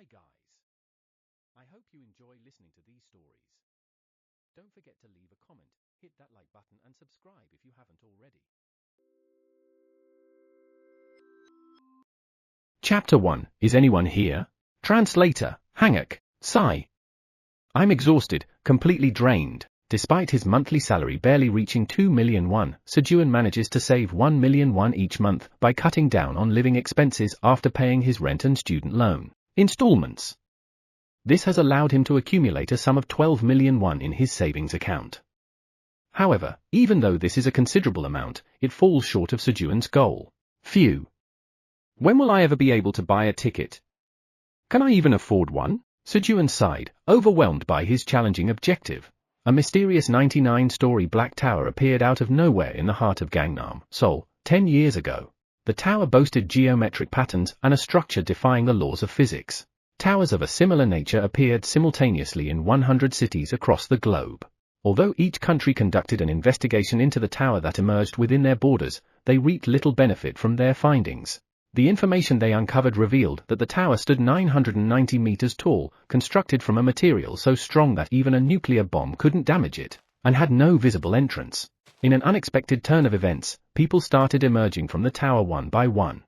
Hi guys. I hope you enjoy listening to these stories. Don't forget to leave a comment, hit that like button and subscribe if you haven't already. Chapter 1. Is anyone here? Translator, Hangak, Sigh. I'm exhausted, completely drained. Despite his monthly salary barely reaching 2 million won, Sejun manages to save 1 million won each month by cutting down on living expenses after paying his rent and student loan installments. This has allowed him to accumulate a sum of 12 million won in his savings account. However, even though this is a considerable amount, it falls short of Sejun's goal. Phew. When will I ever be able to buy a ticket? Can I even afford one? Sejun sighed, overwhelmed by his challenging objective. A mysterious 99-story black tower appeared out of nowhere in the heart of Gangnam, Seoul, 10 years ago. The tower boasted geometric patterns and a structure defying the laws of physics. Towers of a similar nature appeared simultaneously in 100 cities across the globe. Although each country conducted an investigation into the tower that emerged within their borders, they reaped little benefit from their findings. The information they uncovered revealed that the tower stood 990 meters tall, constructed from a material so strong that even a nuclear bomb couldn't damage it, and had no visible entrance. In an unexpected turn of events, people started emerging from the tower one by one.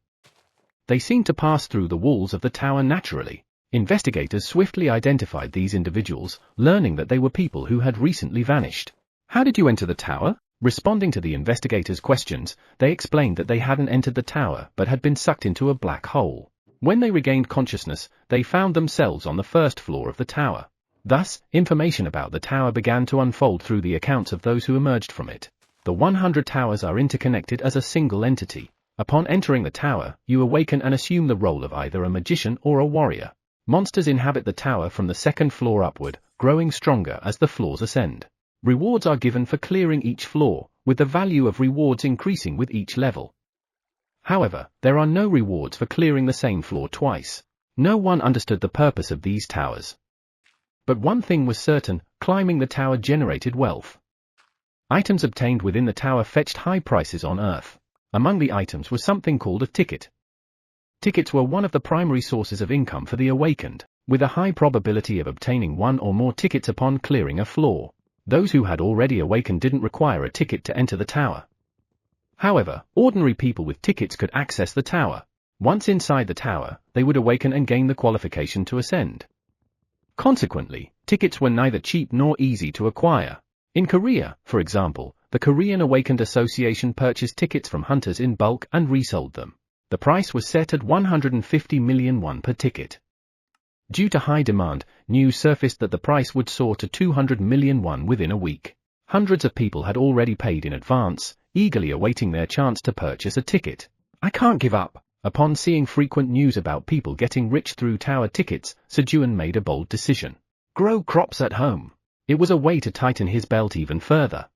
They seemed to pass through the walls of the tower naturally. Investigators swiftly identified these individuals, learning that they were people who had recently vanished. How did you enter the tower? Responding to the investigators' questions, they explained that they hadn't entered the tower but had been sucked into a black hole. When they regained consciousness, they found themselves on the first floor of the tower. Thus, information about the tower began to unfold through the accounts of those who emerged from it. The 100 towers are interconnected as a single entity. Upon entering the tower, you awaken and assume the role of either a magician or a warrior. Monsters inhabit the tower from the second floor upward, growing stronger as the floors ascend. Rewards are given for clearing each floor, with the value of rewards increasing with each level. However, there are no rewards for clearing the same floor twice. No one understood the purpose of these towers. But one thing was certain, climbing the tower generated wealth. Items obtained within the tower fetched high prices on Earth. Among the items was something called a ticket. Tickets were one of the primary sources of income for the awakened, with a high probability of obtaining one or more tickets upon clearing a floor. Those who had already awakened didn't require a ticket to enter the tower. However, ordinary people with tickets could access the tower. Once inside the tower, they would awaken and gain the qualification to ascend. Consequently, tickets were neither cheap nor easy to acquire. In Korea, for example, the Korean Awakened Association purchased tickets from hunters in bulk and resold them. The price was set at 150 million won per ticket. Due to high demand, news surfaced that the price would soar to 200 million won within a week. Hundreds of people had already paid in advance, eagerly awaiting their chance to purchase a ticket. I can't give up. Upon seeing frequent news about people getting rich through tower tickets, Sejun made a bold decision. Grow crops at home. It was a way to tighten his belt even further.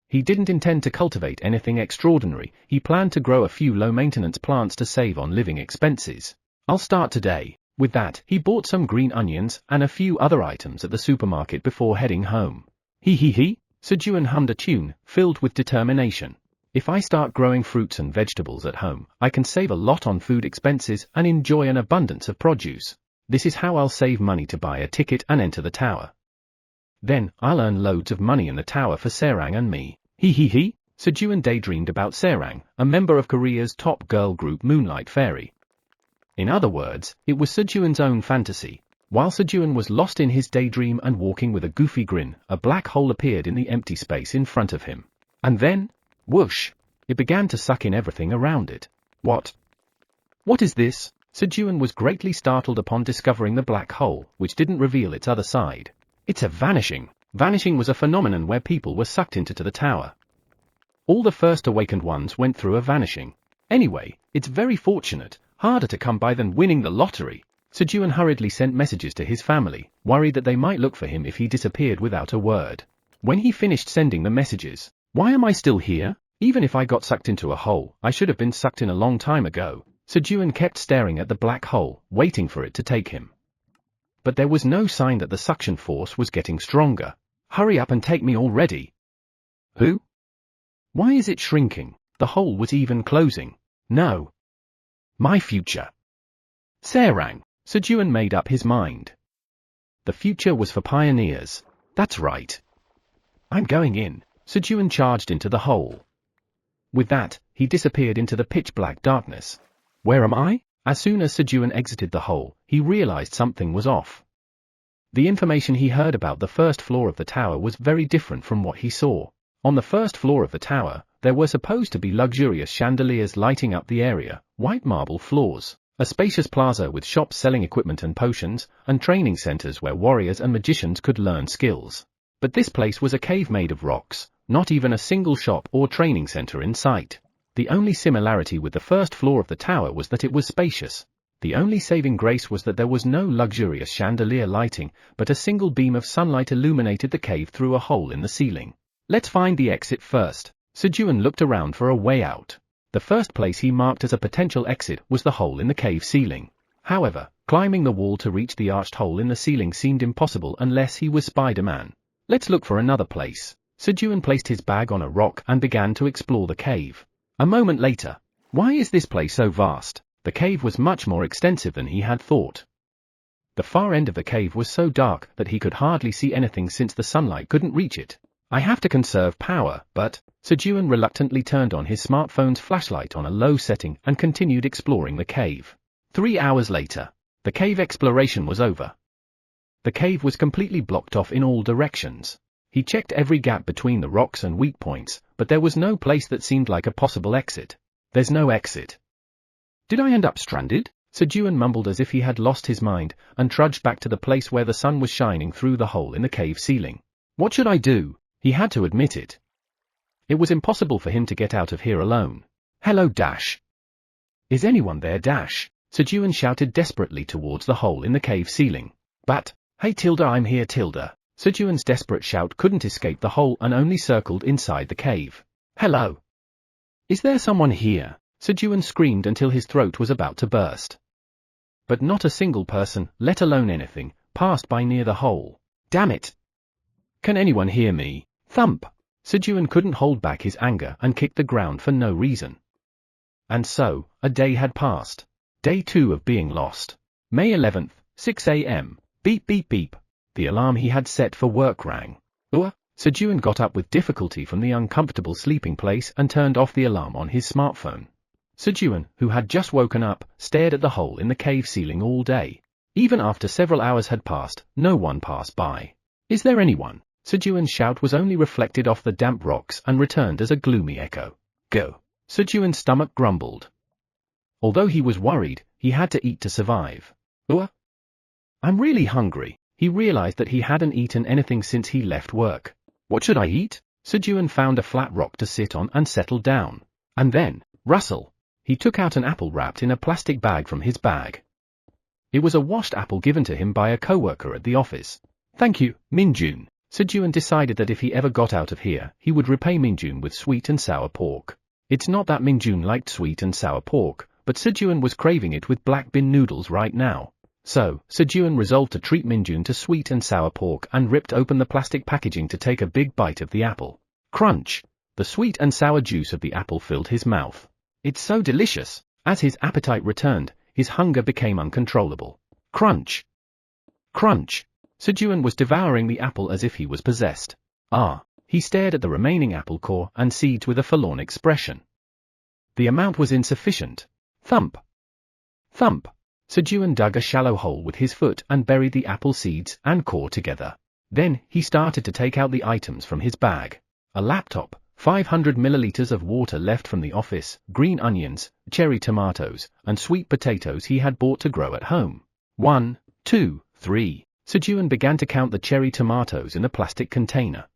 He didn't intend to cultivate anything extraordinary, he planned to grow a few low-maintenance plants to save on living expenses. I'll start today. With that, he bought some green onions and a few other items at the supermarket before heading home. He, Sejun hummed a tune, filled with determination. If I start growing fruits and vegetables at home, I can save a lot on food expenses and enjoy an abundance of produce. This is how I'll save money to buy a ticket and enter the tower. Then, I'll earn loads of money in the tower for Sarang and me. Sejun daydreamed about Sarang, a member of Korea's top girl group Moonlight Fairy. In other words, it was Sejun's own fantasy. While Sejun was lost in his daydream and walking with a goofy grin, a black hole appeared in the empty space in front of him. And then, whoosh! It began to suck in everything around it. What is this? Sejun was greatly startled upon discovering the black hole, which didn't reveal its other side. It's a vanishing. Vanishing was a phenomenon where people were sucked into the tower. All the first awakened ones went through a vanishing. Anyway, it's very fortunate. Harder to come by than winning the lottery. Sejun hurriedly sent messages to his family, worried that they might look for him if he disappeared without a word. When he finished sending the messages, why am I still here? Even if I got sucked into a hole, I should have been sucked in a long time ago. Sejun kept staring at the black hole, waiting for it to take him. But there was no sign that the suction force was getting stronger. Hurry up and take me already. Who? Why is it shrinking? The hole was even closing. No. My future. Sarang. Sejun made up his mind. The future was for pioneers. That's right. I'm going in. Sejun charged into the hole. With that, he disappeared into the pitch-black darkness. Where am I? As soon as Sejun exited the hole, he realized something was off. The information he heard about the first floor of the tower was very different from what he saw. On the first floor of the tower, there were supposed to be luxurious chandeliers lighting up the area, white marble floors, a spacious plaza with shops selling equipment and potions, and training centers where warriors and magicians could learn skills. But this place was a cave made of rocks, not even a single shop or training center in sight. The only similarity with the first floor of the tower was that it was spacious. The only saving grace was that there was no luxurious chandelier lighting, but a single beam of sunlight illuminated the cave through a hole in the ceiling. Let's find the exit first. Sejun looked around for a way out. The first place he marked as a potential exit was the hole in the cave ceiling. However, climbing the wall to reach the arched hole in the ceiling seemed impossible unless he was Spider-Man. Let's look for another place. Sejun placed his bag on a rock and began to explore the cave. A moment later. Why is this place so vast? The cave was much more extensive than he had thought. The far end of the cave was so dark that he could hardly see anything since the sunlight couldn't reach it. I have to conserve power, but Sejun reluctantly turned on his smartphone's flashlight on a low setting and continued exploring the cave. 3 hours later, the cave exploration was over. The cave was completely blocked off in all directions. He checked every gap between the rocks and weak points, but there was no place that seemed like a possible exit. There's no exit. Did I end up stranded? Sejun mumbled as if he had lost his mind, and trudged back to the place where the sun was shining through the hole in the cave ceiling. What should I do? He had to admit it. It was impossible for him to get out of here alone. Hello, Dash. Is anyone there, Dash? Sejun shouted desperately towards the hole in the cave ceiling. But, hey Tilda, I'm here, Tilda. Sejun's desperate shout couldn't escape the hole and only circled inside the cave. Hello. Is there someone here? Sejun screamed until his throat was about to burst. But not a single person, let alone anything, passed by near the hole. Damn it. Can anyone hear me? Thump. Sejun couldn't hold back his anger and kicked the ground for no reason. And so, a day had passed. Day 2 of being lost. May 11th, 6 a.m. Beep beep beep. The alarm he had set for work rang. Sejun got up with difficulty from the uncomfortable sleeping place and turned off the alarm on his smartphone. Sejun, who had just woken up, stared at the hole in the cave ceiling all day. Even after several hours had passed, no one passed by. Is there anyone? Sejun's shout was only reflected off the damp rocks and returned as a gloomy echo. Go. Sejun's stomach grumbled. Although he was worried, he had to eat to survive. I'm really hungry. He realized that he hadn't eaten anything since he left work. What should I eat? Sejun found a flat rock to sit on and settled down. And then, rustle. He took out an apple wrapped in a plastic bag from his bag. It was a washed apple given to him by a coworker at the office. Thank you, Minjun. Sejun decided that if he ever got out of here, he would repay Minjun with sweet and sour pork. It's not that Minjun liked sweet and sour pork, but Sejun was craving it with black bean noodles right now. So, Sejun resolved to treat Minjun to sweet and sour pork and ripped open the plastic packaging to take a big bite of the apple. Crunch! The sweet and sour juice of the apple filled his mouth. It's so delicious! As his appetite returned, his hunger became uncontrollable. Crunch! Crunch! Sejun was devouring the apple as if he was possessed. He stared at the remaining apple core and seeds with a forlorn expression. The amount was insufficient. Thump! Thump! Sejun dug a shallow hole with his foot and buried the apple seeds and core together. Then, he started to take out the items from his bag. A laptop, 500 milliliters of water left from the office, green onions, cherry tomatoes, and sweet potatoes he had bought to grow at home. 1, 2, 3. Sejun began to count the cherry tomatoes in the plastic container.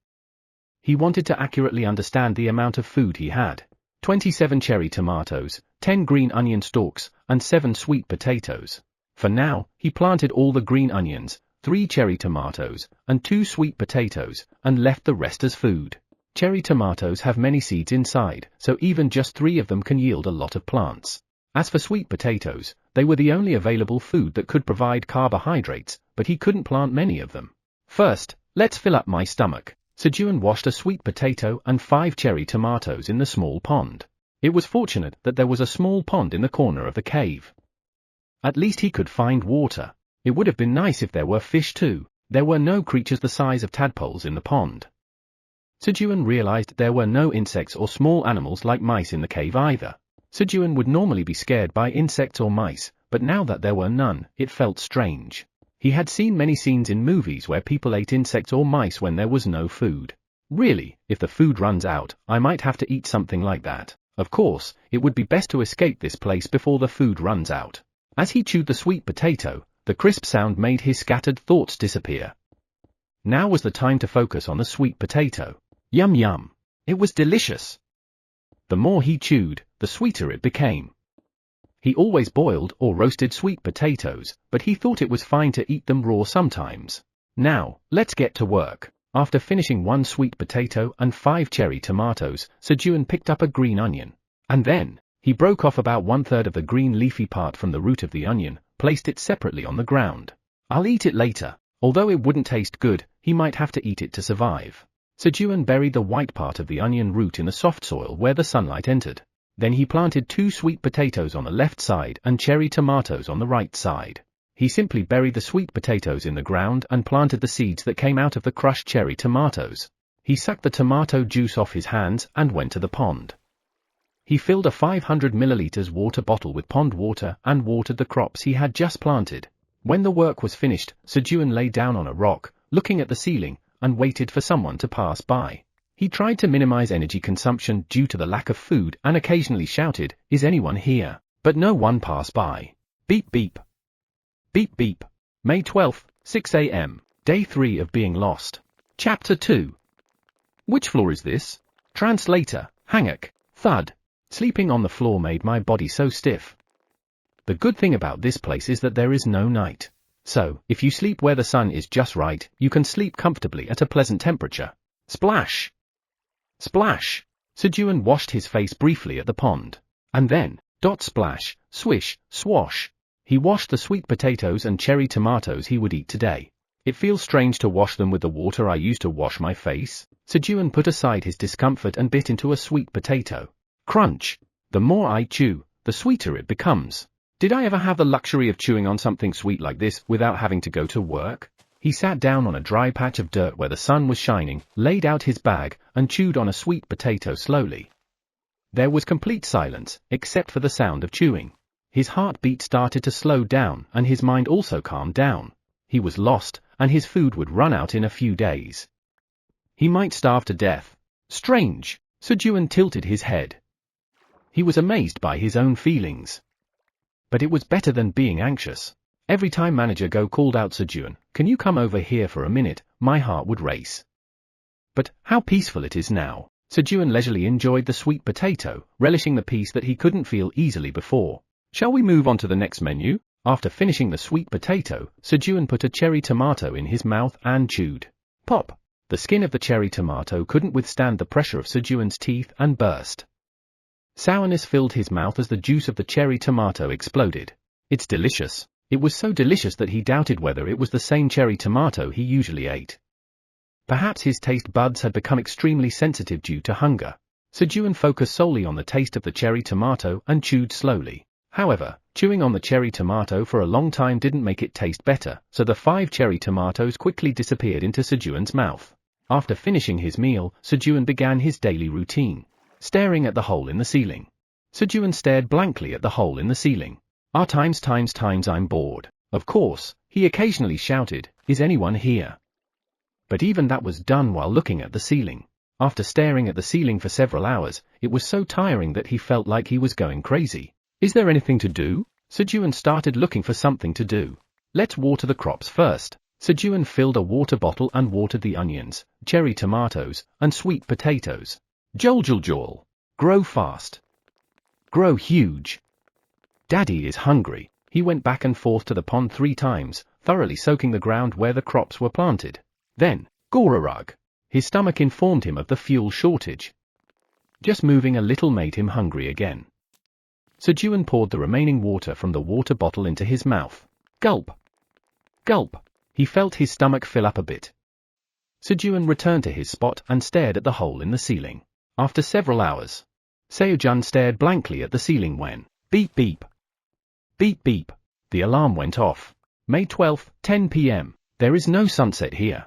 He wanted to accurately understand the amount of food he had. 27 cherry tomatoes, 10 green onion stalks, and 7 sweet potatoes. For now, he planted all the green onions, 3 cherry tomatoes, and 2 sweet potatoes, and left the rest as food. Cherry tomatoes have many seeds inside, so even just 3 of them can yield a lot of plants. As for sweet potatoes, they were the only available food that could provide carbohydrates, but he couldn't plant many of them. First, let's fill up my stomach. Sejun washed a sweet potato and 5 cherry tomatoes in the small pond. It was fortunate that there was a small pond in the corner of the cave. At least he could find water. It would have been nice if there were fish too. There were no creatures the size of tadpoles in the pond. Sejun realized there were no insects or small animals like mice in the cave either. Sejun would normally be scared by insects or mice, but now that there were none, it felt strange. He had seen many scenes in movies where people ate insects or mice when there was no food. Really, if the food runs out, I might have to eat something like that. Of course, it would be best to escape this place before the food runs out. As he chewed the sweet potato, the crisp sound made his scattered thoughts disappear. Now was the time to focus on the sweet potato. Yum yum. It was delicious. The more he chewed, the sweeter it became. He always boiled or roasted sweet potatoes, but he thought it was fine to eat them raw sometimes. Now, let's get to work. After finishing 1 sweet potato and 5 cherry tomatoes, Sejun picked up a green onion. And then, he broke off about 1/3 of the green leafy part from the root of the onion, placed it separately on the ground. I'll eat it later. Although it wouldn't taste good, he might have to eat it to survive. Sejun buried the white part of the onion root in the soft soil where the sunlight entered. Then he planted 2 sweet potatoes on the left side and cherry tomatoes on the right side. He simply buried the sweet potatoes in the ground and planted the seeds that came out of the crushed cherry tomatoes. He sucked the tomato juice off his hands and went to the pond. He filled a 500 milliliters water bottle with pond water and watered the crops he had just planted. When the work was finished, Sejun lay down on a rock, looking at the ceiling, and waited for someone to pass by. He tried to minimize energy consumption due to the lack of food and occasionally shouted, "Is anyone here?" But no one passed by. Beep beep. Beep beep. May 12, 6 a.m. Day 3 of being lost. Chapter 2. Which floor is this? Translator, Hangak. Thud. Sleeping on the floor made my body so stiff. The good thing about this place is that there is no night. So, if you sleep where the sun is just right, you can sleep comfortably at a pleasant temperature. Splash! Splash! Sejun washed his face briefly at the pond. And then, splash, swish, swash. He washed the sweet potatoes and cherry tomatoes he would eat today. It feels strange to wash them with the water I used to wash my face. Sejun put aside his discomfort and bit into a sweet potato. Crunch! The more I chew, the sweeter it becomes. Did I ever have the luxury of chewing on something sweet like this without having to go to work? He sat down on a dry patch of dirt where the sun was shining, laid out his bag, and chewed on a sweet potato slowly. There was complete silence, except for the sound of chewing. His heartbeat started to slow down and his mind also calmed down. He was lost, and his food would run out in a few days. He might starve to death. Strange! Sejun tilted his head. He was amazed by his own feelings. But it was better than being anxious. Every time Manager Go called out Sejun, "Can you come over here for a minute?" my heart would race. But how peaceful it is now. Sejun leisurely enjoyed the sweet potato, relishing the peace that he couldn't feel easily before. Shall we move on to the next menu? After finishing the sweet potato, Sejun put a cherry tomato in his mouth and chewed. Pop! The skin of the cherry tomato couldn't withstand the pressure of Sejun's teeth and burst. Sourness filled his mouth as the juice of the cherry tomato exploded. It's delicious. It was so delicious that he doubted whether it was the same cherry tomato he usually ate. Perhaps his taste buds had become extremely sensitive due to hunger. Sejun focused solely on the taste of the cherry tomato and chewed slowly. However, chewing on the cherry tomato for a long time didn't make it taste better, so the 5 cherry tomatoes quickly disappeared into Sejun's mouth. After finishing his meal, Sejun began his daily routine. Staring at the hole in the ceiling. Sejun stared blankly at the hole in the ceiling. Times I'm bored. Of course, he occasionally shouted, "Is anyone here?" But even that was done while looking at the ceiling. After staring at the ceiling for several hours, it was so tiring that he felt like he was going crazy. Is there anything to do? Sejun started looking for something to do. Let's water the crops first. Sejun filled a water bottle and watered the onions, cherry tomatoes, and sweet potatoes. Joel. Grow fast. Grow huge. Daddy is hungry. He went back and forth to the pond 3 times, thoroughly soaking the ground where the crops were planted. Then, Gorarug. His stomach informed him of the fuel shortage. Just moving a little made him hungry again. Sejun poured the remaining water from the water bottle into his mouth. Gulp. Gulp. He felt his stomach fill up a bit. Sejun returned to his spot and stared at the hole in the ceiling. After several hours, Sejun stared blankly at the ceiling when, beep beep. Beep beep. The alarm went off. May 12, 10 p.m. There is no sunset here.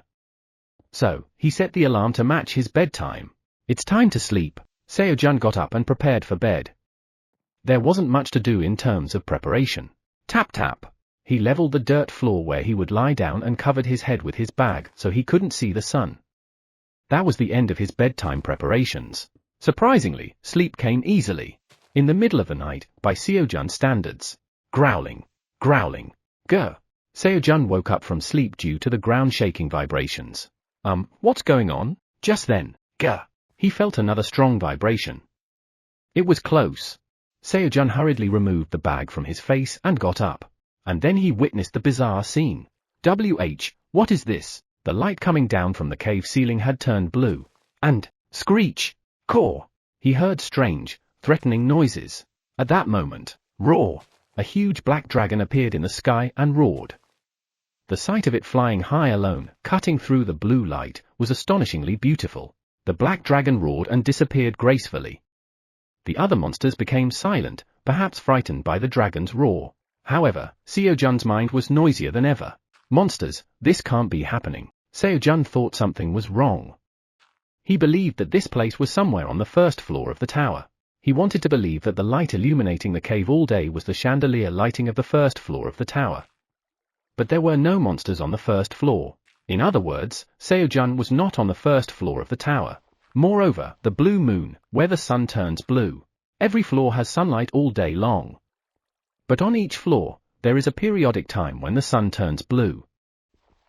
So, he set the alarm to match his bedtime. It's time to sleep. Sejun got up and prepared for bed. There wasn't much to do in terms of preparation. Tap tap. He leveled the dirt floor where he would lie down and covered his head with his bag so he couldn't see the sun. That was the end of his bedtime preparations. Surprisingly, sleep came easily. In the middle of the night, by Sejun standards. Growling. Growling. Grr. Sejun woke up from sleep due to the ground shaking vibrations. What's going on? Just then, grr. He felt another strong vibration. It was close. Sejun hurriedly removed the bag from his face and got up. And then he witnessed the bizarre scene. What is this? The light coming down from the cave ceiling had turned blue. And, screech, caw. He heard strange, threatening noises. At that moment, roar. A huge black dragon appeared in the sky and roared. The sight of it flying high alone, cutting through the blue light, was astonishingly beautiful. The black dragon roared and disappeared gracefully. The other monsters became silent, perhaps frightened by the dragon's roar. However, Sejun's mind was noisier than ever. Monsters, this can't be happening. Sejun thought something was wrong. He believed that this place was somewhere on the first floor of the tower. He wanted to believe that the light illuminating the cave all day was the chandelier lighting of the first floor of the tower. But there were no monsters on the first floor. In other words, Sejun was not on the first floor of the tower. Moreover, the blue moon, where the sun turns blue. Every floor has sunlight all day long. But on each floor, there is a periodic time when the sun turns blue.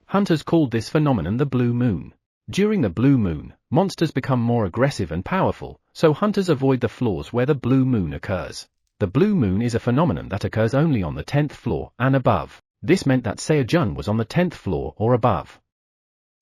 Hunters called this phenomenon the blue moon. During the blue moon, monsters become more aggressive and powerful, so hunters avoid the floors where the blue moon occurs. The blue moon is a phenomenon that occurs only on the 10th floor and above. This meant that Sejun was on the 10th floor or above.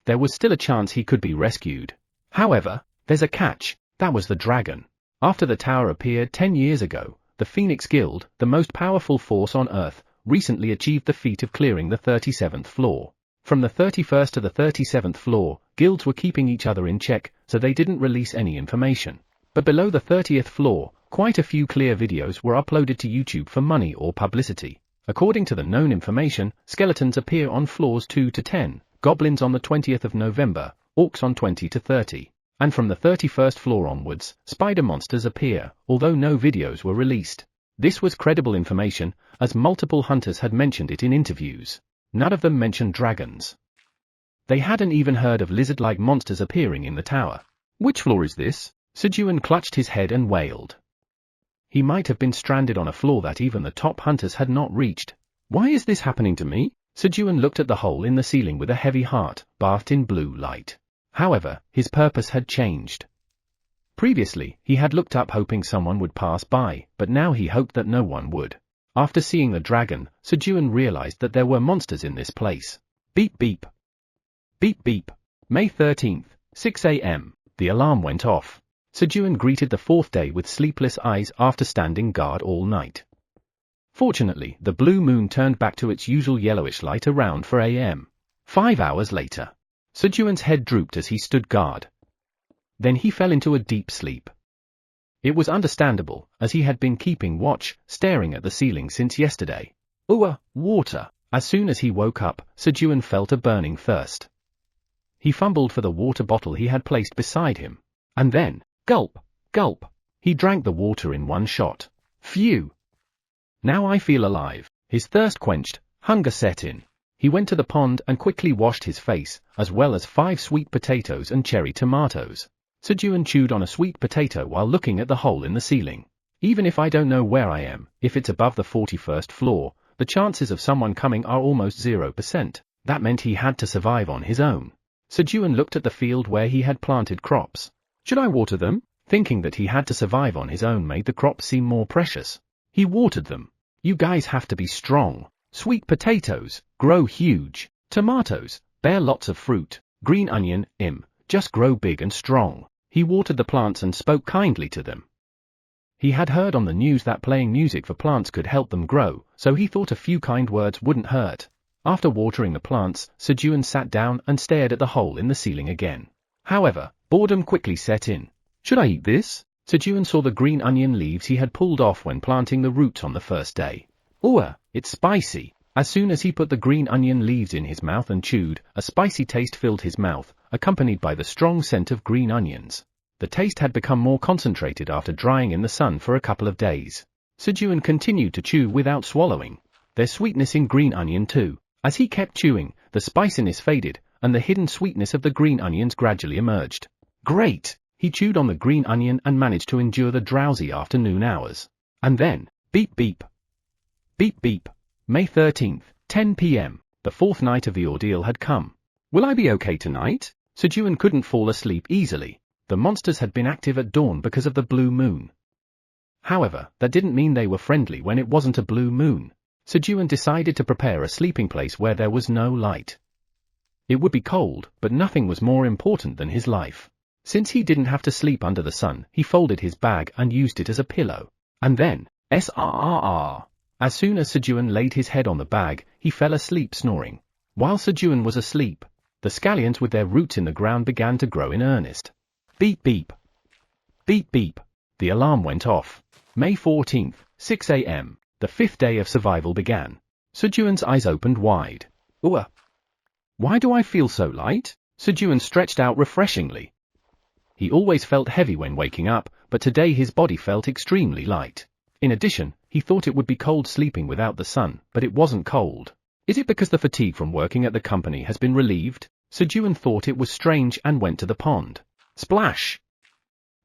There was still a chance he could be rescued. However, there's a catch. That was the dragon. After the tower appeared 10 years ago, the Phoenix Guild, the most powerful force on Earth, recently achieved the feat of clearing the 37th floor. From the 31st to the 37th floor, guilds were keeping each other in check, so they didn't release any information. But below the 30th floor, quite a few clear videos were uploaded to YouTube for money or publicity. According to the known information, skeletons appear on floors 2 to 10, goblins on the 20th of November, orcs on 20 to 30. And from the 31st floor onwards, spider monsters appear, although no videos were released. This was credible information, as multiple hunters had mentioned it in interviews. None of them mentioned dragons. They hadn't even heard of lizard-like monsters appearing in the tower. Which floor is this? Sejun clutched his head and wailed. He might have been stranded on a floor that even the top hunters had not reached. Why is this happening to me? Sejun looked at the hole in the ceiling with a heavy heart, bathed in blue light. However, his purpose had changed. Previously, he had looked up hoping someone would pass by, but now he hoped that no one would. After seeing the dragon, Sejun realized that there were monsters in this place. Beep beep. Beep beep. May 13th, 6 a.m. The alarm went off. Sejun greeted the fourth day with sleepless eyes after standing guard all night. Fortunately, the blue moon turned back to its usual yellowish light around 4 a.m. 5 hours later. Sejun's head drooped as he stood guard. Then he fell into a deep sleep. It was understandable, as he had been keeping watch, staring at the ceiling since yesterday. Water. As soon as he woke up, Sejun felt a burning thirst. He fumbled for the water bottle he had placed beside him. And then, gulp, gulp. He drank the water in one shot. Phew! Now I feel alive. His thirst quenched, hunger set in. He went to the pond and quickly washed his face, as well as 5 sweet potatoes and cherry tomatoes. Sejun chewed on a sweet potato while looking at the hole in the ceiling. Even if I don't know where I am, if it's above the 41st floor, the chances of someone coming are almost 0%. That meant he had to survive on his own. Sejun looked at the field where he had planted crops. Should I water them? Thinking that he had to survive on his own made the crops seem more precious. He watered them. You guys have to be strong. Sweet potatoes, grow huge. Tomatoes, bear lots of fruit. Green onion, just grow big and strong. He watered the plants and spoke kindly to them. He had heard on the news that playing music for plants could help them grow, so he thought a few kind words wouldn't hurt. After watering the plants, Sejun sat down and stared at the hole in the ceiling again. However, boredom quickly set in. Should I eat this? Sejun saw the green onion leaves he had pulled off when planting the roots on the first day. Ooh, it's spicy. As soon as he put the green onion leaves in his mouth and chewed, a spicy taste filled his mouth, accompanied by the strong scent of green onions. The taste had become more concentrated after drying in the sun for a couple of days. Sejun continued to chew without swallowing. There's sweetness in green onion too. As he kept chewing, the spiciness faded, and the hidden sweetness of the green onions gradually emerged. Great! He chewed on the green onion and managed to endure the drowsy afternoon hours. And then, beep beep. Beep beep. May 13th, 10 p.m. The fourth night of the ordeal had come. Will I be okay tonight? Sejun couldn't fall asleep easily. The monsters had been active at dawn because of the blue moon. However, that didn't mean they were friendly when it wasn't a blue moon. Sejun decided to prepare a sleeping place where there was no light. It would be cold, but nothing was more important than his life. Since he didn't have to sleep under the sun, he folded his bag and used it as a pillow. And then, srrr. As soon as Sejun laid his head on the bag, he fell asleep snoring. While Sejun was asleep, the scallions with their roots in the ground began to grow in earnest. Beep beep. Beep beep. The alarm went off. May 14th, 6 a.m. The fifth day of survival began. Sejun's eyes opened wide. Ooh. Why do I feel so light? Sejun stretched out refreshingly. He always felt heavy when waking up, but today his body felt extremely light. In addition, he thought it would be cold sleeping without the sun, but it wasn't cold. Is it because the fatigue from working at the company has been relieved? Sejun thought it was strange and went to the pond. Splash!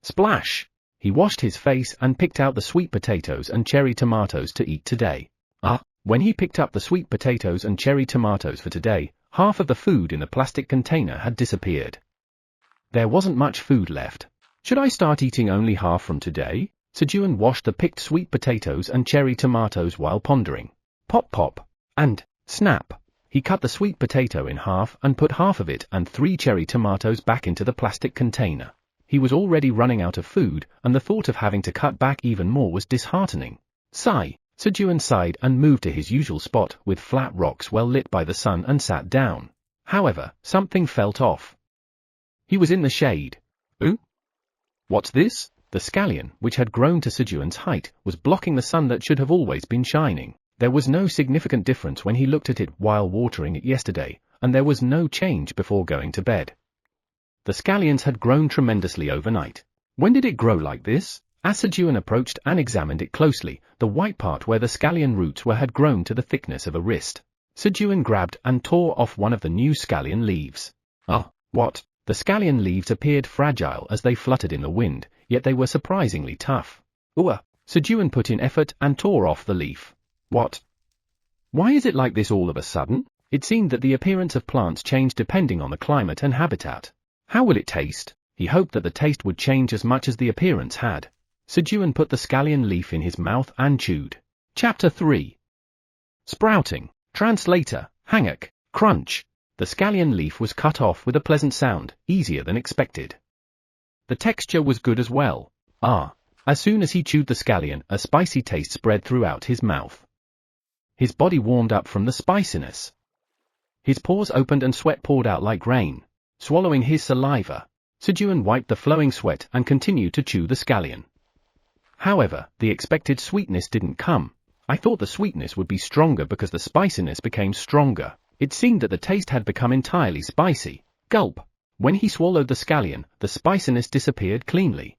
Splash! He washed his face and picked out the sweet potatoes and cherry tomatoes to eat today. When he picked up the sweet potatoes and cherry tomatoes for today, half of the food in the plastic container had disappeared. There wasn't much food left. Should I start eating only half from today? Sejun washed the picked sweet potatoes and cherry tomatoes while pondering. Pop pop. And, snap. He cut the sweet potato in half and put half of it and 3 cherry tomatoes back into the plastic container. He was already running out of food, and the thought of having to cut back even more was disheartening. Sigh. Sejun sighed and moved to his usual spot with flat rocks well lit by the sun and sat down. However, something felt off. He was in the shade. Ooh? What's this? The scallion, which had grown to Sejun's height, was blocking the sun that should have always been shining. There was no significant difference when he looked at it while watering it yesterday, and there was no change before going to bed. The scallions had grown tremendously overnight. When did it grow like this? As Sejun approached and examined it closely, the white part where the scallion roots were had grown to the thickness of a wrist. Sejun grabbed and tore off one of the new scallion leaves. What? The scallion leaves appeared fragile as they fluttered in the wind, yet they were surprisingly tough. Ooh! Sejun put in effort and tore off the leaf. What? Why is it like this all of a sudden? It seemed that the appearance of plants changed depending on the climate and habitat. How will it taste? He hoped that the taste would change as much as the appearance had. Sejun put the scallion leaf in his mouth and chewed. Chapter 3. Sprouting. Translator, Hangak, Crunch. The scallion leaf was cut off with a pleasant sound, easier than expected. The texture was good as well. As soon as he chewed the scallion, a spicy taste spread throughout his mouth. His body warmed up from the spiciness. His pores opened and sweat poured out like rain. Swallowing his saliva, Sejun wiped the flowing sweat and continued to chew the scallion. However, the expected sweetness didn't come. I thought the sweetness would be stronger because the spiciness became stronger. It seemed that the taste had become entirely spicy. Gulp. When he swallowed the scallion, the spiciness disappeared cleanly.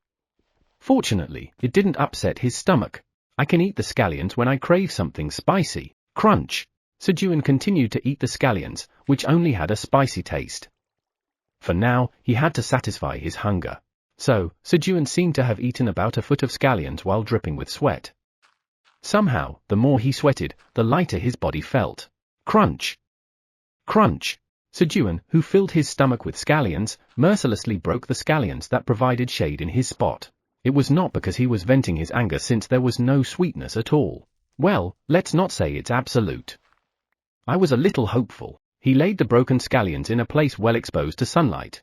Fortunately, it didn't upset his stomach. I can eat the scallions when I crave something spicy. Crunch. Sejun continued to eat the scallions, which only had a spicy taste. For now, he had to satisfy his hunger. So, Sejun seemed to have eaten about a foot of scallions while dripping with sweat. Somehow, the more he sweated, the lighter his body felt. Crunch. Crunch. Sejun, who filled his stomach with scallions, mercilessly broke the scallions that provided shade in his spot. It was not because he was venting his anger since there was no sweetness at all. Well, let's not say it's absolute. I was a little hopeful. He laid the broken scallions in a place well exposed to sunlight.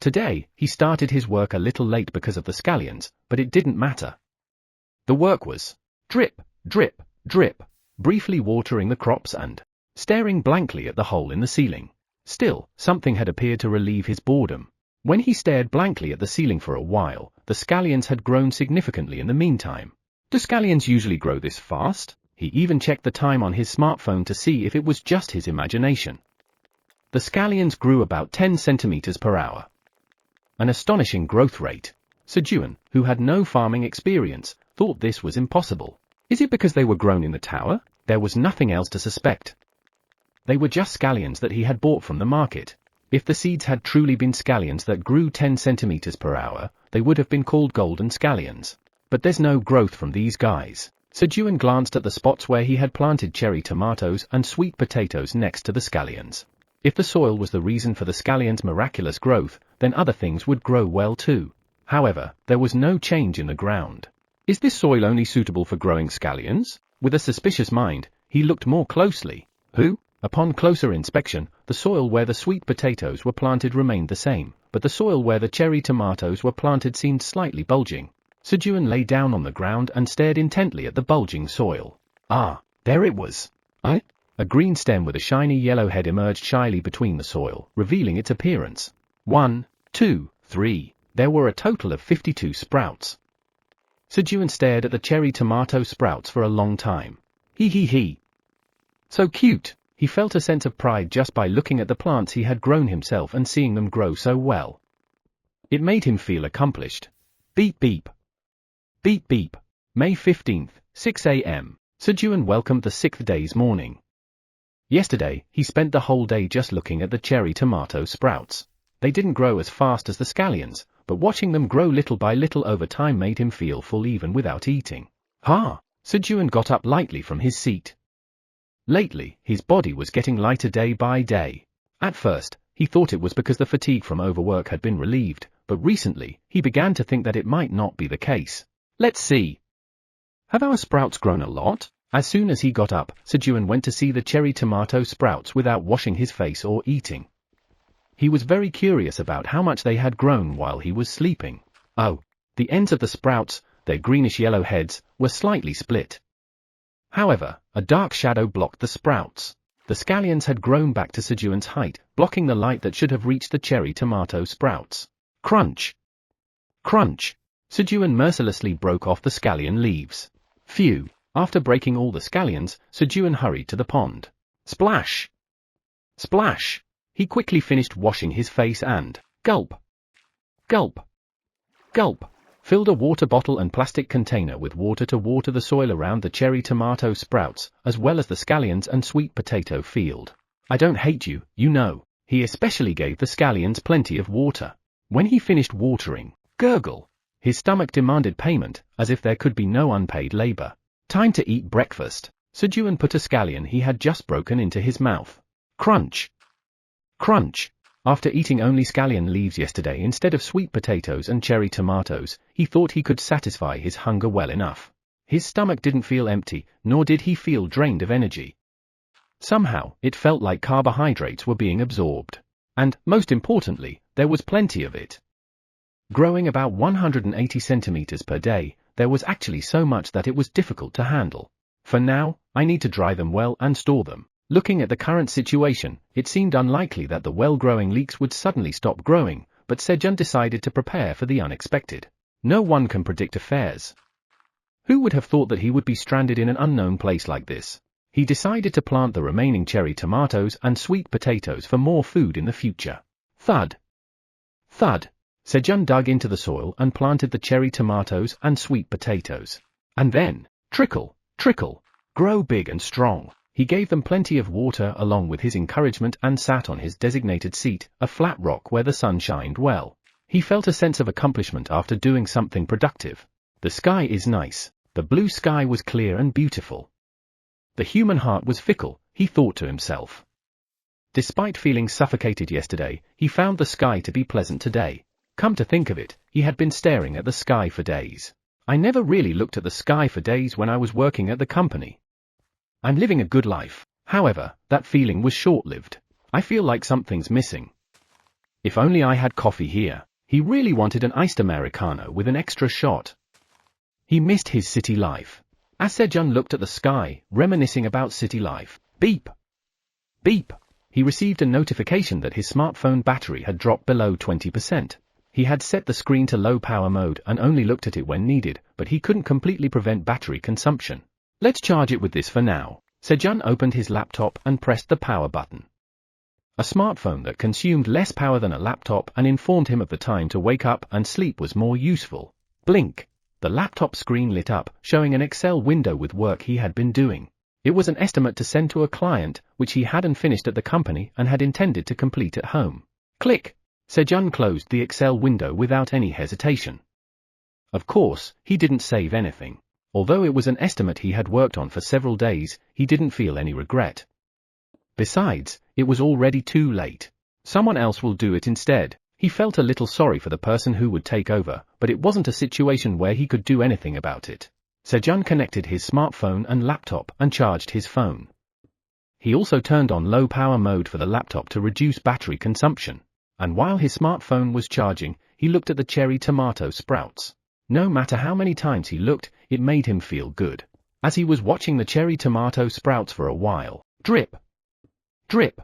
Today, he started his work a little late because of the scallions, but it didn't matter. The work was drip, drip, drip, briefly watering the crops and staring blankly at the hole in the ceiling. Still, something had appeared to relieve his boredom. When he stared blankly at the ceiling for a while, the scallions had grown significantly in the meantime. Do scallions usually grow this fast? He even checked the time on his smartphone to see if it was just his imagination. The scallions grew about 10 centimeters per hour. An astonishing growth rate. Sejun, who had no farming experience, thought this was impossible. Is it because they were grown in the tower? There was nothing else to suspect. They were just scallions that he had bought from the market. If the seeds had truly been scallions that grew 10 centimeters per hour, they would have been called golden scallions. But there's no growth from these guys. Sejun glanced at the spots where he had planted cherry tomatoes and sweet potatoes next to the scallions. If the soil was the reason for the scallions' miraculous growth, then other things would grow well too. However, there was no change in the ground. Is this soil only suitable for growing scallions? With a suspicious mind, he looked more closely. Upon closer inspection, the soil where the sweet potatoes were planted remained the same, but the soil where the cherry tomatoes were planted seemed slightly bulging. Sejun lay down on the ground and stared intently at the bulging soil. Ah, there it was. A green stem with a shiny yellow head emerged shyly between the soil, revealing its appearance. 1, 2, 3. There were a total of 52 sprouts. Sejun stared at the cherry tomato sprouts for a long time. He. So cute. He felt a sense of pride just by looking at the plants he had grown himself and seeing them grow so well. It made him feel accomplished. Beep beep. Beep beep. May 15th, 6 a.m. Sejun welcomed the 6th day's morning. Yesterday, he spent the whole day just looking at the cherry tomato sprouts. They didn't grow as fast as the scallions, but watching them grow little by little over time made him feel full even without eating. Sejun got up lightly from his seat. Lately, his body was getting lighter day by day. At first, he thought it was because the fatigue from overwork had been relieved, but recently, he began to think that it might not be the case. Let's see. Have our sprouts grown a lot? As soon as he got up, Sejun went to see the cherry tomato sprouts without washing his face or eating. He was very curious about how much they had grown while he was sleeping. The ends of the sprouts, their greenish-yellow heads, were slightly split. However, a dark shadow blocked the sprouts. The scallions had grown back to Sejun's height, blocking the light that should have reached the cherry tomato sprouts. Crunch! Crunch! Sejun mercilessly broke off the scallion leaves. Phew! After breaking all the scallions, Sejun hurried to the pond. Splash! Splash! He quickly finished washing his face and gulp! Gulp! Gulp! Filled a water bottle and plastic container with water to water the soil around the cherry tomato sprouts, as well as the scallions and sweet potato field. I don't hate you, you know. He especially gave the scallions plenty of water. When he finished watering, gurgle! His stomach demanded payment, as if there could be no unpaid labor. Time to eat breakfast. Sejun put a scallion he had just broken into his mouth. Crunch! Crunch! After eating only scallion leaves yesterday instead of sweet potatoes and cherry tomatoes, he thought he could satisfy his hunger well enough. His stomach didn't feel empty, nor did he feel drained of energy. Somehow, it felt like carbohydrates were being absorbed. And, most importantly, there was plenty of it. Growing about 180 centimeters per day, there was actually so much that it was difficult to handle. For now, I need to dry them well and store them. Looking at the current situation, it seemed unlikely that the well-growing leeks would suddenly stop growing, but Sejun decided to prepare for the unexpected. No one can predict affairs. Who would have thought that he would be stranded in an unknown place like this? He decided to plant the remaining cherry tomatoes and sweet potatoes for more food in the future. Thud! Thud! Sejun dug into the soil and planted the cherry tomatoes and sweet potatoes. And then, trickle, trickle, grow big and strong. He gave them plenty of water along with his encouragement and sat on his designated seat, a flat rock where the sun shined well. He felt a sense of accomplishment after doing something productive. The sky is nice. The blue sky was clear and beautiful. The human heart was fickle, he thought to himself. Despite feeling suffocated yesterday, he found the sky to be pleasant today. Come to think of it, he had been staring at the sky for days. I never really looked at the sky for days when I was working at the company. I'm living a good life. However, that feeling was short-lived. I feel like something's missing. If only I had coffee here. He really wanted an iced Americano with an extra shot. He missed his city life. As Sejun looked at the sky, reminiscing about city life. Beep! Beep! He received a notification that his smartphone battery had dropped below 20%. He had set the screen to low power mode and only looked at it when needed, but he couldn't completely prevent battery consumption. Let's charge it with this for now. Sejun opened his laptop and pressed the power button. A smartphone that consumed less power than a laptop and informed him of the time to wake up and sleep was more useful. Blink. The laptop screen lit up, showing an Excel window with work he had been doing. It was an estimate to send to a client, which he hadn't finished at the company and had intended to complete at home. Click. Sejun closed the Excel window without any hesitation. Of course, he didn't save anything. Although it was an estimate he had worked on for several days, he didn't feel any regret. Besides, it was already too late. Someone else will do it instead. He felt a little sorry for the person who would take over, but it wasn't a situation where he could do anything about it. Sejun connected his smartphone and laptop and charged his phone. He also turned on low power mode for the laptop to reduce battery consumption. And while his smartphone was charging, he looked at the cherry tomato sprouts. No matter how many times he looked, it made him feel good. As he was watching the cherry tomato sprouts for a while, drip, drip,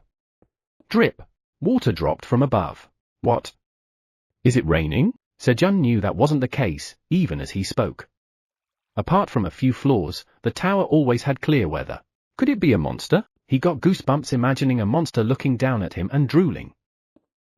drip, water dropped from above. What? Is it raining? Sejun knew that wasn't the case, even as he spoke. Apart from a few flaws, the tower always had clear weather. Could it be a monster? He got goosebumps imagining a monster looking down at him and drooling.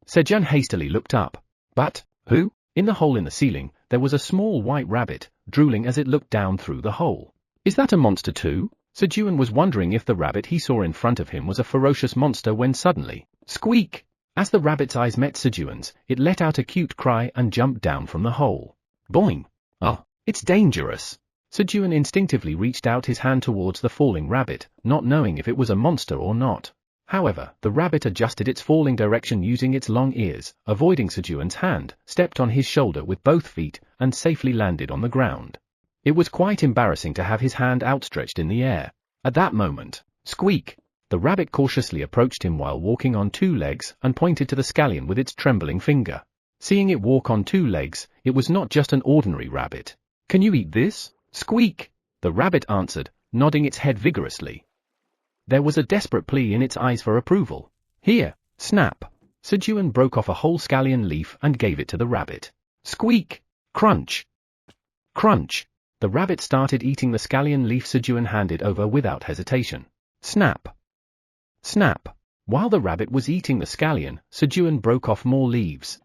Sejun hastily looked up. But, who? In the hole in the ceiling, there was a small white rabbit, drooling as it looked down through the hole. Is that a monster too? Sejun was wondering if the rabbit he saw in front of him was a ferocious monster when suddenly, squeak! As the rabbit's eyes met Sejun's, it let out a cute cry and jumped down from the hole. Boing! Oh, it's dangerous! Sejun instinctively reached out his hand towards the falling rabbit, not knowing if it was a monster or not. However, the rabbit adjusted its falling direction using its long ears, avoiding Sejun's hand, stepped on his shoulder with both feet, and safely landed on the ground. It was quite embarrassing to have his hand outstretched in the air. At that moment, squeak! The rabbit cautiously approached him while walking on two legs and pointed to the scallion with its trembling finger. Seeing it walk on two legs, it was not just an ordinary rabbit. Can you eat this? Squeak! The rabbit answered, nodding its head vigorously. There was a desperate plea in its eyes for approval. Here, snap! Sejun broke off a whole scallion leaf and gave it to the rabbit. Squeak! Crunch! Crunch! The rabbit started eating the scallion leaf Sejun handed over without hesitation. Snap! Snap! While the rabbit was eating the scallion, Sejun broke off more leaves.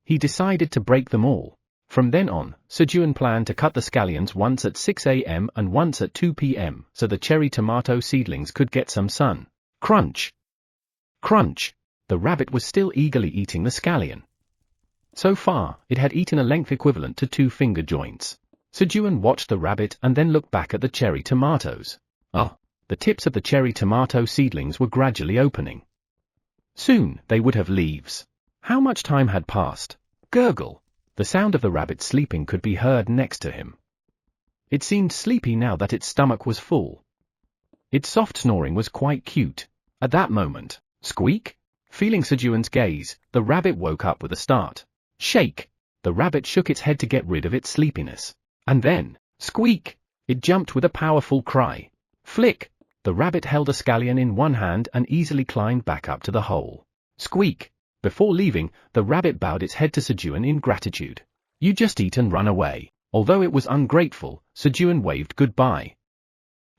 He decided to break them all. From then on, Sejun planned to cut the scallions once at 6 a.m. and once at 2 p.m. so the cherry tomato seedlings could get some sun. Crunch! Crunch! The rabbit was still eagerly eating the scallion. So far, it had eaten a length equivalent to 2 finger joints. Sejun watched the rabbit and then looked back at the cherry tomatoes. Oh! The tips of the cherry tomato seedlings were gradually opening. Soon, they would have leaves. How much time had passed? Gurgle! The sound of the rabbit sleeping could be heard next to him. It seemed sleepy now that its stomach was full. Its soft snoring was quite cute. At that moment, squeak! Feeling Sejun's gaze, the rabbit woke up with a start. Shake! The rabbit shook its head to get rid of its sleepiness. And then, squeak! It jumped with a powerful cry. Flick! The rabbit held a scallion in one hand and easily climbed back up to the hole. Squeak! Before leaving, the rabbit bowed its head to Sejun in gratitude. You just eat and run away. Although it was ungrateful, Sejun waved goodbye.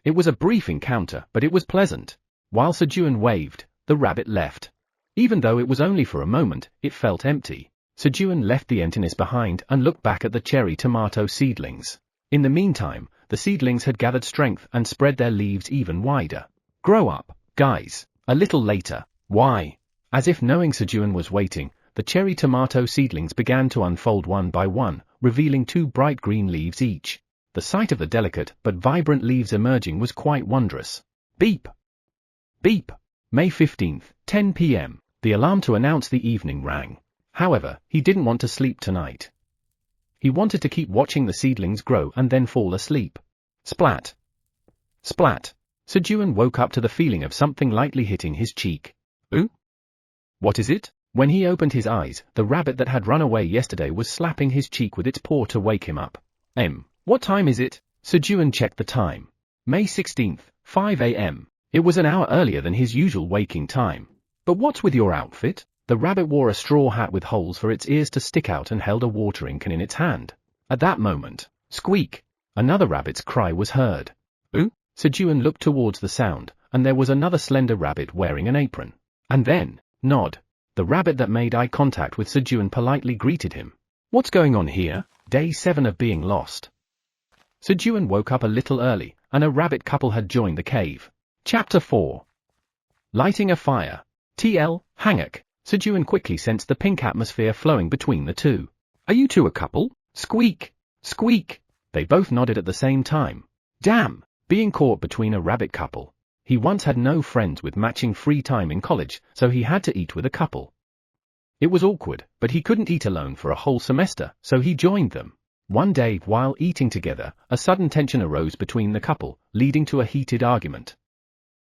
It was a brief encounter, but it was pleasant. While Sejun waved, the rabbit left. Even though it was only for a moment, it felt empty. Sejun left the emptiness behind and looked back at the cherry tomato seedlings. In the meantime, the seedlings had gathered strength and spread their leaves even wider. Grow up, guys. A little later. Why? As if knowing Sejun was waiting, the cherry tomato seedlings began to unfold one by one, revealing 2 bright green leaves each. The sight of the delicate but vibrant leaves emerging was quite wondrous. Beep! Beep! May 15th, 10 p.m. The alarm to announce the evening rang. However, he didn't want to sleep tonight. He wanted to keep watching the seedlings grow and then fall asleep. Splat! Splat! Sejun woke up to the feeling of something lightly hitting his cheek. Ooh? What is it? When he opened his eyes, the rabbit that had run away yesterday was slapping his cheek with its paw to wake him up. What time is it? Sejun checked the time. May 16th, 5 a.m. It was an hour earlier than his usual waking time. But what's with your outfit? The rabbit wore a straw hat with holes for its ears to stick out and held a watering can in its hand. At that moment, squeak! Another rabbit's cry was heard. Sejun looked towards the sound, and there was another slender rabbit wearing an apron. And then, Nod, the rabbit that made eye contact with Sejun, politely greeted him. What's going on here? Day 7 of being lost. Sejun woke up a little early, and a rabbit couple had joined the cave. Chapter 4. Lighting a fire. TL, Hanguk. Sejun quickly sensed the pink atmosphere flowing between the two. Are you two a couple? Squeak! Squeak! They both nodded at the same time. Damn! Being caught between a rabbit couple. He once had no friends with matching free time in college, so he had to eat with a couple. It was awkward, but he couldn't eat alone for a whole semester, so he joined them. One day, while eating together, a sudden tension arose between the couple, leading to a heated argument.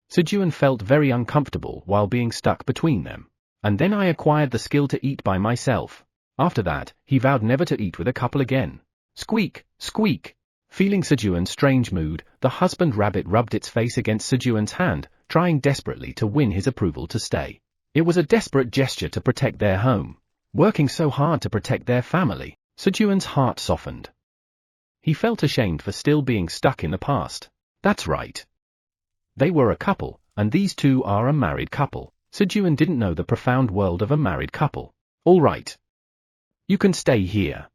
Sejun felt very uncomfortable while being stuck between them. And then I acquired the skill to eat by myself. After that, he vowed never to eat with a couple again. Squeak! Squeak! Feeling Sejun's strange mood, the husband rabbit rubbed its face against Sejun's hand, trying desperately to win his approval to stay. It was a desperate gesture to protect their home. Working so hard to protect their family, Sejun's heart softened. He felt ashamed for still being stuck in the past. That's right. They were a couple, and these two are a married couple. Sejun didn't know the profound world of a married couple. All right. You can stay here.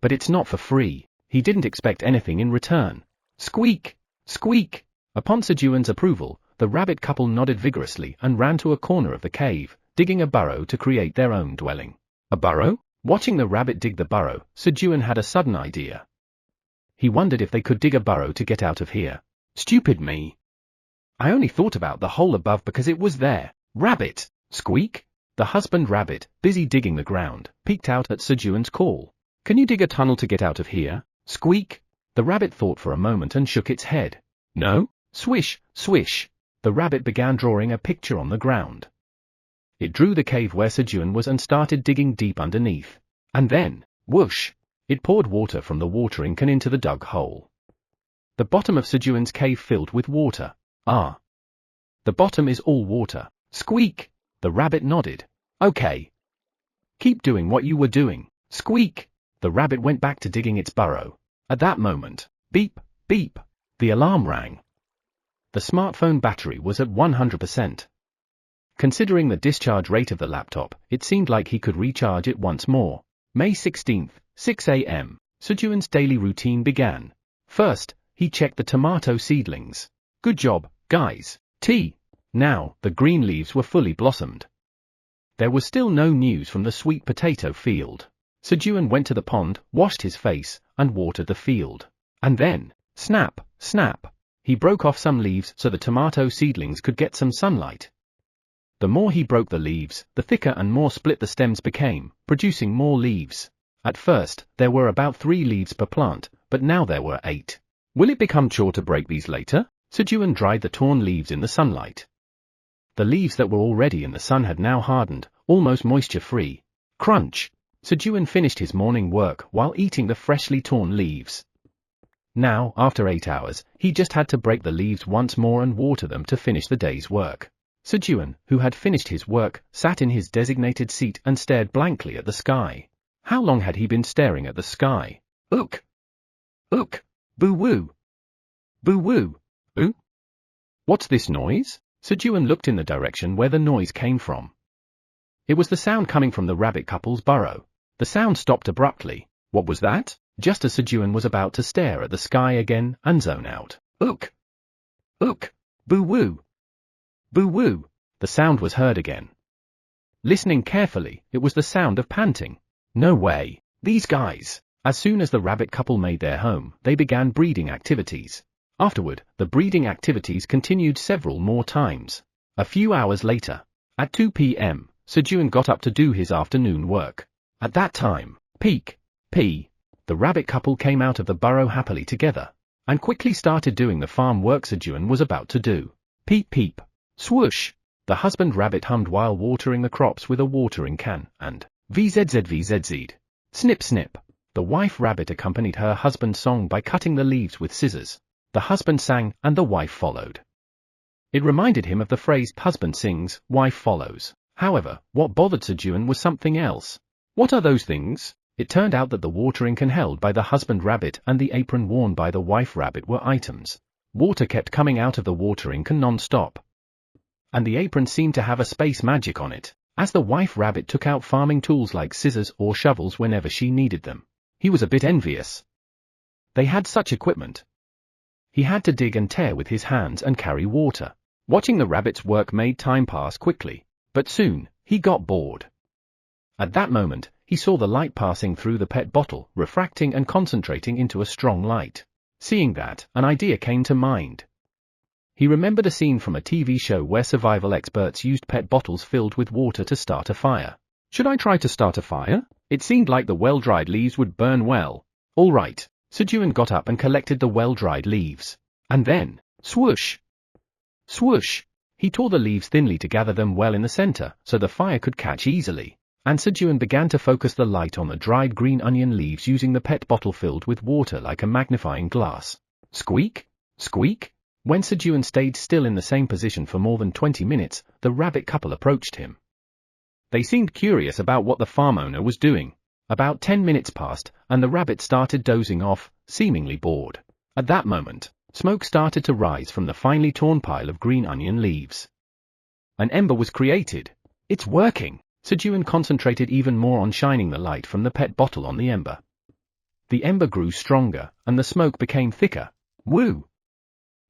But it's not for free. He didn't expect anything in return. Squeak! Squeak! Upon Sejun's approval, the rabbit couple nodded vigorously and ran to a corner of the cave, digging a burrow to create their own dwelling. A burrow? Watching the rabbit dig the burrow, Sejun had a sudden idea. He wondered if they could dig a burrow to get out of here. Stupid me. I only thought about the hole above because it was there. Rabbit! Squeak! The husband rabbit, busy digging the ground, peeked out at Sejun's call. Can you dig a tunnel to get out of here? Squeak! The rabbit thought for a moment and shook its head. No? Swish! Swish! The rabbit began drawing a picture on the ground. It drew the cave where Sejun was and started digging deep underneath. And then, whoosh! It poured water from the watering can into the dug hole. The bottom of Sejun's cave filled with water. Ah! The bottom is all water. Squeak! The rabbit nodded. Okay. Keep doing what you were doing. Squeak! The rabbit went back to digging its burrow. At that moment, beep, beep, the alarm rang. The smartphone battery was at 100%. Considering the discharge rate of the laptop, it seemed like he could recharge it once more. May 16th, 6 a.m. Sejun's daily routine began. First, he checked the tomato seedlings. Good job, guys. Now, the green leaves were fully blossomed. There was still no news from the sweet potato field. Sejun went to the pond, washed his face, and watered the field. And then, snap, snap, he broke off some leaves so the tomato seedlings could get some sunlight. The more he broke the leaves, the thicker and more split the stems became, producing more leaves. At first, there were about 3 leaves per plant, but now there were 8. Will it become chore to break these later? Sejun dried the torn leaves in the sunlight. The leaves that were already in the sun had now hardened, almost moisture-free. Crunch! Sejun finished his morning work while eating the freshly torn leaves. Now, after 8 hours, he just had to break the leaves once more and water them to finish the day's work. Sejun, who had finished his work, sat in his designated seat and stared blankly at the sky. How long had he been staring at the sky? Ook! Ook! Boo-woo! Boo-woo! Ooh! What's this noise? Sejun looked in the direction where the noise came from. It was the sound coming from the rabbit couple's burrow. The sound stopped abruptly. What was that? Just as Sejun was about to stare at the sky again and zone out. Ook! Ook! Boo-woo! Boo-woo! The sound was heard again. Listening carefully, it was the sound of panting. No way! These guys! As soon as the rabbit couple made their home, they began breeding activities. Afterward, the breeding activities continued several more times. A few hours later, at 2 p.m., Sejun got up to do his afternoon work. At that time, peek, pee, the rabbit couple came out of the burrow happily together, and quickly started doing the farm work Sejun was about to do. Peep peep, swoosh, the husband rabbit hummed while watering the crops with a watering can, and vzzvzz, snip snip, the wife rabbit accompanied her husband's song by cutting the leaves with scissors. The husband sang, and the wife followed. It reminded him of the phrase husband sings, wife follows. However, what bothered Sejun was something else. What are those things? It turned out that the watering can held by the husband rabbit and the apron worn by the wife rabbit were items. Water kept coming out of the watering can non-stop. And the apron seemed to have a space magic on it, as the wife rabbit took out farming tools like scissors or shovels whenever she needed them. He was a bit envious. They had such equipment. He had to dig and tear with his hands and carry water. Watching the rabbit's work made time pass quickly, but soon, he got bored. At that moment, he saw the light passing through the pet bottle, refracting and concentrating into a strong light. Seeing that, an idea came to mind. He remembered a scene from a TV show where survival experts used pet bottles filled with water to start a fire. Should I try to start a fire? It seemed like the well-dried leaves would burn well. All right. Sejun got up and collected the well-dried leaves. And then, swoosh! Swoosh! He tore the leaves thinly to gather them well in the center, so the fire could catch easily. And Sejun began to focus the light on the dried green onion leaves using the pet bottle filled with water like a magnifying glass. Squeak! Squeak! When Sejun stayed still in the same position for more than 20 minutes, the rabbit couple approached him. They seemed curious about what the farm owner was doing. About 10 minutes passed, and the rabbit started dozing off, seemingly bored. At that moment, smoke started to rise from the finely torn pile of green onion leaves. An ember was created. It's working! Sejun concentrated even more on shining the light from the pet bottle on the ember. The ember grew stronger, and the smoke became thicker. Woo!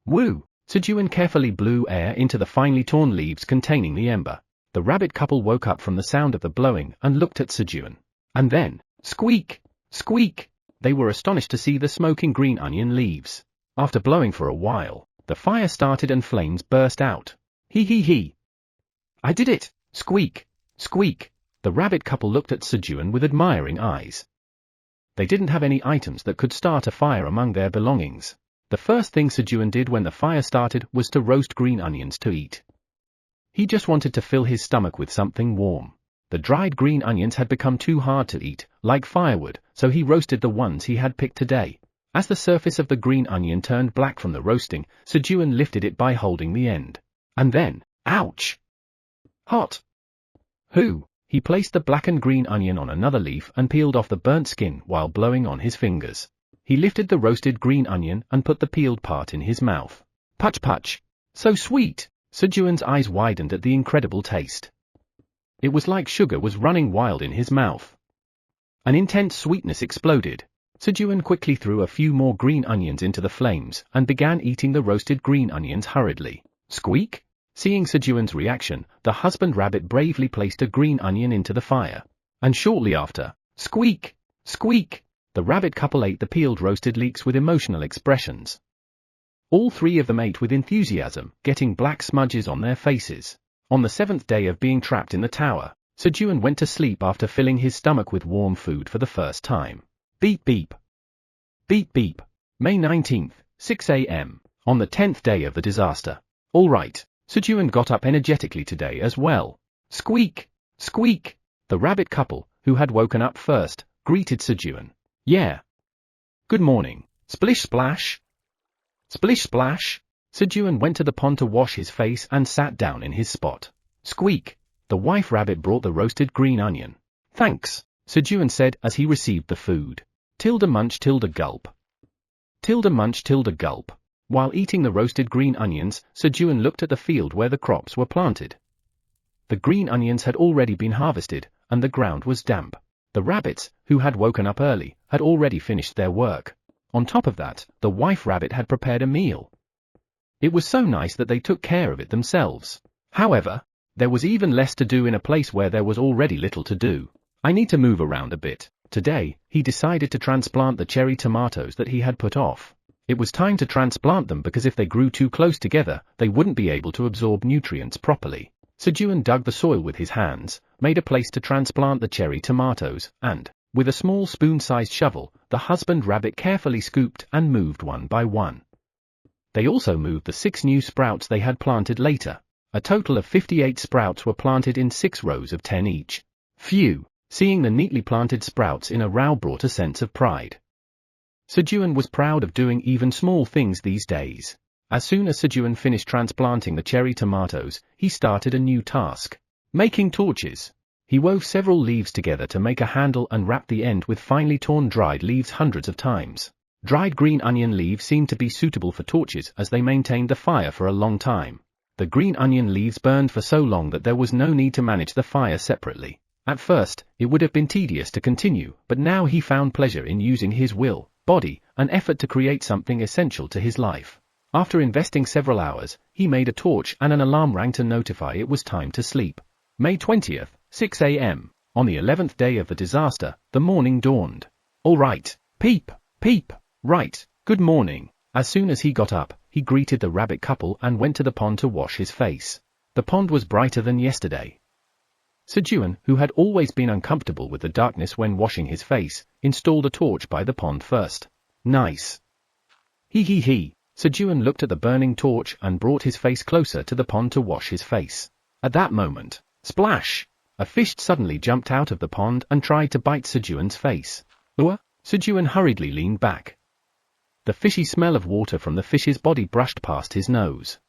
Woo! Sejun carefully blew air into the finely torn leaves containing the ember. The rabbit couple woke up from the sound of the blowing and looked at Sejun. And then, squeak! Squeak! They were astonished to see the smoking green onion leaves. After blowing for a while, the fire started and flames burst out. Hee hee hee! I did it! Squeak! Squeak! The rabbit couple looked at Sejun with admiring eyes. They didn't have any items that could start a fire among their belongings. The first thing Sejun did when the fire started was to roast green onions to eat. He just wanted to fill his stomach with something warm. The dried green onions had become too hard to eat, like firewood, so he roasted the ones he had picked today. As the surface of the green onion turned black from the roasting, Sejun lifted it by holding the end. And then, ouch! Hot! Hoo! He placed the blackened green onion on another leaf and peeled off the burnt skin while blowing on his fingers. He lifted the roasted green onion and put the peeled part in his mouth. Putch putch! So sweet! Sejun's eyes widened at the incredible taste. It was like sugar was running wild in his mouth. An intense sweetness exploded. Sejun quickly threw a few more green onions into the flames and began eating the roasted green onions hurriedly. Squeak! Seeing Sejun's reaction, the husband rabbit bravely placed a green onion into the fire. And shortly after, squeak! Squeak! The rabbit couple ate the peeled roasted leeks with emotional expressions. All three of them ate with enthusiasm, getting black smudges on their faces. On the 7th day of being trapped in the tower, Sejun went to sleep after filling his stomach with warm food for the first time. Beep beep. Beep beep. May 19th, 6 a.m. On the 10th day of the disaster. All right, Sejun got up energetically today as well. Squeak! Squeak! The rabbit couple, who had woken up first, greeted Sejun. Yeah. Good morning. Splish splash. Splish splash. Sejun went to the pond to wash his face and sat down in his spot. Squeak! The wife rabbit brought the roasted green onion. Thanks, Sejun said as he received the food. Tilde munch tilde gulp. Tilde munch tilde gulp. While eating the roasted green onions, Sejun looked at the field where the crops were planted. The green onions had already been harvested, and the ground was damp. The rabbits, who had woken up early, had already finished their work. On top of that, the wife rabbit had prepared a meal. It was so nice that they took care of it themselves. However, there was even less to do in a place where there was already little to do. I need to move around a bit. Today, he decided to transplant the cherry tomatoes that he had put off. It was time to transplant them because if they grew too close together, they wouldn't be able to absorb nutrients properly. Sejun dug the soil with his hands, made a place to transplant the cherry tomatoes, and, with a small spoon-sized shovel, the husband rabbit carefully scooped and moved one by one. They also moved the 6 new sprouts they had planted later. A total of 58 sprouts were planted in 6 rows of 10 each. Phew! Seeing the neatly planted sprouts in a row brought a sense of pride. Sejun was proud of doing even small things these days. As soon as Sejun finished transplanting the cherry tomatoes, he started a new task. Making torches. He wove several leaves together to make a handle and wrapped the end with finely torn dried leaves hundreds of times. Dried green onion leaves seemed to be suitable for torches as they maintained the fire for a long time. The green onion leaves burned for so long that there was no need to manage the fire separately. At first, it would have been tedious to continue, but now he found pleasure in using his will, body, and effort to create something essential to his life. After investing several hours, he made a torch and an alarm rang to notify it was time to sleep. May 20th, 6 a.m. On the 11th day of the disaster, the morning dawned. All right, peep, peep, right, good morning. As soon as he got up, he greeted the rabbit couple and went to the pond to wash his face. The pond was brighter than yesterday. Sejun, who had always been uncomfortable with the darkness when washing his face, installed a torch by the pond first. Nice. He. Sejun looked at the burning torch and brought his face closer to the pond to wash his face. At that moment, splash! A fish suddenly jumped out of the pond and tried to bite Sejun's face. Sejun hurriedly leaned back. The fishy smell of water from the fish's body brushed past his nose.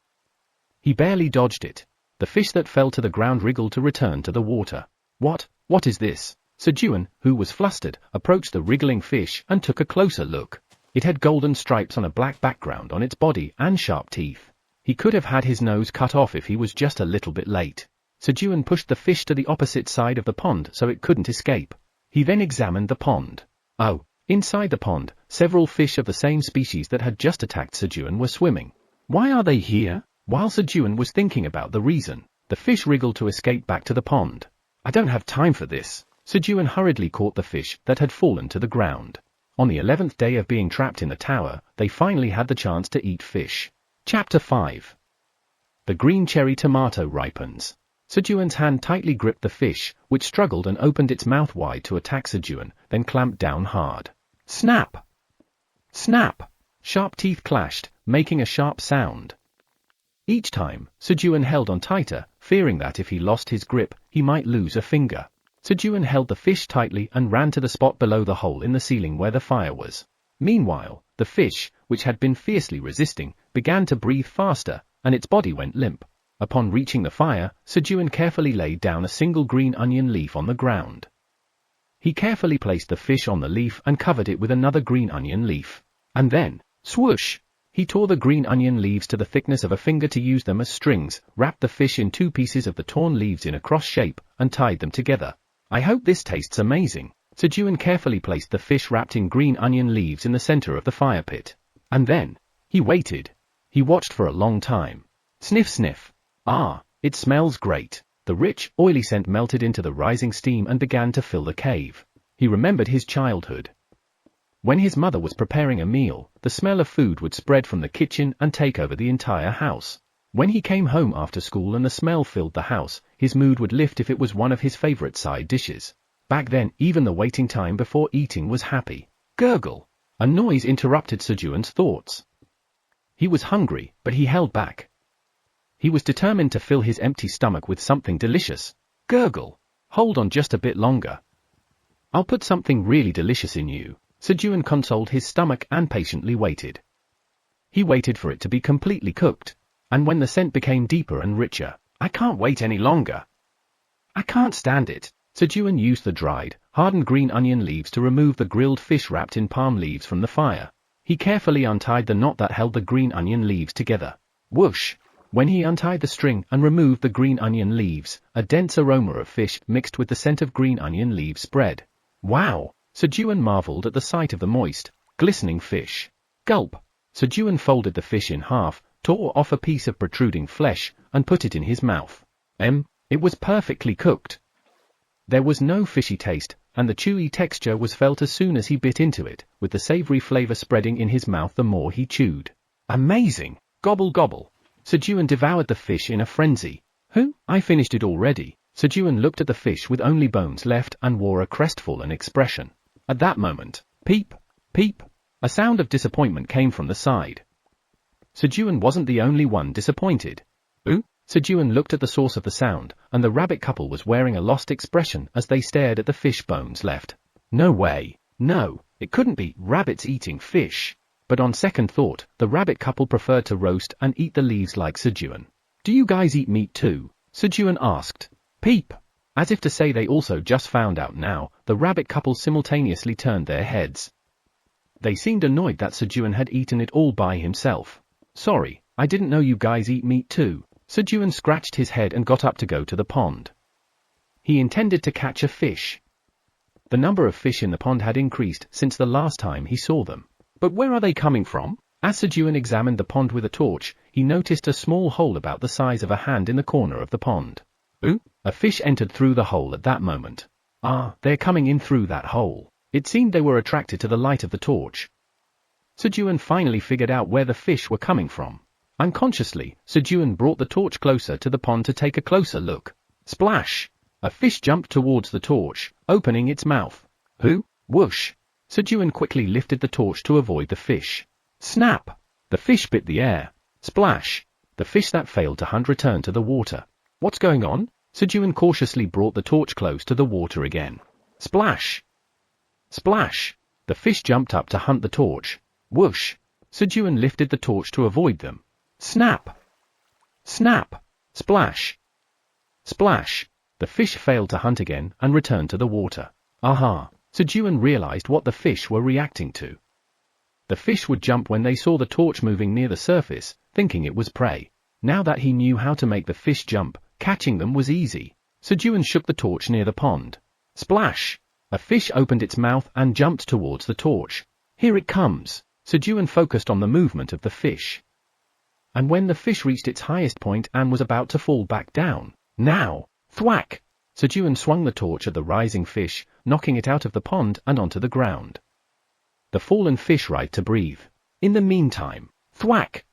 He barely dodged it. The fish that fell to the ground wriggled to return to the water. What is this? Sejun, who was flustered, approached the wriggling fish and took a closer look. It had golden stripes on a black background on its body and sharp teeth. He could have had his nose cut off if he was just a little bit late. Sejun pushed the fish to the opposite side of the pond so it couldn't escape. He then examined the pond. Oh, inside the pond, several fish of the same species that had just attacked Sejun were swimming. Why are they here? While Sejun was thinking about the reason, the fish wriggled to escape back to the pond. I don't have time for this. Sejun hurriedly caught the fish that had fallen to the ground. On the 11th day of being trapped in the tower, they finally had the chance to eat fish. Chapter 5. The green cherry tomato ripens. Sejun's hand tightly gripped the fish, which struggled and opened its mouth wide to attack Sejun, then clamped down hard. Snap! Snap! Sharp teeth clashed, making a sharp sound. Each time, Sejun held on tighter, fearing that if he lost his grip, he might lose a finger. Sejun held the fish tightly and ran to the spot below the hole in the ceiling where the fire was. Meanwhile, the fish, which had been fiercely resisting, began to breathe faster, and its body went limp. Upon reaching the fire, Sejun carefully laid down a single green onion leaf on the ground. He carefully placed the fish on the leaf and covered it with another green onion leaf. And then, swoosh! He tore the green onion leaves to the thickness of a finger to use them as strings, wrapped the fish in 2 pieces of the torn leaves in a cross shape, and tied them together. I hope this tastes amazing. Sejun carefully placed the fish wrapped in green onion leaves in the center of the fire pit. And then, he waited. He watched for a long time. Sniff sniff. Ah, it smells great. The rich, oily scent melted into the rising steam and began to fill the cave. He remembered his childhood. When his mother was preparing a meal, the smell of food would spread from the kitchen and take over the entire house. When he came home after school and the smell filled the house, his mood would lift if it was one of his favorite side dishes. Back then, even the waiting time before eating was happy. Gurgle! A noise interrupted Sejun's thoughts. He was hungry, but he held back. He was determined to fill his empty stomach with something delicious. Gurgle! Hold on just a bit longer. I'll put something really delicious in you. Sejun consoled his stomach and patiently waited. He waited for it to be completely cooked. And when the scent became deeper and richer, I can't wait any longer. I can't stand it. Sejun used the dried, hardened green onion leaves to remove the grilled fish wrapped in palm leaves from the fire. He carefully untied the knot that held the green onion leaves together. Whoosh! When he untied the string and removed the green onion leaves, a dense aroma of fish mixed with the scent of green onion leaves spread. Wow! Sejun marveled at the sight of the moist, glistening fish. Gulp! Sejun folded the fish in half, tore off a piece of protruding flesh, and put it in his mouth. It was perfectly cooked. There was no fishy taste, and the chewy texture was felt as soon as he bit into it, with the savory flavor spreading in his mouth the more he chewed. Amazing! Gobble gobble! Sejun devoured the fish in a frenzy. I finished it already. Sejun looked at the fish with only bones left and wore a crestfallen expression. At that moment, peep, peep, a sound of disappointment came from the side. Sejun wasn't the only one disappointed. Sejun looked at the source of the sound, and the rabbit couple was wearing a lost expression as they stared at the fish bones left. No way. No, it couldn't be rabbits eating fish. But on second thought, the rabbit couple preferred to roast and eat the leaves like Sejun. Do you guys eat meat too? Sejun asked. Peep! As if to say they also just found out now, the rabbit couple simultaneously turned their heads. They seemed annoyed that Sejun had eaten it all by himself. Sorry, I didn't know you guys eat meat too. Sejun scratched his head and got up to go to the pond. He intended to catch a fish. The number of fish in the pond had increased since the last time he saw them. But where are they coming from? As Sejun examined the pond with a torch, he noticed a small hole about the size of a hand in the corner of the pond. Ooh! A fish entered through the hole at that moment. Ah, they're coming in through that hole. It seemed they were attracted to the light of the torch. Sejun finally figured out where the fish were coming from. Unconsciously, Sejun brought the torch closer to the pond to take a closer look. Splash! A fish jumped towards the torch, opening its mouth. Who? Whoosh! Sejun quickly lifted the torch to avoid the fish. Snap! The fish bit the air. Splash! The fish that failed to hunt returned to the water. What's going on? Sejun cautiously brought the torch close to the water again. Splash! Splash! The fish jumped up to hunt the torch. Whoosh! Sejun lifted the torch to avoid them. Snap! Snap! Splash! Splash! The fish failed to hunt again and returned to the water. Aha! Sejun realized what the fish were reacting to. The fish would jump when they saw the torch moving near the surface, thinking it was prey. Now that he knew how to make the fish jump, catching them was easy. Sejun shook the torch near the pond. Splash! A fish opened its mouth and jumped towards the torch. Here it comes! Sejun focused on the movement of the fish. And when the fish reached its highest point and was about to fall back down, now! Thwack! Sejun swung the torch at the rising fish, knocking it out of the pond and onto the ground. The fallen fish tried to breathe. In the meantime, thwack!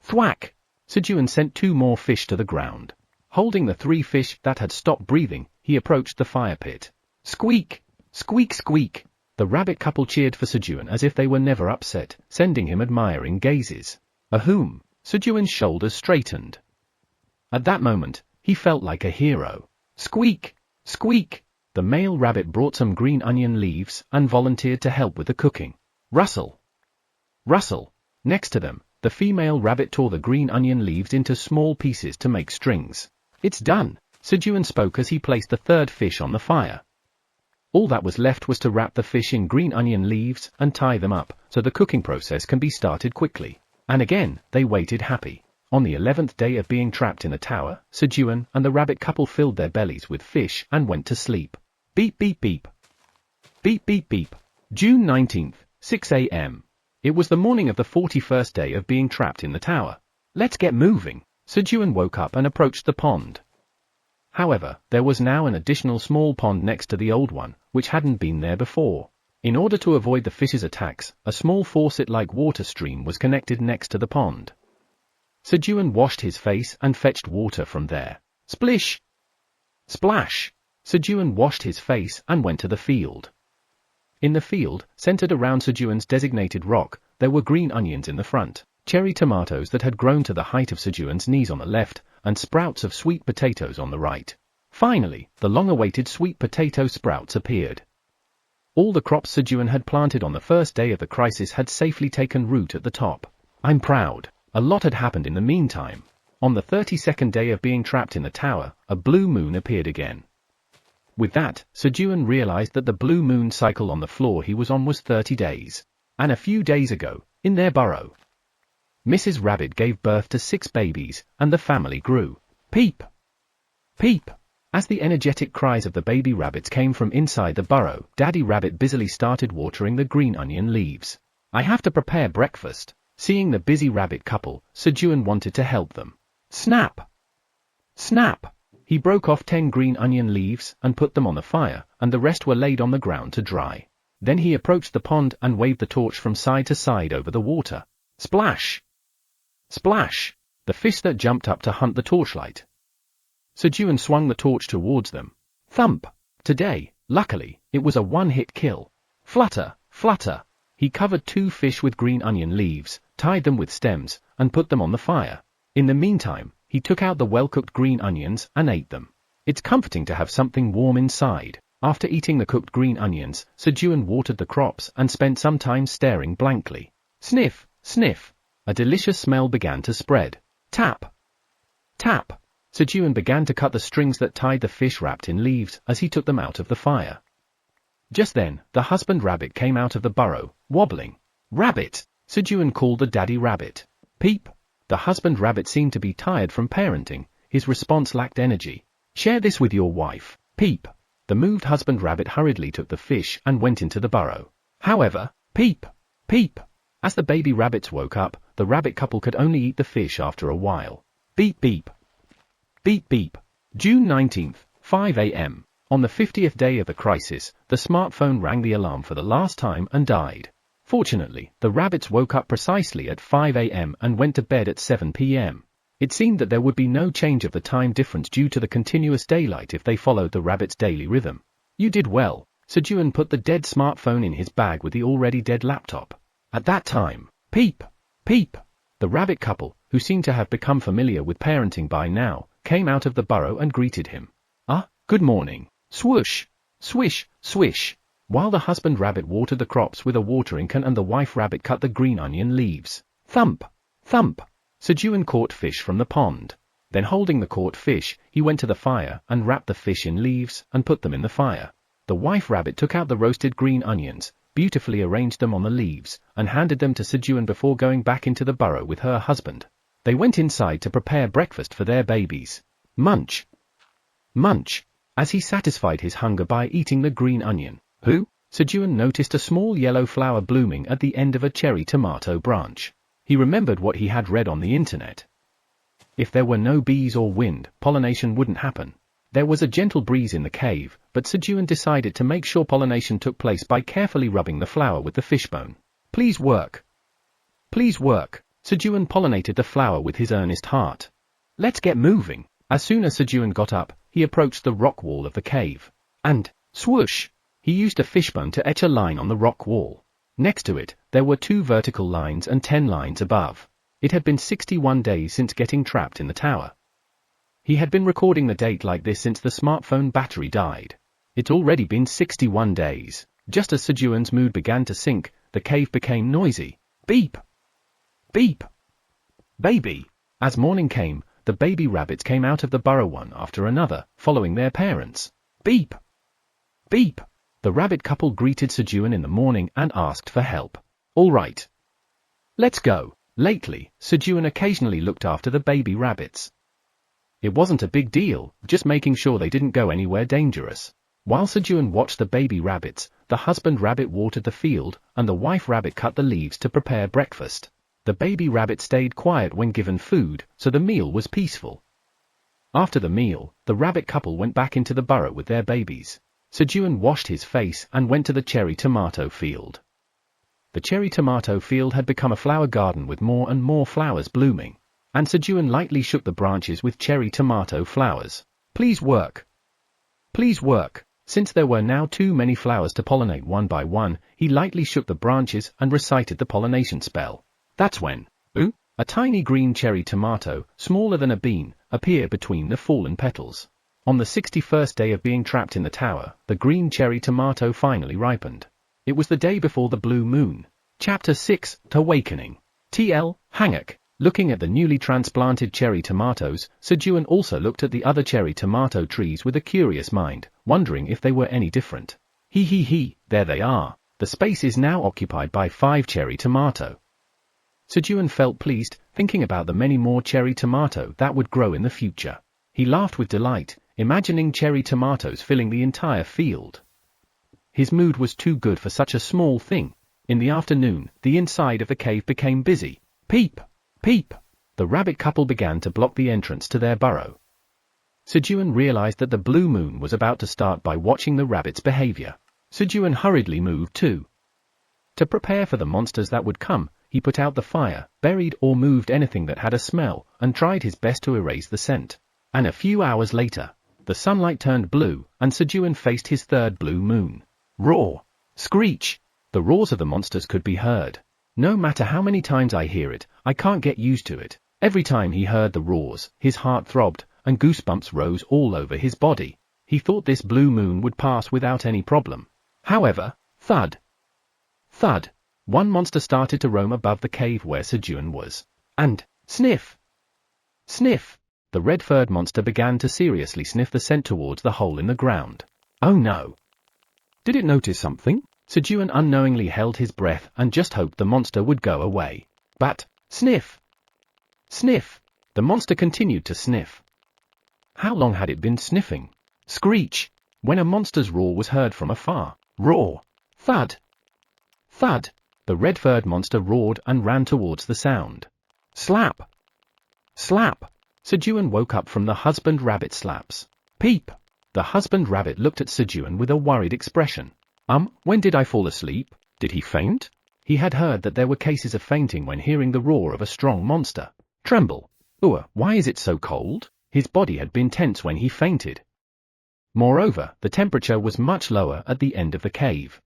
Thwack! Sejun sent 2 more fish to the ground. Holding the 3 fish that had stopped breathing, he approached the fire pit. Squeak! Squeak squeak! The rabbit couple cheered for Sejun as if they were never upset, sending him admiring gazes. Ahoom! Sejun's shoulders straightened. At that moment, he felt like a hero. Squeak! Squeak! The male rabbit brought some green onion leaves and volunteered to help with the cooking. Rustle! Rustle! Next to them, the female rabbit tore the green onion leaves into small pieces to make strings. It's done! Sejun spoke as he placed the 3rd fish on the fire. All that was left was to wrap the fish in green onion leaves and tie them up, so the cooking process can be started quickly. And again, they waited happy. On the 11th day of being trapped in the tower, Sejun and the rabbit couple filled their bellies with fish and went to sleep. Beep beep beep. Beep beep beep. June 19th, 6 a.m. It was the morning of the 41st day of being trapped in the tower. Let's get moving. Sejun woke up and approached the pond. However, there was now an additional small pond next to the old one, which hadn't been there before. In order to avoid the fish's attacks, a small faucet-like water stream was connected next to the pond. Sejun washed his face and fetched water from there. Splish! Splash! Sejun washed his face and went to the field. In the field, centered around Sejun's designated rock, there were green onions in the front, cherry tomatoes that had grown to the height of Sejun's knees on the left, and sprouts of sweet potatoes on the right. Finally, the long-awaited sweet potato sprouts appeared. All the crops Sejun had planted on the first day of the crisis had safely taken root at the top. I'm proud. A lot had happened in the meantime. On the 32nd day of being trapped in the tower, a blue moon appeared again. With that, Sejun realized that the blue moon cycle on the floor he was on was 30 days. And a few days ago, in their burrow, Mrs. Rabbit gave birth to 6 babies, and the family grew. Peep! Peep! As the energetic cries of the baby rabbits came from inside the burrow, Daddy Rabbit busily started watering the green onion leaves. I have to prepare breakfast. Seeing the busy rabbit couple, Sejun wanted to help them. Snap! Snap! He broke off 10 green onion leaves and put them on the fire, and the rest were laid on the ground to dry. Then he approached the pond and waved the torch from side to side over the water. Splash! Splash! The fish that jumped up to hunt the torchlight. Sejun swung the torch towards them. Thump! Today, luckily, it was a one-hit kill. Flutter! Flutter! He covered 2 fish with green onion leaves, tied them with stems, and put them on the fire. In the meantime, he took out the well-cooked green onions and ate them. It's comforting to have something warm inside. After eating the cooked green onions, Sejun watered the crops and spent some time staring blankly. Sniff! Sniff! A delicious smell began to spread. Tap! Tap! Sejun began to cut the strings that tied the fish wrapped in leaves as he took them out of the fire. Just then, the husband rabbit came out of the burrow, wobbling. Rabbit! Sejun called the daddy rabbit. Peep! The husband rabbit seemed to be tired from parenting, his response lacked energy. Share this with your wife. Peep! The moved husband rabbit hurriedly took the fish and went into the burrow. However, peep! Peep! As the baby rabbits woke up, the rabbit couple could only eat the fish after a while. Beep beep! Beep beep! June 19th, 5 a.m. On the 50th day of the crisis, the smartphone rang the alarm for the last time and died. Fortunately, the rabbits woke up precisely at 5 a.m. and went to bed at 7 p.m. It seemed that there would be no change of the time difference due to the continuous daylight if they followed the rabbit's daily rhythm. You did well. Sejun put the dead smartphone in his bag with the already dead laptop. At that time, peep! Peep! The rabbit couple, who seemed to have become familiar with parenting by now, came out of the burrow and greeted him. Ah, good morning. Swoosh! Swish! Swish! While the husband rabbit watered the crops with a watering can and the wife rabbit cut the green onion leaves. Thump! Thump! Sejun caught fish from the pond. Then holding the caught fish, he went to the fire and wrapped the fish in leaves and put them in the fire. The wife rabbit took out the roasted green onions, beautifully arranged them on the leaves, and handed them to Sejun before going back into the burrow with her husband. They went inside to prepare breakfast for their babies. Munch! Munch! As he satisfied his hunger by eating the green onion. Who? Sejun noticed a small yellow flower blooming at the end of a cherry tomato branch. He remembered what he had read on the internet. If there were no bees or wind, pollination wouldn't happen. There was a gentle breeze in the cave, but Sejun decided to make sure pollination took place by carefully rubbing the flower with the fishbone. Please work. Please work. Sejun pollinated the flower with his earnest heart. Let's get moving. As soon as Sejun got up, he approached the rock wall of the cave. And, swoosh! He used a fishbone to etch a line on the rock wall. Next to it, there were 2 vertical lines and 10 lines above. It had been 61 days since getting trapped in the tower. He had been recording the date like this since the smartphone battery died. It's already been 61 days. Just as Sejun's mood began to sink, the cave became noisy. Beep! Beep! Baby! As morning came, the baby rabbits came out of the burrow one after another, following their parents. Beep! Beep! The rabbit couple greeted Sejun in the morning and asked for help. All right. Let's go. Lately, Sejun occasionally looked after the baby rabbits. It wasn't a big deal, just making sure they didn't go anywhere dangerous. While Sejun watched the baby rabbits, the husband rabbit watered the field, and the wife rabbit cut the leaves to prepare breakfast. The baby rabbit stayed quiet when given food, so the meal was peaceful. After the meal, the rabbit couple went back into the burrow with their babies. Sejun washed his face and went to the cherry tomato field. The cherry tomato field had become a flower garden with more and more flowers blooming, and Sejun lightly shook the branches with cherry tomato flowers. Please work. Please work. Since there were now too many flowers to pollinate one by one, he lightly shook the branches and recited the pollination spell. That's when, a tiny green cherry tomato, smaller than a bean, appeared between the fallen petals. On the 61st day of being trapped in the tower, the green cherry tomato finally ripened. It was the day before the blue moon. Chapter 6, Awakening. TL, Hanguk. Looking at the newly transplanted cherry tomatoes, Sejun also looked at the other cherry tomato trees with a curious mind, wondering if they were any different. There they are. The space is now occupied by 5 cherry tomato. Sejun felt pleased, thinking about the many more cherry tomato that would grow in the future. He laughed with delight, imagining cherry tomatoes filling the entire field. His mood was too good for such a small thing. In the afternoon, the inside of the cave became busy. Peep! Peep! The rabbit couple began to block the entrance to their burrow. Sejun realized that the blue moon was about to start by watching the rabbit's behavior. Sejun hurriedly moved too. To prepare for the monsters that would come, he put out the fire, buried or moved anything that had a smell, and tried his best to erase the scent. And a few hours later, the sunlight turned blue, and Sejun faced his 3rd blue moon. Roar! Screech! The roars of the monsters could be heard. No matter how many times I hear it, I can't get used to it. Every time he heard the roars, his heart throbbed, and goosebumps rose all over his body. He thought this blue moon would pass without any problem. However, thud! Thud! One monster started to roam above the cave where Sejun was. And, sniff! Sniff! The red-furred monster began to seriously sniff the scent towards the hole in the ground. Oh no! Did it notice something? Sejun unknowingly held his breath and just hoped the monster would go away. But, sniff! Sniff! The monster continued to sniff. How long had it been sniffing? Screech! When a monster's roar was heard from afar. Roar! Thud! Thud! The red-furred monster roared and ran towards the sound. Slap! Slap! Sejun woke up from the husband rabbit slaps. Peep! The husband rabbit looked at Sejun with a worried expression. When did I fall asleep? Did he faint? He had heard that there were cases of fainting when hearing the roar of a strong monster. Tremble! Why is it so cold? His body had been tense when he fainted. Moreover, the temperature was much lower at the end of the cave.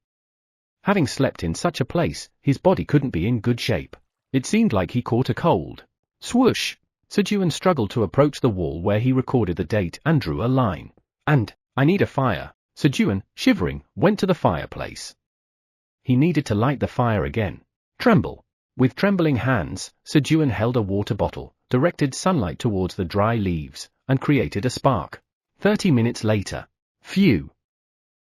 Having slept in such a place, his body couldn't be in good shape. It seemed like he caught a cold. Swoosh! Sejun struggled to approach the wall where he recorded the date and drew a line. And, I need a fire. Sejun, shivering, went to the fireplace. He needed to light the fire again. Tremble! With trembling hands, Sejun held a water bottle, directed sunlight towards the dry leaves, and created a spark. 30 minutes later. Phew!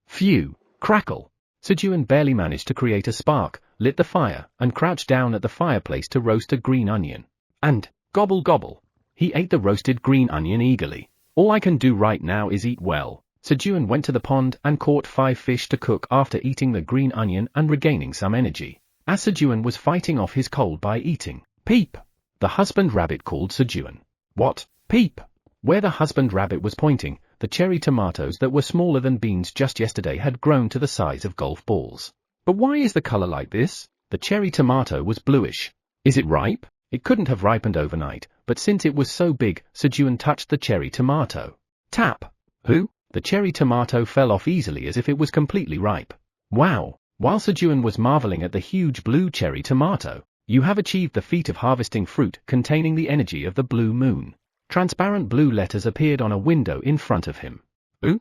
Phew! Crackle! Sejun barely managed to create a spark, lit the fire, and crouched down at the fireplace to roast a green onion. And, gobble gobble! He ate the roasted green onion eagerly. All I can do right now is eat well. Sejun went to the pond and caught 5 fish to cook after eating the green onion and regaining some energy. As Sejun was fighting off his cold by eating. Peep! The husband rabbit called Sejun. What? Peep! Where the husband rabbit was pointing, the cherry tomatoes that were smaller than beans just yesterday had grown to the size of golf balls. But why is the color like this? The cherry tomato was bluish. Is it ripe? It couldn't have ripened overnight, but since it was so big, Sejun touched the cherry tomato. Tap! Who? The cherry tomato fell off easily as if it was completely ripe. Wow! While Sejun was marveling at the huge blue cherry tomato, you have achieved the feat of harvesting fruit containing the energy of the blue moon. Transparent blue letters appeared on a window in front of him. Ooh?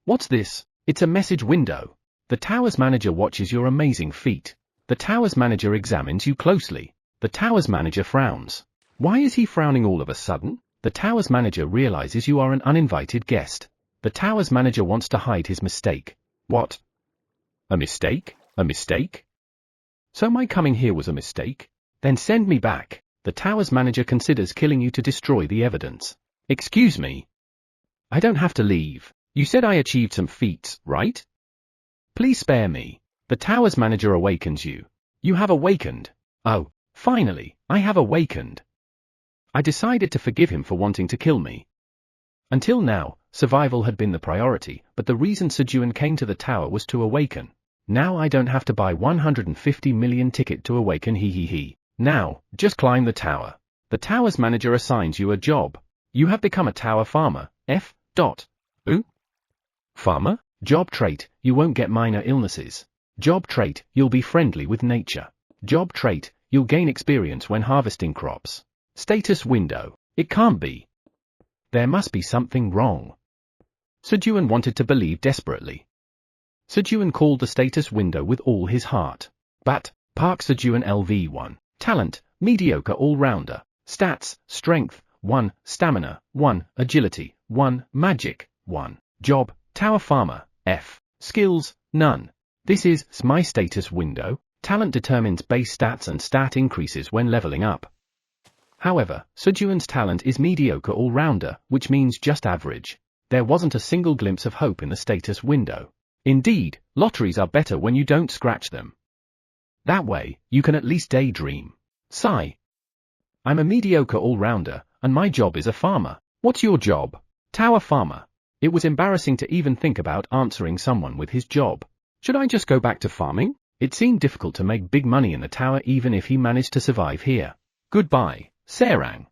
What's this? It's a message window. The tower's manager watches your amazing feat. The tower's manager examines you closely. The tower's manager frowns. Why is he frowning all of a sudden? The tower's manager realizes you are an uninvited guest. The tower's manager wants to hide his mistake. What? A mistake? A mistake? So my coming here was a mistake? Then send me back. The tower's manager considers killing you to destroy the evidence. Excuse me. I don't have to leave. You said I achieved some feats, right? Please spare me. The tower's manager awakens you. You have awakened. Oh, finally, I have awakened. I decided to forgive him for wanting to kill me. Until now, survival had been the priority, but the reason Sejun came to the tower was to awaken. Now I don't have to buy 150 million ticket to awaken, he. Now, just climb the tower. The tower's manager assigns you a job. You have become a tower farmer, F. Ooh? Farmer? Job trait, you won't get minor illnesses. Job trait, you'll be friendly with nature. Job trait, you'll gain experience when harvesting crops. Status window, it can't be. There must be something wrong. Sejun wanted to believe desperately. Sejun called the status window with all his heart. But, Park Sejun LV1. Talent, mediocre all-rounder. Stats, strength, 1, stamina, 1, agility, 1, magic, 1. Job, tower farmer, F. Skills, none. This is my status window. Talent determines base stats and stat increases when leveling up. However, Sejun's talent is mediocre all-rounder, which means just average. There wasn't a single glimpse of hope in the status window. Indeed, lotteries are better when you don't scratch them. That way, you can at least daydream. Sigh. I'm a mediocre all-rounder, and my job is a farmer. What's your job? Tower farmer. It was embarrassing to even think about answering someone with his job. Should I just go back to farming? It seemed difficult to make big money in the tower even if he managed to survive here. Goodbye, Serang.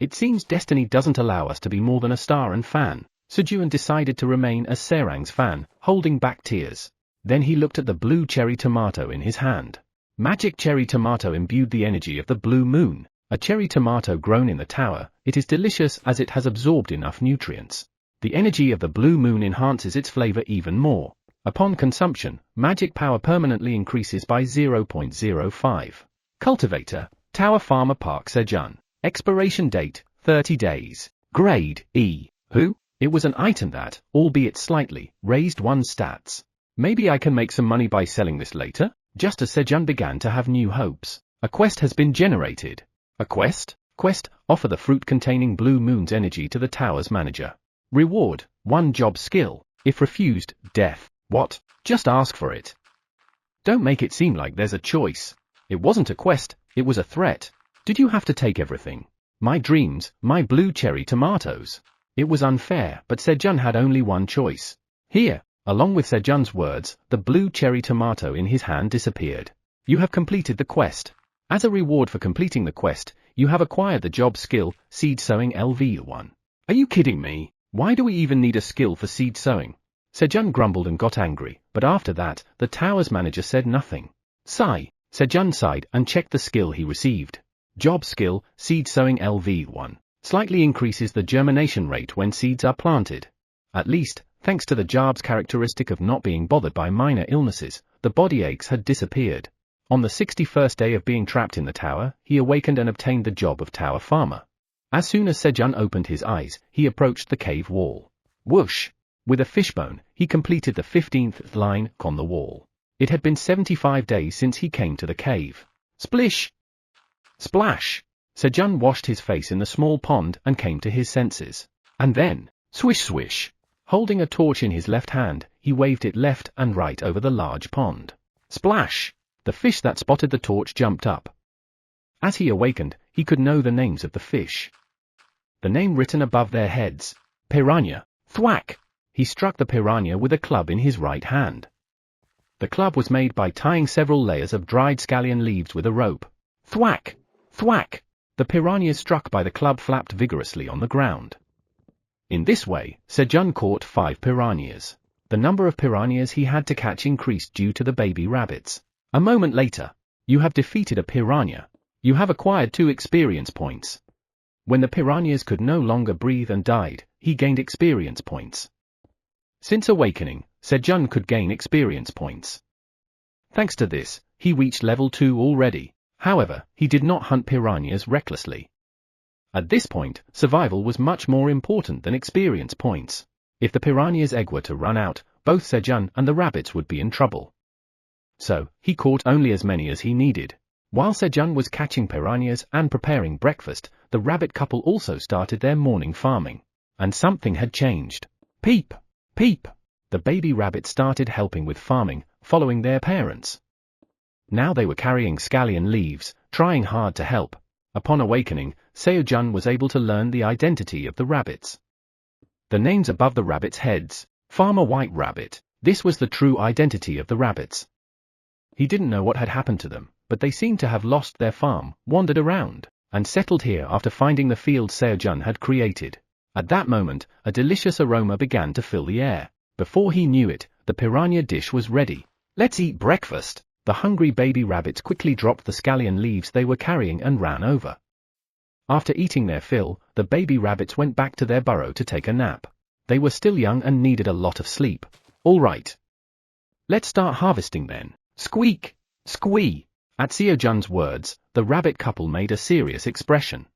It seems destiny doesn't allow us to be more than a star and fan. Sejun decided to remain as Serang's fan, holding back tears. Then he looked at the blue cherry tomato in his hand. Magic cherry tomato imbued the energy of the blue moon. A cherry tomato grown in the tower, it is delicious as it has absorbed enough nutrients. The energy of the blue moon enhances its flavor even more. Upon consumption, magic power permanently increases by 0.05. Cultivator, Tower Farmer Park Sejun. Expiration date, 30 days. Grade, E. Who? It was an item that, albeit slightly, raised one's stats. Maybe I can make some money by selling this later? Just as Sejun began to have new hopes, a quest has been generated. A quest? Quest, offer the fruit containing Blue Moon's energy to the tower's manager. Reward, 1 job skill. If refused, death. What? Just ask for it. Don't make it seem like there's a choice. It wasn't a quest, it was a threat. Did you have to take everything? My dreams, my blue cherry tomatoes. It was unfair, but Sejun had only one choice. Here. Along with Sejun's words, the blue cherry tomato in his hand disappeared. You have completed the quest. As a reward for completing the quest, you have acquired the job skill, seed sowing LV1. Are you kidding me? Why do we even need a skill for seed sowing? Sejun grumbled and got angry, but after that, the tower's manager said nothing. Sigh. Sejun sighed and checked the skill he received. Job skill, seed sowing LV1. Slightly increases the germination rate when seeds are planted. At least, thanks to the job's characteristic of not being bothered by minor illnesses, the body aches had disappeared. On the 61st day of being trapped in the tower, he awakened and obtained the job of tower farmer. As soon as Sejun opened his eyes, he approached the cave wall. Whoosh! With a fishbone, he completed the 15th line on the wall. It had been 75 days since he came to the cave. Splish! Splash! Sejun washed his face in the small pond and came to his senses. And then, swish swish! Holding a torch in his left hand, he waved it left and right over the large pond. Splash! The fish that spotted the torch jumped up. As he awakened, he could know the names of the fish. The name written above their heads. Piranha. Thwack! He struck the piranha with a club in his right hand. The club was made by tying several layers of dried scallion leaves with a rope. Thwack! Thwack! The piranhas struck by the club flapped vigorously on the ground. In this way, Sejun caught 5 piranhas. The number of piranhas he had to catch increased due to the baby rabbits. A moment later, you have defeated a piranha. You have acquired 2 experience points. When the piranhas could no longer breathe and died, he gained experience points. Since awakening, Sejun could gain experience points. Thanks to this, he reached level 2 already. However, he did not hunt piranhas recklessly. At this point, survival was much more important than experience points. If the piranha's egg were to run out, both Sejun and the rabbits would be in trouble. So, he caught only as many as he needed. While Sejun was catching piranhas and preparing breakfast, the rabbit couple also started their morning farming. And something had changed. Peep! Peep! The baby rabbits started helping with farming, following their parents. Now they were carrying scallion leaves, trying hard to help. Upon awakening, Sejun was able to learn the identity of the rabbits. The names above the rabbits' heads. Farmer White Rabbit. This was the true identity of the rabbits. He didn't know what had happened to them, but they seemed to have lost their farm, wandered around, and settled here after finding the field Sejun had created. At that moment, a delicious aroma began to fill the air. Before he knew it, the piranha dish was ready. Let's eat breakfast. The hungry baby rabbits quickly dropped the scallion leaves they were carrying and ran over. After eating their fill, the baby rabbits went back to their burrow to take a nap. They were still young and needed a lot of sleep. All right. Let's start harvesting then. Squeak! Squee! At Sejun's words, the rabbit couple made a serious expression.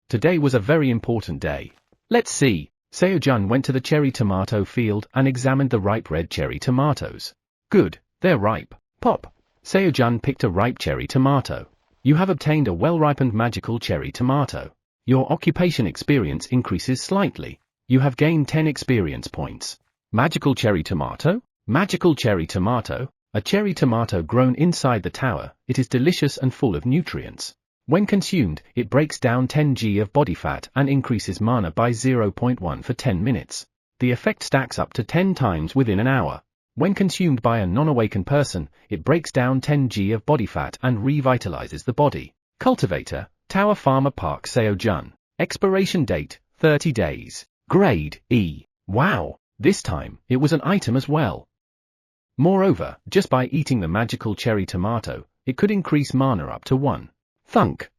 Today was a very important day. Let's see. Sejun went to the cherry tomato field and examined the ripe red cherry tomatoes. Good, they're ripe. Pop! Sejun picked a ripe cherry tomato. You have obtained a well-ripened magical cherry tomato. Your occupation experience increases slightly. You have gained 10 experience points. Magical cherry tomato? Magical cherry tomato? A cherry tomato grown inside the tower, it is delicious and full of nutrients. When consumed, it breaks down 10 g of body fat and increases mana by 0.1 for 10 minutes. The effect stacks up to 10 times within an hour. When consumed by a non-awakened person, it breaks down 10 g of body fat and revitalizes the body. Cultivator, Tower Farmer Park Sejun. Expiration date, 30 days. Grade, E. Wow, this time, it was an item as well. Moreover, just by eating the magical cherry tomato, it could increase mana up to 1. Thunk.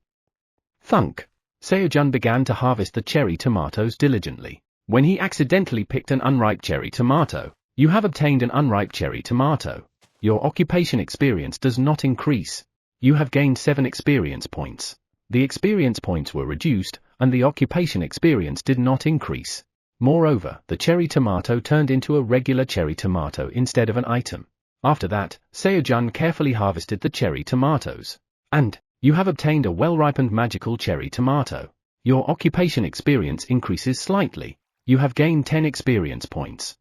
Thunk. Sejun began to harvest the cherry tomatoes diligently. When he accidentally picked an unripe cherry tomato, you have obtained an unripe cherry tomato. Your occupation experience does not increase. You have gained 7 experience points. The experience points were reduced, and the occupation experience did not increase. Moreover, the cherry tomato turned into a regular cherry tomato instead of an item. After that, Sejun carefully harvested the cherry tomatoes. And you have obtained a well-ripened magical cherry tomato. Your occupation experience increases slightly. You have gained 10 experience points.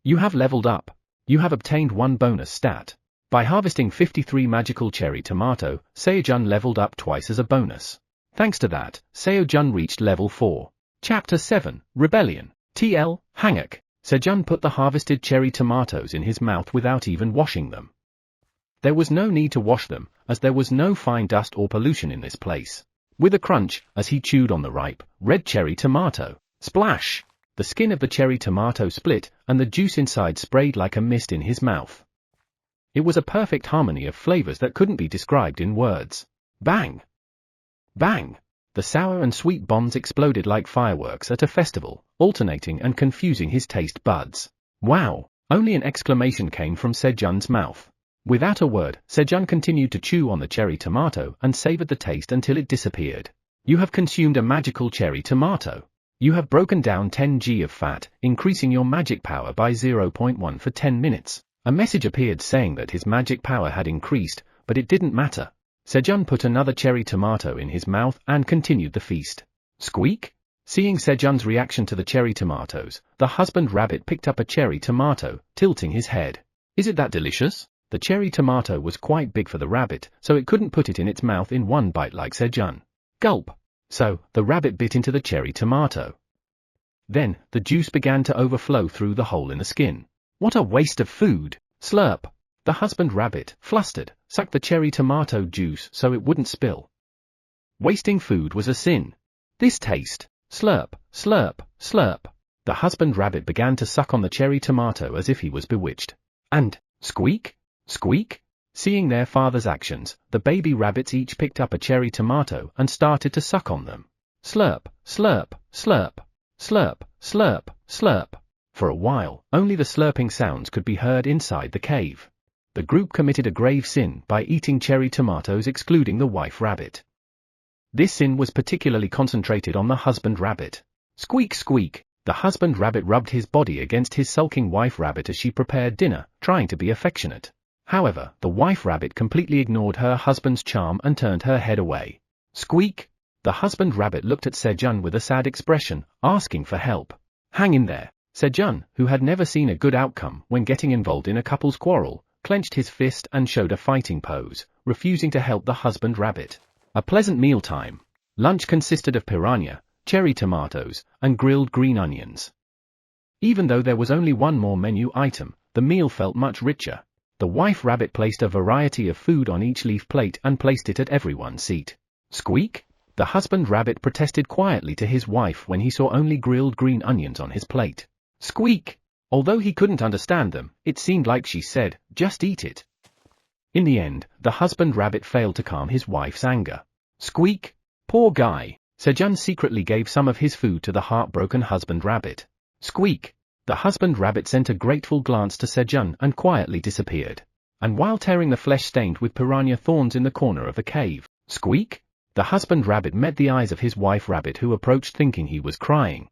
You have leveled up. You have obtained 1 bonus stat. By harvesting 53 magical cherry tomato, Sejun leveled up twice as a bonus. Thanks to that, Sejun reached level 4. Chapter 7, Rebellion. TL, Hanguk. Sejun put the harvested cherry tomatoes in his mouth without even washing them. There was no need to wash them, as there was no fine dust or pollution in this place. With a crunch, as he chewed on the ripe, red cherry tomato, splash! The skin of the cherry tomato split, and the juice inside sprayed like a mist in his mouth. It was a perfect harmony of flavors that couldn't be described in words. Bang! Bang! The sour and sweet bombs exploded like fireworks at a festival, alternating and confusing his taste buds. Wow! Only an exclamation came from Sejun's mouth. Without a word, Sejun continued to chew on the cherry tomato and savored the taste until it disappeared. You have consumed a magical cherry tomato. You have broken down 10 g of fat, increasing your magic power by 0.1 for 10 minutes. A message appeared saying that his magic power had increased, but it didn't matter. Sejun put another cherry tomato in his mouth and continued the feast. Squeak! Seeing Sejun's reaction to the cherry tomatoes, the husband rabbit picked up a cherry tomato, tilting his head. Is it that delicious? The cherry tomato was quite big for the rabbit, so it couldn't put it in its mouth in one bite like Sejun. Gulp! So, the rabbit bit into the cherry tomato. Then, the juice began to overflow through the hole in the skin. What a waste of food! Slurp! The husband rabbit, flustered, sucked the cherry tomato juice so it wouldn't spill. Wasting food was a sin. This taste! Slurp, slurp, slurp. The husband rabbit began to suck on the cherry tomato as if he was bewitched. And, squeak! Squeak! Seeing their father's actions, the baby rabbits each picked up a cherry tomato and started to suck on them. Slurp, slurp, slurp, slurp, slurp, slurp. For a while, only the slurping sounds could be heard inside the cave. The group committed a grave sin by eating cherry tomatoes, excluding the wife rabbit. This sin was particularly concentrated on the husband rabbit. Squeak, squeak! The husband rabbit rubbed his body against his sulking wife rabbit as she prepared dinner, trying to be affectionate. However, the wife rabbit completely ignored her husband's charm and turned her head away. Squeak! The husband rabbit looked at Sejun with a sad expression, asking for help. Hang in there. Sejun, who had never seen a good outcome when getting involved in a couple's quarrel, clenched his fist and showed a fighting pose, refusing to help the husband rabbit. A pleasant mealtime. Lunch consisted of piranha, cherry tomatoes, and grilled green onions. Even though there was only one more menu item, the meal felt much richer. The wife rabbit placed a variety of food on each leaf plate and placed it at everyone's seat. Squeak! The husband rabbit protested quietly to his wife when he saw only grilled green onions on his plate. Squeak! Although he couldn't understand them, it seemed like she said, "Just eat it." In the end, the husband rabbit failed to calm his wife's anger. Squeak! Poor guy! Sejun secretly gave some of his food to the heartbroken husband rabbit. Squeak! The husband rabbit sent a grateful glance to Sejun and quietly disappeared. And while tearing the flesh stained with piranha thorns in the corner of the cave, squeak! The husband rabbit met the eyes of his wife rabbit, who approached thinking he was crying.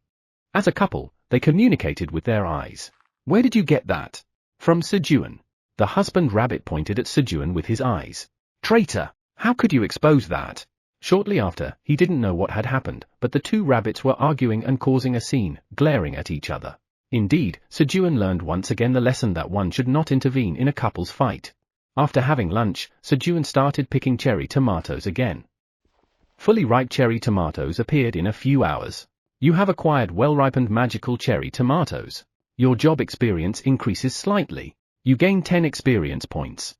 As a couple, they communicated with their eyes. Where did you get that? From Sejun. The husband rabbit pointed at Sejun with his eyes. Traitor! How could you expose that? Shortly after, he didn't know what had happened, but the two rabbits were arguing and causing a scene, glaring at each other. Indeed, Sejun learned once again the lesson that one should not intervene in a couple's fight. After having lunch, Sejun started picking cherry tomatoes again. Fully ripe cherry tomatoes appeared in a few hours. You have acquired well-ripened magical cherry tomatoes. Your job experience increases slightly. You gain 10 experience points.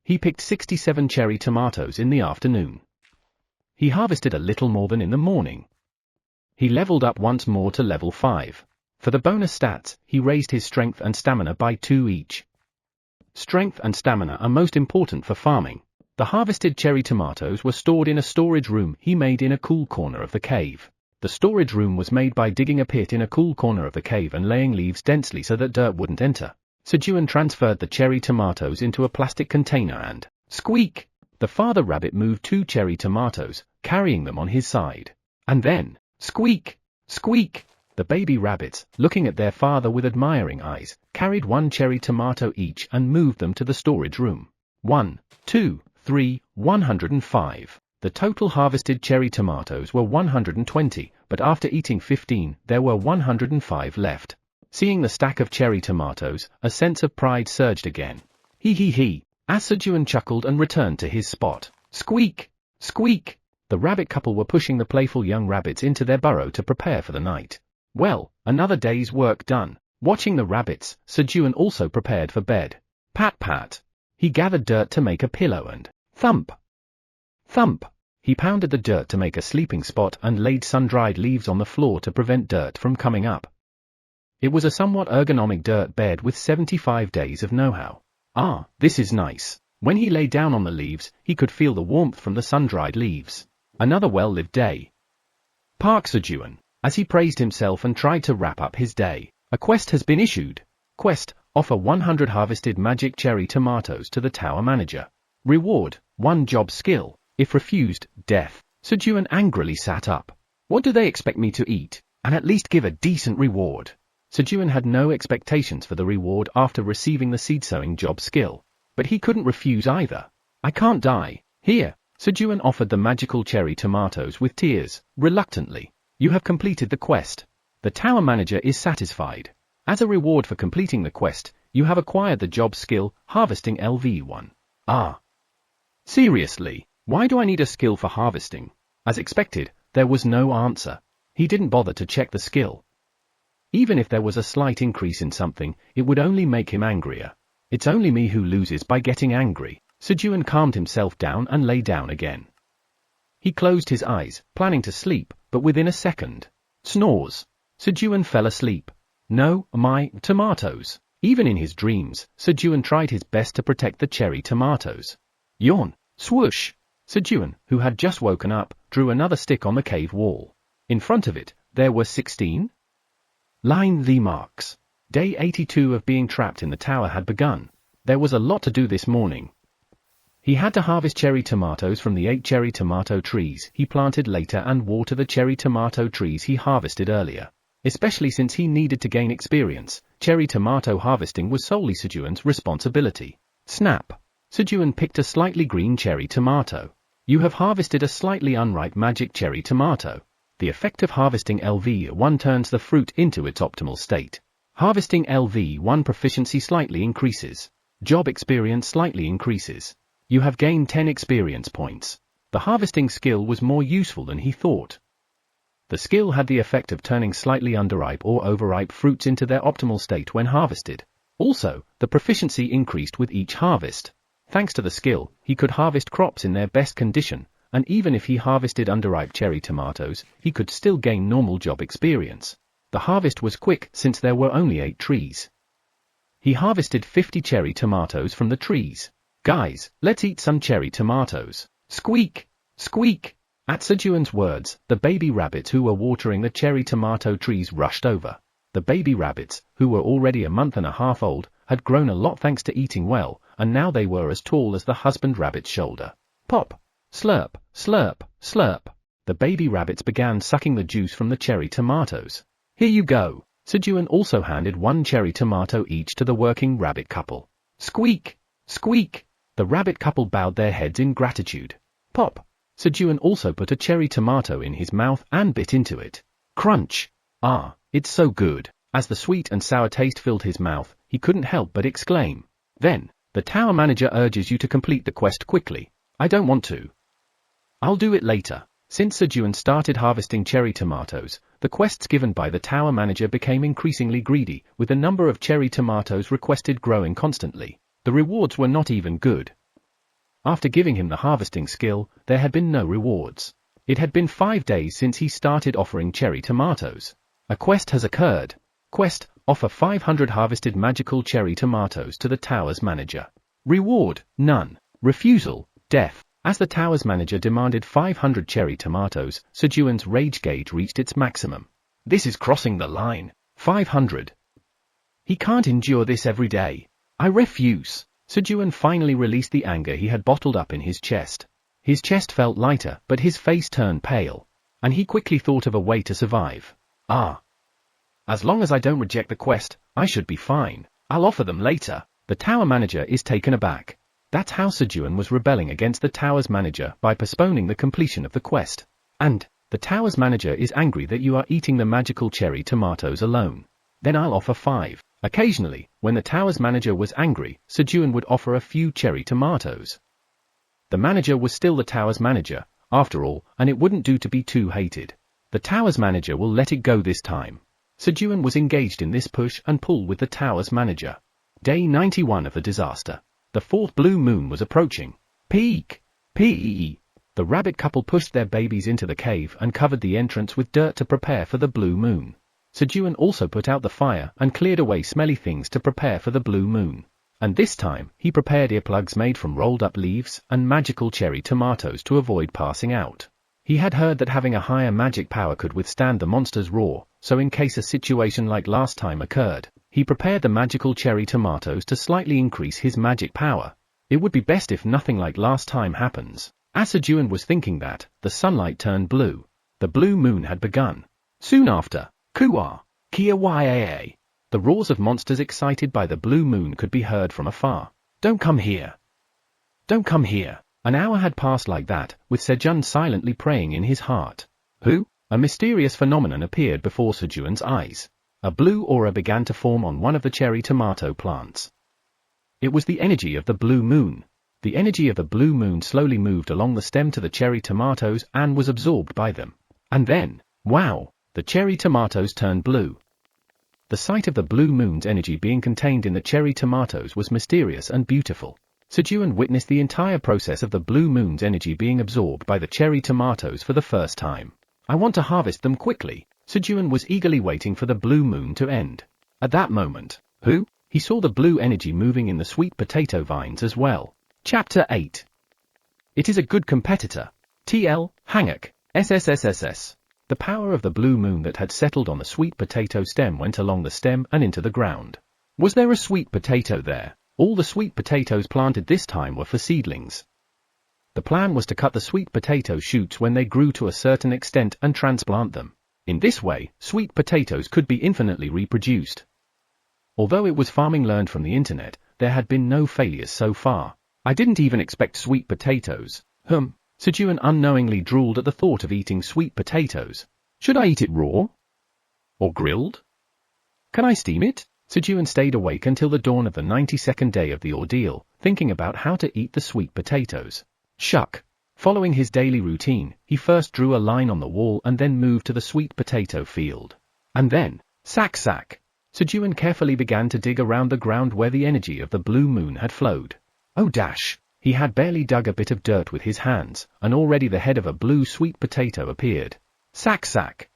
He picked 67 cherry tomatoes in the afternoon. He harvested a little more than in the morning. He leveled up once more to level 5. For the bonus stats, he raised his strength and stamina by 2 each. Strength and stamina are most important for farming. The harvested cherry tomatoes were stored in a storage room he made in a cool corner of the cave. The storage room was made by digging a pit in a cool corner of the cave and laying leaves densely so that dirt wouldn't enter. Sejun transferred the cherry tomatoes into a plastic container and, squeak! The father rabbit moved 2 cherry tomatoes, carrying them on his side. And then, squeak! Squeak! The baby rabbits, looking at their father with admiring eyes, carried one cherry tomato each and moved them to the storage room. 1, 2, 3, 105. The total harvested cherry tomatoes were 120, but after eating 15, there were 105 left. Seeing the stack of cherry tomatoes, a sense of pride surged again. He, as Sejun chuckled and returned to his spot. Squeak! Squeak! The rabbit couple were pushing the playful young rabbits into their burrow to prepare for the night. Well, another day's work done. Watching the rabbits, Sejun also prepared for bed. Pat pat. He gathered dirt to make a pillow and thump. Thump. He pounded the dirt to make a sleeping spot and laid sun-dried leaves on the floor to prevent dirt from coming up. It was a somewhat ergonomic dirt bed with 75 days of know-how. Ah, this is nice. When he lay down on the leaves, he could feel the warmth from the sun-dried leaves. Another well-lived day. Park Sejun, as he praised himself and tried to wrap up his day. A quest has been issued. Quest, offer 100 harvested magic cherry tomatoes to the tower manager. Reward, 1 job skill. If refused, death. Sejun angrily sat up. What do they expect me to eat? And at least give a decent reward. Sejun had no expectations for the reward after receiving the seed-sowing job skill. But he couldn't refuse either. I can't die. Here. Sejun offered the magical cherry tomatoes with tears, reluctantly. You have completed the quest. The tower manager is satisfied. As a reward for completing the quest, you have acquired the job skill, harvesting LV1. Ah. Seriously? Why do I need a skill for harvesting? As expected, there was no answer. He didn't bother to check the skill. Even if there was a slight increase in something, it would only make him angrier. It's only me who loses by getting angry. Sejun calmed himself down and lay down again. He closed his eyes, planning to sleep, but within a second. Snores. Sejun fell asleep. No, my tomatoes. Even in his dreams, Sejun tried his best to protect the cherry tomatoes. Yawn. Swoosh. Sejun, who had just woken up, drew another stick on the cave wall. In front of it, there were 16. Line the marks. Day 82 of being trapped in the tower had begun. There was a lot to do this morning. He had to harvest cherry tomatoes from the 8 cherry tomato trees he planted later and water the cherry tomato trees he harvested earlier. Especially since he needed to gain experience, cherry tomato harvesting was solely Sejun's responsibility. Snap. Sejun picked a slightly green cherry tomato. You have harvested a slightly unripe magic cherry tomato. The effect of harvesting LV1 turns the fruit into its optimal state. Harvesting LV1 proficiency slightly increases. Job experience slightly increases. You have gained 10 experience points. The harvesting skill was more useful than he thought. The skill had the effect of turning slightly underripe or overripe fruits into their optimal state when harvested. Also, the proficiency increased with each harvest. Thanks to the skill, he could harvest crops in their best condition, and even if he harvested underripe cherry tomatoes, he could still gain normal job experience. The harvest was quick since there were only 8 trees. He harvested 50 cherry tomatoes from the trees. Guys, let's eat some cherry tomatoes. Squeak! Squeak! At Sejun's words, the baby rabbits who were watering the cherry tomato trees rushed over. The baby rabbits, who were already a month and a half old, had grown a lot thanks to eating well, and now they were as tall as the husband rabbit's shoulder. Pop! Slurp! Slurp! Slurp! The baby rabbits began sucking the juice from the cherry tomatoes. Here you go! Sejun also handed 1 cherry tomato each to the working rabbit couple. Squeak! Squeak! The rabbit couple bowed their heads in gratitude. Pop! Sejun also put a cherry tomato in his mouth and bit into it. Crunch! Ah, it's so good. As the sweet and sour taste filled his mouth, he couldn't help but exclaim. Then, the tower manager urges you to complete the quest quickly. I don't want to. I'll do it later. Since Sejun started harvesting cherry tomatoes, the quests given by the tower manager became increasingly greedy, with the number of cherry tomatoes requested growing constantly. The rewards were not even good. After giving him the harvesting skill, there had been no rewards. It had been 5 days since he started offering cherry tomatoes. A quest has occurred. Quest, offer 500 harvested magical cherry tomatoes to the tower's manager. Reward, none. Refusal, death. As the tower's manager demanded 500 cherry tomatoes, Sejun's rage gauge reached its maximum. This is crossing the line. 500. He can't endure this every day. I refuse. Sejun finally released the anger he had bottled up in his chest. His chest felt lighter, but his face turned pale. And he quickly thought of a way to survive. Ah. As long as I don't reject the quest, I should be fine. I'll offer them later. The tower manager is taken aback. That's how Sejun was rebelling against the tower's manager by postponing the completion of the quest. And the tower's manager is angry that you are eating the magical cherry tomatoes alone. Then I'll offer 5. Occasionally, when the tower's manager was angry, Sejun would offer a few cherry tomatoes. The manager was still the tower's manager, after all, and it wouldn't do to be too hated. The tower's manager will let it go this time. Sejun was engaged in this push and pull with the tower's manager. Day 91 of the disaster. The 4th blue moon was approaching. Peek! Pee! The rabbit couple pushed their babies into the cave and covered the entrance with dirt to prepare for the blue moon. Sejun also put out the fire and cleared away smelly things to prepare for the blue moon. And this time, he prepared earplugs made from rolled up leaves and magical cherry tomatoes to avoid passing out. He had heard that having a higher magic power could withstand the monster's roar, so in case a situation like last time occurred, he prepared the magical cherry tomatoes to slightly increase his magic power. It would be best if nothing like last time happens. As Sejun was thinking that, the sunlight turned blue. The blue moon had begun. Soon after, Kuwa, Kia Yaa. The roars of monsters excited by the blue moon could be heard from afar. Don't come here. Don't come here. An hour had passed like that, with Sejun silently praying in his heart. Who? A mysterious phenomenon appeared before Sejun's eyes. A blue aura began to form on one of the cherry tomato plants. It was the energy of the blue moon. The energy of the blue moon slowly moved along the stem to the cherry tomatoes and was absorbed by them. And then, wow, the cherry tomatoes turned blue. The sight of the blue moon's energy being contained in the cherry tomatoes was mysterious and beautiful. Sejun witnessed the entire process of the blue moon's energy being absorbed by the cherry tomatoes for the first time. I want to harvest them quickly. Sejun was eagerly waiting for the blue moon to end. At that moment, he saw the blue energy moving in the sweet potato vines as well. Chapter 8. It is a good competitor. TL, Hanguk, SSSSS. The power of the blue moon that had settled on the sweet potato stem went along the stem and into the ground. Was there a sweet potato there? All the sweet potatoes planted this time were for seedlings. The plan was to cut the sweet potato shoots when they grew to a certain extent and transplant them. In this way, sweet potatoes could be infinitely reproduced. Although it was farming learned from the internet, there had been no failures so far. I didn't even expect sweet potatoes. Sejun unknowingly drooled at the thought of eating sweet potatoes. Should I eat it raw? Or grilled? Can I steam it? Sejun stayed awake until the dawn of the 92nd day of the ordeal, thinking about how to eat the sweet potatoes. Shuck. Following his daily routine, he first drew a line on the wall and then moved to the sweet potato field. And then, sack. Sejun carefully began to dig around the ground where the energy of the blue moon had flowed. Oh dash! He had barely dug a bit of dirt with his hands, and already the head of a blue sweet potato appeared. Sack.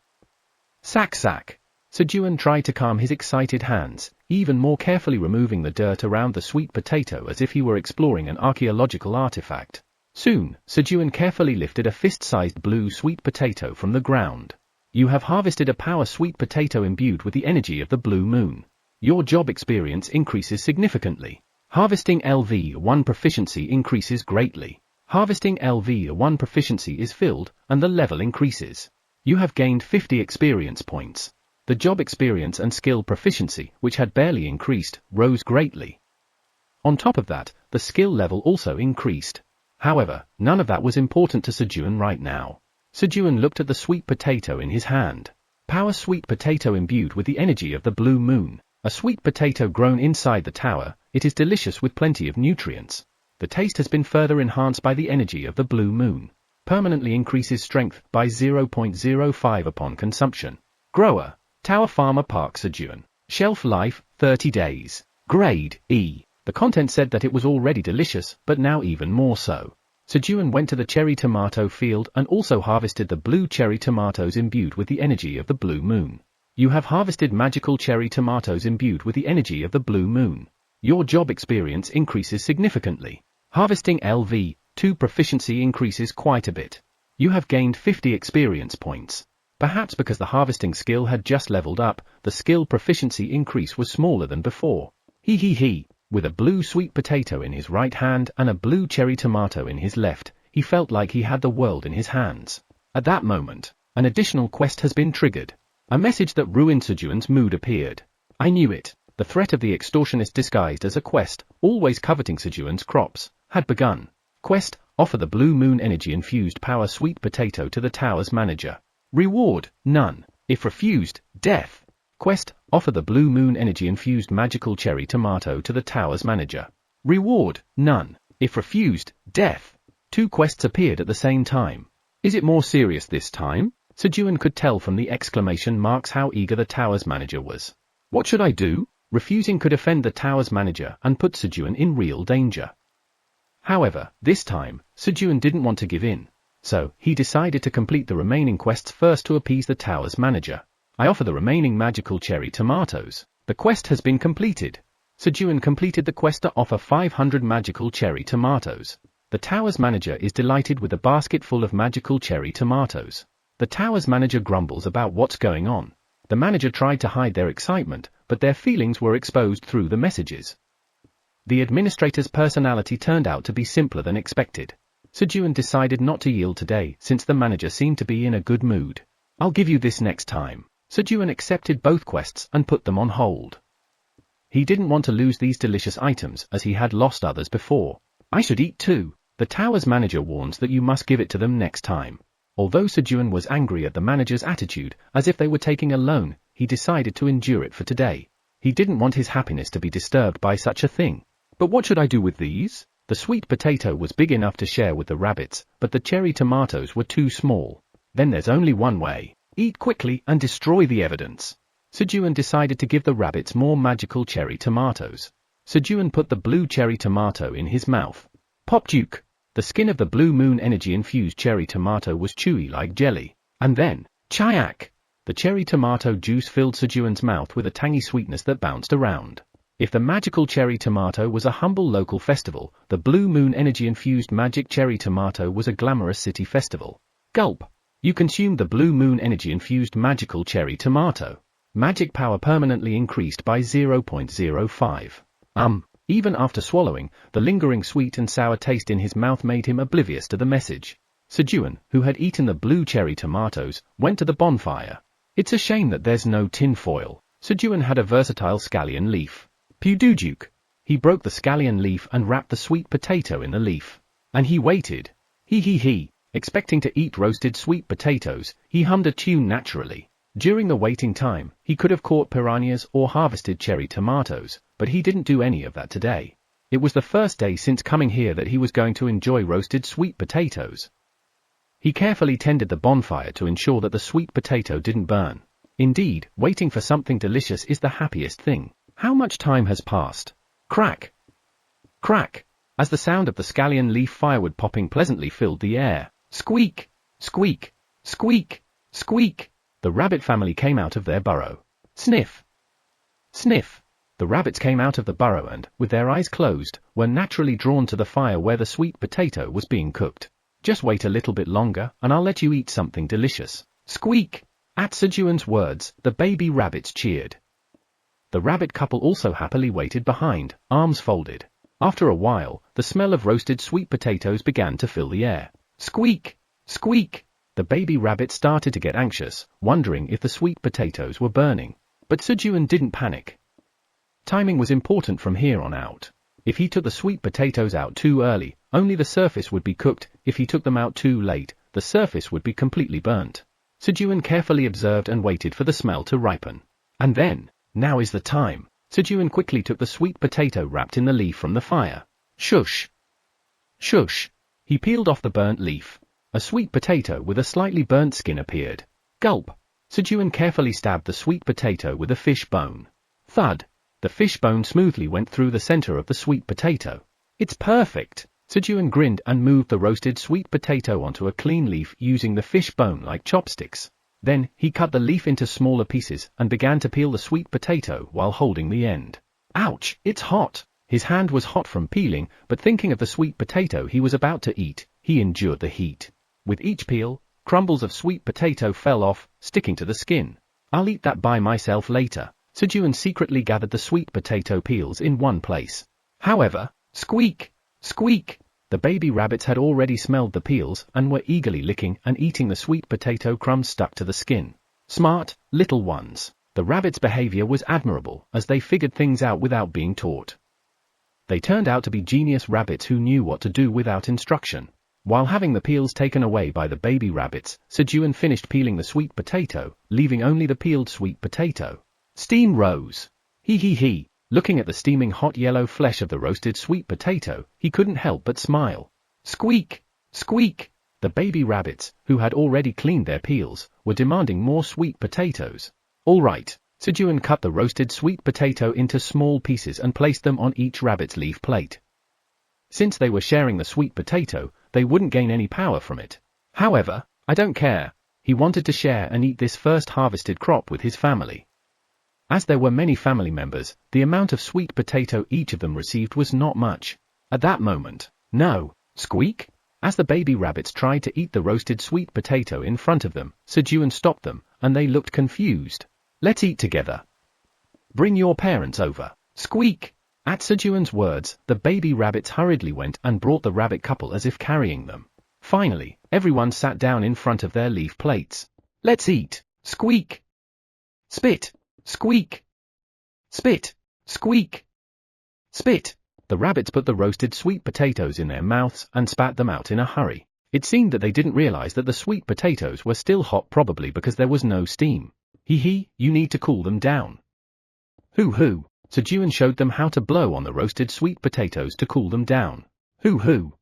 Sejun tried to calm his excited hands, even more carefully removing the dirt around the sweet potato as if he were exploring an archaeological artifact. Soon, Sejun carefully lifted a fist-sized blue sweet potato from the ground. You have harvested a power sweet potato imbued with the energy of the blue moon. Your job experience increases significantly. Harvesting LV1 proficiency increases greatly. Harvesting LV1 proficiency is filled, and the level increases. You have gained 50 experience points. The job experience and skill proficiency, which had barely increased, rose greatly. On top of that, the skill level also increased. However, none of that was important to Sejun right now. Sejun looked at the sweet potato in his hand. Power sweet potato imbued with the energy of the blue moon. A sweet potato grown inside the tower, it is delicious with plenty of nutrients. The taste has been further enhanced by the energy of the blue moon. Permanently increases strength by 0.05 upon consumption. Grower, Tower Farmer Park Sejun. Shelf life, 30 days. Grade, E. The content said that it was already delicious, but now even more so. Sejun went to the cherry tomato field and also harvested the blue cherry tomatoes imbued with the energy of the blue moon. You have harvested magical cherry tomatoes imbued with the energy of the blue moon. Your job experience increases significantly. Harvesting LV2 proficiency increases quite a bit. You have gained 50 experience points. Perhaps because the harvesting skill had just leveled up, the skill proficiency increase was smaller than before. With a blue sweet potato in his right hand and a blue cherry tomato in his left, he felt like he had the world in his hands. At that moment, an additional quest has been triggered. A message that ruined Sejun's mood appeared. I knew it. The threat of the extortionist disguised as a quest, always coveting Sejun's crops, had begun. Quest, offer the Blue Moon energy-infused power sweet potato to the tower's manager. Reward, none. If refused, death. Quest, offer the Blue Moon energy-infused magical cherry tomato to the tower's manager. Reward, none. If refused, death. 2 quests appeared at the same time. Is it more serious this time? Sejun could tell from the exclamation marks how eager the tower's manager was. What should I do? Refusing could offend the tower's manager and put Sejun in real danger. However, this time, Sejun didn't want to give in. So, he decided to complete the remaining quests first to appease the tower's manager. I offer the remaining magical cherry tomatoes. The quest has been completed. Sejun completed the quest to offer 500 magical cherry tomatoes. The tower's manager is delighted with a basket full of magical cherry tomatoes. The tower's manager grumbles about what's going on. The manager tried to hide their excitement, but their feelings were exposed through the messages. The administrator's personality turned out to be simpler than expected. Sejun decided not to yield today since the manager seemed to be in a good mood. I'll give you this next time. Sejun accepted both quests and put them on hold. He didn't want to lose these delicious items as he had lost others before. I should eat too. The tower's manager warns that you must give it to them next time. Although Sejun was angry at the manager's attitude, as if they were taking a loan, he decided to endure it for today. He didn't want his happiness to be disturbed by such a thing. But what should I do with these? The sweet potato was big enough to share with the rabbits, but the cherry tomatoes were too small. Then there's only one way. Eat quickly and destroy the evidence. Sejun decided to give the rabbits more magical cherry tomatoes. Sejun put the blue cherry tomato in his mouth. Pop Duke. The skin of the Blue Moon energy-infused cherry tomato was chewy like jelly. And then, chayak! The cherry tomato juice filled Sejun's mouth with a tangy sweetness that bounced around. If the magical cherry tomato was a humble local festival, the Blue Moon energy-infused magic cherry tomato was a glamorous city festival. Gulp! You consumed the Blue Moon energy-infused magical cherry tomato. Magic power permanently increased by 0.05. Even after swallowing, the lingering sweet and sour taste in his mouth made him oblivious to the message. Sejun, who had eaten the blue cherry tomatoes, went to the bonfire. It's a shame that there's no tin foil. Sejun had a versatile scallion leaf. Pewdujuk. He broke the scallion leaf and wrapped the sweet potato in the leaf. And he waited. He. Expecting to eat roasted sweet potatoes, he hummed a tune naturally. During the waiting time, he could have caught piranhas or harvested cherry tomatoes, but he didn't do any of that today. It was the first day since coming here that he was going to enjoy roasted sweet potatoes. He carefully tended the bonfire to ensure that the sweet potato didn't burn. Indeed, waiting for something delicious is the happiest thing. How much time has passed? Crack! Crack! As the sound of the scallion leaf firewood popping pleasantly filled the air. Squeak! Squeak! Squeak! Squeak! The rabbit family came out of their burrow. Sniff! Sniff! The rabbits came out of the burrow and, with their eyes closed, were naturally drawn to the fire where the sweet potato was being cooked. Just wait a little bit longer, and I'll let you eat something delicious. Squeak! At Sejun's words, the baby rabbits cheered. The rabbit couple also happily waited behind, arms folded. After a while, the smell of roasted sweet potatoes began to fill the air. Squeak! Squeak! The baby rabbit started to get anxious, wondering if the sweet potatoes were burning. But Sejun didn't panic. Timing was important from here on out. If he took the sweet potatoes out too early, only the surface would be cooked. If he took them out too late, the surface would be completely burnt. Sejun carefully observed and waited for the smell to ripen. And then, now is the time. Sejun quickly took the sweet potato wrapped in the leaf from the fire. Shush! Shush! He peeled off the burnt leaf. A sweet potato with a slightly burnt skin appeared. Gulp! Sejun carefully stabbed the sweet potato with a fish bone. Thud! The fish bone smoothly went through the center of the sweet potato. It's perfect! Sejun grinned and moved the roasted sweet potato onto a clean leaf using the fish bone like chopsticks. Then, he cut the leaf into smaller pieces and began to peel the sweet potato while holding the end. Ouch! It's hot! His hand was hot from peeling, but thinking of the sweet potato he was about to eat, he endured the heat. With each peel, crumbles of sweet potato fell off, sticking to the skin. I'll eat that by myself later. Sejun secretly gathered the sweet potato peels in one place. However, squeak! Squeak! The baby rabbits had already smelled the peels and were eagerly licking and eating the sweet potato crumbs stuck to the skin. Smart, little ones. The rabbits' behavior was admirable, as they figured things out without being taught. They turned out to be genius rabbits who knew what to do without instruction. While having the peels taken away by the baby rabbits, Sejun finished peeling the sweet potato, leaving only the peeled sweet potato. Steam rose. He. Looking at the steaming hot yellow flesh of the roasted sweet potato, he couldn't help but smile. Squeak! Squeak! The baby rabbits, who had already cleaned their peels, were demanding more sweet potatoes. All right. Sejun cut the roasted sweet potato into small pieces and placed them on each rabbit's leaf plate. Since they were sharing the sweet potato, they wouldn't gain any power from it. However, I don't care. He wanted to share and eat this first harvested crop with his family. As there were many family members, the amount of sweet potato each of them received was not much. At that moment, no, squeak! As the baby rabbits tried to eat the roasted sweet potato in front of them, Sejun stopped them, and they looked confused. Let's eat together. Bring your parents over. Squeak! At Sejun's words, the baby rabbits hurriedly went and brought the rabbit couple as if carrying them. Finally, everyone sat down in front of their leaf plates. Let's eat. Squeak! Spit! Squeak! Spit! Squeak! Spit! The rabbits put the roasted sweet potatoes in their mouths and spat them out in a hurry. It seemed that they didn't realize that the sweet potatoes were still hot, probably because there was no steam. You need to cool them down. Hoo. Sejun showed them how to blow on the roasted sweet potatoes to cool them down. Hoo.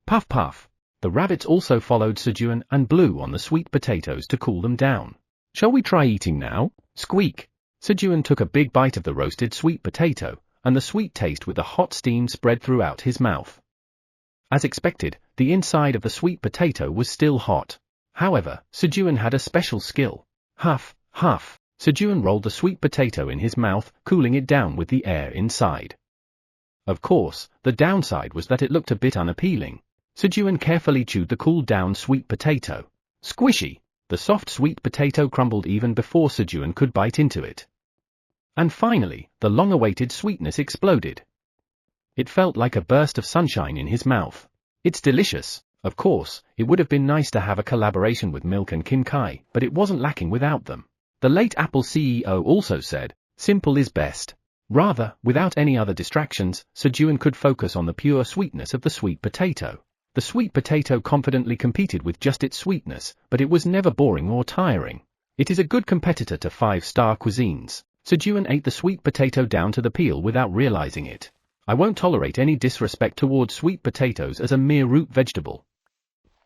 Puff puff. The rabbits also followed Sejun and blew on the sweet potatoes to cool them down. Shall we try eating now? Squeak! Sejun took a big bite of the roasted sweet potato, and the sweet taste with the hot steam spread throughout his mouth. As expected, the inside of the sweet potato was still hot. However, Sejun had a special skill. Huff. Sejun rolled the sweet potato in his mouth, cooling it down with the air inside. Of course, the downside was that it looked a bit unappealing. Sejun carefully chewed the cooled-down sweet potato. Squishy! The soft sweet potato crumbled even before Sejun could bite into it. And finally, the long-awaited sweetness exploded. It felt like a burst of sunshine in his mouth. It's delicious. Of course, it would have been nice to have a collaboration with Milk and Kim Kai, but it wasn't lacking without them. The late Apple CEO also said, simple is best. Rather, without any other distractions, Sejun could focus on the pure sweetness of the sweet potato. The sweet potato confidently competed with just its sweetness, but it was never boring or tiring. It is a good competitor to 5-star cuisines. Sejun ate the sweet potato down to the peel without realizing it. I won't tolerate any disrespect towards sweet potatoes as a mere root vegetable.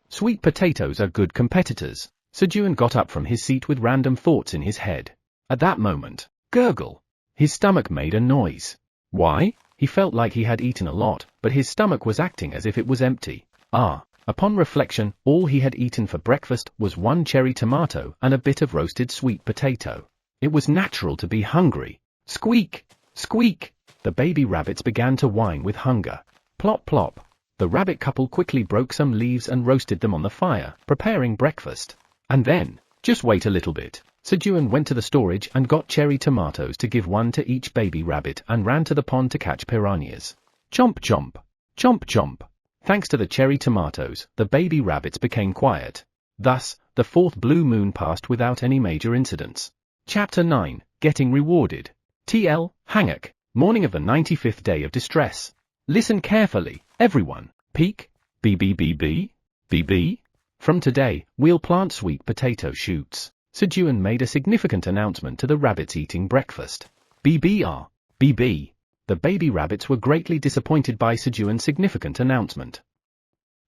Sweet potatoes are good competitors. Sejun got up from his seat with random thoughts in his head. At that moment, gurgle! His stomach made a noise. Why? He felt like he had eaten a lot, but his stomach was acting as if it was empty. Upon reflection, all he had eaten for breakfast was one cherry tomato and a bit of roasted sweet potato. It was natural to be hungry. Squeak! Squeak! The baby rabbits began to whine with hunger. Plop plop! The rabbit couple quickly broke some leaves and roasted them on the fire, preparing breakfast. And then, just wait a little bit. Sejun went to the storage and got cherry tomatoes to give one to each baby rabbit and ran to the pond to catch piranhas. Chomp chomp! Chomp chomp! Thanks to the cherry tomatoes, the baby rabbits became quiet. Thus, the fourth blue moon passed without any major incidents. Chapter 9, Getting Rewarded. TL, Hangak, morning of the 95th day of distress. Listen carefully, everyone. Peek, BB. From today, we'll plant sweet potato shoots. Sejun made a significant announcement to the rabbits eating breakfast. BB. The baby rabbits were greatly disappointed by Sejun's significant announcement.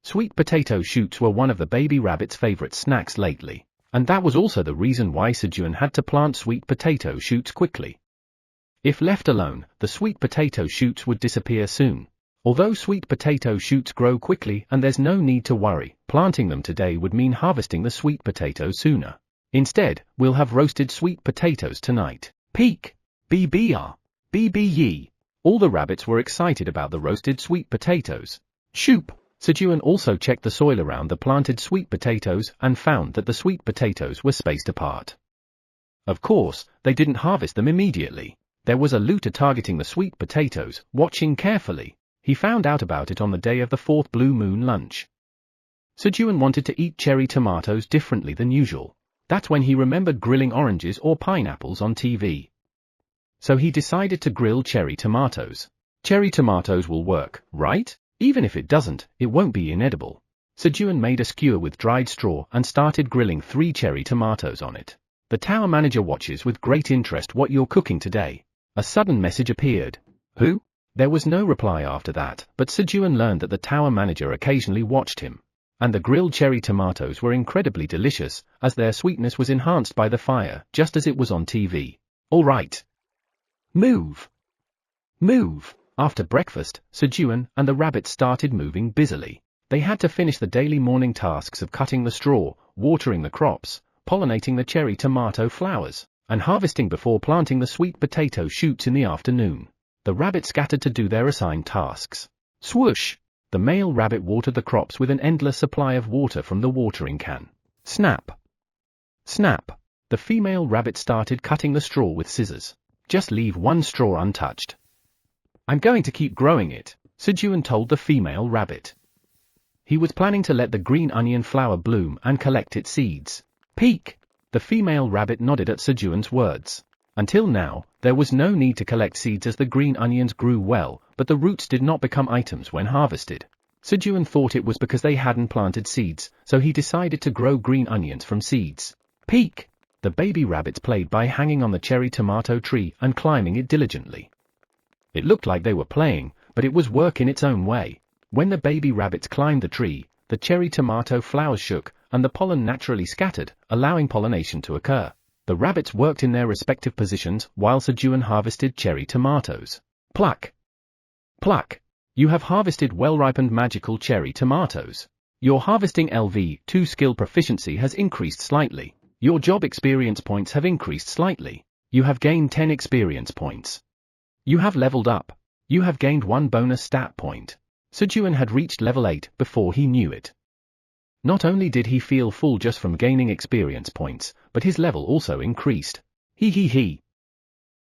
Sweet potato shoots were one of the baby rabbits' favorite snacks lately, and that was also the reason why Sejun had to plant sweet potato shoots quickly. If left alone, the sweet potato shoots would disappear soon. Although sweet potato shoots grow quickly and there's no need to worry, planting them today would mean harvesting the sweet potatoes sooner. Instead, we'll have roasted sweet potatoes tonight. Peek! BB. All the rabbits were excited about the roasted sweet potatoes. Shoop! Sejun also checked the soil around the planted sweet potatoes and found that the sweet potatoes were spaced apart. Of course, they didn't harvest them immediately. There was a looter targeting the sweet potatoes, watching carefully. He found out about it on the day of the fourth blue moon lunch. Sejun wanted to eat cherry tomatoes differently than usual. That's when he remembered grilling oranges or pineapples on TV. So he decided to grill cherry tomatoes. Cherry tomatoes will work, right? Even if it doesn't, it won't be inedible. Sejun made a skewer with dried straw and started grilling 3 cherry tomatoes on it. The tower manager watches with great interest what you're cooking today. A sudden message appeared. Who? There was no reply after that, but Sejun learned that the tower manager occasionally watched him. And the grilled cherry tomatoes were incredibly delicious, as their sweetness was enhanced by the fire, just as it was on TV. All right. Move! Move! After breakfast, Sejun and the rabbits started moving busily. They had to finish the daily morning tasks of cutting the straw, watering the crops, pollinating the cherry tomato flowers, and harvesting before planting the sweet potato shoots in the afternoon. The rabbits scattered to do their assigned tasks. Swoosh! The male rabbit watered the crops with an endless supply of water from the watering can. Snap! Snap! The female rabbit started cutting the straw with scissors. Just leave one straw untouched. I'm going to keep growing it, Sejun told the female rabbit. He was planning to let the green onion flower bloom and collect its seeds. Peek! The female rabbit nodded at Sejun's words. Until now, there was no need to collect seeds as the green onions grew well, but the roots did not become items when harvested. Sejun thought it was because they hadn't planted seeds, so he decided to grow green onions from seeds. Peek! The baby rabbits played by hanging on the cherry tomato tree and climbing it diligently. It looked like they were playing, but it was work in its own way. When the baby rabbits climbed the tree, the cherry tomato flowers shook, and the pollen naturally scattered, allowing pollination to occur. The rabbits worked in their respective positions while Sejun harvested cherry tomatoes. Pluck! Pluck! You have harvested well-ripened magical cherry tomatoes. Your harvesting LV2 skill proficiency has increased slightly. Your job experience points have increased slightly. You have gained 10 experience points. You have leveled up. You have gained 1 bonus stat point. Sejun had reached level 8 before he knew it. Not only did he feel full just from gaining experience points, but his level also increased. He.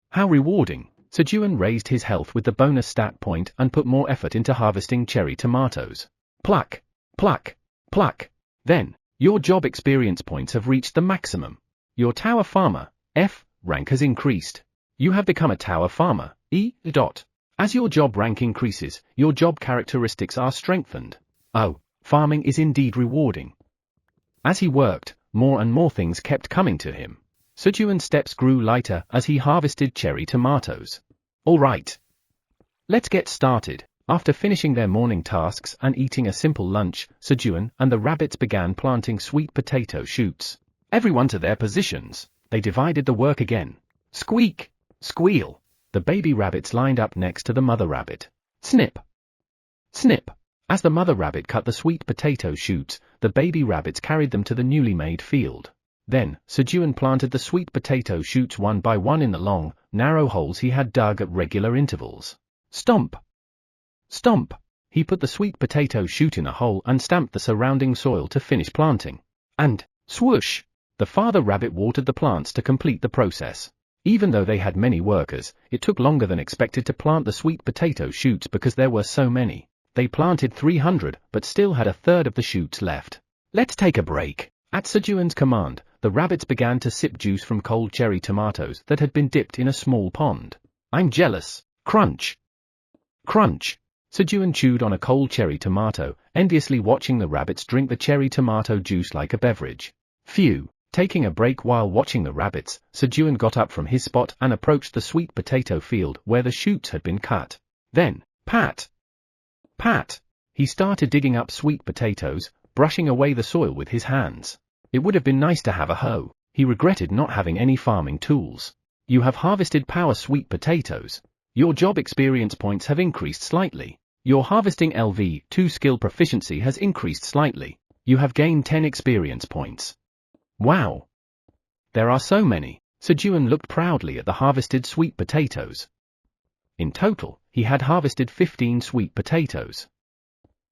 How rewarding! Sejun raised his health with the bonus stat point and put more effort into harvesting cherry tomatoes. Pluck! Pluck! Pluck! Then, your job experience points have reached the maximum. Your tower farmer, F, rank has increased. You have become a tower farmer, E. As your job rank increases, your job characteristics are strengthened. Oh, farming is indeed rewarding. As he worked, more and more things kept coming to him. Sejun's steps grew lighter as he harvested cherry tomatoes. All right. Let's get started. After finishing their morning tasks and eating a simple lunch, Sejun and the rabbits began planting sweet potato shoots. Everyone to their positions. They divided the work again. Squeak! Squeal! The baby rabbits lined up next to the mother rabbit. Snip! Snip! As the mother rabbit cut the sweet potato shoots, the baby rabbits carried them to the newly made field. Then, Sejun planted the sweet potato shoots one by one in the long, narrow holes he had dug at regular intervals. Stomp! Stomp! He put the sweet potato shoot in a hole and stamped the surrounding soil to finish planting. And, swoosh! The father rabbit watered the plants to complete the process. Even though they had many workers, it took longer than expected to plant the sweet potato shoots because there were so many. They planted 300, but still had a third of the shoots left. Let's take a break. At Sejun's command, the rabbits began to sip juice from cold cherry tomatoes that had been dipped in a small pond. I'm jealous. Crunch! Crunch! Sejun chewed on a cold cherry tomato, enviously watching the rabbits drink the cherry tomato juice like a beverage. Phew! Taking a break while watching the rabbits, Sejun got up from his spot and approached the sweet potato field where the shoots had been cut. Then, pat! Pat! He started digging up sweet potatoes, brushing away the soil with his hands. It would have been nice to have a hoe. He regretted not having any farming tools. You have harvested power sweet potatoes. Your job experience points have increased slightly. Your harvesting LV2 skill proficiency has increased slightly. You have gained 10 experience points. Wow! There are so many. Sejun looked proudly at the harvested sweet potatoes. In total, he had harvested 15 sweet potatoes.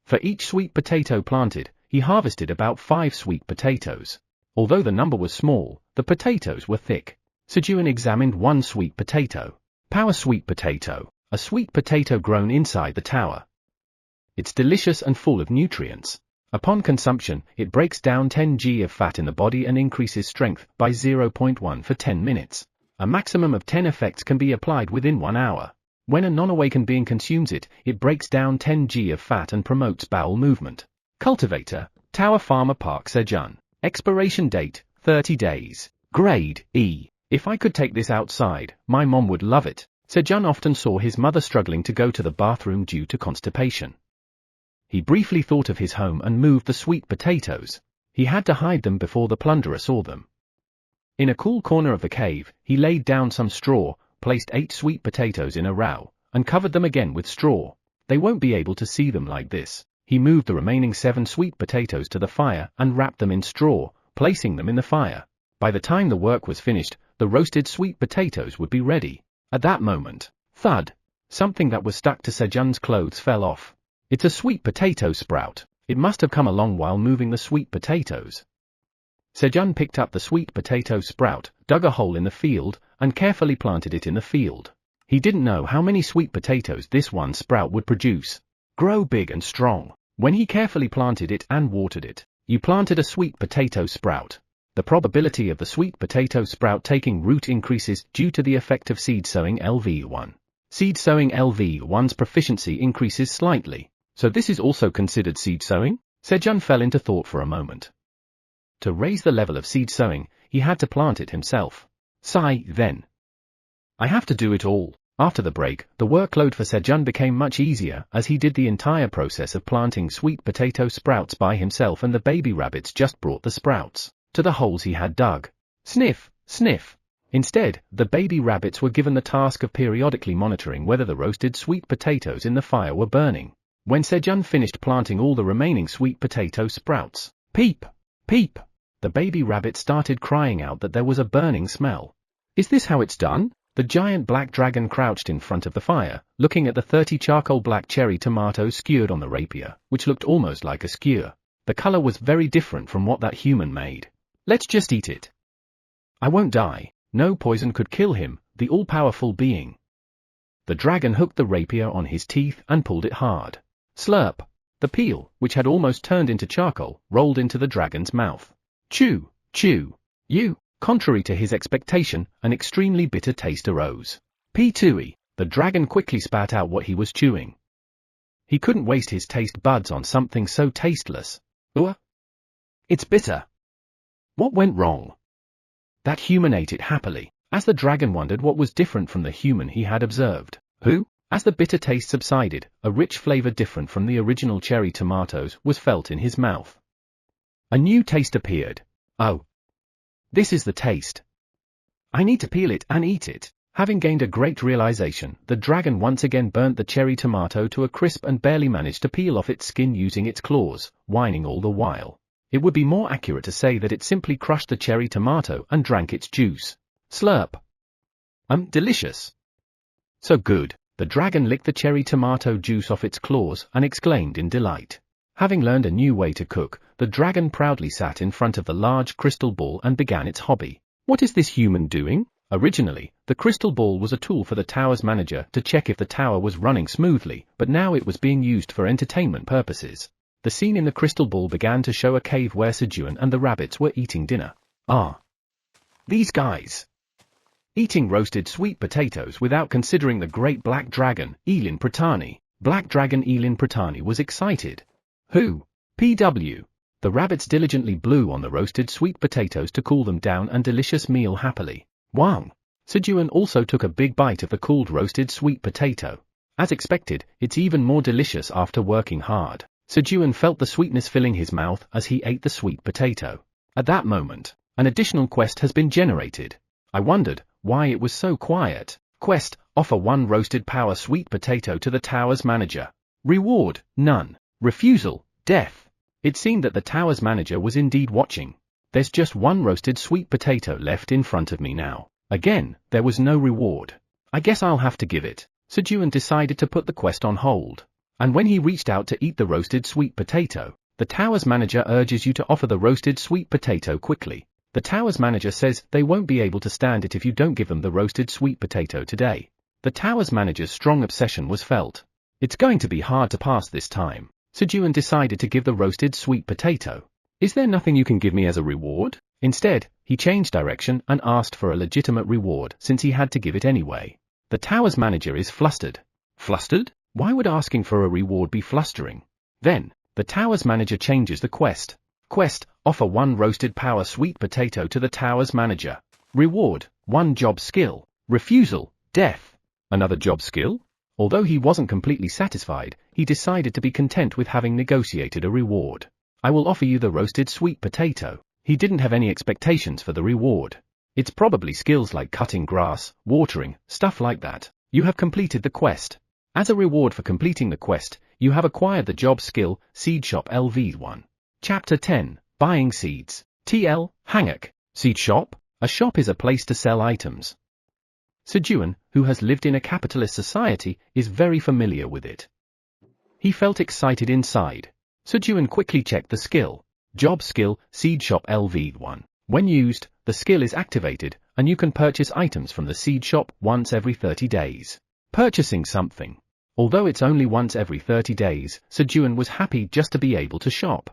For each sweet potato planted, he harvested about 5 sweet potatoes. Although the number was small, the potatoes were thick. Sejun examined one sweet potato. Power sweet potato, a sweet potato grown inside the tower. It's delicious and full of nutrients. Upon consumption, it breaks down 10 g of fat in the body and increases strength by 0.1 for 10 minutes. A maximum of 10 effects can be applied within 1 hour. When a non-awakened being consumes it, it breaks down 10 g of fat and promotes bowel movement. Cultivator, Tower Farmer Park, Sejun. Expiration date, 30 days. Grade, E. If I could take this outside, my mom would love it. Sejun often saw his mother struggling to go to the bathroom due to constipation. He briefly thought of his home and moved the sweet potatoes. He had to hide them before the plunderer saw them. In a cool corner of the cave, he laid down some straw, placed 8 sweet potatoes in a row, and covered them again with straw. They won't be able to see them like this. He moved the remaining 7 sweet potatoes to the fire and wrapped them in straw, placing them in the fire. By the time the work was finished, the roasted sweet potatoes would be ready. At that moment, thud! Something that was stuck to Sejun's clothes fell off. It's a sweet potato sprout. It must have come along while moving the sweet potatoes. Sejun picked up the sweet potato sprout, dug a hole in the field, and carefully planted it in the field. He didn't know how many sweet potatoes this one sprout would produce. Grow big and strong. When he carefully planted it and watered it, you planted a sweet potato sprout. The probability of the sweet potato sprout taking root increases due to the effect of seed sowing LV1. Seed sowing LV1's proficiency increases slightly. So this is also considered seed sowing? Sejun fell into thought for a moment. To raise the level of seed sowing, he had to plant it himself. Sigh, then. I have to do it all. After the break, the workload for Sejun became much easier as he did the entire process of planting sweet potato sprouts by himself, and the baby rabbits just brought the sprouts to the holes he had dug. Sniff, sniff. Instead, the baby rabbits were given the task of periodically monitoring whether the roasted sweet potatoes in the fire were burning. When Sejun finished planting all the remaining sweet potato sprouts, peep, peep, the baby rabbit started crying out that there was a burning smell. Is this how it's done? The giant black dragon crouched in front of the fire, looking at the 30 charcoal black cherry tomatoes skewered on the rapier, which looked almost like a skewer. The color was very different from what that human made. Let's just eat it. I won't die. No poison could kill him, the all-powerful being. The dragon hooked the rapier on his teeth and pulled it hard. Slurp! The peel, which had almost turned into charcoal, rolled into the dragon's mouth. Chew, chew. Contrary to his expectation, an extremely bitter taste arose. P2E, the dragon quickly spat out what he was chewing. He couldn't waste his taste buds on something so tasteless. It's bitter. What went wrong? That human ate it happily, as the dragon wondered what was different from the human he had observed. Who? As the bitter taste subsided, a rich flavor different from the original cherry tomatoes was felt in his mouth. A new taste appeared. Oh. This is the taste. I need to peel it and eat it. Having gained a great realization, the dragon once again burnt the cherry tomato to a crisp and barely managed to peel off its skin using its claws, whining all the while. It would be more accurate to say that it simply crushed the cherry tomato and drank its juice. Slurp. Delicious. So good. The dragon licked the cherry tomato juice off its claws and exclaimed in delight. Having learned a new way to cook, the dragon proudly sat in front of the large crystal ball and began its hobby. What is this human doing? Originally, the crystal ball was a tool for the tower's manager to check if the tower was running smoothly, but now it was being used for entertainment purposes. The scene in the crystal ball began to show a cave where Sejun and the rabbits were eating dinner. These guys. Eating roasted sweet potatoes without considering the great black dragon, Elin Pratani. Black dragon Elin Pratani was excited. Who? PW. The rabbits diligently blew on the roasted sweet potatoes to cool them down and delicious meal happily. Wang. Sejun also took a big bite of the cooled roasted sweet potato. As expected, it's even more delicious after working hard. Sejun felt the sweetness filling his mouth as he ate the sweet potato. At that moment, an additional quest has been generated. I wondered why it was so quiet. Quest: offer 1 roasted power sweet potato to the tower's manager. Reward: none. Refusal: death. It seemed that the tower's manager was indeed watching. There's just 1 roasted sweet potato left in front of me now. Again, there was no reward. I guess I'll have to give it. Sejun decided to put the quest on hold. And when he reached out to eat the roasted sweet potato, the tower's manager urges you to offer the roasted sweet potato quickly. The tower's manager says they won't be able to stand it if you don't give them the roasted sweet potato today. The tower's manager's strong obsession was felt. It's going to be hard to pass this time. Sejun decided to give the roasted sweet potato. Is there nothing you can give me as a reward? Instead, he changed direction and asked for a legitimate reward since he had to give it anyway. The tower's manager is flustered. Flustered? Why would asking for a reward be flustering? Then, the tower's manager changes the quest. Quest, offer 1 roasted power sweet potato to the tower's manager. Reward, 1 job skill. Refusal, death. Another job skill? Although he wasn't completely satisfied, he decided to be content with having negotiated a reward. I will offer you the roasted sweet potato. He didn't have any expectations for the reward. It's probably skills like cutting grass, watering, stuff like that. You have completed the quest. As a reward for completing the quest, you have acquired the job skill, Seed Shop LV1. Chapter 10, Buying Seeds. TL, Hanguk. Seed Shop? A shop is a place to sell items. Sejun, who has lived in a capitalist society, is very familiar with it. He felt excited inside. Sejun quickly checked the skill. Job skill, Seed Shop LV1. When used, the skill is activated, and you can purchase items from the seed shop once every 30 days. Purchasing something. Although it's only once every 30 days, Sejun was happy just to be able to shop.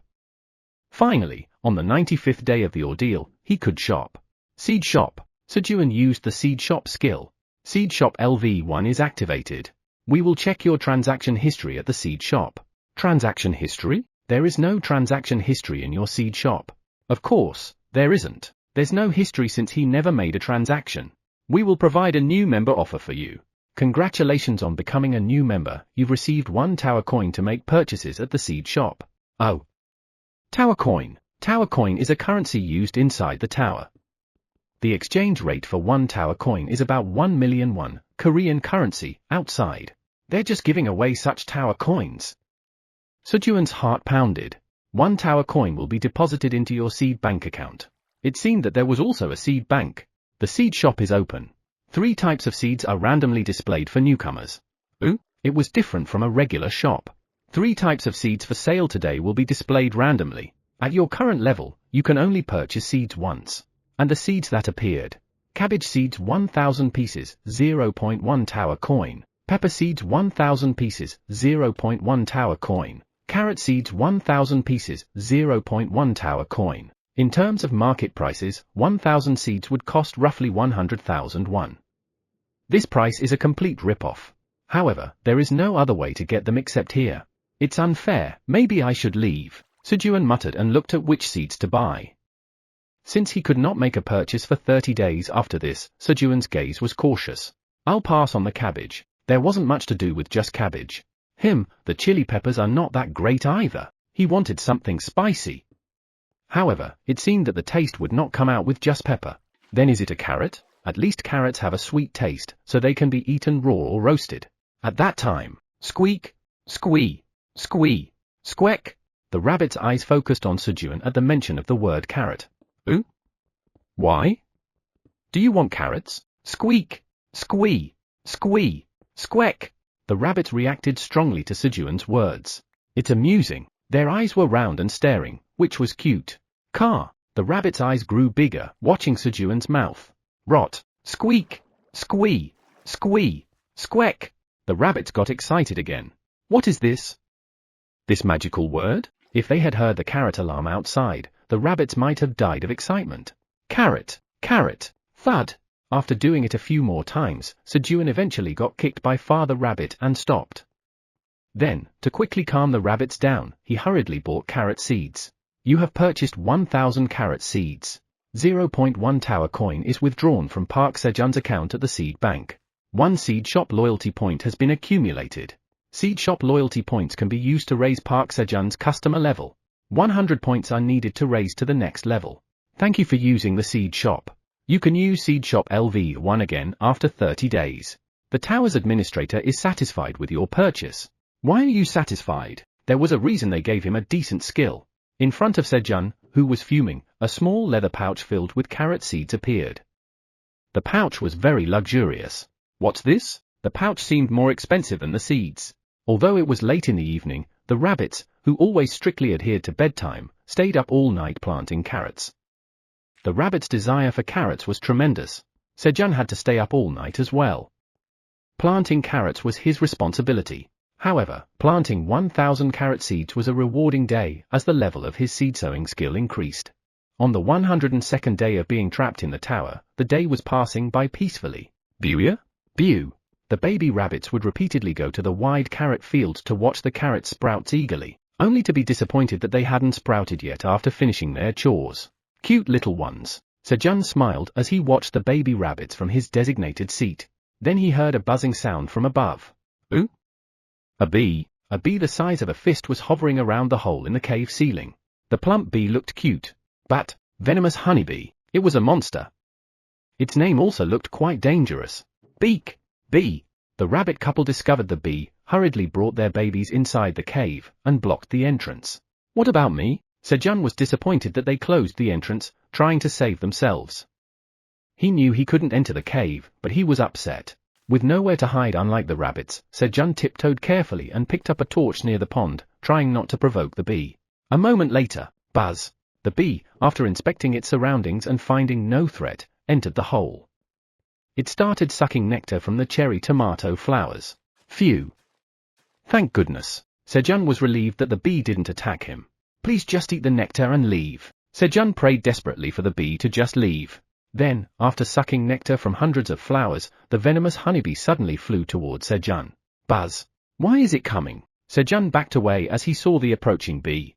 Finally, on the 95th day of the ordeal, he could shop. Seed Shop. Sejun used the Seed Shop skill. Seed Shop LV1 is activated. We will check your transaction history at the Seed Shop. Transaction history? There is no transaction history in your Seed Shop. Of course, there isn't. There's no history since he never made a transaction. We will provide a new member offer for you. Congratulations on becoming a new member. You've received 1 tower coin to make purchases at the Seed Shop. Oh. Tower coin. Tower coin is a currency used inside the tower. The exchange rate for 1 tower coin is about 1 million won, Korean currency, outside. They're just giving away such tower coins. Sejun's heart pounded. 1 tower coin will be deposited into your seed bank account. It seemed that there was also a seed bank. The seed shop is open. 3 types of seeds are randomly displayed for newcomers. Ooh, it was different from a regular shop. 3 types of seeds for sale today will be displayed randomly. At your current level, you can only purchase seeds once. And the seeds that appeared. Cabbage seeds 1,000 pieces, 0.1 tower coin. Pepper seeds 1,000 pieces, 0.1 tower coin. Carrot seeds 1,000 pieces, 0.1 tower coin. In terms of market prices, 1,000 seeds would cost roughly 100,000 won. This price is a complete rip-off. However, there is no other way to get them except here. It's unfair, maybe I should leave. Sejun muttered and looked at which seeds to buy. Since he could not make a purchase for 30 days after this, Sejun's gaze was cautious. I'll pass on the cabbage. There wasn't much to do with just cabbage. The chili peppers are not that great either. He wanted something spicy. However, it seemed that the taste would not come out with just pepper. Then is it a carrot? At least carrots have a sweet taste, so they can be eaten raw or roasted. At that time, squeak, squee, squee, squeak. The rabbit's eyes focused on Sejun at the mention of the word carrot. Ooh? Why? Do you want carrots? Squeak, squee, squee, squeak. The rabbits reacted strongly to Sejun's words. It's amusing. Their eyes were round and staring, which was cute. The rabbit's eyes grew bigger, watching Sejun's mouth. Rot. Squeak, squee, squee, squeak. The rabbits got excited again. What is this? This magical word? If they had heard the carrot alarm outside, the rabbits might have died of excitement. Carrot, carrot, thud. After doing it a few more times, Sejun eventually got kicked by Father Rabbit and stopped. Then, to quickly calm the rabbits down, he hurriedly bought carrot seeds. You have purchased 1,000 carrot seeds. 0.1 tower coin is withdrawn from Park Sejun's account at the seed bank. 1 seed shop loyalty point has been accumulated. Seed shop loyalty points can be used to raise Park Sejun's customer level. 100 points are needed to raise to the next level. Thank you for using the seed shop. You can use Seed Shop LV1 again after 30 days. The tower's administrator is satisfied with your purchase. Why are you satisfied? There was a reason they gave him a decent skill. In front of Sejun, who was fuming, a small leather pouch filled with carrot seeds appeared. The pouch was very luxurious. What's this? The pouch seemed more expensive than the seeds. Although it was late in the evening, the rabbits, who always strictly adhered to bedtime, stayed up all night planting carrots. The rabbit's desire for carrots was tremendous. Sejun had to stay up all night as well. Planting carrots was his responsibility. However, planting 1,000 carrot seeds was a rewarding day as the level of his seed sowing skill increased. On the 102nd day of being trapped in the tower, the day was passing by peacefully. Bew, bew. The baby rabbits would repeatedly go to the wide carrot field to watch the carrot sprouts eagerly, only to be disappointed that they hadn't sprouted yet after finishing their chores. Cute little ones. Sejun smiled as he watched the baby rabbits from his designated seat. Then he heard a buzzing sound from above. Ooh? A bee the size of a fist was hovering around the hole in the cave ceiling. The plump bee looked cute, but venomous honeybee, it was a monster. Its name also looked quite dangerous. Beak, bee. The rabbit couple discovered the bee, hurriedly brought their babies inside the cave, and blocked the entrance. What about me? Sejun was disappointed that they closed the entrance, trying to save themselves. He knew he couldn't enter the cave, but he was upset. With nowhere to hide unlike the rabbits, Sejun tiptoed carefully and picked up a torch near the pond, trying not to provoke the bee. A moment later, buzz. The bee, after inspecting its surroundings and finding no threat, entered the hole. It started sucking nectar from the cherry tomato flowers. Phew. Thank goodness. Sejun was relieved that the bee didn't attack him. Please just eat the nectar and leave. Sejun prayed desperately for the bee to just leave. Then, after sucking nectar from hundreds of flowers, the venomous honeybee suddenly flew towards Sejun. Buzz. Why is it coming? Sejun backed away as he saw the approaching bee.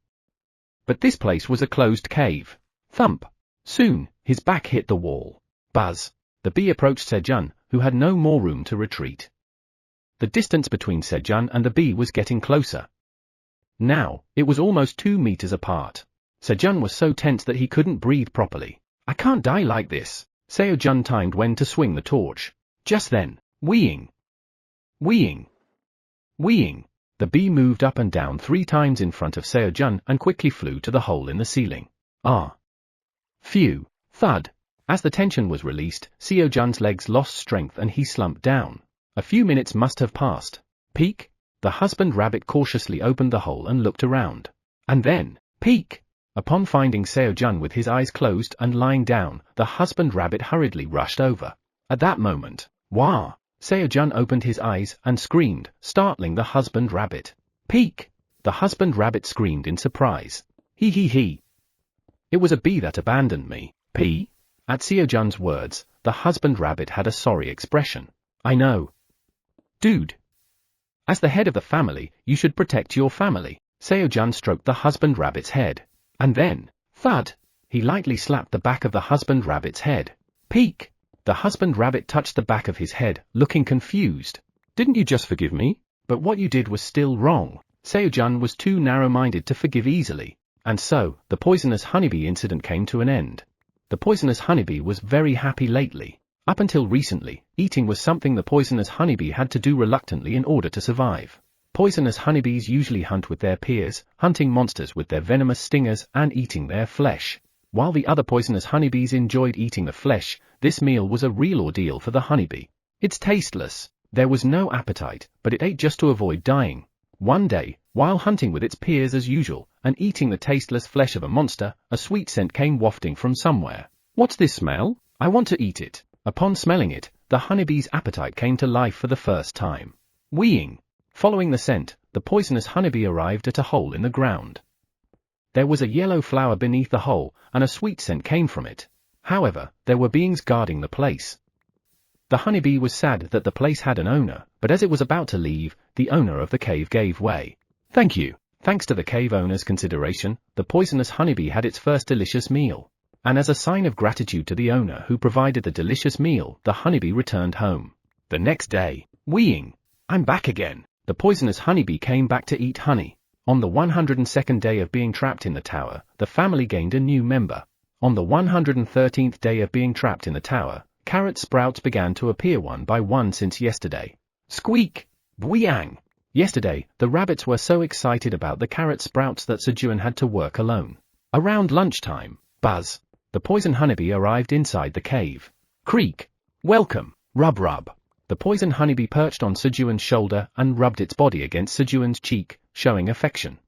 But this place was a closed cave. Thump. Soon, his back hit the wall. Buzz. The bee approached Sejun, who had no more room to retreat. The distance between Sejun and the bee was getting closer. Now, it was almost 2 meters apart. Sejun was so tense that he couldn't breathe properly. I can't die like this. Sejun timed when to swing the torch. Just then, wheeing. Wheeing. Wheeing. The bee moved up and down 3 times in front of Sejun and quickly flew to the hole in the ceiling. Ah. Phew. Thud. As the tension was released, Sejun's legs lost strength and he slumped down. A few minutes must have passed. Peek. The husband rabbit cautiously opened the hole and looked around. And then, peek. Upon finding Sejun with his eyes closed and lying down, the husband rabbit hurriedly rushed over. At that moment, wah! Sejun opened his eyes and screamed, startling the husband rabbit. Peek! The husband rabbit screamed in surprise. Hee hee hee. It was a bee that abandoned me. Pee? At Sejun's words, the husband rabbit had a sorry expression. I know. Dude. As the head of the family, you should protect your family. Sejun stroked the husband rabbit's head. And then, thud, he lightly slapped the back of the husband rabbit's head. Peek! The husband rabbit touched the back of his head, looking confused. Didn't you just forgive me? But what you did was still wrong. Sejun was too narrow-minded to forgive easily. And so, the poisonous honeybee incident came to an end. The poisonous honeybee was very happy lately. Up until recently, eating was something the poisonous honeybee had to do reluctantly in order to survive. Poisonous honeybees usually hunt with their peers, hunting monsters with their venomous stingers and eating their flesh. While the other poisonous honeybees enjoyed eating the flesh, this meal was a real ordeal for the honeybee. It's tasteless. There was no appetite, but it ate just to avoid dying. One day, while hunting with its peers as usual, and eating the tasteless flesh of a monster, a sweet scent came wafting from somewhere. What's this smell? I want to eat it. Upon smelling it, the honeybee's appetite came to life for the first time. Wheeing. Following the scent, the poisonous honeybee arrived at a hole in the ground. There was a yellow flower beneath the hole, and a sweet scent came from it. However, there were beings guarding the place. The honeybee was sad that the place had an owner, but as it was about to leave, the owner of the cave gave way. Thank you. Thanks to the cave owner's consideration, the poisonous honeybee had its first delicious meal. And as a sign of gratitude to the owner who provided the delicious meal, the honeybee returned home. The next day, wheeing. I'm back again. The poisonous honeybee came back to eat honey. On the 102nd day of being trapped in the tower, the family gained a new member. On the 113th day of being trapped in the tower, carrot sprouts began to appear one by one since yesterday. Squeak! Bweang! Yesterday, the rabbits were so excited about the carrot sprouts that Sejun had to work alone. Around lunchtime, buzz! The poison honeybee arrived inside the cave. Creak! Welcome! Rub rub! The poison honeybee perched on Sejun's shoulder and rubbed its body against Sejun's cheek, showing affection.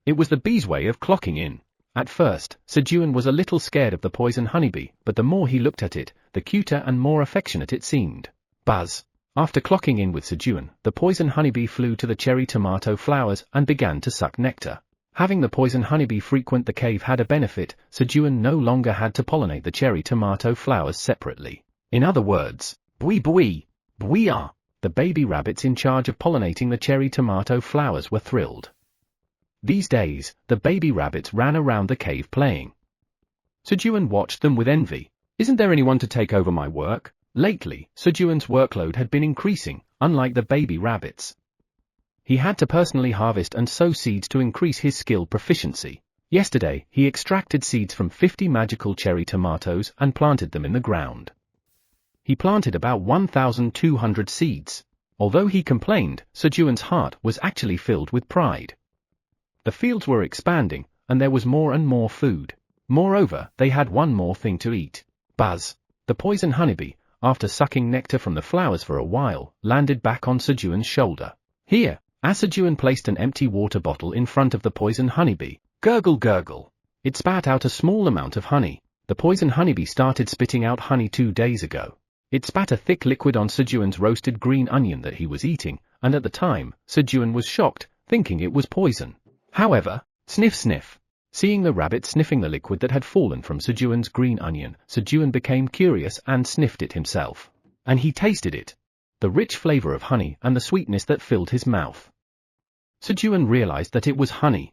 It was the bee's way of clocking in. At first, Sejun was a little scared of the poison honeybee, but the more he looked at it, the cuter and more affectionate it seemed. Buzz! After clocking in with Sejun, the poison honeybee flew to the cherry tomato flowers and began to suck nectar. Having the poison honeybee frequent the cave had a benefit: Sejun no longer had to pollinate the cherry tomato flowers separately. In other words, bui bui, bui ah. The baby rabbits in charge of pollinating the cherry tomato flowers were thrilled. These days, the baby rabbits ran around the cave playing. Sejun watched them with envy. Isn't there anyone to take over my work? Lately, Sejun's workload had been increasing, unlike the baby rabbits. He had to personally harvest and sow seeds to increase his skill proficiency. Yesterday, he extracted seeds from 50 magical cherry tomatoes and planted them in the ground. He planted about 1,200 seeds. Although he complained, Sejun's heart was actually filled with pride. The fields were expanding, and there was more and more food. Moreover, they had one more thing to eat. Buzz. The poison honeybee, after sucking nectar from the flowers for a while, landed back on Sejun's shoulder. Here, as Sejun placed an empty water bottle in front of the poison honeybee, gurgle gurgle. It spat out a small amount of honey. The poison honeybee started spitting out honey 2 days ago. It spat a thick liquid on Sejun's roasted green onion that he was eating, and at the time, Sejun was shocked, thinking it was poison. However, sniff sniff. Seeing the rabbit sniffing the liquid that had fallen from Sejun's green onion, Sejun became curious and sniffed it himself. And he tasted it. The rich flavor of honey and the sweetness that filled his mouth. Sejun realized that it was honey.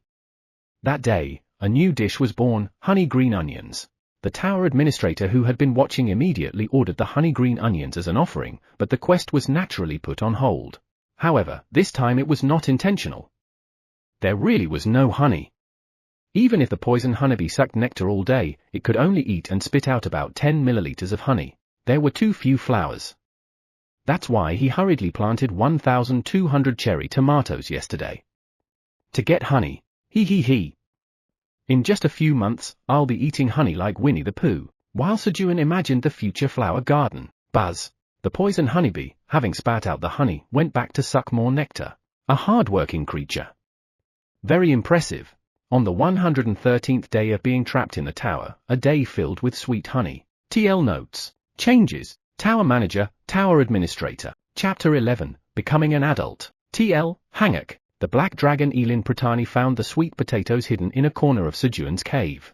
That day, a new dish was born: honey green onions. The tower administrator, who had been watching, immediately ordered the honey green onions as an offering, but the quest was naturally put on hold. However, this time it was not intentional. There really was no honey. Even if the poison honeybee sucked nectar all day, it could only eat and spit out about 10 milliliters of honey. There were too few flowers. That's why he hurriedly planted 1,200 cherry tomatoes yesterday. To get honey. He. In just a few months, I'll be eating honey like Winnie the Pooh. While Sejun imagined the future flower garden, Buzz, the poison honeybee, having spat out the honey, went back to suck more nectar. A hard-working creature. Very impressive. On the 113th day of being trapped in the tower, a day filled with sweet honey. TL Notes. Changes. Tower Manager, Tower Administrator. Chapter 11, Becoming an Adult. TL, Hanguk. The black dragon Elin Pratani found the sweet potatoes hidden in a corner of Sejun's cave.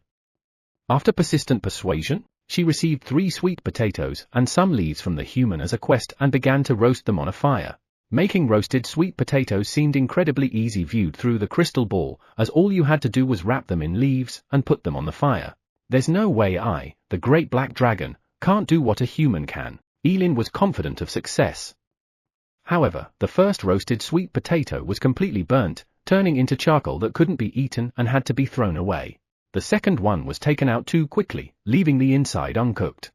After persistent persuasion, she received 3 sweet potatoes and some leaves from the human as a quest and began to roast them on a fire. Making roasted sweet potatoes seemed incredibly easy viewed through the crystal ball, as all you had to do was wrap them in leaves and put them on the fire. There's no way I, the great black dragon, can't do what a human can. Elin was confident of success. However, the first roasted sweet potato was completely burnt, turning into charcoal that couldn't be eaten and had to be thrown away. The second one was taken out too quickly, leaving the inside uncooked.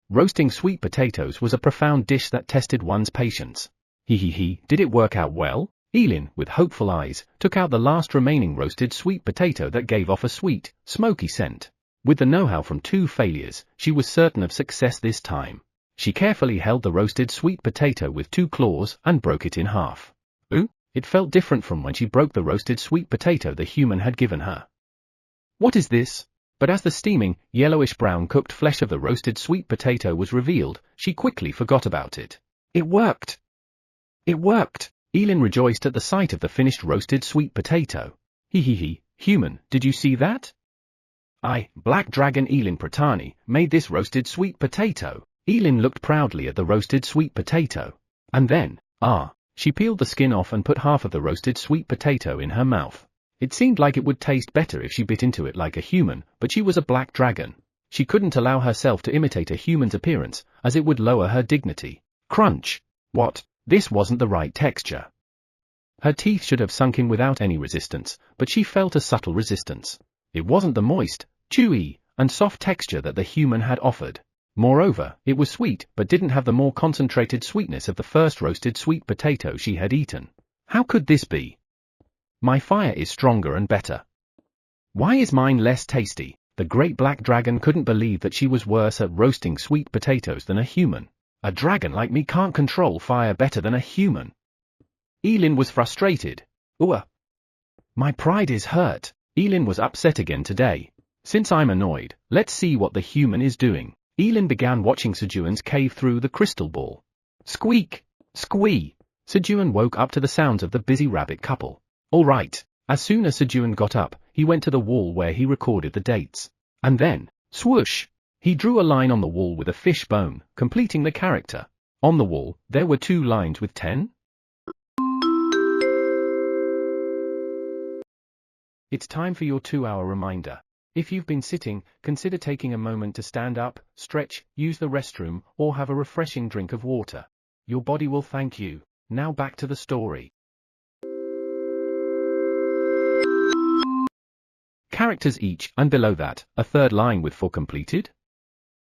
Roasting sweet potatoes was a profound dish that tested one's patience. Did it work out well? Elin, with hopeful eyes, took out the last remaining roasted sweet potato that gave off a sweet, smoky scent. With the know-how from 2 failures, she was certain of success this time. She carefully held the roasted sweet potato with 2 claws and broke it in half. Ooh, it felt different from when she broke the roasted sweet potato the human had given her. What is this? But as the steaming, yellowish-brown cooked flesh of the roasted sweet potato was revealed, she quickly forgot about it. It worked! It worked! Elin rejoiced at the sight of the finished roasted sweet potato. Human, did you see that? I, Black Dragon Elin Pratani, made this roasted sweet potato. Elin looked proudly at the roasted sweet potato. And then, she peeled the skin off and put half of the roasted sweet potato in her mouth. It seemed like it would taste better if she bit into it like a human, but she was a black dragon. She couldn't allow herself to imitate a human's appearance, as it would lower her dignity. Crunch! What? This wasn't the right texture. Her teeth should have sunk in without any resistance, but she felt a subtle resistance. It wasn't the moist, chewy, and soft texture that the human had offered. Moreover, it was sweet but didn't have the more concentrated sweetness of the first roasted sweet potato she had eaten. How could this be? My fire is stronger and better. Why is mine less tasty? The great black dragon couldn't believe that she was worse at roasting sweet potatoes than a human. A dragon like me can't control fire better than a human. Elin was frustrated. My pride is hurt. Elin was upset again today. Since I'm annoyed, let's see what the human is doing. Elin began watching Sejun's cave through the crystal ball. Squeak! Squee! Sejun woke up to the sounds of the busy rabbit couple. All right. As soon as Sejun got up, he went to the wall where he recorded the dates. And then, swoosh! He drew a line on the wall with a fish bone, completing the character. On the wall, there were 2 lines with 10. It's time for your 2-hour reminder. If you've been sitting, consider taking a moment to stand up, stretch, use the restroom, or have a refreshing drink of water. Your body will thank you. Now back to the story. Characters each, and below that, a 3rd line with 4 completed.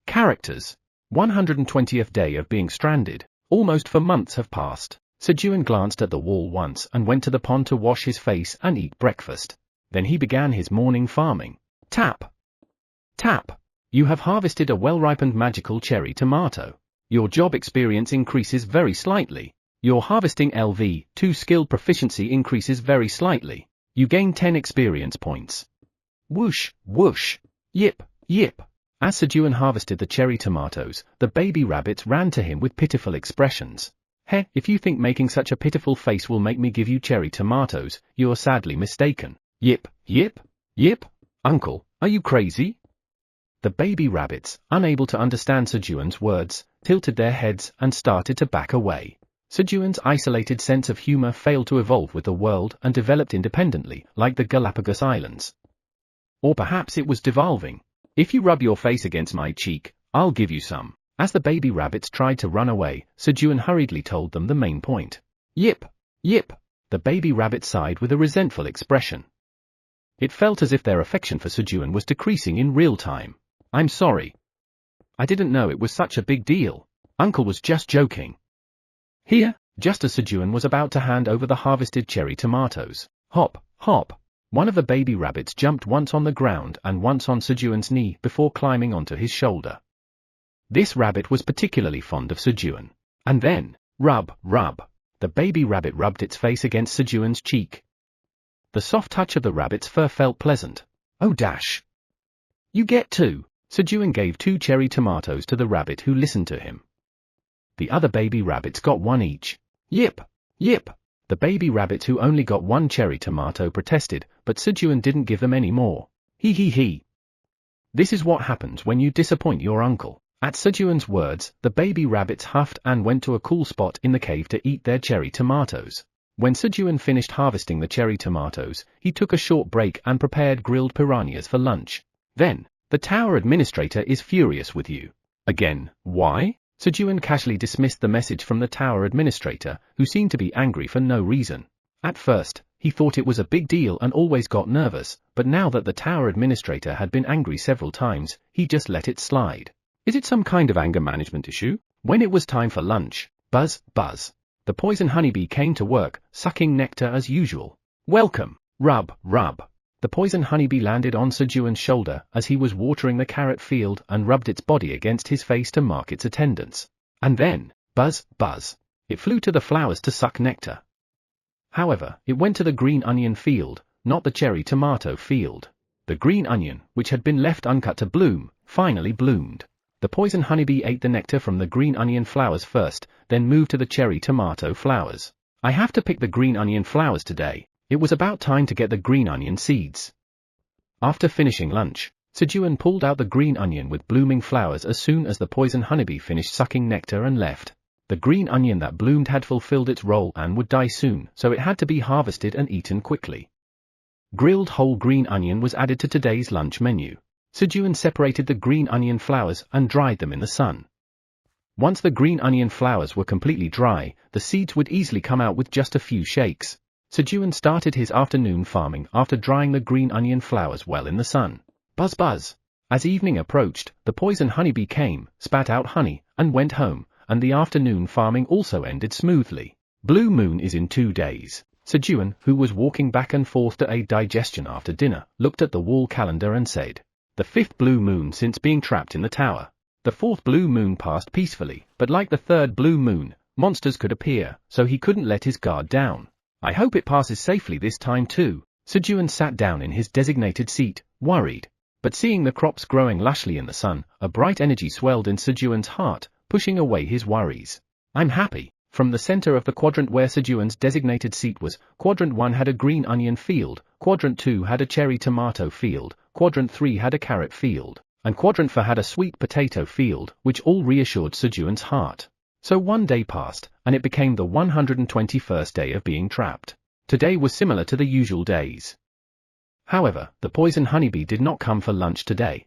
Characters. 120th day of being stranded. Almost 4 months have passed. Sejun glanced at the wall once and went to the pond to wash his face and eat breakfast. Then he began his morning farming. Tap! Tap! You have harvested a well-ripened magical cherry tomato. Your job experience increases very slightly. Your harvesting LV2 skill proficiency increases very slightly. You gain 10 experience points. Whoosh, whoosh. Yip, yip. As Sejun harvested the cherry tomatoes, the baby rabbits ran to him with pitiful expressions. Heh, if you think making such a pitiful face will make me give you cherry tomatoes, you're sadly mistaken. Yip, yip, yip. Uncle, are you crazy? The baby rabbits, unable to understand Sejun's words, tilted their heads and started to back away. Sejun's isolated sense of humor failed to evolve with the world and developed independently, like the Galapagos Islands. Or perhaps it was devolving. If you rub your face against my cheek, I'll give you some. As the baby rabbits tried to run away, Sejun hurriedly told them the main point. Yip, yip. The baby rabbit sighed with a resentful expression. It felt as if their affection for Sejun was decreasing in real time. I'm sorry. I didn't know it was such a big deal. Uncle was just joking. Here, just as Sejun was about to hand over the harvested cherry tomatoes. Hop, hop. One of the baby rabbits jumped once on the ground and once on Sejun's knee before climbing onto his shoulder. This rabbit was particularly fond of Sejun. And then, rub, rub. The baby rabbit rubbed its face against Sejun's cheek. The soft touch of the rabbit's fur felt pleasant. Oh dash! You get 2. Sejun gave 2 cherry tomatoes to the rabbit who listened to him. The other baby rabbits got 1 each. Yip, yip. The baby rabbits who only got 1 cherry tomato protested, but Sejun didn't give them any more. He. This is what happens when you disappoint your uncle. At Sejun's words, the baby rabbits huffed and went to a cool spot in the cave to eat their cherry tomatoes. When Sejun finished harvesting the cherry tomatoes, he took a short break and prepared grilled piranhas for lunch. Then, the tower administrator is furious with you. Again, why? Sejun casually dismissed the message from the tower administrator, who seemed to be angry for no reason. At first, he thought it was a big deal and always got nervous, but now that the tower administrator had been angry several times, he just let it slide. Is it some kind of anger management issue? When it was time for lunch, buzz, buzz. The poison honeybee came to work, sucking nectar as usual. Welcome, rub, rub. The poison honeybee landed on Sejun's shoulder as he was watering the carrot field and rubbed its body against his face to mark its attendance. And then, buzz, buzz. It flew to the flowers to suck nectar. However, it went to the green onion field, not the cherry tomato field. The green onion, which had been left uncut to bloom, finally bloomed. The poison honeybee ate the nectar from the green onion flowers first, then moved to the cherry tomato flowers. I have to pick the green onion flowers today. It was about time to get the green onion seeds. After finishing lunch, Sejun pulled out the green onion with blooming flowers as soon as the poison honeybee finished sucking nectar and left. The green onion that bloomed had fulfilled its role and would die soon, so it had to be harvested and eaten quickly. Grilled whole green onion was added to today's lunch menu. Sejun separated the green onion flowers and dried them in the sun. Once the green onion flowers were completely dry, the seeds would easily come out with just a few shakes. Sejun started his afternoon farming after drying the green onion flowers well in the sun. Buzz buzz. As evening approached, the poison honeybee came, spat out honey, and went home, and the afternoon farming also ended smoothly. Blue moon is in 2 days. Sejun, who was walking back and forth to aid digestion after dinner, looked at the wall calendar and said, the 5th blue moon since being trapped in the tower. The 4th blue moon passed peacefully, but like the 3rd blue moon, monsters could appear, so he couldn't let his guard down. I hope it passes safely this time too. Sejun sat down in his designated seat, worried. But seeing the crops growing lushly in the sun, a bright energy swelled in Sejun's heart, pushing away his worries. I'm happy. From the center of the quadrant where Sejun's designated seat was, Quadrant 1 had a green onion field, Quadrant 2 had a cherry tomato field, Quadrant 3 had a carrot field, and Quadrant 4 had a sweet potato field, which all reassured Sejun's heart. So one day passed, and it became the 121st day of being trapped. Today was similar to the usual days. However, the poison honeybee did not come for lunch today.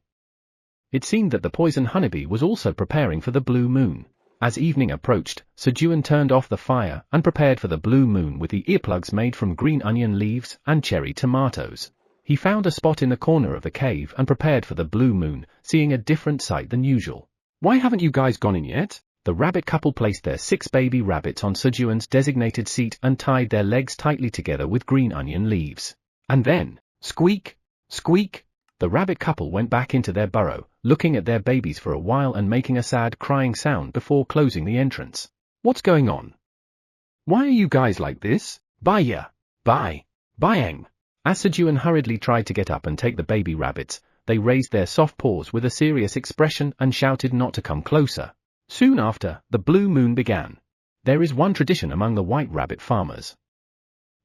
It seemed that the poison honeybee was also preparing for the blue moon. As evening approached, Sejun turned off the fire and prepared for the blue moon with the earplugs made from green onion leaves and cherry tomatoes. He found a spot in the corner of the cave and prepared for the blue moon, seeing a different sight than usual. Why haven't you guys gone in yet? The rabbit couple placed their 6 baby rabbits on Sejun's designated seat and tied their legs tightly together with green onion leaves. And then, squeak, squeak, the rabbit couple went back into their burrow, looking at their babies for a while and making a sad crying sound before closing the entrance. What's going on? Why are you guys like this? Bye. Bye. As Sejun hurriedly tried to get up and take the baby rabbits, they raised their soft paws with a serious expression and shouted not to come closer. Soon after, the blue moon began. There is one tradition among the white rabbit farmers.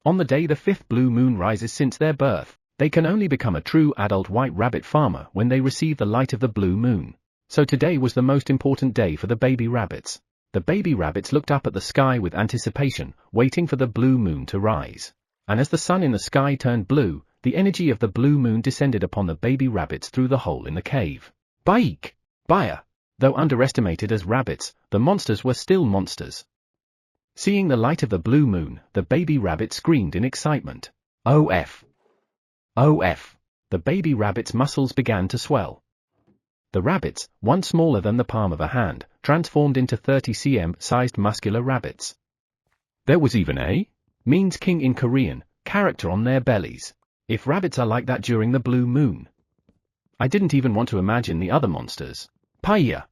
On the day the 5th blue moon rises since their birth, they can only become a true adult white rabbit farmer when they receive the light of the blue moon. So today was the most important day for the baby rabbits. The baby rabbits looked up at the sky with anticipation, waiting for the blue moon to rise. And as the sun in the sky turned blue, the energy of the blue moon descended upon the baby rabbits through the hole in the cave. Baik! Baya! Though underestimated as rabbits, the monsters were still monsters. Seeing the light of the blue moon, the baby rabbit screamed in excitement. OF! OF! The baby rabbit's muscles began to swell. The rabbits, once smaller than the palm of a hand, transformed into 30 cm-sized muscular rabbits. There was even a means king in Korean character on their bellies. If rabbits are like that during the blue moon. I didn't even want to imagine the other monsters. Pie!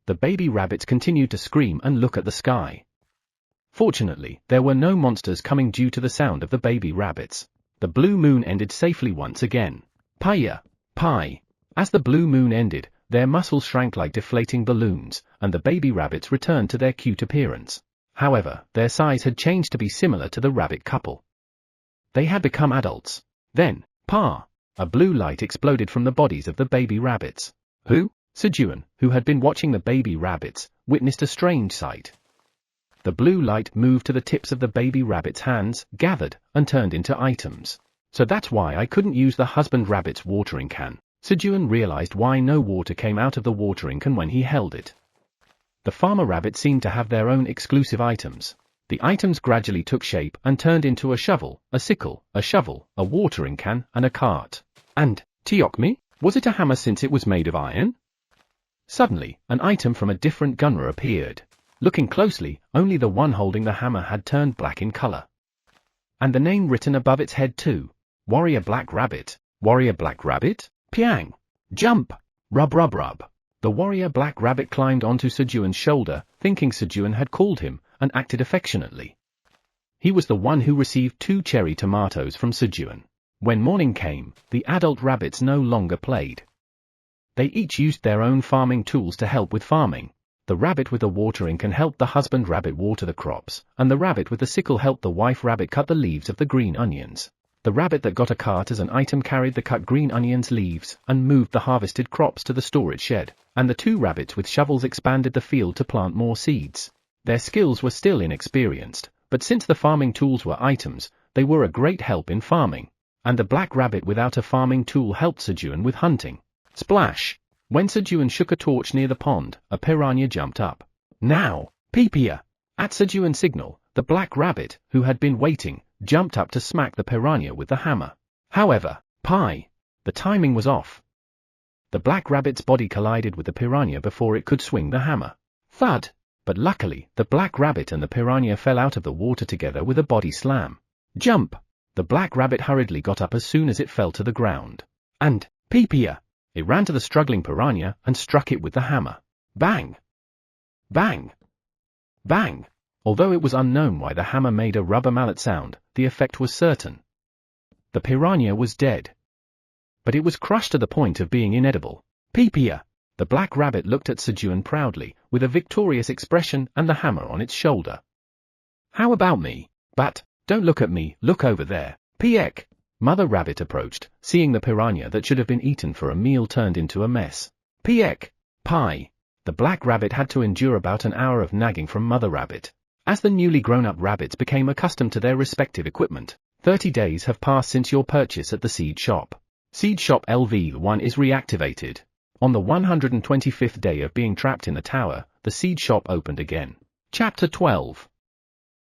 The baby rabbits continued to scream and look at the sky. Fortunately, there were no monsters coming due to the sound of the baby rabbits. The blue moon ended safely once again. Pie! As the blue moon ended, their muscles shrank like deflating balloons, and the baby rabbits returned to their cute appearance. However, their size had changed to be similar to the rabbit couple. They had become adults. Then, a blue light exploded from the bodies of the baby rabbits. Sejun, who had been watching the baby rabbits, witnessed a strange sight. The blue light moved to the tips of the baby rabbits' hands, gathered, and turned into items. So that's why I couldn't use the husband rabbit's watering can. Sejun realized why no water came out of the watering can when he held it. The farmer rabbits seemed to have their own exclusive items. The items gradually took shape and turned into a shovel, a sickle, a shovel, a watering can, and a cart. And, Tiokmi, was it a hammer since it was made of iron? Suddenly, an item from a different gunner appeared. Looking closely, only the one holding the hammer had turned black in color. And the name written above its head too. Warrior Black Rabbit. Warrior Black Rabbit? Piang! Jump! Rub. The warrior Black Rabbit climbed onto Sejun's shoulder, thinking Sejun had called him, and acted affectionately. He was the one who received 2 cherry tomatoes from Sejun. When morning came, the adult rabbits no longer played. They each used their own farming tools to help with farming. The rabbit with the watering can help the husband rabbit water the crops, and the rabbit with the sickle helped the wife rabbit cut the leaves of the green onions. The rabbit that got a cart as an item carried the cut green onions leaves and moved the harvested crops to the storage shed, and the 2 rabbits with shovels expanded the field to plant more seeds. Their skills were still inexperienced, but since the farming tools were items, they were a great help in farming. And the black rabbit without a farming tool helped Sejun with hunting. Splash! When Sejun shook a torch near the pond, a piranha jumped up. Now, Pipia! At Sejun's signal, the black rabbit, who had been waiting, jumped up to smack the piranha with the hammer. However, the timing was off. The black rabbit's body collided with the piranha before it could swing the hammer. Thud! But luckily, the black rabbit and the piranha fell out of the water together with a body slam. Jump! The black rabbit hurriedly got up as soon as it fell to the ground. And, Pipia! It ran to the struggling piranha and struck it with the hammer. Bang! Bang! Bang! Although it was unknown why the hammer made a rubber mallet sound, the effect was certain. The piranha was dead. But it was crushed to the point of being inedible. Pipia! The black rabbit looked at Sejun proudly, with a victorious expression and the hammer on its shoulder. How about me? But, don't look at me, look over there. Piek! Mother rabbit approached, seeing the piranha that should have been eaten for a meal turned into a mess. Piek! Pie! The black rabbit had to endure about an hour of nagging from Mother rabbit. As the newly grown-up rabbits became accustomed to their respective equipment, 30 days have passed since your purchase at the seed shop. Seed shop LV1 is reactivated. On the 125th day of being trapped in the tower, the seed shop opened again. Chapter 12.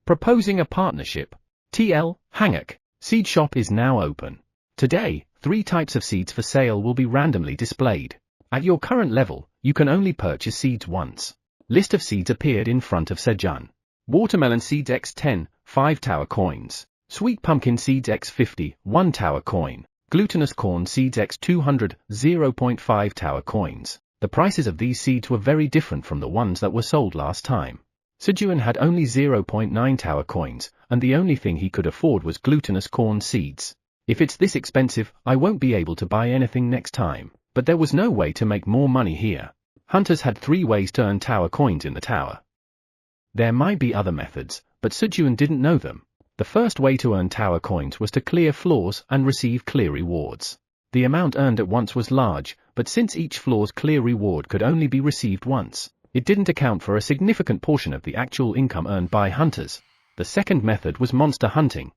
Proposing a partnership. TL, Hanguk. Seed shop is now open. Today, 3 types of seeds for sale will be randomly displayed. At your current level, you can only purchase seeds once. List of seeds appeared in front of Sejun. Watermelon seeds x10, 5 tower coins. Sweet pumpkin seeds x50, 1 tower coin. Glutinous corn seeds x200, 0.5 tower coins. The prices of these seeds were very different from the ones that were sold last time. Sejun had only 0.9 tower coins, and the only thing he could afford was glutinous corn seeds. If it's this expensive, I won't be able to buy anything next time. But there was no way to make more money here. Hunters had 3 ways to earn tower coins in the tower. There might be other methods, but Sejun didn't know them. The first way to earn tower coins was to clear floors and receive clear rewards. The amount earned at once was large, but since each floor's clear reward could only be received once, it didn't account for a significant portion of the actual income earned by hunters. The second method was monster hunting.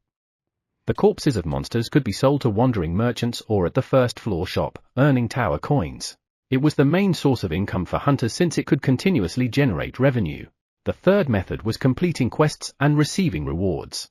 The corpses of monsters could be sold to wandering merchants or at the first floor shop, earning tower coins. It was the main source of income for hunters since it could continuously generate revenue. The third method was completing quests and receiving rewards.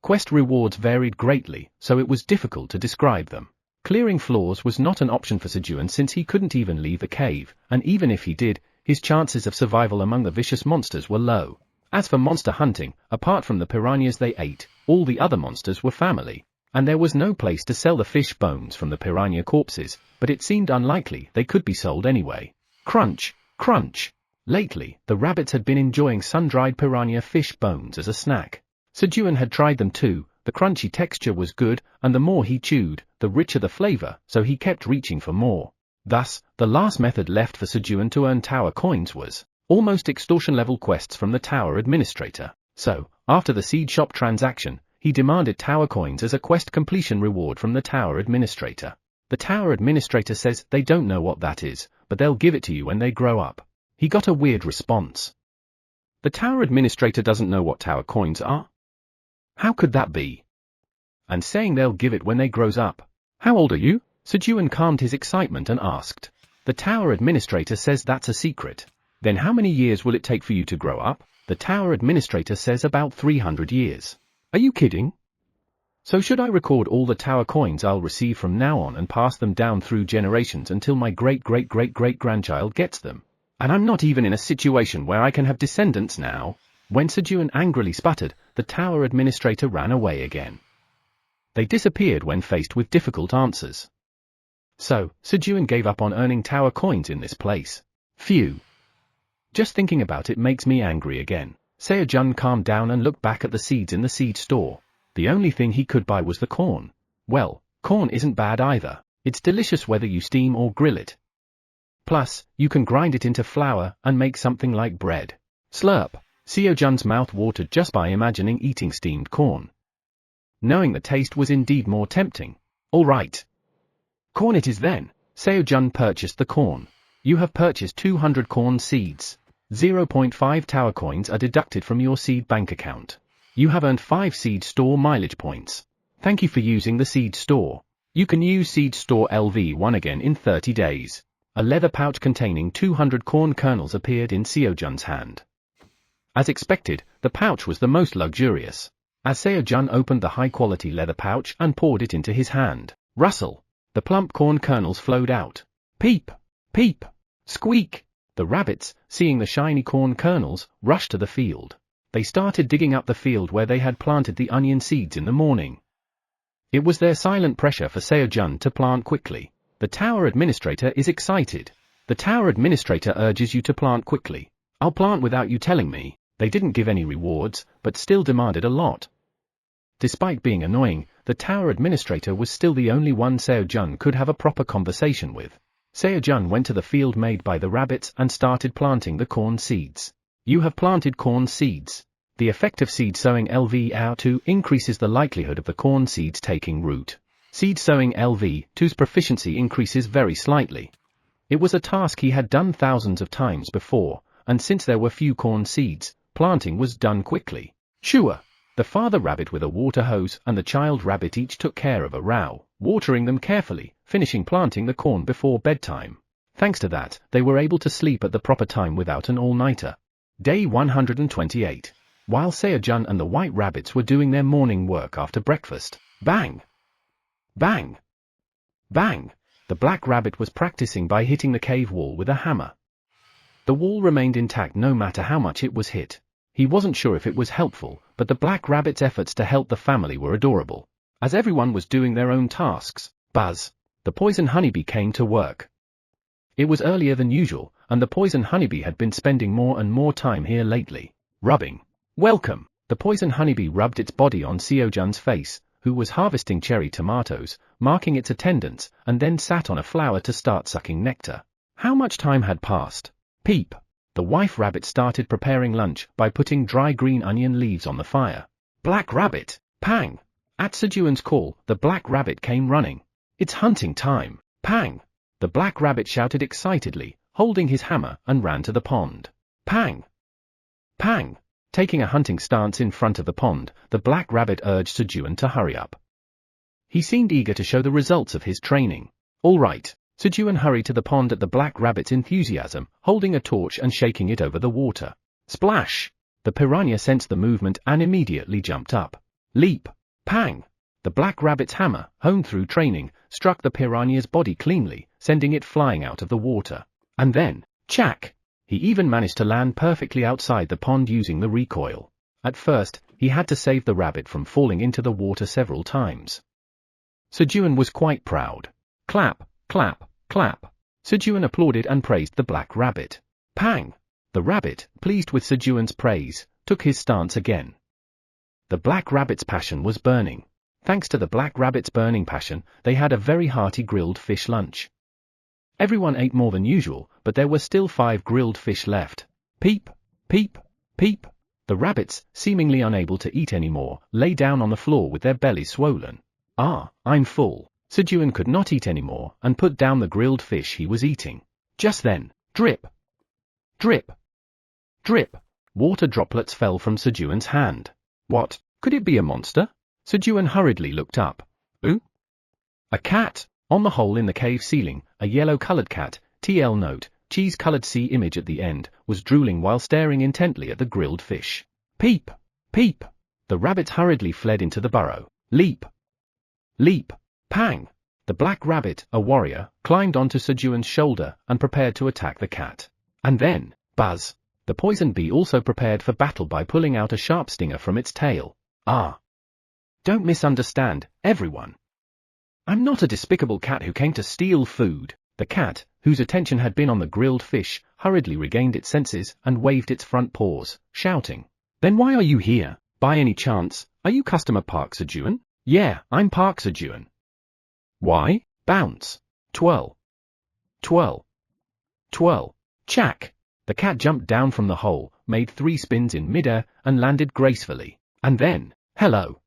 Quest rewards varied greatly, so it was difficult to describe them. Clearing floors was not an option for Sejun since he couldn't even leave the cave, and even if he did, his chances of survival among the vicious monsters were low. As for monster hunting, apart from the piranhas they ate, all the other monsters were family, and there was no place to sell the fish bones from the piranha corpses, but it seemed unlikely they could be sold anyway. Crunch, crunch. Lately, the rabbits had been enjoying sun-dried piranha fish bones as a snack. Sejun had tried them too. The crunchy texture was good, and the more he chewed, the richer the flavor, so he kept reaching for more. Thus, the last method left for Sejun to earn tower coins was almost extortion-level quests from the tower administrator. So, after the seed shop transaction, he demanded tower coins as a quest completion reward from the tower administrator. The tower administrator says they don't know what that is, but they'll give it to you when they grow up. He got a weird response. The tower administrator doesn't know what tower coins are? How could that be? And saying they'll give it when they grows up. How old are you? Sejun calmed his excitement and asked. The tower administrator says that's a secret. Then how many years will it take for you to grow up? The tower administrator says about 300 years. Are you kidding? So should I record all the tower coins I'll receive from now on and pass them down through generations until my great-great-great-great-grandchild gets them? And I'm not even in a situation where I can have descendants now. When Sejun angrily sputtered, the tower administrator ran away again. They disappeared when faced with difficult answers. So, Sejun gave up on earning tower coins in this place. Phew. Just thinking about it makes me angry again. Sejun calmed down and looked back at the seeds in the seed store. The only thing he could buy was the corn. Well, corn isn't bad either. It's delicious whether you steam or grill it. Plus, you can grind it into flour and make something like bread. Slurp. Sejun's mouth watered just by imagining eating steamed corn. Knowing the taste was indeed more tempting. All right. Corn it is then. Sejun purchased the corn. You have purchased 200 corn seeds. 0.5 tower coins are deducted from your seed bank account. You have earned 5 seed store mileage points. Thank you for using the seed store. You can use seed store LV1 again in 30 days. A leather pouch containing 200 corn kernels appeared in Sejun's hand. As expected, the pouch was the most luxurious. As Sejun opened the high-quality leather pouch and poured it into his hand, rustle, the plump corn kernels flowed out. Peep! Peep! Squeak! The rabbits, seeing the shiny corn kernels, rushed to the field. They started digging up the field where they had planted the onion seeds in the morning. It was their silent pressure for Sejun to plant quickly. The tower administrator is excited. The tower administrator urges you to plant quickly. I'll plant without you telling me. They didn't give any rewards, but still demanded a lot. Despite being annoying, the tower administrator was still the only one Sejun could have a proper conversation with. Sejun went to the field made by the rabbits and started planting the corn seeds. You have planted corn seeds. The effect of seed sowing LV2 increases the likelihood of the corn seeds taking root. Seed sowing LV2's proficiency increases very slightly. It was a task he had done thousands of times before, and since there were few corn seeds, planting was done quickly. Sure. The father rabbit with a water hose and the child rabbit each took care of a row, watering them carefully, finishing planting the corn before bedtime. Thanks to that, they were able to sleep at the proper time without an all-nighter. Day 128. While Sejun and the white rabbits were doing their morning work after breakfast, bang! Bang! Bang! The black rabbit was practicing by hitting the cave wall with a hammer. The wall remained intact no matter how much it was hit. He wasn't sure if it was helpful, but the black rabbit's efforts to help the family were adorable. As everyone was doing their own tasks, buzz! The poison honeybee came to work. It was earlier than usual, and the poison honeybee had been spending more and more time here lately. Rubbing. Welcome! The poison honeybee rubbed its body on Sejun's face, who was harvesting cherry tomatoes, marking its attendance, and then sat on a flower to start sucking nectar. How much time had passed? Peep! The wife rabbit started preparing lunch by putting dry green onion leaves on the fire. Black rabbit! Pang! At Sejun's call, the black rabbit came running. It's hunting time! Pang! The black rabbit shouted excitedly, holding his hammer, and ran to the pond. Pang! Pang! Taking a hunting stance in front of the pond, the black rabbit urged Sejun to hurry up. He seemed eager to show the results of his training. All right. Sejun hurried to the pond at the black rabbit's enthusiasm, holding a torch and shaking it over the water. Splash! The piranha sensed the movement and immediately jumped up. Leap! Pang! The black rabbit's hammer, honed through training, struck the piranha's body cleanly, sending it flying out of the water. And then, chack! He even managed to land perfectly outside the pond using the recoil. At first, he had to save the rabbit from falling into the water several times. Sejun was quite proud. Clap, clap, clap. Sejun applauded and praised the black rabbit. Pang! The rabbit, pleased with Sejun's praise, took his stance again. The black rabbit's passion was burning. Thanks to the black rabbit's burning passion, they had a very hearty grilled fish lunch. Everyone ate more than usual, but there were still 5 grilled fish left. Peep, peep, peep. The rabbits, seemingly unable to eat any more, lay down on the floor with their bellies swollen. Ah, I'm full. Sejun could not eat any more, and put down the grilled fish he was eating. Just then, drip, drip, drip. Water droplets fell from Sejun's hand. What? Could it be a monster? Sejun hurriedly looked up. Ooh? A cat! On the hole in the cave ceiling, a yellow-colored cat, TL note, cheese-colored C image at the end, was drooling while staring intently at the grilled fish. Peep! Peep! The rabbits hurriedly fled into the burrow. Leap! Leap! Pang! The black rabbit, a warrior, climbed onto Sejun's shoulder and prepared to attack the cat. And then, buzz! The poison bee also prepared for battle by pulling out a sharp stinger from its tail. Ah! Don't misunderstand, everyone. I'm not a despicable cat who came to steal food. The cat, whose attention had been on the grilled fish, hurriedly regained its senses and waved its front paws, shouting. Then why are you here? By any chance, are you customer Park Sejun? Yeah, I'm Park Sejun. Why? Bounce. Twirl. Twirl. Twirl. Chack. The cat jumped down from the hole, made 3 spins in midair, and landed gracefully. And then, hello.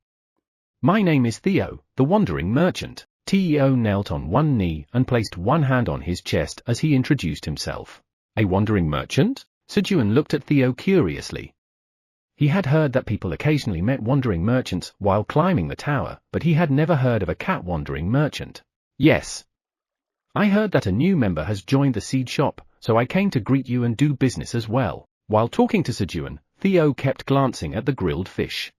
My name is Theo, the wandering merchant. Theo knelt on one knee and placed one hand on his chest as he introduced himself. A wandering merchant? Sejun looked at Theo curiously. He had heard that people occasionally met wandering merchants while climbing the tower, but he had never heard of a cat wandering merchant. Yes. I heard that a new member has joined the seed shop, so I came to greet you and do business as well. While talking to Sejun, Theo kept glancing at the grilled fish.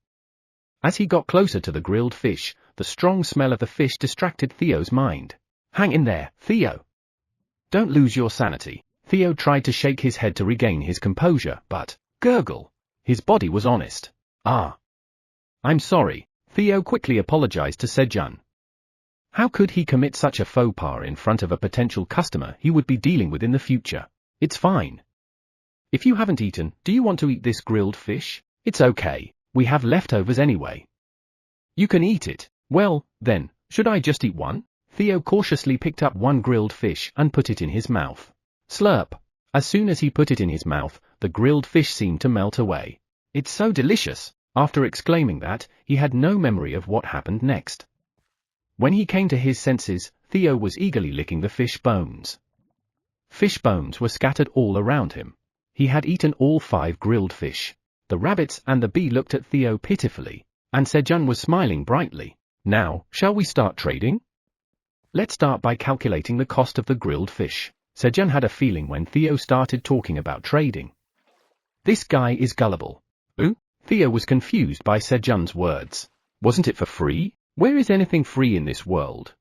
As he got closer to the grilled fish, the strong smell of the fish distracted Theo's mind. Hang in there, Theo. Don't lose your sanity. Theo tried to shake his head to regain his composure, but, gurgle. His body was honest. Ah. I'm sorry. Theo quickly apologized to Sejun. How could he commit such a faux pas in front of a potential customer he would be dealing with in the future? It's fine. If you haven't eaten, do you want to eat this grilled fish? It's okay. We have leftovers anyway. You can eat it. Well, then, should I just eat one? Theo cautiously picked up one grilled fish and put it in his mouth. Slurp. As soon as he put it in his mouth, the grilled fish seemed to melt away. It's so delicious. After exclaiming that, he had no memory of what happened next. When he came to his senses, Theo was eagerly licking the fish bones. Fish bones were scattered all around him. He had eaten all 5 grilled fish. The rabbits and the bee looked at Theo pitifully, and Sejun was smiling brightly. Now, shall we start trading? Let's start by calculating the cost of the grilled fish. Sejun had a feeling when Theo started talking about trading. This guy is gullible. Ooh? Theo was confused by Sejun's words. Wasn't it for free? Where is anything free in this world?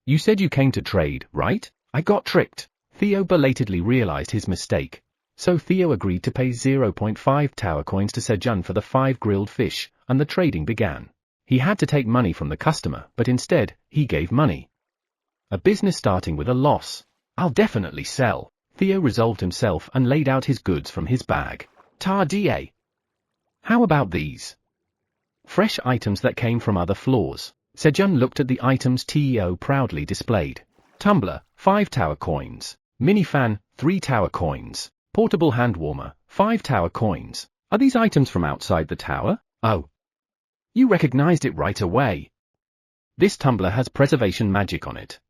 You said you came to trade, right? I got tricked. Theo belatedly realized his mistake. So Theo agreed to pay 0.5 tower coins to Sejun for the 5 grilled fish, and the trading began. He had to take money from the customer, but instead, he gave money. A business starting with a loss. I'll definitely sell. Theo resolved himself and laid out his goods from his bag. Ta-da! How about these? Fresh items that came from other floors. Sejun looked at the items Theo proudly displayed. Tumbler, 5 tower coins. Mini fan, 3 tower coins. Portable hand warmer, 5 tower coins. Are these items from outside the tower? Oh. You recognized it right away. This tumbler has preservation magic on it.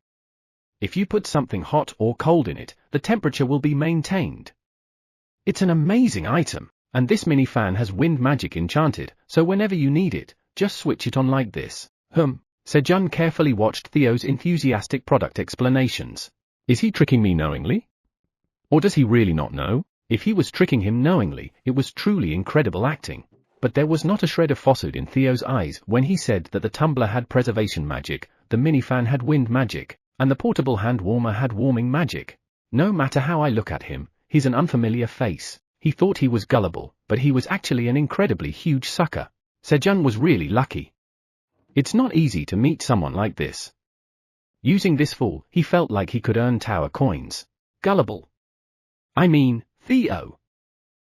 If you put something hot or cold in it, the temperature will be maintained. It's an amazing item. And this mini fan has wind magic enchanted, so whenever you need it, just switch it on like this. Sejun carefully watched Theo's enthusiastic product explanations. Is he tricking me knowingly? Or does he really not know? If he was tricking him knowingly, it was truly incredible acting. But there was not a shred of falsehood in Theo's eyes when he said that the tumbler had preservation magic, the mini fan had wind magic, and the portable hand warmer had warming magic. No matter how I look at him, he's an unfamiliar face. He thought he was gullible, but he was actually an incredibly huge sucker. Sejun was really lucky. It's not easy to meet someone like this. Using this fool, he felt like he could earn tower coins. Gullible. I mean, Theo.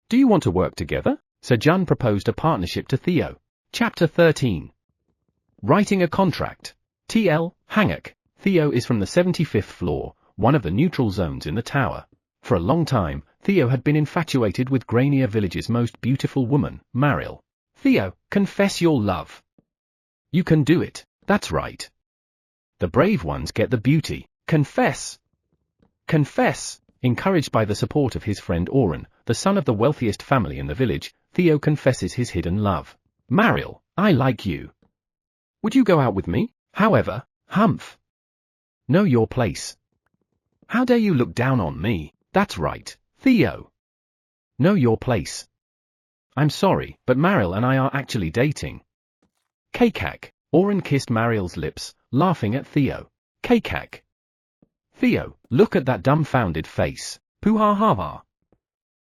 Do you want to work together? Sejun proposed a partnership to Theo. Chapter 13. Writing a contract. TL, Hanguk. Theo is from the 75th floor, one of the neutral zones in the tower. For a long time, Theo had been infatuated with Grania Village's most beautiful woman, Mariel. Theo, confess your love. You can do it. That's right. The brave ones get the beauty. Confess. Confess. Encouraged by the support of his friend Oren, the son of the wealthiest family in the village, Theo confesses his hidden love. Mariel, I like you. Would you go out with me? However, humph. Know your place. How dare you look down on me? That's right, Theo. Know your place. I'm sorry, but Mariel and I are actually dating. Kakak. Oren kissed Mariel's lips, laughing at Theo. Kakak. Theo, look at that dumbfounded face. Poo-ha-ha-ha.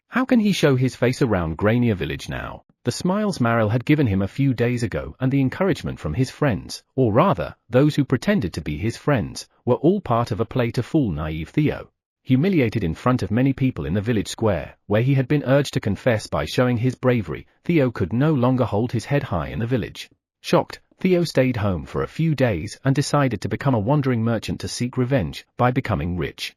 How can he show his face around Grania Village now? The smiles Mariel had given him a few days ago and the encouragement from his friends, or rather, those who pretended to be his friends, were all part of a play to fool naive Theo. Humiliated in front of many people in the village square, where he had been urged to confess by showing his bravery, Theo could no longer hold his head high in the village. Shocked, Theo stayed home for a few days and decided to become a wandering merchant to seek revenge by becoming rich.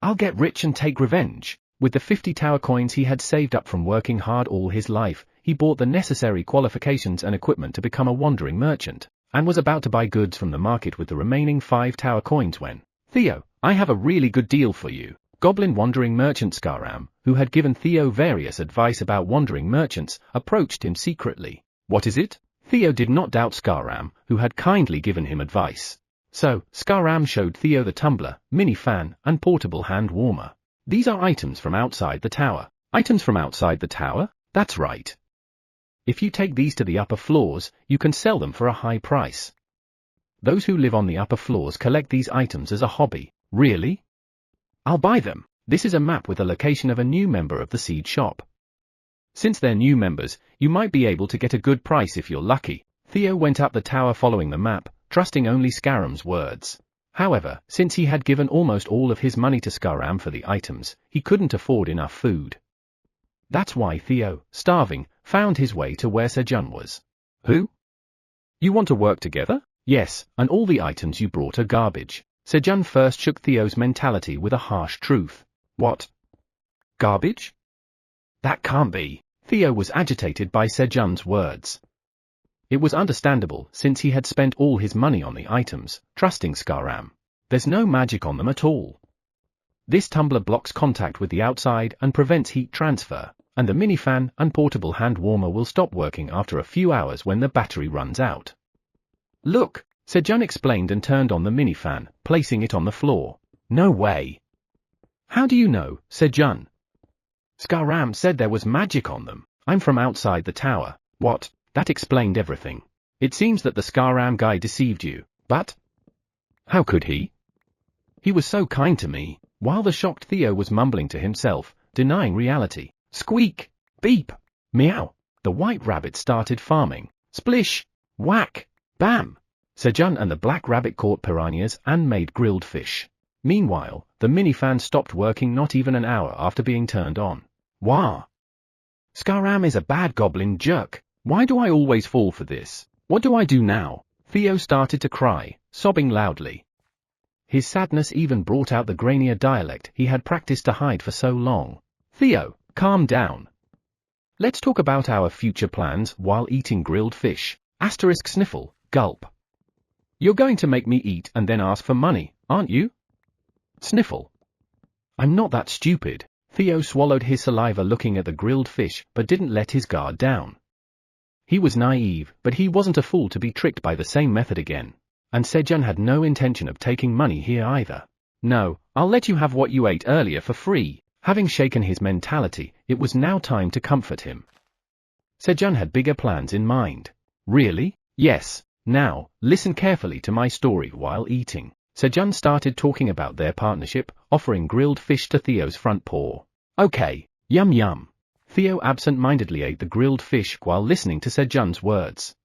I'll get rich and take revenge. With the 50 tower coins he had saved up from working hard all his life, he bought the necessary qualifications and equipment to become a wandering merchant, and was about to buy goods from the market with the remaining 5 tower coins when, Theo, I have a really good deal for you. Goblin wandering merchant Skaram, who had given Theo various advice about wandering merchants, approached him secretly. What is it? Theo did not doubt Skaram, who had kindly given him advice. So, Skaram showed Theo the tumbler, mini fan, and portable hand warmer. These are items from outside the tower. Items from outside the tower? That's right. If you take these to the upper floors, you can sell them for a high price. Those who live on the upper floors collect these items as a hobby. Really? I'll buy them. This is a map with a location of a new member of the seed shop. Since they're new members, you might be able to get a good price if you're lucky. Theo went up the tower following the map, trusting only Skaram's words. However, since he had given almost all of his money to Skaram for the items, he couldn't afford enough food. That's why Theo, starving, found his way to where Sejun was. Who? You want to work together? Yes, and all the items you brought are garbage. Sejun first shook Theo's mentality with a harsh truth. What? Garbage? That can't be. Theo was agitated by Sejun's words. It was understandable, since he had spent all his money on the items, trusting Skaram. There's no magic on them at all. This tumbler blocks contact with the outside and prevents heat transfer, and the minifan and portable hand warmer will stop working after a few hours when the battery runs out. Look, Sejun explained and turned on the minifan, placing it on the floor. No way. How do you know, Sejun? Skaram said there was magic on them. I'm from outside the tower. What? That explained everything. It seems that the Skaram guy deceived you, but? How could he? He was so kind to me. While the shocked Theo was mumbling to himself, denying reality. Squeak! Beep! Meow! The white rabbit started farming. Splish! Whack! Bam! Sejun and the black rabbit caught piranhas and made grilled fish. Meanwhile, the minifan stopped working not even an hour after being turned on. Wah! Skaram is a bad goblin jerk. Why do I always fall for this? What do I do now? Theo started to cry, sobbing loudly. His sadness even brought out the grainier dialect he had practiced to hide for so long. Theo, calm down. Let's talk about our future plans while eating grilled fish. Asterisk sniffle, gulp. You're going to make me eat and then ask for money, aren't you? Sniffle. I'm not that stupid. Theo swallowed his saliva looking at the grilled fish but didn't let his guard down. He was naive, but he wasn't a fool to be tricked by the same method again. And Sejun had no intention of taking money here either. No, I'll let you have what you ate earlier for free. Having shaken his mentality, it was now time to comfort him. Sejun had bigger plans in mind. Really? Yes. Now, listen carefully to my story while eating. Sejun started talking about their partnership, offering grilled fish to Theo's front paw. Okay, yum yum. Theo absent-mindedly ate the grilled fish while listening to Sejun's words.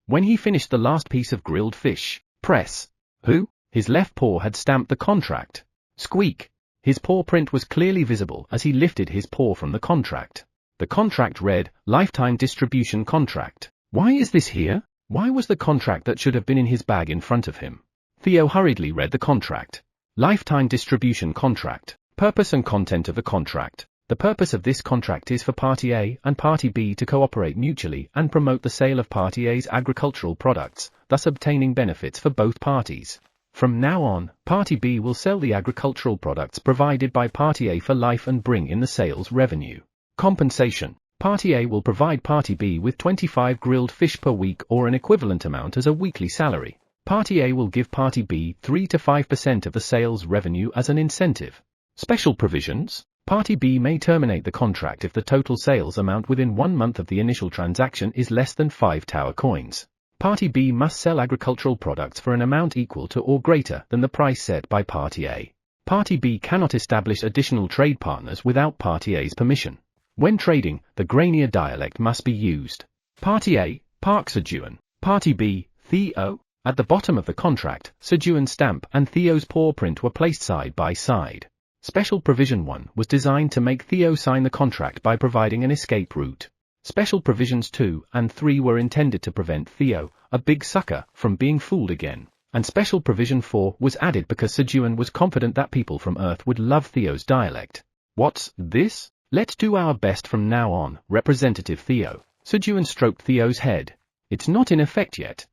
When he finished the last piece of grilled fish, press. Who? His left paw had stamped the contract. Squeak. His paw print was clearly visible as he lifted his paw from the contract. The contract read, Lifetime Distribution Contract. Why is this here? Why was the contract that should have been in his bag in front of him? Theo hurriedly read the contract. Lifetime Distribution Contract. Purpose and content of the contract. The purpose of this contract is for Party A and Party B to cooperate mutually and promote the sale of Party A's agricultural products, thus obtaining benefits for both parties. From now on, Party B will sell the agricultural products provided by Party A for life and bring in the sales revenue. Compensation. Party A will provide Party B with 25 grilled fish per week or an equivalent amount as a weekly salary. Party A will give Party B 3 to 5% of the sales revenue as an incentive. Special provisions. Party B may terminate the contract if the total sales amount within 1 month of the initial transaction is less than 5 tower coins. Party B must sell agricultural products for an amount equal to or greater than the price set by Party A. Party B cannot establish additional trade partners without Party A's permission. When trading, the grainier dialect must be used. Party A, Park Sejun. Party B, Theo. At the bottom of the contract, Sejun's stamp and Theo's paw print were placed side by side. Special Provision 1 was designed to make Theo sign the contract by providing an escape route. Special Provisions 2 and 3 were intended to prevent Theo, a big sucker, from being fooled again. And Special Provision 4 was added because Sejun was confident that people from Earth would love Theo's dialect. What's this? Let's do our best from now on, Representative Theo. Sejun stroked Theo's head. It's not in effect yet.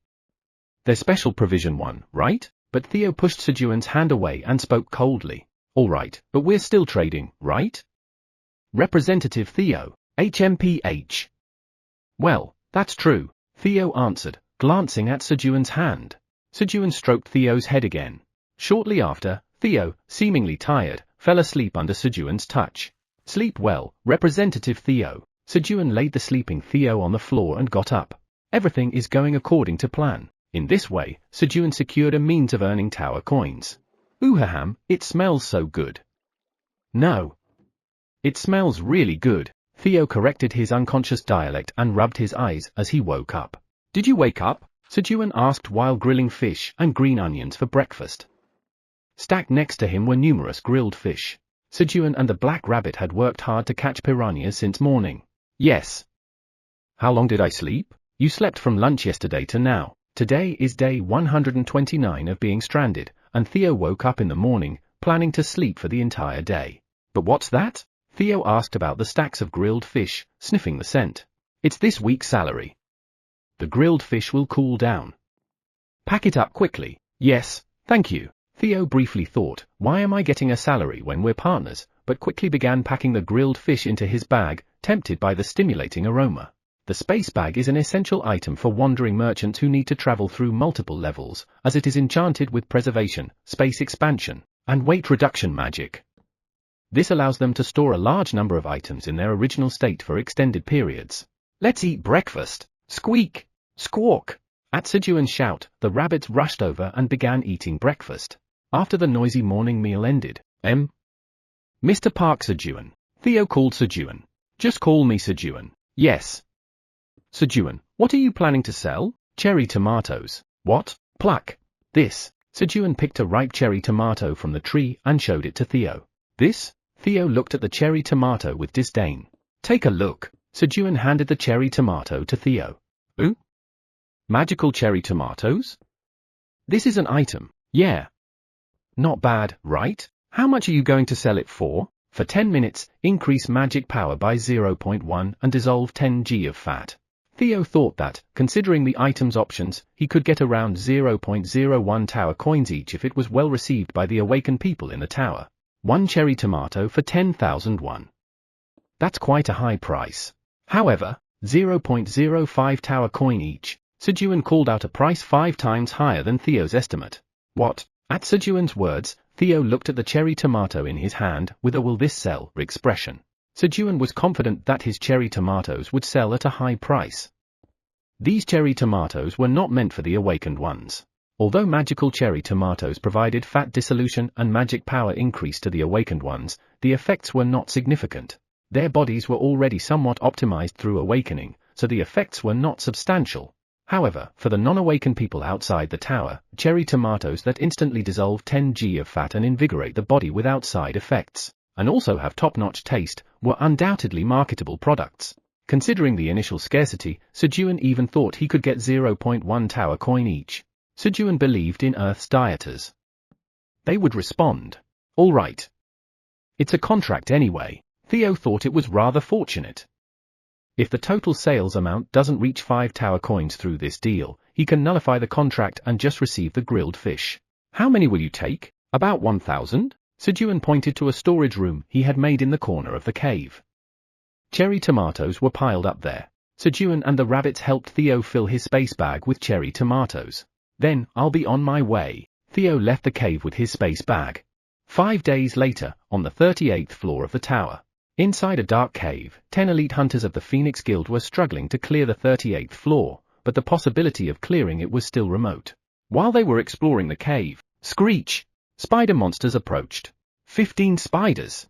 There's Special Provision 1, right? But Theo pushed Sejun's hand away and spoke coldly. All right, but we're still trading, right? Representative Theo, HMPH. Well, that's true, Theo answered, glancing at Sejun's hand. Sejun stroked Theo's head again. Shortly after, Theo, seemingly tired, fell asleep under Sejun's touch. Sleep well, Representative Theo. Sejun laid the sleeping Theo on the floor and got up. Everything is going according to plan. In this way, Sejun secured a means of earning tower coins. Oohaham, it smells so good. No. It smells really good. Theo corrected his unconscious dialect and rubbed his eyes as he woke up. Did you wake up? Sejun asked while grilling fish and green onions for breakfast. Stacked next to him were numerous grilled fish. Sejun and the black rabbit had worked hard to catch piranhas since morning. Yes. How long did I sleep? You slept from lunch yesterday to now. Today is day 129 of being stranded, and Theo woke up in the morning, planning to sleep for the entire day. But what's that? Theo asked about the stacks of grilled fish, sniffing the scent. It's this week's salary. The grilled fish will cool down. Pack it up quickly. Yes, thank you. Theo briefly thought, why am I getting a salary when we're partners, but quickly began packing the grilled fish into his bag, tempted by the stimulating aroma. The space bag is an essential item for wandering merchants who need to travel through multiple levels, as it is enchanted with preservation, space expansion, and weight reduction magic. This allows them to store a large number of items in their original state for extended periods. Let's eat breakfast. Squeak! Squawk! At Sejun's shout, the rabbits rushed over and began eating breakfast. After the noisy morning meal ended, Mr. Park Sejun. Theo called Sejun. Just call me Sejun. Yes. Sejun, what are you planning to sell? Cherry tomatoes. What? Pluck. This. Sejun picked a ripe cherry tomato from the tree and showed it to Theo. This? Theo looked at the cherry tomato with disdain. Take a look. Sejun handed the cherry tomato to Theo. Ooh? Magical cherry tomatoes? This is an item. Yeah. Not bad, right? How much are you going to sell it for? For 10 minutes, increase magic power by 0.1 and dissolve 10 g of fat. Theo thought that, considering the item's options, he could get around 0.01 tower coins each if it was well received by the awakened people in the tower. 1 cherry tomato for 10,000 won. That's quite a high price. However, 0.05 tower coin each. Sejun called out a price 5 times higher than Theo's estimate. What? At Sejun's words, Theo looked at the cherry tomato in his hand with a will this sell expression. Sejun was confident that his cherry tomatoes would sell at a high price. These cherry tomatoes were not meant for the awakened ones. Although magical cherry tomatoes provided fat dissolution and magic power increase to the awakened ones, the effects were not significant. Their bodies were already somewhat optimized through awakening, so the effects were not substantial. However, for the non-awakened people outside the tower, cherry tomatoes that instantly dissolve 10 g of fat and invigorate the body without side effects, and also have top-notch taste, were undoubtedly marketable products. Considering the initial scarcity, Sejun even thought he could get 0.1 tower coin each. Sejun believed in Earth's dieters. They would respond. All right. It's a contract anyway. Theo thought it was rather fortunate. If the total sales amount doesn't reach 5 tower coins through this deal, he can nullify the contract and just receive the grilled fish. How many will you take? About 1,000? Sejun pointed to a storage room he had made in the corner of the cave. Cherry tomatoes were piled up there. Sejun and the rabbits helped Theo fill his space bag with cherry tomatoes. Then, I'll be on my way. Theo left the cave with his space bag. 5 days later, on the 38th floor of the tower. Inside a dark cave, 10 elite hunters of the Phoenix Guild were struggling to clear the 38th floor, but the possibility of clearing it was still remote. While they were exploring the cave, screech! Spider monsters approached. 15 spiders.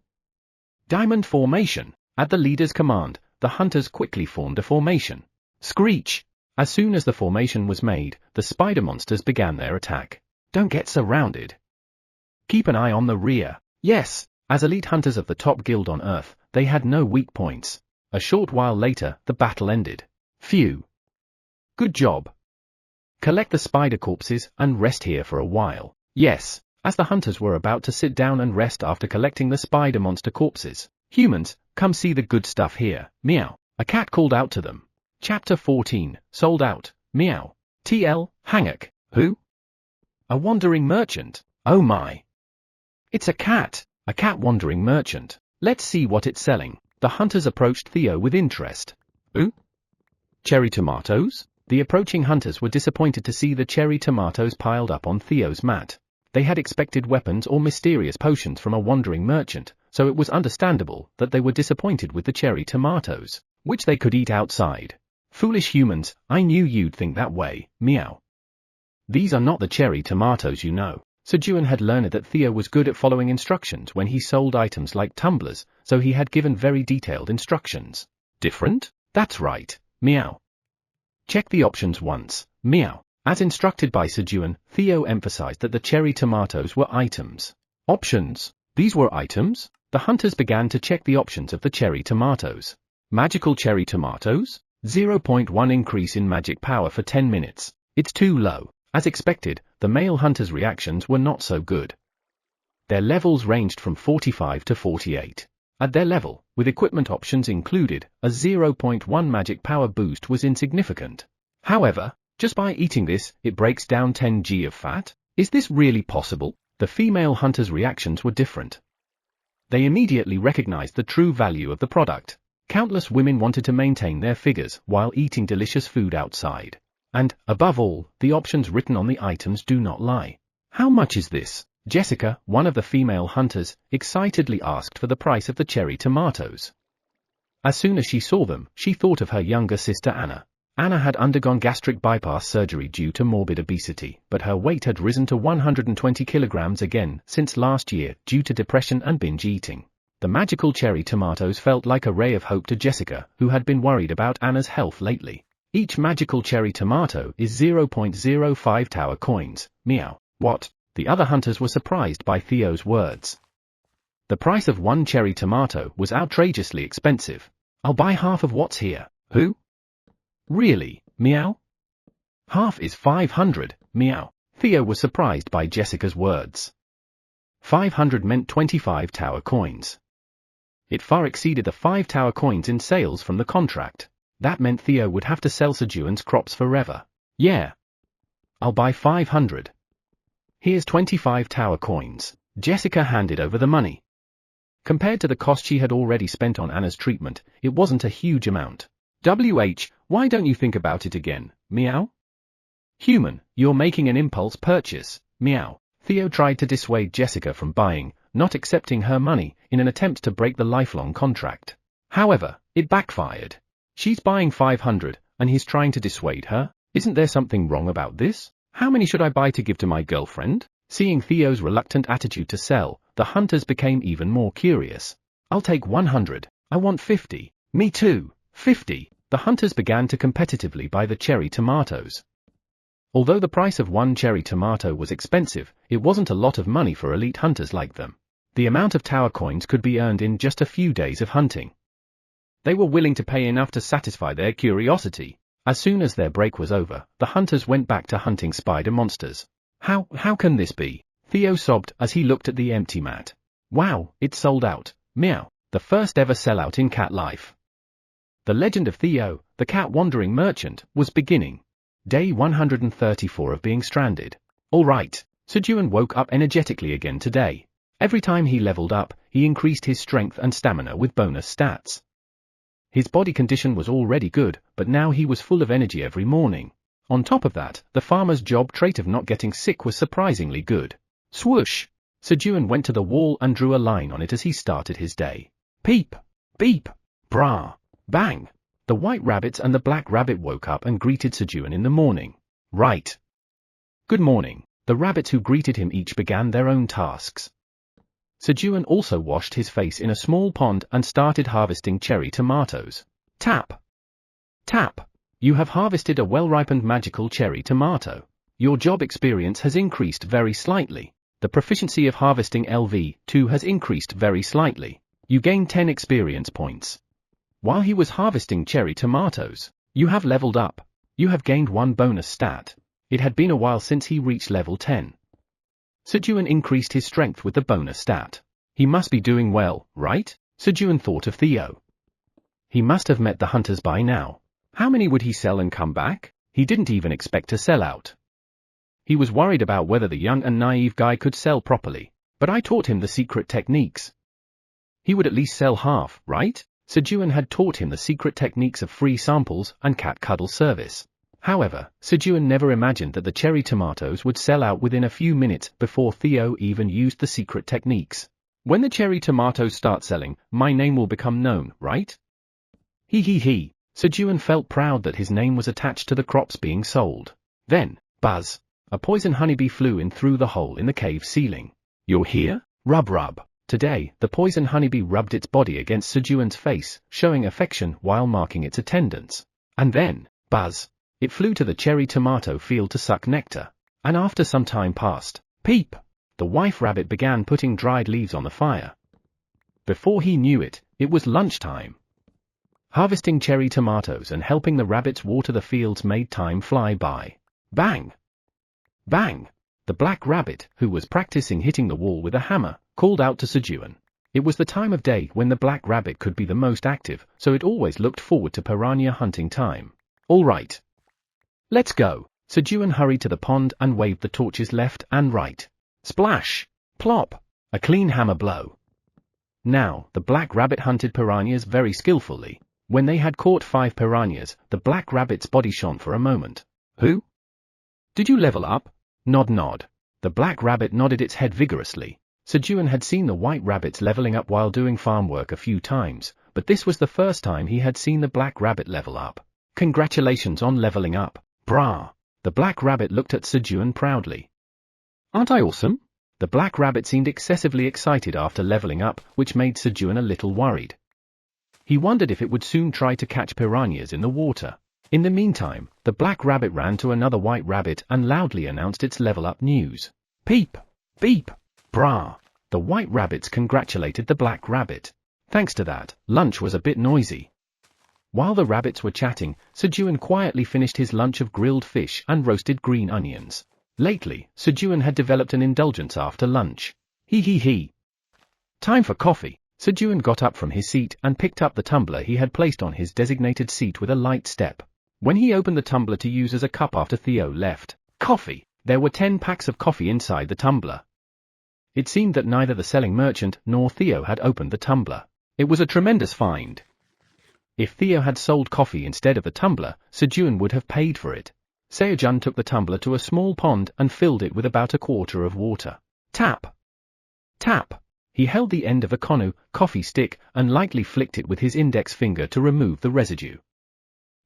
Diamond formation. At the leader's command, the hunters quickly formed a formation. Screech! As soon as the formation was made, the spider monsters began their attack. Don't get surrounded. Keep an eye on the rear. Yes! As elite hunters of the top guild on Earth, they had no weak points. A short while later, the battle ended. Phew. Good job. Collect the spider corpses and rest here for a while. Yes, as the hunters were about to sit down and rest after collecting the spider monster corpses. Humans, come see the good stuff here. Meow. A cat called out to them. Chapter 14, sold out. Meow. TL, Hanguk. Who? A wandering merchant. Oh my. It's a cat. A cat wandering merchant. Let's see what it's selling. The hunters approached Theo with interest. Ooh? Cherry tomatoes? The approaching hunters were disappointed to see the cherry tomatoes piled up on Theo's mat. They had expected weapons or mysterious potions from a wandering merchant, so it was understandable that they were disappointed with the cherry tomatoes, which they could eat outside. Foolish humans, I knew you'd think that way. Meow. These are not the cherry tomatoes you know. Sejun had learned that Theo was good at following instructions when he sold items like tumblers, so he had given very detailed instructions. Different? That's right. Meow. Check the options once. Meow. As instructed by Sejun, Theo emphasized that the cherry tomatoes were items. Options. These were items? The hunters began to check the options of the cherry tomatoes. Magical cherry tomatoes? 0.1 increase in magic power for 10 minutes. It's too low. As expected, the male hunters' reactions were not so good. Their levels ranged from 45 to 48. At their level, with equipment options included, a 0.1 magic power boost was insignificant. However, just by eating this, it breaks down 10 g of fat? Is this really possible? The female hunters' reactions were different. They immediately recognized the true value of the product. Countless women wanted to maintain their figures while eating delicious food outside. And, above all, the options written on the items do not lie. How much is this? Jessica, one of the female hunters, excitedly asked for the price of the cherry tomatoes. As soon as she saw them, she thought of her younger sister Anna. Anna had undergone gastric bypass surgery due to morbid obesity, but her weight had risen to 120 kilograms again since last year due to depression and binge eating. The magical cherry tomatoes felt like a ray of hope to Jessica, who had been worried about Anna's health lately. Each magical cherry tomato is 0.05 tower coins. Meow. What? The other hunters were surprised by Theo's words. The price of one cherry tomato was outrageously expensive. I'll buy half of what's here. Who? Really? Meow? Half is 500. Meow. Theo was surprised by Jessica's words. 500 meant 25 tower coins. It far exceeded the 5 tower coins in sales from the contract. That meant Theo would have to sell Sejun's crops forever. Yeah. I'll buy 500. Here's 25 tower coins. Jessica handed over the money. Compared to the cost she had already spent on Anna's treatment, it wasn't a huge amount. Why don't you think about it again? Meow? Human, you're making an impulse purchase. Meow. Theo tried to dissuade Jessica from buying, not accepting her money, in an attempt to break the lifelong contract. However, it backfired. She's buying 500, and he's trying to dissuade her. Isn't there something wrong about this? How many should I buy to give to my girlfriend? Seeing Theo's reluctant attitude to sell, the hunters became even more curious. I'll take 100. I want 50. Me too. 50. The hunters began to competitively buy the cherry tomatoes. Although the price of one cherry tomato was expensive, it wasn't a lot of money for elite hunters like them. The amount of tower coins could be earned in just a few days of hunting. They were willing to pay enough to satisfy their curiosity. As soon as their break was over, the hunters went back to hunting spider monsters. How can this be? Theo sobbed as he looked at the empty mat. Wow, it's sold out. Meow. The first ever sellout in cat life. The legend of Theo, the cat-wandering merchant, was beginning. Day 134 of being stranded. All right, Sejun woke up energetically again today. Every time he leveled up, he increased his strength and stamina with bonus stats. His body condition was already good, but now he was full of energy every morning. On top of that, the farmer's job trait of not getting sick was surprisingly good. Swoosh! Sejun went to the wall and drew a line on it as he started his day. Peep! Beep! Brah! Bang! The white rabbits and the black rabbit woke up and greeted Sejun in the morning. Right. Good morning. The rabbits who greeted him each began their own tasks. Sejun also washed his face in a small pond and started harvesting cherry tomatoes. Tap! Tap! You have harvested a well-ripened magical cherry tomato. Your job experience has increased very slightly. The proficiency of harvesting LV2 has increased very slightly. You gain 10 experience points. While he was harvesting cherry tomatoes, you have leveled up. You have gained 1 bonus stat. It had been a while since he reached level 10. Sejun increased his strength with the bonus stat. He must be doing well, right? Sejun thought of Theo. He must have met the hunters by now. How many would he sell and come back? He didn't even expect to sell out. He was worried about whether the young and naive guy could sell properly, but I taught him the secret techniques. He would at least sell half, right? Sejun had taught him the secret techniques of free samples and cat cuddle service. However, Sejun never imagined that the cherry tomatoes would sell out within a few minutes before Theo even used the secret techniques. When the cherry tomatoes start selling, my name will become known, right? He. Sejun felt proud that his name was attached to the crops being sold. Then, buzz! A poison honeybee flew in through the hole in the cave ceiling. You're here? Rub. Today, the poison honeybee rubbed its body against Sejun's face, showing affection while marking its attendance. And then, buzz! It flew to the cherry tomato field to suck nectar. And after some time passed, peep! The wife rabbit began putting dried leaves on the fire. Before he knew it, it was lunchtime. Harvesting cherry tomatoes and helping the rabbits water the fields made time fly by. Bang! Bang! The black rabbit, who was practicing hitting the wall with a hammer, called out to Sejun. It was the time of day when the black rabbit could be the most active, so it always looked forward to piranha hunting time. All right. Let's go. Sejun hurried to the pond and waved the torches left and right. Splash! Plop! A clean hammer blow. Now, the black rabbit hunted piranhas very skillfully. When they had caught 5 piranhas, the black rabbit's body shone for a moment. Who? Did you level up? Nod nod. The black rabbit nodded its head vigorously. Sejun had seen the white rabbits leveling up while doing farm work a few times, but this was the first time he had seen the black rabbit level up. Congratulations on leveling up, brah! The black rabbit looked at Sejun proudly. Aren't I awesome? The black rabbit seemed excessively excited after leveling up, which made Sejun a little worried. He wondered if it would soon try to catch piranhas in the water. In the meantime, the black rabbit ran to another white rabbit and loudly announced its level up news. Peep! Beep! Brah! The white rabbits congratulated the black rabbit. Thanks to that, lunch was a bit noisy. While the rabbits were chatting, Sejun quietly finished his lunch of grilled fish and roasted green onions. Lately, Sejun had developed an indulgence after lunch. He. Time for coffee. Sejun got up from his seat and picked up the tumbler he had placed on his designated seat with a light step. When he opened the tumbler to use as a cup after Theo left, coffee! There were 10 packs of coffee inside the tumbler. It seemed that neither the selling merchant nor Theo had opened the tumbler. It was a tremendous find. If Theo had sold coffee instead of the tumbler, Sejun would have paid for it. Sejun took the tumbler to a small pond and filled it with about a quarter of water. Tap! Tap! He held the end of a coffee stick and lightly flicked it with his index finger to remove the residue.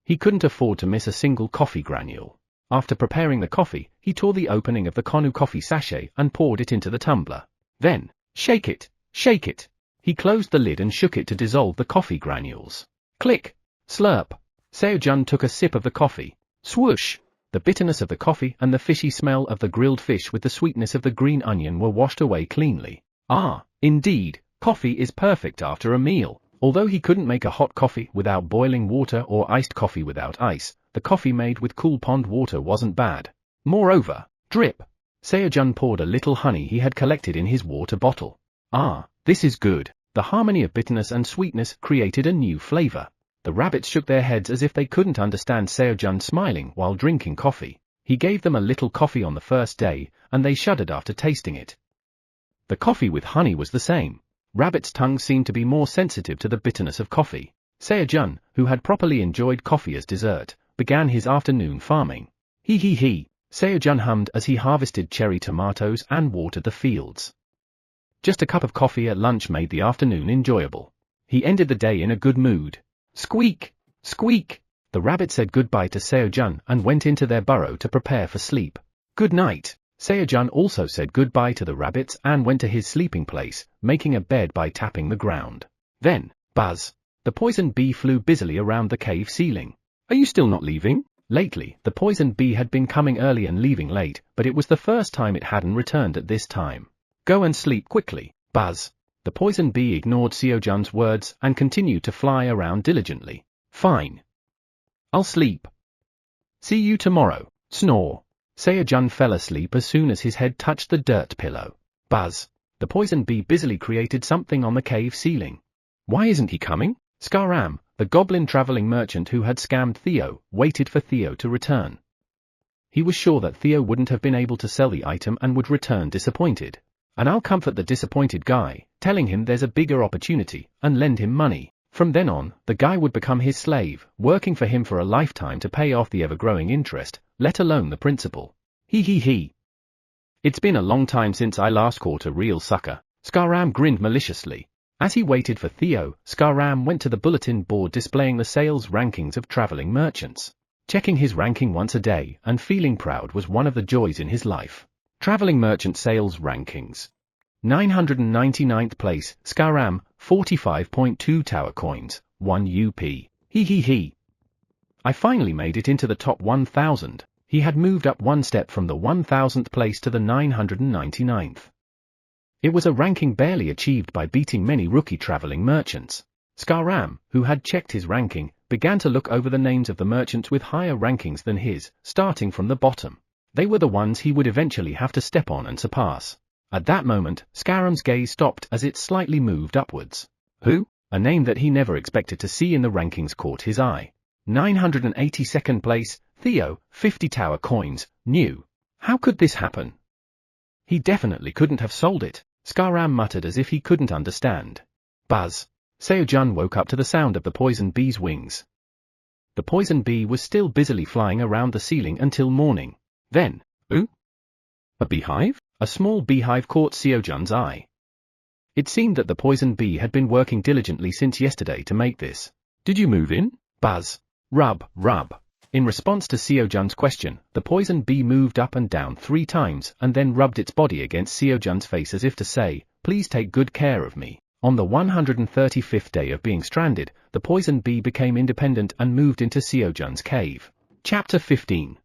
He couldn't afford to miss a single coffee granule. After preparing the coffee, he tore the opening of the coffee sachet and poured it into the tumbler. Then, shake it, shake it. He closed the lid and shook it to dissolve the coffee granules. Click! Slurp! Sejun took a sip of the coffee. Swoosh! The bitterness of the coffee and the fishy smell of the grilled fish with the sweetness of the green onion were washed away cleanly. Ah, indeed, coffee is perfect after a meal. Although he couldn't make a hot coffee without boiling water or iced coffee without ice, the coffee made with cool pond water wasn't bad. Moreover, drip! Sejun poured a little honey he had collected in his water bottle. Ah, this is good. The harmony of bitterness and sweetness created a new flavor. The rabbits shook their heads as if they couldn't understand Sejun smiling while drinking coffee. He gave them a little coffee on the first day, and they shuddered after tasting it. The coffee with honey was the same. Rabbits' tongues seemed to be more sensitive to the bitterness of coffee. Sejun, who had properly enjoyed coffee as dessert, began his afternoon farming. He. Sejun hummed as he harvested cherry tomatoes and watered the fields. Just a cup of coffee at lunch made the afternoon enjoyable. He ended the day in a good mood. Squeak! Squeak! The rabbit said goodbye to Sejun and went into their burrow to prepare for sleep. Good night! Sejun also said goodbye to the rabbits and went to his sleeping place, making a bed by tapping the ground. Then, buzz! The poison bee flew busily around the cave ceiling. Are you still not leaving? Lately, the poison bee had been coming early and leaving late, but it was the first time it hadn't returned at this time. Go and sleep quickly, buzz! The poison bee ignored Sejun's words and continued to fly around diligently. Fine. I'll sleep. See you tomorrow, snore. Sejun fell asleep as soon as his head touched the dirt pillow. Buzz! The poison bee busily created something on the cave ceiling. Why isn't he coming? Skaram, the goblin traveling merchant who had scammed Theo, waited for Theo to return. He was sure that Theo wouldn't have been able to sell the item and would return disappointed. And I'll comfort the disappointed guy, telling him there's a bigger opportunity, and lend him money. From then on, the guy would become his slave, working for him for a lifetime to pay off the ever-growing interest, let alone the principal. He. It's been a long time since I last caught a real sucker. Skaram grinned maliciously. As he waited for Theo, Skaram went to the bulletin board displaying the sales rankings of traveling merchants. Checking his ranking once a day and feeling proud was one of the joys in his life. Traveling merchant sales rankings. 999th place, Skaram, 45.2 tower coins, 1 UP. He. I finally made it into the top 1,000. He had moved up one step from the 1,000th place to the 999th. It was a ranking barely achieved by beating many rookie traveling merchants. Skaram, who had checked his ranking, began to look over the names of the merchants with higher rankings than his, starting from the bottom. They were the ones he would eventually have to step on and surpass. At that moment, Scaram's gaze stopped as it slightly moved upwards. Who? A name that he never expected to see in the rankings caught his eye. 982nd place, Theo, 50 tower coins, new. How could this happen? He definitely couldn't have sold it, Scaram muttered as if he couldn't understand. Buzz. Sejun woke up to the sound of the poison bee's wings. The poison bee was still busily flying around the ceiling until morning. Then, ooh? A beehive? A small beehive caught Sejun's eye. It seemed that the poison bee had been working diligently since yesterday to make this. Did you move in? Buzz. Rub, rub. In response to Sejun's question, the poison bee moved up and down 3 times and then rubbed its body against Sejun's face as if to say, please take good care of me. On the 135th day of being stranded, the poison bee became independent and moved into Sejun's cave. Chapter 15.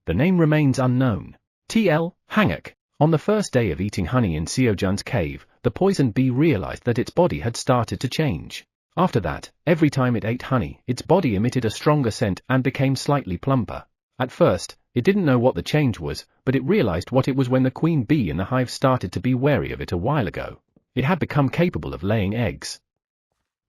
The name remains unknown. TL, Hanguk. On the first day of eating honey in Sejun's cave, the poison bee realized that its body had started to change. After that, every time it ate honey, its body emitted a stronger scent and became slightly plumper. At first, it didn't know what the change was, but it realized what it was when the queen bee in the hive started to be wary of it a while ago. It had become capable of laying eggs.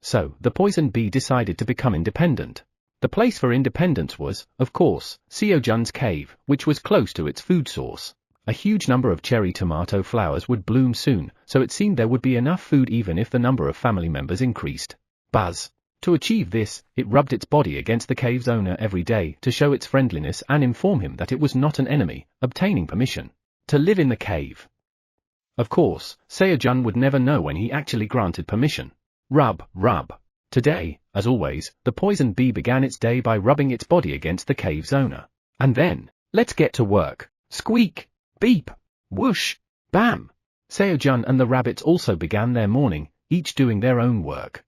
So, the poison bee decided to become independent. The place for independence was, of course, Sejun's cave, which was close to its food source. A huge number of cherry tomato flowers would bloom soon, so it seemed there would be enough food even if the number of family members increased. Buzz. To achieve this, it rubbed its body against the cave's owner every day to show its friendliness and inform him that it was not an enemy, obtaining permission to live in the cave. Of course, Sejun would never know when he actually granted permission. Rub, rub. Today, as always, the poison bee began its day by rubbing its body against the cave's owner. And then, let's get to work. Squeak, beep, whoosh, bam. Sejun and the rabbits also began their morning, each doing their own work.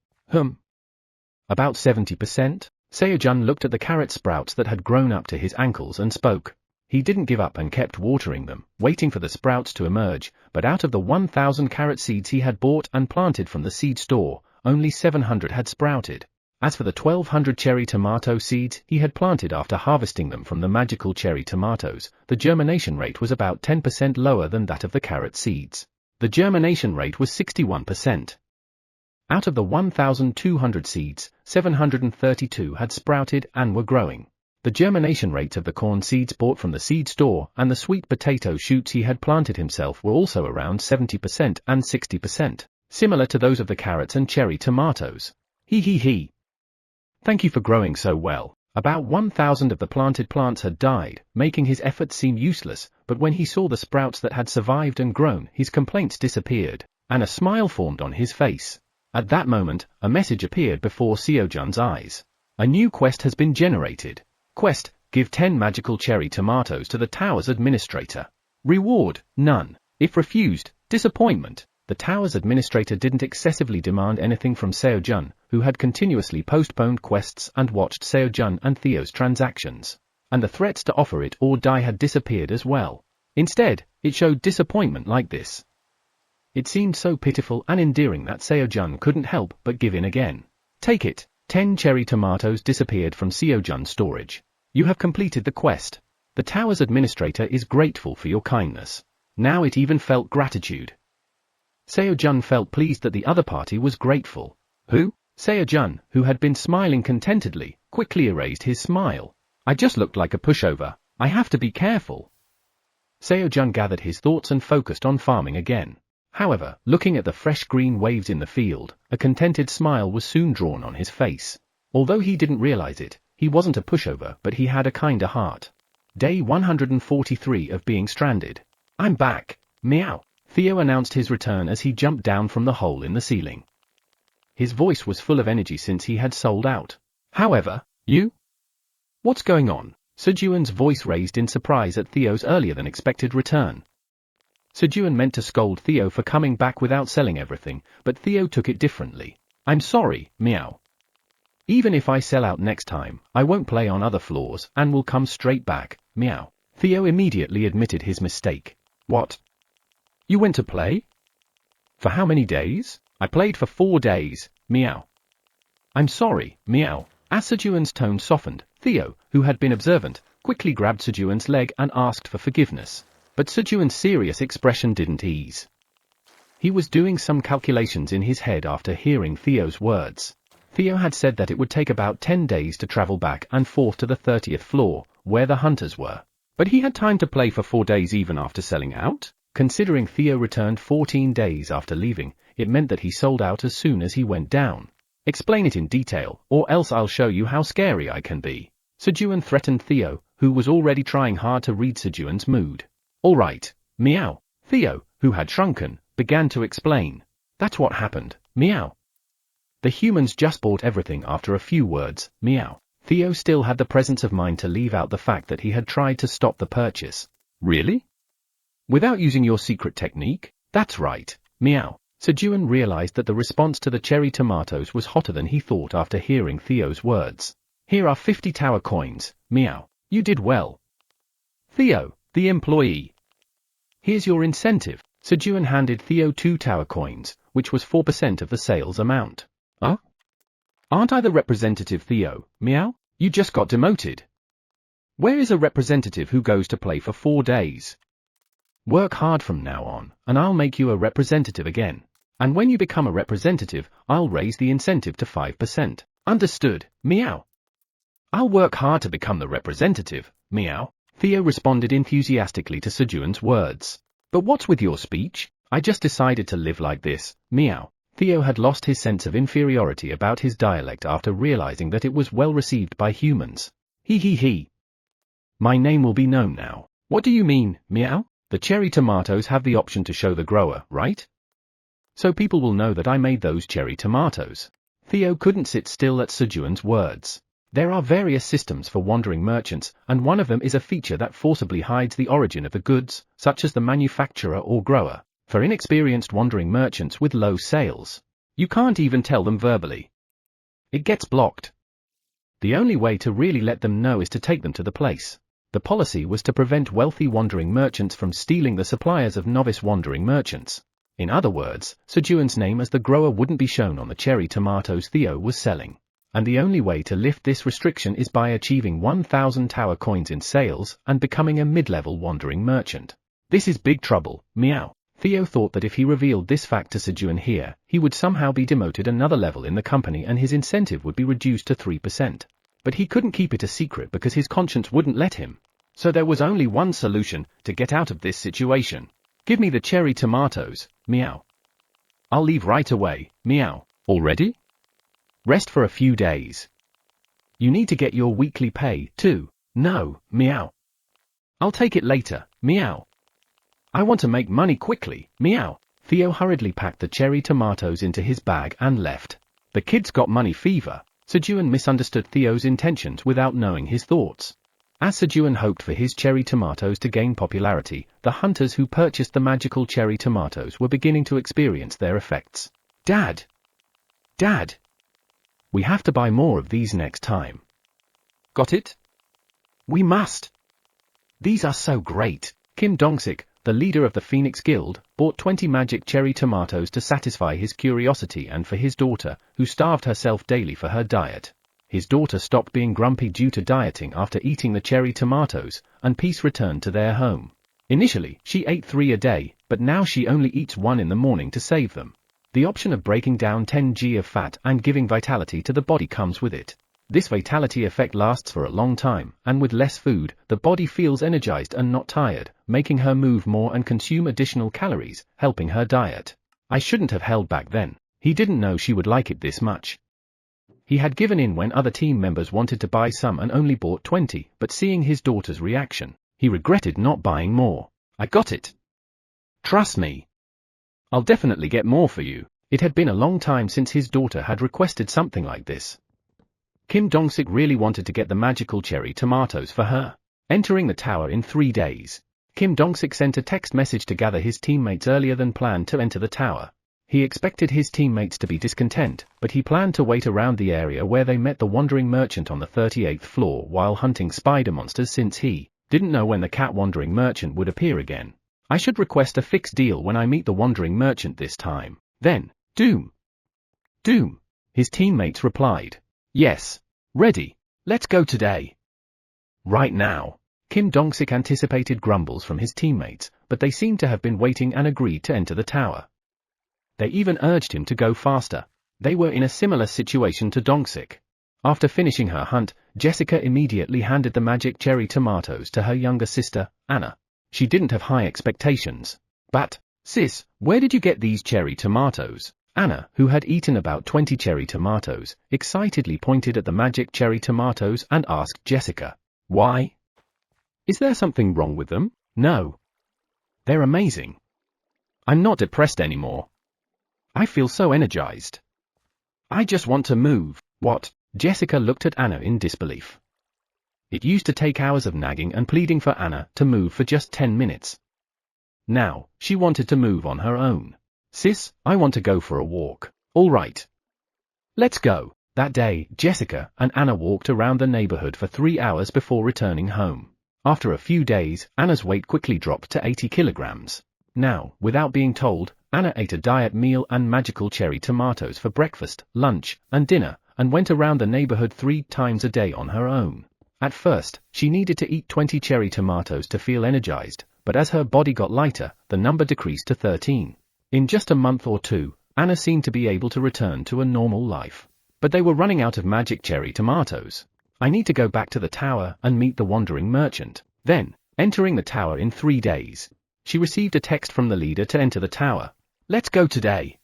About 70%? Sejun looked at the carrot sprouts that had grown up to his ankles and spoke. He didn't give up and kept watering them, waiting for the sprouts to emerge, but out of the 1,000 carrot seeds he had bought and planted from the seed store, only 700 had sprouted. As for the 1,200 cherry tomato seeds he had planted after harvesting them from the magical cherry tomatoes, the germination rate was about 10% lower than that of the carrot seeds. The germination rate was 61%. Out of the 1,200 seeds, 732 had sprouted and were growing. The germination rates of the corn seeds bought from the seed store and the sweet potato shoots he had planted himself were also around 70% and 60%, similar to those of the carrots and cherry tomatoes. He. Thank you for growing so well. About 1,000 of the planted plants had died, making his efforts seem useless, but when he saw the sprouts that had survived and grown, his complaints disappeared, and a smile formed on his face. At that moment, a message appeared before Sejun's eyes. A new quest has been generated. Quest, give 10 magical cherry tomatoes to the tower's administrator. Reward, none. If refused, disappointment. The tower's administrator didn't excessively demand anything from Sejun, who had continuously postponed quests and watched Sejun and Theo's transactions. And the threats to offer it or die had disappeared as well. Instead, it showed disappointment like this. It seemed so pitiful and endearing that Sejun couldn't help but give in again. Take it. 10 cherry tomatoes disappeared from Sejun's storage. You have completed the quest. The tower's administrator is grateful for your kindness. Now it even felt gratitude. Sejun felt pleased that the other party was grateful. Who? Sejun, who had been smiling contentedly, quickly erased his smile. I just looked like a pushover. I have to be careful. Sejun gathered his thoughts and focused on farming again. However, looking at the fresh green waves in the field, a contented smile was soon drawn on his face. Although he didn't realize it, he wasn't a pushover but he had a kinder heart. Day 143 of being stranded. I'm back. Meow. Theo announced his return as he jumped down from the hole in the ceiling. His voice was full of energy since he had sold out. However, you? What's going on? Sejun's voice raised in surprise at Theo's earlier than expected return. Sejun meant to scold Theo for coming back without selling everything, but Theo took it differently. I'm sorry, meow. Even if I sell out next time, I won't play on other floors and will come straight back, meow. Theo immediately admitted his mistake. What? You went to play? For how many days? I played for 4 days, meow. I'm sorry, meow. As Sejun's tone softened, Theo, who had been observant, quickly grabbed Sejun's leg and asked for forgiveness. But Sejun's serious expression didn't ease. He was doing some calculations in his head after hearing Theo's words. Theo had said that it would take about 10 days to travel back and forth to the 30th floor, where the hunters were. But he had time to play for 4 days even after selling out? Considering Theo returned 14 days after leaving, it meant that he sold out as soon as he went down. Explain it in detail, or else I'll show you how scary I can be. Sejun threatened Theo, who was already trying hard to read Sejun's mood. All right, meow. Theo, who had shrunken, began to explain. That's what happened, meow. The humans just bought everything after a few words, meow. Theo still had the presence of mind to leave out the fact that he had tried to stop the purchase. Really? Without using your secret technique? That's right, meow. Sejun realized that the response to the cherry tomatoes was hotter than he thought after hearing Theo's words. Here are 50 tower coins, meow. You did well. Theo, the employee. Here's your incentive. Sejun handed Theo 2 tower coins, which was 4% of the sales amount. Huh? Aren't I the representative, Theo, meow? You just got demoted. Where is a representative who goes to play for 4 days? Work hard from now on, and I'll make you a representative again. And when you become a representative, I'll raise the incentive to 5%. Understood, meow? I'll work hard to become the representative, meow. Theo responded enthusiastically to Sejun's words. But what's with your speech? I just decided to live like this, meow. Theo had lost his sense of inferiority about his dialect after realizing that it was well received by humans. He. My name will be known now. What do you mean, meow? The cherry tomatoes have the option to show the grower, right? So people will know that I made those cherry tomatoes. Theo couldn't sit still at Sejun's words. There are various systems for wandering merchants, and one of them is a feature that forcibly hides the origin of the goods, such as the manufacturer or grower, for inexperienced wandering merchants with low sales. You can't even tell them verbally. It gets blocked. The only way to really let them know is to take them to the place. The policy was to prevent wealthy wandering merchants from stealing the suppliers of novice wandering merchants. In other words, Sejun's name as the grower wouldn't be shown on the cherry tomatoes Theo was selling. And the only way to lift this restriction is by achieving 1,000 tower coins in sales and becoming a mid-level wandering merchant. This is big trouble, meow. Theo thought that if he revealed this fact to Sejun here, he would somehow be demoted another level in the company and his incentive would be reduced to 3%. But he couldn't keep it a secret because his conscience wouldn't let him. So there was only one solution to get out of this situation. Give me the cherry tomatoes, meow. I'll leave right away, meow. Already? Rest for a few days. You need to get your weekly pay, too. No, meow. I'll take it later, meow. I want to make money quickly, meow. Theo hurriedly packed the cherry tomatoes into his bag and left. The kid's got money fever. Sejun misunderstood Theo's intentions without knowing his thoughts. As Sejun hoped for his cherry tomatoes to gain popularity, the hunters who purchased the magical cherry tomatoes were beginning to experience their effects. Dad! Dad! We have to buy more of these next time. Got it? We must. These are so great. Kim Dong-sik, the leader of the Phoenix Guild, bought 20 magic cherry tomatoes to satisfy his curiosity and for his daughter, who starved herself daily for her diet. His daughter stopped being grumpy due to dieting after eating the cherry tomatoes, and peace returned to their home. Initially, she ate 3 a day, but now she only eats 1 in the morning to save them. The option of breaking down 10 g of fat and giving vitality to the body comes with it. This vitality effect lasts for a long time, and with less food, the body feels energized and not tired, making her move more and consume additional calories, helping her diet. I shouldn't have held back then. He didn't know she would like it this much. He had given in when other team members wanted to buy some and only bought 20, but seeing his daughter's reaction, he regretted not buying more. I got it. Trust me. I'll definitely get more for you. It had been a long time since his daughter had requested something like this. Kim Dong-sik really wanted to get the magical cherry tomatoes for her. Entering the tower in 3 days, Kim Dong-sik sent a text message to gather his teammates earlier than planned to enter the tower. He expected his teammates to be discontent, but he planned to wait around the area where they met the wandering merchant on the 38th floor while hunting spider monsters since he didn't know when the cat wandering merchant would appear again. I should request a fixed deal when I meet the wandering merchant this time. Then, Doom. His teammates replied. Yes. Ready. Let's go today. Right now. Kim Dong-sik anticipated grumbles from his teammates, but they seemed to have been waiting and agreed to enter the tower. They even urged him to go faster. They were in a similar situation to Dong-sik. After finishing her hunt, Jessica immediately handed the magic cherry tomatoes to her younger sister, Anna. She didn't have high expectations. But, sis, where did you get these cherry tomatoes? Anna, who had eaten about 20 cherry tomatoes, excitedly pointed at the magic cherry tomatoes and asked Jessica, "Why? Is there something wrong with them?" "No. They're amazing. I'm not depressed anymore. I feel so energized. I just want to move." "What?" Jessica looked at Anna in disbelief. It used to take hours of nagging and pleading for Anna to move for just 10 minutes. Now, she wanted to move on her own. "Sis, I want to go for a walk." "All right. Let's go." That day, Jessica and Anna walked around the neighborhood for 3 hours before returning home. After a few days, Anna's weight quickly dropped to 80 kilograms. Now, without being told, Anna ate a diet meal and magical cherry tomatoes for breakfast, lunch, and dinner, and went around the neighborhood 3 times a day on her own. At first, she needed to eat 20 cherry tomatoes to feel energized, but as her body got lighter, the number decreased to 13. In just a month or two, Anna seemed to be able to return to a normal life. But they were running out of magic cherry tomatoes. "I need to go back to the tower and meet the wandering merchant." Then, entering the tower in 3 days, she received a text from the leader to enter the tower. "Let's go today."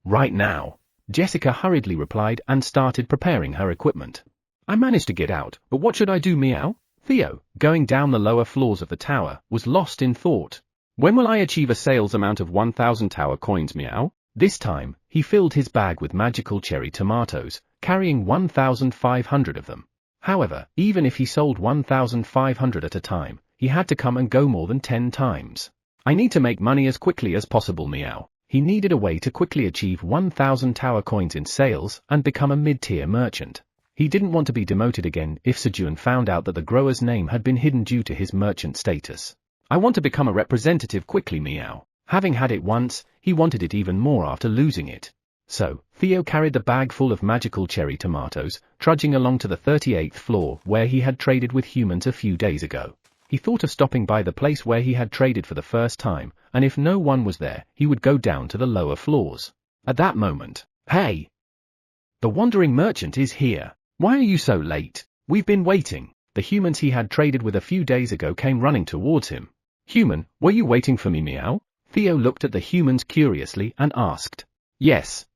"Right now." Jessica hurriedly replied and started preparing her equipment. "I managed to get out, but what should I do, meow?" Theo, going down the lower floors of the tower, was lost in thought. "When will I achieve a sales amount of 1,000 tower coins, meow?" This time, he filled his bag with magical cherry tomatoes, carrying 1,500 of them. However, even if he sold 1,500 at a time, he had to come and go more than 10 times. "I need to make money as quickly as possible, meow." He needed a way to quickly achieve 1,000 tower coins in sales and become a mid-tier merchant. He didn't want to be demoted again if Sejun found out that the grower's name had been hidden due to his merchant status. "I want to become a representative quickly, meow." Having had it once, he wanted it even more after losing it. So, Theo carried the bag full of magical cherry tomatoes, trudging along to the 38th floor where he had traded with humans a few days ago. He thought of stopping by the place where he had traded for the first time, and if no one was there, he would go down to the lower floors. At that moment, "Hey! The wandering merchant is here. Why are you so late? We've been waiting." The humans he had traded with a few days ago came running towards him. "Human, were you waiting for me, meow?" Theo looked at the humans curiously and asked. "Yes.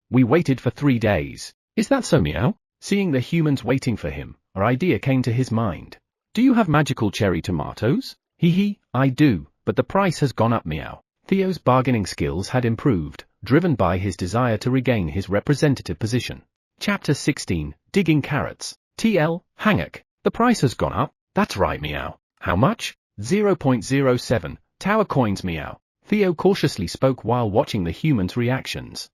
We waited for 3 days. Is that so, meow?" Seeing the humans waiting for him, an idea came to his mind. "Do you have magical cherry tomatoes?" "Hee, I do, but the price has gone up, meow." Theo's bargaining skills had improved, driven by his desire to regain his representative position. Chapter 16, Digging Carrots. TL, Hanguk. "The price has gone up." "That's right, meow." "How much?" 0.07, tower coins, meow. Theo cautiously spoke while watching the humans' reactions.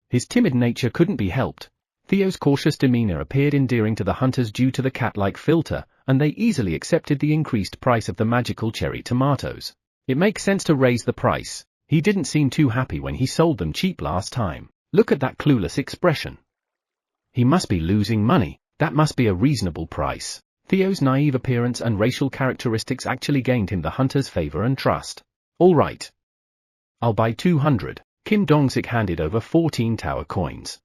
His timid nature couldn't be helped. Theo's cautious demeanor appeared endearing to the hunters due to the cat-like filter, and they easily accepted the increased price of the magical cherry tomatoes. It makes sense to raise the price. He didn't seem too happy when he sold them cheap last time. Look at that clueless expression. He must be losing money. That must be a reasonable price. Theo's naive appearance and racial characteristics actually gained him the hunter's favor and trust. "All right. I'll buy 200. Kim Dong-sik handed over 14 tower coins.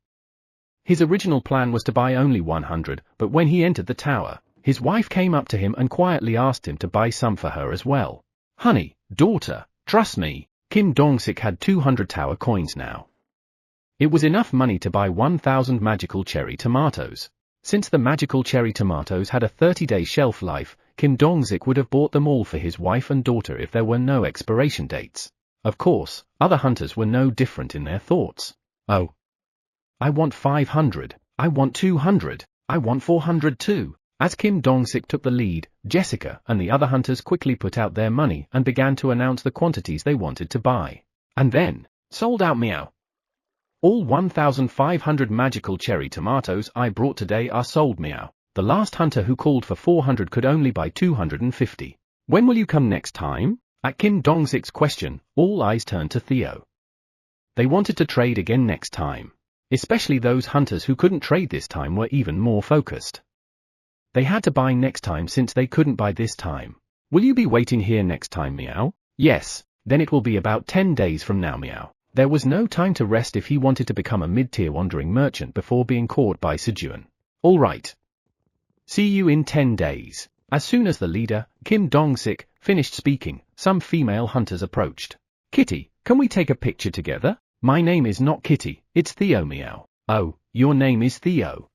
His original plan was to buy only 100, but when he entered the tower, his wife came up to him and quietly asked him to buy some for her as well. "Honey, daughter, trust me." Kim Dong-sik had 200 tower coins now. It was enough money to buy 1,000 magical cherry tomatoes. Since the magical cherry tomatoes had a 30-day shelf life, Kim Dong-sik would have bought them all for his wife and daughter if there were no expiration dates. Of course, other hunters were no different in their thoughts. "Oh, I want 500, I want 200, I want 400 too." As Kim Dong-sik took the lead, Jessica and the other hunters quickly put out their money and began to announce the quantities they wanted to buy. And then, "Sold out, meow. All 1,500 magical cherry tomatoes I brought today are sold, meow." The last hunter who called for 400 could only buy 250. "When will you come next time?" At Kim Dong-sik's question, all eyes turned to Theo. They wanted to trade again next time. Especially those hunters who couldn't trade this time were even more focused. They had to buy next time since they couldn't buy this time. Will you be waiting here next time, meow? Yes, then it will be about 10 days from now, meow. There was no time to rest if he wanted to become a mid-tier wandering merchant before being caught by Sejun. All right. See you in 10 days. As soon as the leader, Kim Dong-sik, finished speaking, some female hunters approached. Kitty, can we take a picture together? My name is not Kitty, it's Theo, meow. Oh, your name is Theo.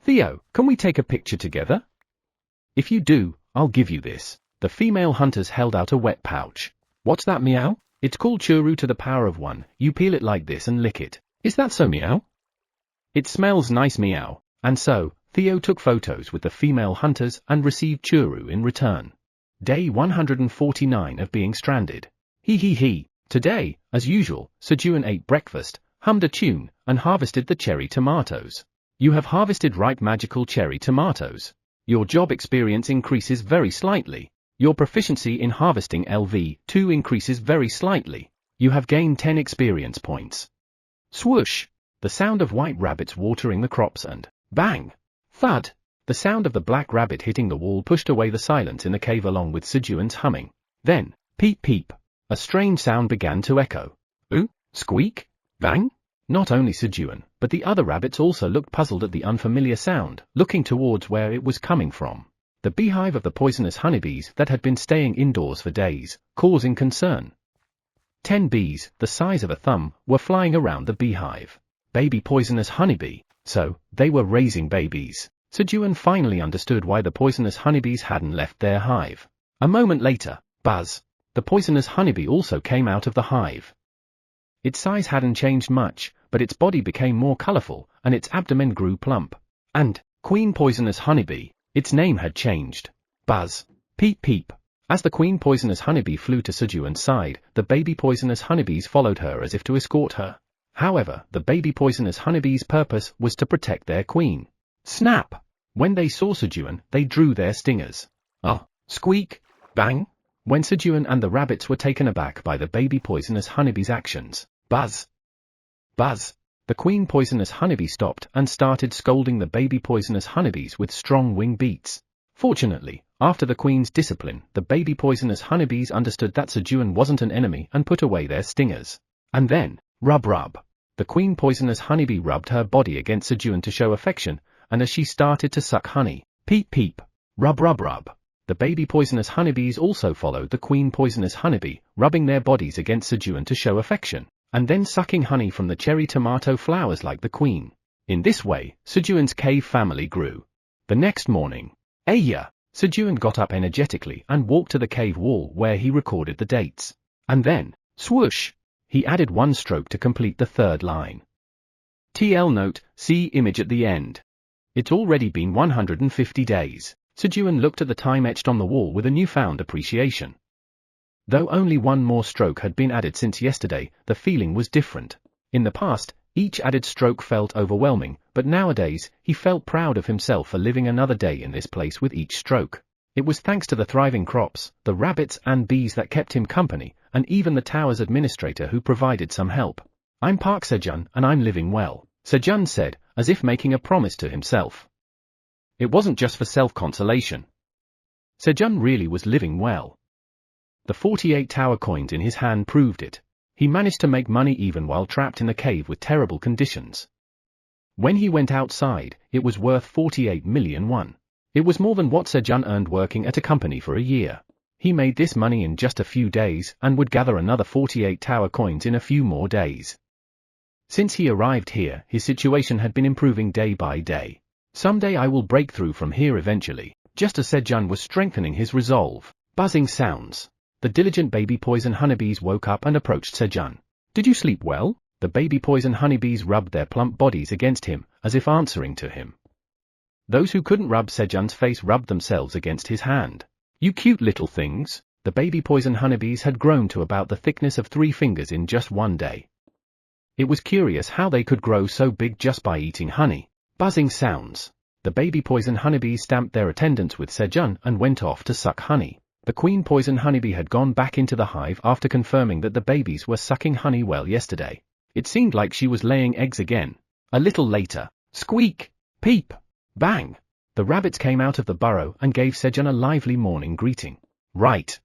Theo, can we take a picture together? If you do, I'll give you this. The female hunters held out a wet pouch. What's that, meow? It's called churu to the power of 1. You peel it like this and lick it. Is that so, meow? It smells nice, meow. And so, Theo took photos with the female hunters and received churu in return. Day 149 of being stranded. He. Today, as usual, Sejun ate breakfast, hummed a tune, and harvested the cherry tomatoes. You have harvested ripe magical cherry tomatoes. Your job experience increases very slightly. Your proficiency in harvesting LV2 increases very slightly. You have gained 10 experience points. Swoosh! The sound of white rabbits watering the crops and bang! Thud! The sound of the black rabbit hitting the wall pushed away the silence in the cave along with Sejun's humming. Then, peep peep! A strange sound began to echo. Ooh! Squeak! Bang! Not only Sejun, but the other rabbits also looked puzzled at the unfamiliar sound, looking towards where it was coming from. The beehive of the poisonous honeybees that had been staying indoors for days, causing concern. 10 bees, the size of a thumb, were flying around the beehive. Baby poisonous honeybee. So, they were raising babies. Sejun finally understood why the poisonous honeybees hadn't left their hive. A moment later, buzz. The poisonous honeybee also came out of the hive. Its size hadn't changed much, but its body became more colorful, and its abdomen grew plump. And, queen poisonous honeybee. Its name had changed. Buzz. Peep peep. As the queen poisonous honeybee flew to Sejun's side, the baby poisonous honeybees followed her as if to escort her. However, the baby poisonous honeybees' purpose was to protect their queen. Snap! When they saw Sejun, they drew their stingers. Oh! Squeak! Bang! When Sejun and the rabbits were taken aback by the baby poisonous honeybees' actions. Buzz! Buzz! The queen poisonous honeybee stopped and started scolding the baby poisonous honeybees with strong wing beats. Fortunately, after the queen's discipline, the baby poisonous honeybees understood that Sejun wasn't an enemy and put away their stingers. And then, rub rub. The queen poisonous honeybee rubbed her body against Sejun to show affection, and as she started to suck honey, peep peep, rub rub rub. The baby poisonous honeybees also followed the queen poisonous honeybee, rubbing their bodies against Sejun to show affection, and then sucking honey from the cherry tomato flowers like the queen. In this way, Sejun's cave family grew. The next morning, Aya! Sejun got up energetically and walked to the cave wall where he recorded the dates. And then, swoosh! He added one stroke to complete the third line. TL note, see image at the end. It's already been 150 days. Sejun looked at the time etched on the wall with a newfound appreciation. Though only one more stroke had been added since yesterday, the feeling was different. In the past, each added stroke felt overwhelming, but nowadays, he felt proud of himself for living another day in this place with each stroke. It was thanks to the thriving crops, the rabbits and bees that kept him company, and even the tower's administrator who provided some help. I'm Park Sejun and I'm living well, Sejun said, as if making a promise to himself. It wasn't just for self-consolation. Sejun really was living well. The 48 tower coins in his hand proved it. He managed to make money even while trapped in a cave with terrible conditions. When he went outside, it was worth 48 million won. It was more than what Sejun earned working at a company for a year. He made this money in just a few days and would gather another 48 tower coins in a few more days. Since he arrived here, his situation had been improving day by day. Someday I will break through from here eventually, just as Sejun was strengthening his resolve. Buzzing sounds. The diligent baby poison honeybees woke up and approached Sejun. Did you sleep well? The baby poison honeybees rubbed their plump bodies against him, as if answering to him. Those who couldn't rub Sejun's face rubbed themselves against his hand. You cute little things. The baby poison honeybees had grown to about the thickness of 3 fingers in just one day. It was curious how they could grow so big just by eating honey. Buzzing sounds. The baby poison honeybees stamped their attendance with Sejun and went off to suck honey. The queen poison honeybee had gone back into the hive after confirming that the babies were sucking honey well yesterday. It seemed like she was laying eggs again. A little later, squeak, peep, bang. The rabbits came out of the burrow and gave Sejun a lively morning greeting. Right.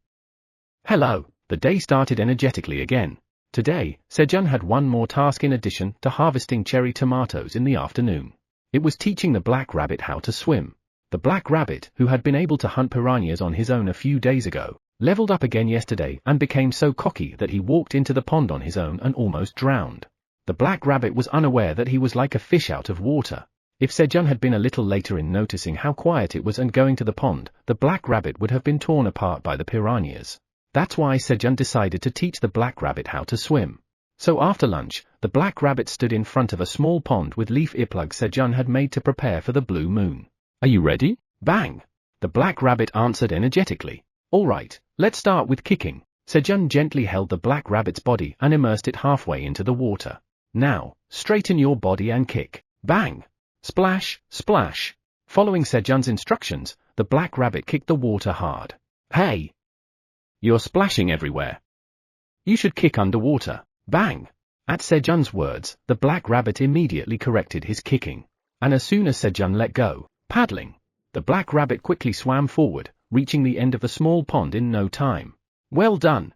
Hello, the day started energetically again. Today, Sejun had one more task in addition to harvesting cherry tomatoes in the afternoon. It was teaching the black rabbit how to swim. The black rabbit, who had been able to hunt piranhas on his own a few days ago, leveled up again yesterday and became so cocky that he walked into the pond on his own and almost drowned. The black rabbit was unaware that he was like a fish out of water. If Sejun had been a little later in noticing how quiet it was and going to the pond, the black rabbit would have been torn apart by the piranhas. That's why Sejun decided to teach the black rabbit how to swim. So after lunch, the black rabbit stood in front of a small pond with leaf earplugs Sejun had made to prepare for the blue moon. Are you ready? Bang! The black rabbit answered energetically. All right, let's start with kicking. Sejun gently held the black rabbit's body and immersed it halfway into the water. Now, straighten your body and kick. Bang! Splash, splash. Following Sejun's instructions, the black rabbit kicked the water hard. Hey! You're splashing everywhere. You should kick underwater. Bang! At Sejun's words, the black rabbit immediately corrected his kicking. And as soon as Sejun let go, paddling, the black rabbit quickly swam forward, reaching the end of the small pond in no time. Well done.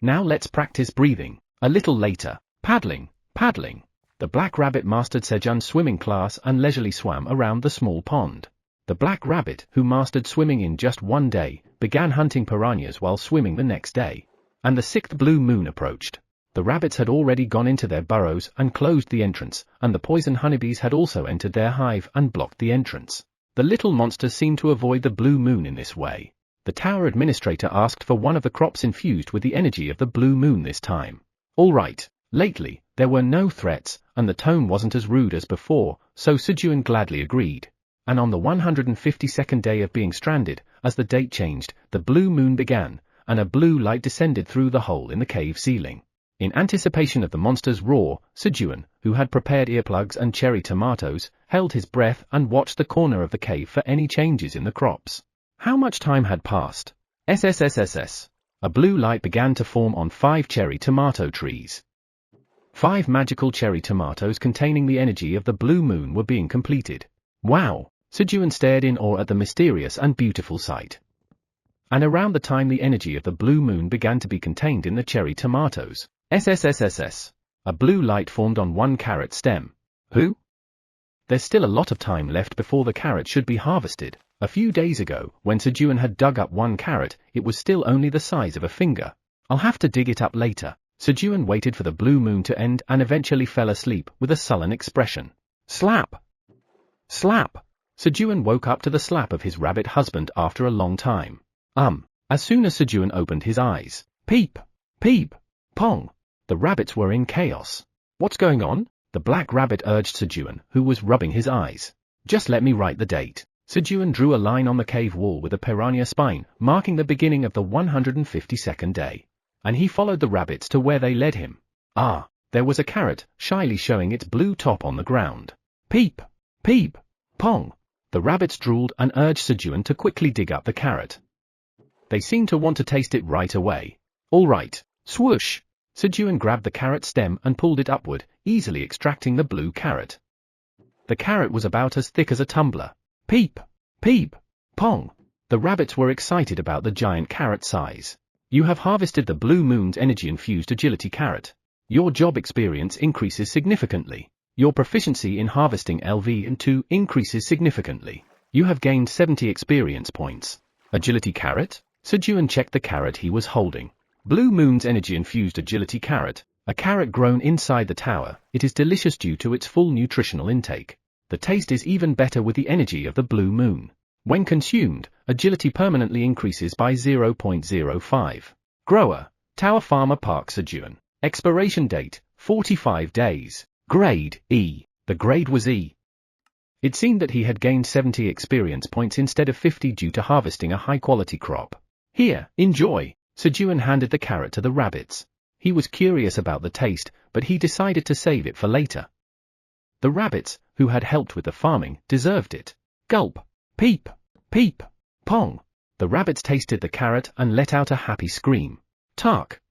Now let's practice breathing. A little later, paddling, paddling. The black rabbit mastered Sejun's swimming class and leisurely swam around the small pond. The black rabbit, who mastered swimming in just one day, began hunting piranhas while swimming the next day. And the sixth blue moon approached. The rabbits had already gone into their burrows and closed the entrance, and the poison honeybees had also entered their hive and blocked the entrance. The little monsters seemed to avoid the blue moon in this way. The tower administrator asked for one of the crops infused with the energy of the blue moon this time. All right. Lately, there were no threats, and the tone wasn't as rude as before, so Sejun gladly agreed. And on the 152nd day of being stranded, as the date changed, the blue moon began, and a blue light descended through the hole in the cave ceiling. In anticipation of the monster's roar, Sejun, who had prepared earplugs and cherry tomatoes, held his breath and watched the corner of the cave for any changes in the crops. How much time had passed? SSSSS. A blue light began to form on 5 cherry tomato trees. 5 magical cherry tomatoes containing the energy of the blue moon were being completed. Wow! Sejun stared in awe at the mysterious and beautiful sight. And around the time the energy of the blue moon began to be contained in the cherry tomatoes, SSSSS, a blue light formed on 1 carrot stem. Who? There's still a lot of time left before the carrot should be harvested. A few days ago, when Sejun had dug up 1 carrot, it was still only the size of a finger. I'll have to dig it up later. Sejun waited for the blue moon to end and eventually fell asleep with a sullen expression. Slap! Slap! Sejun woke up to the slap of his rabbit husband after a long time. As soon as Sejun opened his eyes, peep! Peep! Pong! The rabbits were in chaos. What's going on? The black rabbit urged Sejun, who was rubbing his eyes. Just let me write the date. Sejun drew a line on the cave wall with a piranha spine, marking the beginning of the 152nd day. And he followed the rabbits to where they led him. There was a carrot, shyly showing its blue top on the ground. Peep! Peep! Pong! The rabbits drooled and urged Sejun to quickly dig up the carrot. They seemed to want to taste it right away. All right, swoosh! Sejun grabbed the carrot stem and pulled it upward, easily extracting the blue carrot. The carrot was about as thick as a tumbler. Peep! Peep! Pong! The rabbits were excited about the giant carrot size. You have harvested the blue moon's energy-infused agility carrot. Your job experience increases significantly. Your proficiency in harvesting LV2 increases significantly. You have gained 70 experience points. Agility carrot? Sejun checked the carrot he was holding. Blue moon's energy-infused agility carrot. A carrot grown inside the tower. It is delicious due to its full nutritional intake. The taste is even better with the energy of the blue moon. When consumed, agility permanently increases by 0.05. Grower, Tower Farmer Park Sejun. Expiration date, 45 days. Grade, E. The grade was E. It seemed that he had gained 70 experience points instead of 50 due to harvesting a high-quality crop. Here, enjoy. Sejun handed the carrot to the rabbits. He was curious about the taste, but he decided to save it for later. The rabbits, who had helped with the farming, deserved it. Gulp! Peep! Peep! Pong! The rabbits tasted the carrot and let out a happy scream. Tark!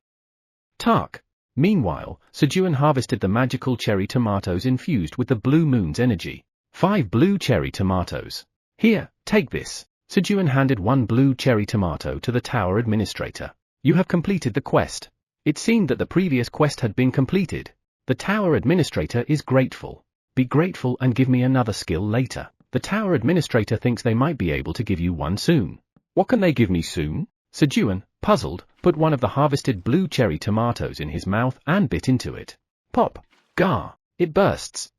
Tark! Meanwhile, Sejun harvested the magical cherry tomatoes infused with the blue moon's energy. 5 blue cherry tomatoes. Here, take this. Sejun handed 1 blue cherry tomato to the tower administrator. You have completed the quest. It seemed that the previous quest had been completed. The tower administrator is grateful. Be grateful and give me another skill later. The tower administrator thinks they might be able to give you one soon. What can they give me soon? Sejun, puzzled, put one of the harvested blue cherry tomatoes in his mouth and bit into it. Pop! Gar! It bursts!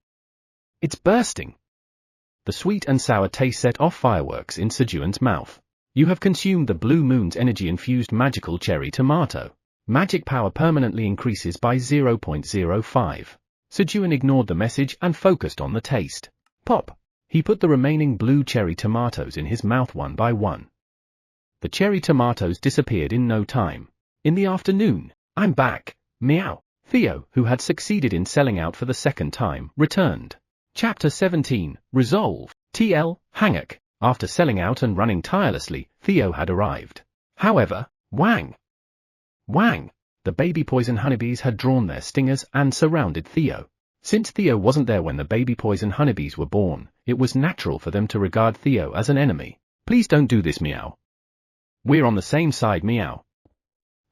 It's bursting! The sweet and sour taste set off fireworks in Sejun's mouth. You have consumed the blue moon's energy-infused magical cherry tomato. Magic power permanently increases by 0.05. Sejun ignored the message and focused on the taste. Pop! He put the remaining blue cherry tomatoes in his mouth one by one. The cherry tomatoes disappeared in no time. In the afternoon, I'm back, meow. Theo, who had succeeded in selling out for the second time, returned. Chapter 17, Resolve. TL, Hanguk. After selling out and running tirelessly, Theo had arrived. However, Wang! The baby poison honeybees had drawn their stingers and surrounded Theo. Since Theo wasn't there when the baby poison honeybees were born, it was natural for them to regard Theo as an enemy. Please don't do this, meow. We're on the same side, meow.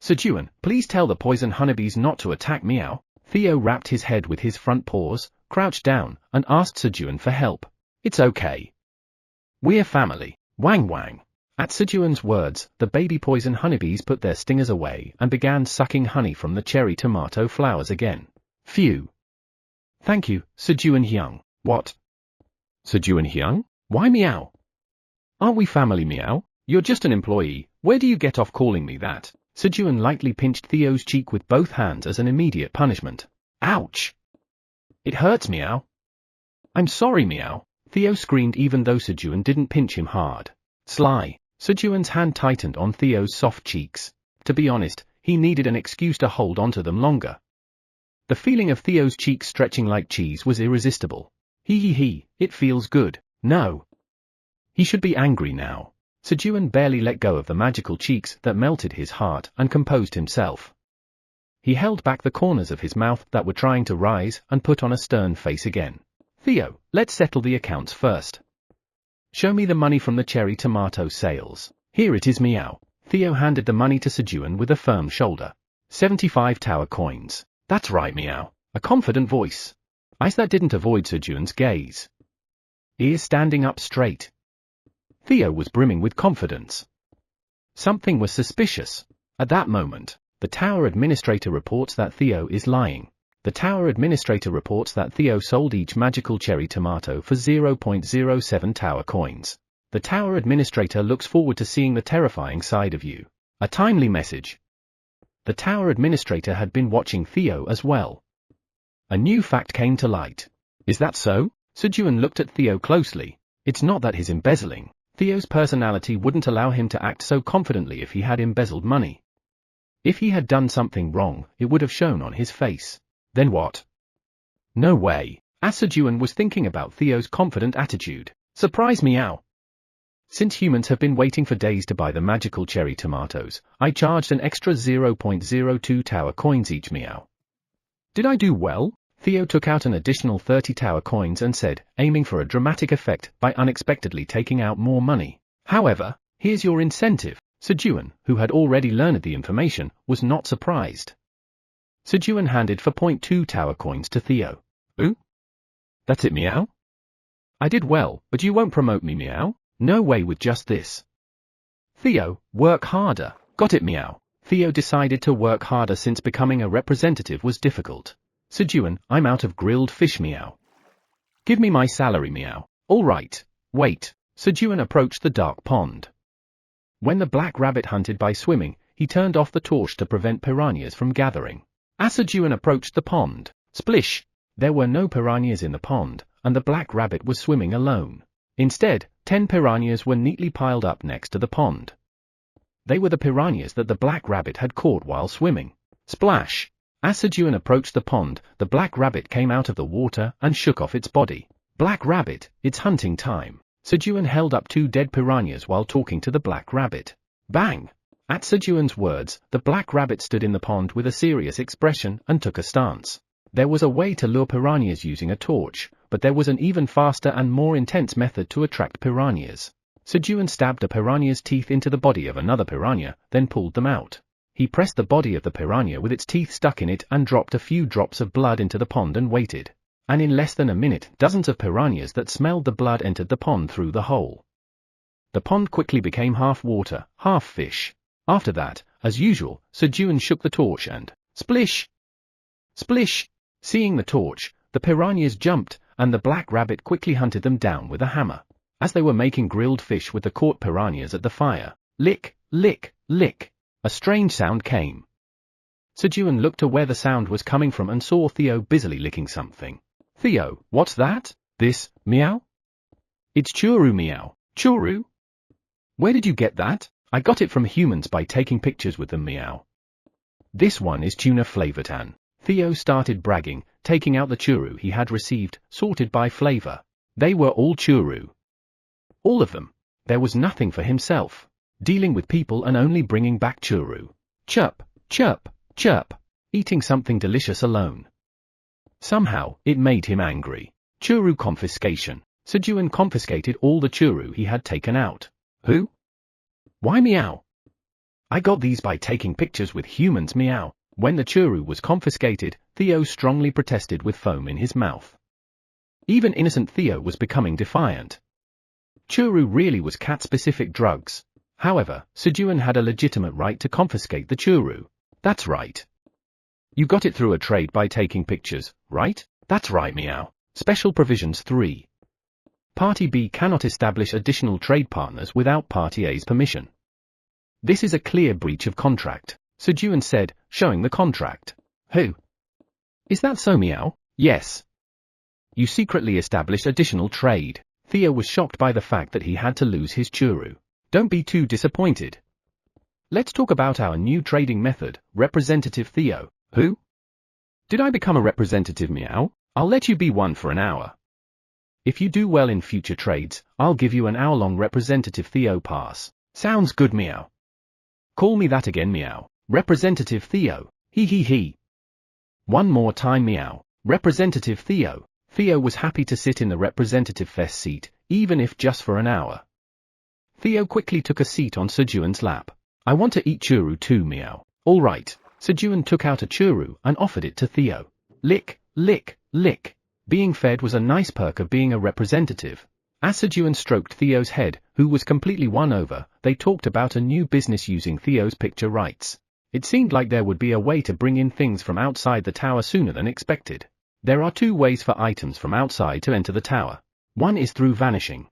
Sejun, please tell the poison honeybees not to attack, meow. Theo wrapped his head with his front paws, crouched down, and asked Sejun for help. It's okay. We're family. Wang. At Sejun's words, the baby poison honeybees put their stingers away and began sucking honey from the cherry tomato flowers again. Phew. Thank you, Sejun Hyung. What? Sejun Hyung? Why, meow? Aren't we family, meow? You're just an employee. Where do you get off calling me that? Sejun lightly pinched Theo's cheek with both hands as an immediate punishment. Ouch! It hurts, meow. I'm sorry, meow. Theo screamed even though Sejun didn't pinch him hard. Sly. Sejun's hand tightened on Theo's soft cheeks. To be honest, he needed an excuse to hold onto them longer. The feeling of Theo's cheeks stretching like cheese was irresistible. It feels good. No. He should be angry now. Sejun barely let go of the magical cheeks that melted his heart and composed himself. He held back the corners of his mouth that were trying to rise and put on a stern face again. Theo, let's settle the accounts first. Show me the money from the cherry tomato sales. Here it is, meow. Theo handed the money to Sejun with a firm shoulder. 75 tower coins. That's right, meow. A confident voice. Eyes that didn't avoid Sejun's gaze. Ears standing up straight. Theo was brimming with confidence. Something was suspicious. At that moment, the tower administrator reports that Theo is lying. The tower administrator reports that Theo sold each magical cherry tomato for 0.07 tower coins. The tower administrator looks forward to seeing the terrifying side of you. A timely message. The tower administrator had been watching Theo as well. A new fact came to light. Is that so? Sejun looked at Theo closely. It's not that he's embezzling. Theo's personality wouldn't allow him to act so confidently if he had embezzled money. If he had done something wrong, it would have shown on his face. Then what? No way. Sejun was thinking about Theo's confident attitude. Surprise, meow. Since humans have been waiting for days to buy the magical cherry tomatoes, I charged an extra 0.02 tower coins each, meow. Did I do well? Theo took out an additional 30 tower coins and said, aiming for a dramatic effect by unexpectedly taking out more money. However, here's your incentive. Sejun, who had already learned the information, was not surprised. Sejun handed 4.2 tower coins to Theo. Ooh? That's it, meow? I did well, but you won't promote me, meow? No way with just this. Theo, work harder. Got it, meow. Theo decided to work harder since becoming a representative was difficult. Sejun, I'm out of grilled fish, meow. Give me my salary, meow. All right. Wait. Sejun approached the dark pond. When the black rabbit hunted by swimming, he turned off the torch to prevent piranhas from gathering. As Sejun approached the pond, splish! There were no piranhas in the pond, and the black rabbit was swimming alone. Instead, 10 piranhas were neatly piled up next to the pond. They were the piranhas that the black rabbit had caught while swimming. Splash! As Sejun approached the pond, the black rabbit came out of the water and shook off its body. Black rabbit, it's hunting time. Sejun held up 2 dead piranhas while talking to the black rabbit. Bang! At Sejun's words, the black rabbit stood in the pond with a serious expression and took a stance. There was a way to lure piranhas using a torch, but there was an even faster and more intense method to attract piranhas. Sejun stabbed a piranha's teeth into the body of another piranha, then pulled them out. He pressed the body of the piranha with its teeth stuck in it and dropped a few drops of blood into the pond and waited. And in less than a minute, dozens of piranhas that smelled the blood entered the pond through the hole. The pond quickly became half water, half fish. After that, as usual, Sejun shook the torch and splish! Splish! Seeing the torch, the piranhas jumped, and the black rabbit quickly hunted them down with a hammer. As they were making grilled fish with the caught piranhas at the fire, lick, lick, lick, a strange sound came. Sejun looked to where the sound was coming from and saw Theo busily licking something. Theo, what's that? This, meow? It's churu, meow. Churu? Where did you get that? I got it from humans by taking pictures with them, meow. This one is tuna flavored, and Theo started bragging, taking out the churu he had received, sorted by flavor. They were all churu. All of them. There was nothing for himself. Dealing with people and only bringing back churu. Chirp, chirp, chirp. Eating something delicious alone. Somehow, it made him angry. Churu confiscation. Sejun confiscated all the churu he had taken out. Who? Why, meow? I got these by taking pictures with humans, meow. When the churu was confiscated, Theo strongly protested with foam in his mouth. Even innocent Theo was becoming defiant. Churu really was cat-specific drugs. However, Sejun had a legitimate right to confiscate the churu. That's right. You got it through a trade by taking pictures, right? That's right, meow. Special Provisions 3. Party B cannot establish additional trade partners without Party A's permission. This is a clear breach of contract, Sejun said, showing the contract. Who? Is that so, meow? Yes. You secretly established additional trade. Theo was shocked by the fact that he had to lose his churu. Don't be too disappointed. Let's talk about our new trading method, Representative Theo. Who? Did I become a representative, meow? I'll let you be one for an hour. If you do well in future trades, I'll give you an hour-long Representative Theo pass. Sounds good, meow. Call me that again, meow. Representative Theo. He he he. One more time, meow. Representative Theo. Theo was happy to sit in the Representative Fest seat, even if just for an hour. Theo quickly took a seat on Sejun's lap. I want to eat churu too, meow. All right. Sejun took out a churu and offered it to Theo. Lick, lick, lick. Being fed was a nice perk of being a representative. As Sejun stroked Theo's head, who was completely won over, they talked about a new business using Theo's picture rights. It seemed like there would be a way to bring in things from outside the tower sooner than expected. There are two ways for items from outside to enter the tower. One is through vanishing.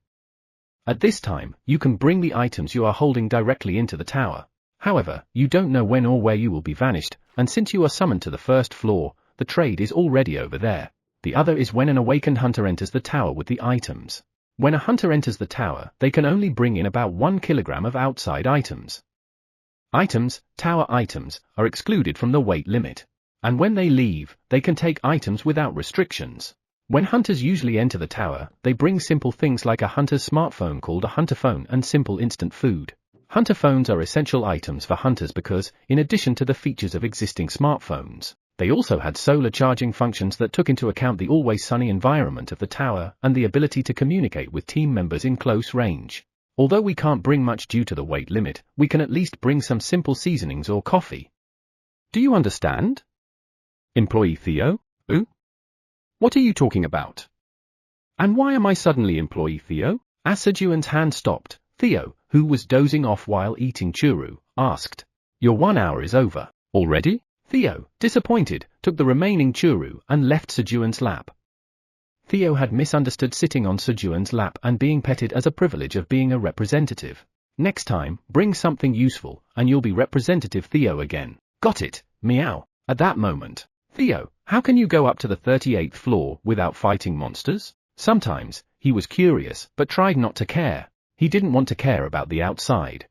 At this time, you can bring the items you are holding directly into the tower. However, you don't know when or where you will be vanished, and since you are summoned to the first floor, the trade is already over there. The other is when an awakened hunter enters the tower with the items. When a hunter enters the tower, they can only bring in about 1 kilogram of outside items. Tower items, are excluded from the weight limit. And when they leave, they can take items without restrictions. When hunters usually enter the tower, they bring simple things like a hunter's smartphone called a hunter phone and simple instant food. Hunter phones are essential items for hunters because, in addition to the features of existing smartphones, they also had solar charging functions that took into account the always sunny environment of the tower and the ability to communicate with team members in close range. Although we can't bring much due to the weight limit, we can at least bring some simple seasonings or coffee. Do you understand? Employee Theo? Who? What are you talking about? And why am I suddenly Employee Theo? As Sejun's hand stopped, Theo, who was dozing off while eating churu, asked. Your 1 hour is over. Already? Theo, disappointed, took the remaining churu and left Sejun's lap. Theo had misunderstood sitting on Sejun's lap and being petted as a privilege of being a representative. Next time, bring something useful, and you'll be Representative Theo again. Got it, meow. At that moment, Theo, how can you go up to the 38th floor without fighting monsters? Sometimes, he was curious, but tried not to care. He didn't want to care about the outside.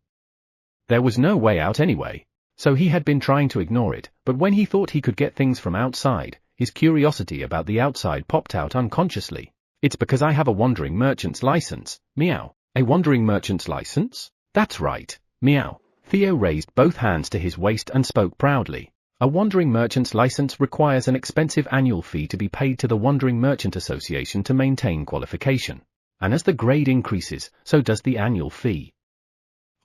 There was no way out anyway, so he had been trying to ignore it, but when he thought he could get things from outside, his curiosity about the outside popped out unconsciously. It's because I have a wandering merchant's license, meow. A wandering merchant's license? That's right, meow. Theo raised both hands to his waist and spoke proudly. A wandering merchant's license requires an expensive annual fee to be paid to the Wandering Merchant Association to maintain qualification. And as the grade increases, so does the annual fee.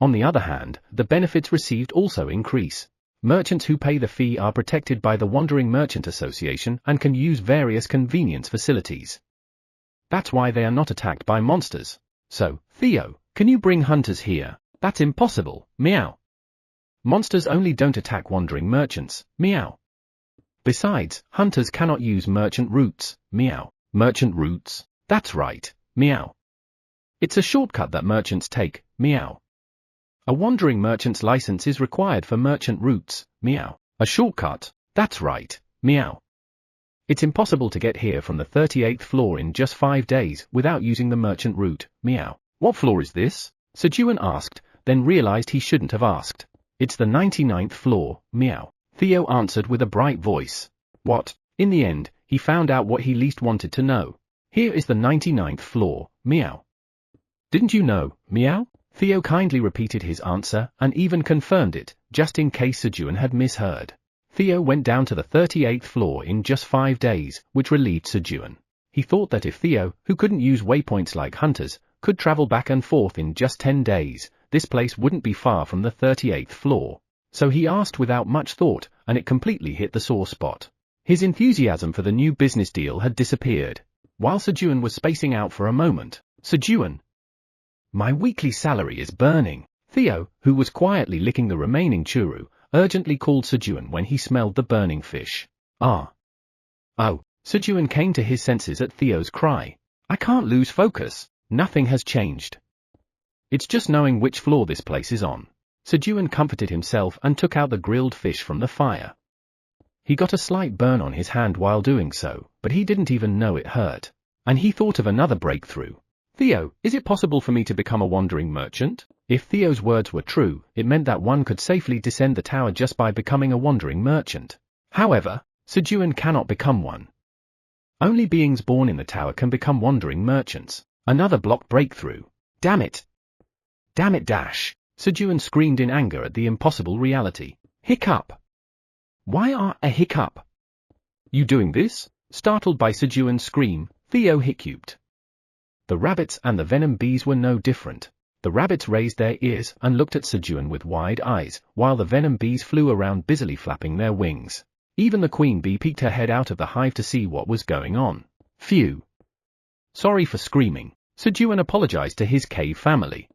On the other hand, the benefits received also increase. Merchants who pay the fee are protected by the Wandering Merchant Association and can use various convenience facilities. That's why they are not attacked by monsters. So, Theo, can you bring hunters here? That's impossible, meow. Monsters only don't attack wandering merchants, meow. Besides, hunters cannot use merchant routes, meow. Merchant routes? That's right, meow. It's a shortcut that merchants take, meow. A wandering merchant's license is required for merchant routes, meow. A shortcut? That's right, meow. It's impossible to get here from the 38th floor in just 5 days without using the merchant route, meow. What floor is this? Sejun asked, then realized he shouldn't have asked. It's the 99th floor, meow. Theo answered with a bright voice. What? In the end, he found out what he least wanted to know. Here is the 99th floor, meow. Didn't you know, meow? Theo kindly repeated his answer and even confirmed it, just in case Sejun had misheard. Theo went down to the 38th floor in just 5 days, which relieved Sejun. He thought that if Theo, who couldn't use waypoints like hunters, could travel back and forth in just 10 days, this place wouldn't be far from the 38th floor. So he asked without much thought, and it completely hit the sore spot. His enthusiasm for the new business deal had disappeared. While Sejun was spacing out for a moment, Sejun. My weekly salary is burning. Theo, who was quietly licking the remaining churu, urgently called Sejun when he smelled the burning fish. Ah. Oh, Sejun came to his senses at Theo's cry. I can't lose focus. Nothing has changed. It's just knowing which floor this place is on. Sejun comforted himself and took out the grilled fish from the fire. He got a slight burn on his hand while doing so, but he didn't even know it hurt. And he thought of another breakthrough. Theo, is it possible for me to become a wandering merchant? If Theo's words were true, it meant that one could safely descend the tower just by becoming a wandering merchant. However, Sejun cannot become one. Only beings born in the tower can become wandering merchants. Another block breakthrough. Damn it! Damn it dash! Sejun screamed in anger at the impossible reality. Hiccup! Why are a hiccup? You doing this? Startled by Sejun's scream, Theo hiccuped. The rabbits and the venom bees were no different. The rabbits raised their ears and looked at Sejun with wide eyes, while the venom bees flew around busily flapping their wings. Even the queen bee peeked her head out of the hive to see what was going on. Phew! Sorry for screaming. Sejun apologized to his cave family.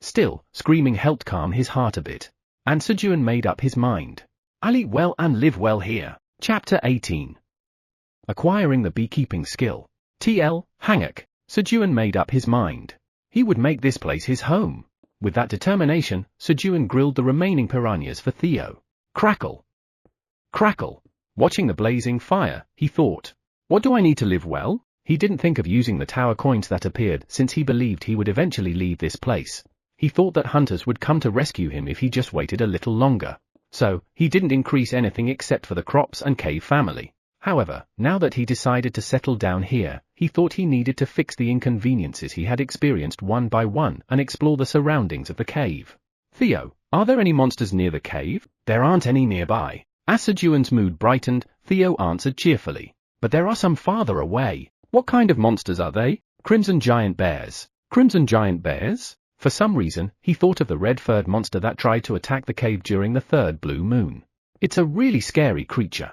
Still, screaming helped calm his heart a bit. And Sejun made up his mind. I'll eat well and live well here. Chapter 18. Acquiring the beekeeping skill. TL, Hanguk. Sejun made up his mind. He would make this place his home. With that determination, Sejun grilled the remaining piranhas for Theo. Crackle! Crackle! Watching the blazing fire, he thought. What do I need to live well? He didn't think of using the tower coins that appeared since he believed he would eventually leave this place. He thought that hunters would come to rescue him if he just waited a little longer. So, he didn't increase anything except for the crops and cave family. However, now that he decided to settle down here, he thought he needed to fix the inconveniences he had experienced one by one and explore the surroundings of the cave. Theo, are there any monsters near the cave? There aren't any nearby. As Sejun's mood brightened, Theo answered cheerfully. But there are some farther away. What kind of monsters are they? Crimson giant bears. Crimson giant bears? For some reason, he thought of the red-furred monster that tried to attack the cave during the third blue moon. It's a really scary creature.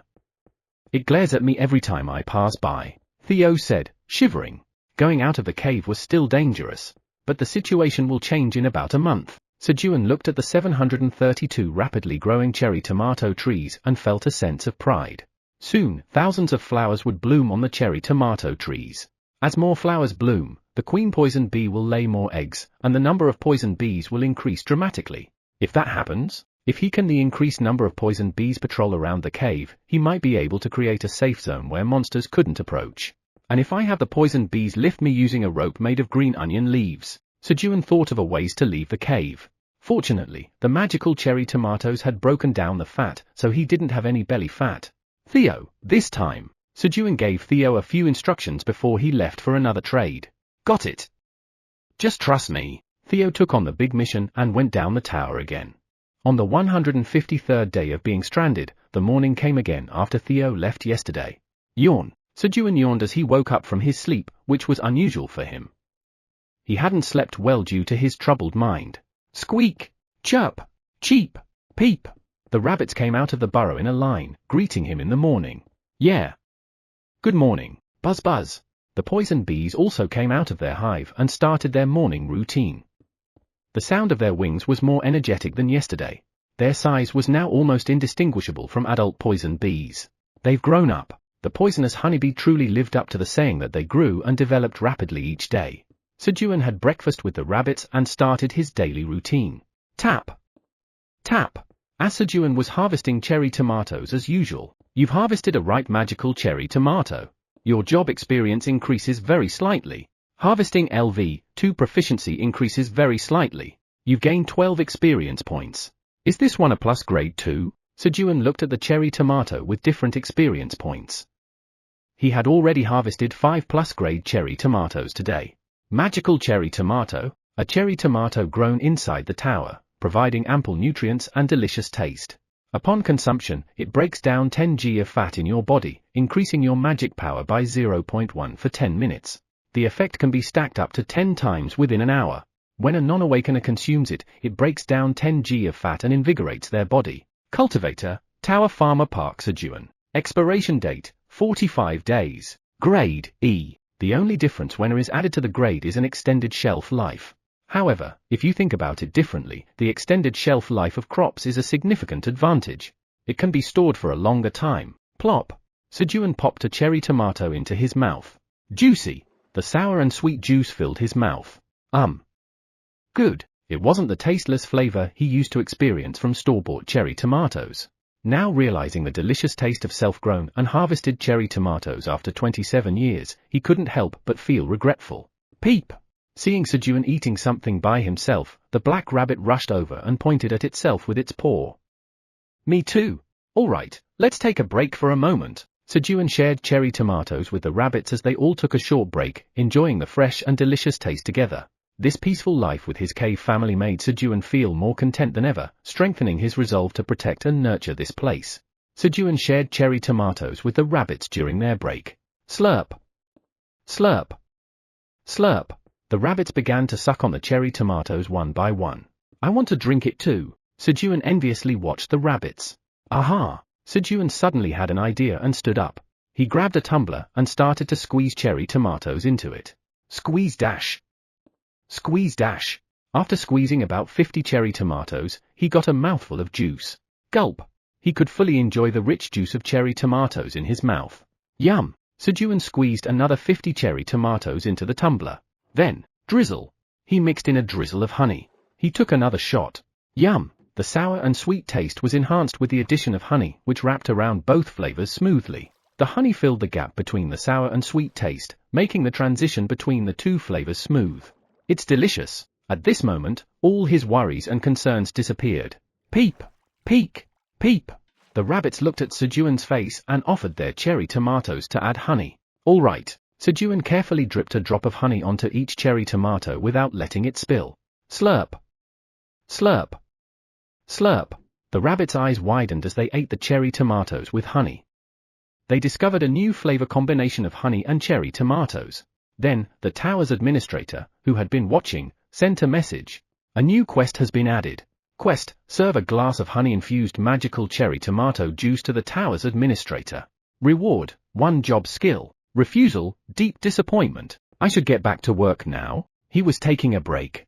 It glares at me every time I pass by, Theo said, shivering. Going out of the cave was still dangerous. But the situation will change in about a month. Sejun looked at the 732 rapidly growing cherry tomato trees and felt a sense of pride. Soon, thousands of flowers would bloom on the cherry tomato trees. As more flowers bloom, the queen poison bee will lay more eggs, and the number of poison bees will increase dramatically. If that happens, if he can the increased number of poison bees patrol around the cave, he might be able to create a safe zone where monsters couldn't approach. And if I have the poison bees lift me using a rope made of green onion leaves, Sejun thought of a ways to leave the cave. Fortunately, the magical cherry tomatoes had broken down the fat, so he didn't have any belly fat. Theo, this time. Sejun gave Theo a few instructions before he left for another trade. Got it. Just trust me. Theo took on the big mission and went down the tower again. On the 153rd day of being stranded, the morning came again after Theo left yesterday. Yawn. Sejun yawned as he woke up from his sleep, which was unusual for him. He hadn't slept well due to his troubled mind. Squeak! Chirp! Cheep! Peep! The rabbits came out of the burrow in a line, greeting him in the morning. Yeah. Good morning. Buzz buzz. The poison bees also came out of their hive and started their morning routine. The sound of their wings was more energetic than yesterday. Their size was now almost indistinguishable from adult poison bees. They've grown up. The poisonous honeybee truly lived up to the saying that they grew and developed rapidly each day. Sejun had breakfast with the rabbits and started his daily routine. Tap! Tap! As Sejun was harvesting cherry tomatoes as usual. You've harvested a ripe magical cherry tomato. Your job experience increases very slightly. Harvesting LV2 proficiency increases very slightly. You've gained 12 experience points. Is this one a plus grade 2? Sejun looked at the cherry tomato with different experience points. He had already harvested 5 plus grade cherry tomatoes today. Magical cherry tomato, a cherry tomato grown inside the tower, providing ample nutrients and delicious taste. Upon consumption, it breaks down 10 g of fat in your body, increasing your magic power by 0.1 for 10 minutes. The effect can be stacked up to 10 times within an hour. When a non-awakener consumes it, it breaks down 10 g of fat and invigorates their body. Cultivator, Tower Farmer Park Sejun. Expiration date, 45 days. Grade, E. The only difference when is added to the grade is an extended shelf life. However, if you think about it differently, the extended shelf life of crops is a significant advantage. It can be stored for a longer time. Plop. Sejun popped a cherry tomato into his mouth. Juicy. The sour and sweet juice filled his mouth. Good. It wasn't the tasteless flavor he used to experience from store-bought cherry tomatoes. Now realizing the delicious taste of self-grown and harvested cherry tomatoes after 27 years, he couldn't help but feel regretful. Peep! Seeing Sejun eating something by himself, the black rabbit rushed over and pointed at itself with its paw. Me too. All right, let's take a break for a moment. Sejun shared cherry tomatoes with the rabbits as they all took a short break, enjoying the fresh and delicious taste together. This peaceful life with his cave family made Sejun feel more content than ever, strengthening his resolve to protect and nurture this place. Sejun shared cherry tomatoes with the rabbits during their break. Slurp. Slurp. Slurp. The rabbits began to suck on the cherry tomatoes one by one. I want to drink it too. Sejun enviously watched the rabbits. Aha! Sejun suddenly had an idea and stood up. He grabbed a tumbler and started to squeeze cherry tomatoes into it. Squeeze dash. Squeeze dash. After squeezing about 50 cherry tomatoes, he got a mouthful of juice. Gulp. He could fully enjoy the rich juice of cherry tomatoes in his mouth. Yum. Sejun squeezed another 50 cherry tomatoes into the tumbler. Then, drizzle. He mixed in a drizzle of honey. He took another shot. Yum. The sour and sweet taste was enhanced with the addition of honey, which wrapped around both flavors smoothly. The honey filled the gap between the sour and sweet taste, making the transition between the two flavors smooth. It's delicious. At this moment, all his worries and concerns disappeared. Peep! Peek! Peep! The rabbits looked at Sejun's face and offered their cherry tomatoes to add honey. All right. Sejun carefully dripped a drop of honey onto each cherry tomato without letting it spill. Slurp. Slurp. Slurp. The rabbits' eyes widened as they ate the cherry tomatoes with honey. They discovered a new flavor combination of honey and cherry tomatoes. Then, the tower's administrator, who had been watching, sent a message. A new quest has been added. Quest, serve a glass of honey-infused magical cherry tomato juice to the tower's administrator. Reward, 1 job skill. Refusal, deep disappointment. I should get back to work now. He was taking a break.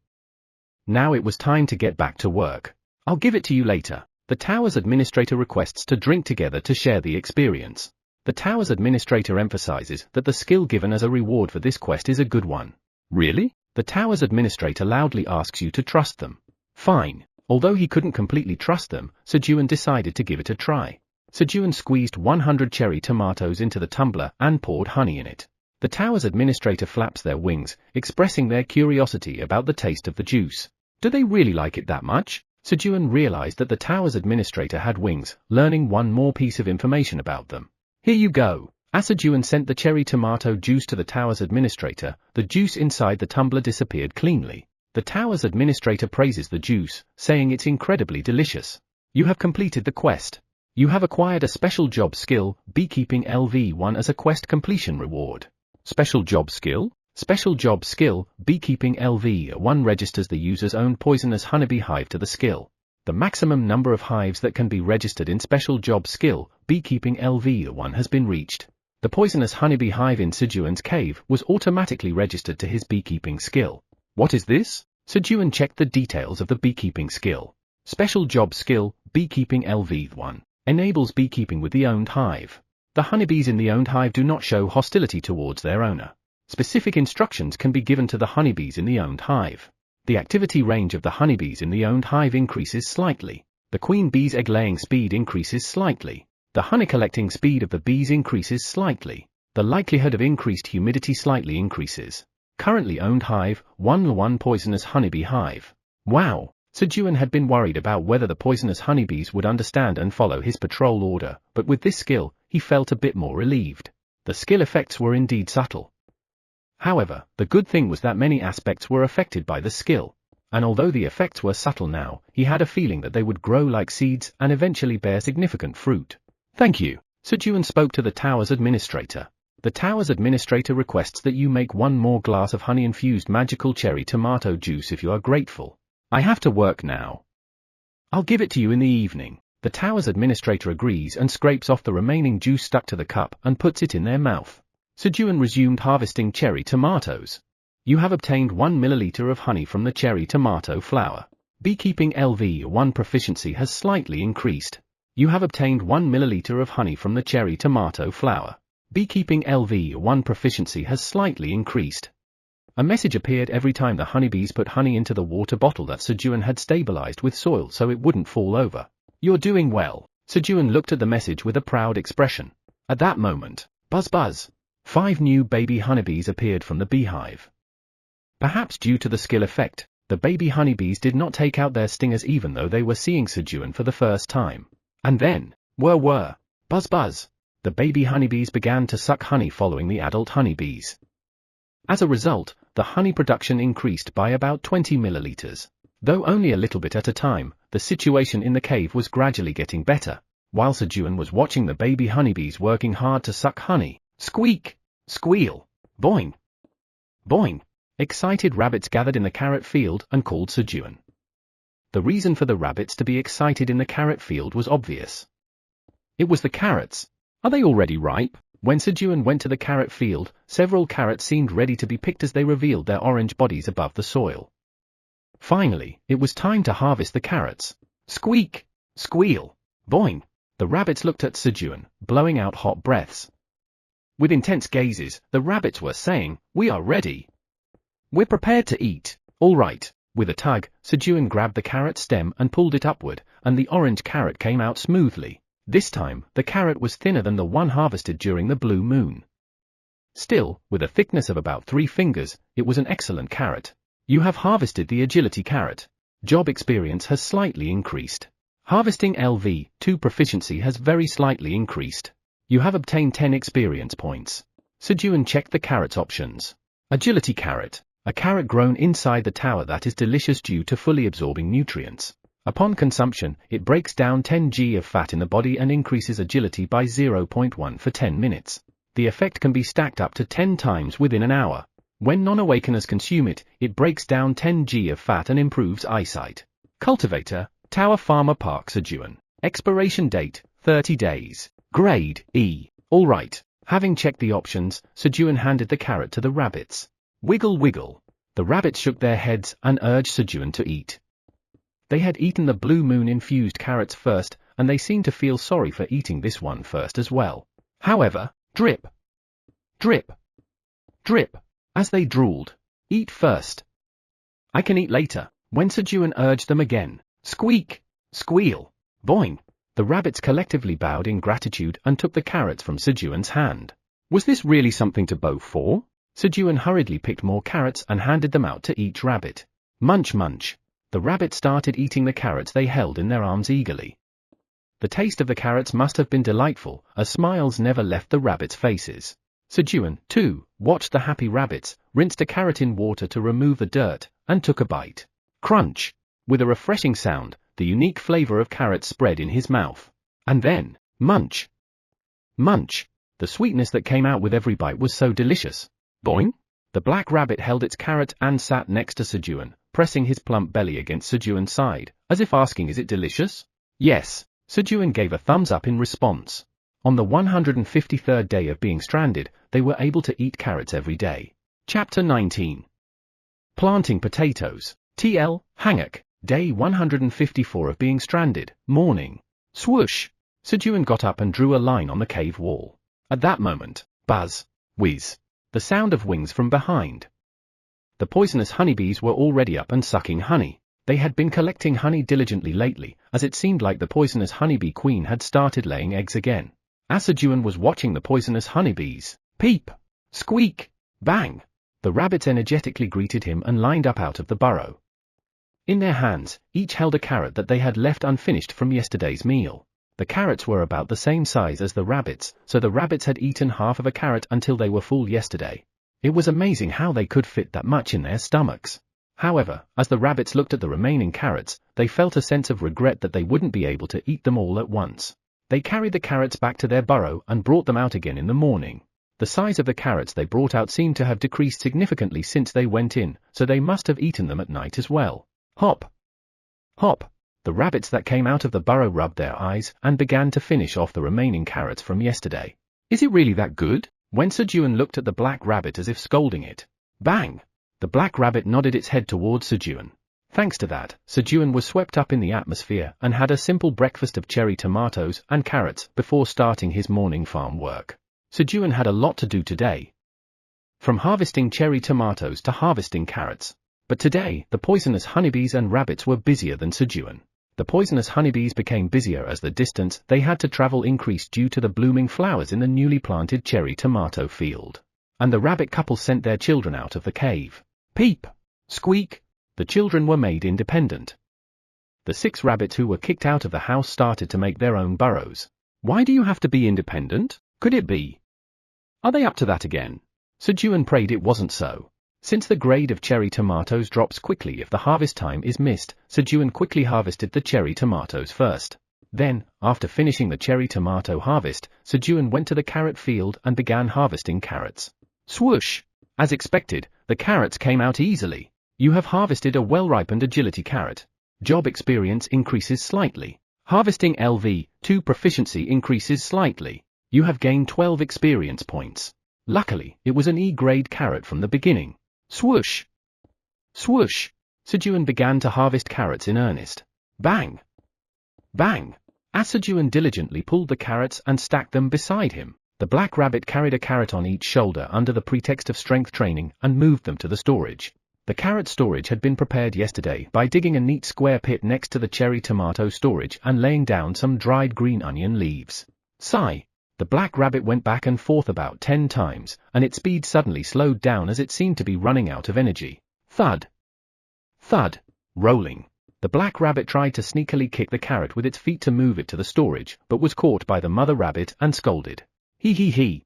Now it was time to get back to work. I'll give it to you later. The tower's administrator requests to drink together to share the experience. The tower's administrator emphasizes that the skill given as a reward for this quest is a good one. Really? The tower's administrator loudly asks you to trust them. Fine. Although he couldn't completely trust them, Sejun decided to give it a try. Sejun squeezed 100 cherry tomatoes into the tumbler and poured honey in it. The tower's administrator flaps their wings, expressing their curiosity about the taste of the juice. Do they really like it that much? Sejun realized that the tower's administrator had wings, learning one more piece of information about them. Here you go. As Sejun sent the cherry tomato juice to the tower's administrator, the juice inside the tumbler disappeared cleanly. The tower's administrator praises the juice, saying it's incredibly delicious. You have completed the quest. You have acquired a special job skill, beekeeping LV1 as a quest completion reward. Special job skill? Special job skill, beekeeping LV1 registers the user's own poisonous honeybee hive to the skill. The maximum number of hives that can be registered in special job skill, beekeeping LV1 has been reached. The poisonous honeybee hive in Sejun's cave was automatically registered to his beekeeping skill. What is this? Sejun checked the details of the beekeeping skill. Special job skill, beekeeping LV1, enables beekeeping with the owned hive. The honeybees in the owned hive do not show hostility towards their owner. Specific instructions can be given to the honeybees in the owned hive. The activity range of the honeybees in the owned hive increases slightly. The queen bee's egg-laying speed increases slightly. The honey-collecting speed of the bees increases slightly. The likelihood of increased humidity slightly increases. Currently owned hive, 1 poisonous honeybee hive. Wow! Sejun had been worried about whether the poisonous honeybees would understand and follow his patrol order, but with this skill, he felt a bit more relieved. The skill effects were indeed subtle. However, the good thing was that many aspects were affected by the skill. And although the effects were subtle now, he had a feeling that they would grow like seeds and eventually bear significant fruit. Thank you. Sejun spoke to the tower's administrator. The tower's administrator requests that you make 1 more glass of honey-infused magical cherry tomato juice if you are grateful. I have to work now. I'll give it to you in the evening. The tower's administrator agrees and scrapes off the remaining juice stuck to the cup and puts it in their mouth. Sejun resumed harvesting cherry tomatoes. You have obtained 1 milliliter of honey from the cherry tomato flower. Beekeeping LV1 proficiency has slightly increased. You have obtained 1 milliliter of honey from the cherry tomato flower. Beekeeping LV1 proficiency has slightly increased. A message appeared every time the honeybees put honey into the water bottle that Sejun had stabilized with soil so it wouldn't fall over. You're doing well. Sejun looked at the message with a proud expression. At that moment, buzz buzz. 5 new baby honeybees appeared from the beehive. Perhaps due to the skill effect, the baby honeybees did not take out their stingers even though they were seeing Sejun for the first time. And then, whir, buzz buzz. The baby honeybees began to suck honey following the adult honeybees. As a result, the honey production increased by about 20 milliliters. Though only a little bit at a time, the situation in the cave was gradually getting better. While Sejun was watching the baby honeybees working hard to suck honey, squeak, squeal, boing, boing. Excited rabbits gathered in the carrot field and called Sejun. The reason for the rabbits to be excited in the carrot field was obvious. It was the carrots. Are they already ripe? When Sejun went to the carrot field, several carrots seemed ready to be picked as they revealed their orange bodies above the soil. Finally, it was time to harvest the carrots. Squeak, squeal, boing. The rabbits looked at Sejun, blowing out hot breaths. With intense gazes, the rabbits were saying, "We are ready. We're prepared to eat." All right. With a tug, Sejun grabbed the carrot stem and pulled it upward, and the orange carrot came out smoothly. This time, the carrot was thinner than the one harvested during the blue moon. Still, with a thickness of about 3 fingers, it was an excellent carrot. You have harvested the agility carrot. Job experience has slightly increased. Harvesting LV2 proficiency has very slightly increased. You have obtained 10 experience points. Sejun checked the carrot's options. Agility carrot. A carrot grown inside the tower that is delicious due to fully absorbing nutrients. Upon consumption, it breaks down 10 g of fat in the body and increases agility by 0.1 for 10 minutes. The effect can be stacked up to 10 times within an hour. When non-awakeners consume it, it breaks down 10 g of fat and improves eyesight. Cultivator, Tower Farmer Park Sejun. Expiration date, 30 days. Grade, E. Alright. Having checked the options, Sejun handed the carrot to the rabbits. Wiggle wiggle. The rabbits shook their heads and urged Sejun to eat. They had eaten the blue moon-infused carrots first, and they seemed to feel sorry for eating this one first as well. However, drip, drip, drip, as they drooled. Eat first. I can eat later. When Sejun urged them again. Squeak, squeal, boing. The rabbits collectively bowed in gratitude and took the carrots from Sejun's hand. Was this really something to bow for? Sejun hurriedly picked more carrots and handed them out to each rabbit. Munch munch. The rabbits started eating the carrots they held in their arms eagerly. The taste of the carrots must have been delightful, as smiles never left the rabbits' faces. Sejun, too, watched the happy rabbits, rinsed a carrot in water to remove the dirt, and took a bite. Crunch! With a refreshing sound, the unique flavor of carrots spread in his mouth. And then, munch! Munch! The sweetness that came out with every bite was so delicious. Boing! The black rabbit held its carrot and sat next to Sejun, pressing his plump belly against Sejun's side, as if asking, is it delicious? Yes. Sejun gave a thumbs up in response. On the 153rd day of being stranded, they were able to eat carrots every day. Chapter 19. Planting potatoes. TL, Hanguk, day 154 of being stranded, morning. Swoosh! Sejun got up and drew a line on the cave wall. At that moment, buzz, whiz, the sound of wings from behind. The poisonous honeybees were already up and sucking honey. They had been collecting honey diligently lately, as it seemed like the poisonous honeybee queen had started laying eggs again. As Sejun was watching the poisonous honeybees, peep, squeak, bang, the rabbits energetically greeted him and lined up out of the burrow. In their hands, each held a carrot that they had left unfinished from yesterday's meal. The carrots were about the same size as the rabbits, so the rabbits had eaten half of a carrot until they were full yesterday. It was amazing how they could fit that much in their stomachs. However, as the rabbits looked at the remaining carrots, they felt a sense of regret that they wouldn't be able to eat them all at once. They carried the carrots back to their burrow and brought them out again in the morning. The size of the carrots they brought out seemed to have decreased significantly since they went in, so they must have eaten them at night as well. Hop! Hop! The rabbits that came out of the burrow rubbed their eyes and began to finish off the remaining carrots from yesterday. Is it really that good? When Sejun looked at the black rabbit as if scolding it. Bang! The black rabbit nodded its head towards Sejun. Thanks to that, Sejun was swept up in the atmosphere and had a simple breakfast of cherry tomatoes and carrots before starting his morning farm work. Sejun had a lot to do today. From harvesting cherry tomatoes to harvesting carrots. But today, the poisonous honeybees and rabbits were busier than Sejun. The poisonous honeybees became busier as the distance they had to travel increased due to the blooming flowers in the newly planted cherry tomato field. And the rabbit couple sent their children out of the cave. Peep! Squeak! The children were made independent. The 6 rabbits who were kicked out of the house started to make their own burrows. Why do you have to be independent? Could it be? Are they up to that again? Sejun prayed it wasn't so. Since the grade of cherry tomatoes drops quickly if the harvest time is missed, Sejun quickly harvested the cherry tomatoes first. Then, after finishing the cherry tomato harvest, Sejun went to the carrot field and began harvesting carrots. Swoosh! As expected, the carrots came out easily. You have harvested a well-ripened agility carrot. Job experience increases slightly. Harvesting LV2 proficiency increases slightly. You have gained 12 experience points. Luckily, it was an E-grade carrot from the beginning. Swoosh! Swoosh! Sejun began to harvest carrots in earnest. Bang! Bang! As Sejun diligently pulled the carrots and stacked them beside him, the black rabbit carried a carrot on each shoulder under the pretext of strength training and moved them to the storage. The carrot storage had been prepared yesterday by digging a neat square pit next to the cherry tomato storage and laying down some dried green onion leaves. Sigh! The black rabbit went back and forth about 10 times, and its speed suddenly slowed down as it seemed to be running out of energy. Thud! Thud! Rolling. The black rabbit tried to sneakily kick the carrot with its feet to move it to the storage, but was caught by the mother rabbit and scolded. Hee hee hee.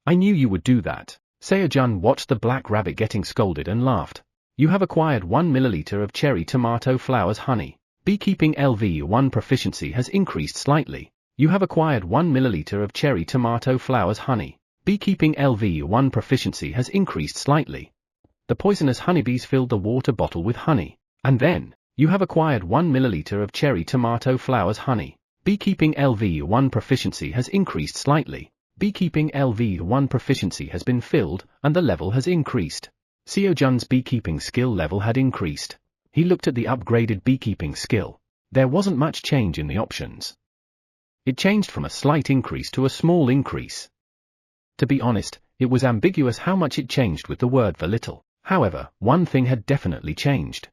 I knew you would do that. Sejun watched the black rabbit getting scolded and laughed. You have acquired 1 milliliter of cherry tomato flowers honey. Beekeeping LV1 proficiency has increased slightly. You have acquired 1 milliliter of cherry tomato flowers honey. Beekeeping LV1 proficiency has increased slightly. The poisonous honeybees filled the water bottle with honey. And then, you have acquired 1 milliliter of cherry tomato flowers honey. Beekeeping LV1 proficiency has increased slightly. Beekeeping LV1 proficiency has been filled, and the level has increased. Sejun's beekeeping skill level had increased. He looked at the upgraded beekeeping skill. There wasn't much change in the options. It changed from a slight increase to a small increase. To be honest, it was ambiguous how much it changed with the word for little. However, one thing had definitely changed.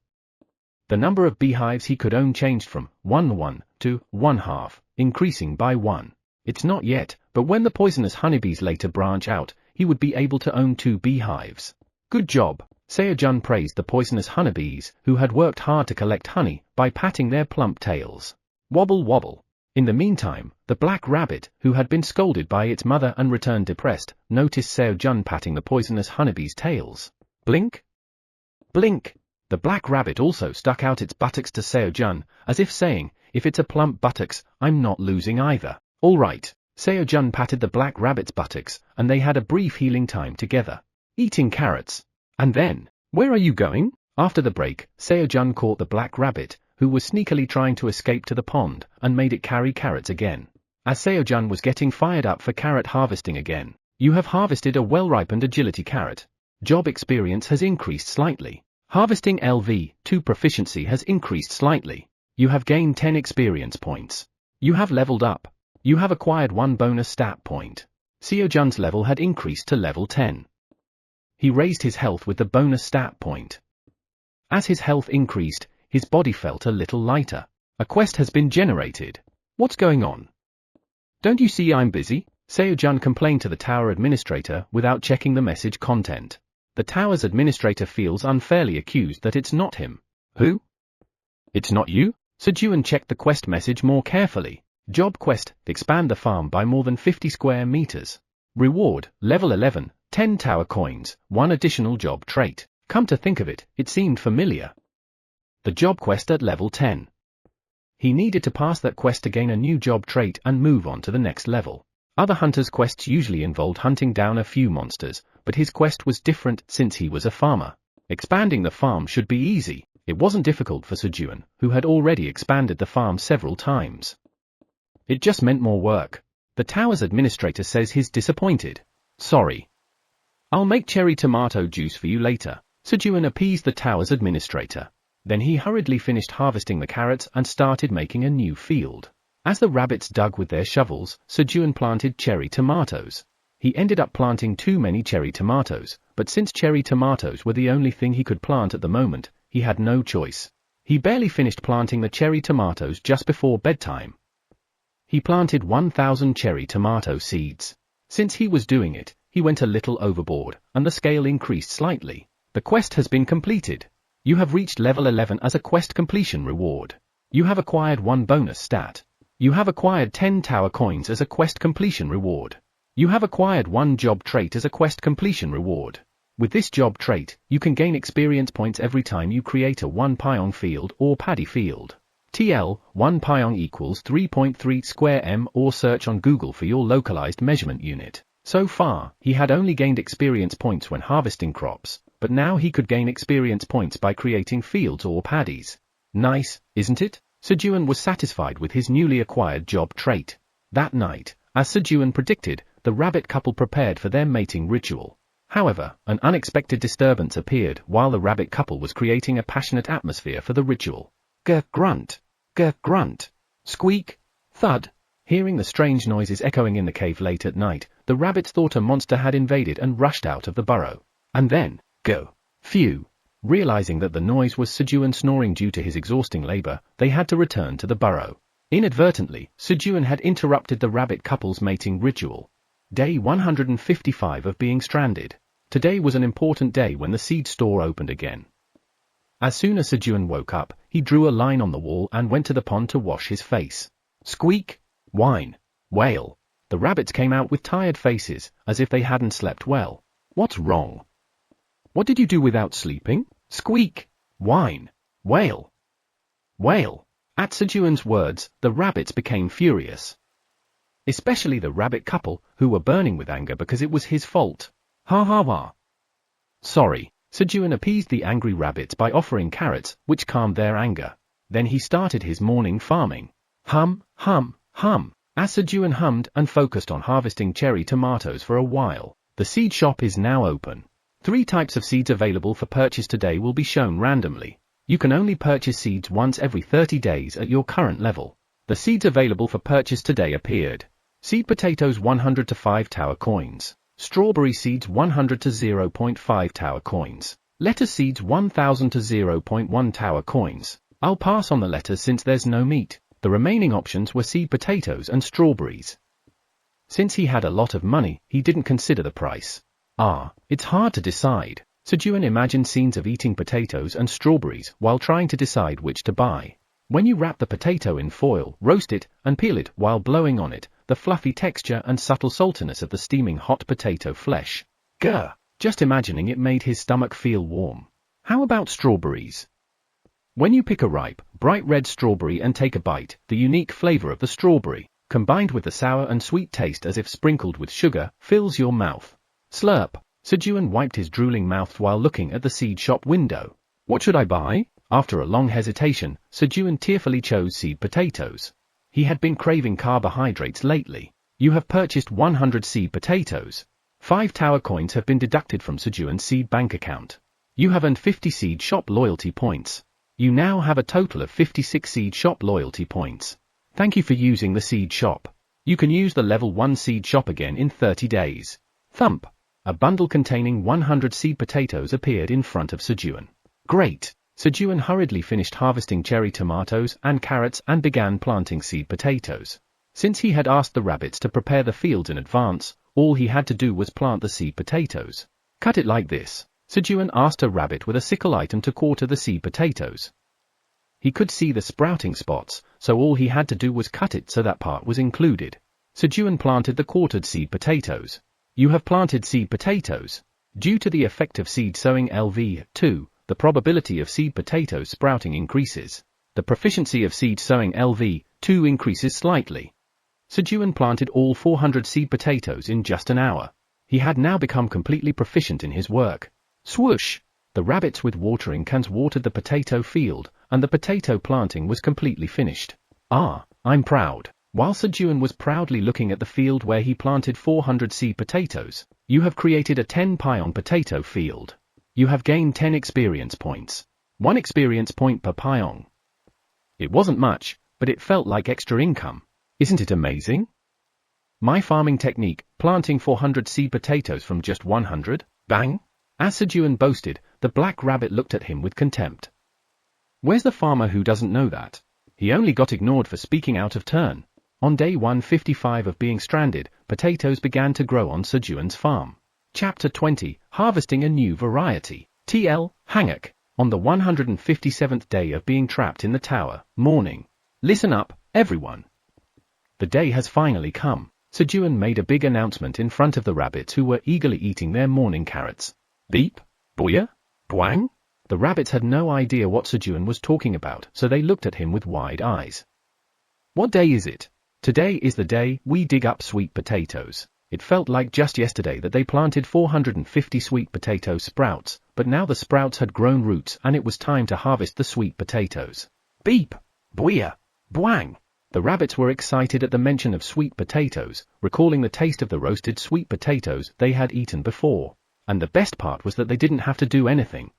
The number of beehives he could own changed from 1 to 1/2, increasing by 1. It's not yet, but when the poisonous honeybees later branch out, he would be able to own 2 beehives. Good job! Sejun praised the poisonous honeybees, who had worked hard to collect honey, by patting their plump tails. Wobble wobble. In the meantime, the black rabbit, who had been scolded by its mother and returned depressed, noticed Sejun patting the poisonous honeybees' tails. Blink! Blink! The black rabbit also stuck out its buttocks to Sejun, as if saying, if it's a plump buttocks, I'm not losing either. All right. Sejun patted the black rabbit's buttocks, and they had a brief healing time together, eating carrots. And then, where are you going? After the break, Sejun caught the black rabbit, who was sneakily trying to escape to the pond, and made it carry carrots again. As Sejun was getting fired up for carrot harvesting again, you have harvested a well-ripened agility carrot. Job experience has increased slightly. Harvesting LV2 proficiency has increased slightly. You have gained 10 experience points. You have leveled up. You have acquired 1 bonus stat point. Sejun's level had increased to level 10. He raised his health with the bonus stat point. As his health increased, his body felt a little lighter. A quest has been generated. What's going on? Don't you see I'm busy? Sejun complained to the tower administrator without checking the message content. The tower's administrator feels unfairly accused that it's not him. Who? It's not you? Sejun checked the quest message more carefully. Job quest, expand the farm by more than 50 square meters. Reward, level 11, 10 tower coins, 1 additional job trait. Come to think of it, it seemed familiar. The job quest at level 10. He needed to pass that quest to gain a new job trait and move on to the next level. Other hunters' quests usually involved hunting down a few monsters, but his quest was different since he was a farmer. Expanding the farm should be easy. It wasn't difficult for Sejun, who had already expanded the farm several times. It just meant more work. The tower's administrator says he's disappointed. Sorry. I'll make cherry tomato juice for you later. Sejun appeased the tower's administrator. Then he hurriedly finished harvesting the carrots and started making a new field. As the rabbits dug with their shovels, Sejun planted cherry tomatoes. He ended up planting too many cherry tomatoes, but since cherry tomatoes were the only thing he could plant at the moment, he had no choice. He barely finished planting the cherry tomatoes just before bedtime. He planted 1,000 cherry tomato seeds. Since he was doing it, he went a little overboard, and the scale increased slightly. The quest has been completed. You have reached level 11 as a quest completion reward. You have acquired 1 bonus stat. You have acquired 10 tower coins as a quest completion reward. You have acquired 1 job trait as a quest completion reward. With this job trait, you can gain experience points every time you create a 1 pyong field or paddy field. TL, 1 pyong equals 3.3 square m, or search on Google for your localized measurement unit. So far, he had only gained experience points when harvesting crops, but now he could gain experience points by creating fields or paddies. Nice, isn't it? Sejun was satisfied with his newly acquired job trait. That night, as Sejun predicted, the rabbit couple prepared for their mating ritual. However, an unexpected disturbance appeared while the rabbit couple was creating a passionate atmosphere for the ritual. Grunt, grunt, squeak, thud. Hearing the strange noises echoing in the cave late at night, the rabbits thought a monster had invaded and rushed out of the burrow. And then, phew. Realizing that the noise was Sejun snoring due to his exhausting labor, they had to return to the burrow. Inadvertently, Sejun had interrupted the rabbit couple's mating ritual. Day 155 of being stranded. Today was an important day when the seed store opened again. As soon as Sejun woke up, he drew a line on the wall and went to the pond to wash his face. Squeak, whine, wail. The rabbits came out with tired faces, as if they hadn't slept well. What's wrong? What did you do without sleeping? Squeak, whine, wail. Wail. At Sejun's words, the rabbits became furious. Especially the rabbit couple, who were burning with anger because it was his fault. Ha ha ha. Sorry. Sejun appeased the angry rabbits by offering carrots, which calmed their anger. Then he started his morning farming. Hum, hum, hum. As Sejun hummed and focused on harvesting cherry tomatoes for a while, the seed shop is now open. 3 types of seeds available for purchase today will be shown randomly. You can only purchase seeds once every 30 days at your current level. The seeds available for purchase today appeared. Seed potatoes 100 to 5 tower coins. Strawberry seeds 100 to 0.5 tower coins. Lettuce seeds 1000 to 0.1 tower coins. I'll pass on the lettuce since there's no meat. The remaining options were seed potatoes and strawberries. Since he had a lot of money, he didn't consider the price. It's hard to decide. Sejun imagined scenes of eating potatoes and strawberries while trying to decide which to buy. When you wrap the potato in foil, roast it, and peel it while blowing on it, the fluffy texture and subtle saltiness of the steaming hot potato flesh. Just imagining it made his stomach feel warm. How about strawberries? When you pick a ripe, bright red strawberry and take a bite, the unique flavor of the strawberry, combined with the sour and sweet taste as if sprinkled with sugar, fills your mouth. Slurp. Sejun wiped his drooling mouth while looking at the seed shop window. What should I buy? After a long hesitation, Sejun tearfully chose seed potatoes. He had been craving carbohydrates lately. You have purchased 100 seed potatoes. 5 tower coins have been deducted from Sejun's seed bank account. You have earned 50 seed shop loyalty points. You now have a total of 56 seed shop loyalty points. Thank you for using the seed shop. You can use the level 1 seed shop again in 30 days. Thump. A bundle containing 100 seed potatoes appeared in front of Sejun. Great! Sejun hurriedly finished harvesting cherry tomatoes and carrots and began planting seed potatoes. Since he had asked the rabbits to prepare the fields in advance, all he had to do was plant the seed potatoes. Cut it like this. Sejun asked a rabbit with a sickle item to quarter the seed potatoes. He could see the sprouting spots, so all he had to do was cut it so that part was included. Sejun planted the quartered seed potatoes. You have planted seed potatoes. Due to the effect of seed sowing LV2, the probability of seed potatoes sprouting increases. The proficiency of seed sowing LV2 increases slightly. Sejun planted all 400 seed potatoes in just an hour. He had now become completely proficient in his work. Swoosh! The rabbits with watering cans watered the potato field, and the potato planting was completely finished. Ah, I'm proud. While Sejun was proudly looking at the field where he planted 400 seed potatoes, you have created a 10 pion potato field. You have gained 10 experience points. 1 experience point per pion. It wasn't much, but it felt like extra income. Isn't it amazing? My farming technique, planting 400 seed potatoes from just 100, bang! As Sejun boasted, the black rabbit looked at him with contempt. Where's the farmer who doesn't know that? He only got ignored for speaking out of turn. On day 155 of being stranded, potatoes began to grow on Sejun's farm. Chapter 20, Harvesting a New Variety. TL, Hangak. On the 157th day of being trapped in the tower, morning. Listen up, everyone. The day has finally come. Sejun made a big announcement in front of the rabbits who were eagerly eating their morning carrots. Beep, booyah, bwang. The rabbits had no idea what Sejun was talking about, so they looked at him with wide eyes. What day is it? Today is the day we dig up sweet potatoes. It felt like just yesterday that they planted 450 sweet potato sprouts, but now the sprouts had grown roots and it was time to harvest the sweet potatoes. Beep! Booyah! Bwang! The rabbits were excited at the mention of sweet potatoes, recalling the taste of the roasted sweet potatoes they had eaten before. And the best part was that they didn't have to do anything.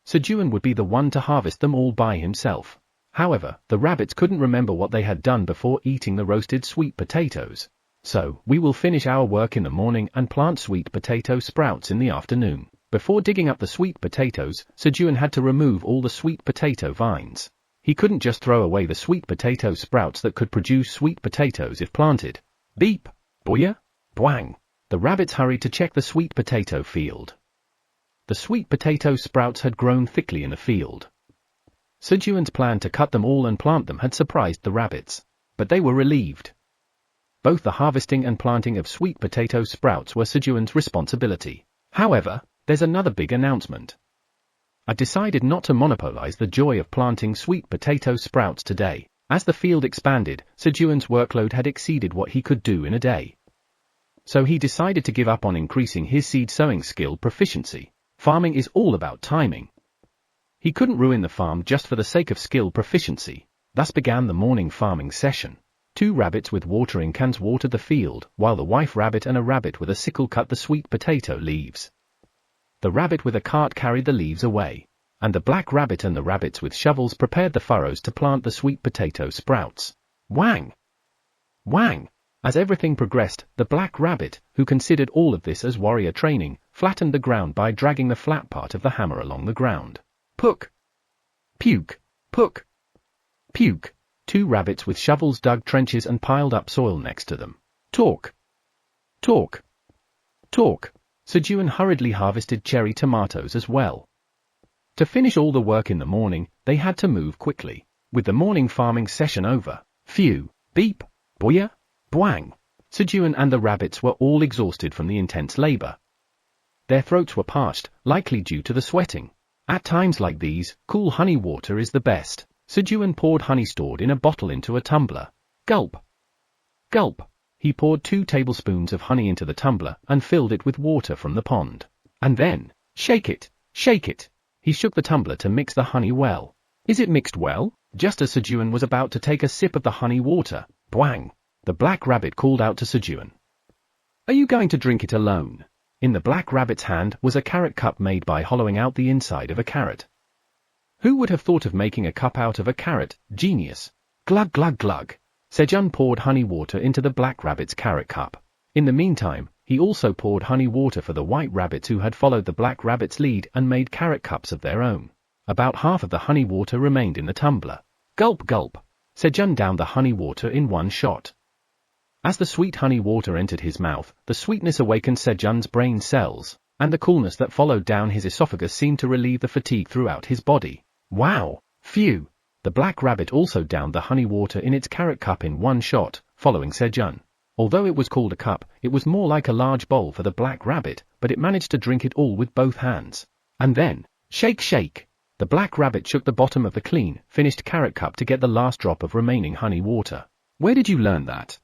Sejun would be the one to harvest them all by himself. However, the rabbits couldn't remember what they had done before eating the roasted sweet potatoes. So, we will finish our work in the morning and plant sweet potato sprouts in the afternoon. Before digging up the sweet potatoes, Sejun had to remove all the sweet potato vines. He couldn't just throw away the sweet potato sprouts that could produce sweet potatoes if planted. Beep! Booyah! Bwang! The rabbits hurried to check the sweet potato field. The sweet potato sprouts had grown thickly in the field. Sejun's plan to cut them all and plant them had surprised the rabbits, but they were relieved. Both the harvesting and planting of sweet potato sprouts were Sejun's responsibility. However, there's another big announcement. I decided not to monopolize the joy of planting sweet potato sprouts today. As the field expanded, Sejun's workload had exceeded what he could do in a day. So he decided to give up on increasing his seed sowing skill proficiency. Farming is all about timing. He couldn't ruin the farm just for the sake of skill proficiency. Thus began the morning farming session. 2 rabbits with watering cans watered the field, while the wife rabbit and a rabbit with a sickle cut the sweet potato leaves. The rabbit with a cart carried the leaves away, and the black rabbit and the rabbits with shovels prepared the furrows to plant the sweet potato sprouts. Wang! Wang! As everything progressed, the black rabbit, who considered all of this as warrior training, flattened the ground by dragging the flat part of the hammer along the ground. Puck! Puke! Puck! Puke! 2 rabbits with shovels dug trenches and piled up soil next to them. Talk! Talk! Talk! Sejun hurriedly harvested cherry tomatoes as well. To finish all the work in the morning, they had to move quickly. With the morning farming session over, phew, beep, booyah, bwang, Sejun and the rabbits were all exhausted from the intense labor. Their throats were parched, likely due to the sweating. At times like these, cool honey water is the best. Sejun poured honey stored in a bottle into a tumbler. Gulp. Gulp. He poured 2 tablespoons of honey into the tumbler and filled it with water from the pond. And then, shake it, shake it. He shook the tumbler to mix the honey well. Is it mixed well? Just as Sejun was about to take a sip of the honey water, bwang! The black rabbit called out to Sejun. Are you going to drink it alone? In the black rabbit's hand was a carrot cup made by hollowing out the inside of a carrot. Who would have thought of making a cup out of a carrot? Genius. Glug glug glug. Sejun poured honey water into the black rabbit's carrot cup. In the meantime, he also poured honey water for the white rabbits who had followed the black rabbit's lead and made carrot cups of their own. About half of the honey water remained in the tumbler. Gulp gulp. Sejun downed the honey water in one shot. As the sweet honey water entered his mouth, the sweetness awakened Sejun's brain cells, and the coolness that followed down his esophagus seemed to relieve the fatigue throughout his body. Wow! Phew! The black rabbit also downed the honey water in its carrot cup in one shot, following Sejun. Although it was called a cup, it was more like a large bowl for the black rabbit, but it managed to drink it all with both hands. And then, shake shake! The black rabbit shook the bottom of the clean, finished carrot cup to get the last drop of remaining honey water. Where did you learn that?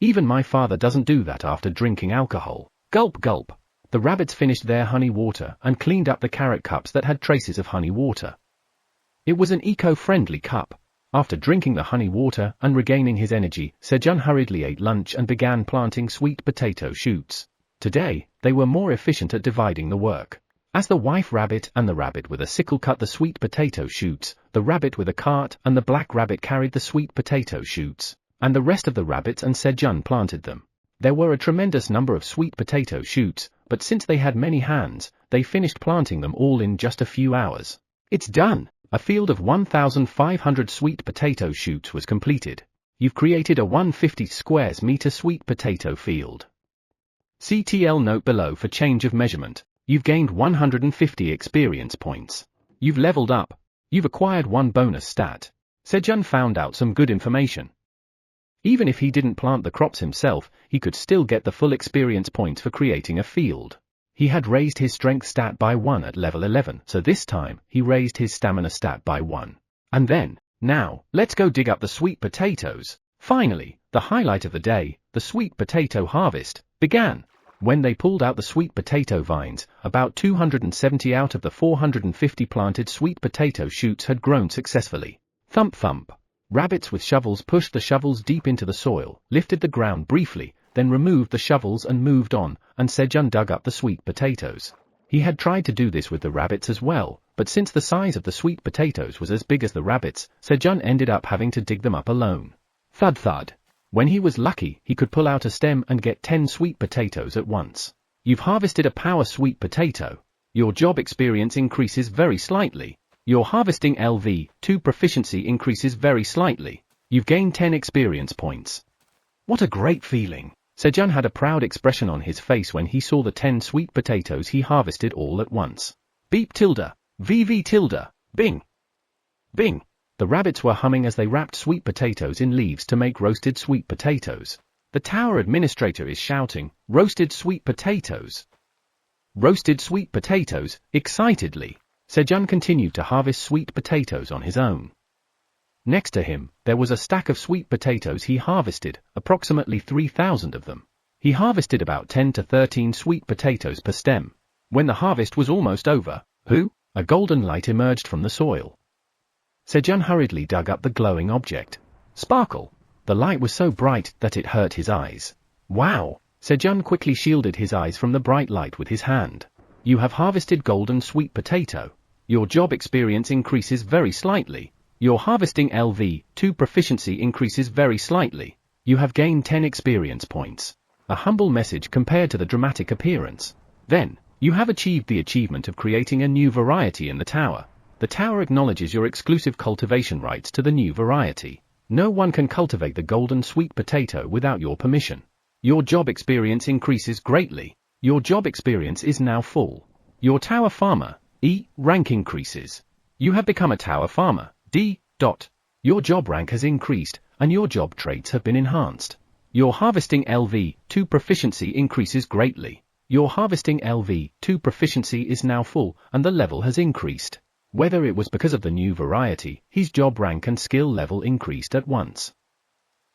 Even my father doesn't do that after drinking alcohol. Gulp gulp. The rabbits finished their honey water and cleaned up the carrot cups that had traces of honey water. It was an eco-friendly cup. After drinking the honey water and regaining his energy, Sejun hurriedly ate lunch and began planting sweet potato shoots. Today, they were more efficient at dividing the work. As the wife rabbit and the rabbit with a sickle cut the sweet potato shoots, the rabbit with a cart and the black rabbit carried the sweet potato shoots, and the rest of the rabbits and Sejun planted them. There were a tremendous number of sweet potato shoots, but since they had many hands, they finished planting them all in just a few hours. It's done! A field of 1,500 sweet potato shoots was completed. You've created a 150 square meter sweet potato field. CTL note below for change of measurement. You've gained 150 experience points. You've leveled up. You've acquired 1 bonus stat. Sejun found out some good information. Even if he didn't plant the crops himself, he could still get the full experience points for creating a field. He had raised his strength stat by 1 at level 11, so this time, he raised his stamina stat by 1. And then, now, let's go dig up the sweet potatoes. Finally, the highlight of the day, the sweet potato harvest, began. When they pulled out the sweet potato vines, about 270 out of the 450 planted sweet potato shoots had grown successfully. Thump thump. Rabbits with shovels pushed the shovels deep into the soil, lifted the ground briefly, then removed the shovels and moved on, and Sejun dug up the sweet potatoes. He had tried to do this with the rabbits as well, but since the size of the sweet potatoes was as big as the rabbits, Sejun ended up having to dig them up alone. Thud thud. When he was lucky, he could pull out a stem and get 10 sweet potatoes at once. You've harvested a power sweet potato. Your job experience increases very slightly. Your harvesting LV2 proficiency increases very slightly. You've gained 10 experience points. What a great feeling. Sejun had a proud expression on his face when he saw the 10 sweet potatoes he harvested all at once. Beep tilde, VV tilde, bing. Bing. The rabbits were humming as they wrapped sweet potatoes in leaves to make roasted sweet potatoes. The tower administrator is shouting, roasted sweet potatoes. Roasted sweet potatoes, excitedly. Sejun continued to harvest sweet potatoes on his own. Next to him, there was a stack of sweet potatoes he harvested, approximately 3,000 of them. He harvested about 10 to 13 sweet potatoes per stem. When the harvest was almost over, a golden light emerged from the soil. Sejun hurriedly dug up the glowing object. Sparkle! The light was so bright that it hurt his eyes. Wow! Sejun quickly shielded his eyes from the bright light with his hand. You have harvested golden sweet potato. Your job experience increases very slightly. Your harvesting LV2 proficiency increases very slightly. You have gained 10 experience points. A humble message compared to the dramatic appearance. Then, you have achieved the achievement of creating a new variety in the tower. The tower acknowledges your exclusive cultivation rights to the new variety. No one can cultivate the golden sweet potato without your permission. Your job experience increases greatly. Your job experience is now full. Your tower farmer, E, rank increases. You have become a tower farmer, D. Your job rank has increased, and your job traits have been enhanced. Your harvesting LV2 proficiency increases greatly. Your harvesting LV2 proficiency is now full and the level has increased. Whether it was because of the new variety, his job rank and skill level increased at once.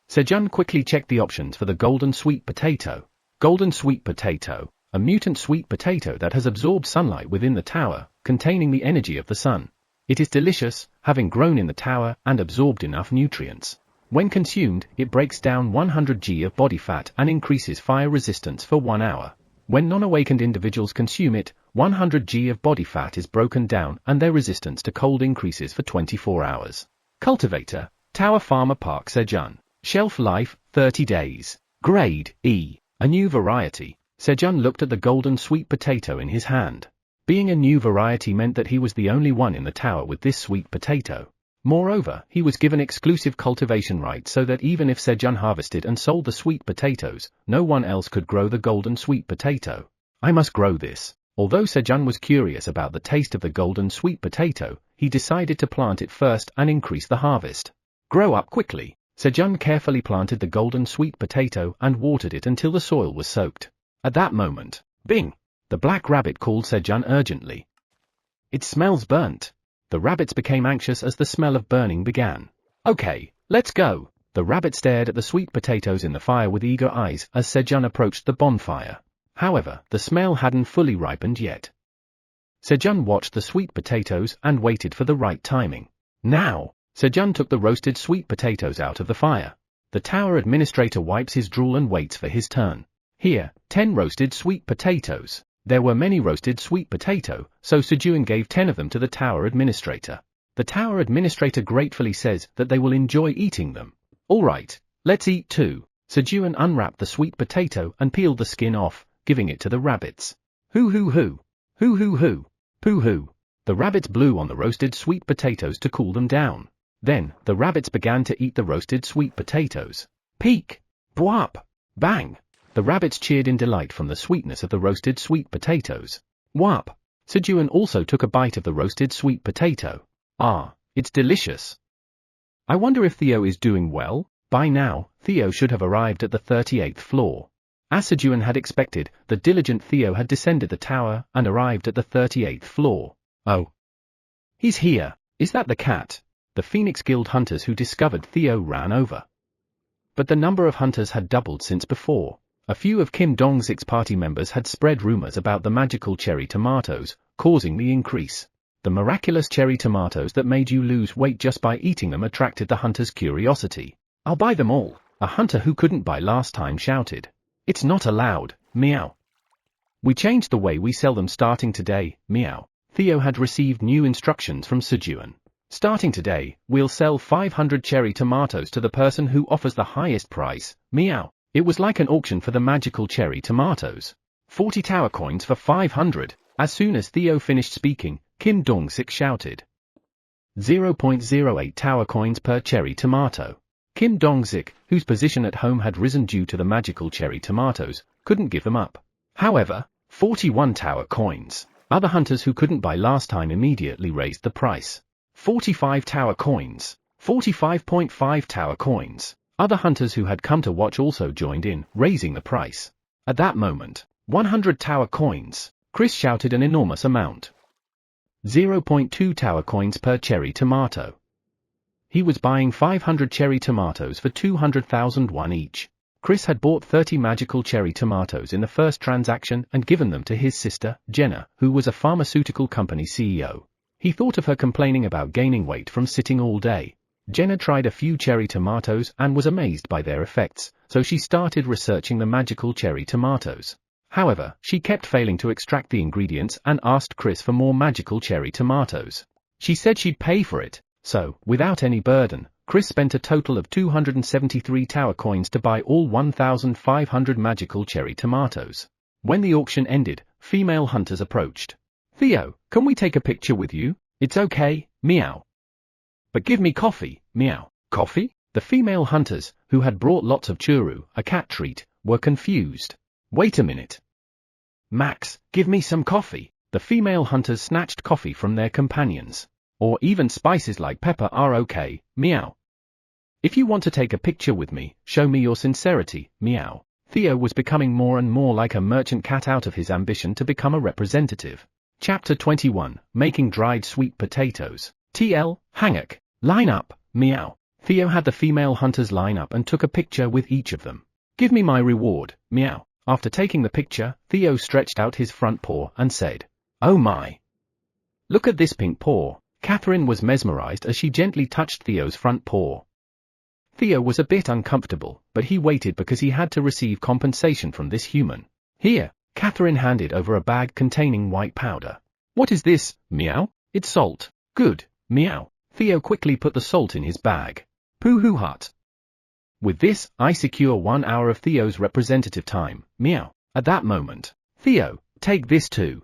Sejun quickly checked the options for the golden sweet potato. Golden sweet potato, a mutant sweet potato that has absorbed sunlight within the tower, containing the energy of the sun. It is delicious, having grown in the tower and absorbed enough nutrients. When consumed, it breaks down 100 g of body fat and increases fire resistance for 1 hour. When non-awakened individuals consume it, 100 g of body fat is broken down and their resistance to cold increases for 24 hours. Cultivator, Tower Farmer Park Sejun. Shelf life, 30 days. Grade, E. A new variety. Sejun looked at the golden sweet potato in his hand. Being a new variety meant that he was the only one in the tower with this sweet potato. Moreover, he was given exclusive cultivation rights so that even if Sejun harvested and sold the sweet potatoes, no one else could grow the golden sweet potato. I must grow this. Although Sejun was curious about the taste of the golden sweet potato, he decided to plant it first and increase the harvest. Grow up quickly. Sejun carefully planted the golden sweet potato and watered it until the soil was soaked. At that moment, bing! The black rabbit called Sejun urgently. It smells burnt. The rabbits became anxious as the smell of burning began. Okay, let's go. The rabbit stared at the sweet potatoes in the fire with eager eyes as Sejun approached the bonfire. However, the smell hadn't fully ripened yet. Sejun watched the sweet potatoes and waited for the right timing. Now, Sejun took the roasted sweet potatoes out of the fire. The tower administrator wipes his drool and waits for his turn. Here, 10 roasted sweet potatoes. There were many roasted sweet potato, so Sejun gave 10 of them to the tower administrator. The tower administrator gratefully says that they will enjoy eating them. Alright, let's eat too. Sejun unwrapped the sweet potato and peeled the skin off, giving it to the rabbits. Hoo hoo hoo. Hoo hoo hoo. Poo hoo. The rabbits blew on the roasted sweet potatoes to cool them down. Then, the rabbits began to eat the roasted sweet potatoes. Peek! Bwap! Bang! The rabbits cheered in delight from the sweetness of the roasted sweet potatoes. Whap! Sejun also took a bite of the roasted sweet potato. Ah, it's delicious. I wonder if Theo is doing well? By now, Theo should have arrived at the 38th floor. As Sejun had expected, the diligent Theo had descended the tower and arrived at the 38th floor. Oh. He's here. Is that the cat? The Phoenix Guild hunters who discovered Theo ran over. But the number of hunters had doubled since before. A few of Kim Dong-sik's party members had spread rumors about the magical cherry tomatoes, causing the increase. The miraculous cherry tomatoes that made you lose weight just by eating them attracted the hunters' curiosity. I'll buy them all, a hunter who couldn't buy last time shouted. It's not allowed, meow. We changed the way we sell them starting today, meow. Theo had received new instructions from Sejun. Starting today, we'll sell 500 cherry tomatoes to the person who offers the highest price, meow. It was like an auction for the magical cherry tomatoes. 40 tower coins for 500. As soon as Theo finished speaking, Kim Dong-sik shouted. 0.08 tower coins per cherry tomato. Kim Dong-sik, whose position at home had risen due to the magical cherry tomatoes, couldn't give them up. However, 41 tower coins. Other hunters who couldn't buy last time immediately raised the price. 45 tower coins. 45.5 tower coins. Other hunters who had come to watch also joined in, raising the price. At that moment, 100 tower coins. Chris shouted an enormous amount. 0.2 tower coins per cherry tomato. He was buying 500 cherry tomatoes for 200,000 won each. Chris had bought 30 magical cherry tomatoes in the first transaction and given them to his sister, Jenna, who was a pharmaceutical company CEO. He thought of her complaining about gaining weight from sitting all day. Jenna tried a few cherry tomatoes and was amazed by their effects, so she started researching the magical cherry tomatoes. However, she kept failing to extract the ingredients and asked Chris for more magical cherry tomatoes. She said she'd pay for it, so, without any burden, Chris spent a total of 273 tower coins to buy all 1,500 magical cherry tomatoes. When the auction ended, female hunters approached. Theo, can we take a picture with you? It's okay, meow. But give me coffee, meow. Coffee? The female hunters, who had brought lots of churu, a cat treat, were confused. Wait a minute. Max, give me some coffee. The female hunters snatched coffee from their companions. Or even spices like pepper are okay, meow. If you want to take a picture with me, show me your sincerity, meow. Theo was becoming more and more like a merchant cat out of his ambition to become a representative. Chapter 21, Making Dried Sweet Potatoes. TL, Hangak. Line up, meow. Theo had the female hunters line up and took a picture with each of them. Give me my reward, meow. After taking the picture, Theo stretched out his front paw and said, "Oh my! Look at this pink paw." Catherine was mesmerized as she gently touched Theo's front paw. Theo was a bit uncomfortable, but he waited because he had to receive compensation from this human. Here, Catherine handed over a bag containing white powder. What is this, meow? It's salt. Good, meow. Theo quickly put the salt in his bag. Pooh-hoo-hut. With this, I secure 1 hour of Theo's representative time, meow. At that moment, Theo, take this too.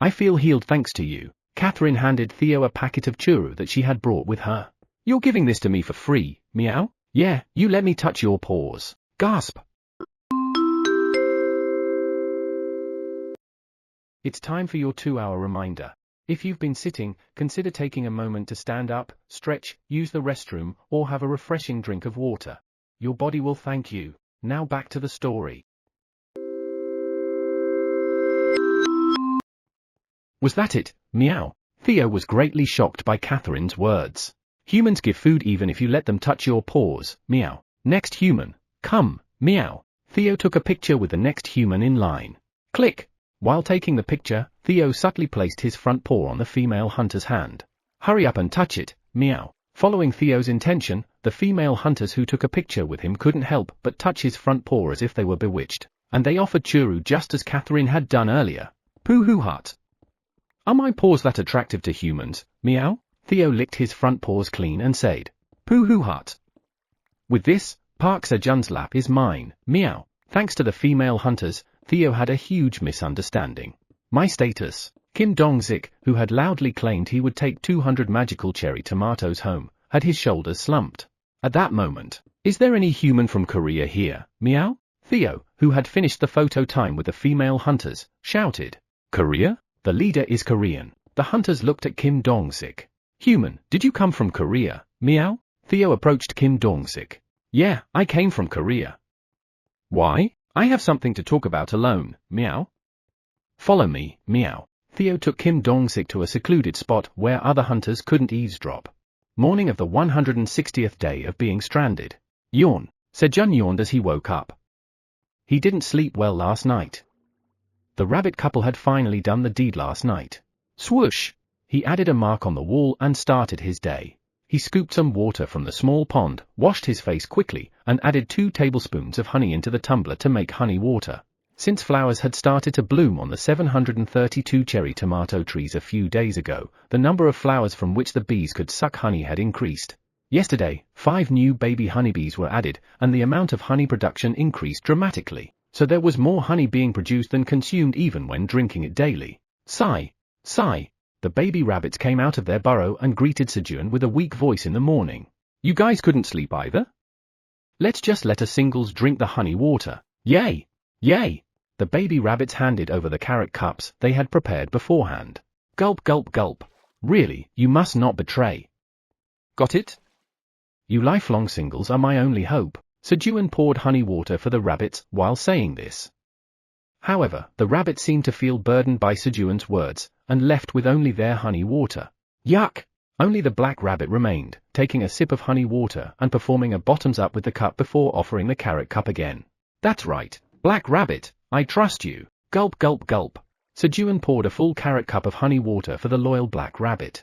I feel healed thanks to you. Catherine handed Theo a packet of churro that she had brought with her. You're giving this to me for free, meow? Yeah, you let me touch your paws. Gasp. It's time for your 2-hour reminder. If you've been sitting, consider taking a moment to stand up, stretch, use the restroom, or have a refreshing drink of water. Your body will thank you. Now back to the story. Was that it, meow? Theo was greatly shocked by Catherine's words. Humans give food even if you let them touch your paws, meow. Next human, come, meow. Theo took a picture with the next human in line. Click. While taking the picture, Theo subtly placed his front paw on the female hunter's hand. Hurry up and touch it, meow. Following Theo's intention, the female hunters who took a picture with him couldn't help but touch his front paw as if they were bewitched, and they offered churro just as Catherine had done earlier. Pooh-hoo-hut. Are my paws that attractive to humans, meow? Theo licked his front paws clean and said, Pooh-hoo-hut. With this, Park Sejun's lap is mine, meow. Thanks to the female hunters, Theo had a huge misunderstanding. My status. Kim Dong-sik, who had loudly claimed he would take 200 magical cherry tomatoes home, had his shoulders slumped. At that moment, is there any human from Korea here, meow? Theo, who had finished the photo time with the female hunters, shouted, Korea? The leader is Korean. The hunters looked at Kim Dong-sik. Human, did you come from Korea, meow? Theo approached Kim Dong-sik. Yeah, I came from Korea. Why? I have something to talk about alone, meow. Follow me, meow. Theo took Kim Dong-sik to a secluded spot where other hunters couldn't eavesdrop. Morning of the 160th day of being stranded. Yawn. Sejun yawned as he woke up. He didn't sleep well last night. The rabbit couple had finally done the deed last night. Swoosh! He added a mark on the wall and started his day. He scooped some water from the small pond, washed his face quickly, and added 2 tablespoons of honey into the tumbler to make honey water. Since flowers had started to bloom on the 732 cherry tomato trees a few days ago, the number of flowers from which the bees could suck honey had increased. Yesterday, 5 new baby honeybees were added, and the amount of honey production increased dramatically, so there was more honey being produced than consumed even when drinking it daily. Sigh, sigh. The baby rabbits came out of their burrow and greeted Sejun with a weak voice in the morning. You guys couldn't sleep either? Let's just let us singles drink the honey water. Yay! Yay! The baby rabbits handed over the carrot cups they had prepared beforehand. Gulp gulp gulp. Really, you must not betray. Got it? You lifelong singles are my only hope. Sejun poured honey water for the rabbits while saying this. However, the rabbits seemed to feel burdened by Sejun's words, and left with only their honey water. Yuck! Only the black rabbit remained, taking a sip of honey water and performing a bottoms up with the cup before offering the carrot cup again. That's right, Black Rabbit, I trust you. Gulp gulp gulp. Sejun poured a full carrot cup of honey water for the loyal Black Rabbit.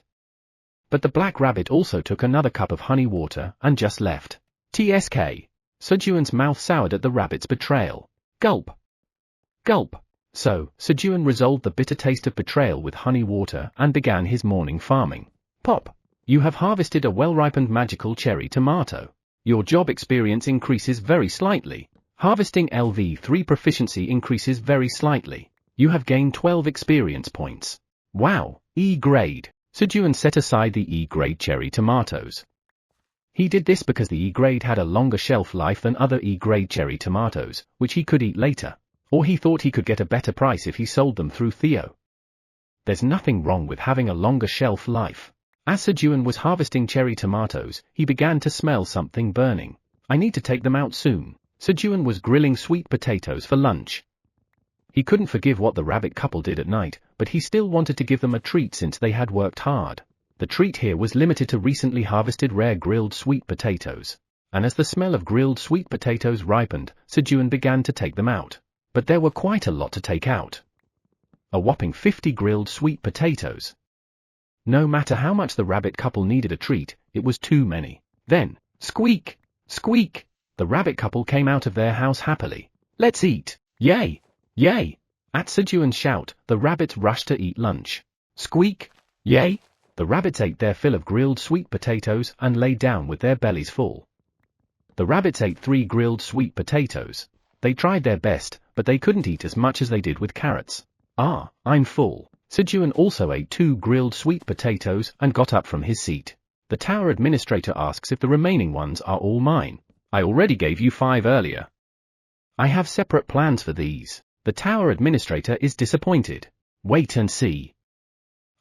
But the Black Rabbit also took another cup of honey water and just left. TSK. Sejun's mouth soured at the rabbit's betrayal. Gulp. Gulp. So, Sejun resolved the bitter taste of betrayal with honey water and began his morning farming. Pop. You have harvested a well-ripened magical cherry tomato. Your job experience increases very slightly. Harvesting LV3 proficiency increases very slightly. You have gained 12 experience points. Wow, E grade. Sejun set aside the E grade cherry tomatoes. He did this because the E grade had a longer shelf life than other E grade cherry tomatoes, which he could eat later. Or he thought he could get a better price if he sold them through Theo. There's nothing wrong with having a longer shelf life. As Sejun was harvesting cherry tomatoes, he began to smell something burning. I need to take them out soon. Sejun was grilling sweet potatoes for lunch. He couldn't forgive what the rabbit couple did at night, but he still wanted to give them a treat since they had worked hard. The treat here was limited to recently harvested rare grilled sweet potatoes. And as the smell of grilled sweet potatoes ripened, Sejun began to take them out. But there were quite a lot to take out. A whopping 50 grilled sweet potatoes. No matter how much the rabbit couple needed a treat, it was too many. Then, squeak! Squeak! The rabbit couple came out of their house happily. Let's eat! Yay! Yay! At Sejun's shout, the rabbits rushed to eat lunch. Squeak! Yay! The rabbits ate their fill of grilled sweet potatoes and lay down with their bellies full. The rabbits ate 3 grilled sweet potatoes. They tried their best, but they couldn't eat as much as they did with carrots. Ah, I'm full. Sejun also ate 2 grilled sweet potatoes and got up from his seat. The tower administrator asks if the remaining ones are all mine. I already gave you 5 earlier. I have separate plans for these. The tower administrator is disappointed. Wait and see.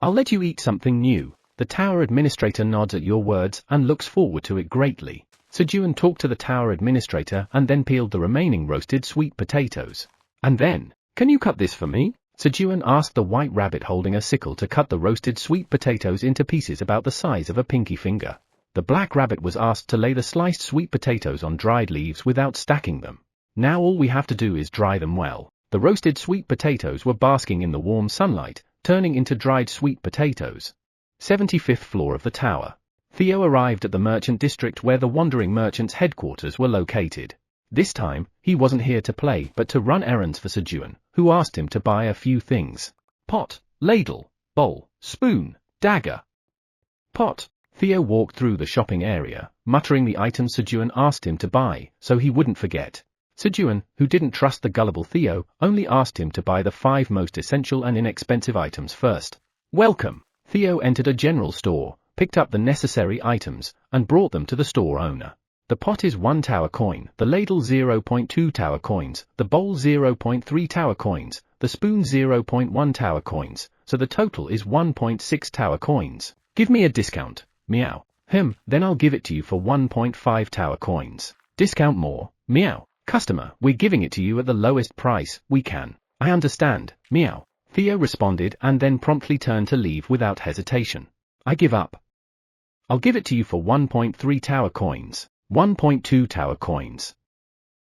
I'll let you eat something new. The tower administrator nods at your words and looks forward to it greatly. Sejun talked to the tower administrator and then peeled the remaining roasted sweet potatoes. And then, can you cut this for me? Sejun asked the white rabbit holding a sickle to cut the roasted sweet potatoes into pieces about the size of a pinky finger. The black rabbit was asked to lay the sliced sweet potatoes on dried leaves without stacking them. Now all we have to do is dry them well. The roasted sweet potatoes were basking in the warm sunlight, turning into dried sweet potatoes. 75th floor of the tower. Theo arrived at the merchant district where the wandering merchant's headquarters were located. This time, he wasn't here to play but to run errands for Sejun, who asked him to buy a few things. Pot, ladle, bowl, spoon, dagger. Pot. Theo walked through the shopping area, muttering the items Sejun asked him to buy, so he wouldn't forget. Sejun, who didn't trust the gullible Theo, only asked him to buy the 5 most essential and inexpensive items first. Welcome. Theo entered a general store, picked up the necessary items, and brought them to the store owner. The pot is 1 tower coin, the ladle 0.2 tower coins, the bowl 0.3 tower coins, the spoon 0.1 tower coins, so the total is 1.6 tower coins. Give me a discount. Meow. Then I'll give it to you for 1.5 tower coins. Discount more. Meow. Customer, we're giving it to you at the lowest price we can. I understand. Meow. Theo responded and then promptly turned to leave without hesitation. I give up. I'll give it to you for 1.3 tower coins. 1.2 tower coins.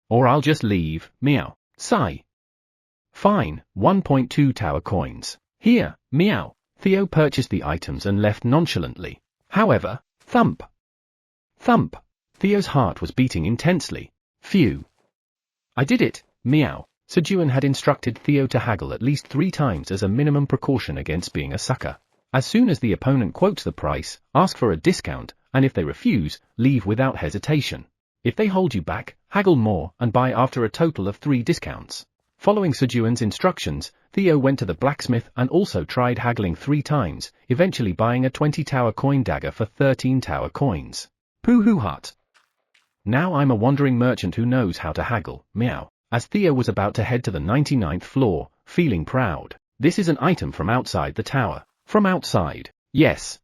Or I'll just leave. Meow. Sigh. Fine, 1.2 tower coins. Here. Meow. Theo purchased the items and left nonchalantly. However, thump. Thump. Theo's heart was beating intensely. Phew. I did it. Meow. Sejun had instructed Theo to haggle at least 3 times as a minimum precaution against being a sucker. As soon as the opponent quotes the price, ask for a discount, and if they refuse, leave without hesitation. If they hold you back, haggle more and buy after a total of 3 discounts. Following Sejun's instructions, Theo went to the blacksmith and also tried haggling 3 times, eventually buying a 20 tower coin dagger for 13 tower coins. Pooh hut. Now I'm a wandering merchant who knows how to haggle. Meow. As Theo was about to head to the 99th floor, feeling proud. This is an item from outside the tower. From outside. Yes.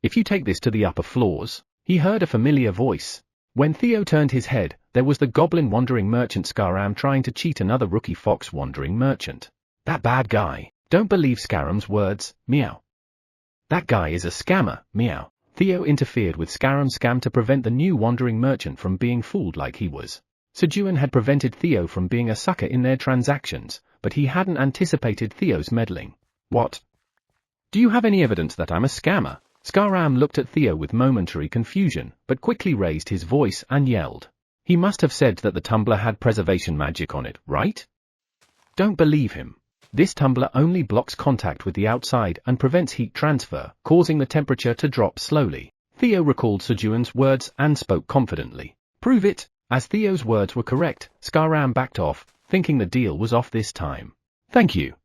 If you take this to the upper floors. He heard a familiar voice. When Theo turned his head, there was the goblin wandering merchant Scaram trying to cheat another rookie fox wandering merchant. That bad guy. Don't believe Scaram's words. Meow. That guy is a scammer. Meow. Theo interfered with Scaram's scam to prevent the new wandering merchant from being fooled like he was. Sejun had prevented Theo from being a sucker in their transactions, but he hadn't anticipated Theo's meddling. What? Do you have any evidence that I'm a scammer? Scaram looked at Theo with momentary confusion, but quickly raised his voice and yelled. He must have said that the tumbler had preservation magic on it, right? Don't believe him. This tumbler only blocks contact with the outside and prevents heat transfer, causing the temperature to drop slowly. Theo recalled Sejun's words and spoke confidently. Prove it. As Theo's words were correct, Scaram backed off, thinking the deal was off this time. Thank you.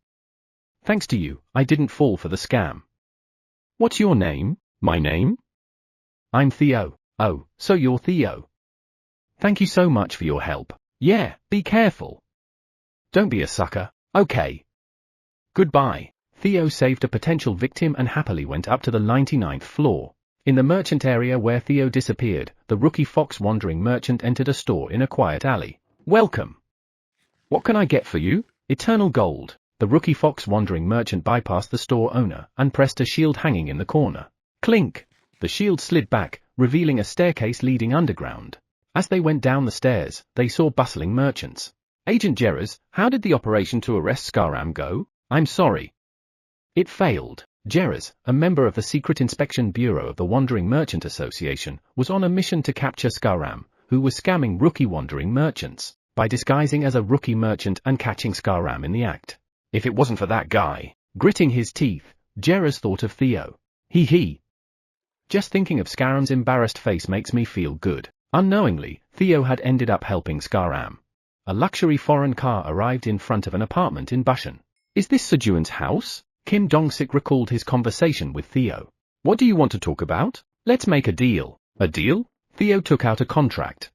Thanks to you, I didn't fall for the scam. What's your name? My name? I'm Theo. Oh, so you're Theo. Thank you so much for your help. Yeah, be careful. Don't be a sucker. Okay. Goodbye. Theo saved a potential victim and happily went up to the 99th floor. In the merchant area where Theo disappeared, the rookie fox wandering merchant entered a store in a quiet alley. Welcome. What can I get for you? Eternal gold. The rookie fox wandering merchant bypassed the store owner and pressed a shield hanging in the corner. Clink. The shield slid back, revealing a staircase leading underground. As they went down the stairs, they saw bustling merchants. Agent Jerez, how did the operation to arrest Skaram go? I'm sorry. It failed. Jerez, a member of the Secret Inspection Bureau of the Wandering Merchant Association, was on a mission to capture Skaram, who was scamming rookie wandering merchants, by disguising as a rookie merchant and catching Skaram in the act. If it wasn't for that guy. Gritting his teeth, Jerez thought of Theo. Hee. Just thinking of Skaram's embarrassed face makes me feel good. Unknowingly, Theo had ended up helping Skaram. A luxury foreign car arrived in front of an apartment in Bushan. Is this Sejun's house? Kim Dong-sik recalled his conversation with Theo. What do you want to talk about? Let's make a deal. A deal? Theo took out a contract.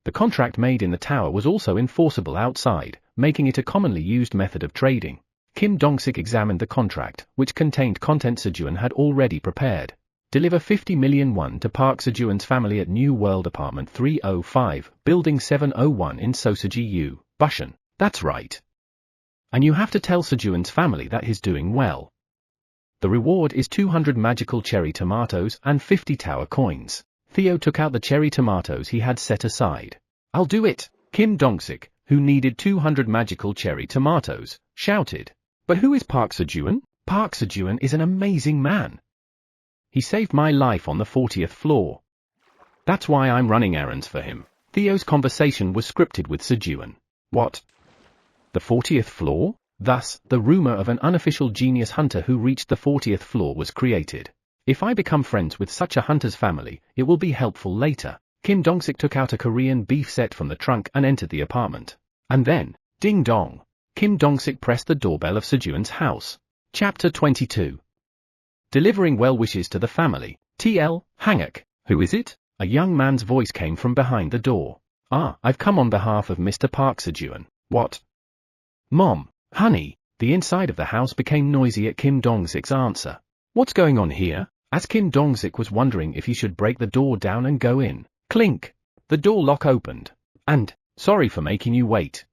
The contract made in the tower was also enforceable outside, making it a commonly used method of trading. Kim Dong-sik examined the contract, which contained content Sejun had already prepared. Deliver 50 million won to Park Sejun's family at New World Apartment 305, Building 701 in Soseji-yu, Bushan. That's right. And you have to tell Sejun's family that he's doing well. The reward is 200 magical cherry tomatoes and 50 tower coins. Theo took out the cherry tomatoes he had set aside. I'll do it, Kim Dong-sik, who needed 200 magical cherry tomatoes, shouted. But who is Park Sejun? Park Sejun is an amazing man. He saved my life on the 40th floor. That's why I'm running errands for him. Theo's conversation was scripted with Sejun. What? The 40th floor? Thus, the rumor of an unofficial genius hunter who reached the 40th floor was created. If I become friends with such a hunter's family, it will be helpful later. Kim Dong-sik took out a Korean beef set from the trunk and entered the apartment. And then, ding dong. Kim Dong-sik pressed the doorbell of Sejun's house. Chapter 22. Delivering well wishes to the family. TL, Hanguk. Who is it? A young man's voice came from behind the door. I've come on behalf of Mr. Park Sejun. What? Mom, honey. The inside of the house became noisy at Kim Dong-sik's answer. What's going on here? As Kim Dong-sik was wondering if he should break the door down and go in. Clink. The door lock opened. And, sorry for making you wait.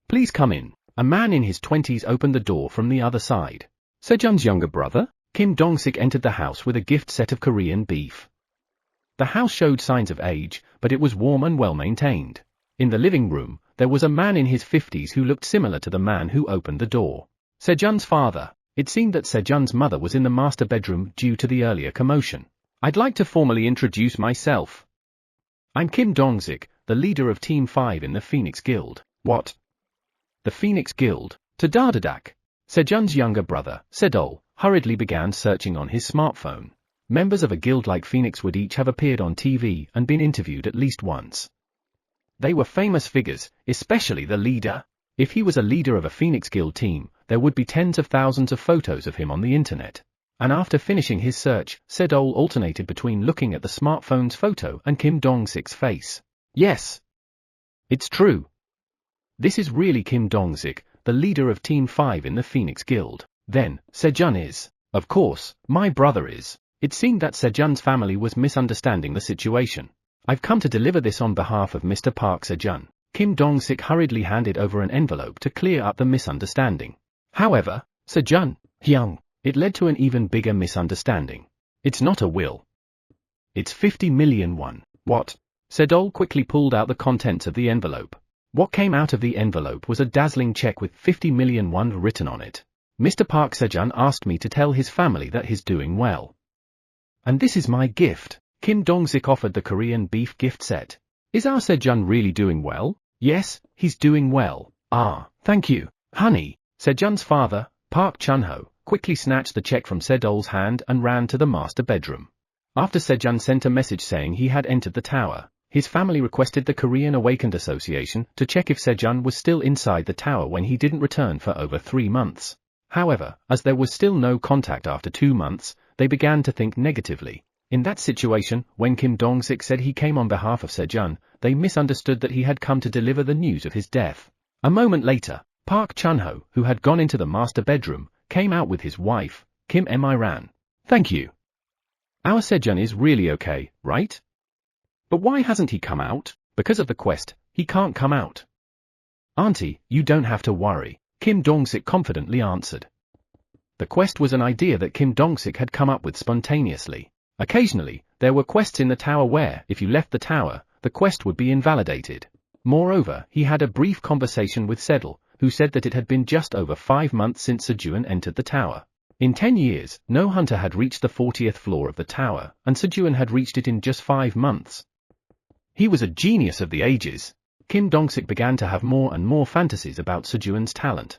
Please come in. A man in his 20s opened the door from the other side. Sejun's younger brother? Kim Dong-sik entered the house with a gift set of Korean beef. The house showed signs of age, but it was warm and well maintained. In the living room, there was a man in his 50s who looked similar to the man who opened the door. Sejun's father. It seemed that Sejun's mother was in the master bedroom due to the earlier commotion. I'd like to formally introduce myself. I'm Kim Dong-sik, the leader of Team 5 in the Phoenix Guild. What? The Phoenix Guild? Tadadadak. Sejun's younger brother, Sedol, hurriedly began searching on his smartphone. Members of a guild like Phoenix would each have appeared on TV and been interviewed at least once. They were famous figures, especially the leader. If he was a leader of a Phoenix Guild team, there would be tens of thousands of photos of him on the internet. And after finishing his search, Sedol alternated between looking at the smartphone's photo and Kim Dong-sik's face. Yes. It's true. This is really Kim Dong-sik, the leader of Team 5 in the Phoenix Guild. Then, Sejun is. Of course, my brother is. It seemed that Sejun's family was misunderstanding the situation. I've come to deliver this on behalf of Mr. Park Sejun. Kim Dong-sik hurriedly handed over an envelope to clear up the misunderstanding. However, Sejun, Hyung, it led to an even bigger misunderstanding. It's not a will. It's 50 million won. What? Sedol quickly pulled out the contents of the envelope. What came out of the envelope was a dazzling check with 50 million won written on it. Mr. Park Sejun asked me to tell his family that he's doing well. And this is my gift. Kim Dong-sik offered the Korean beef gift set. Is our Sejun really doing well? Yes, he's doing well. Thank you, honey. Sejun's father, Park Chun-ho, quickly snatched the check from Sedol's hand and ran to the master bedroom. After Sejun sent a message saying he had entered the tower, his family requested the Korean Awakened Association to check if Sejun was still inside the tower when he didn't return for over 3 months. However, as there was still no contact after 2 months, they began to think negatively. In that situation, when Kim Dong-sik said he came on behalf of Sejun, they misunderstood that he had come to deliver the news of his death. A moment later, Park Chun-ho, who had gone into the master bedroom, came out with his wife, Kim Mi-ran. Thank you. Our Sejun is really okay, right? But why hasn't he come out? Because of the quest, he can't come out. Auntie, you don't have to worry, Kim Dong-sik confidently answered. The quest was an idea that Kim Dong-sik had come up with spontaneously. Occasionally, there were quests in the tower where, if you left the tower, the quest would be invalidated. Moreover, he had a brief conversation with Sedel, who said that it had been just over 5 months since Sejun entered the tower. In 10 years, no hunter had reached the 40th floor of the tower, and Sejun had reached it in just 5 months. He was a genius of the ages. Kim Dong-sik began to have more and more fantasies about Sejun's talent.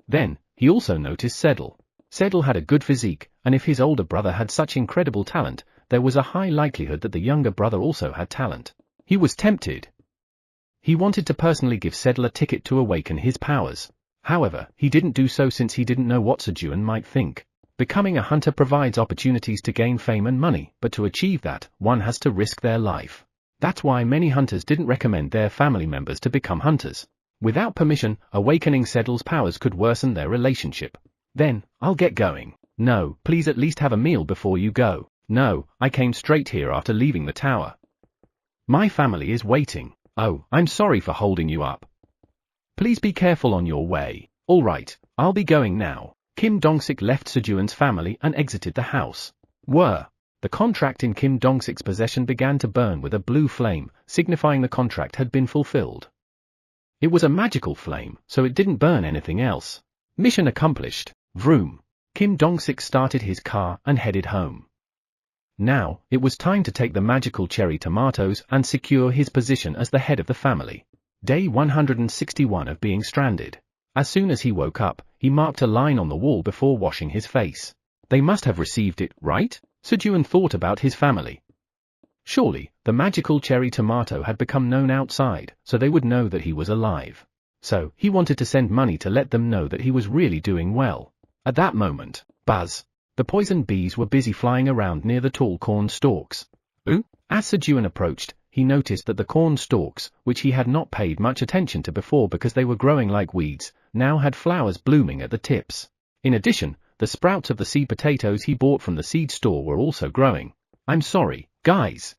Then, he also noticed Sedel. Sedel had a good physique, and if his older brother had such incredible talent, there was a high likelihood that the younger brother also had talent. He was tempted. He wanted to personally give Sedel a ticket to awaken his powers. However, he didn't do so since he didn't know what Sejun might think. Becoming a hunter provides opportunities to gain fame and money, but to achieve that, one has to risk their life. That's why many hunters didn't recommend their family members to become hunters. Without permission, awakening Sedel's powers could worsen their relationship. Then, I'll get going. No, please at least have a meal before you go. No, I came straight here after leaving the tower. My family is waiting. Oh, I'm sorry for holding you up. Please be careful on your way. All right, I'll be going now. Kim Dong-sik left Sejun's family and exited the house. The contract in Kim Dong-sik's possession began to burn with a blue flame, signifying the contract had been fulfilled. It was a magical flame, so it didn't burn anything else. Mission accomplished. Vroom. Kim Dong-sik started his car and headed home. Now, it was time to take the magical cherry tomatoes and secure his position as the head of the family. Day 161 of being stranded. As soon as he woke up, he marked a line on the wall before washing his face. They must have received it, right? Sejun thought about his family. Surely, the magical cherry tomato had become known outside, so they would know that he was alive. So, he wanted to send money to let them know that he was really doing well. At that moment, buzz! The poison bees were busy flying around near the tall corn stalks. As Sejun approached, he noticed that the corn stalks, which he had not paid much attention to before because they were growing like weeds, now had flowers blooming at the tips. In addition, the sprouts of the seed potatoes he bought from the seed store were also growing. I'm sorry, guys.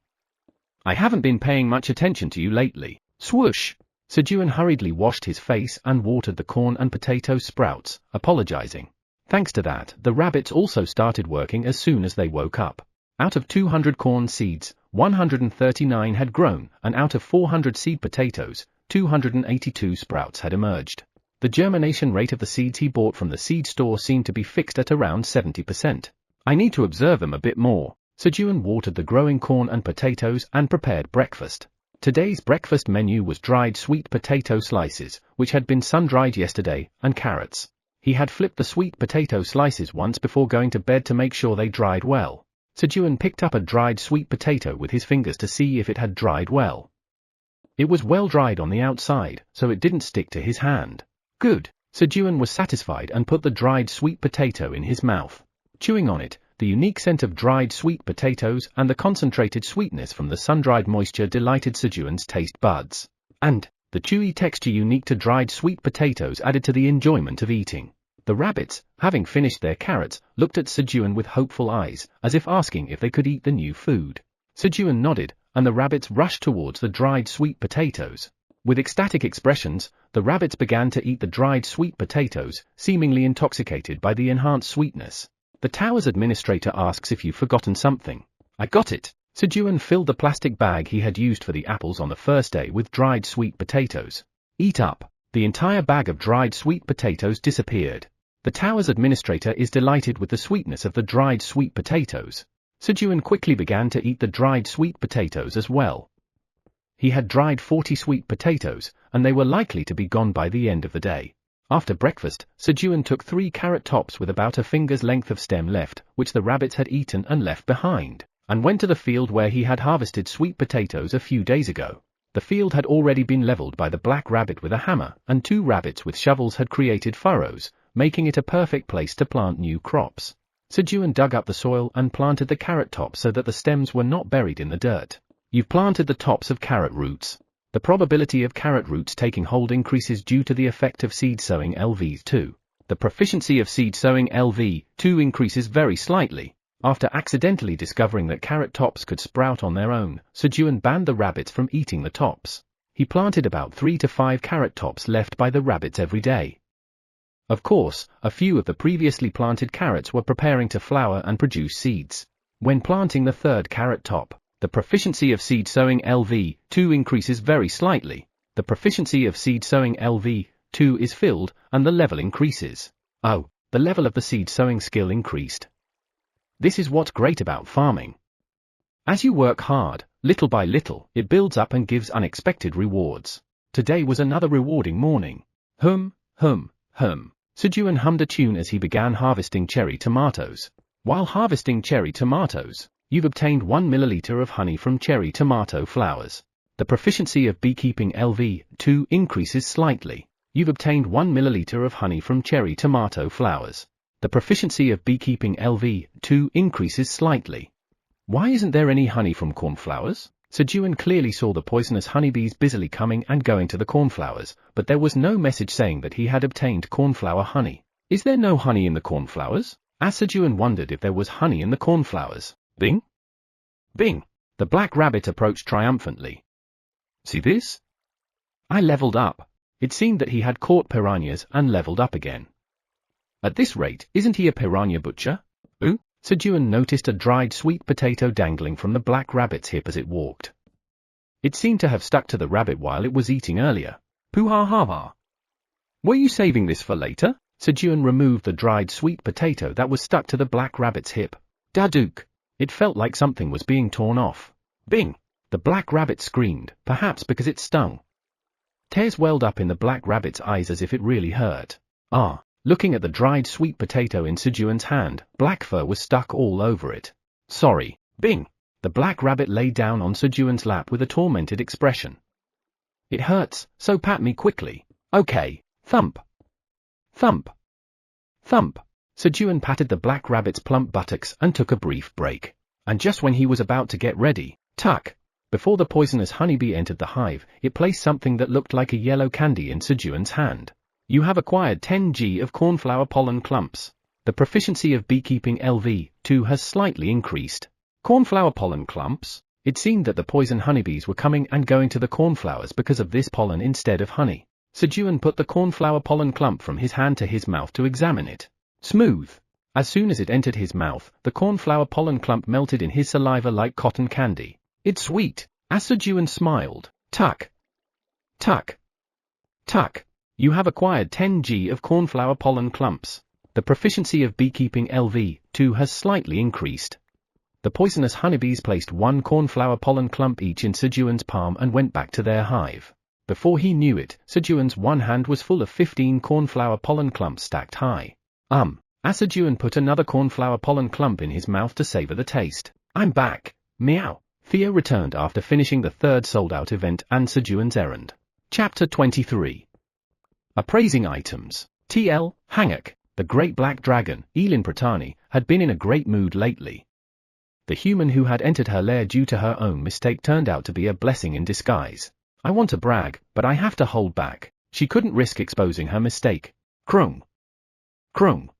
I haven't been paying much attention to you lately. Swoosh! Sejun hurriedly washed his face and watered the corn and potato sprouts, apologizing. Thanks to that, the rabbits also started working as soon as they woke up. Out of 200 corn seeds, 139 had grown, and out of 400 seed potatoes, 282 sprouts had emerged. The germination rate of the seeds he bought from the seed store seemed to be fixed at around 70%. I need to observe them a bit more. Sejun watered the growing corn and potatoes and prepared breakfast. Today's breakfast menu was dried sweet potato slices, which had been sun-dried yesterday, and carrots. He had flipped the sweet potato slices once before going to bed to make sure they dried well. Sejun picked up a dried sweet potato with his fingers to see if it had dried well. It was well dried on the outside, so it didn't stick to his hand. Good. Sejun was satisfied and put the dried sweet potato in his mouth. Chewing on it, the unique scent of dried sweet potatoes and the concentrated sweetness from the sun-dried moisture delighted Sejun's taste buds. And the chewy texture unique to dried sweet potatoes added to the enjoyment of eating. The rabbits, having finished their carrots, looked at Sejun with hopeful eyes, as if asking if they could eat the new food. Sejun nodded, and the rabbits rushed towards the dried sweet potatoes. With ecstatic expressions, the rabbits began to eat the dried sweet potatoes, seemingly intoxicated by the enhanced sweetness. The tower's administrator asks if you've forgotten something. I got it. Sejun filled the plastic bag he had used for the apples on the first day with dried sweet potatoes. Eat up. The entire bag of dried sweet potatoes disappeared. The tower's administrator is delighted with the sweetness of the dried sweet potatoes. Sejun quickly began to eat the dried sweet potatoes as well. He had dried 40 sweet potatoes, and they were likely to be gone by the end of the day. After breakfast, Sejun took 3 carrot tops with about a finger's length of stem left, which the rabbits had eaten and left behind, and went to the field where he had harvested sweet potatoes a few days ago. The field had already been leveled by the black rabbit with a hammer, and 2 rabbits with shovels had created furrows, making it a perfect place to plant new crops. Sejun dug up the soil and planted the carrot tops so that the stems were not buried in the dirt. You've planted the tops of carrot roots. The probability of carrot roots taking hold increases due to the effect of seed sowing LV2. The proficiency of seed sowing LV2 increases very slightly. After accidentally discovering that carrot tops could sprout on their own, Sejun banned the rabbits from eating the tops. He planted about 3 to 5 carrot tops left by the rabbits every day. Of course, a few of the previously planted carrots were preparing to flower and produce seeds. When planting the third carrot top, the proficiency of seed sowing LV2 increases very slightly. The proficiency of seed sowing LV2 is filled, and the level increases. Oh, the level of the seed sowing skill increased. This is what's great about farming. As you work hard, little by little, it builds up and gives unexpected rewards. Today was another rewarding morning. Hum. Sejun hummed a tune as he began harvesting cherry tomatoes. While harvesting cherry tomatoes, you've obtained 1 milliliter of honey from cherry tomato flowers. The proficiency of beekeeping LV2 increases slightly. You've obtained 1 milliliter of honey from cherry tomato flowers. The proficiency of beekeeping LV2 increases slightly. Why isn't there any honey from cornflowers? Sejun clearly saw the poisonous honeybees busily coming and going to the cornflowers, but there was no message saying that he had obtained cornflower honey. Is there no honey in the cornflowers? As Sejun wondered if there was honey in the cornflowers. Bing! Bing! The black rabbit approached triumphantly. See this? I leveled up. It seemed that he had caught piranhas and leveled up again. At this rate, isn't he a piranha butcher? Ooh? Sejun noticed a dried sweet potato dangling from the black rabbit's hip as it walked. It seemed to have stuck to the rabbit while it was eating earlier. Poo-ha-ha-ha. Were you saving this for later? Sejun removed the dried sweet potato that was stuck to the black rabbit's hip. Dadook! It felt like something was being torn off. Bing! The black rabbit screamed, perhaps because it stung. Tears welled up in the black rabbit's eyes as if it really hurt. Ah! Looking at the dried sweet potato in Sejun's hand, black fur was stuck all over it. Sorry. Bing! The black rabbit lay down on Sejun's lap with a tormented expression. It hurts, so pat me quickly. Okay. Thump. Thump. Thump. Sejun patted the black rabbit's plump buttocks and took a brief break. And just when he was about to get ready, tuck! Before the poisonous honeybee entered the hive, it placed something that looked like a yellow candy in Sejun's hand. You have acquired 10 g of cornflower pollen clumps. The proficiency of beekeeping LV2 has slightly increased. Cornflower pollen clumps? It seemed that the poison honeybees were coming and going to the cornflowers because of this pollen instead of honey. Sejun put the cornflower pollen clump from his hand to his mouth to examine it. Smooth. As soon as it entered his mouth, the cornflower pollen clump melted in his saliva like cotton candy. It's sweet. As Sejun smiled. Tuck. Tuck. Tuck. You have acquired 10 g of cornflower pollen clumps. The proficiency of beekeeping LV2 has slightly increased. The poisonous honeybees placed 1 cornflower pollen clump each in Sejun's palm and went back to their hive. Before he knew it, Sejun's one hand was full of 15 cornflower pollen clumps stacked high. As Sejun put another cornflower pollen clump in his mouth to savor the taste. I'm back. Meow. Theo returned after finishing the third sold-out event and Sejun's errand. Chapter 23. Appraising items. TL, Hanguk, the great black dragon, Elin Pratani, had been in a great mood lately. The human who had entered her lair due to her own mistake turned out to be a blessing in disguise. I want to brag, but I have to hold back. She couldn't risk exposing her mistake. Krung. Krung.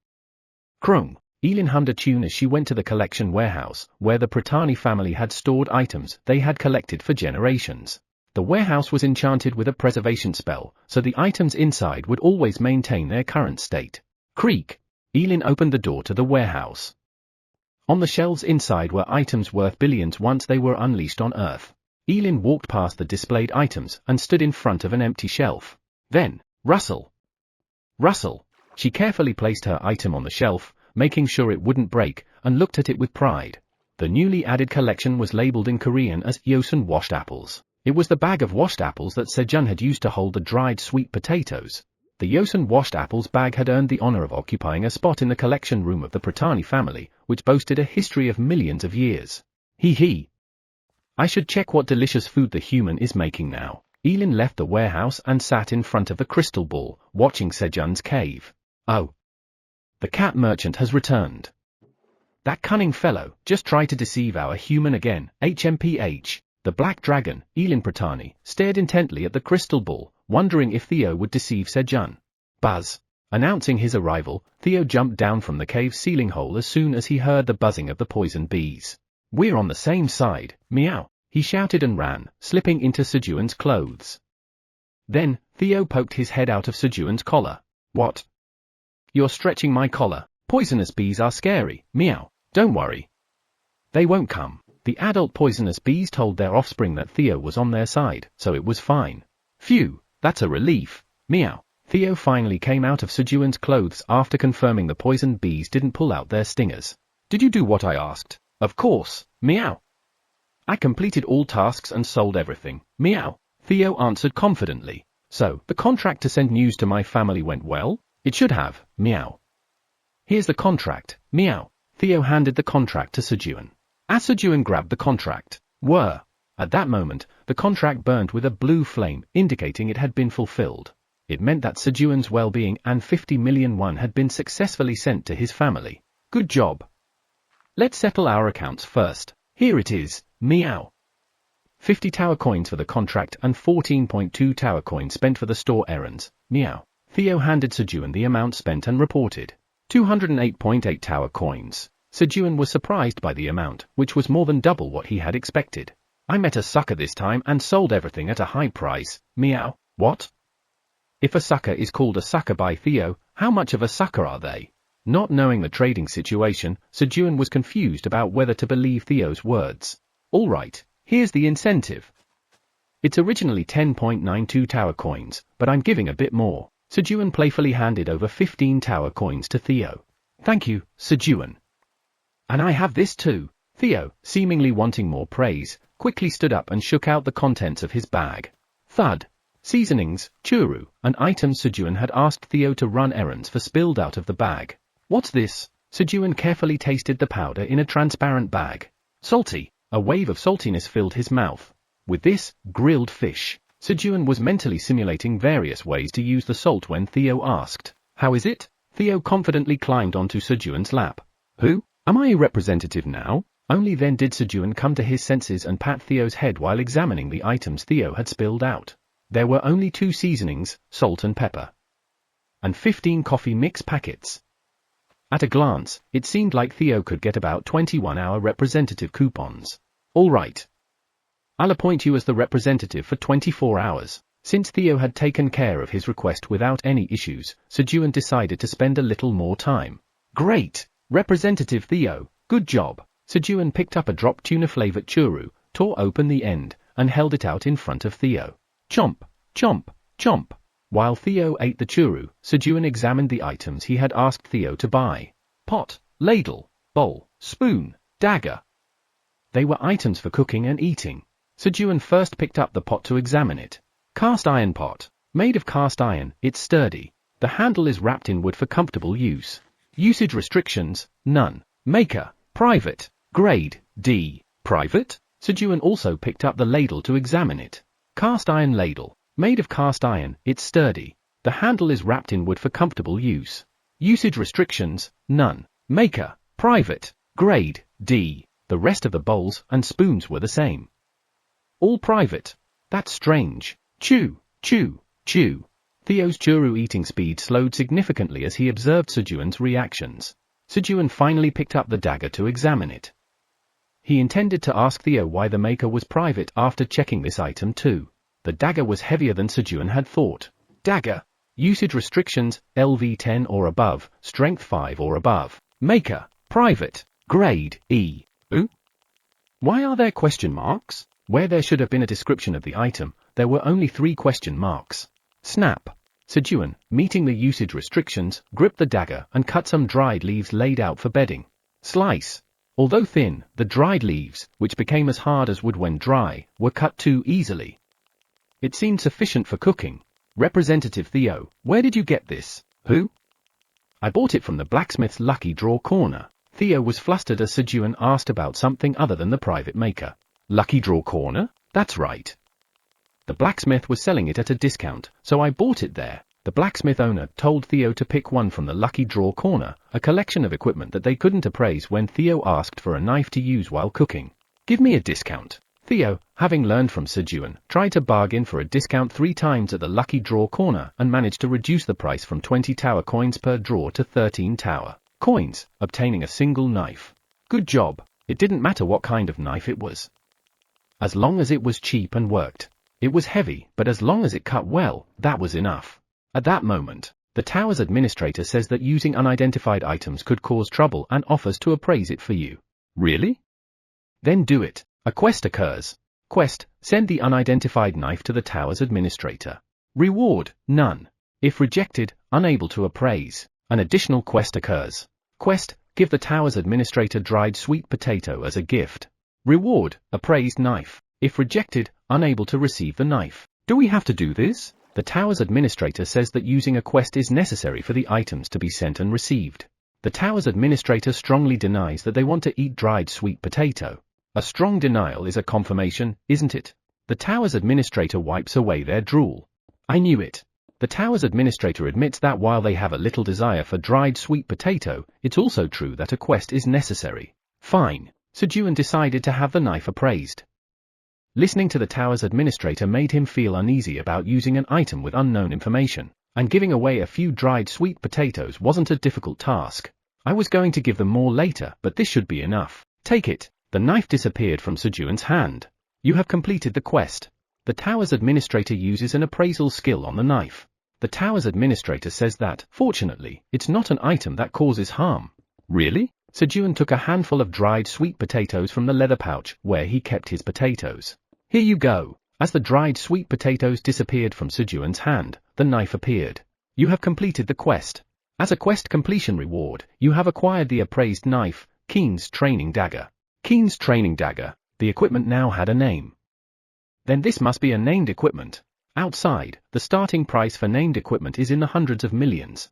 Krung. Elin hummed a tune as she went to the collection warehouse, where the Pratani family had stored items they had collected for generations. The warehouse was enchanted with a preservation spell, so the items inside would always maintain their current state. Creak. Elin opened the door to the warehouse. On the shelves inside were items worth billions once they were unleashed on Earth. Elin walked past the displayed items and stood in front of an empty shelf. Then, rustle. Rustle. She carefully placed her item on the shelf, making sure it wouldn't break, and looked at it with pride. The newly added collection was labeled in Korean as Yosun washed apples. It was the bag of washed apples that Sejun had used to hold the dried sweet potatoes. The Yosun washed apples bag had earned the honor of occupying a spot in the collection room of the Pratani family, which boasted a history of millions of years. Hee. I should check what delicious food the human is making now. Elin left the warehouse and sat in front of the crystal ball, watching Sejun's cave. Oh. The cat merchant has returned. That cunning fellow just tried to deceive our human again. HMPH. The black dragon, Elin Pratani, stared intently at the crystal ball, wondering if Theo would deceive Sejun. Buzz. Announcing his arrival, Theo jumped down from the cave ceiling hole as soon as he heard the buzzing of the poison bees. "We're on the same side, meow," he shouted and ran, slipping into Sejun's clothes. Then, Theo poked his head out of Sejun's collar. "What? You're stretching my collar. Poisonous bees are scary, meow. Don't worry. They won't come." The adult poisonous bees told their offspring that Theo was on their side, so it was fine. "Phew, that's a relief, meow." Theo finally came out of Sejun's clothes after confirming the poisoned bees didn't pull out their stingers. "Did you do what I asked?" "Of course, meow. I completed all tasks and sold everything, meow," Theo answered confidently. "So, the contract to send news to my family went well?" "It should have, meow." "Here's the contract, meow." Theo handed the contract to Sejun. As Sejun grabbed the contract, at that moment, the contract burned with a blue flame, indicating it had been fulfilled. It meant that Sejun's well-being and 50 million won had been successfully sent to his family. "Good job. Let's settle our accounts first. Here it is, meow." 50 tower coins for the contract and 14.2 tower coins spent for the store errands, meow. Theo handed Sejun the amount spent and reported 208.8 tower coins. Sejun was surprised by the amount, which was more than double what he had expected. "I met a sucker this time and sold everything at a high price, meow." "What? If a sucker is called a sucker by Theo, how much of a sucker are they?" Not knowing the trading situation, Sejun was confused about whether to believe Theo's words. "All right, here's the incentive. It's originally 10.92 tower coins, but I'm giving a bit more." Sejun playfully handed over 15 tower coins to Theo. "Thank you, Sejun. And I have this too." Theo, seemingly wanting more praise, quickly stood up and shook out the contents of his bag. Thud. Seasonings, churu, and items Sejun had asked Theo to run errands for spilled out of the bag. "What's this?" Sejun carefully tasted the powder in a transparent bag. "Salty." A wave of saltiness filled his mouth. With this, grilled fish. Sejun was mentally simulating various ways to use the salt when Theo asked, "How is it?" Theo confidently climbed onto Sejun's lap. "Who? Am I a representative now?" Only then did Sejun come to his senses and pat Theo's head while examining the items Theo had spilled out. There were only 2 seasonings, salt and pepper, and 15 coffee mix packets. At a glance, it seemed like Theo could get about 21-hour representative coupons. "All right. I'll appoint you as the representative for 24 hours. Since Theo had taken care of his request without any issues, Sejun decided to spend a little more time. "Great, Representative Theo, good job." Sejun picked up a drop tuna-flavored churu, tore open the end, and held it out in front of Theo. Chomp, chomp, chomp. While Theo ate the churu, Sejun examined the items he had asked Theo to buy. Pot, ladle, bowl, spoon, dagger. They were items for cooking and eating. Sejun first picked up the pot to examine it. Cast iron pot. Made of cast iron, it's sturdy. The handle is wrapped in wood for comfortable use. Usage restrictions, none. Maker, private. Grade, D. Private? Sejun also picked up the ladle to examine it. Cast iron ladle. Made of cast iron, it's sturdy. The handle is wrapped in wood for comfortable use. Usage restrictions, none. Maker, private. Grade, D. The rest of the bowls and spoons were the same. All private. That's strange. Chew, chew, chew. Theo's churu eating speed slowed significantly as he observed Sejun's reactions. Sejun finally picked up the dagger to examine it. He intended to ask Theo why the maker was private after checking this item too. The dagger was heavier than Sejun had thought. Dagger. Usage restrictions, LV 10 or above, strength 5 or above. Maker, private. Grade, E. Ooh? Why are there question marks? Where there should have been a description of the item, there were only 3 question marks. Snap. Sejun, meeting the usage restrictions, gripped the dagger and cut some dried leaves laid out for bedding. Slice. Although thin, the dried leaves, which became as hard as wood when dry, were cut too easily. It seemed sufficient for cooking. Representative Theo, where did you get this? Who? I bought it from the blacksmith's lucky draw corner. Theo was flustered as Sejun asked about something other than the private maker. Lucky draw corner? That's right. The blacksmith was selling it at a discount, so I bought it there. The blacksmith owner told Theo to pick one from the lucky draw corner, a collection of equipment that they couldn't appraise when Theo asked for a knife to use while cooking. Give me a discount. Theo, having learned from Sejun, tried to bargain for a discount 3 times at the lucky draw corner and managed to reduce the price from 20 tower coins per draw to 13 tower coins, obtaining a single knife. Good job. It didn't matter what kind of knife it was. As long as it was cheap and worked. It was heavy, but as long as it cut well, that was enough. At that moment, the tower's administrator says that using unidentified items could cause trouble and offers to appraise it for you. Really? Then do it. A quest occurs. Quest, send the unidentified knife to the tower's administrator. Reward, none. If rejected, unable to appraise. An additional quest occurs. Quest, give the tower's administrator dried sweet potato as a gift. Reward, appraised knife. If rejected, unable to receive the knife. Do we have to do this? The tower's administrator says that using a quest is necessary for the items to be sent and received. The tower's administrator strongly denies that they want to eat dried sweet potato. A strong denial is a confirmation, isn't it? The tower's administrator wipes away their drool. I knew it. The tower's administrator admits that while they have a little desire for dried sweet potato, it's also true that a quest is necessary. Fine. Sejun decided to have the knife appraised. Listening to the tower's administrator made him feel uneasy about using an item with unknown information, and giving away a few dried sweet potatoes wasn't a difficult task. I was going to give them more later, but this should be enough. Take it. The knife disappeared from Sejun's hand. You have completed the quest. The tower's administrator uses an appraisal skill on the knife. The tower's administrator says that, fortunately, it's not an item that causes harm. Really? Sejun took a handful of dried sweet potatoes from the leather pouch where he kept his potatoes. Here you go. As the dried sweet potatoes disappeared from Sejun's hand, the knife appeared. You have completed the quest. As a quest completion reward, you have acquired the appraised knife, Keen's training dagger. Keen's training dagger. The equipment now had a name. Then this must be a named equipment. Outside, the starting price for named equipment is in the hundreds of millions.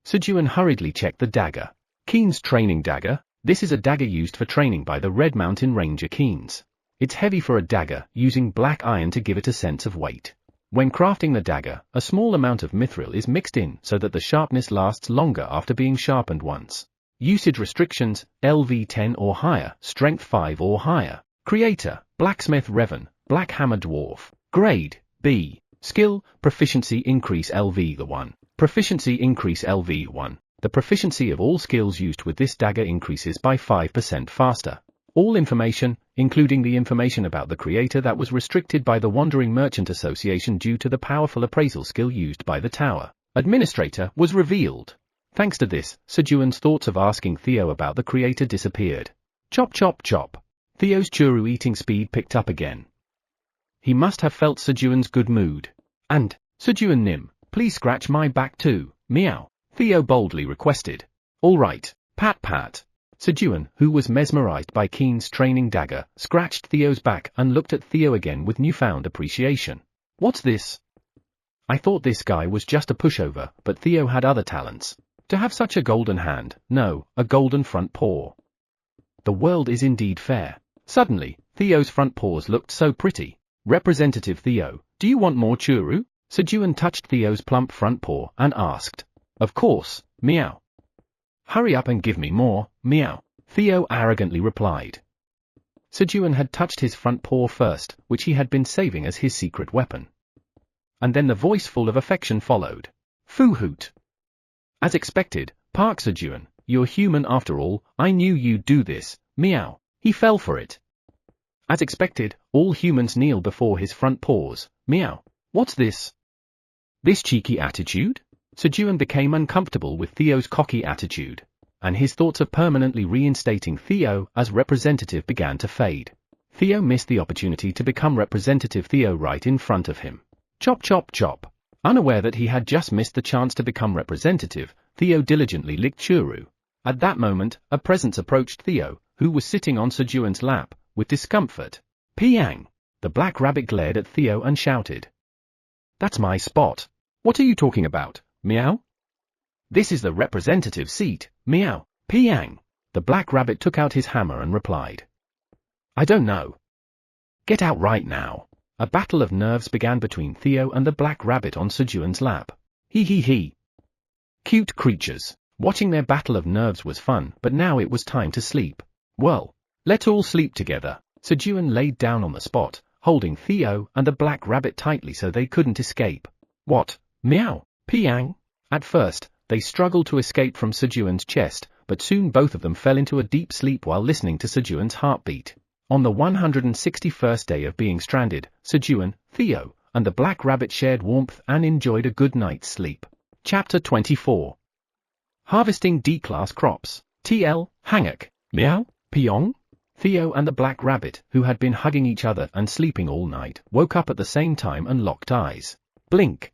Sejun hurriedly checked the dagger. Keen's training dagger. This is a dagger used for training by the Red Mountain Ranger Keens. It's heavy for a dagger, using black iron to give it a sense of weight. When crafting the dagger, a small amount of mithril is mixed in so that the sharpness lasts longer after being sharpened once. Usage restrictions, LV 10 or higher, strength 5 or higher. Creator, Blacksmith Revan, Black Hammer Dwarf. Grade, B. Skill, Proficiency Increase LV 1. Proficiency Increase LV 1. The proficiency of all skills used with this dagger increases by 5% faster. All information, including the information about the creator that was restricted by the Wandering Merchant Association due to the powerful appraisal skill used by the tower administrator, was revealed. Thanks to this, Sejun's thoughts of asking Theo about the creator disappeared. Chop chop chop. Theo's churu eating speed picked up again. He must have felt Sejun's good mood. And, Sejun Nim, please scratch my back too, meow. Theo boldly requested. All right, pat pat. Sejun, who was mesmerized by Keen's training dagger, scratched Theo's back and looked at Theo again with newfound appreciation. What's this? I thought this guy was just a pushover, but Theo had other talents. To have such a golden hand, no, a golden front paw. The world is indeed fair. Suddenly, Theo's front paws looked so pretty. Representative Theo, do you want more churu? Sejun touched Theo's plump front paw and asked. Of course, meow. Hurry up and give me more, meow. Theo arrogantly replied. Sejun had touched his front paw first, which he had been saving as his secret weapon. And then the voice full of affection followed. Foo hoot. As expected, Park Sejun, you're human after all, I knew you'd do this, meow. He fell for it. As expected, all humans kneel before his front paws, meow. What's this? This cheeky attitude? Sejun became uncomfortable with Theo's cocky attitude, and his thoughts of permanently reinstating Theo as representative began to fade. Theo missed the opportunity to become representative Theo right in front of him. Chop chop chop. Unaware that he had just missed the chance to become representative, Theo diligently licked churu. At that moment, a presence approached Theo, who was sitting on Sejun's lap, with discomfort. Piang! The black rabbit glared at Theo and shouted. That's my spot. What are you talking about, meow? This is the representative seat, meow. Piang! The black rabbit took out his hammer and replied. I don't know. Get out right now. A battle of nerves began between Theo and the black rabbit on Sejun's lap. He. Cute creatures. Watching their battle of nerves was fun, but now it was time to sleep. Well, let's all sleep together. Sejun laid down on the spot, holding Theo and the black rabbit tightly so they couldn't escape. What? Meow, piang. At first, they struggled to escape from Sejun's chest, but soon both of them fell into a deep sleep while listening to Sejun's heartbeat. On the 161st day of being stranded, Sejun, Theo, and the black rabbit shared warmth and enjoyed a good night's sleep. Chapter 24. Harvesting D-class crops. TL, Hangak, Meow, Pyong. Theo and the black rabbit, who had been hugging each other and sleeping all night, woke up at the same time and locked eyes. Blink.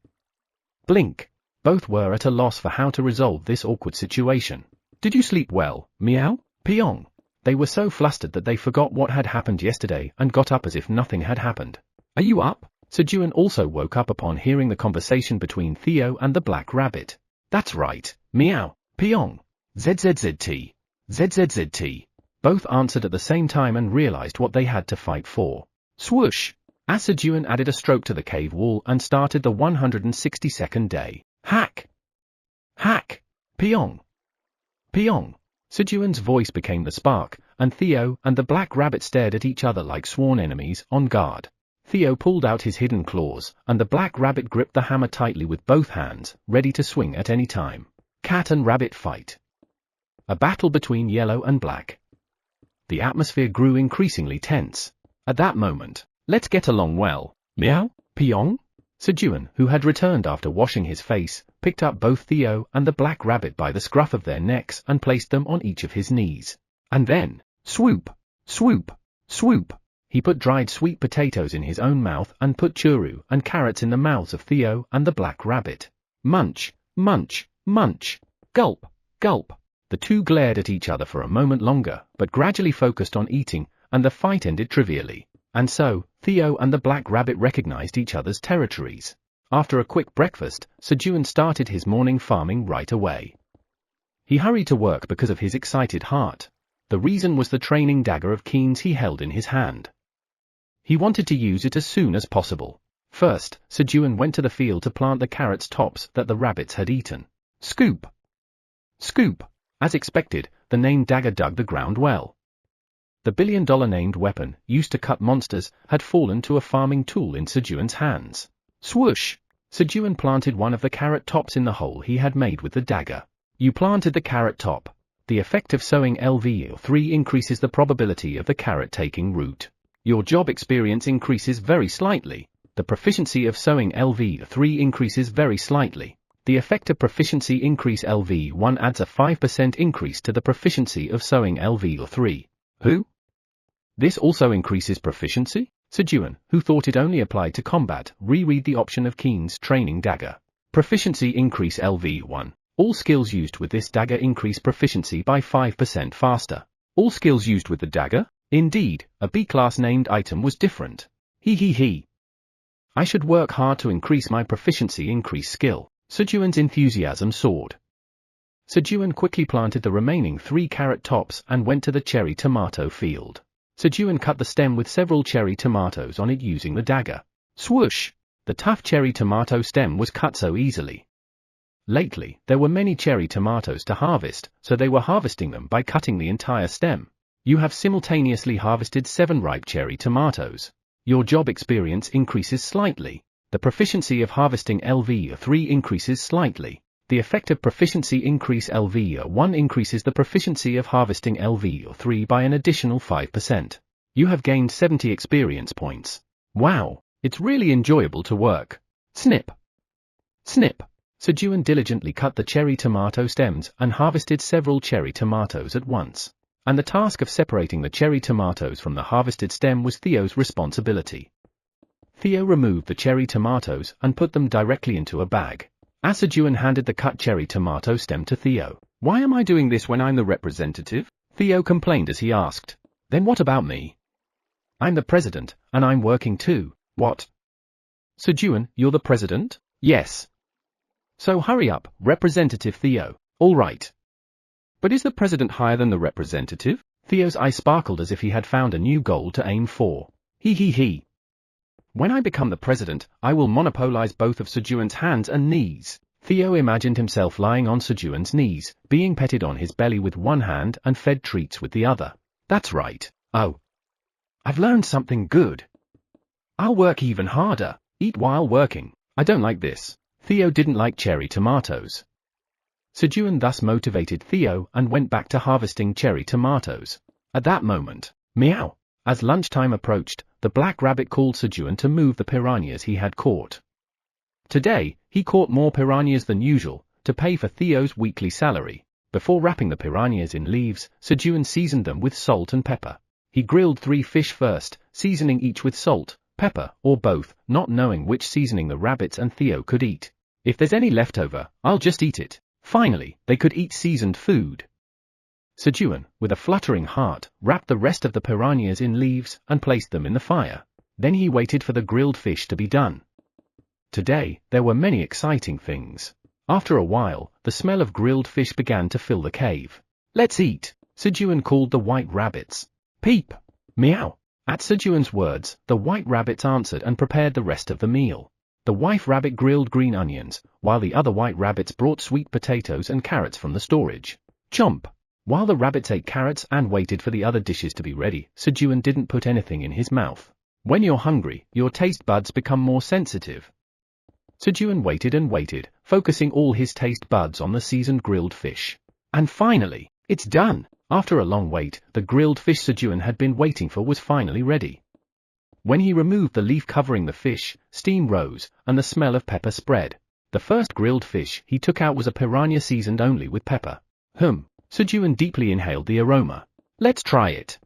Blink. Both were at a loss for how to resolve this awkward situation. Did you sleep well, Meow, Pyong? They were so flustered that they forgot what had happened yesterday and got up as if nothing had happened. Are you up? Sejun also woke up upon hearing the conversation between Theo and the black rabbit. That's right, Meow, Pyong. ZZZT. ZZZT. Both answered at the same time and realized what they had to fight for. Swoosh! As Sejun added a stroke to the cave wall and started the 162nd day. Hack! Hack! Pyong! Pyong! Sejun's voice became the spark, and Theo and the black rabbit stared at each other like sworn enemies on guard. Theo pulled out his hidden claws, and the black rabbit gripped the hammer tightly with both hands, ready to swing at any time. Cat and rabbit fight. A battle between yellow and black. The atmosphere grew increasingly tense. At that moment, let's get along well, Meow, Pyong? Sejun, who had returned after washing his face, picked up both Theo and the black rabbit by the scruff of their necks and placed them on each of his knees. And then, swoop, swoop, swoop. He put dried sweet potatoes in his own mouth and put churu and carrots in the mouths of Theo and the black rabbit. Munch, munch, munch. Gulp, gulp. The two glared at each other for a moment longer, but gradually focused on eating, and the fight ended trivially. And so, Theo and the black rabbit recognized each other's territories. After a quick breakfast, Sejun started his morning farming right away. He hurried to work because of his excited heart. The reason was the training dagger of Keen's he held in his hand. He wanted to use it as soon as possible. First, Sejun went to the field to plant the carrots tops that the rabbits had eaten. Scoop! Scoop! As expected, the named dagger dug the ground well. The billion-dollar named weapon, used to cut monsters, had fallen to a farming tool in Sejun's hands. Swoosh! Sejun planted one of the carrot tops in the hole he had made with the dagger. You planted the carrot top. The effect of sowing LV3 increases the probability of the carrot taking root. Your job experience increases very slightly. The proficiency of sowing LV3 increases very slightly. The effect of proficiency increase LV1 adds a 5% increase to the proficiency of sowing LV3. Who? This also increases proficiency? Sejun, who thought it only applied to combat, reread the option of Keen's training dagger. Proficiency increase LV1. All skills used with this dagger increase proficiency by 5% faster. All skills used with the dagger? Indeed, a B-class named item was different. He. I should work hard to increase my proficiency increase skill. Sejun's enthusiasm soared. Sejun quickly planted the remaining 3 carrot tops and went to the cherry tomato field. Sejun cut the stem with several cherry tomatoes on it using the dagger. Swoosh! The tough cherry tomato stem was cut so easily. Lately, there were many cherry tomatoes to harvest, so they were harvesting them by cutting the entire stem. You have simultaneously harvested 7 ripe cherry tomatoes. Your job experience increases slightly. The proficiency of harvesting LV3 increases slightly. The effective proficiency increase LV1 increases the proficiency of harvesting LV3 by an additional 5%. You have gained 70 experience points. Wow, it's really enjoyable to work. Snip. Snip. Sejun diligently cut the cherry tomato stems and harvested several cherry tomatoes at once. And the task of separating the cherry tomatoes from the harvested stem was Theo's responsibility. Theo removed the cherry tomatoes and put them directly into a bag. As Sejun handed the cut cherry tomato stem to Theo. Why am I doing this when I'm the representative? Theo complained as he asked. Then what about me? I'm the president, and I'm working too. What? Sejun, you're the president? Yes. So hurry up, Representative Theo. All right. But is the president higher than the representative? Theo's eye sparkled as if he had found a new goal to aim for. He. When I become the president, I will monopolize both of Sejun's hands and knees. Theo imagined himself lying on Sejun's knees, being petted on his belly with one hand and fed treats with the other. That's right. Oh. I've learned something good. I'll work even harder. Eat while working. I don't like this. Theo didn't like cherry tomatoes. Sejun thus motivated Theo and went back to harvesting cherry tomatoes. At that moment, meow. As lunchtime approached, the black rabbit called Sejun to move the piranhas he had caught. Today, he caught more piranhas than usual, to pay for Theo's weekly salary. Before wrapping the piranhas in leaves, Sejun seasoned them with salt and pepper. He grilled 3 fish first, seasoning each with salt, pepper, or both, not knowing which seasoning the rabbits and Theo could eat. If there's any left over, I'll just eat it. Finally, they could eat seasoned food. Sejun, with a fluttering heart, wrapped the rest of the piranhas in leaves and placed them in the fire. Then he waited for the grilled fish to be done. Today, there were many exciting things. After a while, the smell of grilled fish began to fill the cave. Let's eat, Sejun called the white rabbits. Peep! Meow! At Sejun's words, the white rabbits answered and prepared the rest of the meal. The wife rabbit grilled green onions, while the other white rabbits brought sweet potatoes and carrots from the storage. Chomp! While the rabbits ate carrots and waited for the other dishes to be ready, Sejun didn't put anything in his mouth. When you're hungry, your taste buds become more sensitive. Sejun waited and waited, focusing all his taste buds on the seasoned grilled fish. And finally, it's done! After a long wait, the grilled fish Sejun had been waiting for was finally ready. When he removed the leaf covering the fish, steam rose, and the smell of pepper spread. The first grilled fish he took out was a piranha seasoned only with pepper. Sejun deeply inhaled the aroma. Let's try it.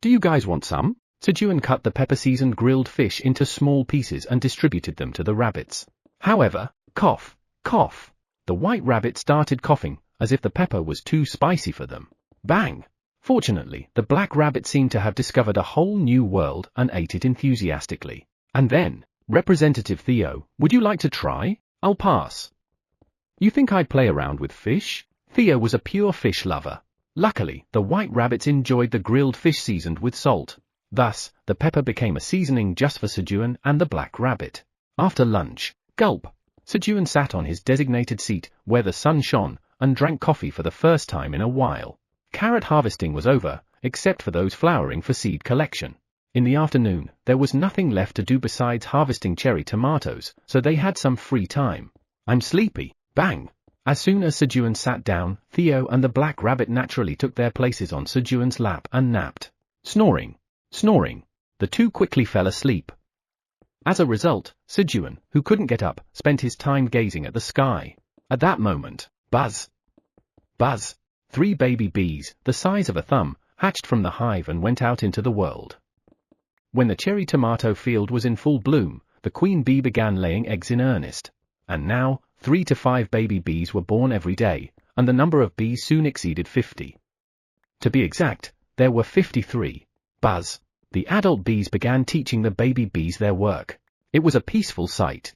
Do you guys want some? Sejun cut the pepper-seasoned grilled fish into small pieces and distributed them to the rabbits. However, cough, cough. The white rabbit started coughing, as if the pepper was too spicy for them. Bang! Fortunately, the black rabbit seemed to have discovered a whole new world and ate it enthusiastically. And then, Representative Theo, would you like to try? I'll pass. You think I'd play around with fish? Theo was a pure fish lover. Luckily, the white rabbits enjoyed the grilled fish seasoned with salt. Thus, the pepper became a seasoning just for Sejun and the black rabbit. After lunch, gulp, Sejun sat on his designated seat, where the sun shone, and drank coffee for the first time in a while. Carrot harvesting was over, except for those flowering for seed collection. In the afternoon, there was nothing left to do besides harvesting cherry tomatoes, so they had some free time. I'm sleepy, bang! As soon as Sejun sat down, Theo and the black rabbit naturally took their places on Sejun's lap and napped. Snoring, snoring, the two quickly fell asleep. As a result, Sejun, who couldn't get up, spent his time gazing at the sky. At that moment, buzz, buzz, 3 baby bees, the size of a thumb, hatched from the hive and went out into the world. When the cherry tomato field was in full bloom, the queen bee began laying eggs in earnest. And now, 3 to 5 baby bees were born every day, and the number of bees soon exceeded 50. To be exact, there were 53. Buzz. The adult bees began teaching the baby bees their work. It was a peaceful sight.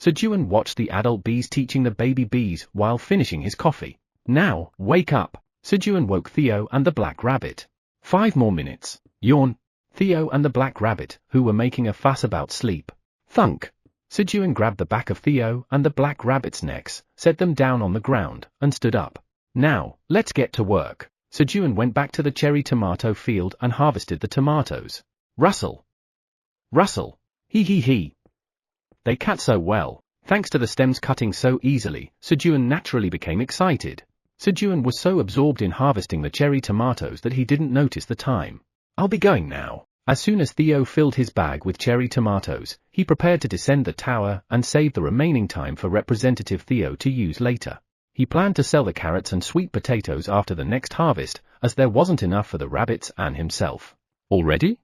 Sejun watched the adult bees teaching the baby bees while finishing his coffee. Now, wake up! Sejun woke Theo and the black rabbit. 5 more minutes. Yawn. Theo and the black rabbit, who were making a fuss about sleep. Thunk. Sejun grabbed the back of Theo and the black rabbit's necks, set them down on the ground, and stood up. Now, let's get to work. Sejun went back to the cherry tomato field and harvested the tomatoes. Rustle. Rustle. Hee hee hee. They cut so well. Thanks to the stems cutting so easily, Sejun naturally became excited. Sejun was so absorbed in harvesting the cherry tomatoes that he didn't notice the time. I'll be going now. As soon as Theo filled his bag with cherry tomatoes, he prepared to descend the tower and save the remaining time for Representative Theo to use later. He planned to sell the carrots and sweet potatoes after the next harvest, as there wasn't enough for the rabbits and himself. All ready?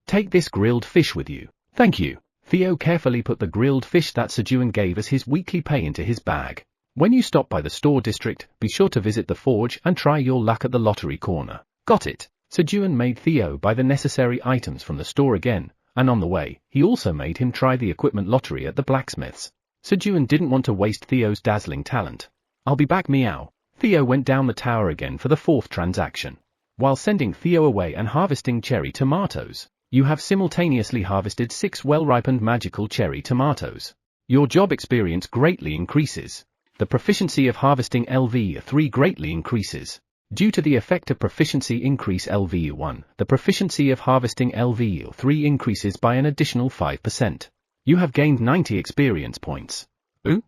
Take this grilled fish with you. Thank you. Theo carefully put the grilled fish that Sejun gave as his weekly pay into his bag. When you stop by the store district, be sure to visit the forge and try your luck at the lottery corner. Got it. Sejun made Theo buy the necessary items from the store again, and on the way, he also made him try the equipment lottery at the blacksmith's. Sejun didn't want to waste Theo's dazzling talent. I'll be back, meow. Theo went down the tower again for the 4th transaction. While sending Theo away and harvesting cherry tomatoes, you have simultaneously harvested 6 well-ripened magical cherry tomatoes. Your job experience greatly increases. The proficiency of harvesting LV3 greatly increases. Due to the effect of proficiency increase LVU1, the proficiency of harvesting LVU3 increases by an additional 5%. You have gained 90 experience points. Ooh?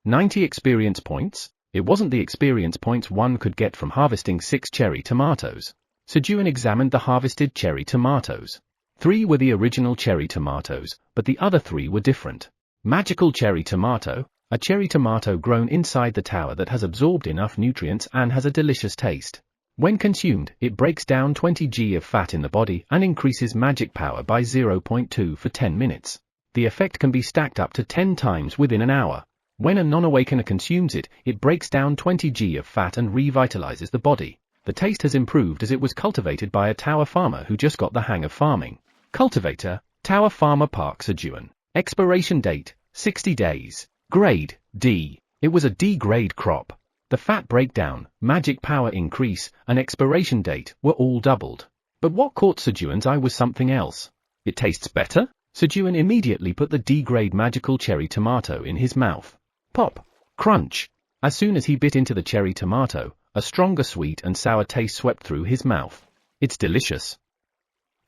90 experience points? It wasn't the experience points one could get from harvesting 6 cherry tomatoes. Sejun examined the harvested cherry tomatoes. 3 were the original cherry tomatoes, but the other 3 were different. Magical cherry tomato, a cherry tomato grown inside the tower that has absorbed enough nutrients and has a delicious taste. When consumed, it breaks down 20 g of fat in the body and increases magic power by 0.2 for 10 minutes. The effect can be stacked up to 10 times within an hour. When a non-awakener consumes it, it breaks down 20 g of fat and revitalizes the body. The taste has improved as it was cultivated by a tower farmer who just got the hang of farming. Cultivator, Tower Farmer Park Sejun. Expiration date, 60 days. Grade, D. It was a D-grade crop. The fat breakdown, magic power increase, and expiration date were all doubled. But what caught Sejun's eye was something else. It tastes better? Sejun immediately put the D-grade magical cherry tomato in his mouth. Pop. Crunch. As soon as he bit into the cherry tomato, a stronger sweet and sour taste swept through his mouth. It's delicious.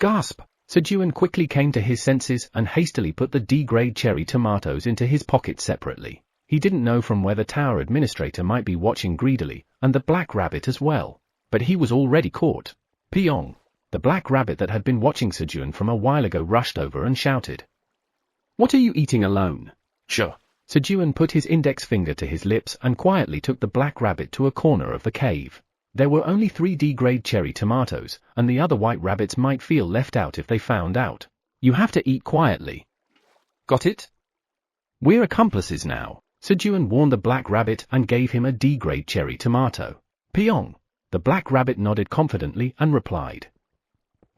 Gasp. Sejun quickly came to his senses and hastily put the D-grade cherry tomatoes into his pocket separately. He didn't know from where the tower administrator might be watching greedily, and the black rabbit as well. But he was already caught. Pyong. The black rabbit that had been watching Sejun from a while ago rushed over and shouted. What are you eating alone? Sure. Sejun put his index finger to his lips and quietly took the black rabbit to a corner of the cave. There were only 3 D-grade cherry tomatoes, and the other white rabbits might feel left out if they found out. You have to eat quietly. Got it? We're accomplices now. Sejun warned the black rabbit and gave him a D-grade cherry tomato. Pyong. The black rabbit nodded confidently and replied.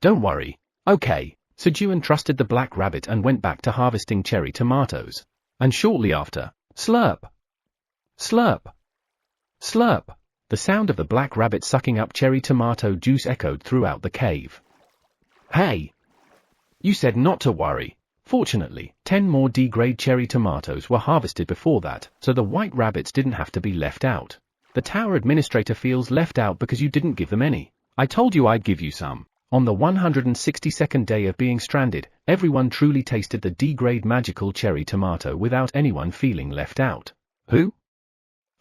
Don't worry. Okay. Sejun trusted the black rabbit and went back to harvesting cherry tomatoes. And shortly after, slurp. Slurp. Slurp. The sound of the black rabbit sucking up cherry tomato juice echoed throughout the cave. Hey! You said not to worry. Fortunately, 10 more D-grade cherry tomatoes were harvested before that, so the white rabbits didn't have to be left out. The tower administrator feels left out because you didn't give them any. I told you I'd give you some. On the 162nd day of being stranded, everyone truly tasted the D-grade magical cherry tomato without anyone feeling left out. Who?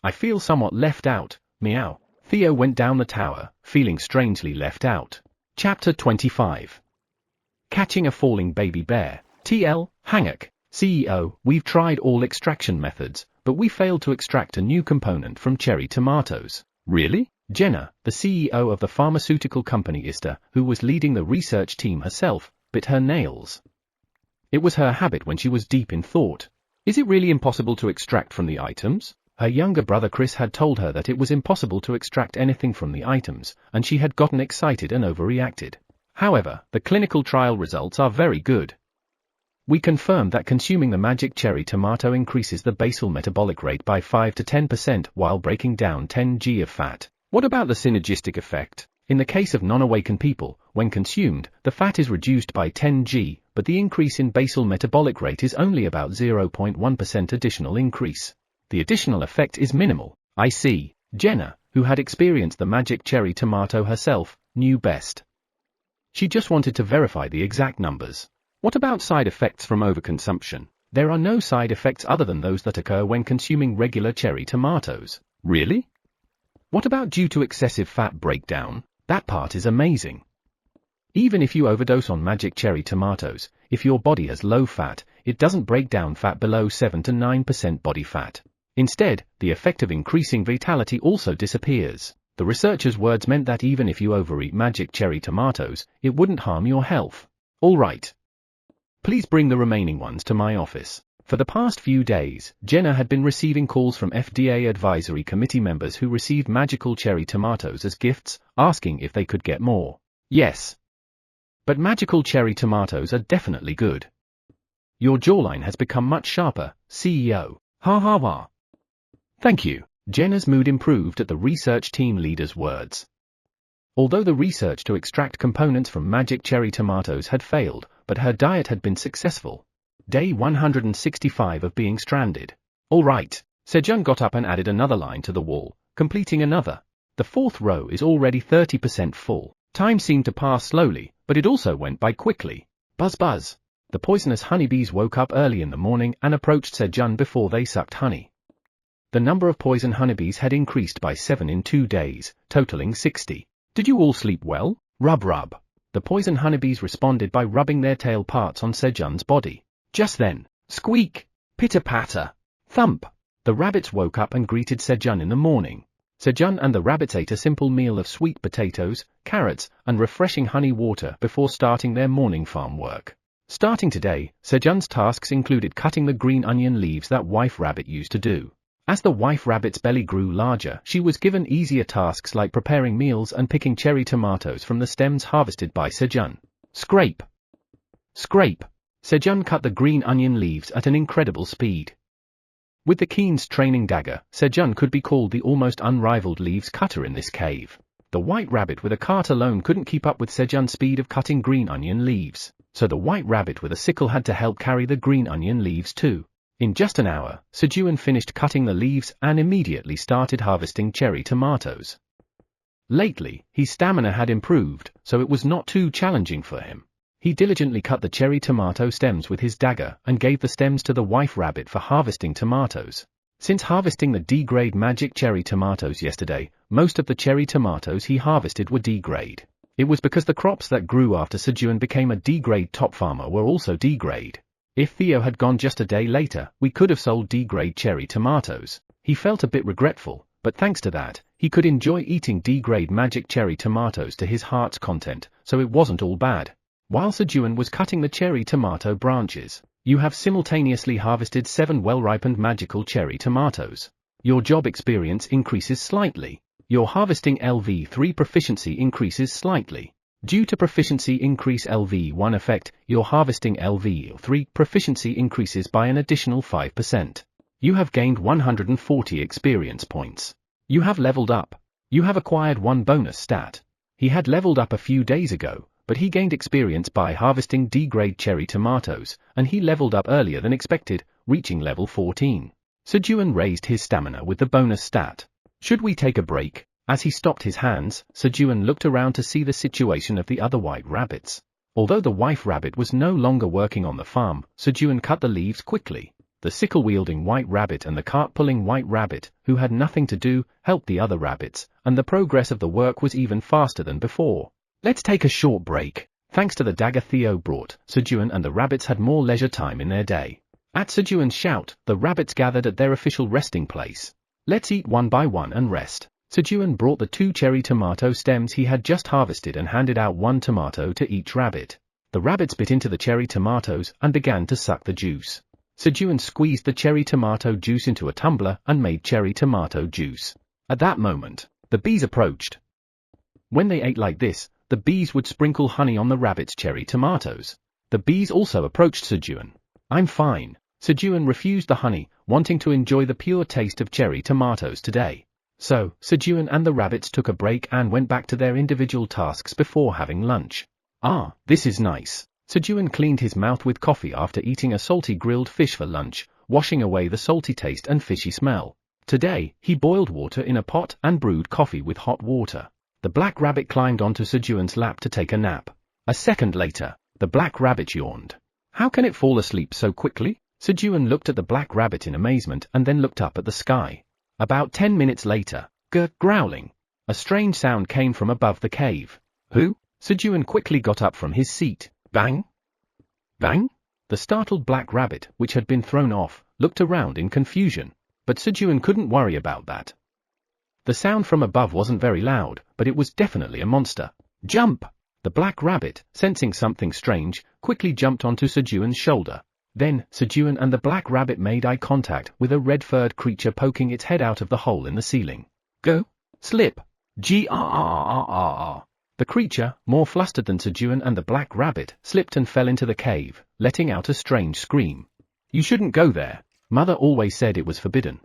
I feel somewhat left out. Meow. Theo went down the tower, feeling strangely left out. Chapter 25. Catching a falling baby bear. TL, Hanguk, CEO, we've tried all extraction methods, but we failed to extract a new component from cherry tomatoes. Really? Jenna, the CEO of the pharmaceutical company Ista, who was leading the research team herself, bit her nails. It was her habit when she was deep in thought. Is it really impossible to extract from the items? Her younger brother Chris had told her that it was impossible to extract anything from the items, and she had gotten excited and overreacted. However, the clinical trial results are very good. We confirmed that consuming the magic cherry tomato increases the basal metabolic rate by 5 to 10% while breaking down 10 g of fat. What about the synergistic effect? In the case of non-awakened people, when consumed, the fat is reduced by 10 g, but the increase in basal metabolic rate is only about 0.1% additional increase. The additional effect is minimal. I see. Jenna, who had experienced the magic cherry tomato herself, knew best. She just wanted to verify the exact numbers. What about side effects from overconsumption? There are no side effects other than those that occur when consuming regular cherry tomatoes. Really? What about due to excessive fat breakdown? That part is amazing. Even if you overdose on magic cherry tomatoes, if your body has low fat, it doesn't break down fat below 7 to 9% body fat. Instead, the effect of increasing vitality also disappears. The researchers' words meant that even if you overeat magic cherry tomatoes, it wouldn't harm your health. All right. Please bring the remaining ones to my office. For the past few days, Jenna had been receiving calls from FDA advisory committee members who received magical cherry tomatoes as gifts, asking if they could get more. Yes. But magical cherry tomatoes are definitely good. Your jawline has become much sharper, CEO. Ha ha ha. Thank you. Jenna's mood improved at the research team leader's words. Although the research to extract components from magic cherry tomatoes had failed, but her diet had been successful. Day 165 of being stranded. All right. Sejun got up and added another line to the wall, completing another. The fourth row is already 30% full. Time seemed to pass slowly, but it also went by quickly. Buzz buzz. The poisonous honeybees woke up early in the morning and approached Sejun before they sucked honey. The number of poison honeybees had increased by 7 in 2 days, totaling 60. Did you all sleep well? Rub rub. The poison honeybees responded by rubbing their tail parts on Sejun's body. Just then, squeak, pitter-patter, thump. The rabbits woke up and greeted Sejun in the morning. Sejun and the rabbits ate a simple meal of sweet potatoes, carrots, and refreshing honey water before starting their morning farm work. Starting today, Sejun's tasks included cutting the green onion leaves that wife rabbit used to do. As the wife rabbit's belly grew larger, she was given easier tasks like preparing meals and picking cherry tomatoes from the stems harvested by Sejun. Scrape. Scrape. Sejun cut the green onion leaves at an incredible speed. With the keen's training dagger, Sejun could be called the almost unrivaled leaves cutter in this cave. The white rabbit with a cart alone couldn't keep up with Sejun's speed of cutting green onion leaves, so the white rabbit with a sickle had to help carry the green onion leaves too. In just an hour, Sejun finished cutting the leaves and immediately started harvesting cherry tomatoes. Lately, his stamina had improved, so it was not too challenging for him. He diligently cut the cherry tomato stems with his dagger and gave the stems to the wife rabbit for harvesting tomatoes. Since harvesting the D-grade magic cherry tomatoes yesterday, most of the cherry tomatoes he harvested were D-grade. It was because the crops that grew after Sejun became a D-grade top farmer were also D-grade. If Theo had gone just a day later, we could have sold D-grade cherry tomatoes. He felt a bit regretful, but thanks to that, he could enjoy eating D-grade magic cherry tomatoes to his heart's content, so it wasn't all bad. While Sejun was cutting the cherry tomato branches, you have simultaneously harvested 7 well-ripened magical cherry tomatoes. Your job experience increases slightly. Your harvesting LV3 proficiency increases slightly. Due to proficiency increase LV1 effect, your harvesting LV3 proficiency increases by an additional 5%. You have gained 140 experience points. You have leveled up. You have acquired 1 bonus stat. He had leveled up a few days ago, but he gained experience by harvesting D-grade cherry tomatoes, and he leveled up earlier than expected, reaching level 14. Sejun raised his stamina with the bonus stat. Should we take a break? As he stopped his hands, Sejun looked around to see the situation of the other white rabbits. Although the wife rabbit was no longer working on the farm, Sejun cut the leaves quickly. The sickle-wielding white rabbit and the cart-pulling white rabbit, who had nothing to do, helped the other rabbits, and the progress of the work was even faster than before. Let's take a short break. Thanks to the dagger Theo brought, Sejun and the rabbits had more leisure time in their day. At Sejun's shout, the rabbits gathered at their official resting place. Let's eat one by one and rest. Sejun brought the 2 cherry tomato stems he had just harvested and handed out 1 tomato to each rabbit. The rabbits bit into the cherry tomatoes and began to suck the juice. Sejun squeezed the cherry tomato juice into a tumbler and made cherry tomato juice. At that moment, the bees approached. When they ate like this, the bees would sprinkle honey on the rabbit's cherry tomatoes. The bees also approached Sejun. I'm fine. Sejun refused the honey, wanting to enjoy the pure taste of cherry tomatoes today. So, Sejun and the rabbits took a break and went back to their individual tasks before having lunch. Ah, this is nice. Sejun cleaned his mouth with coffee after eating a salty grilled fish for lunch, washing away the salty taste and fishy smell. Today, he boiled water in a pot and brewed coffee with hot water. The black rabbit climbed onto Sejun's lap to take a nap. A second later, the black rabbit yawned. How can it fall asleep so quickly? Sejun looked at the black rabbit in amazement and then looked up at the sky. About 10 minutes later, growling. A strange sound came from above the cave. Who? Sejun quickly got up from his seat. Bang! Bang! The startled black rabbit, which had been thrown off, looked around in confusion. But Sejun couldn't worry about that. The sound from above wasn't very loud, but it was definitely a monster. Jump! The black rabbit, sensing something strange, quickly jumped onto Sejun's shoulder. Then, Sejun and the black rabbit made eye contact with a red-furred creature poking its head out of the hole in the ceiling. Go! Slip! Grrrr. The creature, more flustered than Sejun and the black rabbit, slipped and fell into the cave, letting out a strange scream. You shouldn't go there. Mother always said it was forbidden.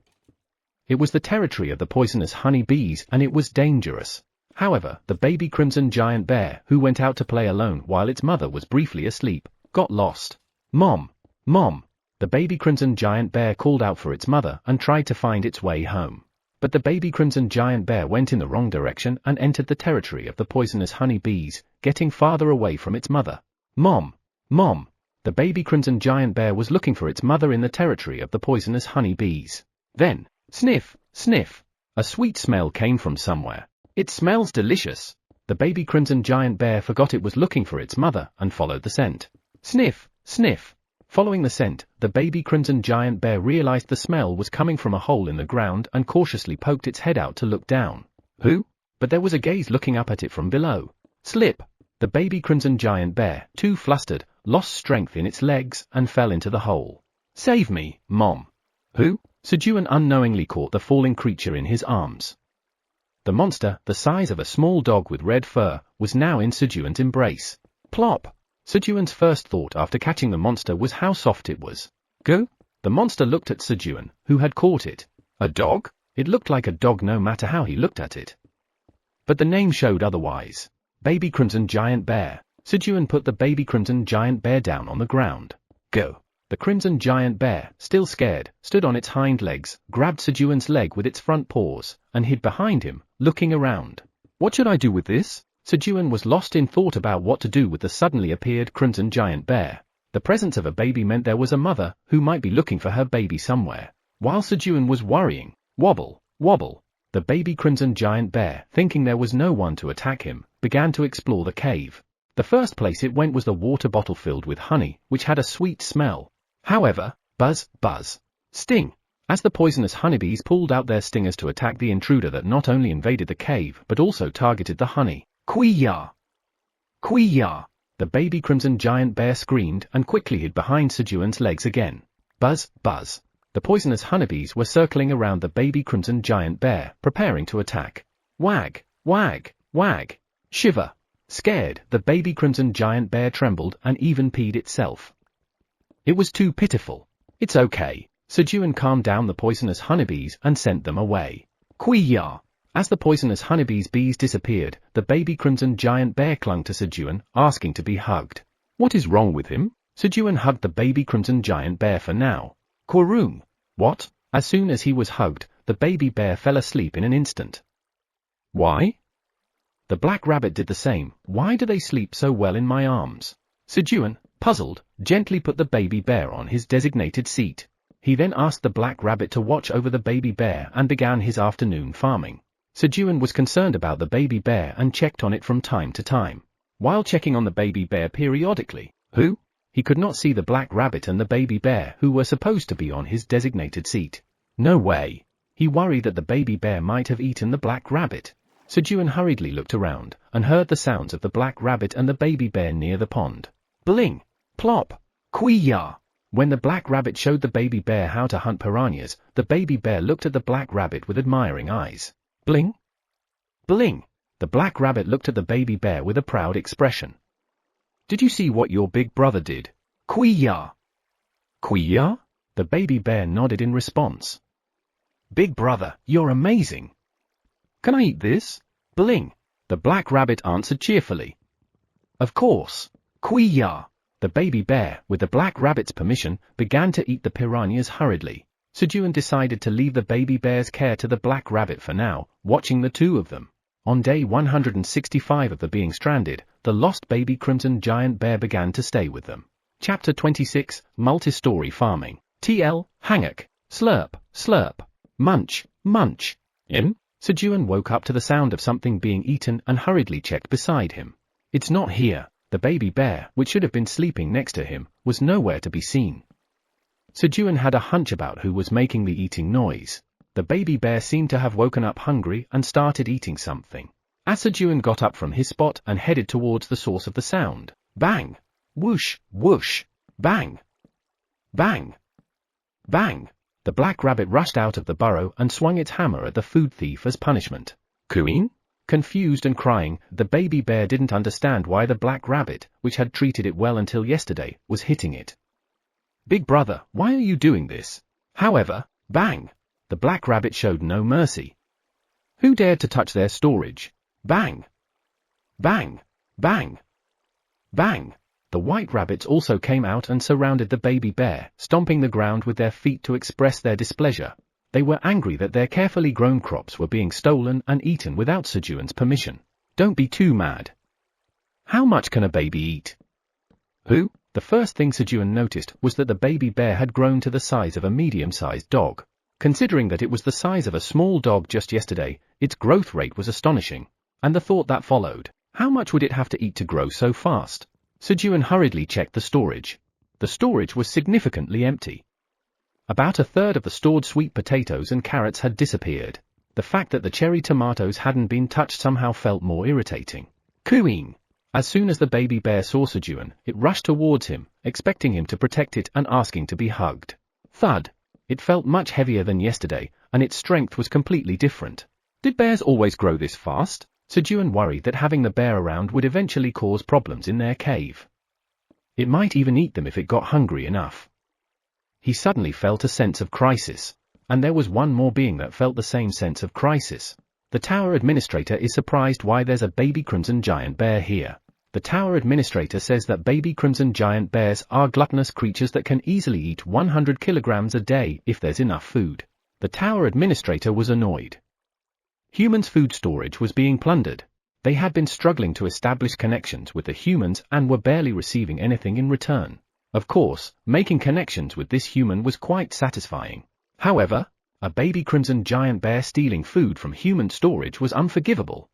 It was the territory of the poisonous honey bees and it was dangerous. However, the baby crimson giant bear, who went out to play alone while its mother was briefly asleep, got lost. Mom! Mom! The baby crimson giant bear called out for its mother and tried to find its way home. But the baby crimson giant bear went in the wrong direction and entered the territory of the poisonous honey bees, getting farther away from its mother. Mom! Mom! The baby crimson giant bear was looking for its mother in the territory of the poisonous honey bees. Then, sniff, sniff! A sweet smell came from somewhere. It smells delicious. The baby crimson giant bear forgot it was looking for its mother and followed the scent. Sniff, sniff! Following the scent, the baby crimson giant bear realized the smell was coming from a hole in the ground and cautiously poked its head out to look down. Who? But there was a gaze looking up at it from below. Slip! The baby crimson giant bear, too flustered, lost strength in its legs and fell into the hole. Save me, Mom! Who? Sejun unknowingly caught the falling creature in his arms. The monster, the size of a small dog with red fur, was now in Sejun's embrace. Plop! Sejun's first thought after catching the monster was how soft it was. Go? The monster looked at Sejun, who had caught it. A dog? It looked like a dog no matter how he looked at it. But the name showed otherwise. Baby crimson giant bear. Sejun put the baby crimson giant bear down on the ground. Go! The crimson giant bear, still scared, stood on its hind legs, grabbed Sejun's leg with its front paws, and hid behind him, looking around. What should I do with this? Sejun was lost in thought about what to do with the suddenly appeared crimson giant bear. The presence of a baby meant there was a mother who might be looking for her baby somewhere. While Sejun was worrying, wobble, wobble, the baby crimson giant bear, thinking there was no one to attack him, began to explore the cave. The first place it went was the water bottle filled with honey, which had a sweet smell. However, buzz, buzz, sting, as the poisonous honeybees pulled out their stingers to attack the intruder that not only invaded the cave but also targeted the honey. Quee-ya! Quee-ya! The baby crimson giant bear screamed and quickly hid behind Sejun's legs again. Buzz, buzz. The poisonous honeybees were circling around the baby crimson giant bear, preparing to attack. Wag, wag, wag. Shiver. Scared, the baby crimson giant bear trembled and even peed itself. It was too pitiful. It's okay. Sejun calmed down the poisonous honeybees and sent them away. Quee-ya! As the poisonous honeybees' bees disappeared, the baby crimson giant bear clung to Sejun, asking to be hugged. What is wrong with him? Sejun hugged the baby crimson giant bear for now. Quaroom! What? As soon as he was hugged, the baby bear fell asleep in an instant. Why? The black rabbit did the same. Why do they sleep so well in my arms? Sejun, puzzled, gently put the baby bear on his designated seat. He then asked the black rabbit to watch over the baby bear and began his afternoon farming. Sejun was concerned about the baby bear and checked on it from time to time. While checking on the baby bear periodically, he could not see the black rabbit and the baby bear who were supposed to be on his designated seat. No way. He worried that the baby bear might have eaten the black rabbit. Sejun hurriedly looked around and heard the sounds of the black rabbit and the baby bear near the pond. Bling! Plop! Quee-ya! When the black rabbit showed the baby bear how to hunt piranhas, the baby bear looked at the black rabbit with admiring eyes. Bling! Bling! The black rabbit looked at the baby bear with a proud expression. Did you see what your big brother did? Quee-ya! Quee-ya? The baby bear nodded in response. Big brother, you're amazing. Can I eat this? Bling! The black rabbit answered cheerfully. Of course. Quee-ya! The baby bear, with the black rabbit's permission, began to eat the piranhas hurriedly. Sejun decided to leave the baby bear's care to the black rabbit for now, watching the two of them. On day 165 of the being stranded, the lost baby crimson giant bear began to stay with them. Chapter 26, Multi-Story Farming. TL, Hangak. Slurp, slurp. Munch, munch. Sejun woke up to the sound of something being eaten and hurriedly checked beside him. It's not here. The baby bear, which should have been sleeping next to him, was nowhere to be seen. Sejun had a hunch about who was making the eating noise. The baby bear seemed to have woken up hungry and started eating something. As Sejun got up from his spot and headed towards the source of the sound. Bang! Whoosh! Whoosh! Bang! Bang! Bang! The black rabbit rushed out of the burrow and swung its hammer at the food thief as punishment. Cooing? Confused and crying, the baby bear didn't understand why the black rabbit, which had treated it well until yesterday, was hitting it. Big brother, why are you doing this? However, bang! The black rabbit showed no mercy. Who dared to touch their storage? Bang! Bang! Bang! Bang! The white rabbits also came out and surrounded the baby bear, stomping the ground with their feet to express their displeasure. They were angry that their carefully grown crops were being stolen and eaten without Sejun's permission. Don't be too mad. How much can a baby eat? Who? The first thing Sejun noticed was that the baby bear had grown to the size of a medium-sized dog. Considering that it was the size of a small dog just yesterday, its growth rate was astonishing. And the thought that followed, how much would it have to eat to grow so fast? Sejun hurriedly checked the storage. The storage was significantly empty. About a third of the stored sweet potatoes and carrots had disappeared. The fact that the cherry tomatoes hadn't been touched somehow felt more irritating. Cooing! As soon as the baby bear saw Sejun, it rushed towards him, expecting him to protect it and asking to be hugged. Thud! It felt much heavier than yesterday, and its strength was completely different. Did bears always grow this fast? Sejun worried that having the bear around would eventually cause problems in their cave. It might even eat them if it got hungry enough. He suddenly felt a sense of crisis. And there was one more being that felt the same sense of crisis. The tower administrator is surprised why there's a baby crimson giant bear here. The tower administrator says that baby crimson giant bears are gluttonous creatures that can easily eat 100 kilograms a day if there's enough food. The tower administrator was annoyed. Humans' food storage was being plundered. They had been struggling to establish connections with the humans and were barely receiving anything in return. Of course, making connections with this human was quite satisfying. However, a baby crimson giant bear stealing food from human storage was unforgivable.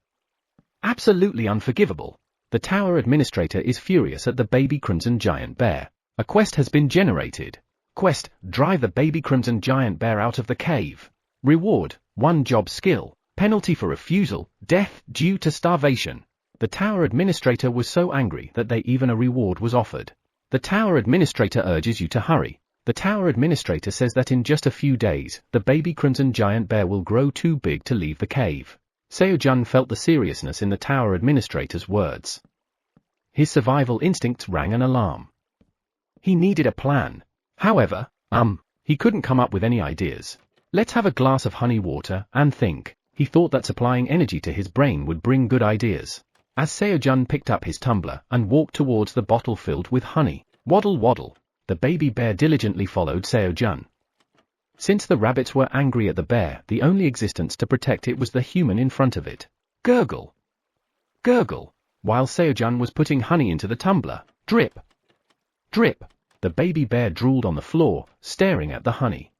Absolutely unforgivable. The tower administrator is furious at the baby crimson giant bear. A quest has been generated. Quest: drive the baby crimson giant bear out of the cave. Reward: 1 job skill. Penalty for refusal: death due to starvation. The tower administrator was so angry that even a reward was offered. The tower administrator urges you to hurry. The tower administrator says that in just a few days, the baby crimson giant bear will grow too big to leave the cave. Sejun felt the seriousness in the tower administrator's words. His survival instincts rang an alarm. He needed a plan. However, he couldn't come up with any ideas. Let's have a glass of honey water and think. He thought that supplying energy to his brain would bring good ideas. As Sejun picked up his tumbler and walked towards the bottle filled with honey, waddle waddle, the baby bear diligently followed Sejun. Since the rabbits were angry at the bear, the only existence to protect it was the human in front of it. Gurgle! Gurgle! While Sejun was putting honey into the tumbler, drip! Drip! The baby bear drooled on the floor, staring at the honey.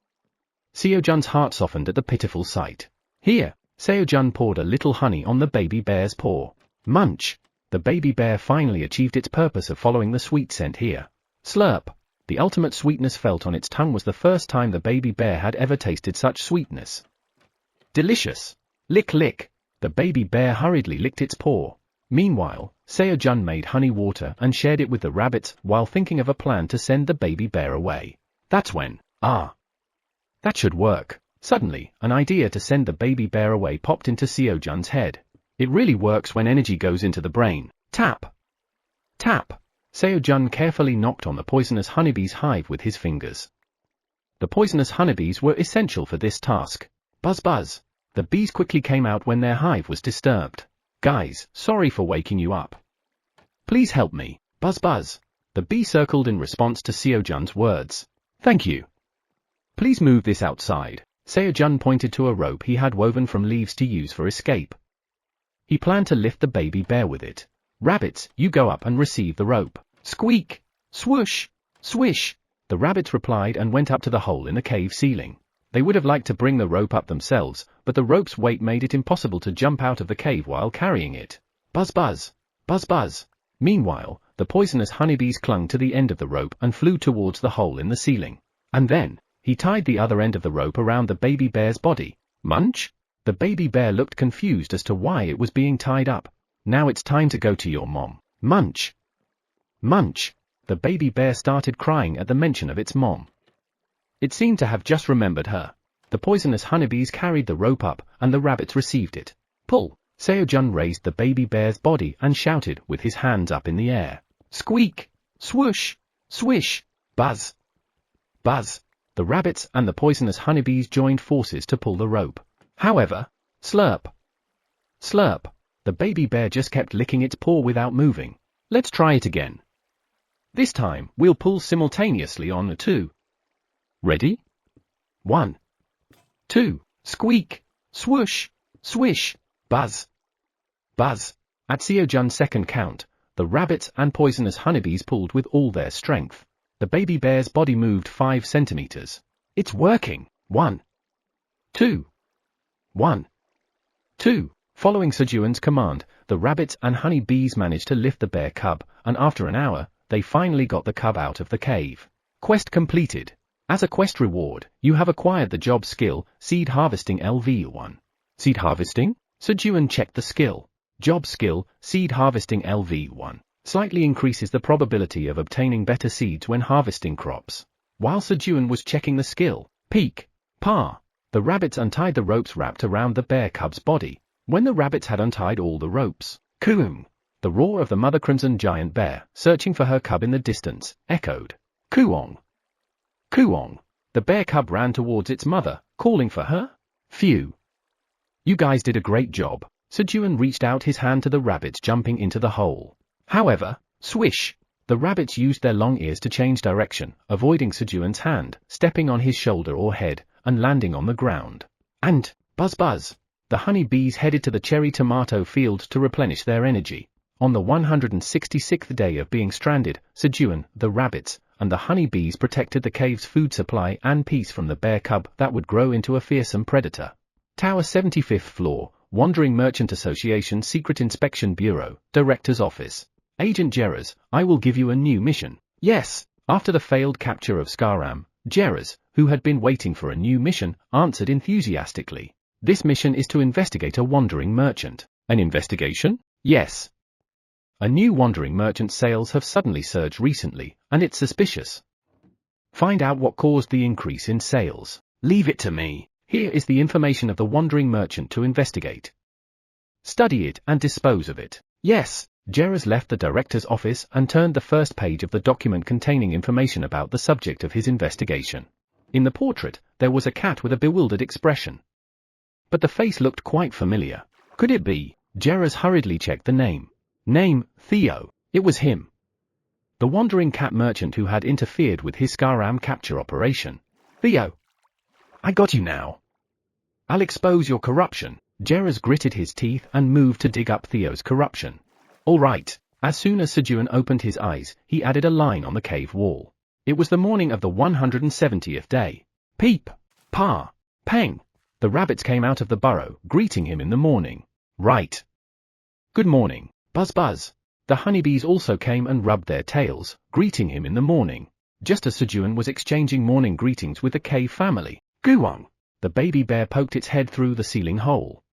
Sejun's heart softened at the pitiful sight. Here, Sejun poured a little honey on the baby bear's paw. Munch! The baby bear finally achieved its purpose of following the sweet scent here. Slurp! The ultimate sweetness felt on its tongue was the first time the baby bear had ever tasted such sweetness. Delicious! Lick lick! The baby bear hurriedly licked its paw. Meanwhile, Sejun made honey water and shared it with the rabbits while thinking of a plan to send the baby bear away. That's when, that should work. Suddenly, an idea to send the baby bear away popped into Sejun's head. It really works when energy goes into the brain. Tap! Tap! Sejun carefully knocked on the poisonous honeybee's hive with his fingers. The poisonous honeybees were essential for this task. Buzz buzz! The bees quickly came out when their hive was disturbed. Guys, sorry for waking you up. Please help me. Buzz buzz! The bee circled in response to Sejun's words. Thank you. Please move this outside. Sejun pointed to a rope he had woven from leaves to use for escape. He planned to lift the baby bear with it. Rabbits, you go up and receive the rope. Squeak! Swoosh! Swish! The rabbits replied and went up to the hole in the cave ceiling. They would have liked to bring the rope up themselves, but the rope's weight made it impossible to jump out of the cave while carrying it. Buzz buzz! Buzz buzz! Meanwhile, the poisonous honeybees clung to the end of the rope and flew towards the hole in the ceiling. And then, he tied the other end of the rope around the baby bear's body. Munch? The baby bear looked confused as to why it was being tied up. Now it's time to go to your mom. Munch! Munch! The baby bear started crying at the mention of its mom. It seemed to have just remembered her. The poisonous honeybees carried the rope up, and the rabbits received it. Pull! Sejun raised the baby bear's body and shouted with his hands up in the air. Squeak! Swoosh! Swish! Buzz! Buzz! The rabbits and the poisonous honeybees joined forces to pull the rope. However, slurp! Slurp! The baby bear just kept licking its paw without moving. Let's try it again. This time, we'll pull simultaneously on the 2. Ready? 1, 2. Squeak. Swoosh. Swish. Buzz. Buzz. At Sejun's second count, the rabbits and poisonous honeybees pulled with all their strength. The baby bear's body moved 5 centimeters. It's working. 1. 2. 1. 2. Following Sejun's command, the rabbits and honeybees managed to lift the bear cub, and after an hour, they finally got the cub out of the cave. Quest completed. As a quest reward, you have acquired the job skill, Seed Harvesting LV1. Seed Harvesting? Sejun checked the skill. Job skill, Seed Harvesting LV1. Slightly increases the probability of obtaining better seeds when harvesting crops. While Sejun was checking the skill, peek, pa, the rabbits untied the ropes wrapped around the bear cub's body. When the rabbits had untied all the ropes, cooing, the roar of the mother crimson giant bear, searching for her cub in the distance, echoed. Cooong. Cooong. The bear cub ran towards its mother, calling for her. Phew. You guys did a great job. Sejun reached out his hand to the rabbits jumping into the hole. However, swish, the rabbits used their long ears to change direction, avoiding Sejun's hand, stepping on his shoulder or head, and landing on the ground. And, buzz buzz, the honeybees headed to the cherry tomato field to replenish their energy. On the 166th day of being stranded, Sejun, the rabbits, and the honeybees protected the cave's food supply and peace from the bear cub that would grow into a fearsome predator. Tower 75th floor, Wandering Merchant Association Secret Inspection Bureau, Director's Office. Agent Jeras, I will give you a new mission. Yes. After the failed capture of Skaram, Jeras, who had been waiting for a new mission, answered enthusiastically. This mission is to investigate a wandering merchant. An investigation? Yes. A new wandering merchant sales have suddenly surged recently, and it's suspicious. Find out what caused the increase in sales. Leave it to me. Here is the information of the wandering merchant to investigate. Study it and dispose of it. Yes. Jeras left the director's office and turned the first page of the document containing information about the subject of his investigation. In the portrait, there was a cat with a bewildered expression. But the face looked quite familiar. Could it be? Jeras hurriedly checked the name. Name, Theo. It was him. The wandering cat merchant who had interfered with his Skaram capture operation. Theo. I got you now. I'll expose your corruption. Jeras gritted his teeth and moved to dig up Theo's corruption. All right. As soon as Sejun opened his eyes, he added a line on the cave wall. It was the morning of the 170th day. Peep. Pa. Peng. The rabbits came out of the burrow, greeting him in the morning. Right. Good morning. Buzz buzz. The honeybees also came and rubbed their tails, greeting him in the morning. Just as Sejun was exchanging morning greetings with the cave family. Guang. The baby bear poked its head through the ceiling hole.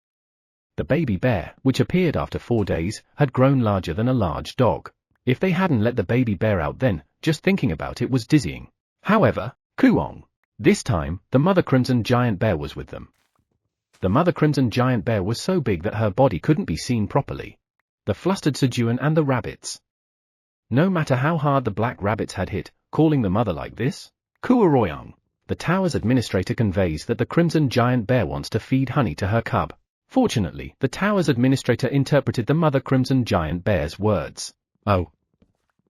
The baby bear, which appeared after 4 days, had grown larger than a large dog. If they hadn't let the baby bear out then, just thinking about it was dizzying. However, Kuong. This time, the mother crimson giant bear was with them. The mother crimson giant bear was so big that her body couldn't be seen properly. The flustered Sejun and the rabbits. No matter how hard the black rabbits had hit, calling the mother like this? Kuoroyang. The tower's administrator conveys that the crimson giant bear wants to feed honey to her cub. Fortunately, the tower's administrator interpreted the mother crimson giant bear's words. Oh.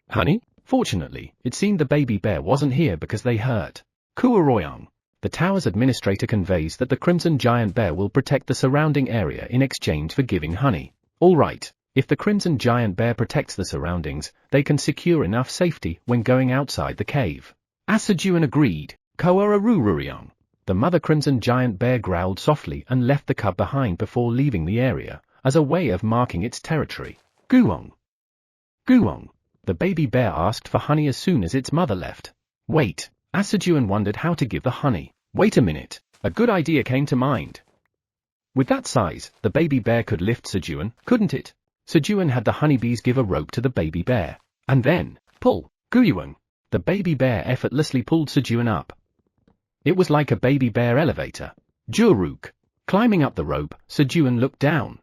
Honey? Fortunately, it seemed the baby bear wasn't here because they hurt. Kuoroyang. The tower's administrator conveys that the crimson giant bear will protect the surrounding area in exchange for giving honey. All right. If the crimson giant bear protects the surroundings, they can secure enough safety when going outside the cave. As Sejun agreed, Koararururiang. The mother crimson giant bear growled softly and left the cub behind before leaving the area, as a way of marking its territory. Guong. Guong. The baby bear asked for honey as soon as its mother left. Wait. As Sejun wondered how to give the honey. Wait a minute. A good idea came to mind. With that size, the baby bear could lift Sejun, couldn't it? Sejun had the honeybees give a rope to the baby bear. And then, pull. Guyuang. The baby bear effortlessly pulled Sejun up. It was like a baby bear elevator. Juruk. Climbing up the rope, Sejun looked down.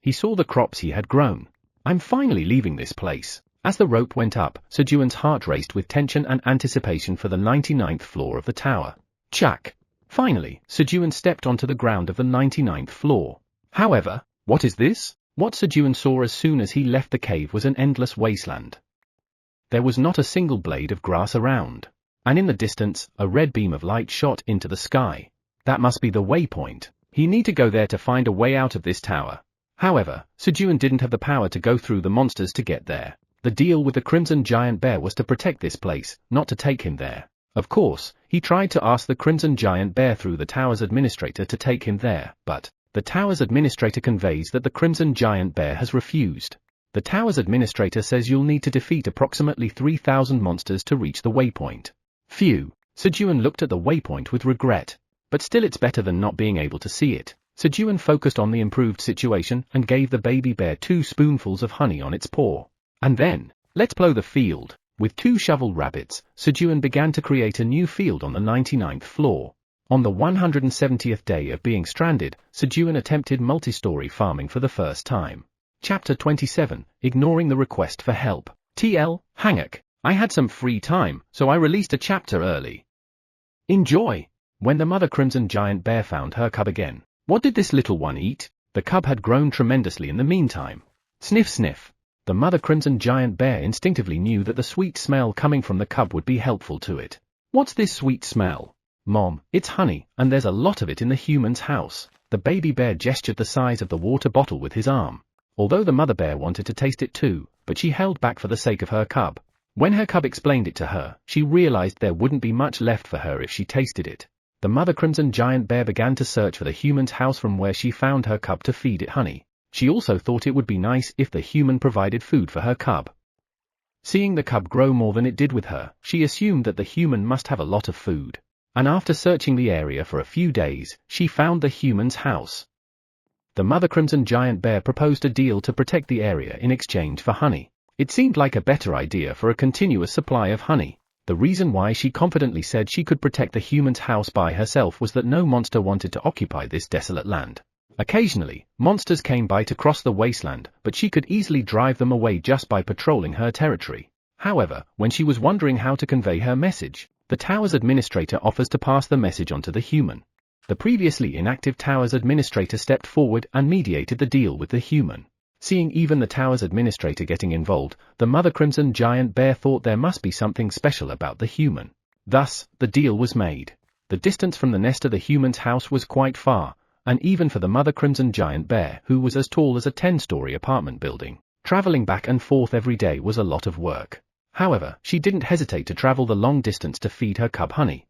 He saw the crops he had grown. I'm finally leaving this place. As the rope went up, Sejun's heart raced with tension and anticipation for the 99th floor of the tower. Chak. Finally, Sejun stepped onto the ground of the 99th floor. However, what is this? What Sejun saw as soon as he left the cave was an endless wasteland. There was not a single blade of grass around. And in the distance, a red beam of light shot into the sky. That must be the waypoint. He need to go there to find a way out of this tower. However, Sejun didn't have the power to go through the monsters to get there. The deal with the Crimson Giant Bear was to protect this place, not to take him there. Of course, he tried to ask the Crimson Giant Bear through the tower's administrator to take him there, but the tower's administrator conveys that the Crimson Giant Bear has refused. The tower's administrator says you'll need to defeat approximately 3,000 monsters to reach the waypoint. Phew. Sejun looked at the waypoint with regret. But still it's better than not being able to see it. Sejun focused on the improved situation and gave the baby bear 2 spoonfuls of honey on its paw. And then, let's plow the field. With 2 shovel rabbits, Sejun began to create a new field on the 99th floor. On the 170th day of being stranded, Sejun attempted multi-story farming for the first time. Chapter 27, Ignoring the Request for Help. TL, Hanguk. I had some free time, so I released a chapter early. Enjoy! When the mother Crimson Giant Bear found her cub again, what did this little one eat? The cub had grown tremendously in the meantime. Sniff sniff. The mother Crimson Giant Bear instinctively knew that the sweet smell coming from the cub would be helpful to it. What's this sweet smell? Mom, it's honey, and there's a lot of it in the human's house. The baby bear gestured the size of the water bottle with his arm. Although the mother bear wanted to taste it too, but she held back for the sake of her cub. When her cub explained it to her, she realized there wouldn't be much left for her if she tasted it. The mother Crimson Giant Bear began to search for the human's house from where she found her cub to feed it honey. She also thought it would be nice if the human provided food for her cub. Seeing the cub grow more than it did with her, she assumed that the human must have a lot of food. And after searching the area for a few days, she found the human's house. The mother Crimson Giant Bear proposed a deal to protect the area in exchange for honey. It seemed like a better idea for a continuous supply of honey. The reason why she confidently said she could protect the human's house by herself was that no monster wanted to occupy this desolate land. Occasionally, monsters came by to cross the wasteland, but she could easily drive them away just by patrolling her territory. However, when she was wondering how to convey her message, the tower's administrator offers to pass the message on to the human. The previously inactive tower's administrator stepped forward and mediated the deal with the human. Seeing even the tower's administrator getting involved, the mother Crimson Giant Bear thought there must be something special about the human. Thus, the deal was made. The distance from the nest to the human's house was quite far, and even for the mother Crimson Giant Bear, who was as tall as a 10-story apartment building, traveling back and forth every day was a lot of work. However, she didn't hesitate to travel the long distance to feed her cub honey.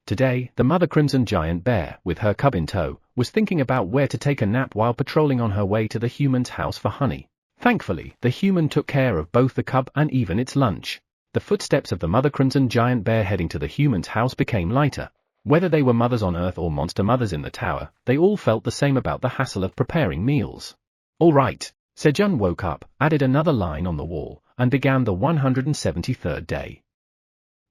Today, the mother Crimson Giant Bear, with her cub in tow, was thinking about where to take a nap while patrolling on her way to the human's house for honey. Thankfully, the human took care of both the cub and even its lunch. The footsteps of the mother Crimson Giant Bear heading to the human's house became lighter. Whether they were mothers on Earth or monster mothers in the tower, they all felt the same about the hassle of preparing meals. All right. Sejun woke up, added another line on the wall, and began the 173rd day.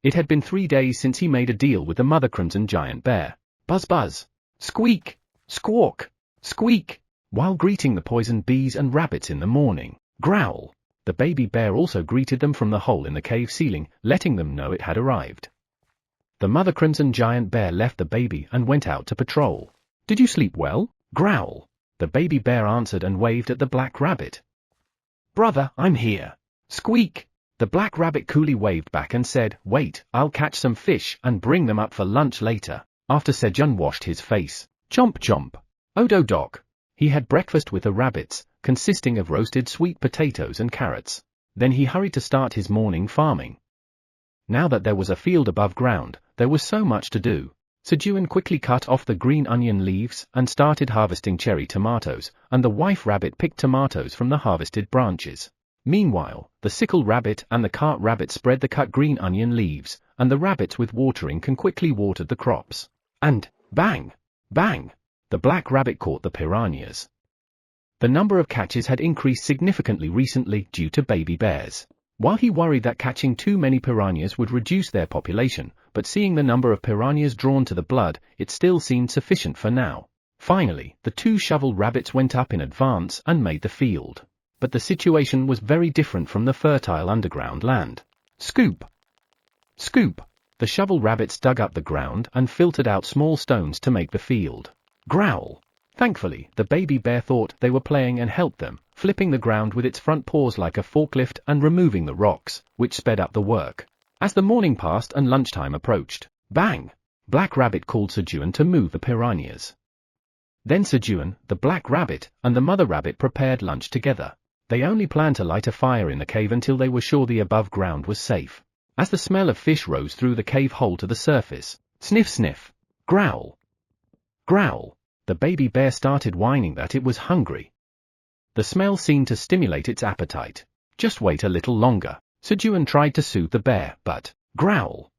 It had been 3 days since he made a deal with the mother Crimson Giant Bear. Buzz buzz. Squeak. Squawk. Squeak. While greeting the poisoned bees and rabbits in the morning. Growl. The baby bear also greeted them from the hole in the cave ceiling, letting them know it had arrived. The mother Crimson Giant Bear left the baby and went out to patrol. Did you sleep well? Growl. The baby bear answered and waved at the black rabbit. Brother, I'm here. Squeak. The black rabbit coolly waved back and said, wait, I'll catch some fish and bring them up for lunch later. After Sejun washed his face. Chomp chomp. Odo doc. He had breakfast with the rabbits, consisting of roasted sweet potatoes and carrots. Then he hurried to start his morning farming. Now that there was a field above ground, there was so much to do. Sejun quickly cut off the green onion leaves and started harvesting cherry tomatoes, and the wife rabbit picked tomatoes from the harvested branches. Meanwhile, the sickle rabbit and the cart rabbit spread the cut green onion leaves, and the rabbits with watering can quickly watered the crops. And, bang! Bang! The black rabbit caught the piranhas. The number of catches had increased significantly recently due to baby bears. While he worried that catching too many piranhas would reduce their population, but seeing the number of piranhas drawn to the blood, it still seemed sufficient for now. Finally, the 2 shovel rabbits went up in advance and made the field. But the situation was very different from the fertile underground land. Scoop! Scoop! The shovel rabbits dug up the ground and filtered out small stones to make the field. Growl! Thankfully, the baby bear thought they were playing and helped them, flipping the ground with its front paws like a forklift and removing the rocks, which sped up the work. As the morning passed and lunchtime approached, bang! Black Rabbit called Sejun to move the piranhas. Then Sejun, the Black Rabbit, and the Mother Rabbit prepared lunch together. They only planned to light a fire in the cave until they were sure the above ground was safe. As the smell of fish rose through the cave hole to the surface, sniff sniff, growl, growl, the baby bear started whining that it was hungry. The smell seemed to stimulate its appetite. Just wait a little longer. Sejun tried to soothe the bear, but, growl,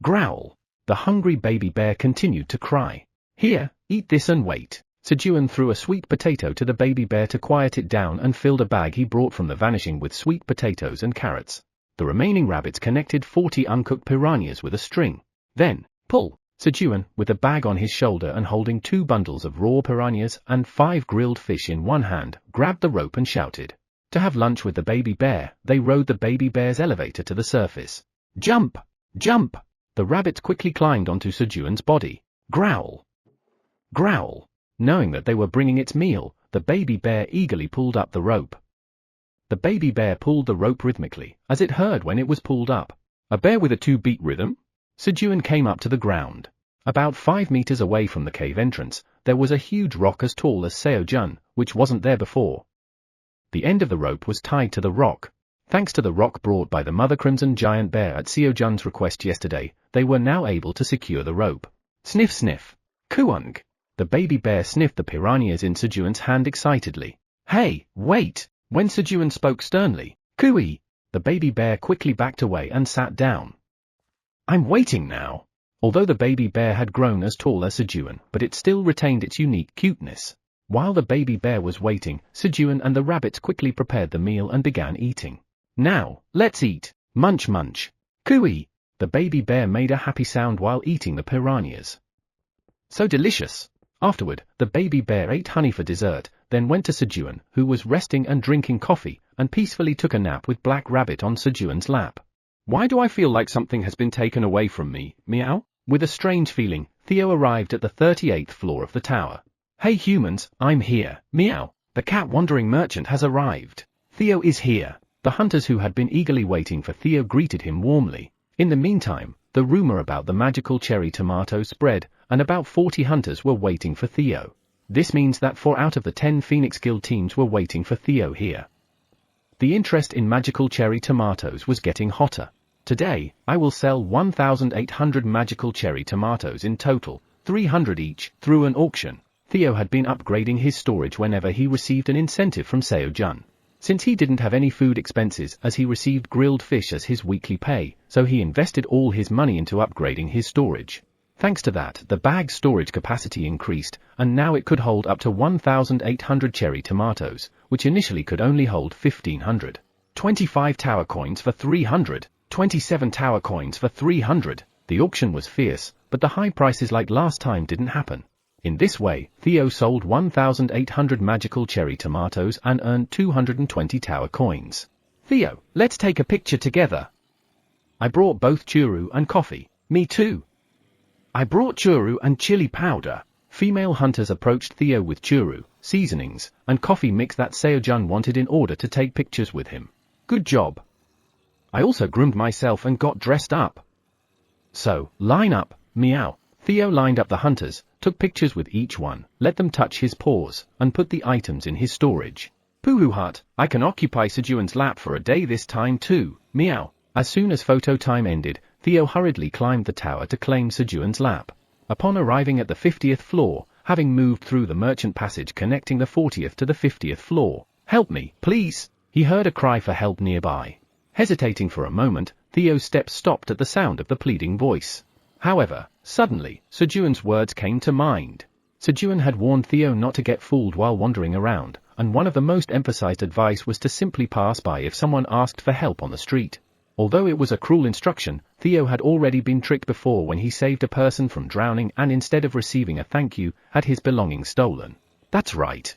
growl, the hungry baby bear continued to cry. Here, eat this and wait. Sejun threw a sweet potato to the baby bear to quiet it down and filled a bag he brought from the vanishing with sweet potatoes and carrots. The remaining rabbits connected 40 uncooked piranhas with a string. Then, pull. Sejun, with a bag on his shoulder and holding 2 bundles of raw piranhas and 5 grilled fish in one hand, grabbed the rope and shouted. To have lunch with the baby bear, they rode the baby bear's elevator to the surface. Jump! Jump! The rabbits quickly climbed onto Sejun's body. Growl! Growl! Knowing that they were bringing its meal, the baby bear eagerly pulled up the rope. The baby bear pulled the rope rhythmically, as it heard when it was pulled up. A bear with a 2-beat rhythm? Sejun came up to the ground. About 5 meters away from the cave entrance, there was a huge rock as tall as Sejun, which wasn't there before. The end of the rope was tied to the rock. Thanks to the rock brought by the Mother Crimson Giant Bear at Sejun's request yesterday, they were now able to secure the rope. Sniff sniff. Kuung. The baby bear sniffed the piranhas in Sejun's hand excitedly. Hey, wait! When Sejun spoke sternly, Cooey! The baby bear quickly backed away and sat down. I'm waiting now. Although the baby bear had grown as tall as Sejun, but it still retained its unique cuteness. While the baby bear was waiting, Sejun and the rabbits quickly prepared the meal and began eating. Now, let's eat. Munch munch. Cooey! The baby bear made a happy sound while eating the piranhas. So delicious! Afterward, the baby bear ate honey for dessert, then went to Sejun, who was resting and drinking coffee, and peacefully took a nap with Black Rabbit on Sejun's lap. Why do I feel like something has been taken away from me, meow? With a strange feeling, Theo arrived at the 38th floor of the tower. Hey humans, I'm here, meow. The cat-wandering merchant has arrived. Theo is here. The hunters who had been eagerly waiting for Theo greeted him warmly. In the meantime, the rumor about the magical cherry tomato spread, and about 40 hunters were waiting for Theo. This means that 4 out of the 10 Phoenix Guild teams were waiting for Theo here. The interest in magical cherry tomatoes was getting hotter. Today, I will sell 1,800 magical cherry tomatoes in total, 300 each, through an auction. Theo had been upgrading his storage whenever he received an incentive from Sejun. Since he didn't have any food expenses as he received grilled fish as his weekly pay, so he invested all his money into upgrading his storage. Thanks to that, the bag's storage capacity increased, and now it could hold up to 1,800 cherry tomatoes, which initially could only hold 1,500. 25 tower coins for 300. 27 tower coins for 300. The auction was fierce, but the high prices like last time didn't happen. In this way, Theo sold 1,800 magical cherry tomatoes and earned 220 tower coins. Theo, let's take a picture together. I brought both churro and coffee. Me too. I brought churro and chili powder. Female hunters approached Theo with churro, seasonings, and coffee mix that Sejun wanted in order to take pictures with him. Good job. I also groomed myself and got dressed up. So, line up, meow. Theo lined up the hunters, took pictures with each one, let them touch his paws, and put the items in his storage. Poohoo hut, I can occupy Sejun's lap for a day this time too, meow. As soon as photo time ended, Theo hurriedly climbed the tower to claim Sejun's lap. Upon arriving at the 50th floor, having moved through the merchant passage connecting the 40th to the 50th floor, help me, please! He heard a cry for help nearby. Hesitating for a moment, Theo's steps stopped at the sound of the pleading voice. However, suddenly, Sejun's words came to mind. Sejun had warned Theo not to get fooled while wandering around, and one of the most emphasized advice was to simply pass by if someone asked for help on the street. Although it was a cruel instruction, Theo had already been tricked before when he saved a person from drowning and instead of receiving a thank you, had his belongings stolen. That's right.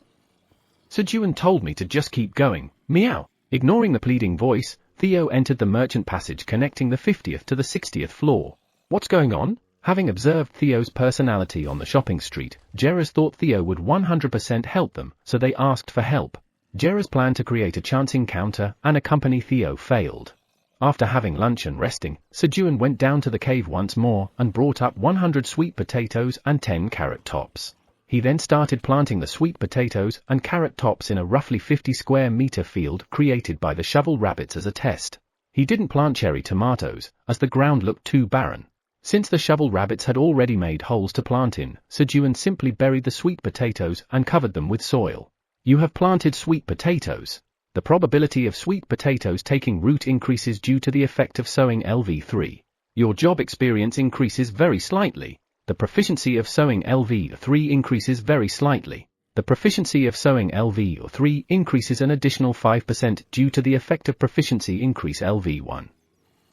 Sejun told me to just keep going, meow. Ignoring the pleading voice, Theo entered the merchant passage connecting the 50th to the 60th floor. What's going on? Having observed Theo's personality on the shopping street, Jerez thought Theo would 100% help them, so they asked for help. Jerez planned to create a chance encounter and accompany Theo failed. After having lunch and resting, Sejun went down to the cave once more and brought up 100 sweet potatoes and 10 carrot tops. He then started planting the sweet potatoes and carrot tops in a roughly 50 square meter field created by the shovel rabbits as a test. He didn't plant cherry tomatoes, as the ground looked too barren. Since the shovel rabbits had already made holes to plant in, Sejun simply buried the sweet potatoes and covered them with soil. You have planted sweet potatoes. The probability of sweet potatoes taking root increases due to the effect of sowing LV3. Your job experience increases very slightly. The proficiency of sowing LV3 increases very slightly. The proficiency of sowing LV3 increases an additional 5% due to the effect of proficiency increase LV1.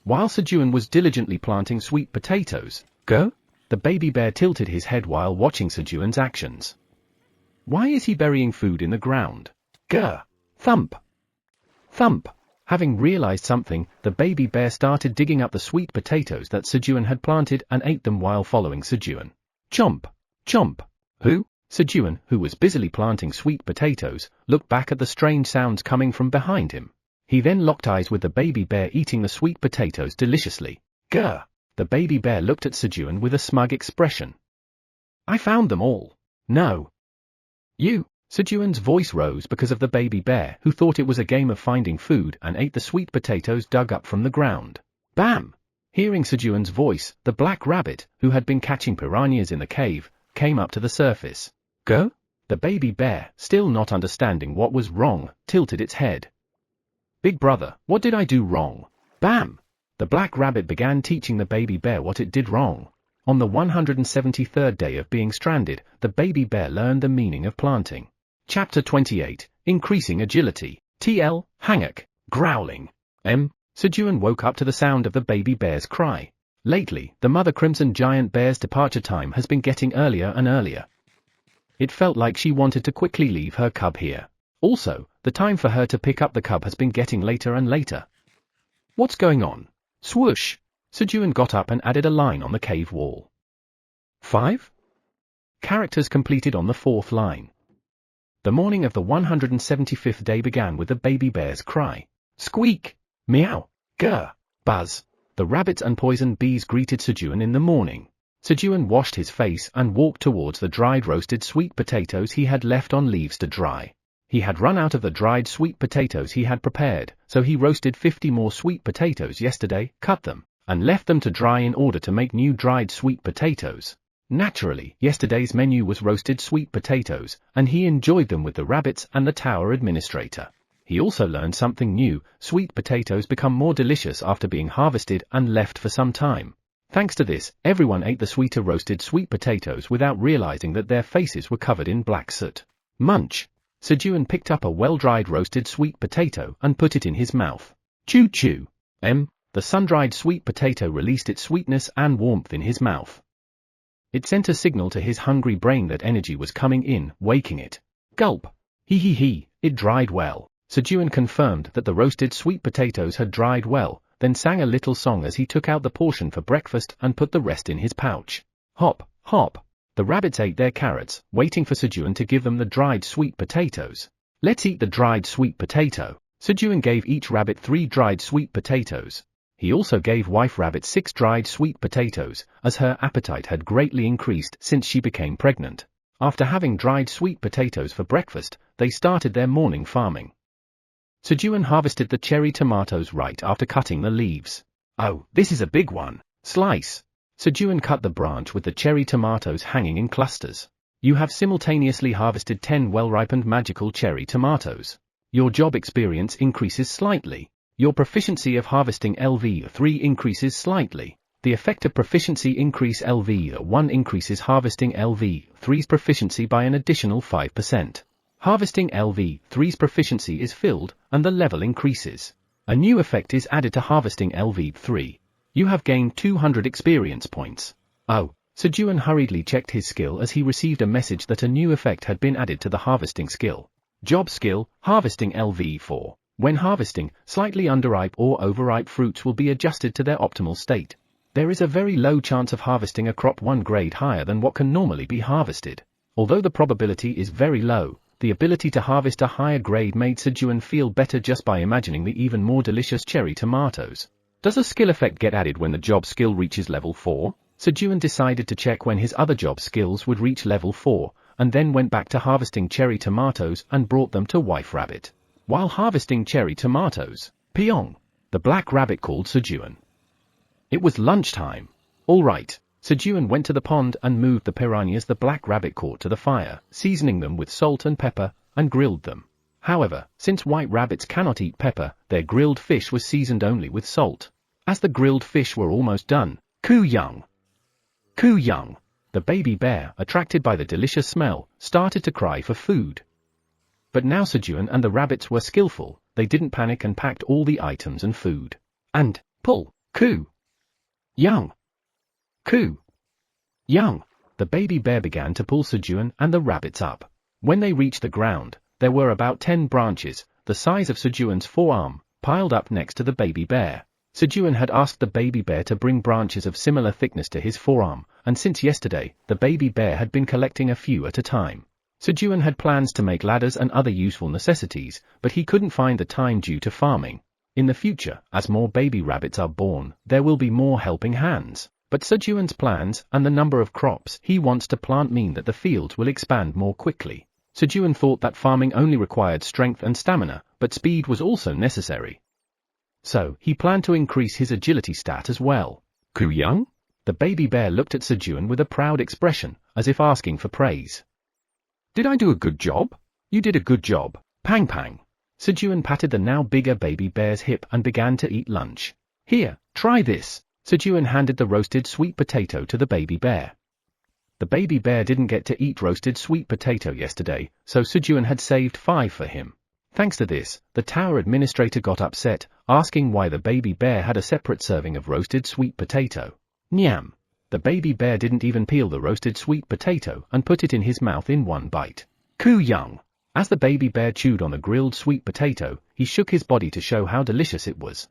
While Sejun was diligently planting sweet potatoes, the baby bear tilted his head while watching Sejun's actions. Why is he burying food in the ground? Thump. Thump. Having realized something, the baby bear started digging up the sweet potatoes that Sejun had planted and ate them while following Sejun. Chomp. Chomp. Who? Sejun, who was busily planting sweet potatoes, looked back at the strange sounds coming from behind him. He then locked eyes with the baby bear eating the sweet potatoes deliciously. The baby bear looked at Sejun with a smug expression. I found them all. No. You. Sejun's voice rose because of the baby bear, who thought it was a game of finding food and ate the sweet potatoes dug up from the ground. Bam! Hearing Sejun's voice, the black rabbit, who had been catching piranhas in the cave, came up to the surface. The baby bear, still not understanding what was wrong, tilted its head. Big brother, what did I do wrong? Bam! The black rabbit began teaching the baby bear what it did wrong. On the 173rd day of being stranded, the baby bear learned the meaning of planting. Chapter 28, Increasing Agility. TL, Hangak, Growling. Sejun woke up to the sound of the baby bear's cry. Lately, the mother crimson giant bear's departure time has been getting earlier and earlier. It felt like she wanted to quickly leave her cub here. Also, the time for her to pick up the cub has been getting later and later. What's going on? Swoosh! Sejun got up and added a line on the cave wall. 5 characters completed on the 4th line. The morning of the 175th day began with the baby bear's cry. Squeak! Meow! Grr! Buzz! The rabbits and poison bees greeted Sejun in the morning. Sejun washed his face and walked towards the dried roasted sweet potatoes he had left on leaves to dry. He had run out of the dried sweet potatoes he had prepared, so he roasted 50 more sweet potatoes yesterday, cut them, and left them to dry in order to make new dried sweet potatoes. Naturally, yesterday's menu was roasted sweet potatoes, and he enjoyed them with the rabbits and the tower administrator. He also learned something new: sweet potatoes become more delicious after being harvested and left for some time. Thanks to this, everyone ate the sweeter roasted sweet potatoes without realizing that their faces were covered in black soot. Munch! Sejun picked up a well-dried roasted sweet potato and put it in his mouth. Chew chew! The sun-dried sweet potato released its sweetness and warmth in his mouth. It sent a signal to his hungry brain that energy was coming in, waking it. Gulp! He, it dried well. Sejun confirmed that the roasted sweet potatoes had dried well, then sang a little song as he took out the portion for breakfast and put the rest in his pouch. Hop, hop! The rabbits ate their carrots, waiting for Sejun to give them the dried sweet potatoes. Let's eat the dried sweet potato. Sejun gave each rabbit 3 dried sweet potatoes. He also gave wife rabbit 6 dried sweet potatoes, as her appetite had greatly increased since she became pregnant. After having dried sweet potatoes for breakfast, they started their morning farming. Sejun harvested the cherry tomatoes right after cutting the leaves. Oh, this is a big one. Slice! Sejun cut the branch with the cherry tomatoes hanging in clusters. You have simultaneously harvested 10 well-ripened magical cherry tomatoes. Your job experience increases slightly. Your proficiency of harvesting LV3 increases slightly. The effect of proficiency increase LV1 increases harvesting LV3's proficiency by an additional 5%. Harvesting LV3's proficiency is filled, and the level increases. A new effect is added to harvesting LV3. You have gained 200 experience points. Oh, Sejun hurriedly checked his skill as he received a message that a new effect had been added to the harvesting skill. Job skill, harvesting LV4. When harvesting, slightly underripe or overripe fruits will be adjusted to their optimal state. There is a very low chance of harvesting a crop 1 grade higher than what can normally be harvested. Although the probability is very low, the ability to harvest a higher grade made Sejun feel better just by imagining the even more delicious cherry tomatoes. Does a skill effect get added when the job skill reaches level 4? Sejun decided to check when his other job skills would reach level 4, and then went back to harvesting cherry tomatoes and brought them to Wife Rabbit. While harvesting cherry tomatoes, Pyong, the black rabbit, called Sejun. It was lunchtime. All right. Sejun went to the pond and moved the piranhas the black rabbit caught to the fire, seasoning them with salt and pepper, and grilled them. However, since white rabbits cannot eat pepper, their grilled fish was seasoned only with salt. As the grilled fish were almost done, Koo Young, the baby bear, attracted by the delicious smell, started to cry for food. But now Sejun and the rabbits were skillful. They didn't panic and packed all the items and food. And pull, Koo Young, the baby bear began to pull Sejun and the rabbits up. When they reached the ground, there were about 10 branches, the size of Sejun's forearm, piled up next to the baby bear. Sejun had asked the baby bear to bring branches of similar thickness to his forearm, and since yesterday, the baby bear had been collecting a few at a time. Sejun had plans to make ladders and other useful necessities, but he couldn't find the time due to farming. In the future, as more baby rabbits are born, there will be more helping hands. But Sejun's plans and the number of crops he wants to plant mean that the fields will expand more quickly. Sejun thought that farming only required strength and stamina, but speed was also necessary. So, he planned to increase his agility stat as well. Koo Young? The baby bear looked at Sejun with a proud expression, as if asking for praise. Did I do a good job? You did a good job, Pang Pang. Sejun patted the now bigger baby bear's hip and began to eat lunch. Here, try this. Sejun handed the roasted sweet potato to the baby bear. The baby bear didn't get to eat roasted sweet potato yesterday, so Sejun had saved 5 for him. Thanks to this, the tower administrator got upset, asking why the baby bear had a separate serving of roasted sweet potato. Nyam! The baby bear didn't even peel the roasted sweet potato and put it in his mouth in one bite. Koo Young! As the baby bear chewed on the grilled sweet potato, he shook his body to show how delicious it was.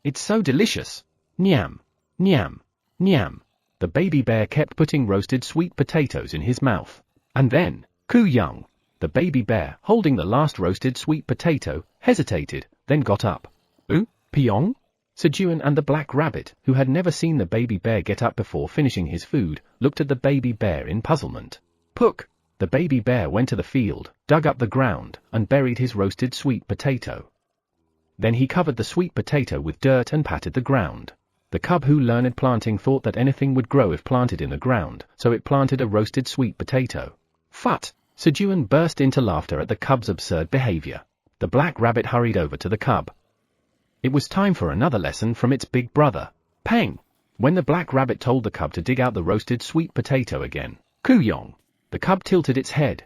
It's so delicious! Nyam! Nyam! Nyam! The baby bear kept putting roasted sweet potatoes in his mouth. And then, Koo Young, the baby bear, holding the last roasted sweet potato, hesitated, then got up. Ooh, Pyong? Sejun and the black rabbit, who had never seen the baby bear get up before finishing his food, looked at the baby bear in puzzlement. Puck! The baby bear went to the field, dug up the ground, and buried his roasted sweet potato. Then he covered the sweet potato with dirt and patted the ground. The cub who learned planting thought that anything would grow if planted in the ground, so it planted a roasted sweet potato. Phut! Sejun burst into laughter at the cub's absurd behavior. The black rabbit hurried over to the cub. It was time for another lesson from its big brother. Peng! When the black rabbit told the cub to dig out the roasted sweet potato again, Koo Young! The cub tilted its head.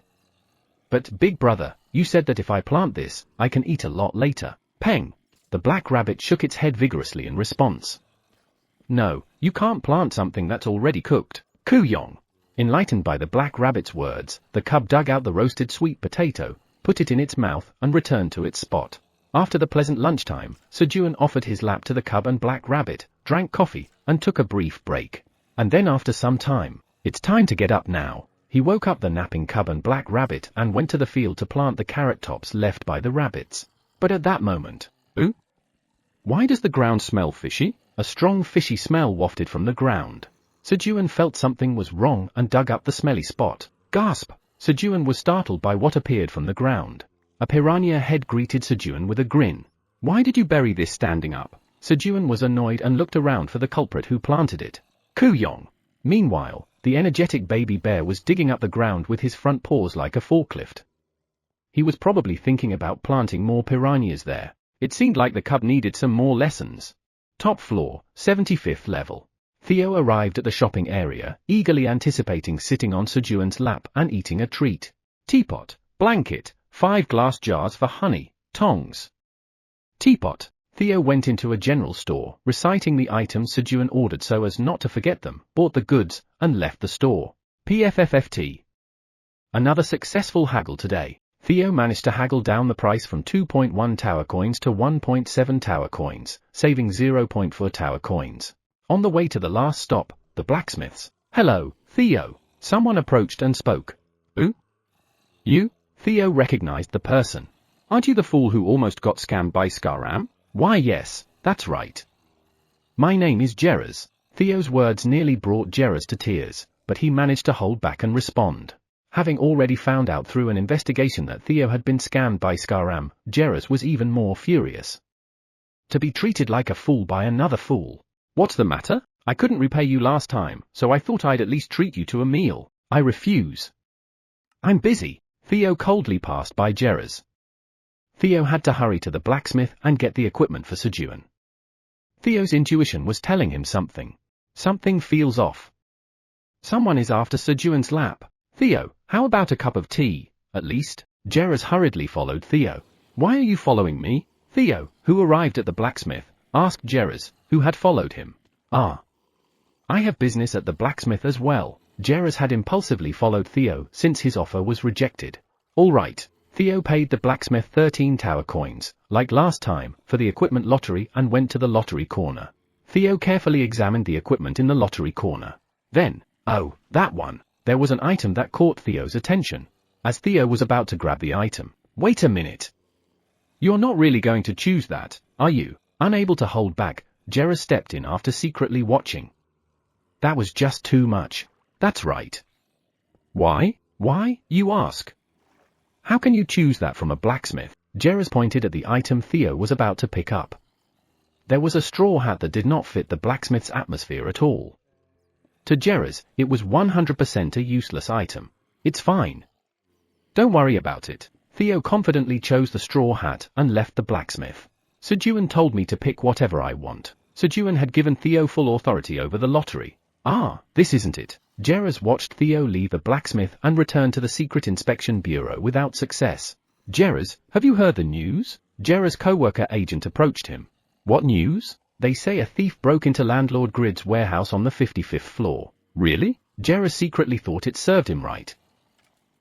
But, big brother, you said that if I plant this, I can eat a lot later. Peng! The black rabbit shook its head vigorously in response. No, you can't plant something that's already cooked, Koo Young! Enlightened by the black rabbit's words, the cub dug out the roasted sweet potato, put it in its mouth, and returned to its spot. After the pleasant lunchtime, Sejun offered his lap to the cub and black rabbit, drank coffee, and took a brief break. And then after some time, it's time to get up now. He woke up the napping cub and black rabbit and went to the field to plant the carrot tops left by the rabbits. But at that moment, ooh! Why does the ground smell fishy? A strong fishy smell wafted from the ground. Sejun felt something was wrong and dug up the smelly spot. Gasp! Sejun was startled by what appeared from the ground. A piranha head greeted Sejun with a grin. Why did you bury this standing up? Sejun was annoyed and looked around for the culprit who planted it. Koo Young! Meanwhile, the energetic baby bear was digging up the ground with his front paws like a forklift. He was probably thinking about planting more piranhas there. It seemed like the cub needed some more lessons. Top floor, 75th level. Theo arrived at the shopping area, eagerly anticipating sitting on Sejun's lap and eating a treat. Teapot, blanket, 5 glass jars for honey, tongs. Teapot. Theo went into a general store, reciting the items Sejun ordered so as not to forget them, bought the goods, and left the store. PFFFT. Another successful haggle today. Theo managed to haggle down the price from 2.1 tower coins to 1.7 tower coins, saving 0.4 tower coins. On the way to the last stop, the blacksmith's. Hello, Theo. Someone approached and spoke. Who? You? Theo recognized the person. Aren't you the fool who almost got scammed by Skaram? Why yes, that's right. My name is Gerras. Theo's words nearly brought Gerras to tears, but he managed to hold back and respond. Having already found out through an investigation that Theo had been scammed by Skaram, Gerras was even more furious. To be treated like a fool by another fool. What's the matter? I couldn't repay you last time, so I thought I'd at least treat you to a meal. I refuse. I'm busy. Theo coldly passed by Gerras. Theo had to hurry to the blacksmith and get the equipment for Sejun. Theo's intuition was telling him something. Something feels off. Someone is after Sejun's lap. Theo, how about a cup of tea, at least? Gerras hurriedly followed Theo. Why are you following me? Theo, who arrived at the blacksmith, asked Gerras, who had followed him. I have business at the blacksmith as well. Gerras had impulsively followed Theo since his offer was rejected. All right. Theo paid the blacksmith 13 tower coins, like last time, for the equipment lottery and went to the lottery corner. Theo carefully examined the equipment in the lottery corner. Then, oh, that one. There was an item that caught Theo's attention. As Theo was about to grab the item, wait a minute. You're not really going to choose that, are you? Unable to hold back, Gerras stepped in after secretly watching. That was just too much. That's right. Why? Why, you ask? How can you choose that from a blacksmith? Gerras pointed at the item Theo was about to pick up. There was a straw hat that did not fit the blacksmith's atmosphere at all. To Gerras, it was 100% a useless item. It's fine. Don't worry about it. Theo confidently chose the straw hat and left the blacksmith. Sejun told me to pick whatever I want. Sejun had given Theo full authority over the lottery. This isn't it. Gerras watched Theo leave the blacksmith and return to the Secret Inspection Bureau without success. Gerras, have you heard the news? Gerras' co-worker agent approached him. What news? They say a thief broke into Landlord Grid's warehouse on the 55th floor. Really? Gerras secretly thought it served him right.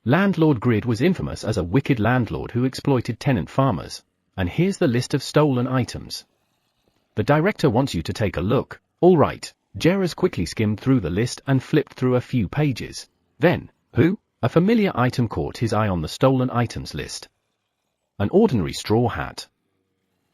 Landlord Grid was infamous as a wicked landlord who exploited tenant farmers. And here's the list of stolen items. The director wants you to take a look. All right. Gerras quickly skimmed through the list and flipped through a few pages. Then, who? A familiar item caught his eye on the stolen items list. An ordinary straw hat.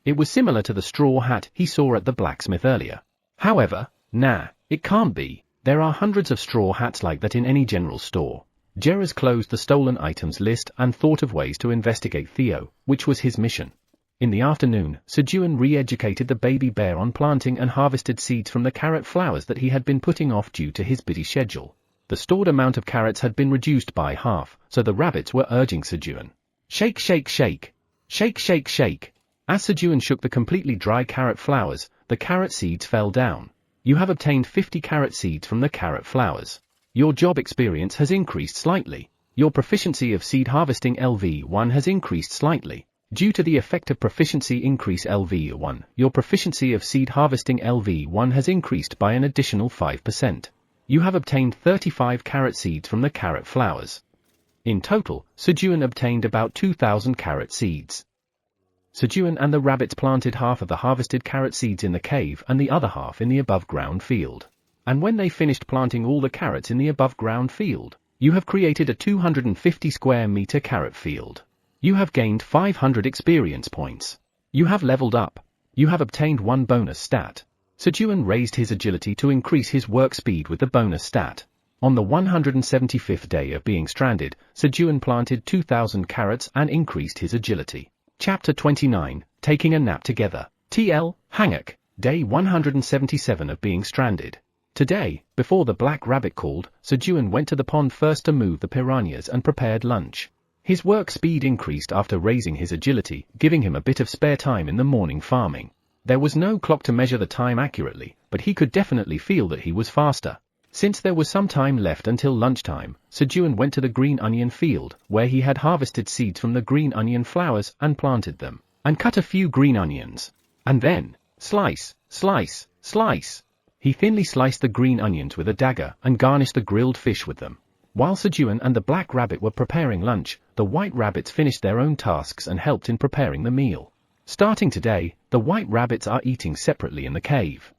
It was similar to the straw hat he saw at the blacksmith earlier. However, nah, it can't be. There are hundreds of straw hats like that in any general store. Gerras closed the stolen items list and thought of ways to investigate Theo, which was his mission. In the afternoon, Sejun re-educated the baby bear on planting and harvested seeds from the carrot flowers that he had been putting off due to his busy schedule. The stored amount of carrots had been reduced by half, so the rabbits were urging Sejun. Shake, shake, shake. Shake, shake, shake. As Sejun shook the completely dry carrot flowers, the carrot seeds fell down. You have obtained 50 carrot seeds from the carrot flowers. Your job experience has increased slightly. Your proficiency of seed harvesting LV1 has increased slightly. Due to the effect of proficiency increase LV1, your proficiency of seed harvesting LV1 has increased by an additional 5%. You have obtained 35 carrot seeds from the carrot flowers. In total, Sejun obtained about 2,000 carrot seeds. Sejun and the rabbits planted half of the harvested carrot seeds in the cave and the other half in the above-ground field. And when they finished planting all the carrots in the above-ground field, you have created a 250 square meter carrot field. You have gained 500 experience points. You have leveled up. You have obtained 1 bonus stat. Sejun raised his agility to increase his work speed with the bonus stat. On the 175th day of being stranded, Sejun planted 2,000 carrots and increased his agility. Chapter 29, Taking a Nap Together. TL, Hanguk, Day 177 of being stranded. Today, before the black rabbit called, Sejun went to the pond first to move the piranhas and prepared lunch. His work speed increased after raising his agility, giving him a bit of spare time in the morning farming. There was no clock to measure the time accurately, but he could definitely feel that he was faster. Since there was some time left until lunchtime, Sejun went to the green onion field, where he had harvested seeds from the green onion flowers and planted them, and cut a few green onions. And then, slice, slice, slice. He thinly sliced the green onions with a dagger and garnished the grilled fish with them. While Sejun and the black rabbit were preparing lunch, the white rabbits finished their own tasks and helped in preparing the meal. Starting today, the white rabbits are eating separately in the cave.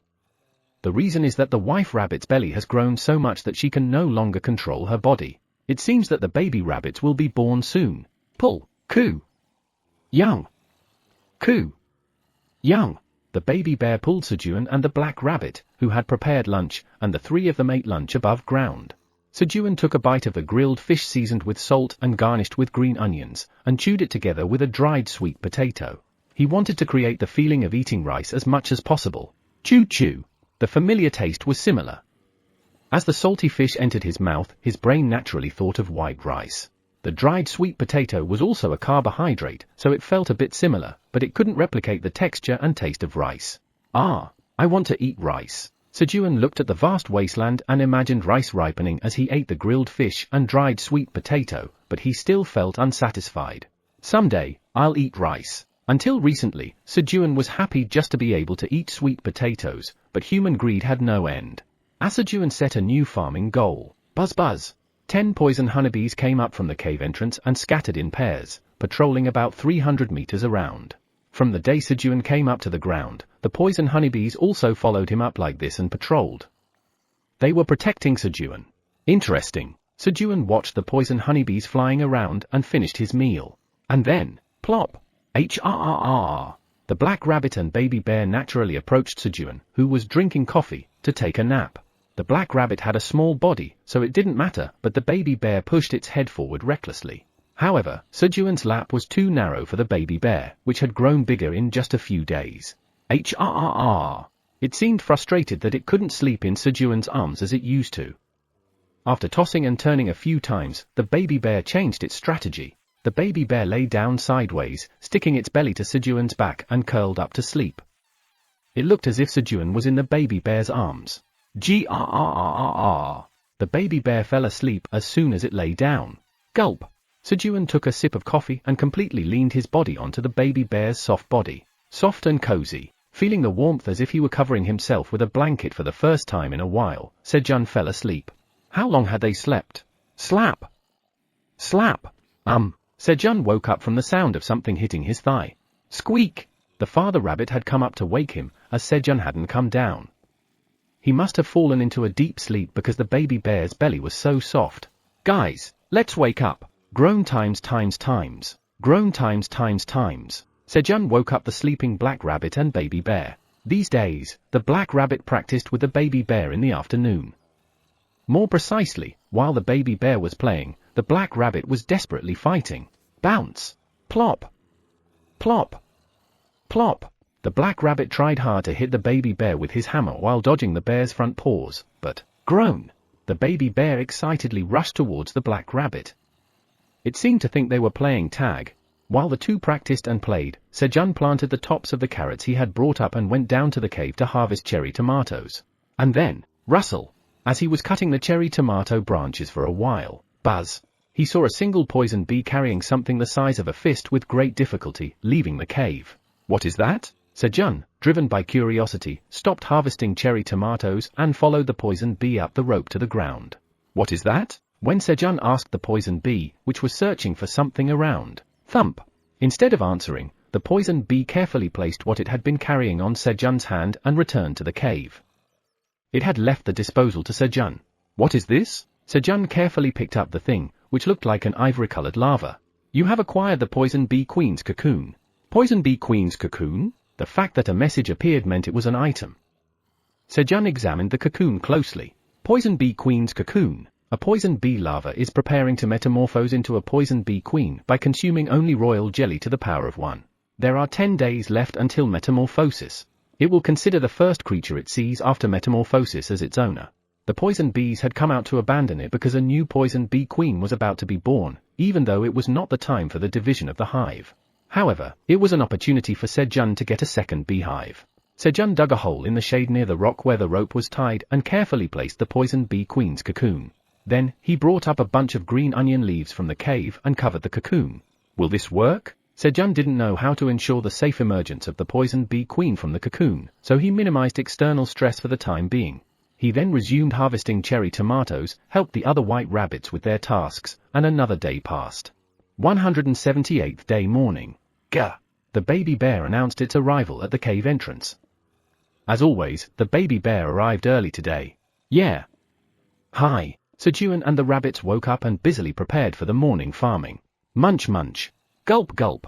The reason is that the wife rabbit's belly has grown so much that she can no longer control her body. It seems that the baby rabbits will be born soon. Pull, coo. Young. Coo. Young. The baby bear pulled Sejun and the black rabbit, who had prepared lunch, and the three of them ate lunch above ground. Sejun took a bite of the grilled fish seasoned with salt and garnished with green onions, and chewed it together with a dried sweet potato. He wanted to create the feeling of eating rice as much as possible. Chew chew. The familiar taste was similar. As the salty fish entered his mouth, his brain naturally thought of white rice. The dried sweet potato was also a carbohydrate, so it felt a bit similar, but it couldn't replicate the texture and taste of rice. Ah, I want to eat rice. Sejun looked at the vast wasteland and imagined rice ripening as he ate the grilled fish and dried sweet potato, but he still felt unsatisfied. Someday, I'll eat rice. Until recently, Sejun was happy just to be able to eat sweet potatoes, but human greed had no end. As Sejun set a new farming goal. Buzz buzz. 10 poison honeybees came up from the cave entrance and scattered in pairs, patrolling about 300 meters around. From the day Sejun came up to the ground, the poison honeybees also followed him up like this and patrolled. They were protecting Sejun. Interesting. Sejun watched the poison honeybees flying around and finished his meal. And then, plop! HRRR! The black rabbit and baby bear naturally approached Sejun, who was drinking coffee, to take a nap. The black rabbit had a small body, so it didn't matter, but the baby bear pushed its head forward recklessly. However, Sejun's lap was too narrow for the baby bear, which had grown bigger in just a few days. HRRR! It seemed frustrated that it couldn't sleep in Sejun's arms as it used to. After tossing and turning a few times, the baby bear changed its strategy. The baby bear lay down sideways, sticking its belly to Sejun's back and curled up to sleep. It looked as if Sejun was in the baby bear's arms. GRRRRR. The baby bear fell asleep as soon as it lay down. Gulp. Sejun took a sip of coffee and completely leaned his body onto the baby bear's soft body. Soft and cozy. Feeling the warmth as if he were covering himself with a blanket for the first time in a while, Sejun fell asleep. How long had they slept? Slap. Slap. Sejun woke up from the sound of something hitting his thigh. Squeak. The father rabbit had come up to wake him, as Sejun hadn't come down. He must have fallen into a deep sleep because the baby bear's belly was so soft. Guys, let's wake up. Groan times. Groan times. Sejun woke up the sleeping black rabbit and baby bear. These days, the black rabbit practiced with the baby bear in the afternoon. More precisely, while the baby bear was playing, the black rabbit was desperately fighting. Bounce. Plop. Plop. Plop. The black rabbit tried hard to hit the baby bear with his hammer while dodging the bear's front paws, but, groan! The baby bear excitedly rushed towards the black rabbit. It seemed to think they were playing tag. While the two practiced and played, Sejun planted the tops of the carrots he had brought up and went down to the cave to harvest cherry tomatoes. And then, rustle! As he was cutting the cherry tomato branches for a while, buzz! He saw a single poison bee carrying something the size of a fist with great difficulty, leaving the cave. What is that? Sejun, driven by curiosity, stopped harvesting cherry tomatoes and followed the poison bee up the rope to the ground. What is that? When Sejun asked the poison bee, which was searching for something around, thump! Instead of answering, the poison bee carefully placed what it had been carrying on Sejun's hand and returned to the cave. It had left the disposal to Sejun. What is this? Sejun carefully picked up the thing, which looked like an ivory-colored larva. You have acquired the poison bee queen's cocoon. Poison bee queen's cocoon? The fact that a message appeared meant it was an item. Sejun examined the cocoon closely. Poison bee queen's cocoon. A poison bee larva is preparing to metamorphose into a poison bee queen by consuming only royal jelly to the power of 1. There are 10 days left until metamorphosis. It will consider the first creature it sees after metamorphosis as its owner. The poison bees had come out to abandon it because a new poison bee queen was about to be born, even though it was not the time for the division of the hive. However, it was an opportunity for Sejun to get a second beehive. Sejun dug a hole in the shade near the rock where the rope was tied and carefully placed the poison bee queen's cocoon. Then, he brought up a bunch of green onion leaves from the cave and covered the cocoon. Will this work? Sejun didn't know how to ensure the safe emergence of the poison bee queen from the cocoon, so he minimized external stress for the time being. He then resumed harvesting cherry tomatoes, helped the other white rabbits with their tasks, and another day passed. 178th day morning. Gah! The baby bear announced its arrival at the cave entrance. As always, the baby bear arrived early today. Yeah. Hi. Sejun and the rabbits woke up and busily prepared for the morning farming. Munch munch. Gulp gulp.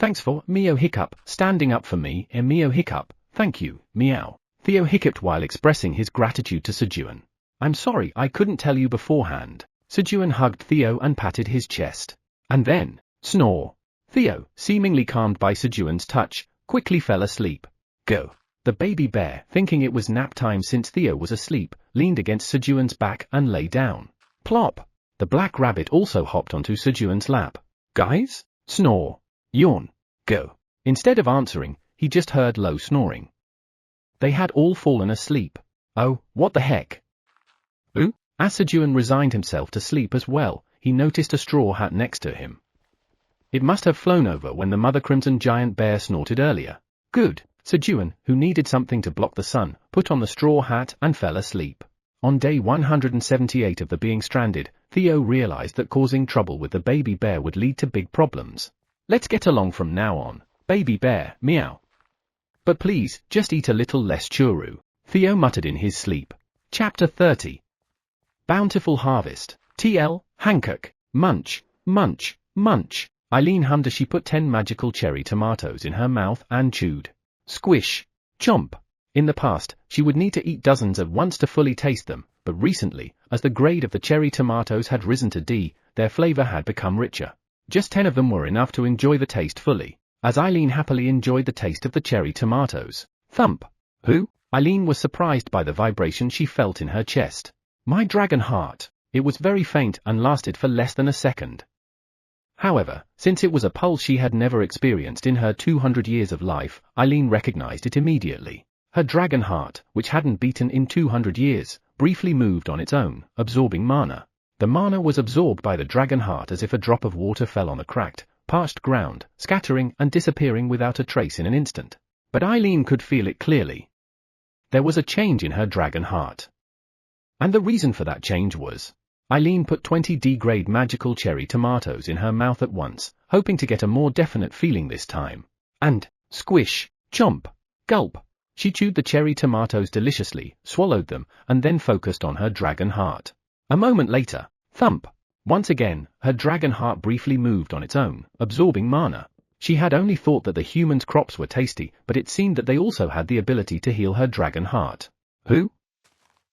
Thanks for, Mio hiccup, standing up for me, Mio hiccup, thank you, meow. Theo hiccuped while expressing his gratitude to Sejun. I'm sorry I couldn't tell you beforehand. Sejun hugged Theo and patted his chest. And then, snore. Theo, seemingly calmed by Sejun's touch, quickly fell asleep. Go. The baby bear, thinking it was nap time since Theo was asleep, leaned against Sejun's back and lay down. Plop. The black rabbit also hopped onto Sejun's lap. Guys? Snore. Yawn. Go. Instead of answering, he just heard low snoring. They had all fallen asleep. Oh, what the heck? Ooh? As Sejun resigned himself to sleep as well, he noticed a straw hat next to him. It must have flown over when the mother crimson giant bear snorted earlier. Good. Sejun, who needed something to block the sun, put on the straw hat and fell asleep. On day 178 of the being stranded, Theo realized that causing trouble with the baby bear would lead to big problems. Let's get along from now on, baby bear, meow. But please, just eat a little less churu, Theo muttered in his sleep. Chapter 30. Bountiful Harvest. TL, Hancock, munch, munch, munch. Eileen hummed as she put 10 magical cherry tomatoes in her mouth and chewed. Squish. Chomp. In the past, she would need to eat dozens at once to fully taste them, but recently, as the grade of the cherry tomatoes had risen to D, their flavor had become richer. Just 10 of them were enough to enjoy the taste fully, as Eileen happily enjoyed the taste of the cherry tomatoes. Thump. Who? Eileen was surprised by the vibration she felt in her chest. My dragon heart. It was very faint and lasted for less than a second. However, since it was a pulse she had never experienced in her 200 years of life, Eileen recognized it immediately. Her dragon heart, which hadn't beaten in 200 years, briefly moved on its own, absorbing mana. The mana was absorbed by the dragon heart as if a drop of water fell on the cracked, parched ground, scattering and disappearing without a trace in an instant. But Eileen could feel it clearly. There was a change in her dragon heart. And the reason for that change was, Eileen put 20 D-grade magical cherry tomatoes in her mouth at once, hoping to get a more definite feeling this time. And, squish, chomp, gulp. She chewed the cherry tomatoes deliciously, swallowed them, and then focused on her dragon heart. A moment later, thump. Once again, her dragon heart briefly moved on its own, absorbing mana. She had only thought that the humans' crops were tasty, but it seemed that they also had the ability to heal her dragon heart. Who?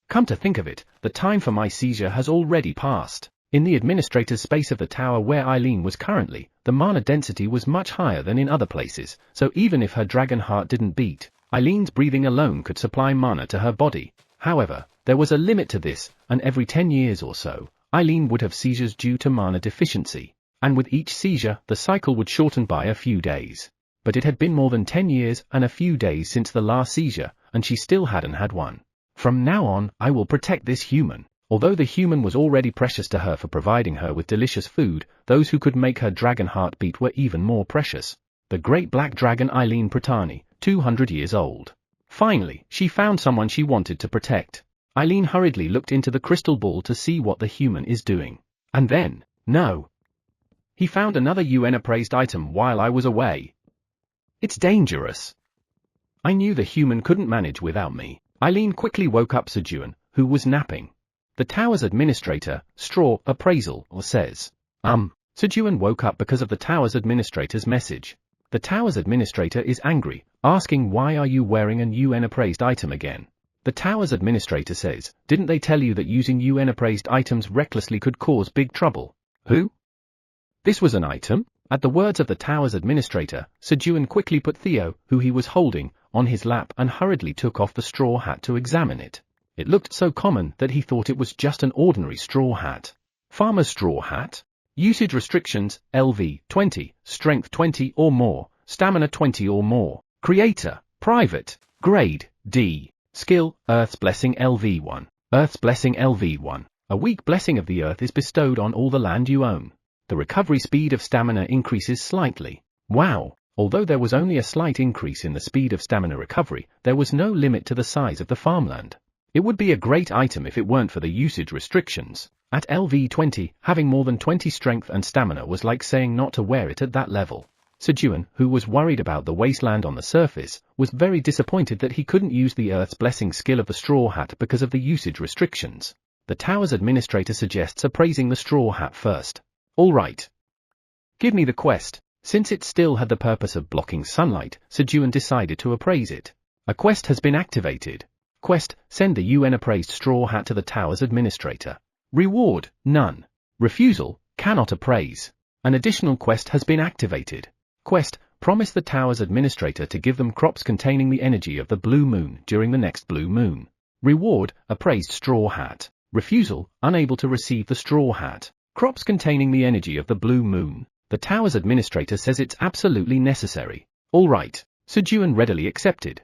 Come to think of it, the time for my seizure has already passed. In the administrator's space of the tower where Eileen was currently, the mana density was much higher than in other places, so even if her dragon heart didn't beat, Eileen's breathing alone could supply mana to her body. However, there was a limit to this, and every 10 years or so, Eileen would have seizures due to mana deficiency. And with each seizure, the cycle would shorten by a few days. But it had been more than 10 years and a few days since the last seizure, and she still hadn't had one. From now on, I will protect this human. Although the human was already precious to her for providing her with delicious food, those who could make her dragon heart beat were even more precious. The great black dragon Eileen Pratani, 200 years old. Finally, she found someone she wanted to protect. Eileen hurriedly looked into the crystal ball to see what the human is doing. And then, no. He found another UN-appraised item while I was away. It's dangerous. I knew the human couldn't manage without me. Eileen quickly woke up Sejun, who was napping. The tower's administrator, Straw, appraisal, says. Sejun woke up because of the tower's administrator's message. The tower's administrator is angry, asking why are you wearing an UN-appraised item again? The tower's administrator says, didn't they tell you that using UN-appraised items recklessly could cause big trouble? Who? This was an item? At the words of the tower's administrator, Sejun quickly put Theo, who he was holding, on his lap and hurriedly took off the straw hat to examine it. It looked so common that he thought it was just an ordinary straw hat. Farmer's straw hat? Usage restrictions, LV, 20, strength 20 or more, stamina 20 or more. Creator, private, grade, D. Skill, Earth's Blessing LV1. Earth's Blessing LV1. A weak blessing of the earth is bestowed on all the land you own. The recovery speed of stamina increases slightly. Wow! Although there was only a slight increase in the speed of stamina recovery, there was no limit to the size of the farmland. It would be a great item if it weren't for the usage restrictions. At LV20, having more than 20 strength and stamina was like saying not to wear it at that level. Sejun, who was worried about the wasteland on the surface, was very disappointed that he couldn't use the Earth's Blessing skill of the straw hat because of the usage restrictions. The tower's administrator suggests appraising the straw hat first. All right. Give me the quest. Since it still had the purpose of blocking sunlight, Sejun decided to appraise it. A quest has been activated. Quest, send the UN appraised straw hat to the tower's administrator. Reward, none. Refusal, cannot appraise. An additional quest has been activated. Quest, promise the tower's administrator to give them crops containing the energy of the blue moon during the next blue moon. Reward, appraised straw hat. Refusal, unable to receive the straw hat. Crops containing the energy of the blue moon. The tower's administrator says it's absolutely necessary. All right, Sejun readily accepted.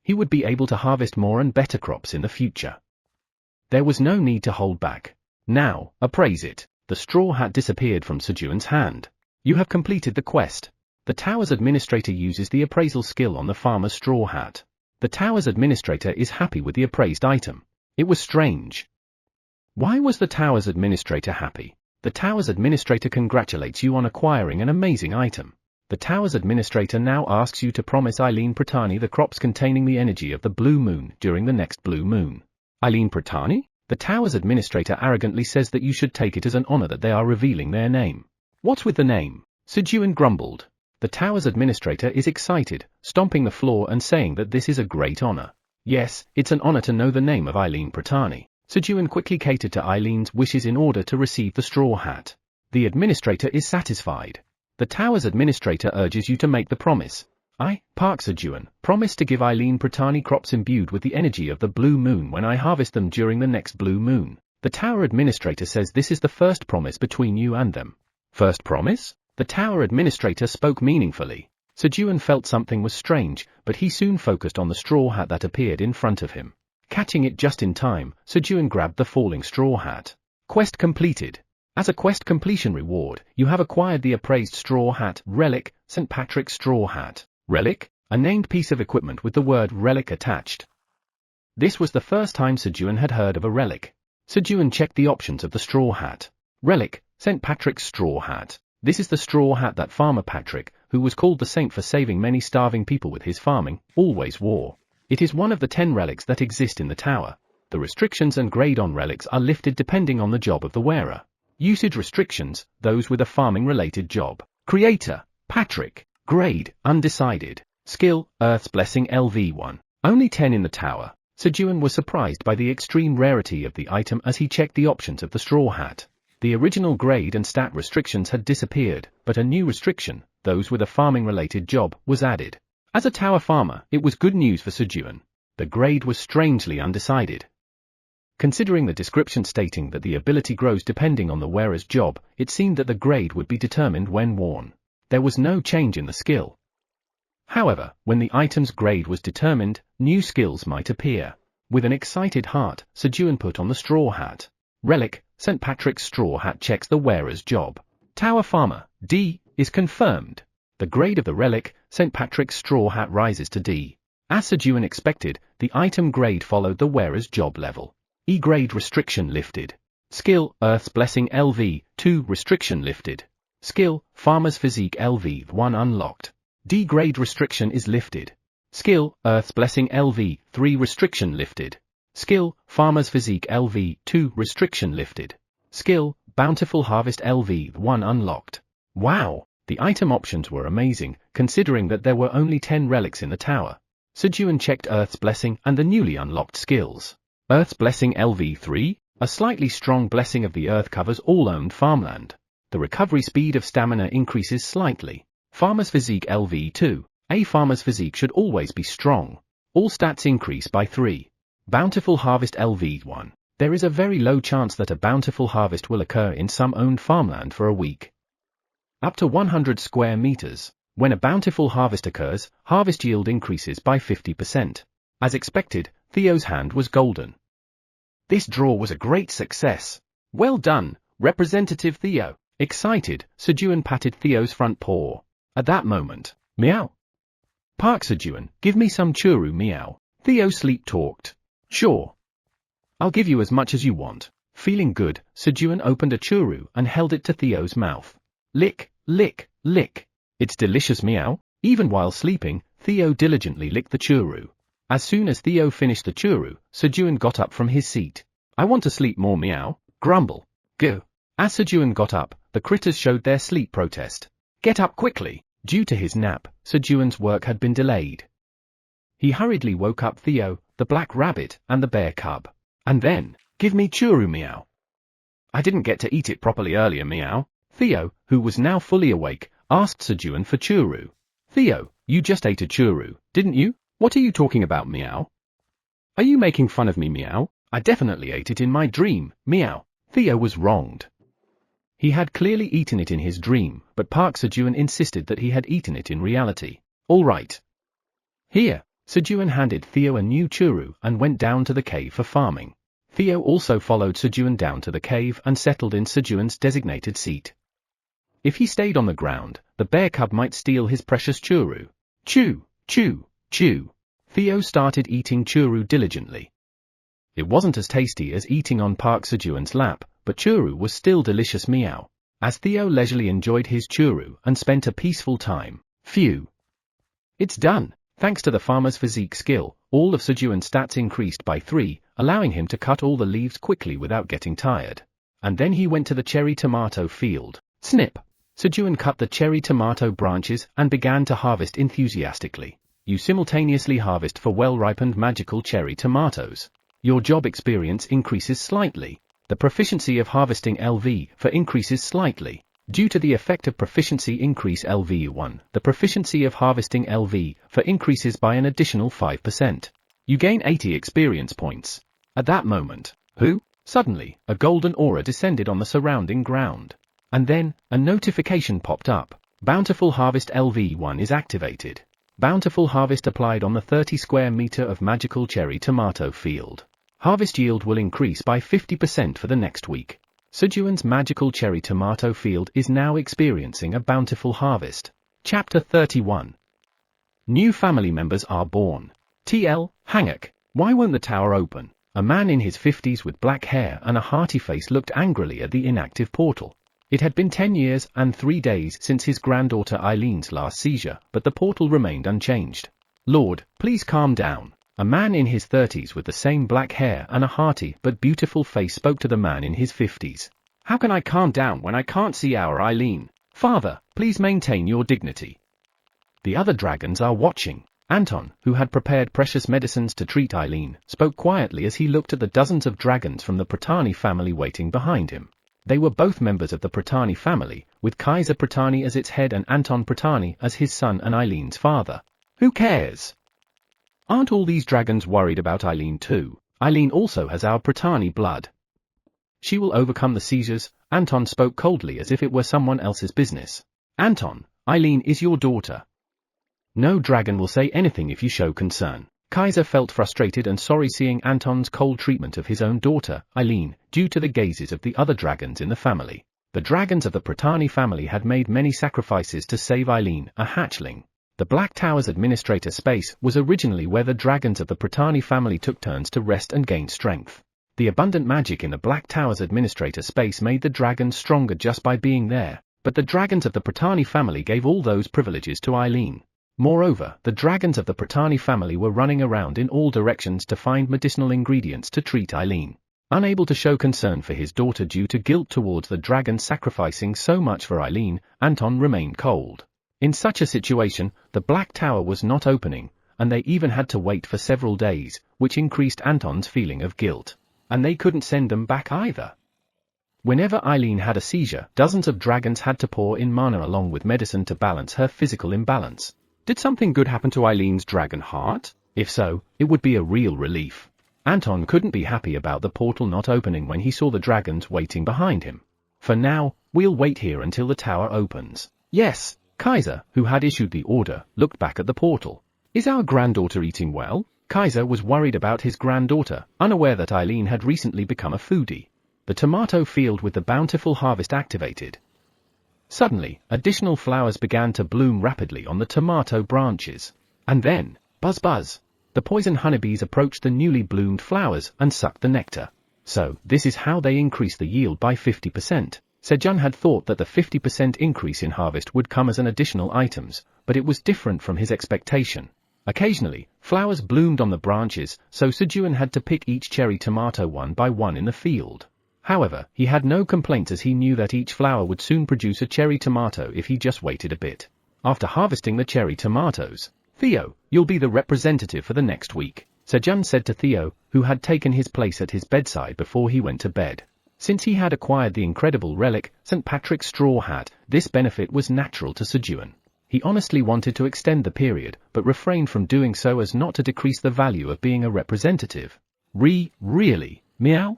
He would be able to harvest more and better crops in the future. There was no need to hold back. Now, appraise it. The straw hat disappeared from Sejun's hand. You have completed the quest. The tower's administrator uses the appraisal skill on the farmer's straw hat. The tower's administrator is happy with the appraised item. It was strange. Why was the tower's administrator happy? The tower's administrator congratulates you on acquiring an amazing item. The tower's administrator now asks you to promise Eileen Pratani the crops containing the energy of the blue moon during the next blue moon. Eileen Pratani? The tower's administrator arrogantly says that you should take it as an honor that they are revealing their name. What's with the name? Sejun grumbled. The tower's administrator is excited, stomping the floor and saying that this is a great honor. Yes, it's an honor to know the name of Eileen Pratani. Sejun quickly catered to Eileen's wishes in order to receive the straw hat. The administrator is satisfied. The tower's administrator urges you to make the promise. Park Sejun, promise to give Eileen Pratani crops imbued with the energy of the blue moon when I harvest them during the next blue moon. The tower administrator says this is the first promise between you and them. First promise? The tower administrator spoke meaningfully. Sejun felt something was strange, but he soon focused on the straw hat that appeared in front of him. Catching it just in time, Sejun grabbed the falling straw hat. Quest completed. As a quest completion reward, you have acquired the appraised straw hat, Relic, St. Patrick's straw hat. Relic? A named piece of equipment with the word relic attached. This was the first time Sejun had heard of a relic. Sejun checked the options of the straw hat. Relic, St. Patrick's straw hat. This is the straw hat that Farmer Patrick, who was called the saint for saving many starving people with his farming, always wore. It is one of the 10 relics that exist in the tower. The restrictions and grade on relics are lifted depending on the job of the wearer. Usage restrictions, those with a farming-related job. Creator, Patrick. Grade, undecided. Skill, Earth's Blessing LV1. Only 10 in the tower. Sejun was surprised by the extreme rarity of the item as he checked the options of the straw hat. The original grade and stat restrictions had disappeared, but a new restriction, those with a farming-related job, was added. As a tower farmer, it was good news for Sejun. The grade was strangely undecided. Considering the description stating that the ability grows depending on the wearer's job, it seemed that the grade would be determined when worn. There was no change in the skill. However, when the item's grade was determined, new skills might appear. With an excited heart, Sejun put on the straw hat. Relic, St. Patrick's straw hat checks the wearer's job. Tower farmer, D, is confirmed. The grade of the relic, St. Patrick's straw hat rises to D. As Sejun expected, the item grade followed the wearer's job level. E grade restriction lifted. Skill, Earth's Blessing LV2 restriction lifted. Skill, Farmer's Physique LV1 unlocked. D grade restriction is lifted. Skill, Earth's Blessing LV3 restriction lifted. Skill, Farmer's Physique LV2 restriction lifted. Skill, Bountiful Harvest LV1 unlocked. Wow, the item options were amazing, considering that there were only 10 relics in the tower. Sejun checked Earth's Blessing and the newly unlocked skills. Earth's Blessing LV3, a slightly strong blessing of the earth covers all owned farmland. The recovery speed of stamina increases slightly. Farmer's Physique LV2, a farmer's physique should always be strong. All stats increase by 3. Bountiful Harvest LV1, there is a very low chance that a bountiful harvest will occur in some owned farmland for a week. Up to 100 square meters. When a bountiful harvest occurs, harvest yield increases by 50%. As expected, Theo's hand was golden. This draw was a great success. Well done, Representative Theo. Excited, Sejun patted Theo's front paw. At that moment, meow. Park Sejun, give me some churu meow. Theo sleep-talked. Sure. I'll give you as much as you want. Feeling good, Sejun opened a churu and held it to Theo's mouth. Lick, lick, lick. It's delicious meow. Even while sleeping, Theo diligently licked the churu. As soon as Theo finished the churu, Sejun got up from his seat. I want to sleep more meow. Grumble. Go. As Sejun got up, the critters showed their sleep protest. Get up quickly. Due to his nap, Sejun's work had been delayed. He hurriedly woke up Theo, the black rabbit, and the bear cub. And then, give me churu, meow. I didn't get to eat it properly earlier, meow. Theo, who was now fully awake, asked Sejun for churu. Theo, you just ate a churu, didn't you? What are you talking about, meow? Are you making fun of me, meow? I definitely ate it in my dream, meow. Theo was wronged. He had clearly eaten it in his dream, but Park Sejun insisted that he had eaten it in reality. All right. Here, Sejun handed Theo a new churu and went down to the cave for farming. Theo also followed Sejun down to the cave and settled in Sejun's designated seat. If he stayed on the ground, the bear cub might steal his precious churu. Chew, chew, chew. Theo started eating churu diligently. It wasn't as tasty as eating on Park Sejun's lap, but churu was still delicious, meow. As Theo leisurely enjoyed his churu and spent a peaceful time. Phew. It's done. Thanks to the farmer's physique skill, all of Sejun's stats increased by 3, allowing him to cut all the leaves quickly without getting tired. And then he went to the cherry tomato field. Snip. Sejun cut the cherry tomato branches and began to harvest enthusiastically. You simultaneously harvest for well-ripened magical cherry tomatoes. Your job experience increases slightly. The proficiency of harvesting LV for increases slightly. Due to the effect of proficiency increase LV1, the proficiency of harvesting LV for increases by an additional 5%. You gain 80 experience points. At that moment, suddenly, a golden aura descended on the surrounding ground. And then, a notification popped up. Bountiful Harvest LV1 is activated. Bountiful Harvest applied on the 30 square meter of magical cherry tomato field. Harvest yield will increase by 50% for the next week. Sejun's magical cherry tomato field is now experiencing a bountiful harvest. Chapter 31. New family members are born. TL, Hanguk. Why won't the tower open? A man in his 50s with black hair and a hearty face looked angrily at the inactive portal. It had been 10 years and 3 days since his granddaughter Eileen's last seizure, but the portal remained unchanged. Lord, please calm down. A man in his 30s with the same black hair and a hearty but beautiful face spoke to the man in his 50s. How can I calm down when I can't see our Eileen? Father, please maintain your dignity. The other dragons are watching. Anton, who had prepared precious medicines to treat Eileen, spoke quietly as he looked at the dozens of dragons from the Pratani family waiting behind him. They were both members of the Pratani family, with Kaiser Pratani as its head and Anton Pratani as his son and Eileen's father. Who cares? Aren't all these dragons worried about Eileen too? Eileen also has our Pratani blood. She will overcome the seizures. Anton spoke coldly as if it were someone else's business. Anton, Eileen is your daughter. No dragon will say anything if you show concern. Kaiser felt frustrated and sorry seeing Anton's cold treatment of his own daughter, Eileen, due to the gazes of the other dragons in the family. The dragons of the Pratani family had made many sacrifices to save Eileen, a hatchling. The Black Tower's administrator space was originally where the dragons of the Pratani family took turns to rest and gain strength. The abundant magic in the Black Tower's administrator space made the dragons stronger just by being there, but the dragons of the Pratani family gave all those privileges to Eileen. Moreover, the dragons of the Pratani family were running around in all directions to find medicinal ingredients to treat Eileen. Unable to show concern for his daughter due to guilt towards the dragons sacrificing so much for Eileen, Anton remained cold. In such a situation, the Black Tower was not opening, and they even had to wait for several days, which increased Anton's feeling of guilt. And they couldn't send them back either. Whenever Eileen had a seizure, dozens of dragons had to pour in mana along with medicine to balance her physical imbalance. Did something good happen to Eileen's dragon heart? If so, it would be a real relief. Anton couldn't be happy about the portal not opening when he saw the dragons waiting behind him. For now, we'll wait here until the tower opens. Yes, Kaiser, who had issued the order, looked back at the portal. Is our granddaughter eating well? Kaiser was worried about his granddaughter, unaware that Eileen had recently become a foodie. The tomato field with the bountiful harvest activated. Suddenly, additional flowers began to bloom rapidly on the tomato branches. And then, buzz buzz, the poison honeybees approached the newly bloomed flowers and sucked the nectar. So, this is how they increase the yield by 50%. Sejun had thought that the 50% increase in harvest would come as an additional items, but it was different from his expectation. Occasionally, flowers bloomed on the branches, so Sejun had to pick each cherry tomato one by one in the field. However, he had no complaints as he knew that each flower would soon produce a cherry tomato if he just waited a bit. After harvesting the cherry tomatoes, "Theo, you'll be the representative for the next week," Sejun said to Theo, who had taken his place at his bedside before he went to bed. Since he had acquired the incredible relic, St. Patrick's straw hat, this benefit was natural to Sejun. He honestly wanted to extend the period, but refrained from doing so as not to decrease the value of being a representative. Really? Meow?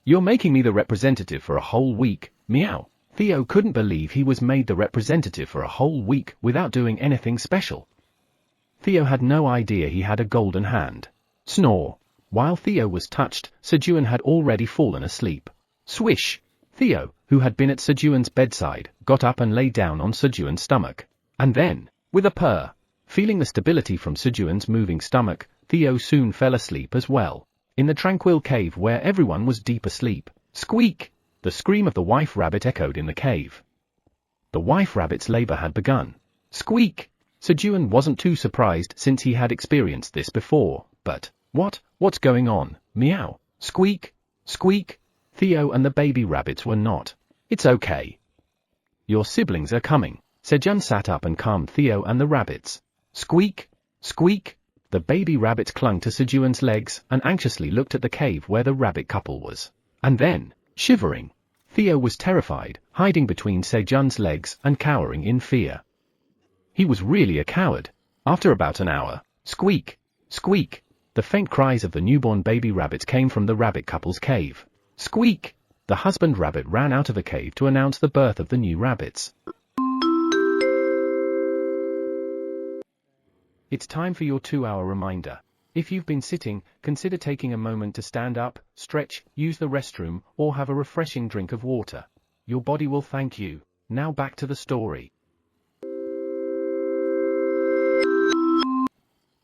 You're making me the representative for a whole week, meow. Theo couldn't believe he was made the representative for a whole week without doing anything special. Theo had no idea he had a golden hand. Snore. While Theo was touched, Sejun had already fallen asleep. Swish. Theo, who had been at Sejun's bedside, got up and lay down on Sejun's stomach. And then, with a purr, feeling the stability from Sejun's moving stomach, Theo soon fell asleep as well. In the tranquil cave where everyone was deep asleep. Squeak! The scream of the wife rabbit echoed in the cave. The wife rabbit's labor had begun. Squeak! Sejun wasn't too surprised since he had experienced this before, but, what's going on? Meow. Squeak! Squeak! Theo and the baby rabbits were not. It's okay. Your siblings are coming. Sejun sat up and calmed Theo and the rabbits. Squeak! Squeak! The baby rabbits clung to Sejun's legs and anxiously looked at the cave where the rabbit couple was. And then, shivering, Theo was terrified, hiding between Sejun's legs and cowering in fear. He was really a coward. After about an hour, squeak! Squeak! The faint cries of the newborn baby rabbits came from the rabbit couple's cave. Squeak! The husband rabbit ran out of the cave to announce the birth of the new rabbits. It's time for your 2-hour reminder. If you've been sitting, consider taking a moment to stand up, stretch, use the restroom, or have a refreshing drink of water. Your body will thank you. Now back to the story.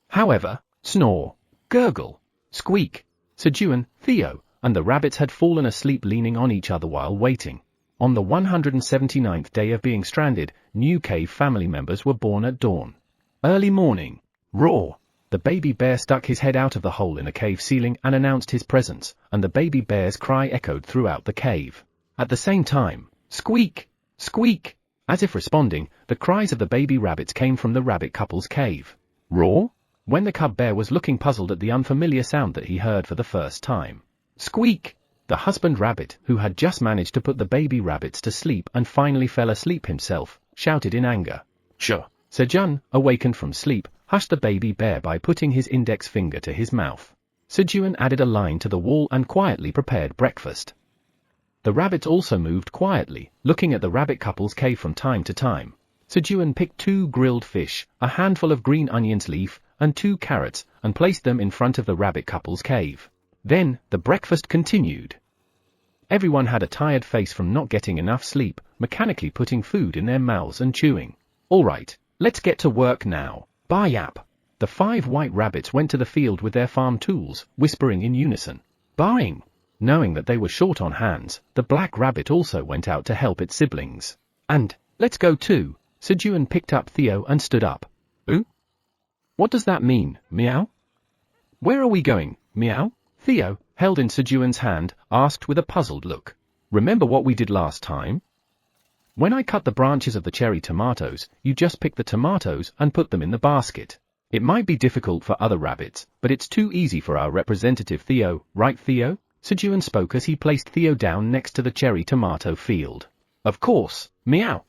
However, snore, gurgle, squeak, Sejun, Theo, and the rabbits had fallen asleep leaning on each other while waiting. On the 179th day of being stranded, new cave family members were born at dawn. Early morning. Roar! The baby bear stuck his head out of the hole in the cave ceiling and announced his presence, and the baby bear's cry echoed throughout the cave. At the same time, squeak! Squeak! As if responding, the cries of the baby rabbits came from the rabbit couple's cave. Roar! When the cub bear was looking puzzled at the unfamiliar sound that he heard for the first time. Squeak! The husband rabbit, who had just managed to put the baby rabbits to sleep and finally fell asleep himself, shouted in anger. Sure! Sejun, awakened from sleep, hushed the baby bear by putting his index finger to his mouth. Sejun added a line to the wall and quietly prepared breakfast. The rabbits also moved quietly, looking at the rabbit couple's cave from time to time. Sejun picked 2 grilled fish, a handful of green onions leaf, and 2 carrots, and placed them in front of the rabbit couple's cave. Then, the breakfast continued. Everyone had a tired face from not getting enough sleep, mechanically putting food in their mouths and chewing. All right. Let's get to work now. Bye yap. The 5 white rabbits went to the field with their farm tools, whispering in unison. Buying. Knowing that they were short on hands, the black rabbit also went out to help its siblings. And, let's go too. Sejun picked up Theo and stood up. Ooh? What does that mean, meow? Where are we going, meow? Theo, held in Sejun's hand, asked with a puzzled look. Remember what we did last time? When I cut the branches of the cherry tomatoes, you just pick the tomatoes and put them in the basket. It might be difficult for other rabbits, but it's too easy for our representative Theo, right Theo? Sejun spoke as he placed Theo down next to the cherry tomato field. Of course, meow.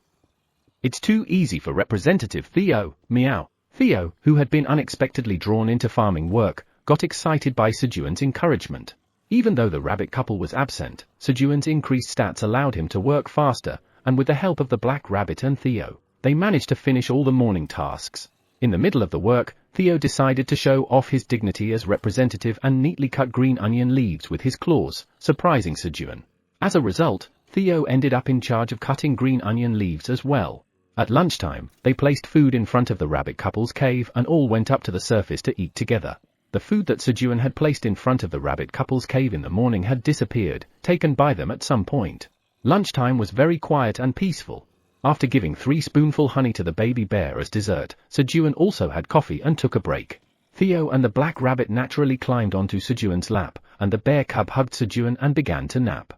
It's too easy for representative Theo, meow. Theo, who had been unexpectedly drawn into farming work, got excited by Sejun's encouragement. Even though the rabbit couple was absent, Sejun's increased stats allowed him to work faster, and with the help of the black rabbit and Theo, they managed to finish all the morning tasks. In the middle of the work, Theo decided to show off his dignity as representative and neatly cut green onion leaves with his claws, surprising Sejun. As a result, Theo ended up in charge of cutting green onion leaves as well. At lunchtime, they placed food in front of the rabbit couple's cave and all went up to the surface to eat together. The food that Sejun had placed in front of the rabbit couple's cave in the morning had disappeared, taken by them at some point. Lunchtime was very quiet and peaceful. After giving 3 spoonful honey to the baby bear as dessert, Sejun also had coffee and took a break. Theo and the black rabbit naturally climbed onto Sejun's lap, and the bear cub hugged Sejun and began to nap.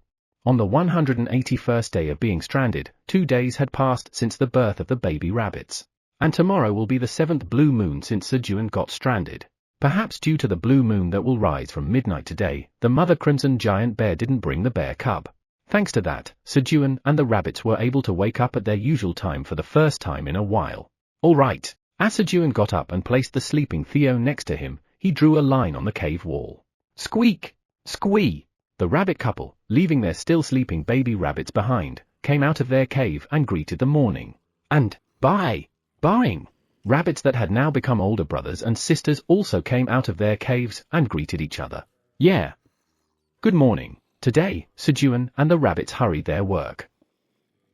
On the 181st day of being stranded, 2 days had passed since the birth of the baby rabbits. And tomorrow will be the 7th blue moon since Sejun got stranded. Perhaps due to the blue moon that will rise from midnight today, the mother crimson giant bear didn't bring the bear cub. Thanks to that, Sejun and the rabbits were able to wake up at their usual time for the first time in a while. All right. As Sejun got up and placed the sleeping Theo next to him, he drew a line on the cave wall. Squeak! Squee! The rabbit couple, leaving their still sleeping baby rabbits behind, came out of their cave and greeted the morning. And, buying! Rabbits that had now become older brothers and sisters also came out of their caves and greeted each other. Yeah. Good morning. Today, Sejun and the rabbits hurried their work.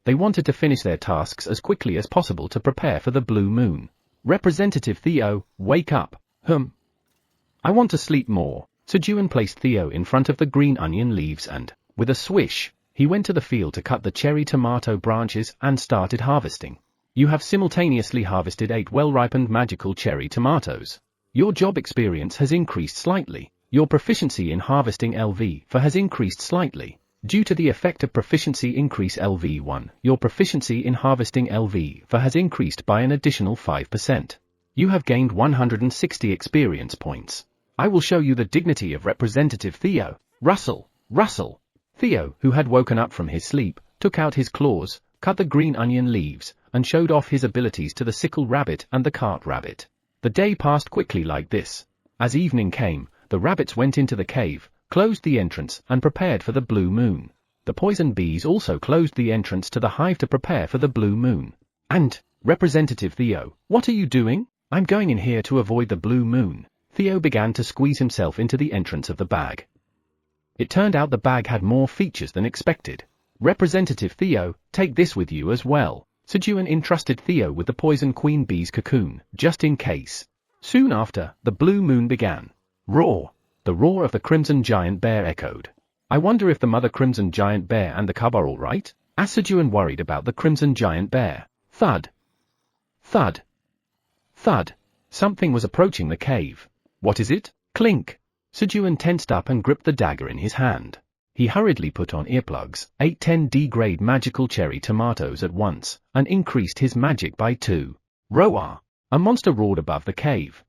They wanted to finish their tasks as quickly as possible to prepare for the blue moon. Representative Theo, wake up. I want to sleep more. Sejun placed Theo in front of the green onion leaves and, with a swish, he went to the field to cut the cherry tomato branches and started harvesting. You have simultaneously harvested 8 well-ripened magical cherry tomatoes. Your job experience has increased slightly. Your proficiency in harvesting LV4 has increased slightly. Due to the effect of proficiency increase LV1, your proficiency in harvesting LV4 has increased by an additional 5%. You have gained 160 experience points. I will show you the dignity of Representative Theo. Rustle! Theo, who had woken up from his sleep, took out his claws, cut the green onion leaves, and showed off his abilities to the sickle rabbit and the cart rabbit. The day passed quickly like this. As evening came, the rabbits went into the cave, closed the entrance, and prepared for the blue moon. The poison bees also closed the entrance to the hive to prepare for the blue moon. And, Representative Theo, what are you doing? I'm going in here to avoid the blue moon. Theo began to squeeze himself into the entrance of the bag. It turned out the bag had more features than expected. Representative Theo, take this with you as well. Sejun entrusted Theo with the poison queen bee's cocoon, just in case. Soon after, the blue moon began. Roar! The roar of the crimson giant bear echoed. I wonder if the mother crimson giant bear and the cub are all right? Asked Sejun, worried about the crimson giant bear. Thud! Thud! Thud! Something was approaching the cave. What is it? Clink! Sejun tensed up and gripped the dagger in his hand. He hurriedly put on earplugs, ate 10 D-grade magical cherry tomatoes at once, and increased his magic by 2. Roar! A monster roared above the cave.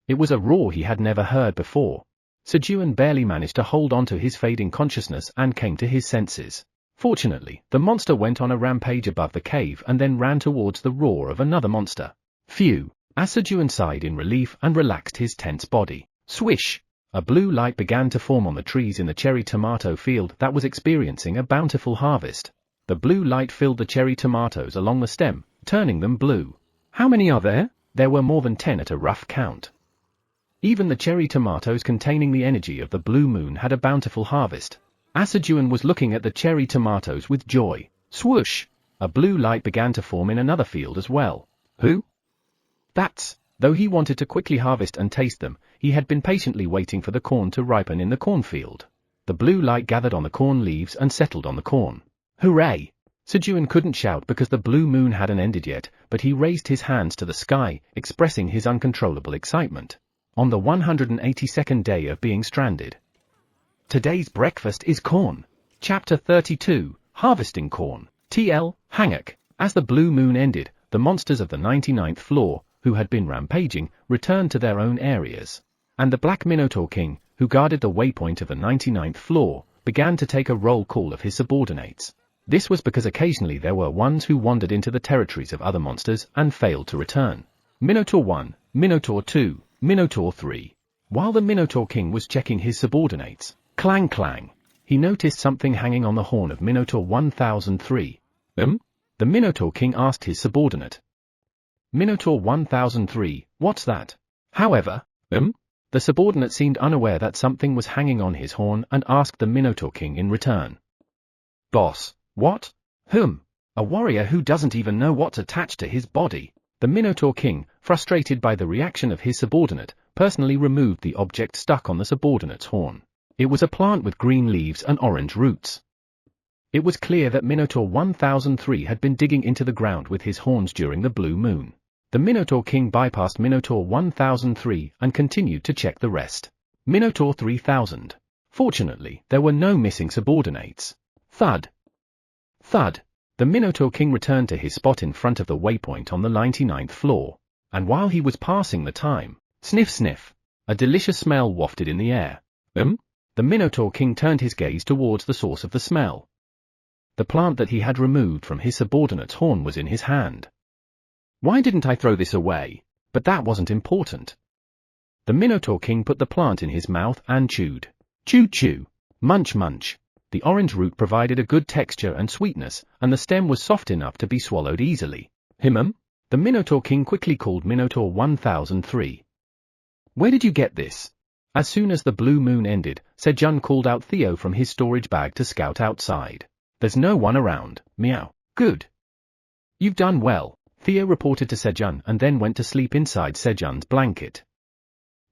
It was a roar he had never heard before. Sejun barely managed to hold on to his fading consciousness and came to his senses. Fortunately, the monster went on a rampage above the cave and then ran towards the roar of another monster. Phew! As Sejun sighed in relief and relaxed his tense body. Swish! A blue light began to form on the trees in the cherry tomato field that was experiencing a bountiful harvest. The blue light filled the cherry tomatoes along the stem, turning them blue. How many are there? There were more than 10 at a rough count. Even the cherry tomatoes containing the energy of the blue moon had a bountiful harvest. As Sejun was looking at the cherry tomatoes with joy. Swoosh! A blue light began to form in another field as well. Who? That's... Though he wanted to quickly harvest and taste them, he had been patiently waiting for the corn to ripen in the cornfield. The blue light gathered on the corn leaves and settled on the corn. Hooray! Sejun couldn't shout because the blue moon hadn't ended yet, but he raised his hands to the sky, expressing his uncontrollable excitement. On the 182nd day of being stranded. Today's breakfast is corn. Chapter 32, Harvesting Corn. TL, Hangak. As the blue moon ended, the monsters of the 99th floor, who had been rampaging, returned to their own areas. And the Black Minotaur King, who guarded the waypoint of the 99th floor, began to take a roll call of his subordinates. This was because occasionally there were ones who wandered into the territories of other monsters and failed to return. Minotaur 1, Minotaur 2, Minotaur 3. While the Minotaur King was checking his subordinates, clang clang, he noticed something hanging on the horn of Minotaur 1003. The Minotaur King asked his subordinate. Minotaur 1003, what's that? However, the subordinate seemed unaware that something was hanging on his horn and asked the Minotaur King in return. Boss, what? A warrior who doesn't even know what's attached to his body. The Minotaur King, frustrated by the reaction of his subordinate, personally removed the object stuck on the subordinate's horn. It was a plant with green leaves and orange roots. It was clear that Minotaur 1003 had been digging into the ground with his horns during the blue moon. The Minotaur King bypassed Minotaur 1003 and continued to check the rest. Minotaur 3000. Fortunately, there were no missing subordinates. Thud. Thud. The Minotaur King returned to his spot in front of the waypoint on the 99th floor. And while he was passing the time, sniff sniff, a delicious smell wafted in the air. The Minotaur King turned his gaze towards the source of the smell. The plant that he had removed from his subordinate's horn was in his hand. Why didn't I throw this away? But that wasn't important. The Minotaur King put the plant in his mouth and chewed. Chew chew. Munch munch. The orange root provided a good texture and sweetness, and the stem was soft enough to be swallowed easily. The Minotaur King quickly called Minotaur 1003. Where did you get this? As soon as the blue moon ended, Sejun called out Theo from his storage bag to scout outside. There's no one around. Meow. Good. You've done well, Theo reported to Sejun and then went to sleep inside Sejun's blanket.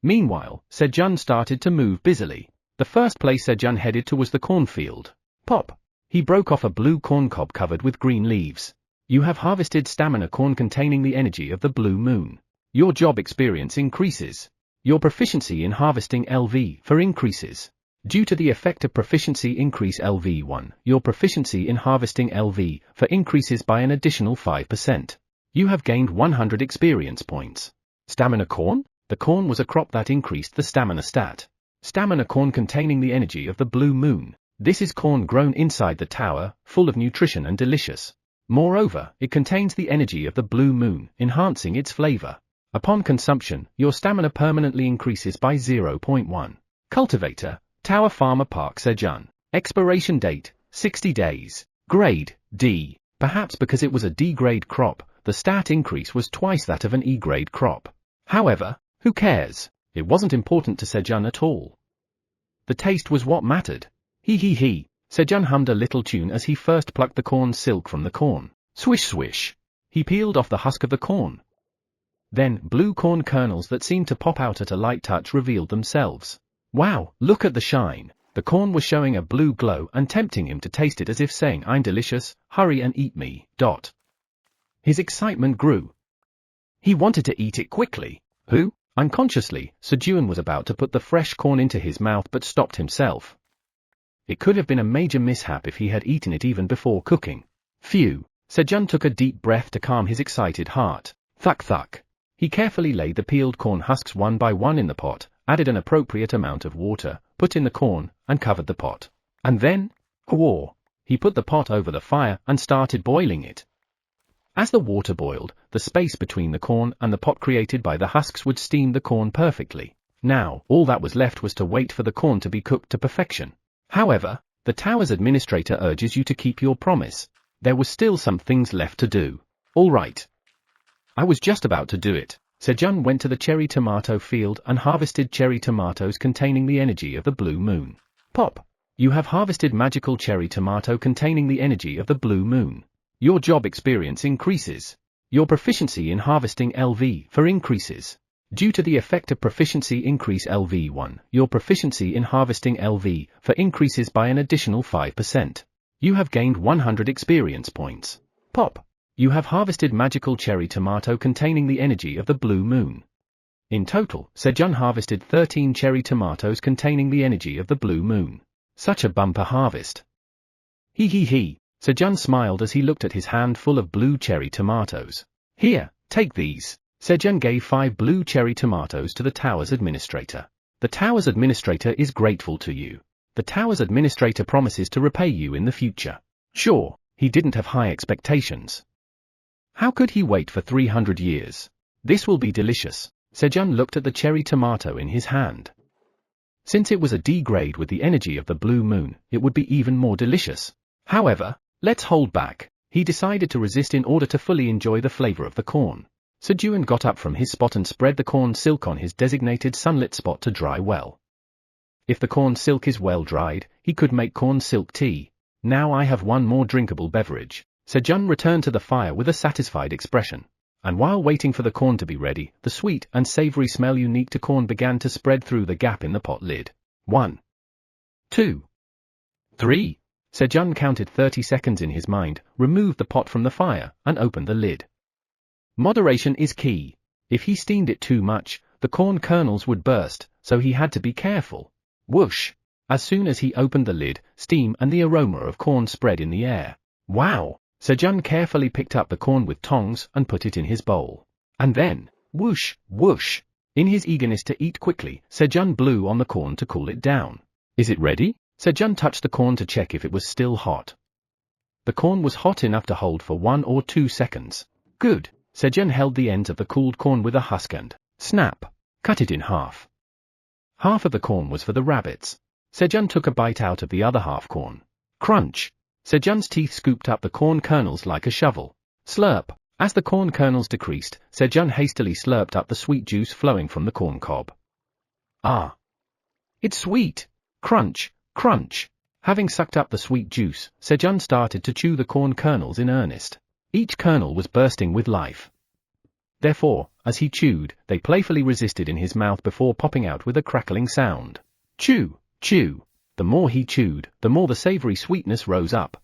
Meanwhile, Sejun started to move busily. The first place Sejun headed to was the cornfield. Pop! He broke off a blue corn cob covered with green leaves. You have harvested stamina corn containing the energy of the blue moon. Your job experience increases. Your proficiency in harvesting LV for increases. Due to the effect of proficiency increase LV1, your proficiency in harvesting LV for increases by an additional 5%. You have gained 100 experience points. Stamina corn? The corn was a crop that increased the stamina stat. Stamina corn containing the energy of the blue moon. This is corn grown inside the tower, full of nutrition and delicious. Moreover, it contains the energy of the blue moon, enhancing its flavor. Upon consumption, your stamina permanently increases by 0.1. Cultivator, Tower Farmer Park Sejun. Expiration date, 60 days. Grade, D. Perhaps because it was a D-grade crop, the stat increase was twice that of an E-grade crop. However, who cares? It wasn't important to Sejun at all. The taste was what mattered. He. Sejun hummed a little tune as he first plucked the corn silk from the corn. Swish swish. He peeled off the husk of the corn. Then, blue corn kernels that seemed to pop out at a light touch revealed themselves. Wow, look at the shine. The corn was showing a blue glow and tempting him to taste it as if saying, I'm delicious, hurry and eat me. His excitement grew. He wanted to eat it quickly. Who? Unconsciously, Sejun was about to put the fresh corn into his mouth but stopped himself. It could have been a major mishap if he had eaten it even before cooking. Phew. Sejun took a deep breath to calm his excited heart. Thuck thuck. He carefully laid the peeled corn husks one by one in the pot, added an appropriate amount of water, put in the corn, and covered the pot. And then, he put the pot over the fire and started boiling it. As the water boiled, the space between the corn and the pot created by the husks would steam the corn perfectly. Now, all that was left was to wait for the corn to be cooked to perfection. However, the tower's administrator urges you to keep your promise. There was still some things left to do. All right. I was just about to do it. Sejun went to the cherry tomato field and harvested cherry tomatoes containing the energy of the blue moon. Pop! You have harvested magical cherry tomato containing the energy of the blue moon. Your job experience increases. Your proficiency in harvesting LV for increases. Due to the effect of proficiency increase LV1, your proficiency in harvesting LV for increases by an additional 5%. You have gained 100 experience points. Pop! You have harvested magical cherry tomato containing the energy of the blue moon. In total, Sejun harvested 13 cherry tomatoes containing the energy of the blue moon. Such a bumper harvest. He. Sejun smiled as he looked at his hand full of blue cherry tomatoes. Here, take these. Sejun gave 5 blue cherry tomatoes to the tower's administrator. The tower's administrator is grateful to you. The tower's administrator promises to repay you in the future. Sure, he didn't have high expectations. How could he wait for 300 years? This will be delicious. Sejun looked at the cherry tomato in his hand. Since it was a D grade with the energy of the blue moon, it would be even more delicious. However, let's hold back. He decided to resist in order to fully enjoy the flavor of the corn. Sejun got up from his spot and spread the corn silk on his designated sunlit spot to dry well. If the corn silk is well dried, he could make corn silk tea. Now I have one more drinkable beverage. Sejun returned to the fire with a satisfied expression. And while waiting for the corn to be ready, the sweet and savory smell unique to corn began to spread through the gap in the pot lid. 1, 2, 3. Sejun counted 30 seconds in his mind, removed the pot from the fire, and opened the lid. Moderation is key. If he steamed it too much, the corn kernels would burst, so he had to be careful. Whoosh! As soon as he opened the lid, steam and the aroma of corn spread in the air. Wow! Sejun carefully picked up the corn with tongs and put it in his bowl. And then, whoosh, whoosh! In his eagerness to eat quickly, Sejun blew on the corn to cool it down. Is it ready? Sejun touched the corn to check if it was still hot. The corn was hot enough to hold for 1 or 2 seconds. Good! Sejun held the ends of the cooled corn with a husk and, snap, cut it in half. Half of the corn was for the rabbits. Sejun took a bite out of the other half corn. Crunch! Sejun's teeth scooped up the corn kernels like a shovel. Slurp! As the corn kernels decreased, Sejun hastily slurped up the sweet juice flowing from the corn cob. Ah! It's sweet! Crunch! Crunch! Having sucked up the sweet juice, Sejun started to chew the corn kernels in earnest. Each kernel was bursting with life. Therefore, as he chewed, they playfully resisted in his mouth before popping out with a crackling sound. Chew! Chew! The more he chewed, the more the savory sweetness rose up.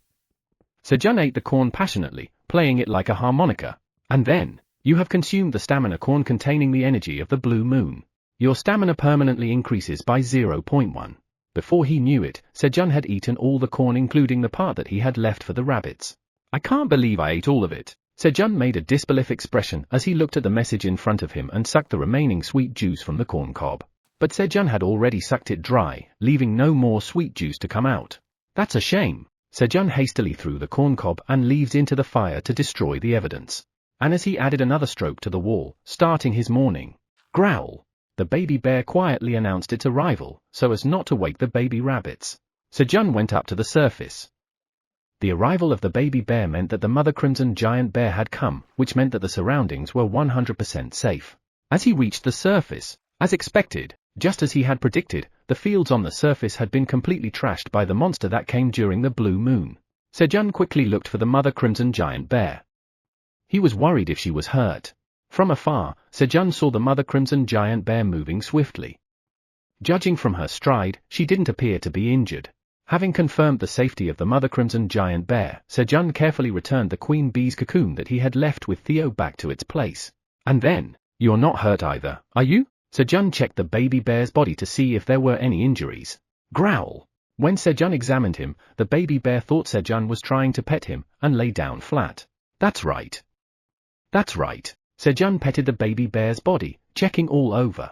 Sejun ate the corn passionately, playing it like a harmonica. And then, you have consumed the stamina corn containing the energy of the blue moon. Your stamina permanently increases by 0.1. Before he knew it, Sejun had eaten all the corn including the part that he had left for the rabbits. I can't believe I ate all of it. Sejun made a disbelief expression as he looked at the message in front of him and sucked the remaining sweet juice from the corn cob. But Sejun had already sucked it dry, leaving no more sweet juice to come out. That's a shame. Sejun hastily threw the corn cob and leaves into the fire to destroy the evidence. And as he added another stroke to the wall, starting his morning growl, the baby bear quietly announced its arrival, so as not to wake the baby rabbits. Sejun went up to the surface. The arrival of the baby bear meant that the mother crimson giant bear had come, which meant that the surroundings were 100% safe. As he reached the surface, as expected, just as he had predicted, the fields on the surface had been completely trashed by the monster that came during the blue moon. Sejun quickly looked for the mother crimson giant bear. He was worried if she was hurt. From afar, Sejun saw the mother crimson giant bear moving swiftly. Judging from her stride, she didn't appear to be injured. Having confirmed the safety of the mother crimson giant bear, Sejun carefully returned the queen bee's cocoon that he had left with Theo back to its place. And then, you're not hurt either, are you? Sejun checked the baby bear's body to see if there were any injuries. Growl! When Sejun examined him, the baby bear thought Sejun was trying to pet him, and lay down flat. That's right. That's right. Sejun petted the baby bear's body, checking all over.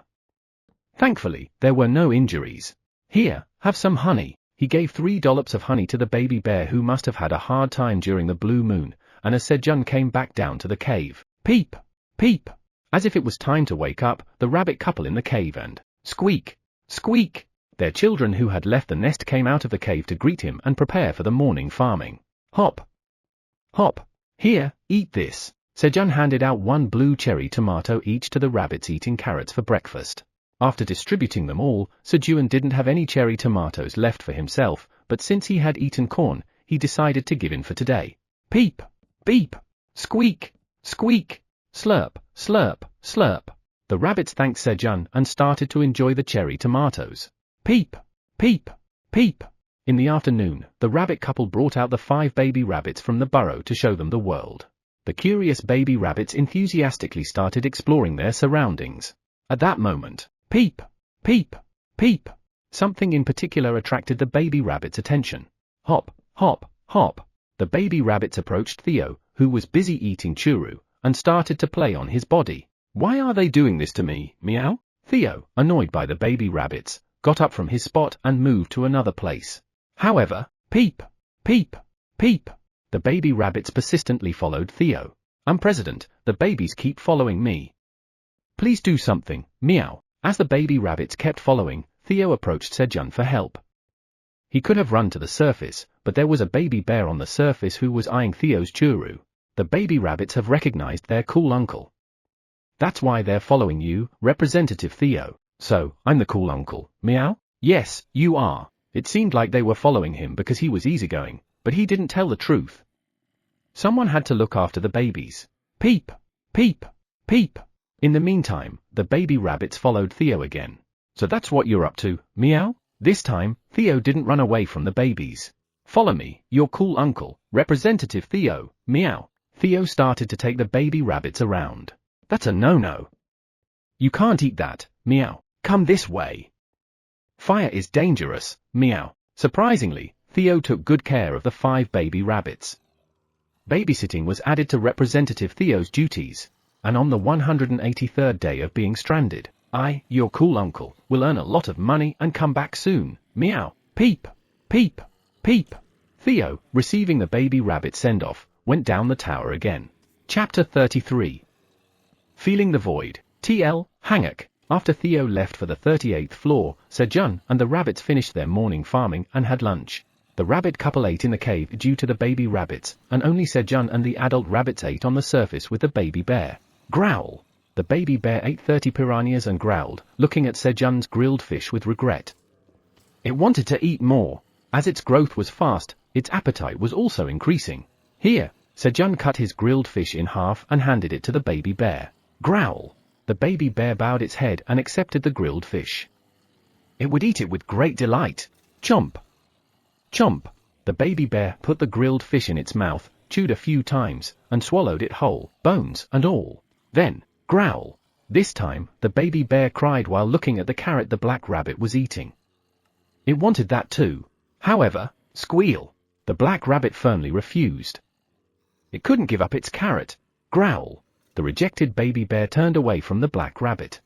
Thankfully, there were no injuries. Here, have some honey. He gave 3 dollops of honey to the baby bear who must have had a hard time during the blue moon, and as Sejun came back down to the cave, peep! Peep! As if it was time to wake up, the rabbit couple in the cave and, squeak! Squeak! Their children who had left the nest came out of the cave to greet him and prepare for the morning farming. Hop! Hop! Here, eat this. Sejun handed out 1 blue cherry tomato each to the rabbits eating carrots for breakfast. After distributing them all, Sejun didn't have any cherry tomatoes left for himself, but since he had eaten corn, he decided to give in for today. Peep! Beep! Squeak! Squeak! Slurp! Slurp! Slurp! The rabbits thanked Sejun and started to enjoy the cherry tomatoes. Peep! Peep! Peep! In the afternoon, the rabbit couple brought out the 5 baby rabbits from the burrow to show them the world. The curious baby rabbits enthusiastically started exploring their surroundings. At that moment, peep! Peep! Peep! Something in particular attracted the baby rabbit's attention. Hop! Hop! Hop! The baby rabbits approached Theo, who was busy eating churu, and started to play on his body. Why are they doing this to me, meow? Theo, annoyed by the baby rabbits, got up from his spot and moved to another place. However, peep! Peep! Peep! The baby rabbits persistently followed Theo. I'm president, the babies keep following me. Please do something, meow. As the baby rabbits kept following, Theo approached Sejun for help. He could have run to the surface, but there was a baby bear on the surface who was eyeing Theo's churu. The baby rabbits have recognized their cool uncle. That's why they're following you, Representative Theo. So, I'm the cool uncle, meow? Yes, you are. It seemed like they were following him because he was easygoing, but he didn't tell the truth. Someone had to look after the babies. Peep! Peep! Peep! In the meantime, the baby rabbits followed Theo again. So that's what you're up to, meow? This time, Theo didn't run away from the babies. Follow me, your cool uncle, Representative Theo, meow. Theo started to take the baby rabbits around. That's a no-no. You can't eat that, meow. Come this way. Fire is dangerous, meow. Surprisingly, Theo took good care of the 5 baby rabbits. Babysitting was added to Representative Theo's duties, and on the 183rd day of being stranded, I, your cool uncle, will earn a lot of money and come back soon, meow. Peep, peep, peep. Theo, receiving the baby rabbit send-off, went down the tower again. Chapter 33. Feeling the void. TL, Hangak. After Theo left for the 38th floor, Sejun and the rabbits finished their morning farming and had lunch. The rabbit couple ate in the cave due to the baby rabbits, and only Sejun and the adult rabbits ate on the surface with the baby bear. Growl. The baby bear ate 30 piranhas and growled, looking at Sejun's grilled fish with regret. It wanted to eat more. As its growth was fast, its appetite was also increasing. Here, Sejun cut his grilled fish in half and handed it to the baby bear. Growl. The baby bear bowed its head and accepted the grilled fish. It would eat it with great delight. Chomp. Chomp. The baby bear put the grilled fish in its mouth, chewed a few times, and swallowed it whole, bones and all. Then, growl. This time, the baby bear cried while looking at the carrot the black rabbit was eating. It wanted that too. However, squeal. The black rabbit firmly refused. It couldn't give up its carrot. Growl. The rejected baby bear turned away from the black rabbit.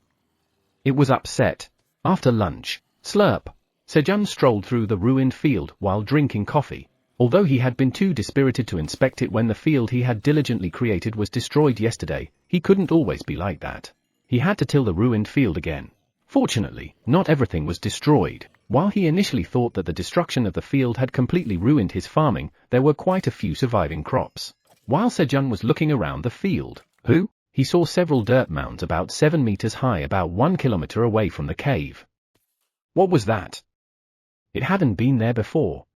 It was upset. After lunch, slurp. Sejun strolled through the ruined field while drinking coffee. Although he had been too dispirited to inspect it when the field he had diligently created was destroyed yesterday, he couldn't always be like that. He had to till the ruined field again. Fortunately, not everything was destroyed. While he initially thought that the destruction of the field had completely ruined his farming, there were quite a few surviving crops. While Sejun was looking around the field, he saw several dirt mounds about 7 meters high about 1 kilometer away from the cave. What was that? It hadn't been there before.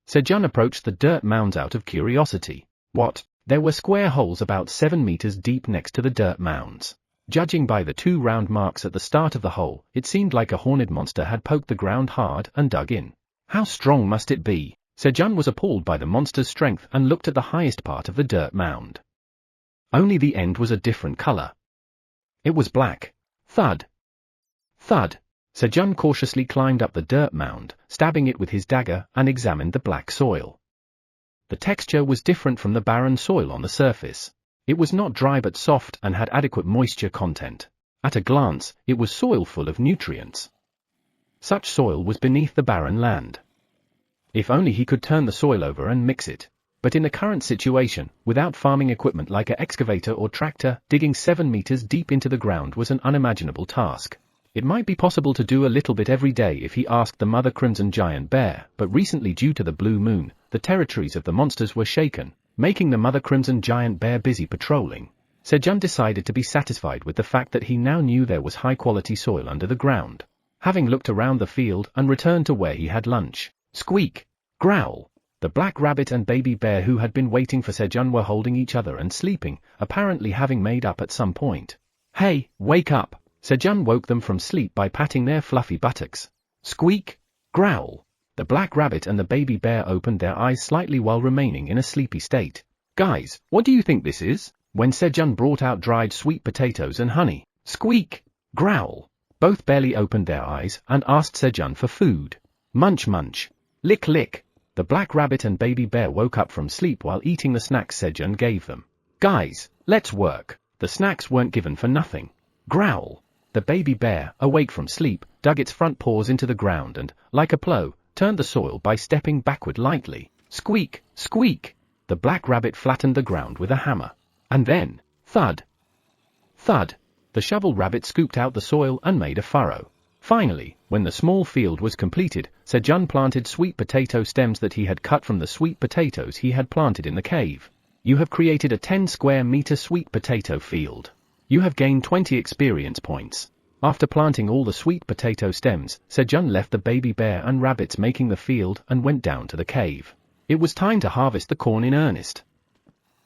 Sejun approached the dirt mounds out of curiosity. What? There were square holes about 7 meters deep next to the dirt mounds. Judging by the 2 round marks at the start of the hole, it seemed like a horned monster had poked the ground hard and dug in. How strong must it be? Sejun was appalled by the monster's strength and looked at the highest part of the dirt mound. Only the end was a different color. It was black. Thud. Thud. Sejun cautiously climbed up the dirt mound, stabbing it with his dagger, and examined the black soil. The texture was different from the barren soil on the surface. It was not dry but soft and had adequate moisture content. At a glance, it was soil full of nutrients. Such soil was beneath the barren land. If only he could turn the soil over and mix it. But in the current situation, without farming equipment like an excavator or tractor, digging 7 meters deep into the ground was an unimaginable task. It might be possible to do a little bit every day if he asked the mother crimson giant bear, but recently due to the blue moon, the territories of the monsters were shaken, making the mother crimson giant bear busy patrolling. Sejun decided to be satisfied with the fact that he now knew there was high-quality soil under the ground. Having looked around the field and returned to where he had lunch, squeak, growl. The black rabbit and baby bear who had been waiting for Sejun were holding each other and sleeping, apparently having made up at some point. Hey, wake up! Sejun woke them from sleep by patting their fluffy buttocks. Squeak, growl. The black rabbit and the baby bear opened their eyes slightly while remaining in a sleepy state. Guys, what do you think this is? When Sejun brought out dried sweet potatoes and honey. Squeak, growl. Both barely opened their eyes and asked Sejun for food. Munch munch. Lick lick. The black rabbit and baby bear woke up from sleep while eating the snacks Sejun gave them. Guys, let's work. The snacks weren't given for nothing. Growl. The baby bear, awake from sleep, dug its front paws into the ground and, like a plow, turned the soil by stepping backward lightly. Squeak, squeak. The black rabbit flattened the ground with a hammer. And then, thud. Thud. The shovel rabbit scooped out the soil and made a furrow. Finally, when the small field was completed, Sejun planted sweet potato stems that he had cut from the sweet potatoes he had planted in the cave. You have created a 10 square meter sweet potato field. You have gained 20 experience points. After planting all the sweet potato stems, Sejun left the baby bear and rabbits making the field and went down to the cave. It was time to harvest the corn in earnest.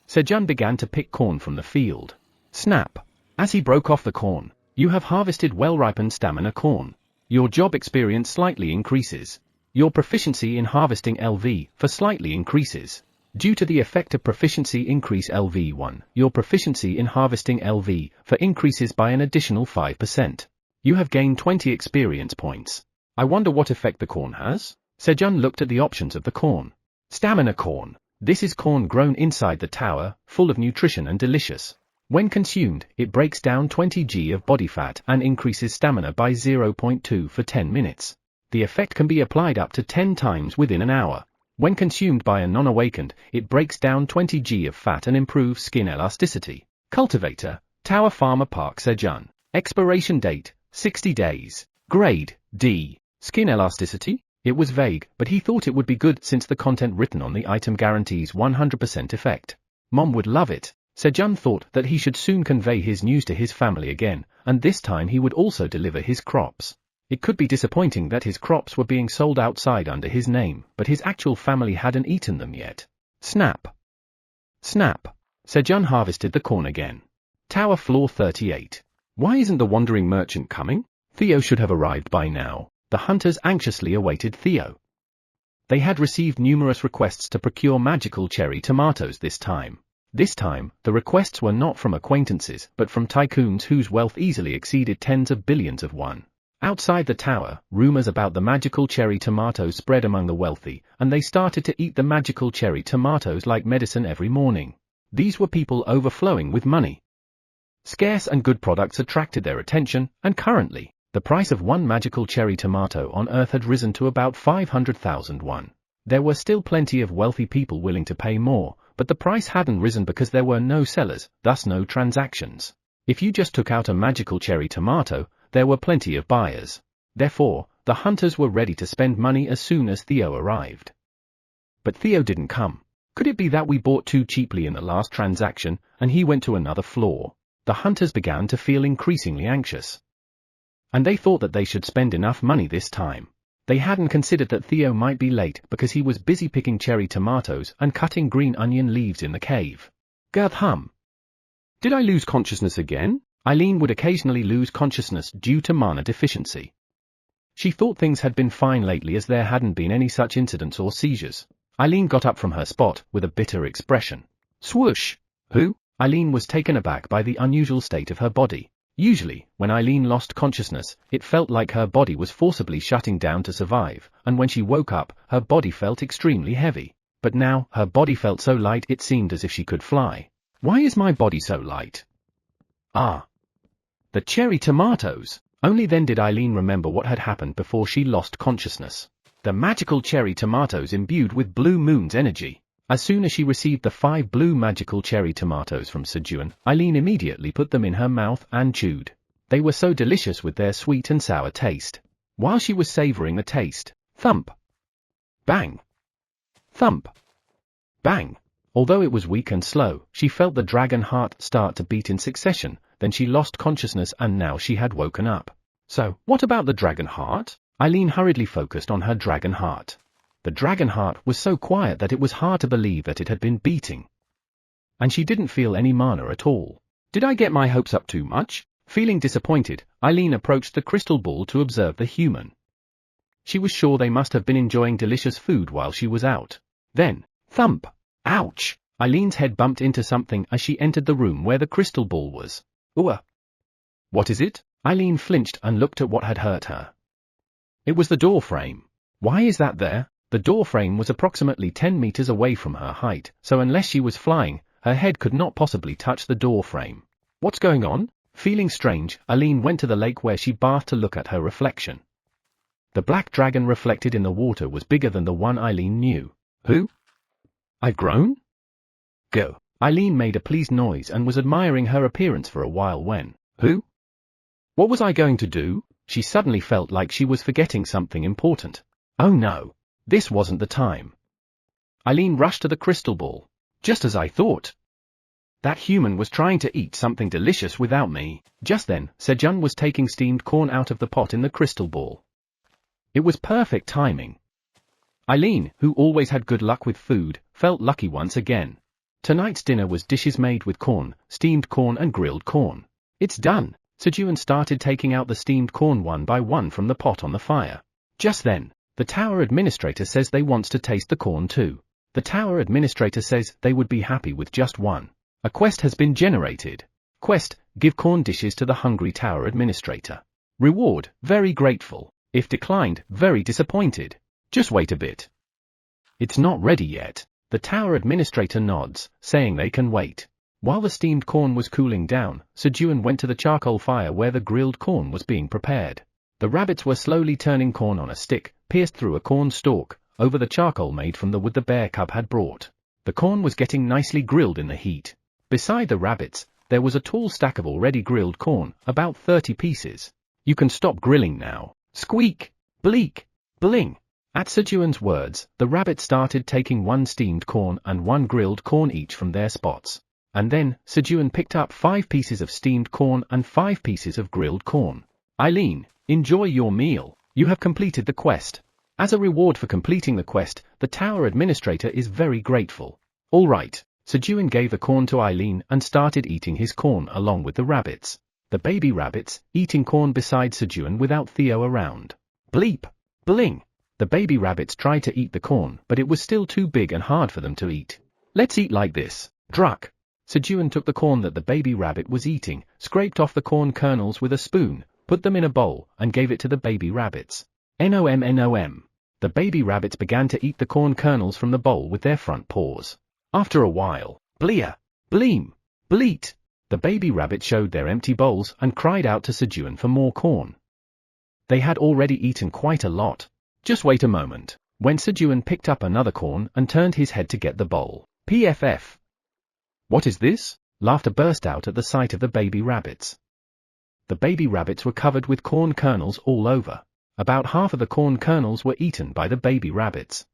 Sejun began to pick corn from the field. Snap. As he broke off the corn, you have harvested well-ripened stamina corn. Your job experience slightly increases. Your proficiency in harvesting LV for slightly increases. Due to the effect of proficiency increase LV1, your proficiency in harvesting LV for increases by an additional 5%. You have gained 20 experience points. I wonder what effect the corn has? Sejun looked at the options of the corn. Stamina corn. This is corn grown inside the tower, full of nutrition and delicious. When consumed, it breaks down 20 g of body fat and increases stamina by 0.2 for 10 minutes. The effect can be applied up to 10 times within an hour. When consumed by a non-awakened, it breaks down 20 g of fat and improves skin elasticity. Cultivator, Tower Farmer Park Sejun. Expiration date, 60 days. Grade, D. Skin elasticity? It was vague, but he thought it would be good since the content written on the item guarantees 100% effect. Mom would love it. Sejun thought that he should soon convey his news to his family again, and this time he would also deliver his crops. It could be disappointing that his crops were being sold outside under his name, but his actual family hadn't eaten them yet. Snap. Snap. Sejun harvested the corn again. Tower floor 38. Why isn't the wandering merchant coming? Theo should have arrived by now. The hunters anxiously awaited Theo. They had received numerous requests to procure magical cherry tomatoes this time. This time, the requests were not from acquaintances, but from tycoons whose wealth easily exceeded tens of billions of won. Outside the tower, rumors about the magical cherry tomatoes spread among the wealthy, and they started to eat the magical cherry tomatoes like medicine every morning. These were people overflowing with money. Scarce and good products attracted their attention, and currently, the price of one magical cherry tomato on Earth had risen to about 500,000 won. There were still plenty of wealthy people willing to pay more, but the price hadn't risen because there were no sellers, thus no transactions. If you just took out a magical cherry tomato, there were plenty of buyers. Therefore, the hunters were ready to spend money as soon as Theo arrived. But Theo didn't come. Could it be that we bought too cheaply in the last transaction, and he went to another floor? The hunters began to feel increasingly anxious. And they thought that they should spend enough money this time. They hadn't considered that Theo might be late because he was busy picking cherry tomatoes and cutting green onion leaves in the cave. Girth hum. Did I lose consciousness again? Eileen would occasionally lose consciousness due to mana deficiency. She thought things had been fine lately as there hadn't been any such incidents or seizures. Eileen got up from her spot with a bitter expression. Swoosh! Who? Eileen was taken aback by the unusual state of her body. Usually, when Eileen lost consciousness, it felt like her body was forcibly shutting down to survive, and when she woke up, her body felt extremely heavy. But now, her body felt so light it seemed as if she could fly. Why is my body so light? Ah! The cherry tomatoes! Only then did Eileen remember what had happened before she lost consciousness. The magical cherry tomatoes imbued with Blue Moon's energy. As soon as she received the 5 blue magical cherry tomatoes from Sejun, Eileen immediately put them in her mouth and chewed. They were so delicious with their sweet and sour taste. While she was savoring the taste, thump! Bang! Thump! Bang! Although it was weak and slow, she felt the dragon heart start to beat in succession, then she lost consciousness and now she had woken up. So, what about the dragon heart? Eileen hurriedly focused on her dragon heart. The dragon heart was so quiet that it was hard to believe that it had been beating. And she didn't feel any mana at all. Did I get my hopes up too much? Feeling disappointed, Eileen approached the crystal ball to observe the human. She was sure they must have been enjoying delicious food while she was out. Then, thump! Ouch! Eileen's head bumped into something as she entered the room where the crystal ball was. Ooh! What is it? Eileen flinched and looked at what had hurt her. It was the door frame. Why is that there? The door frame was approximately 10 meters away from her height, so unless she was flying, her head could not possibly touch the door frame. What's going on? Feeling strange, Eileen went to the lake where she bathed to look at her reflection. The black dragon reflected in the water was bigger than the one Eileen knew. Who? I've grown? Go. Eileen made a pleased noise and was admiring her appearance for a while when, who? What was I going to do? She suddenly felt like she was forgetting something important. Oh no. This wasn't the time. Eileen rushed to the crystal ball. Just as I thought. That human was trying to eat something delicious without me. Just then, Sejun was taking steamed corn out of the pot in the crystal ball. It was perfect timing. Eileen, who always had good luck with food, felt lucky once again. Tonight's dinner was dishes made with corn, steamed corn and grilled corn. It's done. Sejun started taking out the steamed corn one by one from the pot on the fire. Just then, the tower administrator says they wants to taste the corn too. The tower administrator says they would be happy with just one. A quest has been generated. Quest, give corn dishes to the hungry tower administrator. Reward, very grateful. If declined, very disappointed. Just wait a bit. It's not ready yet. The tower administrator nods, saying they can wait. While the steamed corn was cooling down, Sejun went to the charcoal fire where the grilled corn was being prepared. The rabbits were slowly turning corn on a stick, pierced through a corn stalk, over the charcoal made from the wood the bear cub had brought. The corn was getting nicely grilled in the heat. Beside the rabbits, there was a tall stack of already grilled corn, about 30 pieces. You can stop grilling now. Squeak! Bleak! Bling! At Sejun's words, the rabbits started taking one steamed corn and one grilled corn each from their spots. And then, Sejun picked up 5 pieces of steamed corn and 5 pieces of grilled corn. Eileen, enjoy your meal. You have completed the quest. As a reward for completing the quest, the tower administrator is very grateful. All right. Sejun gave the corn to Eileen and started eating his corn along with the rabbits. The baby rabbits, eating corn beside Sejun without Theo around. Bleep! Bling! The baby rabbits tried to eat the corn, but it was still too big and hard for them to eat. Let's eat like this. Druck! Sejun took the corn that the baby rabbit was eating, scraped off the corn kernels with a spoon, put them in a bowl, and gave it to the baby rabbits. Nom nom. The baby rabbits began to eat the corn kernels from the bowl with their front paws. After a while, blear! Bleem! Bleat! The baby rabbits showed their empty bowls and cried out to Sejun for more corn. They had already eaten quite a lot. Just wait a moment. When Sejun picked up another corn and turned his head to get the bowl. PFF. What is this? Laughter burst out at the sight of the baby rabbits. The baby rabbits were covered with corn kernels all over. About half of the corn kernels were eaten by the baby rabbits.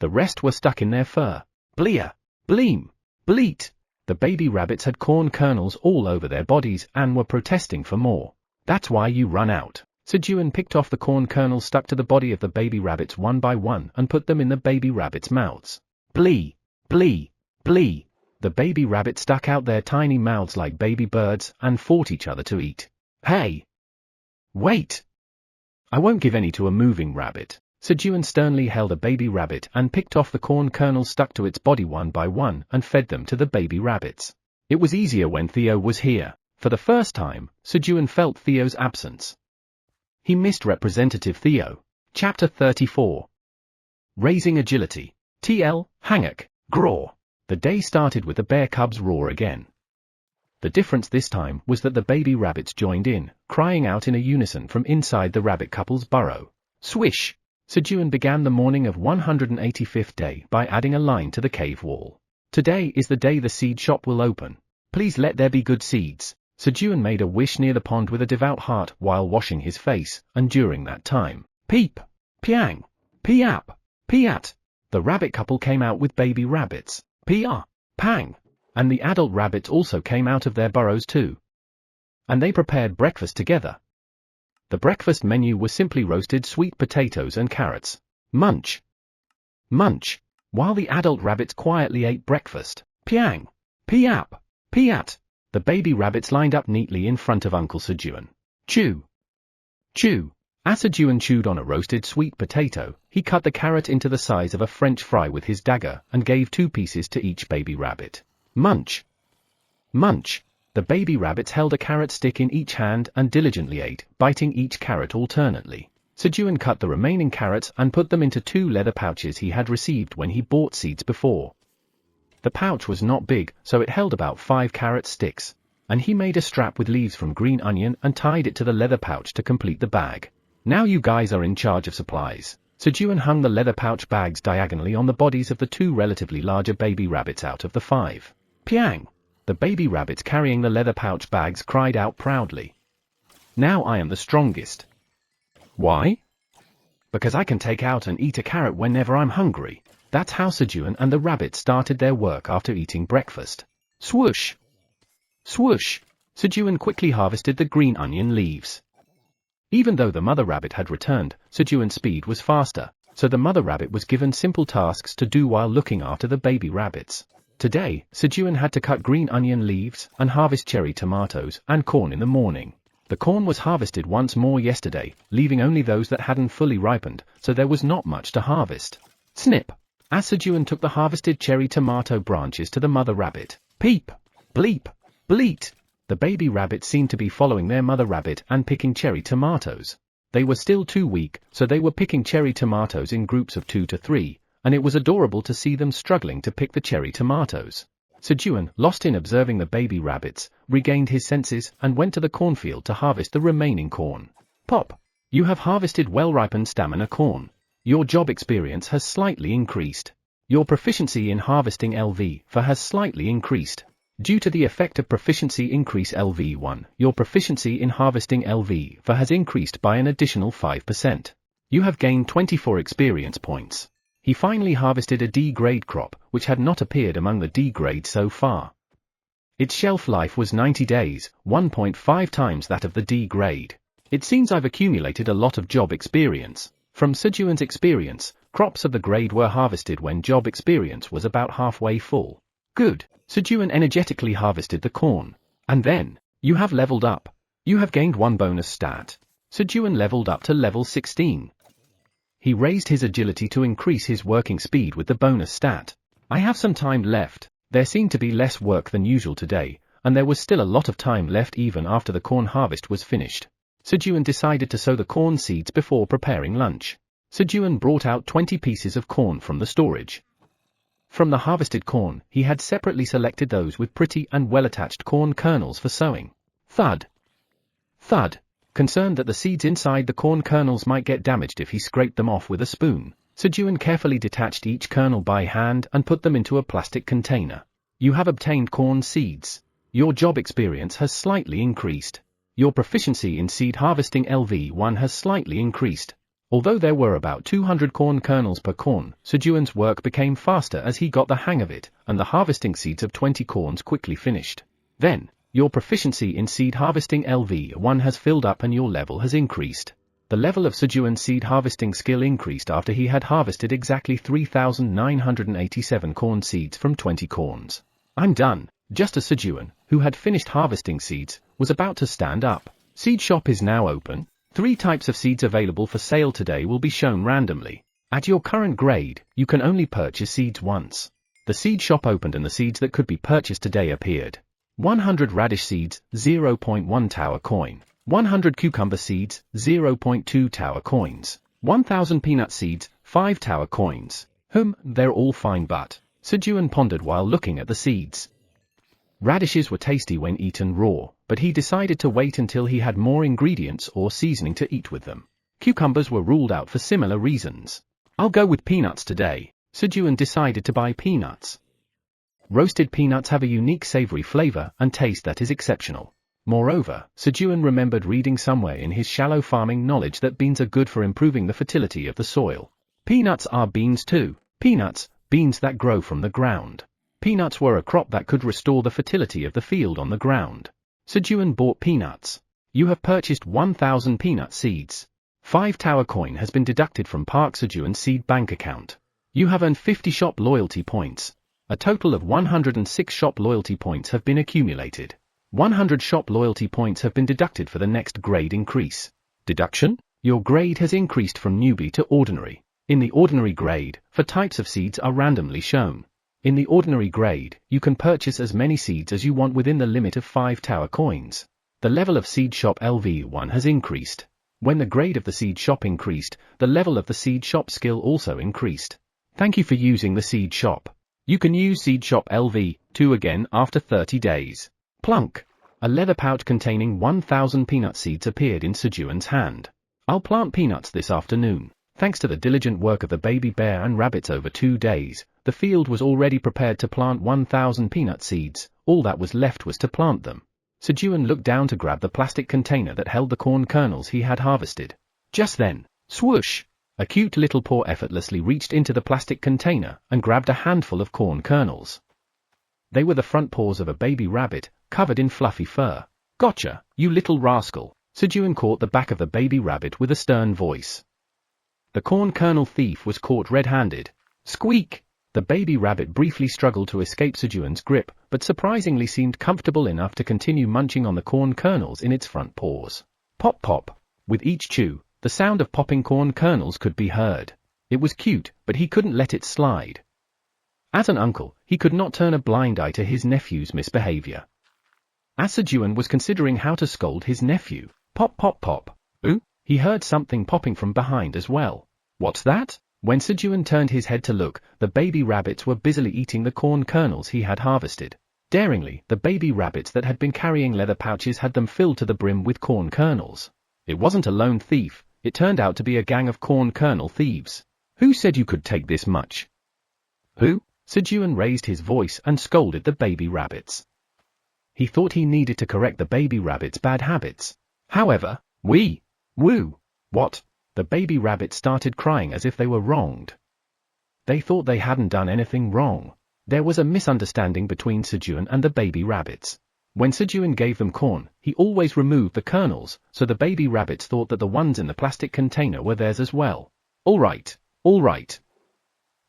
The rest were stuck in their fur. Blear! Bleem! Bleat! The baby rabbits had corn kernels all over their bodies and were protesting for more. That's why you run out. Sejun picked off the corn kernels stuck to the body of the baby rabbits one by one and put them in the baby rabbits' mouths. Blee! Blee! Blee! The baby rabbits stuck out their tiny mouths like baby birds and fought each other to eat. Hey! Wait! I won't give any to a moving rabbit. Sejun sternly held a baby rabbit and picked off the corn kernels stuck to its body one by one and fed them to the baby rabbits. It was easier when Theo was here. For the first time, Sejun felt Theo's absence. He missed Representative Theo. Chapter 34. Raising Agility. TL, Hangak, Graw. The day started with the bear cubs' roar again. The difference this time was that the baby rabbits joined in, crying out in a unison from inside the rabbit couple's burrow. Swish! Sejun began the morning of 185th day by adding a line to the cave wall. Today is the day the seed shop will open. Please let there be good seeds. Sejun made a wish near the pond with a devout heart while washing his face, and during that time, peep! Piang! Piap! Piat! The rabbit couple came out with baby rabbits. Pia! Pang! And the adult rabbits also came out of their burrows too. And they prepared breakfast together. The breakfast menu was simply roasted sweet potatoes and carrots. Munch! Munch! While the adult rabbits quietly ate breakfast. Piang! Piap! Piat! The baby rabbits lined up neatly in front of Uncle Sejun. Chew! Chew! As Sejun chewed on a roasted sweet potato, he cut the carrot into the size of a French fry with his dagger and gave 2 pieces to each baby rabbit. Munch! Munch! The baby rabbits held a carrot stick in each hand and diligently ate, biting each carrot alternately. Sejun cut the remaining carrots and put them into 2 leather pouches he had received when he bought seeds before. The pouch was not big, so it held about 5 carrot sticks, and he made a strap with leaves from green onion and tied it to the leather pouch to complete the bag. Now you guys are in charge of supplies. Sejun hung the leather pouch bags diagonally on the bodies of the 2 relatively larger baby rabbits out of the 5. Piang! The baby rabbits carrying the leather pouch bags cried out proudly. Now I am the strongest. Why? Because I can take out and eat a carrot whenever I'm hungry. That's how Sejun and the rabbits started their work after eating breakfast. Swoosh! Swoosh! Sejun quickly harvested the green onion leaves. Even though the mother rabbit had returned, Sejun's speed was faster, so the mother rabbit was given simple tasks to do while looking after the baby rabbits. Today, Sejun had to cut green onion leaves and harvest cherry tomatoes and corn in the morning. The corn was harvested once more yesterday, leaving only those that hadn't fully ripened, so there was not much to harvest. Snip! As Sejun took the harvested cherry tomato branches to the mother rabbit. Peep! Bleep! Bleat! The baby rabbits seemed to be following their mother rabbit and picking cherry tomatoes. They were still too weak, so they were picking cherry tomatoes in groups of 2 to 3, and it was adorable to see them struggling to pick the cherry tomatoes. Sejun, lost in observing the baby rabbits, regained his senses and went to the cornfield to harvest the remaining corn. Pop! You have harvested well-ripened stamina corn. Your job experience has slightly increased. Your proficiency in harvesting LV4 has slightly increased. Due to the effect of proficiency increase LV1, your proficiency in harvesting LV4 has increased by an additional 5%. You have gained 24 experience points. He finally harvested a D-grade crop, which had not appeared among the D grades so far. Its shelf life was 90 days, 1.5 times that of the D grade. It seems I've accumulated a lot of job experience. From Sejun's experience, crops of the grade were harvested when job experience was about halfway full. Good. Sejun energetically harvested the corn. And then, you have leveled up. You have gained 1 bonus stat. Sejun leveled up to level 16. He raised his agility to increase his working speed with the bonus stat. I have some time left. There seemed to be less work than usual today, and there was still a lot of time left even after the corn harvest was finished. Sejun decided to sow the corn seeds before preparing lunch. Sejun brought out 20 pieces of corn from the storage. From the harvested corn, he had separately selected those with pretty and well-attached corn kernels for sowing. Thud. Thud. Concerned that the seeds inside the corn kernels might get damaged if he scraped them off with a spoon, Sejun carefully detached each kernel by hand and put them into a plastic container. You have obtained corn seeds. Your job experience has slightly increased. Your proficiency in seed harvesting LV1 has slightly increased. Although there were about 200 corn kernels per corn, Sejun's work became faster as he got the hang of it, and the harvesting seeds of 20 corns quickly finished. Then, your proficiency in seed harvesting LV1 has filled up and your level has increased. The level of Sejun's seed harvesting skill increased after he had harvested exactly 3,987 corn seeds from 20 corns. I'm done. Just as Sejun, who had finished harvesting seeds, was about to stand up. Seed shop is now open. 3 types of seeds available for sale today will be shown randomly. At your current grade, you can only purchase seeds once. The seed shop opened and the seeds that could be purchased today appeared. 100 radish seeds, 0.1 tower coin. 100 cucumber seeds, 0.2 tower coins. 1,000 peanut seeds, 5 tower coins. They're all fine but, Sejun pondered while looking at the seeds. Radishes were tasty when eaten raw, but he decided to wait until he had more ingredients or seasoning to eat with them. Cucumbers were ruled out for similar reasons. I'll go with peanuts today. Sejun decided to buy peanuts. Roasted peanuts have a unique savory flavor and taste that is exceptional. Moreover, Sejun remembered reading somewhere in his shallow farming knowledge that beans are good for improving the fertility of the soil. Peanuts are beans too. Peanuts, beans that grow from the ground. Peanuts were a crop that could restore the fertility of the field on the ground. Sejun bought peanuts. You have purchased 1,000 peanut seeds. 5 tower coin has been deducted from Park Sejun's seed bank account. You have earned 50 shop loyalty points. A total of 106 shop loyalty points have been accumulated. 100 shop loyalty points have been deducted for the next grade increase. Deduction? Your grade has increased from newbie to ordinary. In the ordinary grade, 4 types of seeds are randomly shown. In the ordinary grade, you can purchase as many seeds as you want within the limit of 5 tower coins. The level of seed shop LV1 has increased. When the grade of the seed shop increased, the level of the seed shop skill also increased. Thank you for using the seed shop. You can use seed shop LV2 again after 30 days. Plunk. A leather pouch containing 1,000 peanut seeds appeared in Sejun's hand. I'll plant peanuts this afternoon. Thanks to the diligent work of the baby bear and rabbits over 2 days, the field was already prepared to plant 1,000 peanut seeds. All that was left was to plant them. Sejun looked down to grab the plastic container that held the corn kernels he had harvested. Just then, swoosh! A cute little paw effortlessly reached into the plastic container and grabbed a handful of corn kernels. They were the front paws of a baby rabbit, covered in fluffy fur. Gotcha, you little rascal! Sejun caught the back of the baby rabbit with a stern voice. The corn kernel thief was caught red-handed. Squeak! The baby rabbit briefly struggled to escape Sejun's grip, but surprisingly seemed comfortable enough to continue munching on the corn kernels in its front paws. Pop pop! With each chew, the sound of popping corn kernels could be heard. It was cute, but he couldn't let it slide. As an uncle, he could not turn a blind eye to his nephew's misbehavior. As Sejun was considering how to scold his nephew, pop pop pop. Ooh, He heard something popping from behind as well. What's that? When Sejun turned his head to look, the baby rabbits were busily eating the corn kernels he had harvested. Daringly, the baby rabbits that had been carrying leather pouches had them filled to the brim with corn kernels. It wasn't a lone thief, it turned out to be a gang of corn kernel thieves. Who said you could take this much? Who? Sejun raised his voice and scolded the baby rabbits. He thought he needed to correct the baby rabbits' bad habits. However, woo. What? The baby rabbits started crying as if they were wronged. They thought they hadn't done anything wrong. There was a misunderstanding between Sejun and the baby rabbits. When Sejun gave them corn, he always removed the kernels, so the baby rabbits thought that the ones in the plastic container were theirs as well. All right.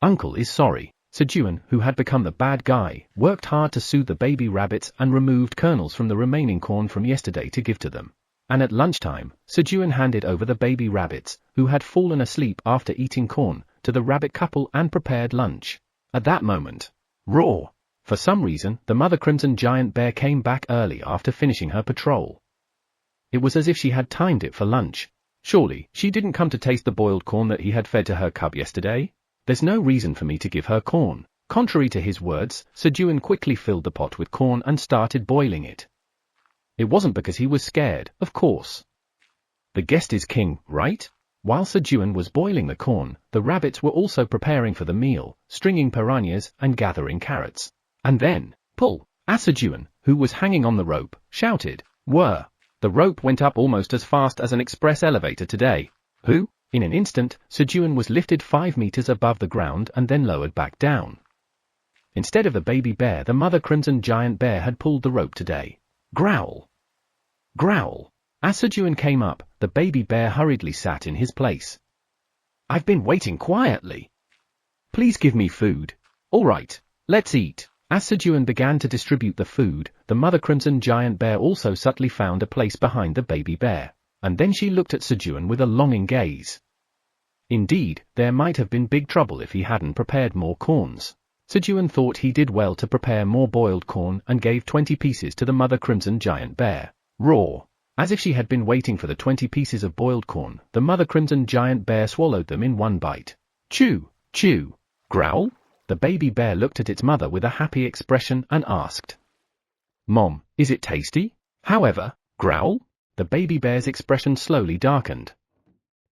Uncle is sorry. Sejun, who had become the bad guy, worked hard to soothe the baby rabbits and removed kernels from the remaining corn from yesterday to give to them. And at lunchtime, Sejun handed over the baby rabbits, who had fallen asleep after eating corn, to the rabbit couple and prepared lunch. At that moment, roar! For some reason, the mother crimson giant bear came back early after finishing her patrol. It was as if she had timed it for lunch. Surely, she didn't come to taste the boiled corn that he had fed to her cub yesterday? There's no reason for me to give her corn. Contrary to his words, Sejun quickly filled the pot with corn and started boiling it. It wasn't because he was scared, of course. The guest is king, right? While Sejun was boiling the corn, the rabbits were also preparing for the meal, stringing piranhas and gathering carrots. And then, pull! As Sejun, who was hanging on the rope, shouted, whir! The rope went up almost as fast as an express elevator today. Who? In an instant, Sejun was lifted 5 meters above the ground and then lowered back down. Instead of the baby bear, the mother crimson giant bear had pulled the rope today. Growl! Growl! As Sejun came up, the baby bear hurriedly sat in his place. I've been waiting quietly. Please give me food. All right, let's eat. As Sejun began to distribute the food, the mother crimson giant bear also subtly found a place behind the baby bear, and then she looked at Sejun with a longing gaze. Indeed, there might have been big trouble if he hadn't prepared more corns. Sejun thought he did well to prepare more boiled corn and gave 20 pieces to the mother crimson giant bear. Roar! As if she had been waiting for the 20 pieces of boiled corn, the mother crimson giant bear swallowed them in one bite. Chew! Chew! Growl! The baby bear looked at its mother with a happy expression and asked, Mom, is it tasty? However, growl! The baby bear's expression slowly darkened.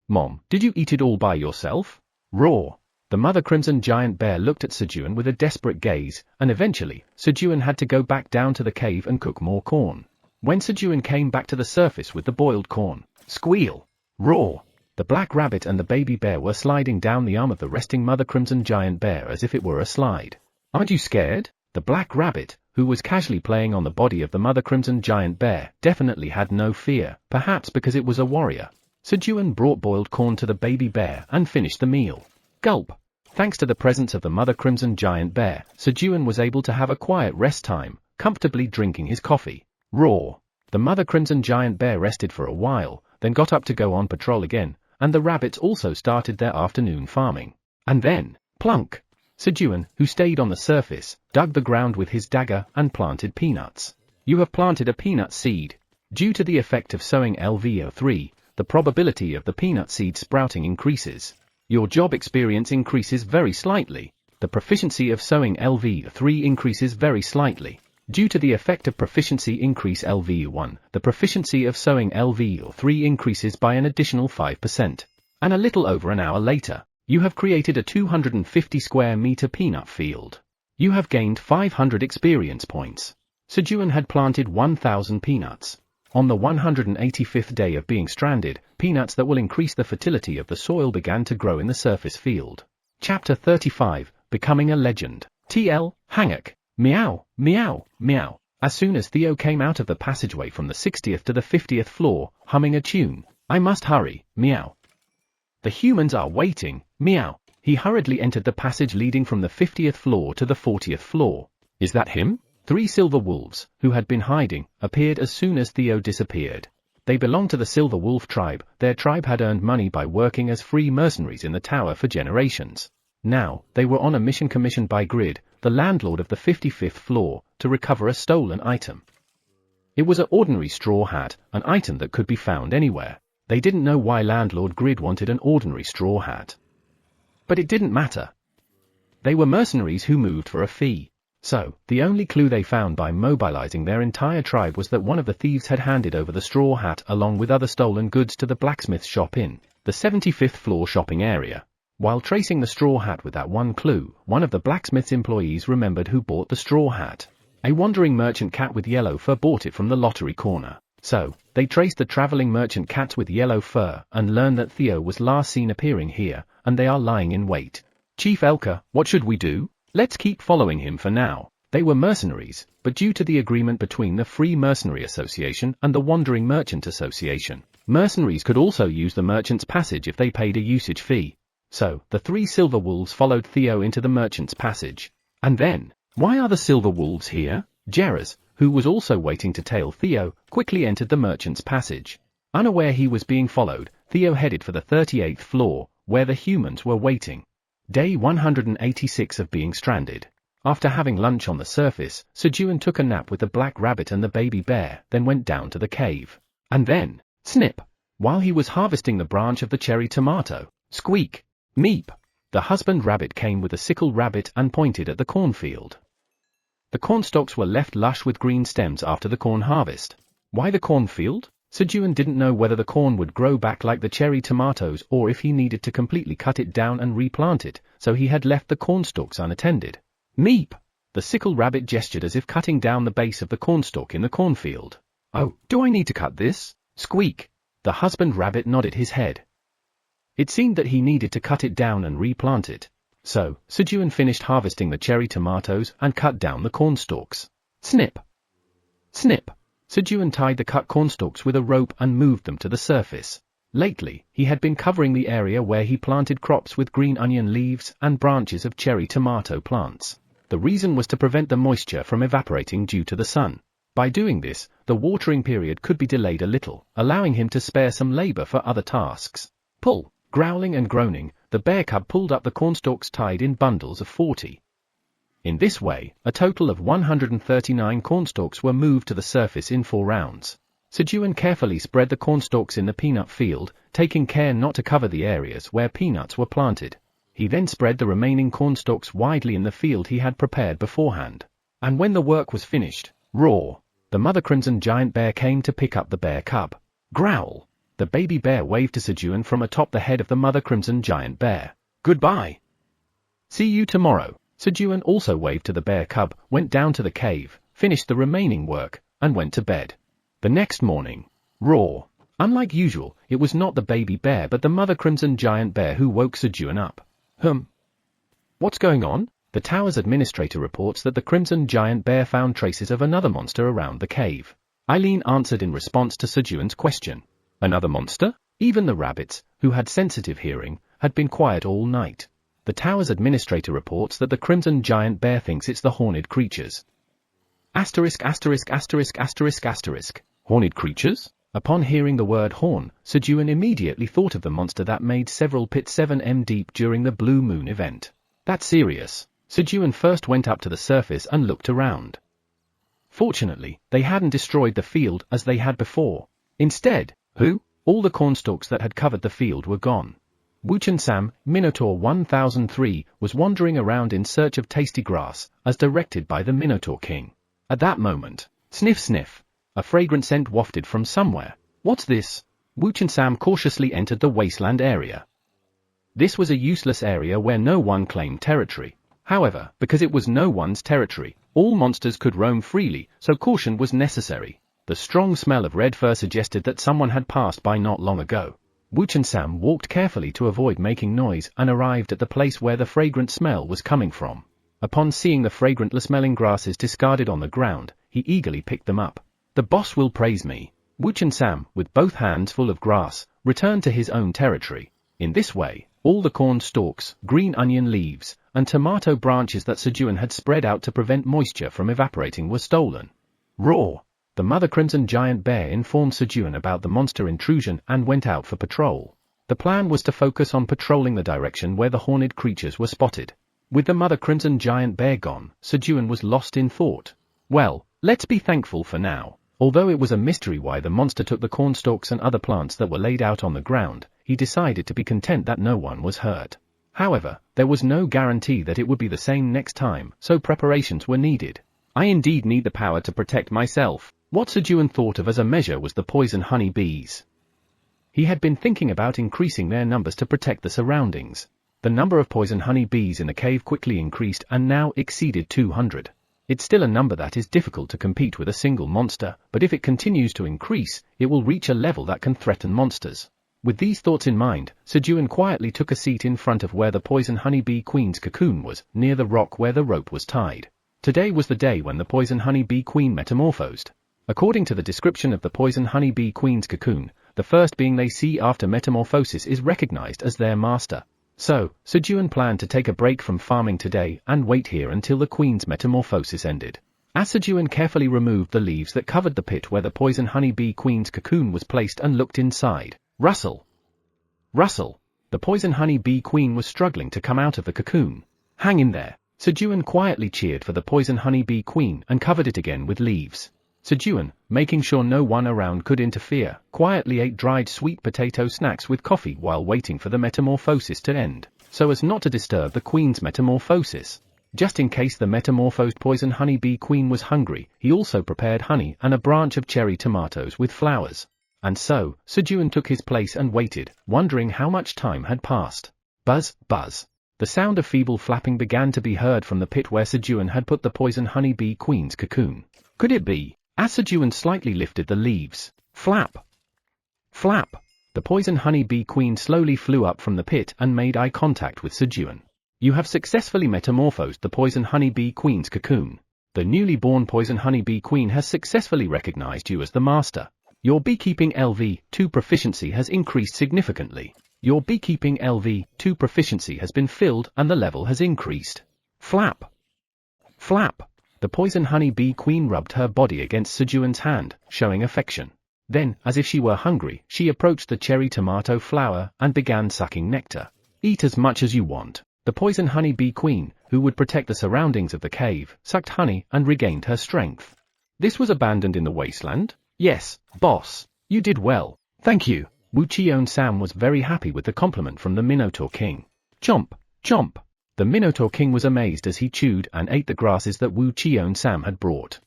Mom, did you eat it all by yourself? Roar! The mother crimson giant bear looked at Sejun with a desperate gaze, and eventually, Sejun had to go back down to the cave and cook more corn. When Sejun came back to the surface with the boiled corn, squeal! Roar! The black rabbit and the baby bear were sliding down the arm of the resting mother crimson giant bear as if it were a slide. Aren't you scared? The black rabbit, who was casually playing on the body of the mother crimson giant bear, definitely had no fear, perhaps because it was a warrior. Sejun brought boiled corn to the baby bear and finished the meal. Gulp! Thanks to the presence of the mother crimson giant bear, Sejun was able to have a quiet rest time, comfortably drinking his coffee. Roar! The mother crimson giant bear rested for a while, then got up to go on patrol again, and the rabbits also started their afternoon farming. And then, plunk! Sejun, who stayed on the surface, dug the ground with his dagger and planted peanuts. You have planted a peanut seed. Due to the effect of sowing LVO3, the probability of the peanut seed sprouting increases. Your job experience increases very slightly. The proficiency of sowing LV3 increases very slightly. Due to the effect of proficiency increase LV1, the proficiency of sowing LV3 increases by an additional 5%. And a little over an hour later, you have created a 250 square meter peanut field. You have gained 500 experience points. Sejun had planted 1,000 peanuts. On the 185th day of being stranded, peanuts that will increase the fertility of the soil began to grow in the surface field. Chapter 35, Becoming a Legend. TL, Hanguk. Meow, meow, meow. As soon as Theo came out of the passageway from the 60th to the 50th floor, humming a tune. I must hurry, meow. The humans are waiting, meow. He hurriedly entered the passage leading from the 50th floor to the 40th floor. Is that him? 3 silver wolves, who had been hiding, appeared as soon as Theo disappeared. They belonged to the Silver Wolf tribe. Their tribe had earned money by working as free mercenaries in the tower for generations. Now, they were on a mission commissioned by Grid, the landlord of the 55th floor, to recover a stolen item. It was an ordinary straw hat, an item that could be found anywhere. They didn't know why Landlord Grid wanted an ordinary straw hat. But it didn't matter. They were mercenaries who moved for a fee. So, the only clue they found by mobilizing their entire tribe was that one of the thieves had handed over the straw hat along with other stolen goods to the blacksmith shop in the 75th floor shopping area. While tracing the straw hat with that one clue, one of the blacksmith's employees remembered who bought the straw hat. A wandering merchant cat with yellow fur bought it from the lottery corner. So, they traced the traveling merchant cats with yellow fur and learned that Theo was last seen appearing here, and they are lying in wait. Chief Elka, what should we do? Let's keep following him for now. They were mercenaries, but due to the agreement between the Free Mercenary Association and the Wandering Merchant Association, mercenaries could also use the merchant's passage if they paid a usage fee. So, the 3 silver wolves followed Theo into the merchant's passage. And then, why are the silver wolves here? Jerez, who was also waiting to tail Theo, quickly entered the merchant's passage. Unaware he was being followed, Theo headed for the 38th floor, where the humans were waiting. Day 186 of being stranded. After having lunch on the surface, Sejun took a nap with the black rabbit and the baby bear, then went down to the cave. And then, snip! While he was harvesting the branch of the cherry tomato, squeak! Meep! The husband rabbit came with a sickle rabbit and pointed at the cornfield. The cornstalks were left lush with green stems after the corn harvest. Why the cornfield? Sejun didn't know whether the corn would grow back like the cherry tomatoes or if he needed to completely cut it down and replant it, so he had left the cornstalks unattended. Meep! The sickle rabbit gestured as if cutting down the base of the cornstalk in the cornfield. Oh, do I need to cut this? Squeak! The husband rabbit nodded his head. It seemed that he needed to cut it down and replant it. So, Sejun finished harvesting the cherry tomatoes and cut down the cornstalks. Snip! Snip! Sejun tied the cut cornstalks with a rope and moved them to the surface. Lately, he had been covering the area where he planted crops with green onion leaves and branches of cherry tomato plants. The reason was to prevent the moisture from evaporating due to the sun. By doing this, the watering period could be delayed a little, allowing him to spare some labor for other tasks. Pull! Growling and groaning, the bear cub pulled up the cornstalks tied in bundles of 40. In this way, a total of 139 cornstalks were moved to the surface in 4 rounds. Sejun carefully spread the cornstalks in the peanut field, taking care not to cover the areas where peanuts were planted. He then spread the remaining cornstalks widely in the field he had prepared beforehand. And when the work was finished, roar! The mother crimson giant bear came to pick up the bear cub. Growl! The baby bear waved to Sejun from atop the head of the mother crimson giant bear. Goodbye! See you tomorrow. Sejun also waved to the bear cub, went down to the cave, finished the remaining work, and went to bed. The next morning, roar! Unlike usual, it was not the baby bear but the mother crimson giant bear who woke Sejun up. What's going on? The tower's administrator reports that the crimson giant bear found traces of another monster around the cave. Eileen answered in response to Sejun's question. Another monster? Even the rabbits, who had sensitive hearing, had been quiet all night. The tower's administrator reports that the crimson giant bear thinks it's the horned creatures. Asterisk asterisk asterisk asterisk asterisk. Horned creatures? Upon hearing the word horn, Sejun immediately thought of the monster that made several pits 7m deep during the Blue Moon event. That's serious. Sejun first went up to the surface and looked around. Fortunately, they hadn't destroyed the field as they had before. Instead, all the cornstalks that had covered the field were gone. Wuchen Sam, Minotaur 1003, was wandering around in search of tasty grass, as directed by the Minotaur King. At that moment, sniff sniff, a fragrant scent wafted from somewhere. What's this? Wuchen Sam cautiously entered the wasteland area. This was a useless area where no one claimed territory. However, because it was no one's territory, all monsters could roam freely, so caution was necessary. The strong smell of red fur suggested that someone had passed by not long ago. Wuchen Sam walked carefully to avoid making noise and arrived at the place where the fragrant smell was coming from. Upon seeing the fragrant-smelling grasses discarded on the ground, he eagerly picked them up. The boss will praise me. Wuchen Sam, with both hands full of grass, returned to his own territory. In this way, all the corn stalks, green onion leaves, and tomato branches that Sejun had spread out to prevent moisture from evaporating were stolen. Roar! The mother crimson giant bear informed Sejun about the monster intrusion and went out for patrol. The plan was to focus on patrolling the direction where the horned creatures were spotted. With the mother crimson giant bear gone, Sejun was lost in thought. Well, let's be thankful for now. Although it was a mystery why the monster took the cornstalks and other plants that were laid out on the ground, he decided to be content that no one was hurt. However, there was no guarantee that it would be the same next time, so preparations were needed. I indeed need the power to protect myself. What Sejun thought of as a measure was the poison honey bees. He had been thinking about increasing their numbers to protect the surroundings. The number of poison honey bees in the cave quickly increased and now exceeded 200. It's still a number that is difficult to compete with a single monster, but if it continues to increase, it will reach a level that can threaten monsters. With these thoughts in mind, Sejun quietly took a seat in front of where the poison honey bee queen's cocoon was, near the rock where the rope was tied. Today was the day when the poison honey bee queen metamorphosed. According to the description of the poison honey bee queen's cocoon, the first being they see after metamorphosis is recognized as their master. So, Sejun planned to take a break from farming today and wait here until the queen's metamorphosis ended. As Sejun carefully removed the leaves that covered the pit where the poison honey bee queen's cocoon was placed and looked inside, rustle! Rustle! The poison honey bee queen was struggling to come out of the cocoon. Hang in there! Sejun quietly cheered for the poison honey bee queen and covered it again with leaves. Sejun, making sure no one around could interfere, quietly ate dried sweet potato snacks with coffee while waiting for the metamorphosis to end, so as not to disturb the queen's metamorphosis. Just in case the metamorphosed poison honey bee queen was hungry, he also prepared honey and a branch of cherry tomatoes with flowers. And so, Sejun took his place and waited, wondering how much time had passed. Buzz, buzz. The sound of feeble flapping began to be heard from the pit where Sejun had put the poison honey bee queen's cocoon. Could it be? As Sejun slightly lifted the leaves. Flap! Flap! The poison honey bee queen slowly flew up from the pit and made eye contact with Sejun. You have successfully metamorphosed the poison honey bee queen's cocoon. The newly born poison honey bee queen has successfully recognized you as the master. Your beekeeping LV2 proficiency has increased significantly. Your beekeeping LV2 proficiency has been filled and the level has increased. Flap! Flap! The poison honey bee queen rubbed her body against Sejun's hand, showing affection. Then, as if she were hungry, she approached the cherry tomato flower and began sucking nectar. Eat as much as you want. The poison honey bee queen, who would protect the surroundings of the cave, sucked honey and regained her strength. This was abandoned in the wasteland? Yes, boss. You did well. Thank you. Wu Cheon-sam was very happy with the compliment from the Minotaur King. Chomp, chomp. The Minotaur King was amazed as he chewed and ate the grasses that Wu Cheon-sam had brought.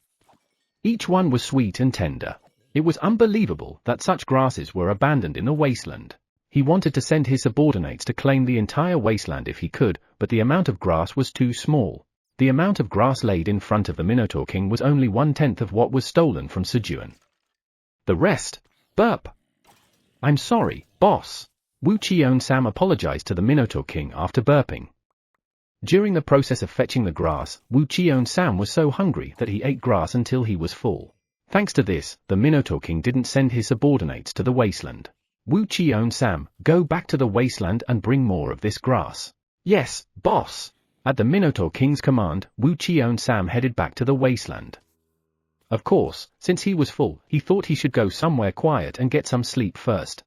Each one was sweet and tender. It was unbelievable that such grasses were abandoned in the wasteland. He wanted to send his subordinates to claim the entire wasteland if he could, but the amount of grass was too small. The amount of grass laid in front of the Minotaur King was only 1/10 of what was stolen from Sejun. The rest? Burp! I'm sorry, boss. Wu Cheon-sam apologized to the Minotaur King after burping. During the process of fetching the grass, Wu Cheon-sam was so hungry that he ate grass until he was full. Thanks to this, the Minotaur King didn't send his subordinates to the wasteland. Wu Cheon-sam, go back to the wasteland and bring more of this grass. Yes, boss. At the Minotaur King's command, Wu Cheon-sam headed back to the wasteland. Of course, since he was full, he thought he should go somewhere quiet and get some sleep first.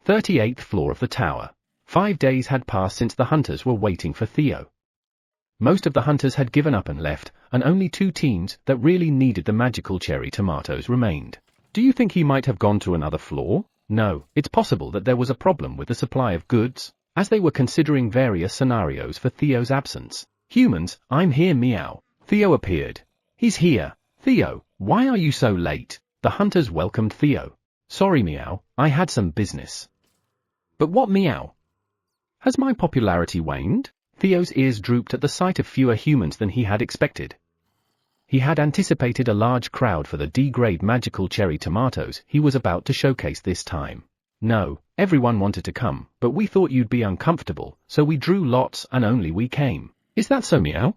38th floor of the tower. 5 days had passed since the hunters were waiting for Theo. Most of the hunters had given up and left, and only 2 teams that really needed the magical cherry tomatoes remained. Do you think he might have gone to another floor? No, it's possible that there was a problem with the supply of goods. As they were considering various scenarios for Theo's absence. Humans, I'm here, meow. Theo appeared. He's here. Theo, why are you so late? The hunters welcomed Theo. Sorry, meow, I had some business. But what, meow? Has my popularity waned? Theo's ears drooped at the sight of fewer humans than he had expected. He had anticipated a large crowd for the D-grade magical cherry tomatoes he was about to showcase this time. No, everyone wanted to come, but we thought you'd be uncomfortable, so we drew lots and only we came. Is that so, meow?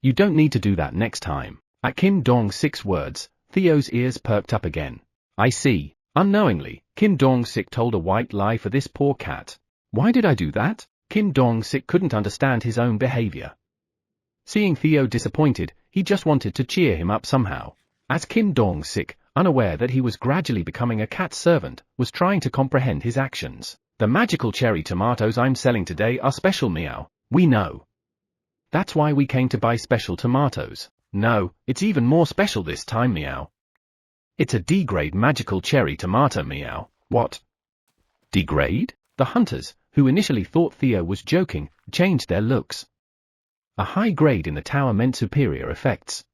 You don't need to do that next time. At Kim Dong-sik's words, Theo's ears perked up again. I see. Unknowingly, Kim Dong-sik told a white lie for this poor cat. Why did I do that? Kim Dong-sik couldn't understand his own behavior. Seeing Theo disappointed, he just wanted to cheer him up somehow. As Kim Dong-sik, unaware that he was gradually becoming a cat servant, was trying to comprehend his actions. The magical cherry tomatoes I'm selling today are special, meow. We know. That's why we came to buy special tomatoes. No, it's even more special this time, meow. It's a D-grade magical cherry tomato, meow. What? D-grade? The hunters, who initially thought Theo was joking, changed their looks. A high grade in the tower meant superior effects.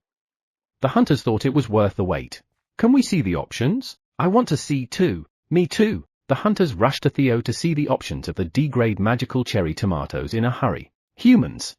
The hunters thought it was worth the wait. Can we see the options? I want to see too. Me too. The hunters rushed to Theo to see the options of the D-grade magical cherry tomatoes in a hurry. Humans.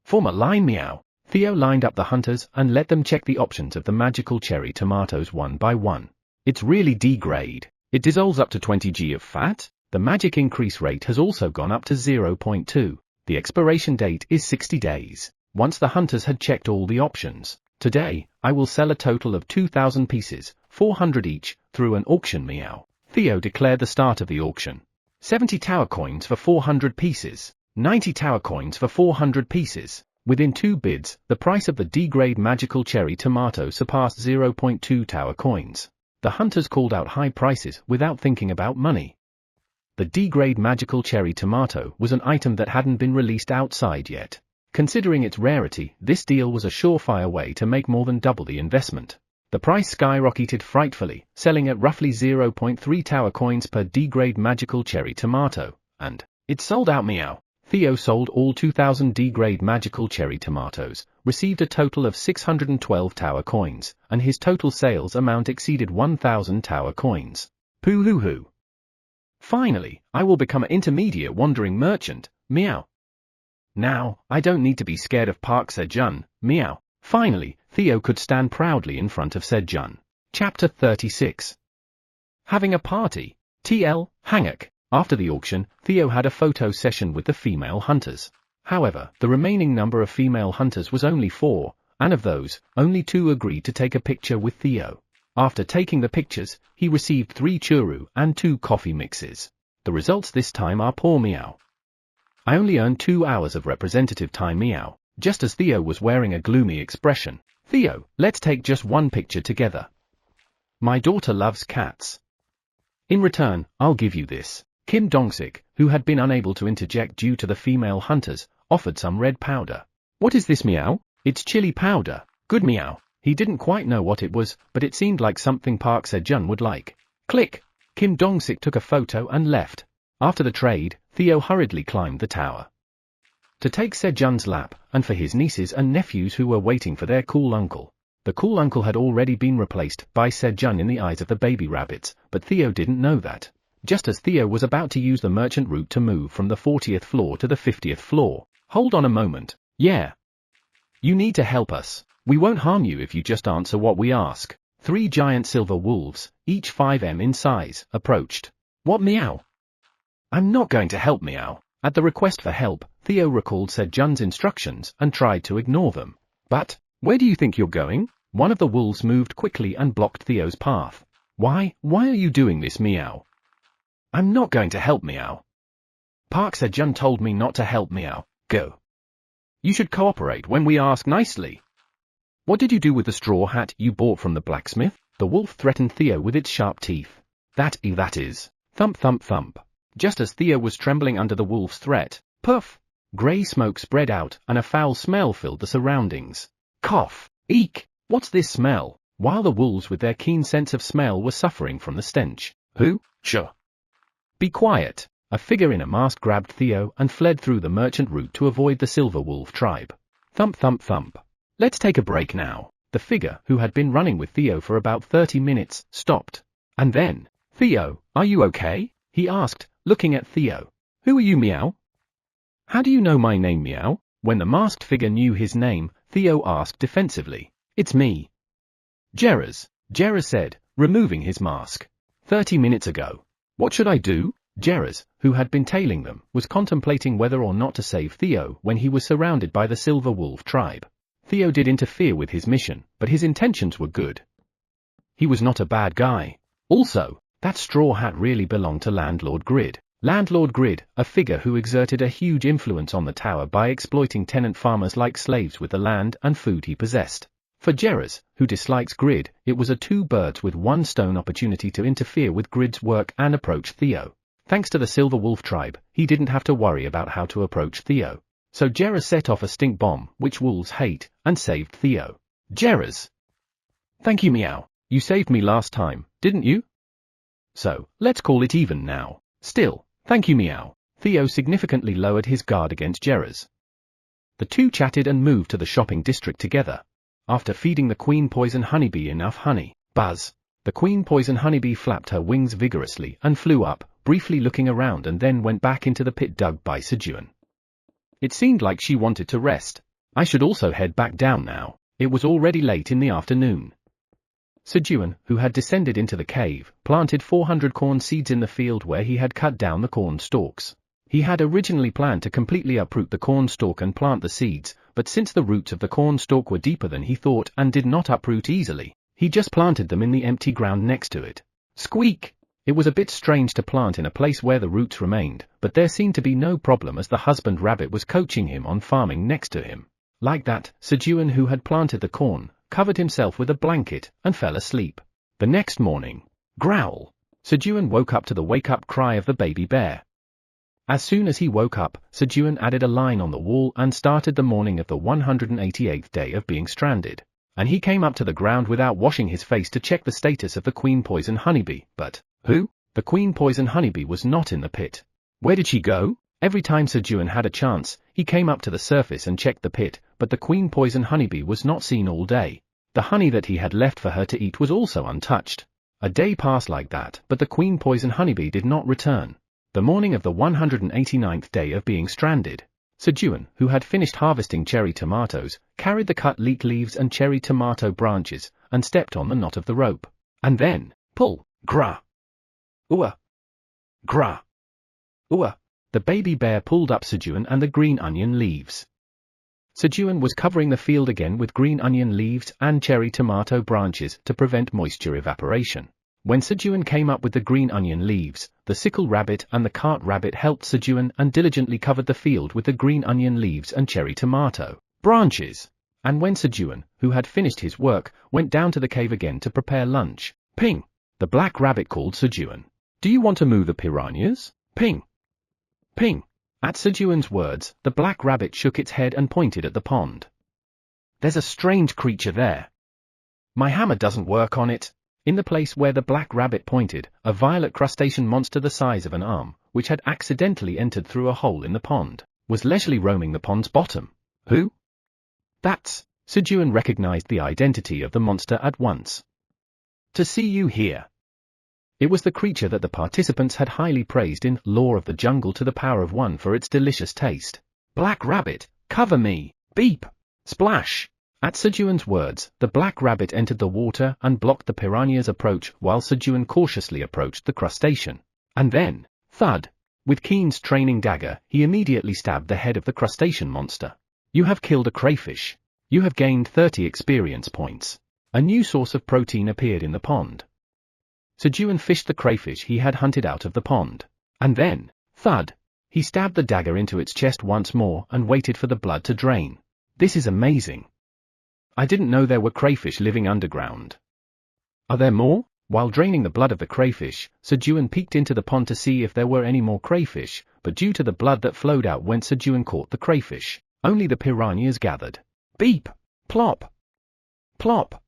Form a line, meow. Theo lined up the hunters and let them check the options of the magical cherry tomatoes one by one. It's really D-grade. It dissolves up to 20 g of fat. The magic increase rate has also gone up to 0.2. The expiration date is 60 days. Once the hunters had checked all the options, today, I will sell a total of 2,000 pieces, 400 each, through an auction, meow. Theo declared the start of the auction. 70 tower coins for 400 pieces. 90 tower coins for 400 pieces. Within 2 bids, the price of the D-grade magical cherry tomato surpassed 0.2 tower coins. The hunters called out high prices without thinking about money. The D-grade magical cherry tomato was an item that hadn't been released outside yet. Considering its rarity, this deal was a surefire way to make more than double the investment. The price skyrocketed frightfully, selling at roughly 0.3 tower coins per D-grade magical cherry tomato, and it sold out, meow. Theo sold all 2,000 D-grade magical cherry tomatoes, received a total of 612 tower coins, and his total sales amount exceeded 1,000 tower coins. Poo-hoo-hoo. Finally, I will become an intermediate wandering merchant, meow. Now, I don't need to be scared of Park Sejun, meow. Finally, Theo could stand proudly in front of Sejun. Chapter 36. Having a party. TL, Hanguk. After the auction, Theo had a photo session with the female hunters. However, the remaining number of female hunters was only 4, and of those, only 2 agreed to take a picture with Theo. After taking the pictures, he received 3 churu and 2 coffee mixes. The results this time are poor, meow. I only earned 2 hours of representative time, meow. Just as Theo was wearing a gloomy expression. Theo, let's take just one picture together. My daughter loves cats. In return, I'll give you this. Kim Dongsik, who had been unable to interject due to the female hunters, offered some red powder. What is this, meow? It's chili powder. Good, meow. He didn't quite know what it was, but it seemed like something Park Sejun would like. Click. Kim Dongsik took a photo and left. After the trade, Theo hurriedly climbed the tower to take Sejun's lap, and for his nieces and nephews who were waiting for their cool uncle. The cool uncle had already been replaced by Sejun in the eyes of the baby rabbits, but Theo didn't know that. Just as Theo was about to use the merchant route to move from the 40th floor to the 50th floor. Hold on a moment. Yeah. You need to help us. We won't harm you if you just answer what we ask. 3 giant silver wolves, each 5 m in size, approached. What, meow? I'm not going to help, meow. At the request for help, Theo recalled Sejun's instructions and tried to ignore them. But, where do you think you're going? One of the wolves moved quickly and blocked Theo's path. Why are you doing this, meow? I'm not going to help, meow. Park Sejun told me not to help, meow. Go. You should cooperate when we ask nicely. What did you do with the straw hat you bought from the blacksmith? The wolf threatened Theo with its sharp teeth. That is. Thump thump thump. Just as Theo was trembling under the wolf's threat, puff! Grey smoke spread out, and a foul smell filled the surroundings. Cough! Eek! What's this smell? While the wolves with their keen sense of smell were suffering from the stench. Who? Sure. Be quiet. A figure in a mask grabbed Theo and fled through the merchant route to avoid the silver wolf tribe. Thump thump thump. Let's take a break now. The figure, who had been running with Theo for about 30 minutes, stopped. And then, Theo, are you okay? He asked, looking at Theo. Who are you, meow? How do you know my name, meow? When the masked figure knew his name, Theo asked defensively. It's me. Jerez said, removing his mask. 30 minutes ago. What should I do? Jerez, who had been tailing them, was contemplating whether or not to save Theo when he was surrounded by the Silver Wolf tribe. Theo did interfere with his mission, but his intentions were good. He was not a bad guy. Also, that straw hat really belonged to Landlord Grid. Landlord Grid, a figure who exerted a huge influence on the tower by exploiting tenant farmers like slaves with the land and food he possessed. For Jerez, who dislikes Grid, it was a 2 birds with 1 stone opportunity to interfere with Grid's work and approach Theo. Thanks to the Silver Wolf tribe, he didn't have to worry about how to approach Theo. So Jerez set off a stink bomb, which wolves hate, and saved Theo. Jerez. Thank you, meow. You saved me last time, didn't you? So, let's call it even now. Still, thank you meow. Theo significantly lowered his guard against Gerrars. The two chatted and moved to the shopping district together. After feeding the queen poison honeybee enough honey, buzz, the queen poison honeybee flapped her wings vigorously and flew up, briefly looking around and then went back into the pit dug by Sejun. It seemed like she wanted to rest. I should also head back down now. It was already late in the afternoon. Sejun, who had descended into the cave, planted 400 corn seeds in the field where he had cut down the corn stalks. He had originally planned to completely uproot the corn stalk and plant the seeds, but since the roots of the corn stalk were deeper than he thought and did not uproot easily, he just planted them in the empty ground next to it. Squeak! It was a bit strange to plant in a place where the roots remained, but there seemed to be no problem as the husband rabbit was coaching him on farming next to him. Like that, Sejun, who had planted the corn, covered himself with a blanket and fell asleep. The next morning, growl! Sejun woke up to the wake-up cry of the baby bear. As soon as he woke up, Sejun added a line on the wall and started the morning of the 188th day of being stranded. And he came up to the ground without washing his face to check the status of the queen poison honeybee, but, who? The queen poison honeybee was not in the pit. Where did she go? Every time Sejun had a chance, he came up to the surface and checked the pit, but the queen poison honeybee was not seen all day. The honey that he had left for her to eat was also untouched. A day passed like that, but the queen poison honeybee did not return. The morning of the 189th day of being stranded, Sejun, who had finished harvesting cherry tomatoes, carried the cut leek leaves and cherry tomato branches, and stepped on the knot of the rope. And then, pull, gra. Ooah. Gra. Ooah. The baby bear pulled up Sejun and the green onion leaves. Sejun was covering the field again with green onion leaves and cherry tomato branches to prevent moisture evaporation. When Sejun came up with the green onion leaves, the sickle rabbit and the cart rabbit helped Sejun and diligently covered the field with the green onion leaves and cherry tomato branches. And when Sejun, who had finished his work, went down to the cave again to prepare lunch, ping! The black rabbit called Sejun. Do you want to move the piranhas? Ping! Ping! At Sejun's words, the black rabbit shook its head and pointed at the pond. There's a strange creature there. My hammer doesn't work on it. In the place where the black rabbit pointed, a violet crustacean monster the size of an arm, which had accidentally entered through a hole in the pond, was leisurely roaming the pond's bottom. Who? That's... Sejun recognized the identity of the monster at once. To see you here. It was the creature that the participants had highly praised in Law of the Jungle to the Power of One for its delicious taste. Black rabbit, cover me, beep, splash. At Sejun's words, the black rabbit entered the water and blocked the piranha's approach while Sejun cautiously approached the crustacean. And then, thud! With Keen's training dagger, he immediately stabbed the head of the crustacean monster. You have killed a crayfish. You have gained 30 experience points. A new source of protein appeared in the pond. Sejun fished the crayfish he had hunted out of the pond. And then, thud! He stabbed the dagger into its chest once more and waited for the blood to drain. This is amazing. I didn't know there were crayfish living underground. Are there more? While draining the blood of the crayfish, Sejun peeked into the pond to see if there were any more crayfish, but due to the blood that flowed out when Sejun caught the crayfish, only the piranhas gathered. Beep! Plop! Plop!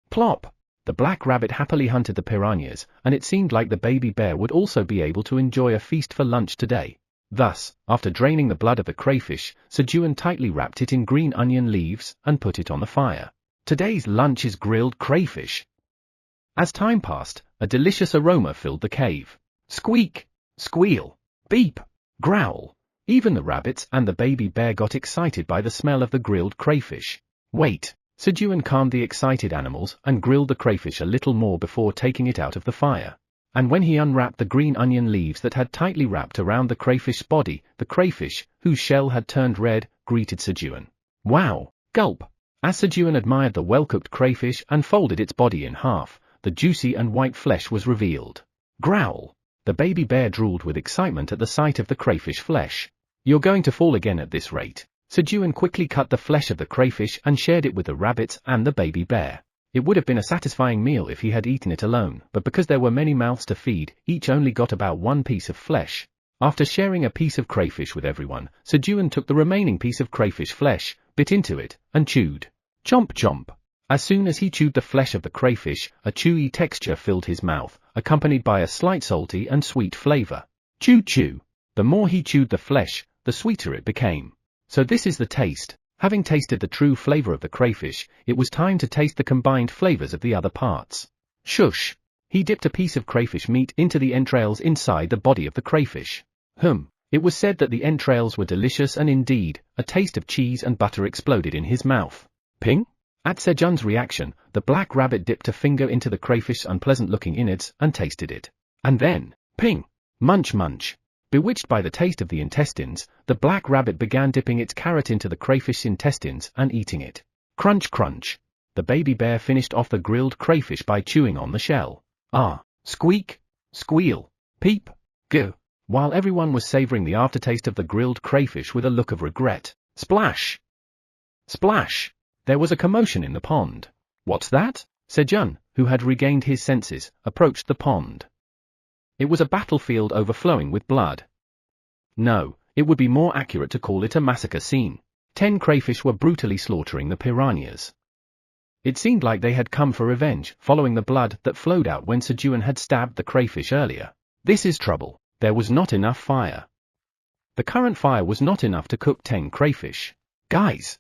Plop! The black rabbit happily hunted the piranhas, and it seemed like the baby bear would also be able to enjoy a feast for lunch today. Thus, after draining the blood of the crayfish, Sejun tightly wrapped it in green onion leaves and put it on the fire. Today's lunch is grilled crayfish. As time passed, a delicious aroma filled the cave. Squeak! Squeal! Beep! Growl! Even the rabbits and the baby bear got excited by the smell of the grilled crayfish. Wait! Sejun calmed the excited animals and grilled the crayfish a little more before taking it out of the fire. And when he unwrapped the green onion leaves that had tightly wrapped around the crayfish's body, the crayfish, whose shell had turned red, greeted Sejun. Wow! Gulp! As Sejun admired the well-cooked crayfish and folded its body in half, the juicy and white flesh was revealed. Growl! The baby bear drooled with excitement at the sight of the crayfish flesh. You're going to fall again at this rate. Sejun quickly cut the flesh of the crayfish and shared it with the rabbits and the baby bear. It would have been a satisfying meal if he had eaten it alone, but because there were many mouths to feed, each only got about one piece of flesh. After sharing a piece of crayfish with everyone, Sejun took the remaining piece of crayfish flesh, bit into it, and chewed. Chomp chomp! As soon as he chewed the flesh of the crayfish, a chewy texture filled his mouth, accompanied by a slight salty and sweet flavor. Chew chew. The more he chewed the flesh, the sweeter it became. So this is the taste. Having tasted the true flavor of the crayfish, it was time to taste the combined flavors of the other parts. Shush. He dipped a piece of crayfish meat into the entrails inside the body of the crayfish. It was said that the entrails were delicious, and indeed, a taste of cheese and butter exploded in his mouth. Ping? At Sejun's reaction, the black rabbit dipped a finger into the crayfish's unpleasant-looking innards and tasted it. And then, ping! Munch munch! Bewitched by the taste of the intestines, the black rabbit began dipping its carrot into the crayfish's intestines and eating it. Crunch crunch! The baby bear finished off the grilled crayfish by chewing on the shell. Ah! Squeak! Squeal! Peep! Go! While everyone was savoring the aftertaste of the grilled crayfish with a look of regret. Splash! Splash! There was a commotion in the pond. What's that? Sejun, who had regained his senses, approached the pond. It was a battlefield overflowing with blood. No, it would be more accurate to call it a massacre scene. 10 crayfish were brutally slaughtering the piranhas. It seemed like they had come for revenge, following the blood that flowed out when Sejun had stabbed the crayfish earlier. This is trouble. There was not enough fire. The current fire was not enough to cook 10 crayfish. Guys!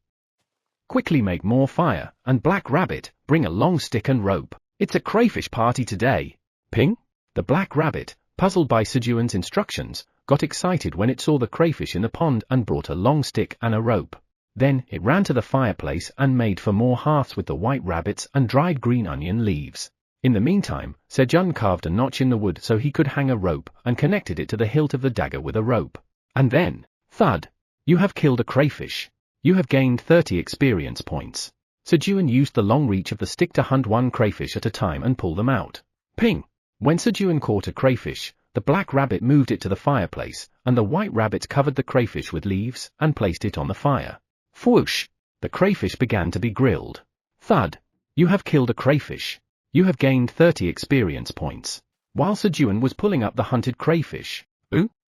Quickly make more fire, and Black Rabbit, bring a long stick and rope. It's a crayfish party today. Ping? The Black Rabbit, puzzled by Sejun's instructions, got excited when it saw the crayfish in the pond and brought a long stick and a rope. Then it ran to the fireplace and made for more hearths with the white rabbits and dried green onion leaves. In the meantime, Sejun carved a notch in the wood so he could hang a rope and connected it to the hilt of the dagger with a rope. And then, thud! You have killed a crayfish. You have gained 30 experience points. Sejun used the long reach of the stick to hunt 1 crayfish at a time and pull them out. Ping! When Sejun caught a crayfish, the black rabbit moved it to the fireplace, and the white rabbit covered the crayfish with leaves and placed it on the fire. Whoosh! The crayfish began to be grilled. Thud! You have killed a crayfish. You have gained 30 experience points. While Sejun was pulling up the hunted crayfish,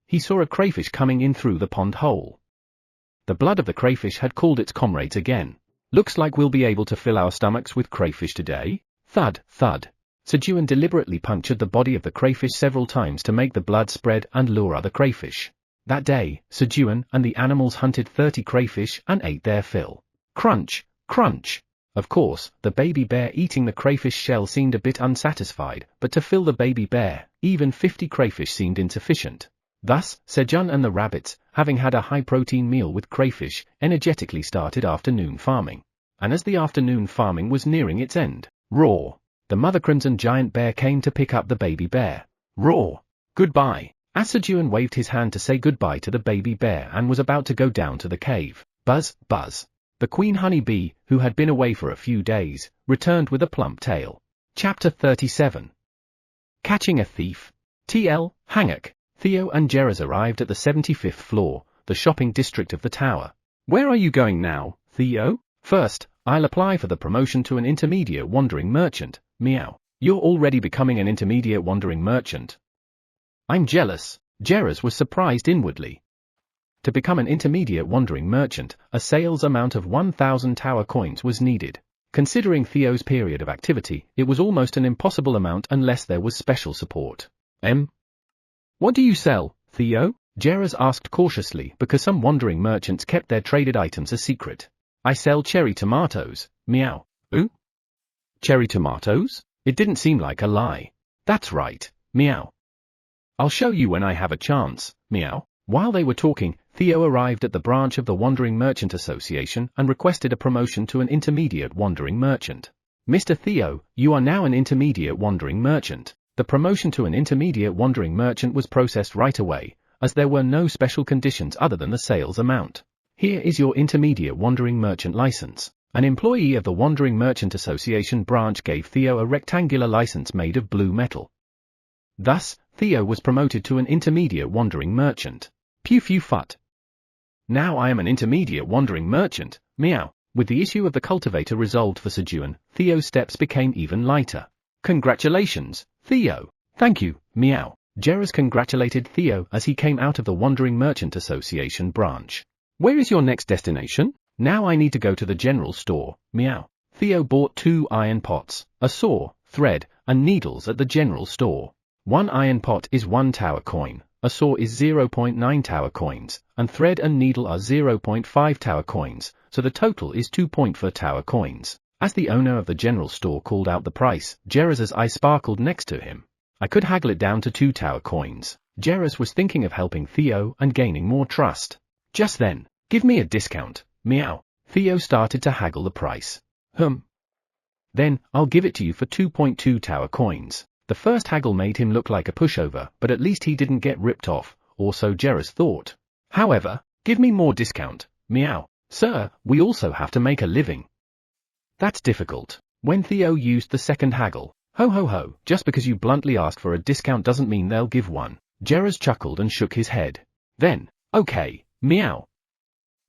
he saw a crayfish coming in through the pond hole. The blood of the crayfish had called its comrades again. Looks like we'll be able to fill our stomachs with crayfish today. Thud, thud. Sejun deliberately punctured the body of the crayfish several times to make the blood spread and lure other crayfish. That day, Sejun and the animals hunted 30 crayfish and ate their fill. Crunch, crunch. Of course, the baby bear eating the crayfish shell seemed a bit unsatisfied, but to fill the baby bear, even 50 crayfish seemed insufficient. Thus, Sejun and the rabbits, having had a high-protein meal with crayfish, energetically started afternoon farming. And as the afternoon farming was nearing its end, roar! The mother crimson giant bear came to pick up the baby bear. Roar! Goodbye! As Sejun waved his hand to say goodbye to the baby bear and was about to go down to the cave, buzz, buzz. The queen honeybee, who had been away for a few days, returned with a plump tail. Chapter 37. Catching a thief. TL, Hanguk. Theo and Jerez arrived at the 75th floor, the shopping district of the tower. Where are you going now, Theo? First, I'll apply for the promotion to an intermediate wandering merchant. Meow. You're already becoming an intermediate wandering merchant. I'm jealous. Jerez was surprised inwardly. To become an intermediate wandering merchant, a sales amount of 1,000 tower coins was needed. Considering Theo's period of activity, it was almost an impossible amount unless there was special support. What do you sell, Theo? Jerez asked cautiously because some wandering merchants kept their traded items a secret. I sell cherry tomatoes. Meow. Ooh? Cherry tomatoes? It didn't seem like a lie. That's right. Meow. I'll show you when I have a chance. Meow. While they were talking, Theo arrived at the branch of the Wandering Merchant Association and requested a promotion to an intermediate wandering merchant. Mr. Theo, you are now an intermediate wandering merchant. The promotion to an intermediate wandering merchant was processed right away, as there were no special conditions other than the sales amount. Here is your intermediate wandering merchant license. An employee of the Wandering Merchant Association branch gave Theo a rectangular license made of blue metal. Thus, Theo was promoted to an intermediate wandering merchant. Pew pew fut. Now I am an intermediate wandering merchant. Meow. With the issue of the cultivator resolved for Sejun, Theo's steps became even lighter. Congratulations, Theo. Thank you, Meow. Jerez congratulated Theo as he came out of the Wandering Merchant Association branch. Where is your next destination? Now I need to go to the general store. Meow. Theo bought 2 iron pots, a saw, thread, and needles at the general store. 1 iron pot is 1 tower coin, a saw is 0.9 tower coins, and thread and needle are 0.5 tower coins, so the total is 2.4 tower coins. As the owner of the general store called out the price, Jerez's eye sparkled next to him. I could haggle it down to 2 tower coins. Jerez was thinking of helping Theo and gaining more trust. Just then, give me a discount, meow. Theo started to haggle the price. Then, I'll give it to you for 2.2 tower coins. The first haggle made him look like a pushover, but at least he didn't get ripped off, or so Jerez thought. However, give me more discount, meow. Sir, we also have to make a living. That's difficult. When Theo used the second haggle, ho ho ho, just because you bluntly ask for a discount doesn't mean they'll give one. Jerez chuckled and shook his head. Then, okay, meow.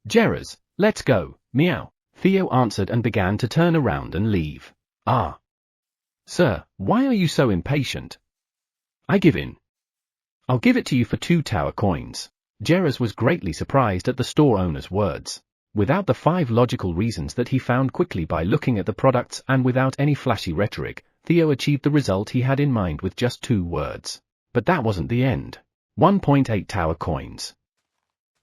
Jerez, let's go, meow. Theo answered and began to turn around and leave. Ah. Sir, why are you so impatient? I give in. I'll give it to you for 2 tower coins. Jerez was greatly surprised at the store owner's words. Without the 5 logical reasons that he found quickly by looking at the products and without any flashy rhetoric, Theo achieved the result he had in mind with just 2 words. But that wasn't the end. 1.8 tower coins.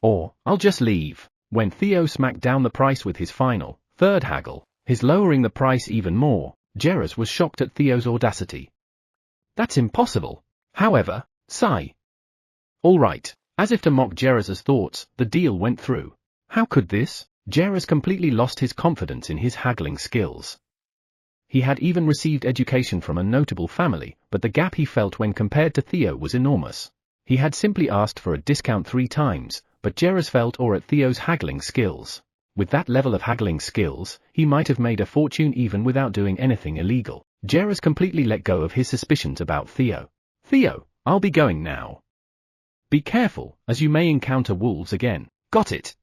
Or, I'll just leave. When Theo smacked down the price with his final, third haggle, his lowering the price even more, Jerez was shocked at Theo's audacity. That's impossible. However, sigh. All right. As if to mock Jerez's thoughts, the deal went through. How could this? Jerez completely lost his confidence in his haggling skills. He had even received education from a notable family, but the gap he felt when compared to Theo was enormous. He had simply asked for a discount 3 times, but Jerez felt awe at Theo's haggling skills. With that level of haggling skills, he might have made a fortune even without doing anything illegal. Jerez completely let go of his suspicions about Theo. Theo, I'll be going now. Be careful, as you may encounter wolves again. Got it?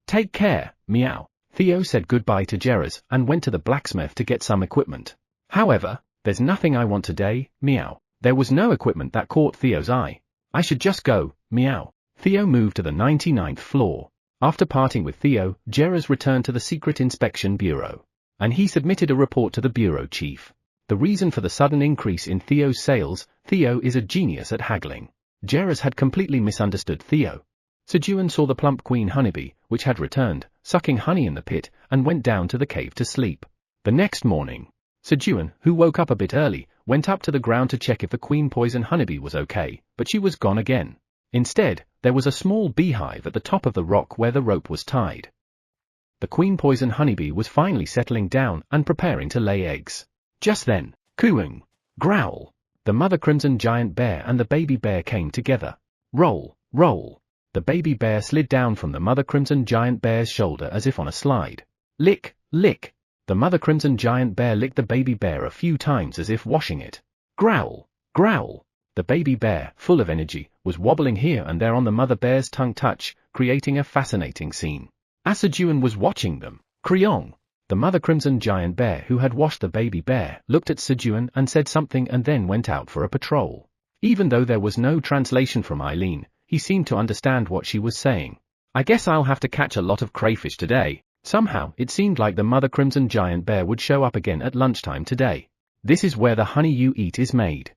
Take care, meow. Theo said goodbye to Jerez and went to the blacksmith to get some equipment. However, there's nothing I want today, meow. There was no equipment that caught Theo's eye. I should just go, meow. Theo moved to the 99th floor. After parting with Theo, Jerez returned to the Secret Inspection Bureau. And he submitted a report to the bureau chief. The reason for the sudden increase in Theo's sales: Theo is a genius at haggling. Jerez had completely misunderstood Theo. Sejun saw the plump queen honeybee, which had returned, sucking honey in the pit, and went down to the cave to sleep. The next morning, Sejun, who woke up a bit early, went up to the ground to check if the queen poison honeybee was okay, but she was gone again. Instead, there was a small beehive at the top of the rock where the rope was tied. The queen poison honeybee was finally settling down and preparing to lay eggs. Just then, cooing, growl, the mother crimson giant bear and the baby bear came together. Roll, roll. The baby bear slid down from the mother crimson giant bear's shoulder as if on a slide. Lick, lick. The mother crimson giant bear licked the baby bear a few times as if washing it. Growl, growl. The baby bear, full of energy, was wobbling here and there on the mother bear's tongue touch, creating a fascinating scene. As Sejun was watching them, Kriong, the mother crimson giant bear who had washed the baby bear, looked at Sejun and said something and then went out for a patrol. Even though there was no translation from Eileen, he seemed to understand what she was saying. I guess I'll have to catch a lot of crayfish today. Somehow, it seemed like the mother crimson giant bear would show up again at lunchtime today. This is where the honey you eat is made.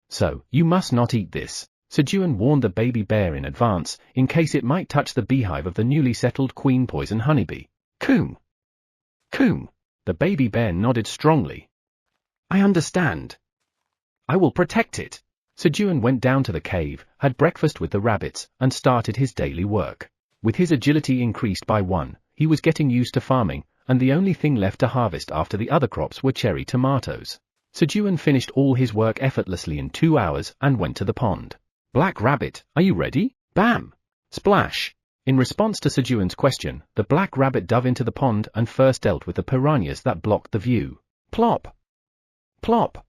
So, you must not eat this. Sejun warned the baby bear in advance, in case it might touch the beehive of the newly settled queen poison honeybee. Coom. Coom. The baby bear nodded strongly. I understand. I will protect it. Sejun went down to the cave, had breakfast with the rabbits, and started his daily work. With his agility increased by 1, he was getting used to farming, and the only thing left to harvest after the other crops were cherry tomatoes. Sejun finished all his work effortlessly in 2 hours and went to the pond. Black Rabbit, are you ready? Bam! Splash! In response to Sejun's question, the black rabbit dove into the pond and first dealt with the piranhas that blocked the view. Plop! Plop!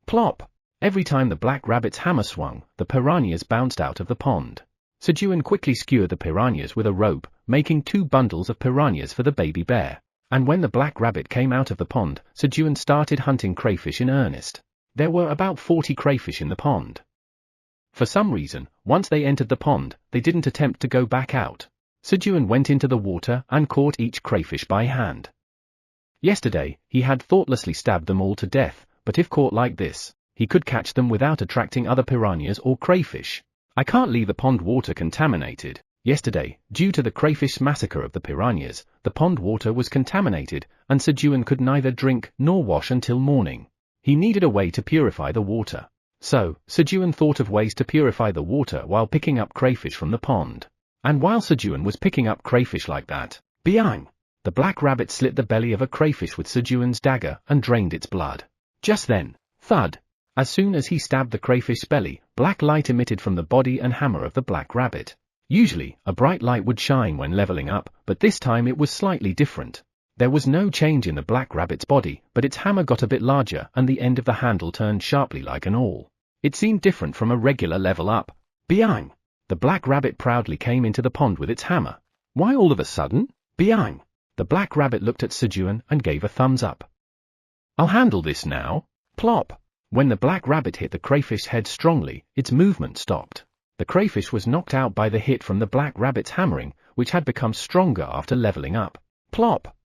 Plop! Every time the black rabbit's hammer swung, the piranhas bounced out of the pond. Sejun quickly skewered the piranhas with a rope, making 2 bundles of piranhas for the baby bear. And when the black rabbit came out of the pond, Sejun started hunting crayfish in earnest. There were about 40 crayfish in the pond. For some reason, once they entered the pond, they didn't attempt to go back out. Sejun went into the water and caught each crayfish by hand. Yesterday, he had thoughtlessly stabbed them all to death, but if caught like this, he could catch them without attracting other piranhas or crayfish. I can't leave the pond water contaminated. Yesterday, due to the crayfish massacre of the piranhas, the pond water was contaminated, and Sejun could neither drink nor wash until morning. He needed a way to purify the water. So, Sejun thought of ways to purify the water while picking up crayfish from the pond. And while Sejun was picking up crayfish like that, bang! The black rabbit slit the belly of a crayfish with Sejun's dagger and drained its blood. Just then, thud! As soon as he stabbed the crayfish's belly, black light emitted from the body and hammer of the black rabbit. Usually, a bright light would shine when leveling up, but this time it was slightly different. There was no change in the black rabbit's body, but its hammer got a bit larger and the end of the handle turned sharply like an awl. It seemed different from a regular level up. Bang! The black rabbit proudly came into the pond with its hammer. Why all of a sudden? Bang! The black rabbit looked at Sejun and gave a thumbs up. I'll handle this now. Plop! When the black rabbit hit the crayfish's head strongly, its movement stopped. The crayfish was knocked out by the hit from the black rabbit's hammering, which had become stronger after leveling up. Plop!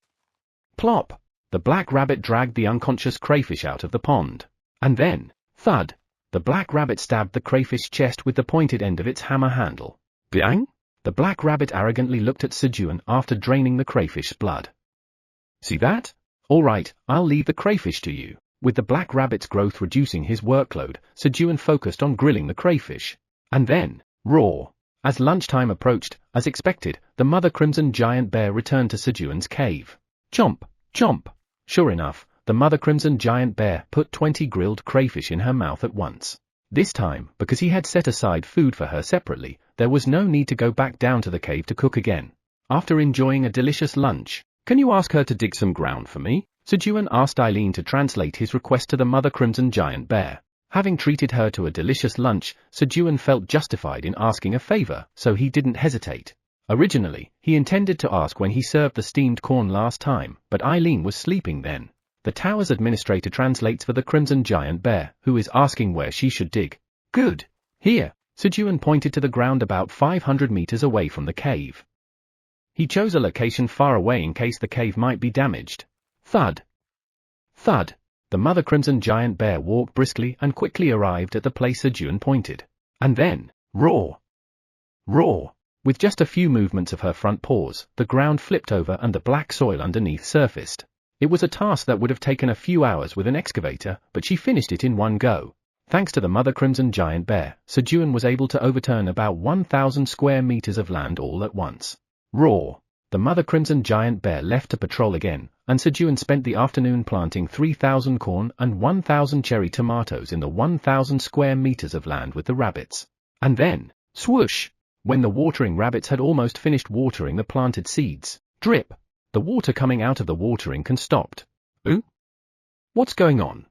Plop! The black rabbit dragged the unconscious crayfish out of the pond. And then, thud! The black rabbit stabbed the crayfish's chest with the pointed end of its hammer handle. Bang! The black rabbit arrogantly looked at Sejun after draining the crayfish's blood. See that? All right, I'll leave the crayfish to you. With the black rabbit's growth reducing his workload, Sejun focused on grilling the crayfish. And then, raw! As lunchtime approached, as expected, the mother crimson giant bear returned to Sejun's cave. Chomp! Chomp! Sure enough, the mother crimson giant bear put 20 grilled crayfish in her mouth at once. This time, because he had set aside food for her separately, there was no need to go back down to the cave to cook again. After enjoying a delicious lunch, can you ask her to dig some ground for me? Sejun asked Eileen to translate his request to the mother crimson giant bear. Having treated her to a delicious lunch, Sejun felt justified in asking a favor, so he didn't hesitate. Originally, he intended to ask when he served the steamed corn last time, but Eileen was sleeping then. The tower's administrator translates for the crimson giant bear, who is asking where she should dig. Good. Here. Sejun pointed to the ground about 500 meters away from the cave. He chose a location far away in case the cave might be damaged. Thud. Thud. The mother crimson giant bear walked briskly and quickly arrived at the place Sejun pointed. And then, roar! Roar! With just a few movements of her front paws, the ground flipped over and the black soil underneath surfaced. It was a task that would have taken a few hours with an excavator, but she finished it in one go. Thanks to the mother crimson giant bear, Sejun was able to overturn about 1,000 square meters of land all at once. Roar! The mother crimson giant bear left to patrol again, and Sejun spent the afternoon planting 3,000 corn and 1,000 cherry tomatoes in the 1,000 square meters of land with the rabbits. And then, swoosh! When the watering rabbits had almost finished watering the planted seeds, drip! The water coming out of the watering can stopped. Ooh? What's going on?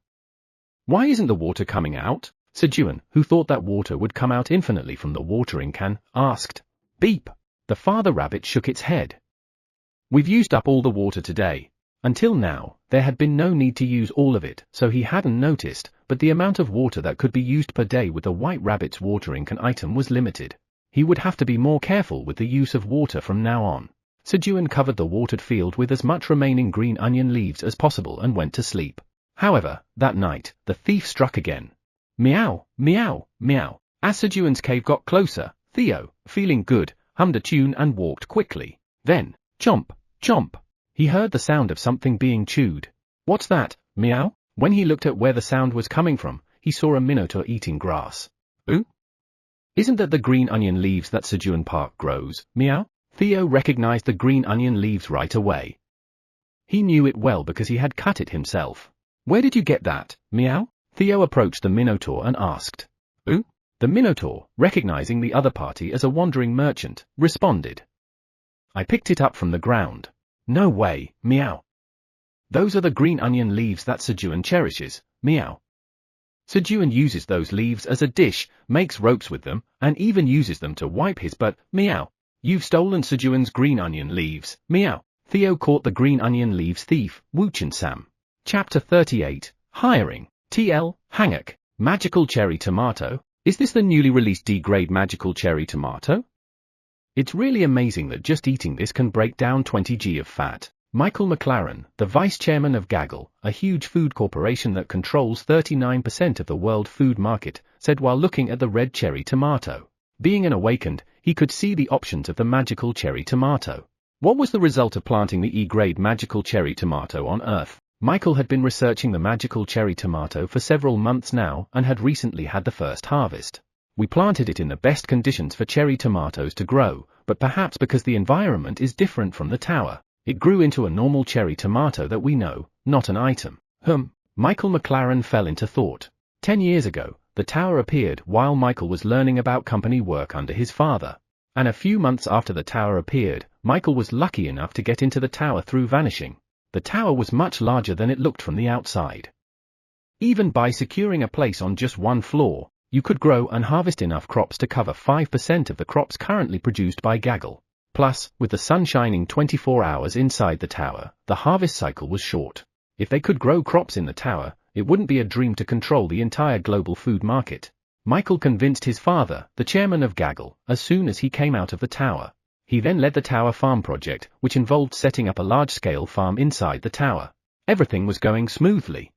Why isn't the water coming out? Sejun, who thought that water would come out infinitely from the watering can, asked. Beep! The father rabbit shook its head. We've used up all the water today. Until now, there had been no need to use all of it, so he hadn't noticed, but the amount of water that could be used per day with the white rabbit's watering can item was limited. He would have to be more careful with the use of water from now on. Sejun covered the watered field with as much remaining green onion leaves as possible and went to sleep. However, that night, the thief struck again. Meow, meow, meow. As Sejun's cave got closer, Theo, feeling good, hummed a tune and walked quickly. Then, chomp, chomp. He heard the sound of something being chewed. What's that? Meow? When he looked at where the sound was coming from, he saw a minotaur eating grass. Ooh? Isn't that the green onion leaves that Sejun Park grows? Meow? Theo recognized the green onion leaves right away. He knew it well because he had cut it himself. Where did you get that? Meow? Theo approached the minotaur and asked. Ooh? The minotaur, recognizing the other party as a wandering merchant, responded. I picked it up from the ground. No way, meow. Those are the green onion leaves that Sejun cherishes, meow. Sejun uses those leaves as a dish, makes ropes with them, and even uses them to wipe his butt, meow. You've stolen Sejun's green onion leaves, meow. Theo caught the green onion leaves thief, Woochin Sam. Chapter 38, Hiring. TL, Hanguk. Magical cherry tomato. Is this the newly released D-grade magical cherry tomato? It's really amazing that just eating this can break down 20 g of fat. Michael McLaren, the vice chairman of Gaggle, a huge food corporation that controls 39% of the world food market, said while looking at the red cherry tomato. Being an awakened, he could see the options of the magical cherry tomato. What was the result of planting the E-grade magical cherry tomato on Earth? Michael had been researching the magical cherry tomato for several months now and had recently had the first harvest. We planted it in the best conditions for cherry tomatoes to grow, but perhaps because the environment is different from the tower, it grew into a normal cherry tomato that we know, not an item. Michael McLaren fell into thought. 10 years ago, the tower appeared while Michael was learning about company work under his father. And a few months after the tower appeared, Michael was lucky enough to get into the tower through vanishing. The tower was much larger than it looked from the outside. Even by securing a place on just one floor, you could grow and harvest enough crops to cover 5% of the crops currently produced by Gaggle. Plus, with the sun shining 24 hours inside the tower, the harvest cycle was short. If they could grow crops in the tower, it wouldn't be a dream to control the entire global food market. Michael convinced his father, the chairman of Gaggle, as soon as he came out of the tower. He then led the Tower Farm project, which involved setting up a large-scale farm inside the tower. Everything was going smoothly.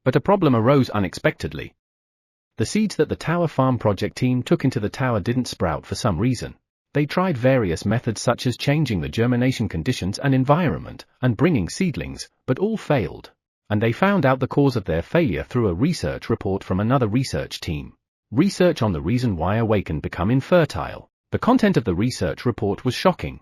But a problem arose unexpectedly. The seeds that the Tower Farm project team took into the tower didn't sprout for some reason. They tried various methods such as changing the germination conditions and environment, and bringing seedlings, but all failed. And they found out the cause of their failure through a research report from another research team. Research on the reason why awakened become infertile. The content of the research report was shocking.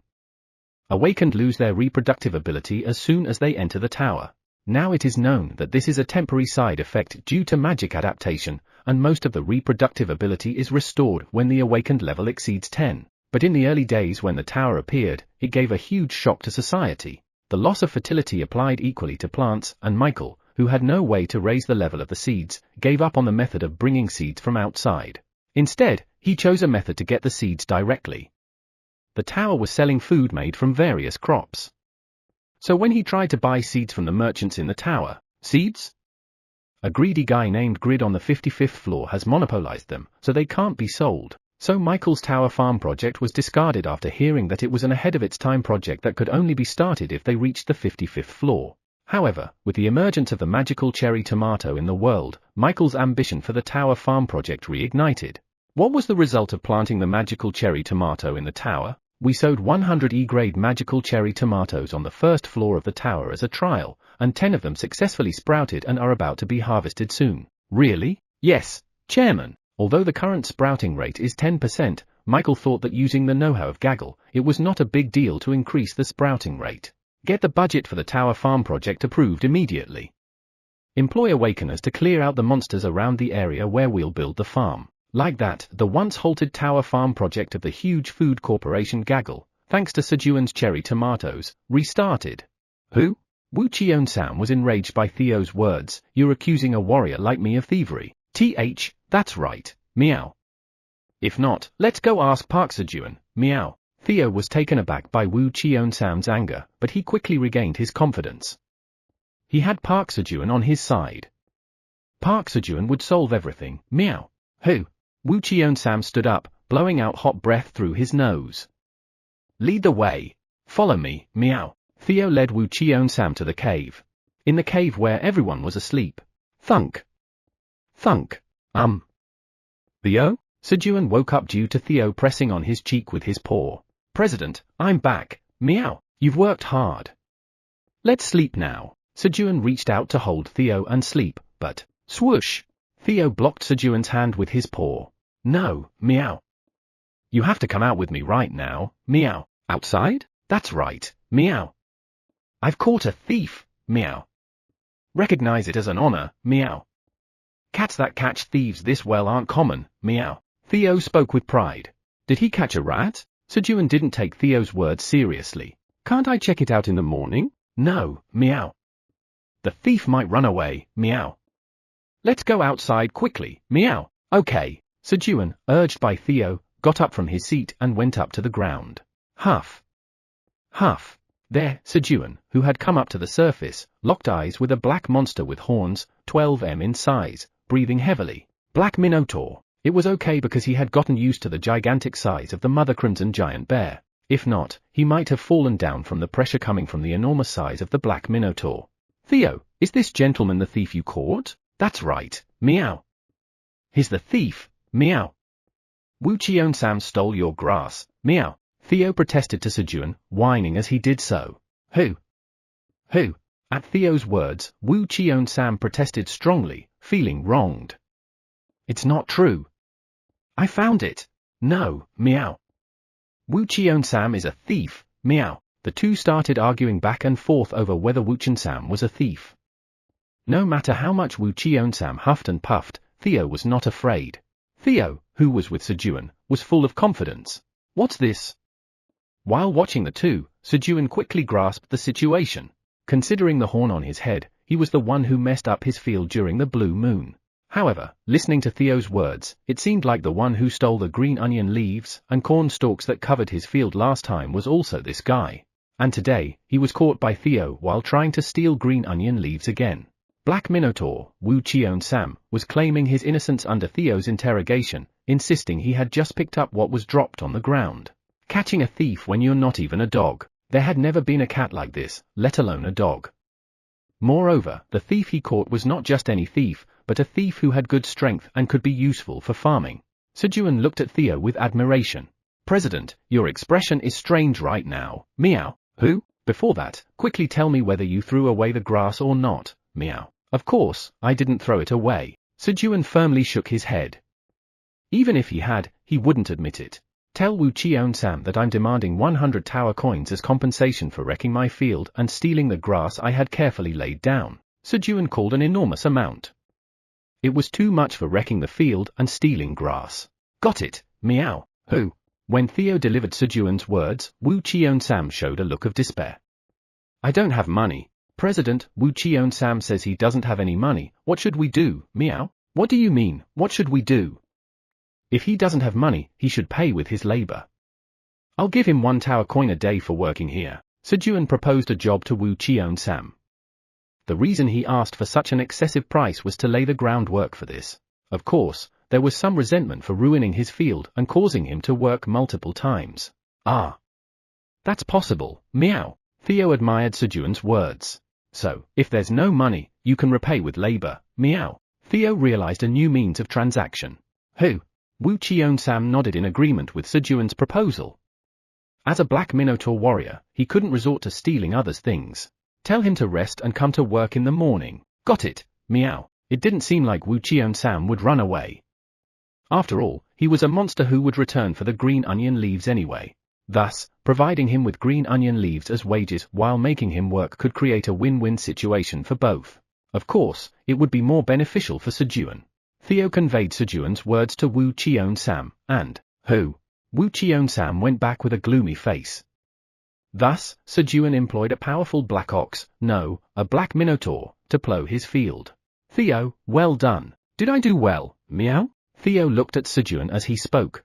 Awakened lose their reproductive ability as soon as they enter the tower. Now it is known that this is a temporary side effect due to magic adaptation, and most of the reproductive ability is restored when the awakened level exceeds 10. But in the early days when the tower appeared, it gave a huge shock to society. The loss of fertility applied equally to plants, and Michael, who had no way to raise the level of the seeds, gave up on the method of bringing seeds from outside. Instead, he chose a method to get the seeds directly. The tower was selling food made from various crops. So when he tried to buy seeds from the merchants in the tower, seeds? A greedy guy named Grid on the 55th floor has monopolized them, so they can't be sold. So Michael's Tower Farm project was discarded after hearing that it was an ahead-of-its-time project that could only be started if they reached the 55th floor. However, with the emergence of the magical cherry tomato in the world, Michael's ambition for the Tower Farm project reignited. What was the result of planting the magical cherry tomato in the tower? We sowed 100 E-grade magical cherry tomatoes on the first floor of the tower as a trial, and 10 of them successfully sprouted and are about to be harvested soon. Really? Yes, Chairman. Although the current sprouting rate is 10%, Michael thought that using the know-how of Gaggle, it was not a big deal to increase the sprouting rate. Get the budget for the Tower Farm project approved immediately. Employ awakeners to clear out the monsters around the area where we'll build the farm. Like that, the once halted Tower Farm project of the huge food corporation Gaggle, thanks to Sejun's cherry tomatoes, restarted. Who? Wu Cheon-sam was enraged by Theo's words. You're accusing a warrior like me of thievery. That's right, meow. If not, let's go ask Park Sejun, meow. Theo was taken aback by Wu Cheon-sam's anger, but he quickly regained his confidence. He had Park Sejun on his side. Park Sejun would solve everything, meow. Who? Wu Cheon-sam stood up, blowing out hot breath through his nose. Lead the way. Follow me, meow. Theo led Wu Cheon-sam to the cave. In the cave where everyone was asleep. Thunk. Thunk. Theo? Sejun woke up due to Theo pressing on his cheek with his paw. President, I'm back, meow. You've worked hard. Let's sleep now. Sejun reached out to hold Theo and sleep, but, swoosh. Theo blocked Sejun's hand with his paw. No, meow. You have to come out with me right now, meow. Outside? That's right, meow. I've caught a thief, meow. Recognize it as an honor, meow. Cats that catch thieves this well aren't common, meow. Theo spoke with pride. Did he catch a rat? Sejun didn't take Theo's words seriously. Can't I check it out in the morning? No, meow. The thief might run away, meow. Let's go outside quickly, meow. Okay. Sejun, urged by Theo, got up from his seat and went up to the ground. Huff. Huff. There, Sejun, who had come up to the surface, locked eyes with a black monster with horns, 12 m in size, breathing heavily. Black Minotaur. It was okay because he had gotten used to the gigantic size of the Mother Crimson Giant Bear. If not, he might have fallen down from the pressure coming from the enormous size of the black minotaur. Theo, is this gentleman the thief you caught? That's right, meow. He's the thief, meow. Wu Qian-sam stole your grass, meow. Theo protested to Sejun, whining as he did so. Who? Who? At Theo's words, Wu Qian-sam protested strongly, feeling wronged. It's not true. I found it. No, meow. Wu Qian-sam is a thief, meow. The two started arguing back and forth over whether Wu Qian-sam was a thief. No matter how much Wu Qian-sam huffed and puffed, Theo was not afraid. Theo, who was with Sejun, was full of confidence. What's this? While watching the two, Sejun quickly grasped the situation. Considering the horn on his head, he was the one who messed up his field during the blue moon. However, listening to Theo's words, it seemed like the one who stole the green onion leaves and corn stalks that covered his field last time was also this guy. And today, he was caught by Theo while trying to steal green onion leaves again. Black Minotaur, Wu Qian-sam, was claiming his innocence under Theo's interrogation, insisting he had just picked up what was dropped on the ground. Catching a thief when you're not even a dog. There had never been a cat like this, let alone a dog. Moreover, the thief he caught was not just any thief, but a thief who had good strength and could be useful for farming. Sejun looked at Theo with admiration. President, your expression is strange right now, meow. Who? Before that, quickly tell me whether you threw away the grass or not, meow. Of course, I didn't throw it away. Sejun firmly shook his head. Even if he had, he wouldn't admit it. Tell Wu Qian-sam that I'm demanding 100 tower coins as compensation for wrecking my field and stealing the grass I had carefully laid down. Sejun called an enormous amount. It was too much for wrecking the field and stealing grass. Got it, meow. Who? When Theo delivered Sejun's words, Wu Qian-sam showed a look of despair. I don't have money. President, Wu Qian-sam says he doesn't have any money. What should we do, meow? What do you mean, what should we do? If he doesn't have money, he should pay with his labor. I'll give him 1 tower coin a day for working here. Sejun proposed a job to Wu Qian-sam. The reason he asked for such an excessive price was to lay the groundwork for this. Of course, there was some resentment for ruining his field and causing him to work multiple times. Ah. That's possible, meow. Theo admired Sejun's words. So, if there's no money, you can repay with labor, meow. Theo realized a new means of transaction. Who? Wu Qian-sam nodded in agreement with Sejun's proposal. As a black Minotaur warrior, he couldn't resort to stealing others' things. Tell him to rest and come to work in the morning. Got it, meow. It didn't seem like Wu Qian-sam would run away. After all, he was a monster who would return for the green onion leaves anyway. Thus, providing him with green onion leaves as wages while making him work could create a win-win situation for both. Of course, it would be more beneficial for Sejun. Theo conveyed Sejun's words to Wu Qian-sam, and, who? Wu Qian-sam went back with a gloomy face. Thus, Sejun employed a powerful black ox, no, a black minotaur, to plough his field. Theo, well done. Did I do well, meow? Theo looked at Sejun as he spoke.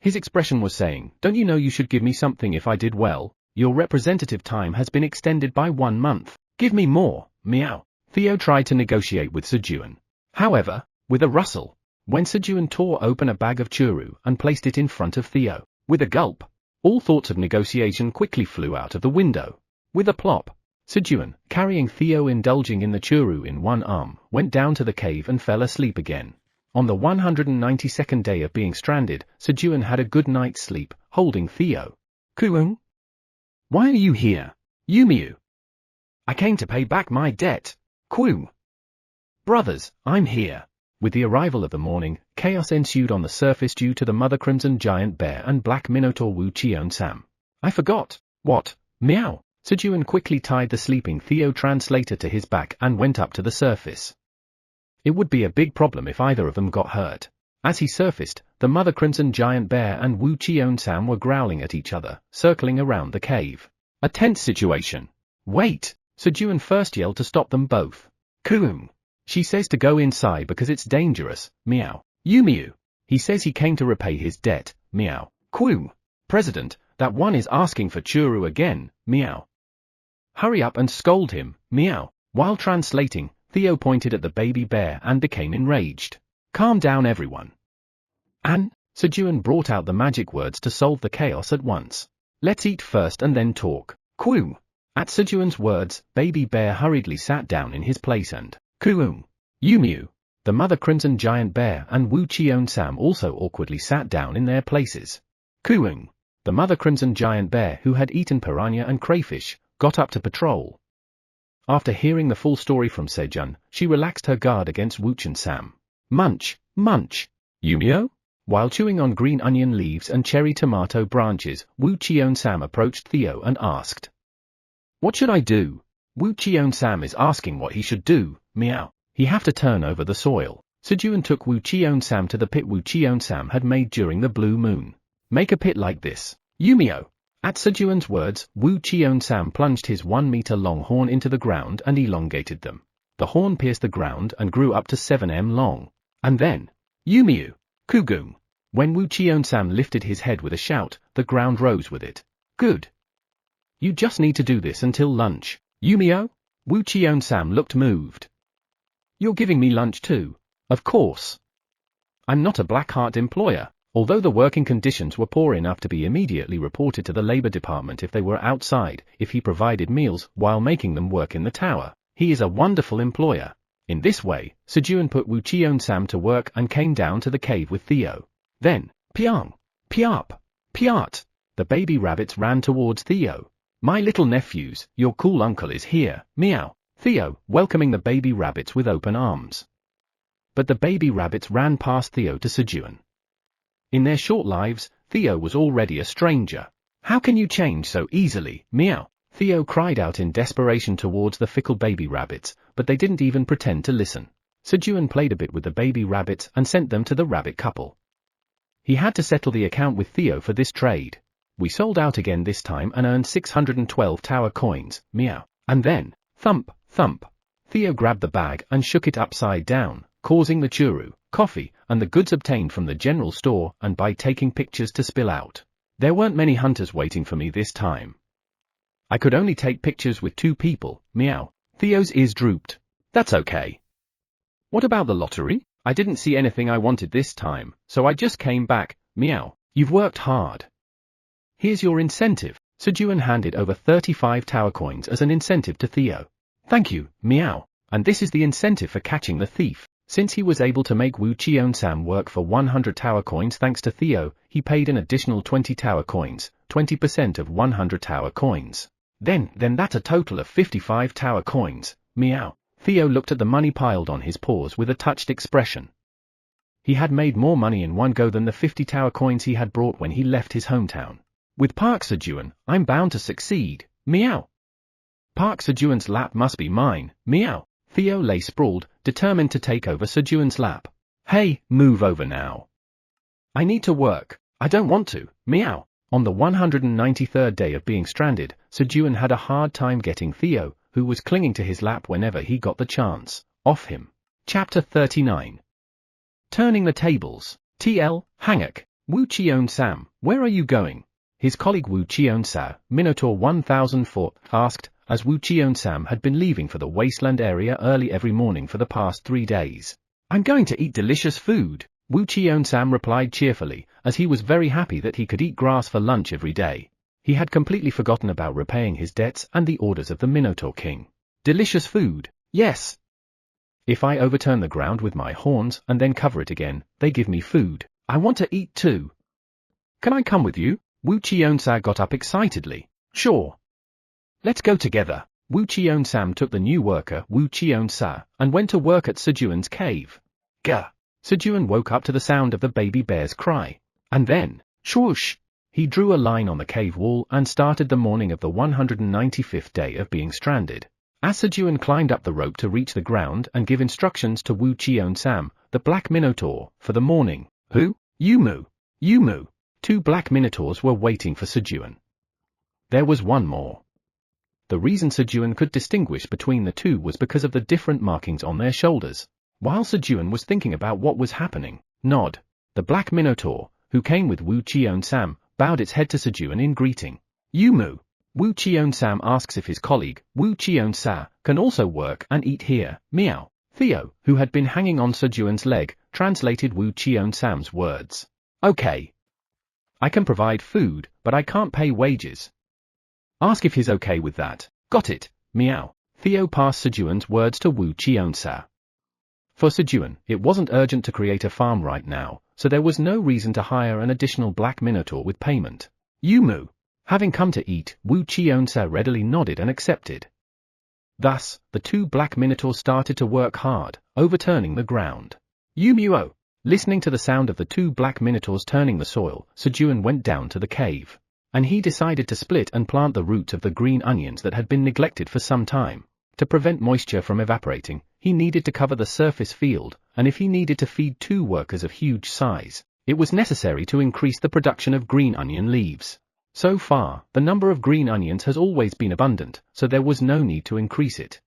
His expression was saying, don't you know you should give me something if I did well? Your representative time has been extended by 1 month. Give me more, meow. Theo tried to negotiate with Sejun. However, with a rustle, when Sejun tore open a bag of churu and placed it in front of Theo, with a gulp, all thoughts of negotiation quickly flew out of the window. With a plop, Sejun, carrying Theo indulging in the churu in one arm, went down to the cave and fell asleep again. On the 192nd day of being stranded, Sejun had a good night's sleep, holding Theo. Kuung? Why are you here? Yumiu? I came to pay back my debt. Kuung? Brothers, I'm here. With the arrival of the morning, chaos ensued on the surface due to the Mother Crimson Giant Bear and Black Minotaur Wu Qian-sam. I forgot. What? Meow. Sejun quickly tied the sleeping Theo translator to his back and went up to the surface. It would be a big problem if either of them got hurt. As he surfaced, the Mother Crimson Giant Bear and Wu Qian-sam were growling at each other, circling around the cave. A tense situation. Wait! Sejun first yelled to stop them both. Kuung! She says to go inside because it's dangerous, meow. Yumiu. He says he came to repay his debt, meow. Kuung. President, that one is asking for churu again, meow. Hurry up and scold him, meow. While translating, Theo pointed at the baby bear and became enraged. Calm down everyone. An, Sejun brought out the magic words to solve the chaos at once. Let's eat first and then talk. Coo. At Sejun's words, Baby Bear hurriedly sat down in his place and cooing. Mew. The mother crimson giant bear and Wu Cheon-sam also awkwardly sat down in their places. Cooing. The mother crimson giant bear, who had eaten piranha and crayfish, got up to patrol. After hearing the full story from Sejun, she relaxed her guard against Wu Cheon-sam. Munch, munch. Yumio? While chewing on green onion leaves and cherry tomato branches, Wu Cheon-sam approached Theo and asked, "What should I do?" Wu Cheon-sam is asking what he should do. Meow. He have to turn over the soil. Sejun took Wu Cheon-sam to the pit Wu Cheon-sam had made during the blue moon. Make a pit like this. Yumio. At Sejun's words, Wu Cheon-sam plunged his 1-meter-long horn into the ground and elongated them. The horn pierced the ground and grew up to 7 m long. And then, Yumio. Kugung. When Wu Cheon-sam lifted his head with a shout, the ground rose with it. Good. You just need to do this until lunch. Yumio? Wu Cheon-sam looked moved. You're giving me lunch too? Of course. I'm not a black heart employer. Although the working conditions were poor enough to be immediately reported to the labor department if they were outside, if he provided meals while making them work in the tower, he is a wonderful employer. In this way, Sejun put Wu Cheon-sam to work and came down to the cave with Theo. Then, Pyong, Pyop, Pyat. The baby rabbits ran towards Theo. My little nephews, your cool uncle is here, meow. Theo, welcoming the baby rabbits with open arms. But the baby rabbits ran past Theo to Sejun. In their short lives, Theo was already a stranger. How can you change so easily, meow? Theo cried out in desperation towards the fickle baby rabbits, but they didn't even pretend to listen. Sejun played a bit with the baby rabbits and sent them to the rabbit couple. He had to settle the account with Theo for this trade. We sold out again this time and earned 612 tower coins, meow. And then, thump, thump. Theo grabbed the bag and shook it upside down, causing the churu, coffee, and the goods obtained from the general store and by taking pictures to spill out. There weren't many hunters waiting for me this time. I could only take pictures with 2 people, meow. Theo's ears drooped. That's okay. What about the lottery? I didn't see anything I wanted this time, so I just came back, meow. You've worked hard. Here's your incentive. Sejun handed over 35 tower coins as an incentive to Theo. Thank you, meow. And this is the incentive for catching the thief. Since he was able to make Wu Cheon-sam work for 100 tower coins thanks to Theo, he paid an additional 20 tower coins, 20% of 100 tower coins. Then that's a total of 55 tower coins, meow. Theo looked at the money piled on his paws with a touched expression. He had made more money in one go than the 50 tower coins he had brought when he left his hometown. With Park Sejun, I'm bound to succeed, meow. Park Sejun's lap must be mine, meow. Theo lay sprawled, determined to take over Sejun's lap. Hey, move over now. I need to work. I don't want to, meow. On the 193rd day of being stranded, Sejun had a hard time getting Theo, who was clinging to his lap whenever he got the chance, off him. Chapter 39. Turning the tables. TL, Hanguk. Wu Cheon-sam, where are you going? His colleague Wu Cheon-sa, Minotaur 1004, asked, as Wu Cheon-sam had been leaving for the wasteland area early every morning for the past 3 days. I'm going to eat delicious food, Wu Cheon-sam replied cheerfully, as he was very happy that he could eat grass for lunch every day. He had completely forgotten about repaying his debts and the orders of the Minotaur King. Delicious food, yes. If I overturn the ground with my horns and then cover it again, they give me food. I want to eat too. Can I come with you? Wu Cheon-sa got up excitedly. Sure. Let's go together. Wu Cheon-sam took the new worker, Wu Cheon-sa, and went to work at Sejun's cave. Gah! Sejun woke up to the sound of the baby bear's cry. And then, swoosh! He drew a line on the cave wall and started the morning of the 195th day of being stranded. As Sejun climbed up the rope to reach the ground and give instructions to Wu Cheon-sam, the Black Minotaur, for the morning. Who? Yumu. Yumu. 2 black minotaurs were waiting for Sejun. There was one more. The reason Sejun could distinguish between the 2 was because of the different markings on their shoulders. While Sejun was thinking about what was happening, Nod, the black minotaur, who came with Wu Cheon-sam, bowed its head to Sejun in greeting. Yumu. Wu Cheon-sam asks if his colleague, Wu Cheon-sa, can also work and eat here, meow. Theo, who had been hanging on Sejun's leg, translated Wu Cheon-sam's words. Okay. I can provide food, but I can't pay wages. Ask if he's okay with that. Got it, meow. Theo passed Sejun's words to Wu Chionsa. For Sejun, it wasn't urgent to create a farm right now, so there was no reason to hire an additional black minotaur with payment. Yumu. Having come to eat, Wu Chionsa readily nodded and accepted. Thus, the two black minotaurs started to work hard, overturning the ground. Yumuo. Listening to the sound of the two black minotaurs turning the soil, Sejun went down to the cave. And he decided to split and plant the roots of the green onions that had been neglected for some time. To prevent moisture from evaporating, he needed to cover the surface field, and if he needed to feed 2 workers of huge size, it was necessary to increase the production of green onion leaves. So far, the number of green onions has always been abundant, so there was no need to increase it.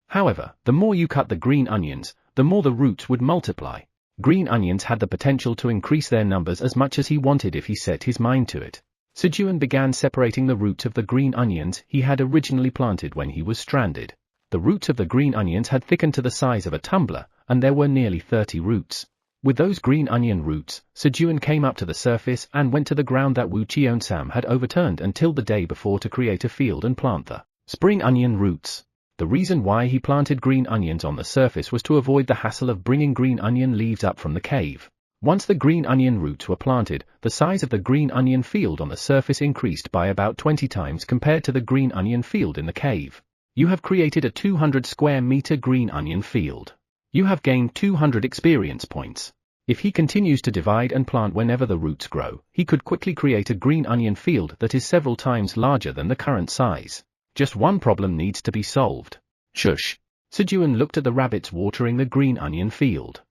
However, the more you cut the green onions, the more the roots would multiply. Green onions had the potential to increase their numbers as much as he wanted if he set his mind to it. Sejun began separating the roots of the green onions he had originally planted when he was stranded. The roots of the green onions had thickened to the size of a tumbler, and there were nearly 30 roots. With those green onion roots, Sejun came up to the surface and went to the ground that Wu Cheon-sam had overturned until the day before to create a field and plant the spring onion roots. The reason why he planted green onions on the surface was to avoid the hassle of bringing green onion leaves up from the cave. Once the green onion roots were planted, the size of the green onion field on the surface increased by about 20 times compared to the green onion field in the cave. You have created a 200 square meter green onion field. You have gained 200 experience points. If he continues to divide and plant whenever the roots grow, he could quickly create a green onion field that is several times larger than the current size. Just one problem needs to be solved. Shush. Sejun looked at the rabbits watering the green onion field.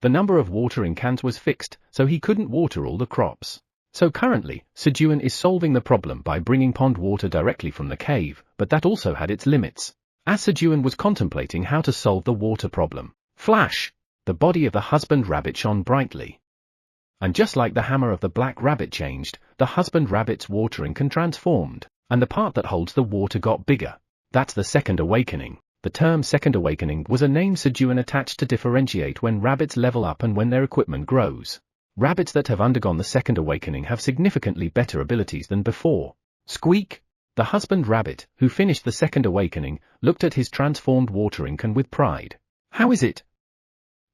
The number of watering cans was fixed, so he couldn't water all the crops. So currently, Sejun is solving the problem by bringing pond water directly from the cave, but that also had its limits. As Sejun was contemplating how to solve the water problem, flash! The body of the husband rabbit shone brightly. And just like the hammer of the black rabbit changed, the husband rabbit's watering can transformed, and the part that holds the water got bigger. That's the second awakening. The term second awakening was a name Sejun attached to differentiate when rabbits level up and when their equipment grows. Rabbits that have undergone the second awakening have significantly better abilities than before. Squeak! The husband rabbit, who finished the second awakening, looked at his transformed watering can with pride. How is it?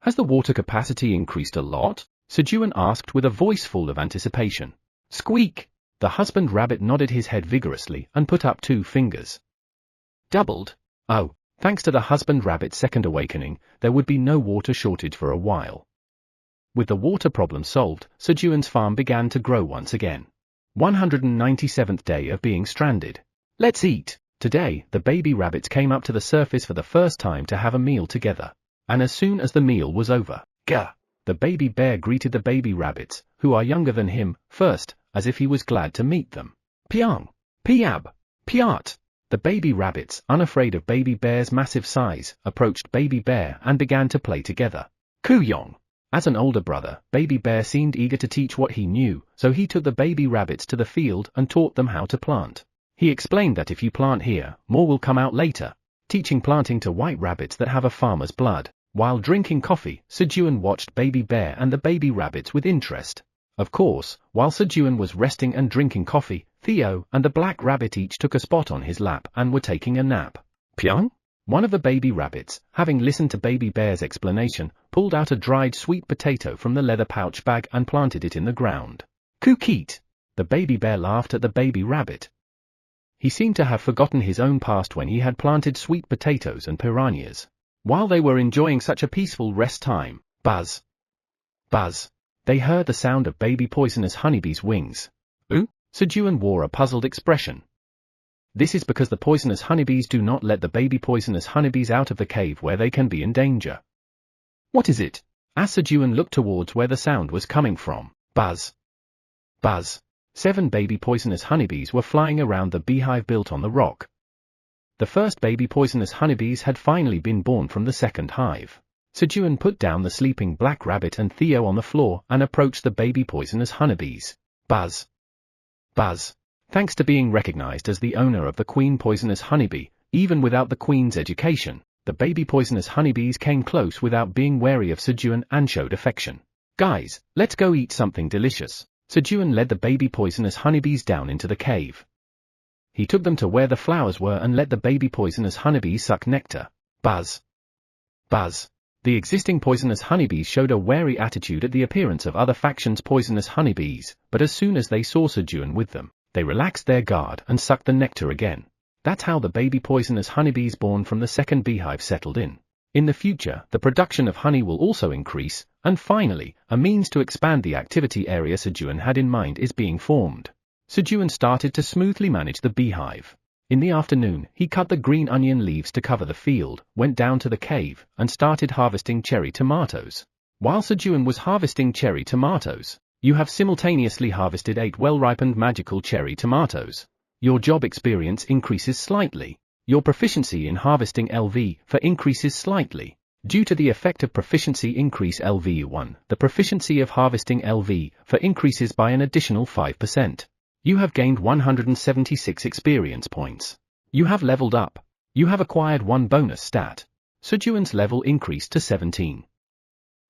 Has the water capacity increased a lot? Sejun asked with a voice full of anticipation. Squeak! The husband rabbit nodded his head vigorously and put up 2 fingers. Doubled? Oh, thanks to the husband rabbit's second awakening, there would be no water shortage for a while. With the water problem solved, Sejun's farm began to grow once again. 197th day of being stranded. Let's eat! Today, the baby rabbits came up to the surface for the first time to have a meal together. And as soon as the meal was over, gah! The baby bear greeted the baby rabbits, who are younger than him, first, as if he was glad to meet them. Piang! Piab! Piat! The baby rabbits, unafraid of baby bear's massive size, approached baby bear and began to play together. Kuyong! As an older brother, baby bear seemed eager to teach what he knew, so he took the baby rabbits to the field and taught them how to plant. He explained that if you plant here, more will come out later, teaching planting to white rabbits that have a farmer's blood. While drinking coffee, Sejun watched baby bear and the baby rabbits with interest. Of course, while Sejun was resting and drinking coffee, Theo and the black rabbit each took a spot on his lap and were taking a nap. Pyong? One of the baby rabbits, having listened to baby bear's explanation, pulled out a dried sweet potato from the leather pouch bag and planted it in the ground. Kookieet! The baby bear laughed at the baby rabbit. He seemed to have forgotten his own past when he had planted sweet potatoes and piranhas. While they were enjoying such a peaceful rest time, buzz! Buzz! They heard the sound of baby poisonous honeybees' wings. Ooh? Sejun wore a puzzled expression. This is because the poisonous honeybees do not let the baby poisonous honeybees out of the cave where they can be in danger. What is it? As Sejun looked towards where the sound was coming from, buzz! Buzz! 7 baby poisonous honeybees were flying around the beehive built on the rock. The first baby poisonous honeybees had finally been born from the second hive. Sejun put down the sleeping black rabbit and Theo on the floor and approached the baby poisonous honeybees. Buzz! Buzz! Thanks to being recognized as the owner of the queen poisonous honeybee, even without the queen's education, the baby poisonous honeybees came close without being wary of Sejun and showed affection. Guys, let's go eat something delicious. Sejun led the baby poisonous honeybees down into the cave. He took them to where the flowers were and let the baby poisonous honeybees suck nectar. Buzz. Buzz. The existing poisonous honeybees showed a wary attitude at the appearance of other factions' poisonous honeybees, but as soon as they saw Sejun with them, they relaxed their guard and sucked the nectar again. That's how the baby poisonous honeybees born from the second beehive settled in. In the future, the production of honey will also increase, and finally, a means to expand the activity area Sejun had in mind is being formed. Sejun started to smoothly manage the beehive. In the afternoon, he cut the green onion leaves to cover the field, went down to the cave, and started harvesting cherry tomatoes. While Sejun was harvesting cherry tomatoes, you have simultaneously harvested 8 well-ripened magical cherry tomatoes. Your job experience increases slightly. Your proficiency in harvesting LV for increases slightly. Due to the effect of proficiency increase LV1, the proficiency of harvesting LV for increases by an additional 5%. You have gained 176 experience points. You have leveled up. You have acquired 1 bonus stat. Sejun's level increased to 17.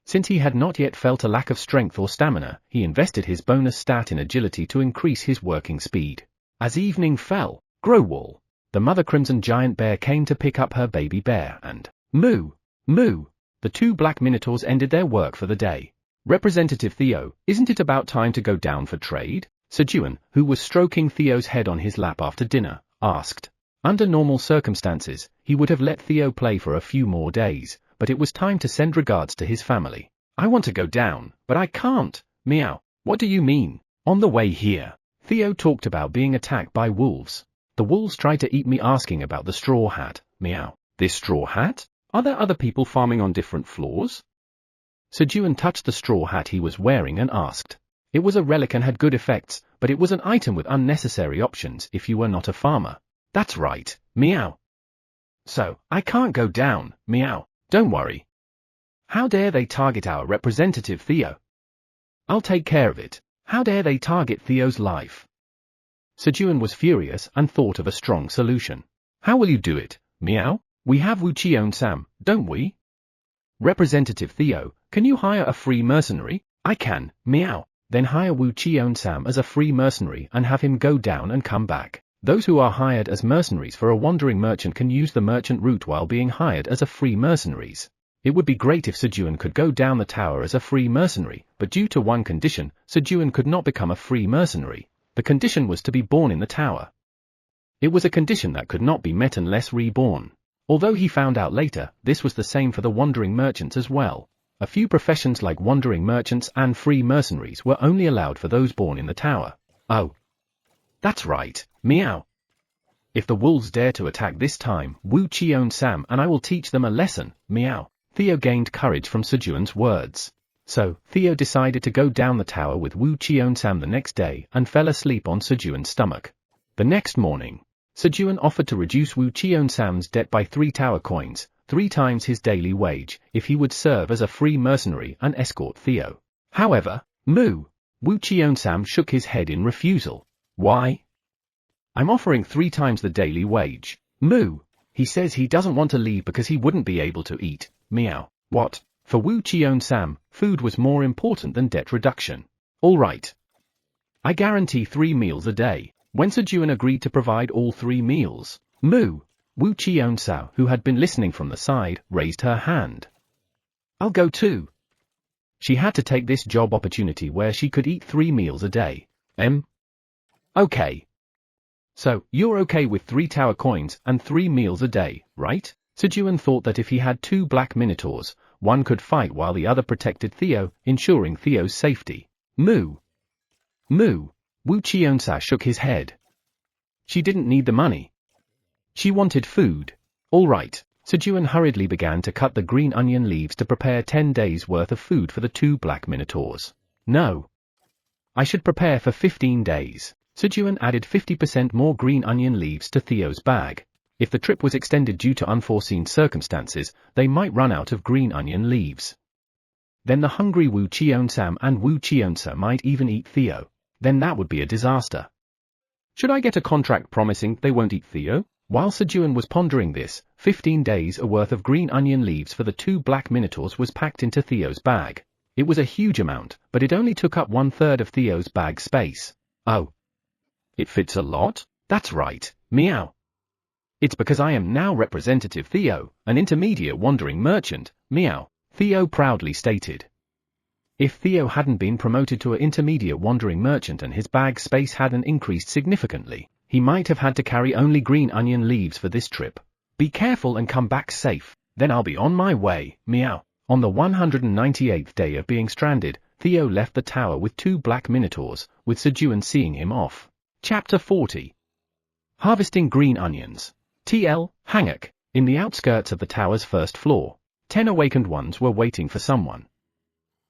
Since he had not yet felt a lack of strength or stamina, he invested his bonus stat in agility to increase his working speed. As evening fell, Growall, the mother crimson giant bear, came to pick up her baby bear and, moo, moo, the 2 black minotaurs ended their work for the day. Representative Theo, isn't it about time to go down for trade? Sejun, who was stroking Theo's head on his lap after dinner, asked. Under normal circumstances, he would have let Theo play for a few more days, but it was time to send regards to his family. I want to go down, but I can't. Meow. What do you mean? On the way here, Theo talked about being attacked by wolves. The wolves tried to eat me, asking about the straw hat. Meow. This straw hat? Are there other people farming on different floors? Sejun touched the straw hat he was wearing and asked. It was a relic and had good effects, but it was an item with unnecessary options if you were not a farmer. That's right. Meow. So, I can't go down. Meow. Don't worry. How dare they target our representative Theo? I'll take care of it. How dare they target Theo's life? Sejun was furious and thought of a strong solution. How will you do it? Meow. We have Wu Cheon-sam, don't we? Representative Theo, can you hire a free mercenary? I can. Meow. Then hire Wu Cheon-sam as a free mercenary and have him go down and come back. Those who are hired as mercenaries for a wandering merchant can use the merchant route while being hired as a free mercenaries. It would be great if Sejun could go down the tower as a free mercenary, but due to one condition, Sejun could not become a free mercenary. The condition was to be born in the tower. It was a condition that could not be met unless reborn. Although he found out later, this was the same for the wandering merchants as well. A few professions like wandering merchants and free mercenaries were only allowed for those born in the tower. Oh. That's right. Meow. If the wolves dare to attack this time, Wu Cheon-sam and I will teach them a lesson. Meow. Theo gained courage from Sejun's words. So, Theo decided to go down the tower with Wu Cheon-sam the next day and fell asleep on Sejun's stomach. The next morning, Sejun offered to reduce Wu Cheon-sam's debt by 3 tower coins, 3 times his daily wage, if he would serve as a free mercenary and escort Theo. However, Wu Cheon-sam shook his head in refusal. Why? I'm offering 3 times the daily wage. He says he doesn't want to leave because he wouldn't be able to eat. Meow. What? For Wu Cheon-sam, food was more important than debt reduction. All right. I guarantee 3 meals a day. When Sejun agreed to provide all 3 meals, Wu Cheon-sam, who had been listening from the side, raised her hand. I'll go too. She had to take this job opportunity where she could eat 3 meals a day. Okay. So, you're okay with 3 tower coins and 3 meals a day, right? Sejun thought that if he had 2 black minotaurs, one could fight while the other protected Theo, ensuring Theo's safety. Wu Cheon-sam shook his head. She didn't need the money. She wanted food. All right. Sejun hurriedly began to cut the green onion leaves to prepare 10 days' worth of food for the 2 black minotaurs. No. I should prepare for 15 days. Sejun added 50% more green onion leaves to Theo's bag. If the trip was extended due to unforeseen circumstances, they might run out of green onion leaves. Then the hungry Wu Cheon-sam and Wu Cheon-sam might even eat Theo. Then that would be a disaster. Should I get a contract promising they won't eat Theo? While Sejun was pondering this, 15 days' worth of green onion leaves for the 2 black minotaurs was packed into Theo's bag. It was a huge amount, but it only took up 1/3 of Theo's bag space. Oh. It fits a lot? That's right, meow. It's because I am now Representative Theo, an intermediate wandering merchant, meow, Theo proudly stated. If Theo hadn't been promoted to an intermediate wandering merchant and his bag space hadn't increased significantly, he might have had to carry only green onion leaves for this trip. Be careful and come back safe, then I'll be on my way, meow. On the 198th day of being stranded, Theo left the tower with 2 black minotaurs, with Sejun seeing him off. Chapter 40. Harvesting Green Onions. TL, Hanguk. In the outskirts of the tower's first floor, 10 awakened ones were waiting for someone.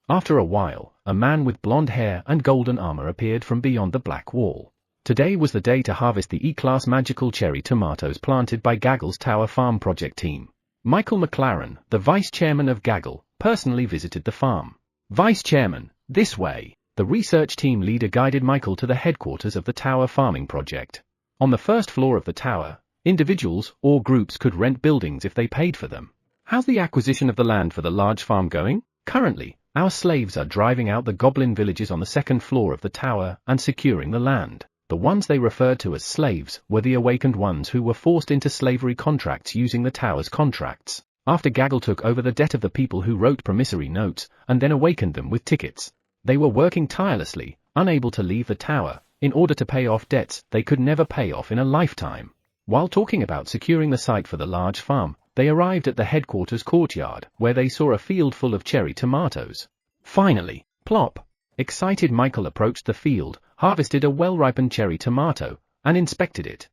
After a while, a man with blonde hair and golden armor appeared from beyond the black wall. Today was the day to harvest the E-class magical cherry tomatoes planted by Gaggle's Tower Farm project team. Michael McLaren, the vice chairman of Gaggle, personally visited the farm. Vice chairman, this way. The research team leader guided Michael to the headquarters of the tower farming project. On the first floor of the tower, individuals or groups could rent buildings if they paid for them. How's the acquisition of the land for the large farm going? Currently, our slaves are driving out the goblin villages on the second floor of the tower and securing the land. The ones they referred to as slaves were the awakened ones who were forced into slavery contracts using the tower's contracts, after Gaggle took over the debt of the people who wrote promissory notes and then awakened them with tickets. They were working tirelessly, unable to leave the tower, in order to pay off debts they could never pay off in a lifetime. While talking about securing the site for the large farm, they arrived at the headquarters courtyard, where they saw a field full of cherry tomatoes. Finally, plop! Excited Michael approached the field, harvested a well-ripened cherry tomato, and inspected it.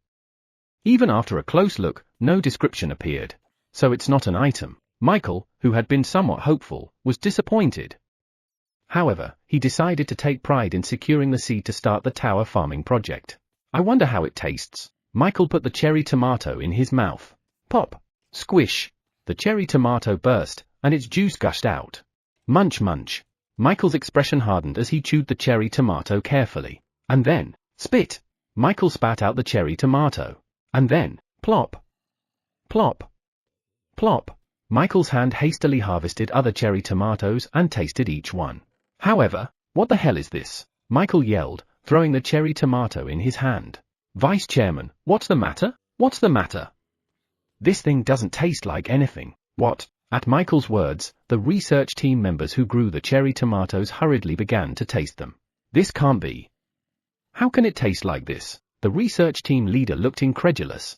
Even after a close look, no description appeared. So it's not an item. Michael, who had been somewhat hopeful, was disappointed. However, he decided to take pride in securing the seed to start the tower farming project. I wonder how it tastes. Michael put the cherry tomato in his mouth. Pop! Squish! The cherry tomato burst, and its juice gushed out. Munch munch! Michael's expression hardened as he chewed the cherry tomato carefully. And then, spit! Michael spat out the cherry tomato. And then, plop! Plop! Plop! Michael's hand hastily harvested other cherry tomatoes and tasted each one. However, what the hell is this? Michael yelled, throwing the cherry tomato in his hand. Vice Chairman, what's the matter? What's the matter? This thing doesn't taste like anything. What? At Michael's words, the research team members who grew the cherry tomatoes hurriedly began to taste them. This can't be. How can it taste like this? The research team leader looked incredulous.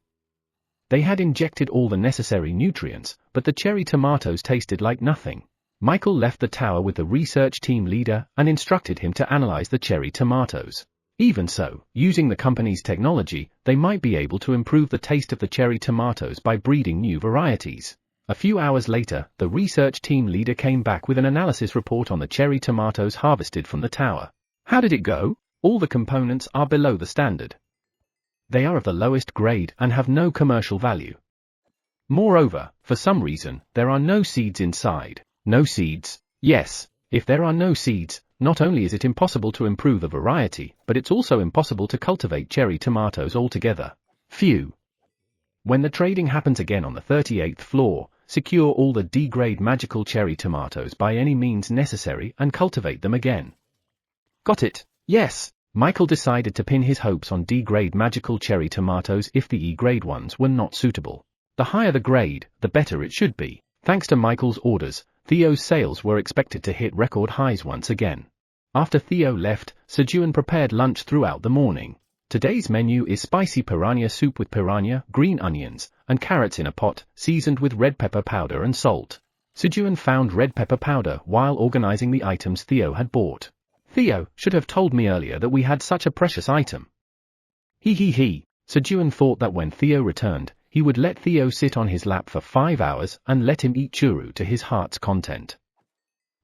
They had injected all the necessary nutrients, but the cherry tomatoes tasted like nothing. Michael left the tower with the research team leader and instructed him to analyze the cherry tomatoes. Even so, using the company's technology, they might be able to improve the taste of the cherry tomatoes by breeding new varieties. A few hours later, the research team leader came back with an analysis report on the cherry tomatoes harvested from the tower. How did it go? All the components are below the standard. They are of the lowest grade and have no commercial value. Moreover, for some reason, there are no seeds inside. No seeds? Yes. If there are no seeds, not only is it impossible to improve a variety, but it's also impossible to cultivate cherry tomatoes altogether. Phew. When the trading happens again on the 38th floor, secure all the D-grade magical cherry tomatoes by any means necessary and cultivate them again. Got it? Yes. Michael decided to pin his hopes on D-grade magical cherry tomatoes if the E-grade ones were not suitable. The higher the grade, the better it should be. Thanks to Michael's orders, Theo's sales were expected to hit record highs once again. After Theo left, Sejun prepared lunch throughout the morning. Today's menu is spicy piranha soup with piranha, green onions, and carrots in a pot, seasoned with red pepper powder and salt. Sejun found red pepper powder while organizing the items Theo had bought. Theo should have told me earlier that we had such a precious item. He. Sejun thought that when Theo returned, he would let Theo sit on his lap for 5 hours and let him eat churu to his heart's content.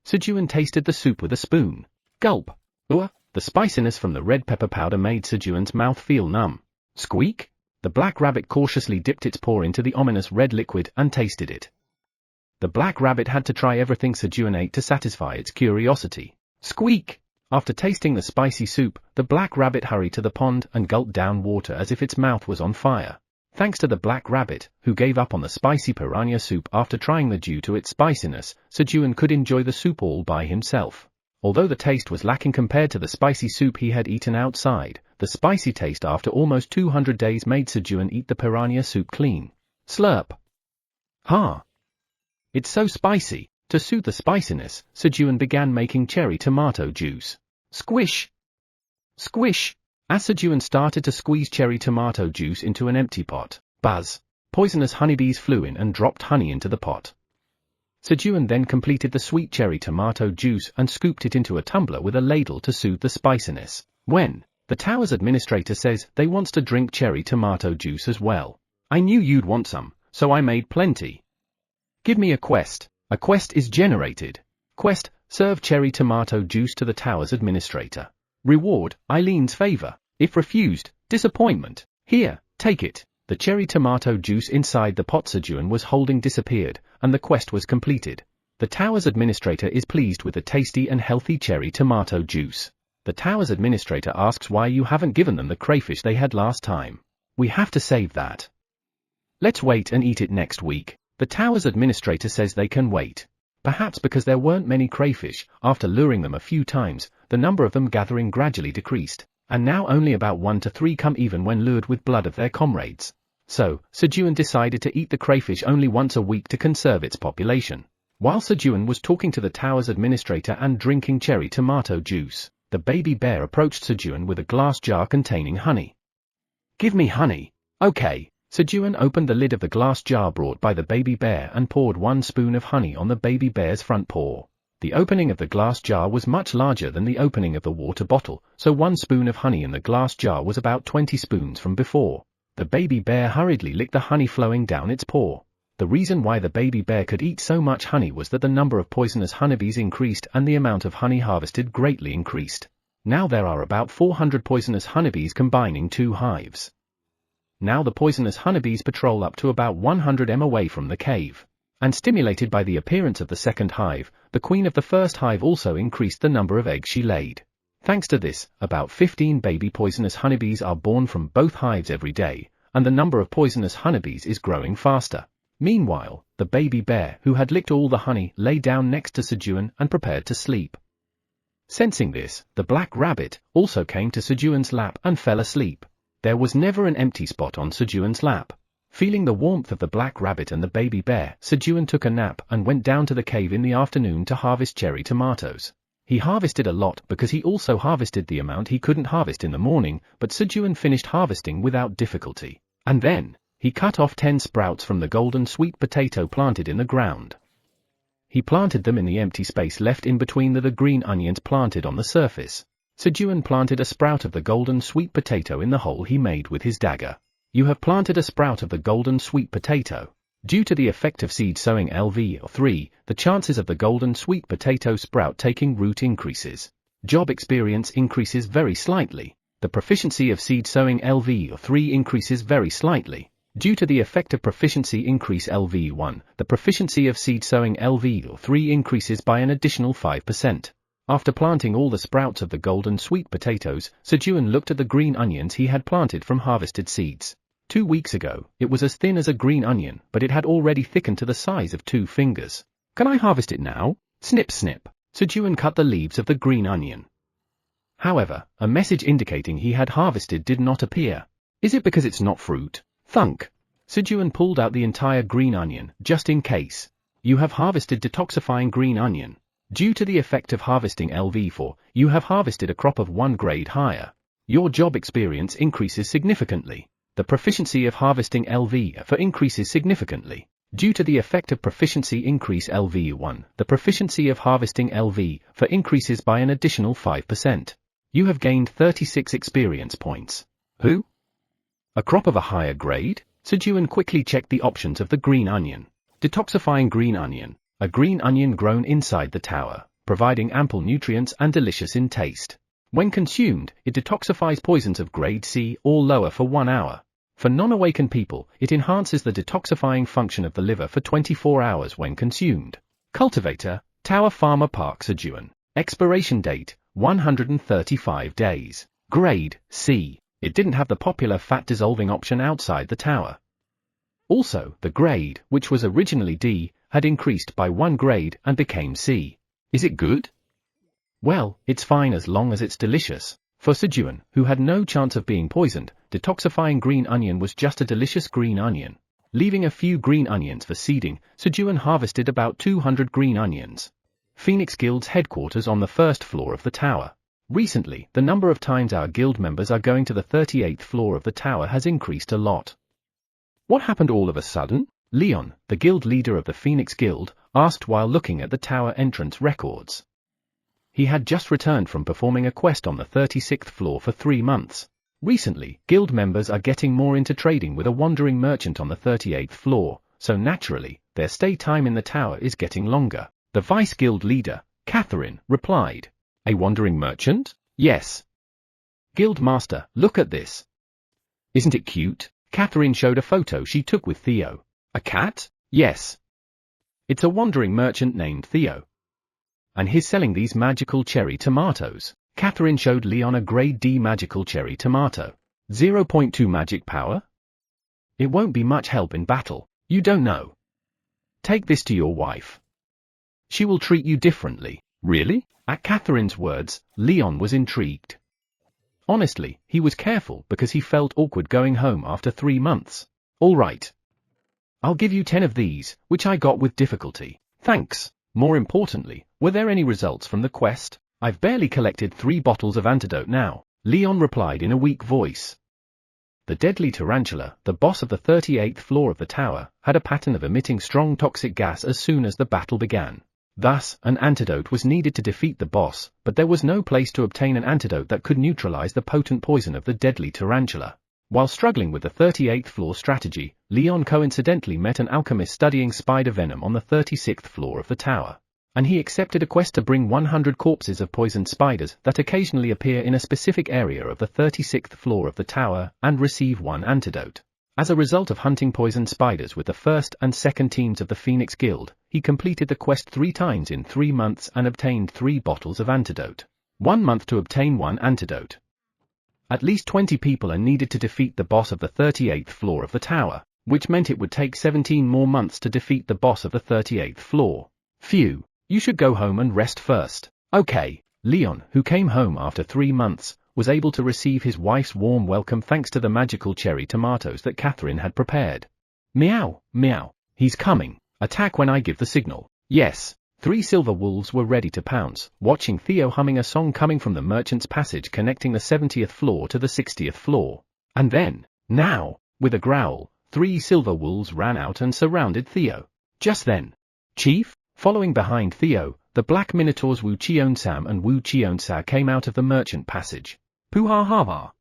Sejun tasted the soup with a spoon. Gulp. The spiciness from the red pepper powder made Sejun's mouth feel numb. Squeak. The black rabbit cautiously dipped its paw into the ominous red liquid and tasted it. The black rabbit had to try everything Sejun ate to satisfy its curiosity. Squeak. After tasting the spicy soup, the black rabbit hurried to the pond and gulped down water as if its mouth was on fire. Thanks to the black rabbit, who gave up on the spicy piranha soup after trying the due to its spiciness, Sejun could enjoy the soup all by himself. Although the taste was lacking compared to the spicy soup he had eaten outside, the spicy taste after almost 200 days made Sejun eat the piranha soup clean. Slurp. Ha! It's so spicy. To suit the spiciness, Sejun began making cherry tomato juice. Squish! Squish! As Sejun started to squeeze cherry tomato juice into an empty pot, buzz! Poisonous honeybees flew in and dropped honey into the pot. Sejun then completed the sweet cherry tomato juice and scooped it into a tumbler with a ladle to soothe the spiciness. When the tower's administrator says they wants to drink cherry tomato juice as well. I knew you'd want some, so I made plenty. Give me a quest. A quest is generated. Quest, serve cherry tomato juice to the tower's administrator. Reward, Eileen's favor. If refused, disappointment. Here, take it. The cherry tomato juice inside the pot Sejun was holding disappeared, and the quest was completed. The tower's administrator is pleased with the tasty and healthy cherry tomato juice. The tower's administrator asks why you haven't given them the crayfish they had last time. We have to save that. Let's wait and eat it next week. The tower's administrator says they can wait. Perhaps because there weren't many crayfish, after luring them a few times, the number of them gathering gradually decreased, and now only about 1 to 3 come even when lured with blood of their comrades. So, Sejun decided to eat the crayfish only once a week to conserve its population. While Sejun was talking to the tower's administrator and drinking cherry tomato juice, the baby bear approached Sejun with a glass jar containing honey. Give me honey. Okay. Sejun opened the lid of the glass jar brought by the baby bear and poured 1 spoon of honey on the baby bear's front paw. The opening of the glass jar was much larger than the opening of the water bottle, so 1 spoon of honey in the glass jar was about 20 spoons from before. The baby bear hurriedly licked the honey flowing down its paw. The reason why the baby bear could eat so much honey was that the number of poisonous honeybees increased and the amount of honey harvested greatly increased. Now there are about 400 poisonous honeybees combining 2 hives. Now the poisonous honeybees patrol up to about 100 m away from the cave. And stimulated by the appearance of the second hive, the queen of the first hive also increased the number of eggs she laid. Thanks to this, about 15 baby poisonous honeybees are born from both hives every day, and the number of poisonous honeybees is growing faster. Meanwhile, the baby bear, who had licked all the honey, lay down next to Sejun and prepared to sleep. Sensing this, the black rabbit also came to Sejun's lap and fell asleep. There was never an empty spot on Sejun's lap. Feeling the warmth of the black rabbit and the baby bear, Sejun took a nap and went down to the cave in the afternoon to harvest cherry tomatoes. He harvested a lot because he also harvested the amount he couldn't harvest in the morning, but Sejun finished harvesting without difficulty. And then, he cut off 10 sprouts from the golden sweet potato planted in the ground. He planted them in the empty space left in between the green onions planted on the surface. Sejun planted a sprout of the golden sweet potato in the hole he made with his dagger. You have planted a sprout of the golden sweet potato. Due to the effect of seed sowing LV3, the chances of the golden sweet potato sprout taking root increases. Job experience increases very slightly. The proficiency of seed sowing LV3 increases very slightly. Due to the effect of proficiency increase LV1, the proficiency of seed sowing LV3 increases by an additional 5%. After planting all the sprouts of the golden sweet potatoes, Sejun looked at the green onions he had planted from harvested seeds. 2 weeks ago, it was as thin as a green onion, but it had already thickened to the size of 2 fingers. Can I harvest it now? Snip snip. Sejun cut the leaves of the green onion. However, a message indicating he had harvested did not appear. Is it because it's not fruit? Thunk. Sejun pulled out the entire green onion, just in case. You have harvested detoxifying green onion. Due to the effect of harvesting LV4, you have harvested a crop of 1 grade higher. Your job experience increases significantly. The proficiency of harvesting LV4 increases significantly. Due to the effect of proficiency increase LV1, the proficiency of harvesting LV4 increases by an additional 5%. You have gained 36 experience points. Who? A crop of a higher grade? Sejun quickly checked the options of the green onion. Detoxifying green onion. A green onion grown inside the tower, providing ample nutrients and delicious in taste. When consumed, it detoxifies poisons of grade C or lower for 1 hour. For non-awakened people, it enhances the detoxifying function of the liver for 24 hours when consumed. Cultivator, Tower Farmer Park Sejun. Expiration date, 135 days. Grade, C. It didn't have the popular fat dissolving option outside the tower. Also, the grade, which was originally D, had increased by 1 grade and became C. Is it good? Well, it's fine as long as it's delicious. For Sejun, who had no chance of being poisoned, detoxifying green onion was just a delicious green onion. Leaving a few green onions for seeding, Sejun harvested about 200 green onions. Phoenix Guild's headquarters on the first floor of the tower. Recently, the number of times our guild members are going to the 38th floor of the tower has increased a lot. What happened all of a sudden? Leon, the guild leader of the Phoenix Guild, asked while looking at the tower entrance records. He had just returned from performing a quest on the 36th floor for 3 months. Recently, guild members are getting more into trading with a wandering merchant on the 38th floor, so naturally, their stay time in the tower is getting longer. The vice guild leader, Catherine, replied. A wandering merchant? Yes. Guild master, look at this. Isn't it cute? Catherine showed a photo she took with Theo. A cat? Yes. It's a wandering merchant named Theo. And he's selling these magical cherry tomatoes. Catherine showed Leon a grade D magical cherry tomato. 0.2 magic power? It won't be much help in battle. You don't know. Take this to your wife. She will treat you differently. Really? At Catherine's words, Leon was intrigued. Honestly, he was careful because he felt awkward going home after 3 months. All right. I'll give you 10 of these, which I got with difficulty. Thanks. More importantly, were there any results from the quest? I've barely collected 3 bottles of antidote now, Leon replied in a weak voice. The deadly tarantula, the boss of the 38th floor of the tower, had a pattern of emitting strong toxic gas as soon as the battle began. Thus, an antidote was needed to defeat the boss, but there was no place to obtain an antidote that could neutralize the potent poison of the deadly tarantula. While struggling with the 38th floor strategy, Leon coincidentally met an alchemist studying spider venom on the 36th floor of the tower. And he accepted a quest to bring 100 corpses of poisoned spiders that occasionally appear in a specific area of the 36th floor of the tower and receive 1 antidote. As a result of hunting poisoned spiders with the 1st and 2nd teams of the Phoenix Guild, he completed the quest 3 times in 3 months and obtained 3 bottles of antidote. 1 month to obtain 1 antidote. At least 20 people are needed to defeat the boss of the 38th floor of the tower, which meant it would take 17 more months to defeat the boss of the 38th floor. Phew, you should go home and rest first. Okay, Leon, who came home after 3 months, was able to receive his wife's warm welcome thanks to the magical cherry tomatoes that Catherine had prepared. Meow, meow, he's coming. Attack when I give the signal. Yes. 3 silver wolves were ready to pounce, watching Theo humming a song coming from the merchant's passage connecting the 70th floor to the 60th floor. And then, now, with a growl, 3 silver wolves ran out and surrounded Theo. Just then, Chief, following behind Theo, the black minotaurs Wu Cheon-sam and Wu Cheon-sa came out of the merchant passage. Poo-ha-ha-ha.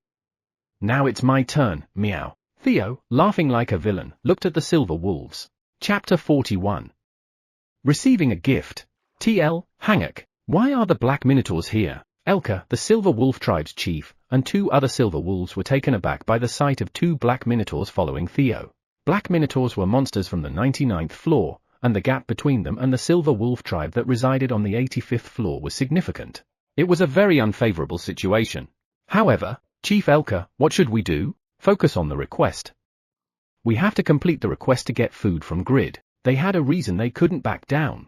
Now it's my turn, meow. Theo, laughing like a villain, looked at the silver wolves. Chapter 41. Receiving a gift. TL, Hanguk. Why are the black minotaurs here? Elka, the silver wolf tribe's chief, and 2 other silver wolves were taken aback by the sight of 2 black minotaurs following Theo. Black minotaurs were monsters from the 99th floor, and the gap between them and the silver wolf tribe that resided on the 85th floor was significant. It was a very unfavorable situation. However, Chief Elka, what should we do? Focus on the request. We have to complete the request to get food from Grid. They had a reason they couldn't back down.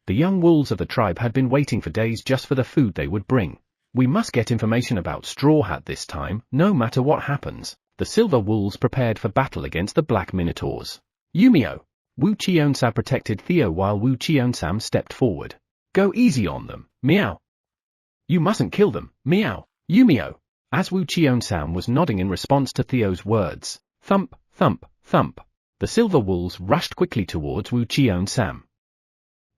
The young wolves of the tribe had been waiting for days just for the food they would bring. We must get information about Straw Hat this time, no matter what happens. The silver wolves prepared for battle against the black minotaurs. Yumio. Wu Cheon-sa protected Theo while Wu Cheon-sam stepped forward. Go easy on them, meow. You mustn't kill them, meow. Yumio. As Wu Cheon-sam was nodding in response to Theo's words, thump, thump, thump. The silver wolves rushed quickly towards Wu Cheon-sam.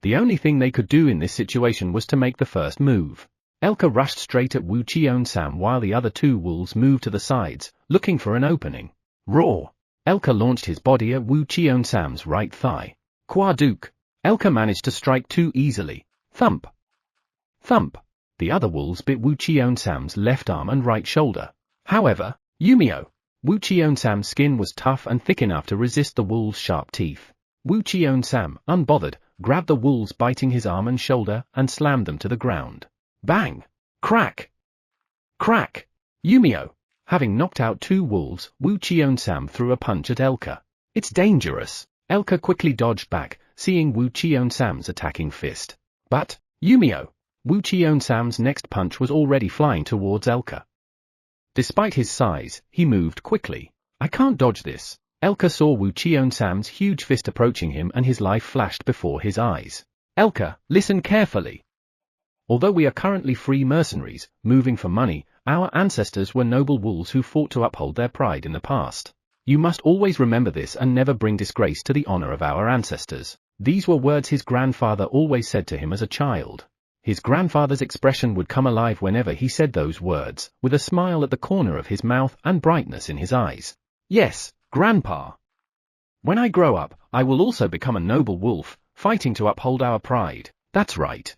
The only thing they could do in this situation was to make the first move. Elka rushed straight at Wu Cheon-sam while the other 2 wolves moved to the sides, looking for an opening. Roar! Elka launched his body at Wu Cheon-sam's right thigh. Quaduk! Elka managed to strike too easily. Thump! Thump! The other wolves bit Wu Cheon-sam's left arm and right shoulder. However, Yumio! Wu Cheon-sam's skin was tough and thick enough to resist the wolves' sharp teeth. Wu Cheon-sam, unbothered, grabbed the wolves biting his arm and shoulder and slammed them to the ground. Bang! Crack! Crack! Yumio! Having knocked out 2 wolves, Wu Cheon-sam threw a punch at Elka. It's dangerous. Elka quickly dodged back, seeing Wu Cheon-sam's attacking fist. But, Yumio! Wu Cheon-sam's next punch was already flying towards Elka. Despite his size, he moved quickly. I can't dodge this. Elka saw Wu Cheon-sam's huge fist approaching him and his life flashed before his eyes. Elka, listen carefully. Although we are currently free mercenaries, moving for money, our ancestors were noble wolves who fought to uphold their pride in the past. You must always remember this and never bring disgrace to the honor of our ancestors. These were words his grandfather always said to him as a child. His grandfather's expression would come alive whenever he said those words, with a smile at the corner of his mouth and brightness in his eyes. Yes, Grandpa. When I grow up, I will also become a noble wolf, fighting to uphold our pride. That's right.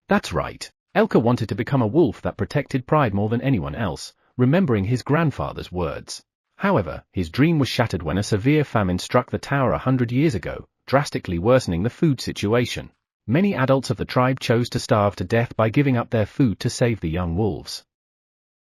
That's right. Elka wanted to become a wolf that protected pride more than anyone else, remembering his grandfather's words. However, his dream was shattered when a severe famine struck the tower 100 years ago, drastically worsening the food situation. Many adults of the tribe chose to starve to death by giving up their food to save the young wolves.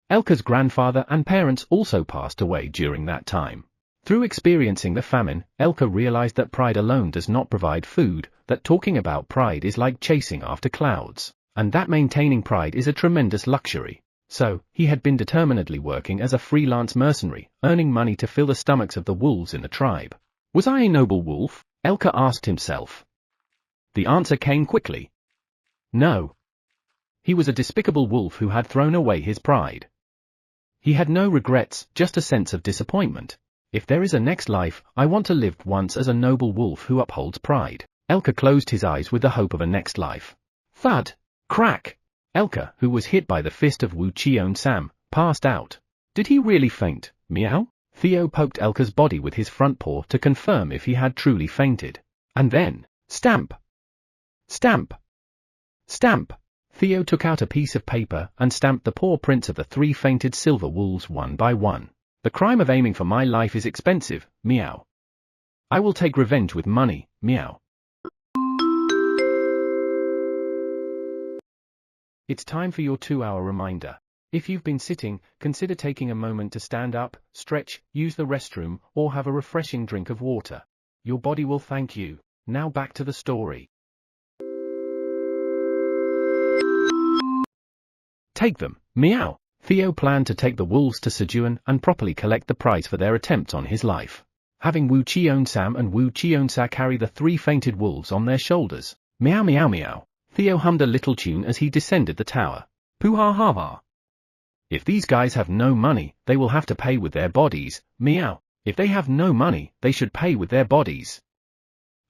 Elka's grandfather and parents also passed away during that time. Through experiencing the famine, Elka realized that pride alone does not provide food, that talking about pride is like chasing after clouds, and that maintaining pride is a tremendous luxury. So, he had been determinedly working as a freelance mercenary, earning money to fill the stomachs of the wolves in the tribe. Was I a noble wolf? Elka asked himself. The answer came quickly. No. He was a despicable wolf who had thrown away his pride. He had no regrets, just a sense of disappointment. If there is a next life, I want to live once as a noble wolf who upholds pride. Elka closed his eyes with the hope of a next life. Thud! Crack! Elka, who was hit by the fist of Wu Cheon-sam, passed out. Did he really faint? Meow? Theo poked Elka's body with his front paw to confirm if he had truly fainted. And then, stamp! Stamp! Stamp! Theo took out a piece of paper and stamped the paw prints of the 3 fainted silver wolves one by one. The crime of aiming for my life is expensive, meow. I will take revenge with money, meow. It's time for your 2-hour reminder. If you've been sitting, consider taking a moment to stand up, stretch, use the restroom, or have a refreshing drink of water. Your body will thank you. Now back to the story. Take them, meow. Theo planned to take the wolves to Sejun and properly collect the price for their attempts on his life. Having Wu Cheon-sam and Wu Cheon-sa carry the 3 fainted wolves on their shoulders. Meow meow meow. Theo hummed a little tune as he descended the tower. Poo-ha-ha-ha. If these guys have no money, they will have to pay with their bodies, meow. If they have no money, they should pay with their bodies.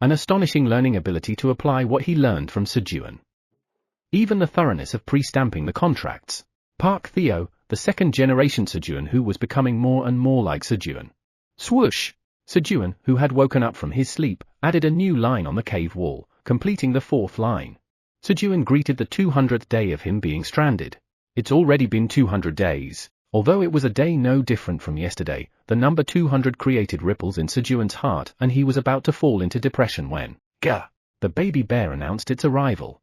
An astonishing learning ability to apply what he learned from Sejun. Even the thoroughness of pre-stamping the contracts. Park Theo, the second-generation Sejun who was becoming more and more like Sejun. Swoosh! Sejun, who had woken up from his sleep, added a new line on the cave wall, completing the 4th line. Sejun greeted the 200th day of him being stranded. It's already been 200 days. Although it was a day no different from yesterday, the number 200 created ripples in Sejun's heart and he was about to fall into depression when, gah! The baby bear announced its arrival.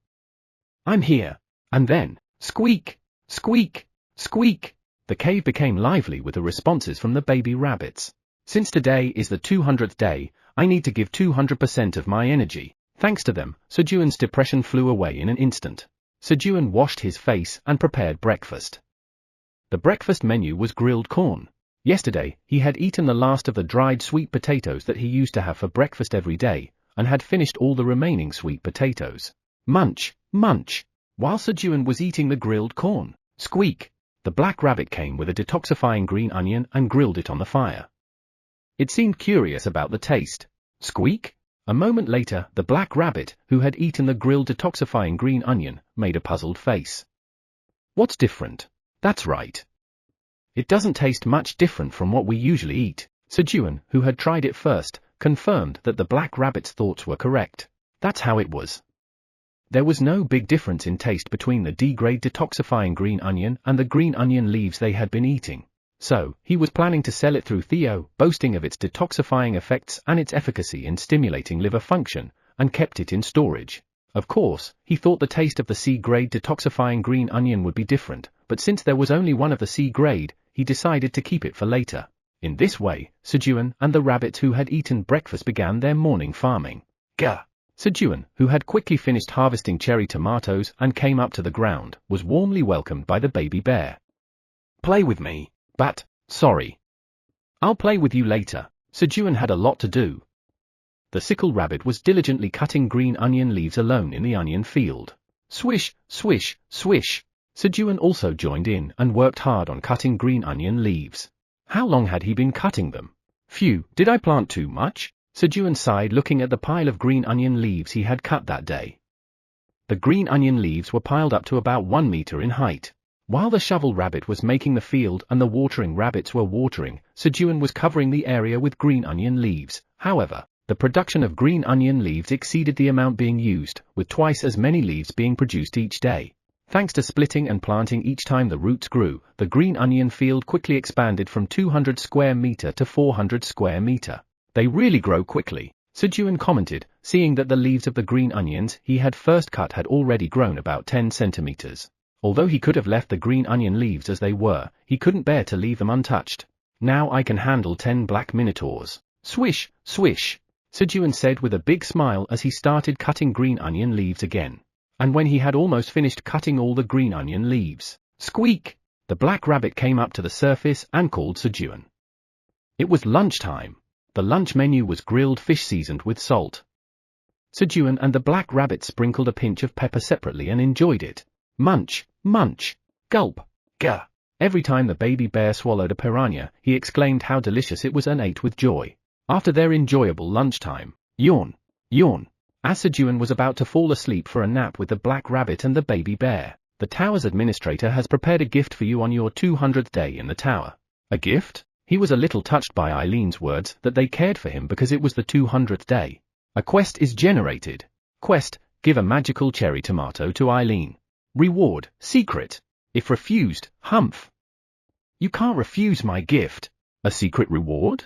I'm here. And then, squeak! Squeak! Squeak! The cave became lively with the responses from the baby rabbits. Since today is the 200th day, I need to give 200% of my energy. Thanks to them, Sejun's depression flew away in an instant. Sejun washed his face and prepared breakfast. The breakfast menu was grilled corn. Yesterday, he had eaten the last of the dried sweet potatoes that he used to have for breakfast every day, and had finished all the remaining sweet potatoes. Munch, munch. While Sejun was eating the grilled corn, squeak, the black rabbit came with a detoxifying green onion and grilled it on the fire. It seemed curious about the taste. Squeak? A moment later, the black rabbit, who had eaten the grilled detoxifying green onion, made a puzzled face. What's different? That's right. It doesn't taste much different from what we usually eat. Sejun, who had tried it first, confirmed that the black rabbit's thoughts were correct. That's how it was. There was no big difference in taste between the D-grade detoxifying green onion and the green onion leaves they had been eating. So, he was planning to sell it through Theo, boasting of its detoxifying effects and its efficacy in stimulating liver function, and kept it in storage. Of course, he thought the taste of the C-grade detoxifying green onion would be different, but since there was only one of the C-grade, he decided to keep it for later. In this way, Sejun and the rabbits who had eaten breakfast began their morning farming. Gah! Sejun, who had quickly finished harvesting cherry tomatoes and came up to the ground, was warmly welcomed by the baby bear. Play with me, but, sorry. I'll play with you later. Sejun had a lot to do. The sickle rabbit was diligently cutting green onion leaves alone in the onion field. Swish, swish, swish. Sejun also joined in and worked hard on cutting green onion leaves. How long had he been cutting them? Phew, did I plant too much? Sejun sighed looking at the pile of green onion leaves he had cut that day. The green onion leaves were piled up to about 1 meter in height. While the shovel rabbit was making the field and the watering rabbits were watering, Sejun was covering the area with green onion leaves. However, the production of green onion leaves exceeded the amount being used, with twice as many leaves being produced each day. Thanks to splitting and planting each time the roots grew, the green onion field quickly expanded from 200 square meter to 400 square meter. They really grow quickly, Sejun commented, seeing that the leaves of the green onions he had first cut had already grown about 10 centimeters. Although he could have left the green onion leaves as they were, he couldn't bear to leave them untouched. Now I can handle 10 black minotaurs. Swish, swish, Sejun said with a big smile as he started cutting green onion leaves again. And when he had almost finished cutting all the green onion leaves, squeak! The black rabbit came up to the surface and called Sejun. It was lunchtime. The lunch menu was grilled fish seasoned with salt. Sejun and the black rabbit sprinkled a pinch of pepper separately and enjoyed it. Munch, munch, gulp, gah. Every time the baby bear swallowed a piranha, he exclaimed how delicious it was and ate with joy. After their enjoyable lunchtime, yawn, yawn. As Sejun was about to fall asleep for a nap with the black rabbit and the baby bear, the tower's administrator has prepared a gift for you on your 200th day in the tower. A gift? He was a little touched by Eileen's words that they cared for him because it was the 200th day. A quest is generated. Quest, give a magical cherry tomato to Eileen. Reward, secret. If refused, humph. You can't refuse my gift. A secret reward?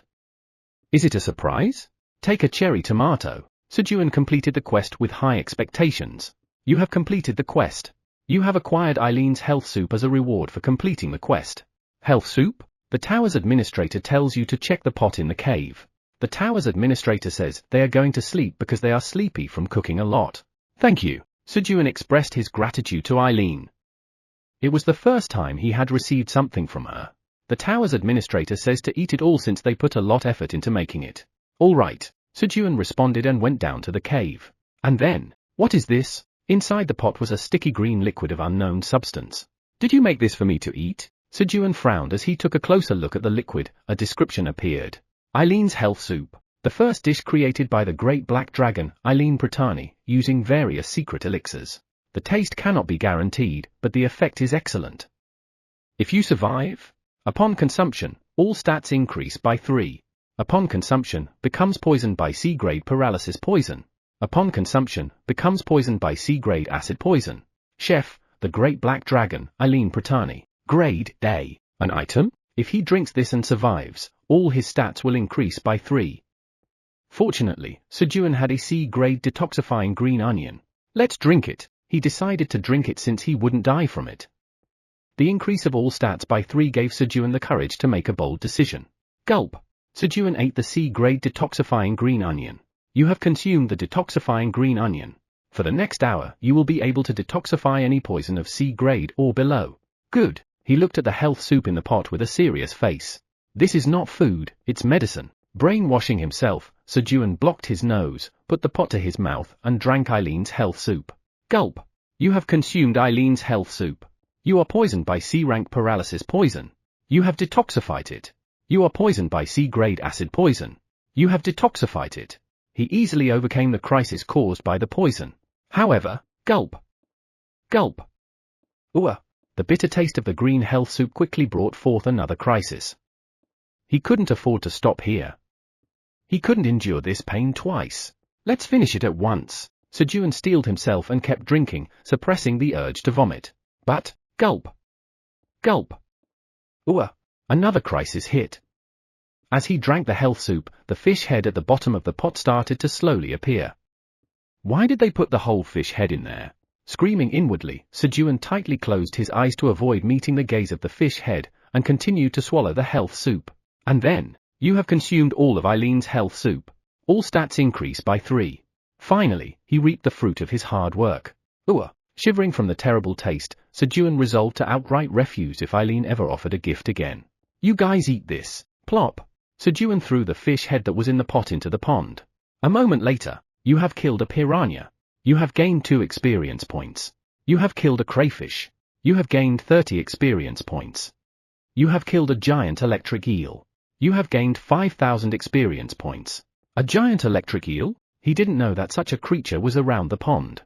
Is it a surprise? Take a cherry tomato. Sejun completed the quest with high expectations. You have completed the quest. You have acquired Eileen's health soup as a reward for completing the quest. Health soup? The tower's administrator tells you to check the pot in the cave. The tower's administrator says they are going to sleep because they are sleepy from cooking a lot. Thank you. Sejun expressed his gratitude to Eileen. It was the first time he had received something from her. The tower's administrator says to eat it all since they put a lot of effort into making it. All right, Sejun responded and went down to the cave. And then, what is this? Inside the pot was a sticky green liquid of unknown substance. Did you make this for me to eat? Sejun frowned as he took a closer look at the liquid. A description appeared. Eileen's health soup. The first dish created by the great black dragon, Eileen Pratani, using various secret elixirs. The taste cannot be guaranteed, but the effect is excellent. If you survive, upon consumption, all stats increase by 3. Upon consumption, becomes poisoned by C-grade paralysis poison. Upon consumption, becomes poisoned by C-grade acid poison. Chef, the great black dragon, Eileen Pratani. Grade A. An item? If he drinks this and survives, all his stats will increase by 3. Fortunately, Sejun had a C-grade detoxifying green onion. Let's drink it. He decided to drink it since he wouldn't die from it. The increase of all stats by 3 gave Sejun the courage to make a bold decision. Gulp. Sejun ate the C-grade detoxifying green onion. You have consumed the detoxifying green onion. For the next hour, you will be able to detoxify any poison of C-grade or below. Good. He looked at the health soup in the pot with a serious face. This is not food, it's medicine. Brainwashing himself, Sejun blocked his nose, put the pot to his mouth and drank Eileen's health soup. Gulp. You have consumed Eileen's health soup. You are poisoned by C-rank paralysis poison. You have detoxified it. You are poisoned by C-grade acid poison. You have detoxified it. He easily overcame the crisis caused by the poison. However, gulp. Gulp. Ooh. The bitter taste of the green health soup quickly brought forth another crisis. He couldn't afford to stop here. He couldn't endure this pain twice. Let's finish it at once. Sejun steeled himself and kept drinking, suppressing the urge to vomit. But, gulp. Gulp. Ooh. Another crisis hit. As he drank the health soup, the fish head at the bottom of the pot started to slowly appear. Why did they put the whole fish head in there? Screaming inwardly, Sejun tightly closed his eyes to avoid meeting the gaze of the fish head, and continued to swallow the health soup. And then, you have consumed all of Eileen's health soup. All stats increase by 3. Finally, he reaped the fruit of his hard work. Shivering from the terrible taste, Sejun resolved to outright refuse if Eileen ever offered a gift again. You guys eat this. Plop. Sejun threw the fish head that was in the pot into the pond. A moment later, you have killed a piranha. You have gained 2 experience points. You have killed a crayfish. You have gained 30 experience points. You have killed a giant electric eel. You have gained 5,000 experience points. A giant electric eel? He didn't know that such a creature was around the pond.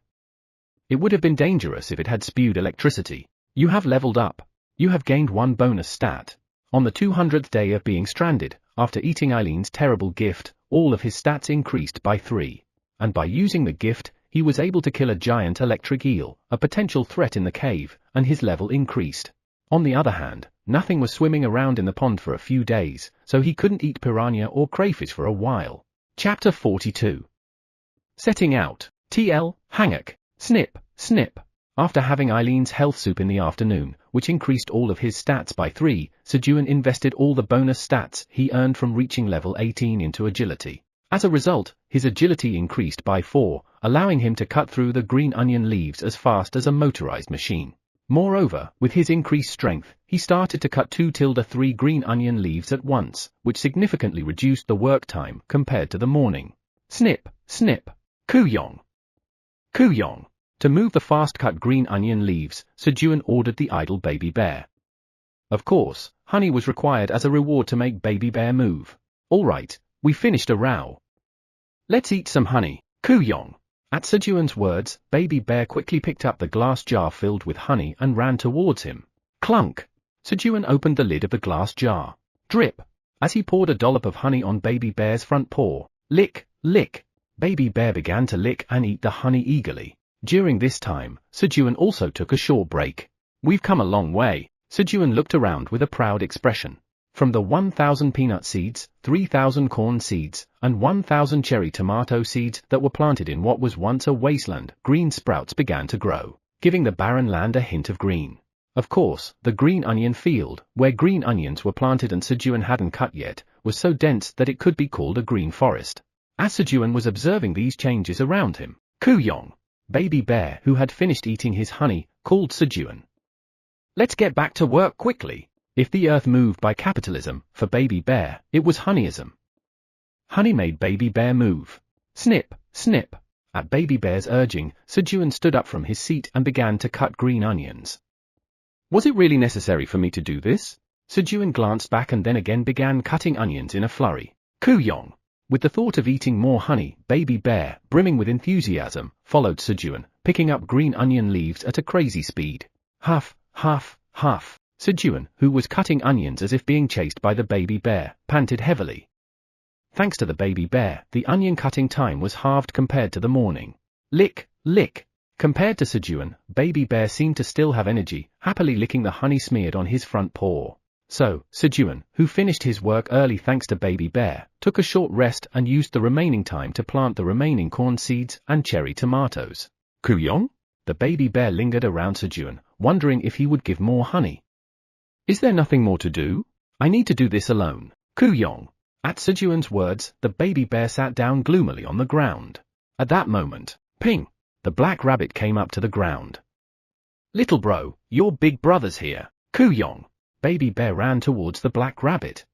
It would have been dangerous if it had spewed electricity. You have leveled up. You have gained 1 bonus stat. On the 200th day of being stranded, after eating Eileen's terrible gift, all of his stats increased by 3. And by using the gift, he was able to kill a giant electric eel, a potential threat in the cave, and his level increased. On the other hand, nothing was swimming around in the pond for a few days, so he couldn't eat piranha or crayfish for a while. Chapter 42. Setting out. TL, Hangak. Snip, snip. After having Eileen's health soup in the afternoon, which increased all of his stats by 3, Sejun invested all the bonus stats he earned from reaching level 18 into agility. As a result, his agility increased by 4, allowing him to cut through the green onion leaves as fast as a motorized machine. Moreover, with his increased strength, he started to cut 2-3 green onion leaves at once, which significantly reduced the work time compared to the morning. Snip, snip. Kuyong. Kuyong. To move the fast-cut green onion leaves, Sejun ordered the idle baby bear. Of course, honey was required as a reward to make baby bear move. Alright, we finished a row. Let's eat some honey, Kuyong. At Sejun's words, baby bear quickly picked up the glass jar filled with honey and ran towards him. Clunk. Sejun opened the lid of the glass jar. Drip. As he poured a dollop of honey on baby bear's front paw. Lick, lick. Baby bear began to lick and eat the honey eagerly. During this time, Sejun also took a short break. We've come a long way. Sejun looked around with a proud expression. From the 1,000 peanut seeds, 3,000 corn seeds, and 1,000 cherry tomato seeds that were planted in what was once a wasteland, green sprouts began to grow, giving the barren land a hint of green. Of course, the green onion field, where green onions were planted and Sejun hadn't cut yet, was so dense that it could be called a green forest. As Sejun was observing these changes around him, Kuyong, baby bear who had finished eating his honey, called Sejun. Let's get back to work quickly. If the earth moved by capitalism, for baby bear, it was honeyism. Honey made baby bear move. Snip, snip. At baby bear's urging, Sejun stood up from his seat and began to cut green onions. Was it really necessary for me to do this? Sejun glanced back and then again began cutting onions in a flurry. Kuyong. With the thought of eating more honey, baby bear, brimming with enthusiasm, followed Sejun, picking up green onion leaves at a crazy speed. Huff, huff, huff. Sejun, who was cutting onions as if being chased by the baby bear, panted heavily. Thanks to the baby bear, the onion cutting time was halved compared to the morning. Lick, lick. Compared to Sejun, baby bear seemed to still have energy, happily licking the honey smeared on his front paw. So, Sejun, who finished his work early thanks to baby bear, took a short rest and used the remaining time to plant the remaining corn seeds and cherry tomatoes. Kuyong? The baby bear lingered around Sejun, wondering if he would give more honey. Is there nothing more to do? I need to do this alone. Kuyong. At Sejun's words, the baby bear sat down gloomily on the ground. At that moment, ping! The black rabbit came up to the ground. Little bro, your big brother's here. Kuyong. Baby bear ran towards the black rabbit.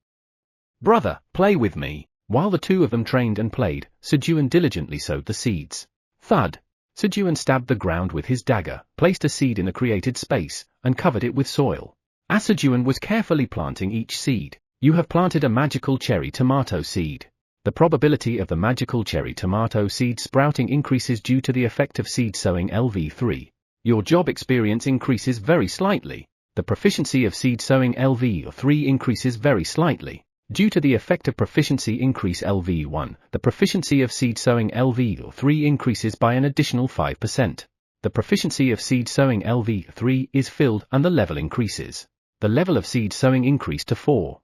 Brother, play with me. While the two of them trained and played, Sejun diligently sowed the seeds. Thud. Sejun stabbed the ground with his dagger, placed a seed in the created space, and covered it with soil. As Sejun was carefully planting each seed, you have planted a magical cherry tomato seed. The probability of the magical cherry tomato seed sprouting increases due to the effect of seed sowing LV3. Your job experience increases very slightly. The proficiency of seed sowing LV3 increases very slightly. Due to the effect of proficiency increase LV1, the proficiency of seed sowing LV3 increases by an additional 5%. The proficiency of seed sowing LV3 is filled and the level increases. The level of seed sowing increased to 4.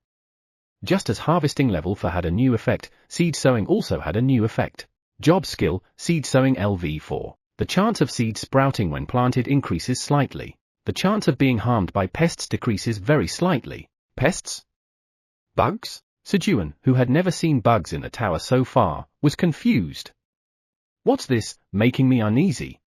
Just as harvesting level 4 had a new effect, seed sowing also had a new effect. Job skill, seed sowing LV4. The chance of seed sprouting when planted increases slightly. The chance of being harmed by pests decreases very slightly. Pests? Bugs? Sejun, who had never seen bugs in the tower so far, was confused. What's this, making me uneasy?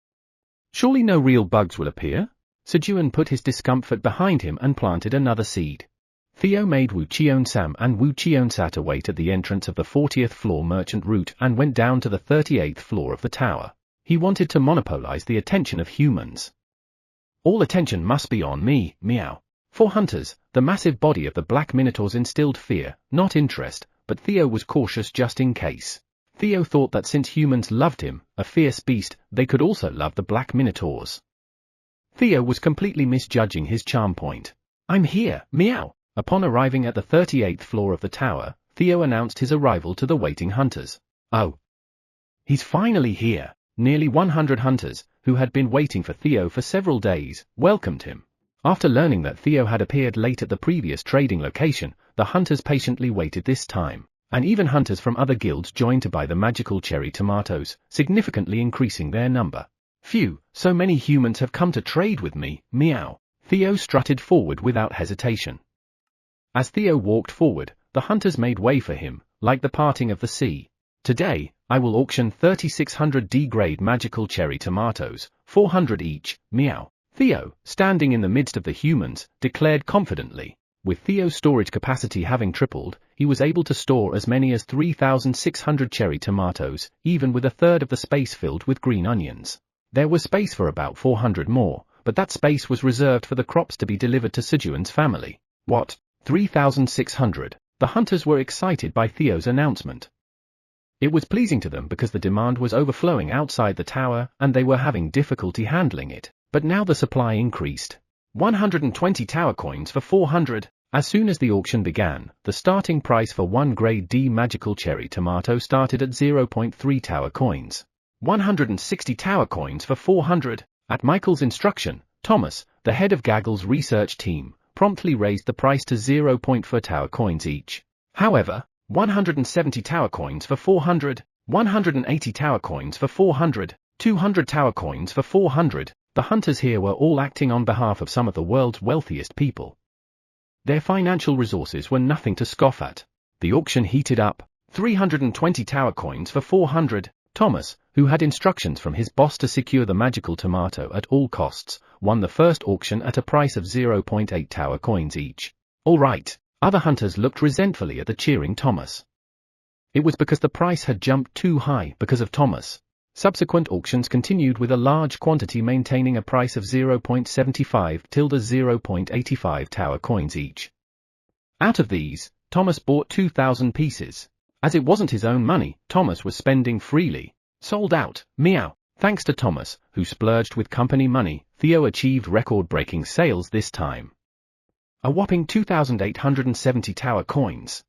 Surely no real bugs will appear? Sejun put his discomfort behind him and planted another seed. Theo made Wu Cheon-sam and Wu Cheon-sat wait at the entrance of the 40th floor merchant route and went down to the 38th floor of the tower. He wanted to monopolize the attention of humans. All attention must be on me, meow. For hunters, the massive body of the black minotaurs instilled fear, not interest, but Theo was cautious just in case. Theo thought that since humans loved him, a fierce beast, they could also love the black minotaurs. Theo was completely misjudging his charm point. I'm here, meow. Upon arriving at the 38th floor of the tower, Theo announced his arrival to the waiting hunters. Oh! He's finally here! Nearly 100 hunters, who had been waiting for Theo for several days, welcomed him. After learning that Theo had appeared late at the previous trading location, the hunters patiently waited this time, and even hunters from other guilds joined to buy the magical cherry tomatoes, significantly increasing their number. Phew, so many humans have come to trade with me, meow. Theo strutted forward without hesitation. As Theo walked forward, the hunters made way for him, like the parting of the sea. Today, I will auction 3600 D-grade magical cherry tomatoes, 400 each, meow. Theo, standing in the midst of the humans, declared confidently. With Theo's storage capacity having tripled, he was able to store as many as 3,600 cherry tomatoes, even with a third of the space filled with green onions. There was space for about 400 more, but that space was reserved for the crops to be delivered to Sejun's family. What? 3,600. The hunters were excited by Theo's announcement. It was pleasing to them because the demand was overflowing outside the tower and they were having difficulty handling it, but now the supply increased. 120 tower coins for 400. As soon as the auction began, the starting price for 1 grade D magical cherry tomato started at 0.3 tower coins. 160 tower coins for 400. At Michael's instruction, Thomas, the head of Gaggle's research team, promptly raised the price to 0.4 tower coins each. However, 170 tower coins for 400, 180 tower coins for 400, 200 tower coins for 400, the hunters here were all acting on behalf of some of the world's wealthiest people. Their financial resources were nothing to scoff at. The auction heated up. 320 tower coins for 400. Thomas, who had instructions from his boss to secure the magical tomato at all costs, won the first auction at a price of 0.8 tower coins each. All right. Other hunters looked resentfully at the cheering Thomas. It was because the price had jumped too high because of Thomas. Subsequent auctions continued with a large quantity maintaining a price of 0.75 tilde 0.85 tower coins each. Out of these, Thomas bought 2,000 pieces. As it wasn't his own money, Thomas was spending freely. Sold out, meow. Thanks to Thomas, who splurged with company money, Theo achieved record-breaking sales this time. A whopping 2,870 tower coins.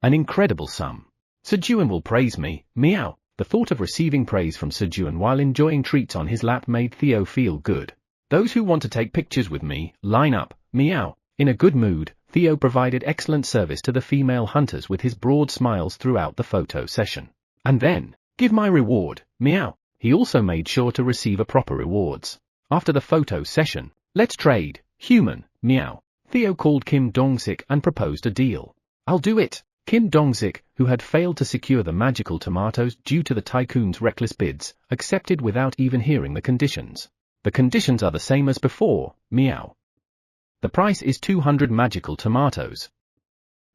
An incredible sum. Sejun will praise me, meow. The thought of receiving praise from Sejun while enjoying treats on his lap made Theo feel good. Those who want to take pictures with me, line up, meow. In a good mood, Theo provided excellent service to the female hunters with his broad smiles throughout the photo session. And then, give my reward, meow. He also made sure to receive a proper rewards. After the photo session, let's trade, human, meow. Theo called Kim Dong-sik and proposed a deal. I'll do it. Kim Dong-sik, who had failed to secure the magical tomatoes due to the tycoon's reckless bids, accepted without even hearing the conditions. The conditions are the same as before, meow. The price is 200 magical tomatoes.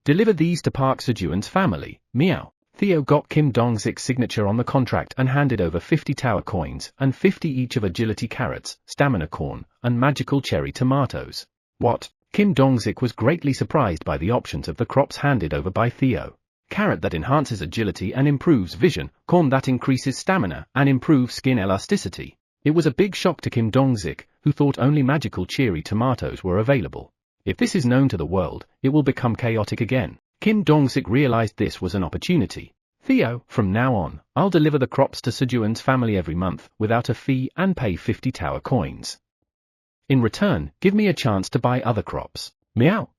Deliver these to Park Sejun's family, meow. Theo got Kim Dong-sik's signature on the contract and handed over 50 tower coins and 50 each of agility carrots, stamina corn, and magical cherry tomatoes. What? Kim Dong-sik was greatly surprised by the options of the crops handed over by Theo. Carrot that enhances agility and improves vision, corn that increases stamina and improves skin elasticity. It was a big shock to Kim Dong-sik, who thought only magical cherry tomatoes were available. If this is known to the world, it will become chaotic again. Kim Dong-sik realized this was an opportunity. Theo, from now on, I'll deliver the crops to Sejun's family every month, without a fee and pay 50 tower coins. In return, give me a chance to buy other crops, meow.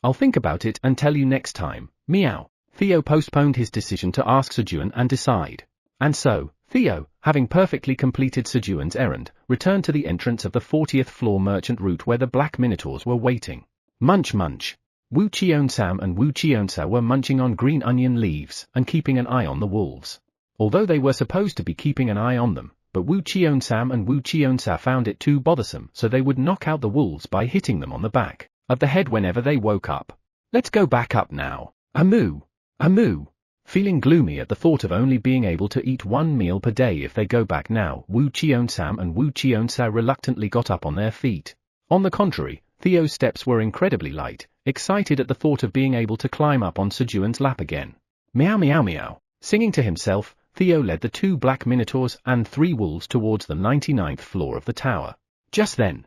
I'll think about it and tell you next time, meow. Theo postponed his decision to ask Sejun and decide. And so, Theo, having perfectly completed Sejun's errand, returned to the entrance of the 40th floor merchant route where the black minotaurs were waiting. Munch munch. Wu Cheon-sam and Wu Cheon-sa were munching on green onion leaves and keeping an eye on the wolves. Although they were supposed to be keeping an eye on them, but Wu Cheon-sam and Wu Cheon-sa found it too bothersome, so they would knock out the wolves by hitting them on the back of the head whenever they woke up. Let's go back up now. Amu! Amu! Feeling gloomy at the thought of only being able to eat one meal per day if they go back now, Wu Cheon-sam and Wu Cheon-sa reluctantly got up on their feet. On the contrary, Theo's steps were incredibly light, excited at the thought of being able to climb up on Sejun's lap again. Meow meow meow. Singing to himself, Theo led the 2 black minotaurs and 3 wolves towards the 99th floor of the tower. Just then,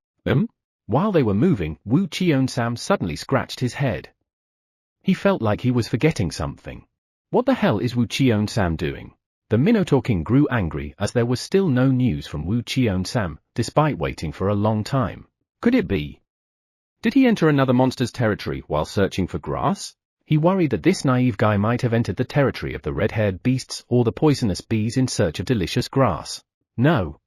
while they were moving, Wu Cheon-sam suddenly scratched his head. He felt like he was forgetting something. What the hell is Wu Cheon-sam doing? The Minotaur King grew angry as there was still no news from Wu Cheon-sam, despite waiting for a long time. Could it be? Did he enter another monster's territory while searching for grass? He worried that this naive guy might have entered the territory of the red-haired beasts or the poisonous bees in search of delicious grass. No.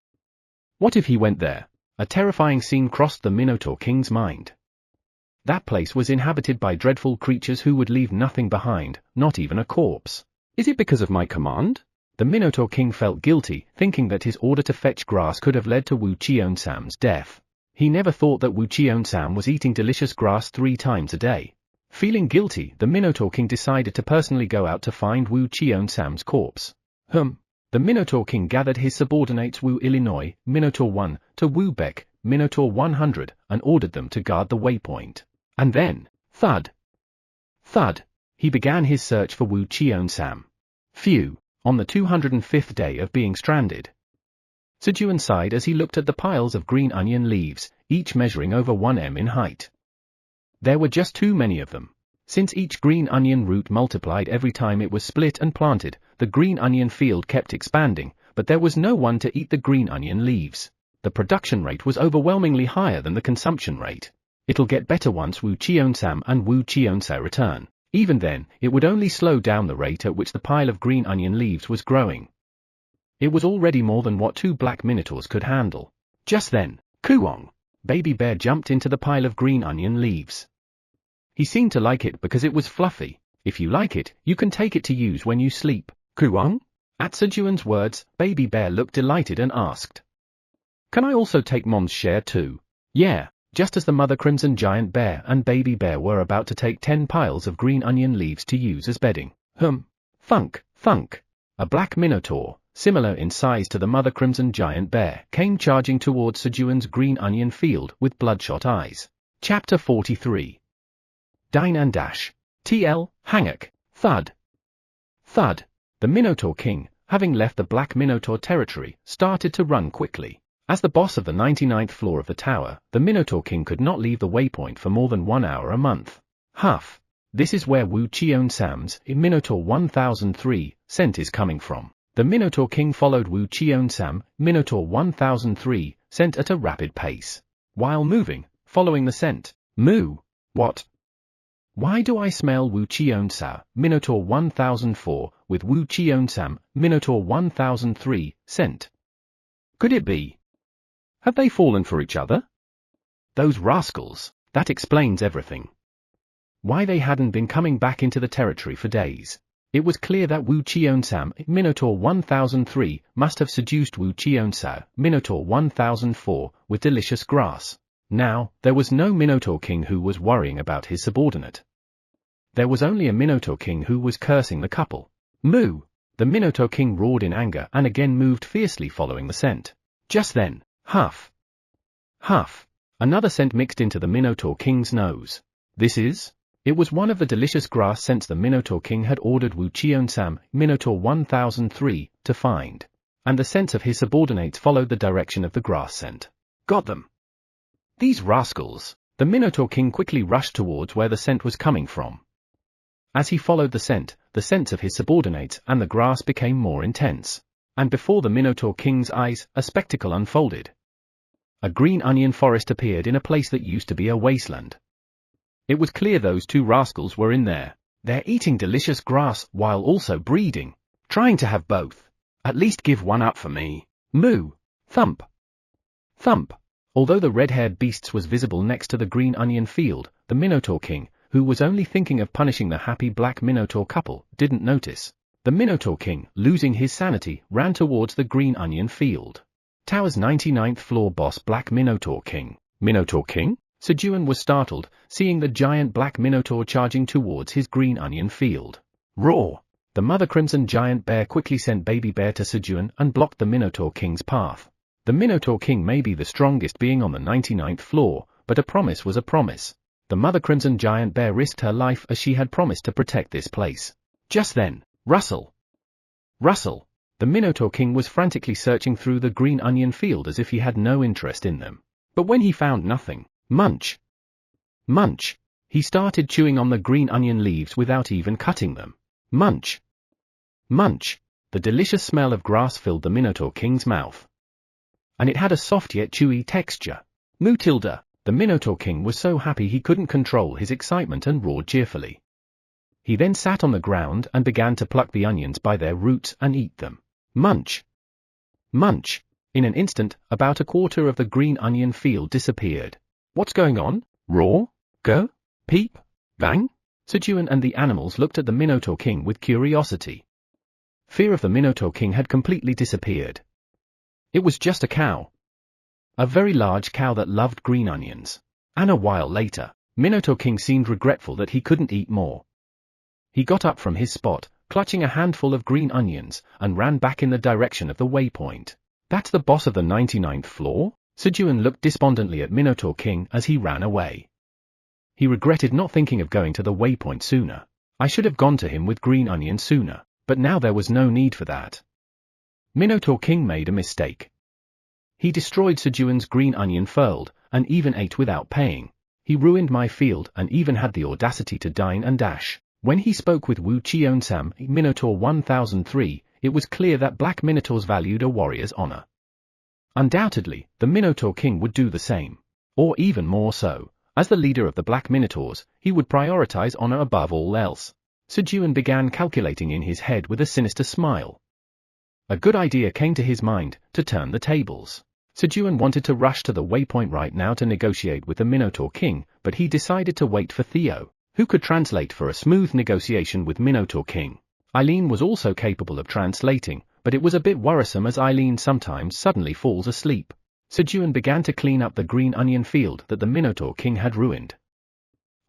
What if he went there? A terrifying scene crossed the Minotaur King's mind. That place was inhabited by dreadful creatures who would leave nothing behind, not even a corpse. Is it because of my command? The Minotaur King felt guilty, thinking that his order to fetch grass could have led to Wu Cheon-sam's death. He never thought that Wu Cheon-sam was eating delicious grass 3 times a day. Feeling guilty, the Minotaur King decided to personally go out to find Wu Cheon-sam's corpse. The Minotaur King gathered his subordinates Wu Illinois, Minotaur 1, to Wu Beck, Minotaur 100, and ordered them to guard the waypoint. And then, thud! Thud! He began his search for Wu Cheon-sam. Phew! On the 205th day of being stranded. Sejun sighed as he looked at the piles of green onion leaves, each measuring over 1 m in height. There were just too many of them. Since each green onion root multiplied every time it was split and planted, the green onion field kept expanding, but there was no one to eat the green onion leaves. The production rate was overwhelmingly higher than the consumption rate. It'll get better once Wu Cheon-sam and Wu Cheon-sa return. Even then, it would only slow down the rate at which the pile of green onion leaves was growing. It was already more than what 2 black minotaurs could handle. Just then, Kuong! Baby Bear jumped into the pile of green onion leaves. He seemed to like it because it was fluffy. If you like it, you can take it to use when you sleep. Kuong? At Sejun's words, Baby Bear looked delighted and asked. Can I also take Mom's share too? Yeah. Just as the Mother Crimson Giant Bear and Baby Bear were about to take 10 piles of green onion leaves to use as bedding. Thunk, thunk. A black minotaur, similar in size to the Mother Crimson Giant Bear, came charging towards Sejun's green onion field with bloodshot eyes. Chapter 43. Dine and Dash. TL, Hangak, Thud. Thud. The Minotaur King, having left the Black Minotaur territory, started to run quickly. As the boss of the 99th floor of the tower, the Minotaur King could not leave the waypoint for more than 1 hour a month. Huff. This is where Wu Cheon-sam's Minotaur 1003 scent is coming from. The Minotaur King followed Wu Cheon-sam, Minotaur 1003 scent at a rapid pace. While moving, following the scent. Moo. What? Why do I smell Wu Cheon-sa, Minotaur 1004, with Wu Cheon-sam, Minotaur 1003 scent? Could it be? Have they fallen for each other? Those rascals, that explains everything. Why they hadn't been coming back into the territory for days. It was clear that Wu Cheon-sam, Minotaur 1003, must have seduced Wu Cheon-sa, Minotaur 1004, with delicious grass. Now, there was no Minotaur King who was worrying about his subordinate. There was only a Minotaur King who was cursing the couple. Moo! The Minotaur King roared in anger and again moved fiercely following the scent. Just then, huff! Huff! Another scent mixed into the Minotaur King's nose. It was one of the delicious grass scents the Minotaur King had ordered Wu Cheon-sam, Minotaur 1003, to find. And the scents of his subordinates followed the direction of the grass scent. Got them! These rascals! The Minotaur King quickly rushed towards where the scent was coming from. As he followed the scents of his subordinates and the grass became more intense. And before the Minotaur King's eyes, a spectacle unfolded. A green onion forest appeared in a place that used to be a wasteland. It was clear those 2 rascals were in there. They're eating delicious grass while also breeding. Trying to have both. At least give one up for me. Moo! Thump! Thump! Although the red-haired beasts was visible next to the green onion field, the Minotaur King, who was only thinking of punishing the happy black Minotaur couple, didn't notice. The Minotaur King, losing his sanity, ran towards the green onion field. Tower's 99th floor boss Black Minotaur King. Minotaur King? Sejun was startled, seeing the giant black Minotaur charging towards his green onion field. Roar! The Mother Crimson Giant Bear quickly sent Baby Bear to Sejun and blocked the Minotaur King's path. The Minotaur King may be the strongest being on the 99th floor, but a promise was a promise. The Mother Crimson Giant Bear risked her life as she had promised to protect this place. Just then, rustle! Rustle! The Minotaur King was frantically searching through the green onion field as if he had no interest in them. But when he found nothing, munch! Munch! He started chewing on the green onion leaves without even cutting them. Munch! Munch! The delicious smell of grass filled the Minotaur King's mouth. And it had a soft yet chewy texture. Mutilda! The Minotaur King was so happy he couldn't control his excitement and roared cheerfully. He then sat on the ground and began to pluck the onions by their roots and eat them. Munch! Munch! In an instant, about a quarter of the green onion field disappeared. What's going on? Roar? Go? Peep? Bang? Sejun and the animals looked at the Minotaur King with curiosity. Fear of the Minotaur King had completely disappeared. It was just a cow. A very large cow that loved green onions. And a while later, Minotaur King seemed regretful that he couldn't eat more. He got up from his spot, clutching a handful of green onions, and ran back in the direction of the waypoint. That's the boss of the 99th floor? Sejun looked despondently at Minotaur King as he ran away. He regretted not thinking of going to the waypoint sooner. I should have gone to him with green onions sooner, but now there was no need for that. Minotaur King made a mistake. He destroyed Sejun's green onion field, and even ate without paying. He ruined my field and even had the audacity to dine and dash. When he spoke with Wu Cheonsam, Minotaur 1003, it was clear that black Minotaurs valued a warrior's honor. Undoubtedly, the Minotaur King would do the same. Or even more so. As the leader of the Black Minotaurs, he would prioritize honor above all else. Sejun began calculating in his head with a sinister smile. A good idea came to his mind, to turn the tables. Sejun wanted to rush to the waypoint right now to negotiate with the Minotaur King, but he decided to wait for Theo, who could translate for a smooth negotiation with Minotaur King. Eileen was also capable of translating, but it was a bit worrisome as Eileen sometimes suddenly falls asleep. Sejun began to clean up the green onion field that the Minotaur King had ruined.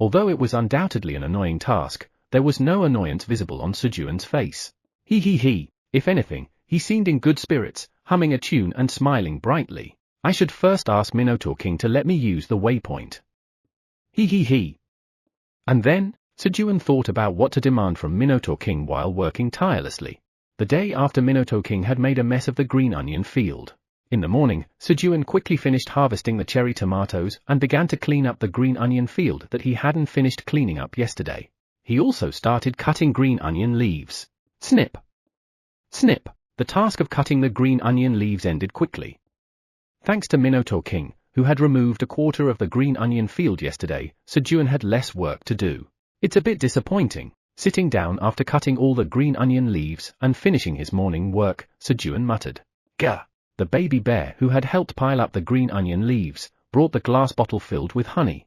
Although it was undoubtedly an annoying task, there was no annoyance visible on Sejun's face. He. If anything, he seemed in good spirits, humming a tune and smiling brightly. I should first ask Minotaur King to let me use the waypoint. He. And then, Sejun thought about what to demand from Minotaur King while working tirelessly. The day after Minotaur King had made a mess of the green onion field. In the morning, Sejun quickly finished harvesting the cherry tomatoes and began to clean up the green onion field that he hadn't finished cleaning up yesterday. He also started cutting green onion leaves. Snip! Snip! The task of cutting the green onion leaves ended quickly. Thanks to Minotaur King, who had removed a quarter of the green onion field yesterday, Sejun had less work to do. It's a bit disappointing. Sitting down after cutting all the green onion leaves and finishing his morning work, Sejun muttered. Gah! The baby bear who had helped pile up the green onion leaves, brought the glass bottle filled with honey.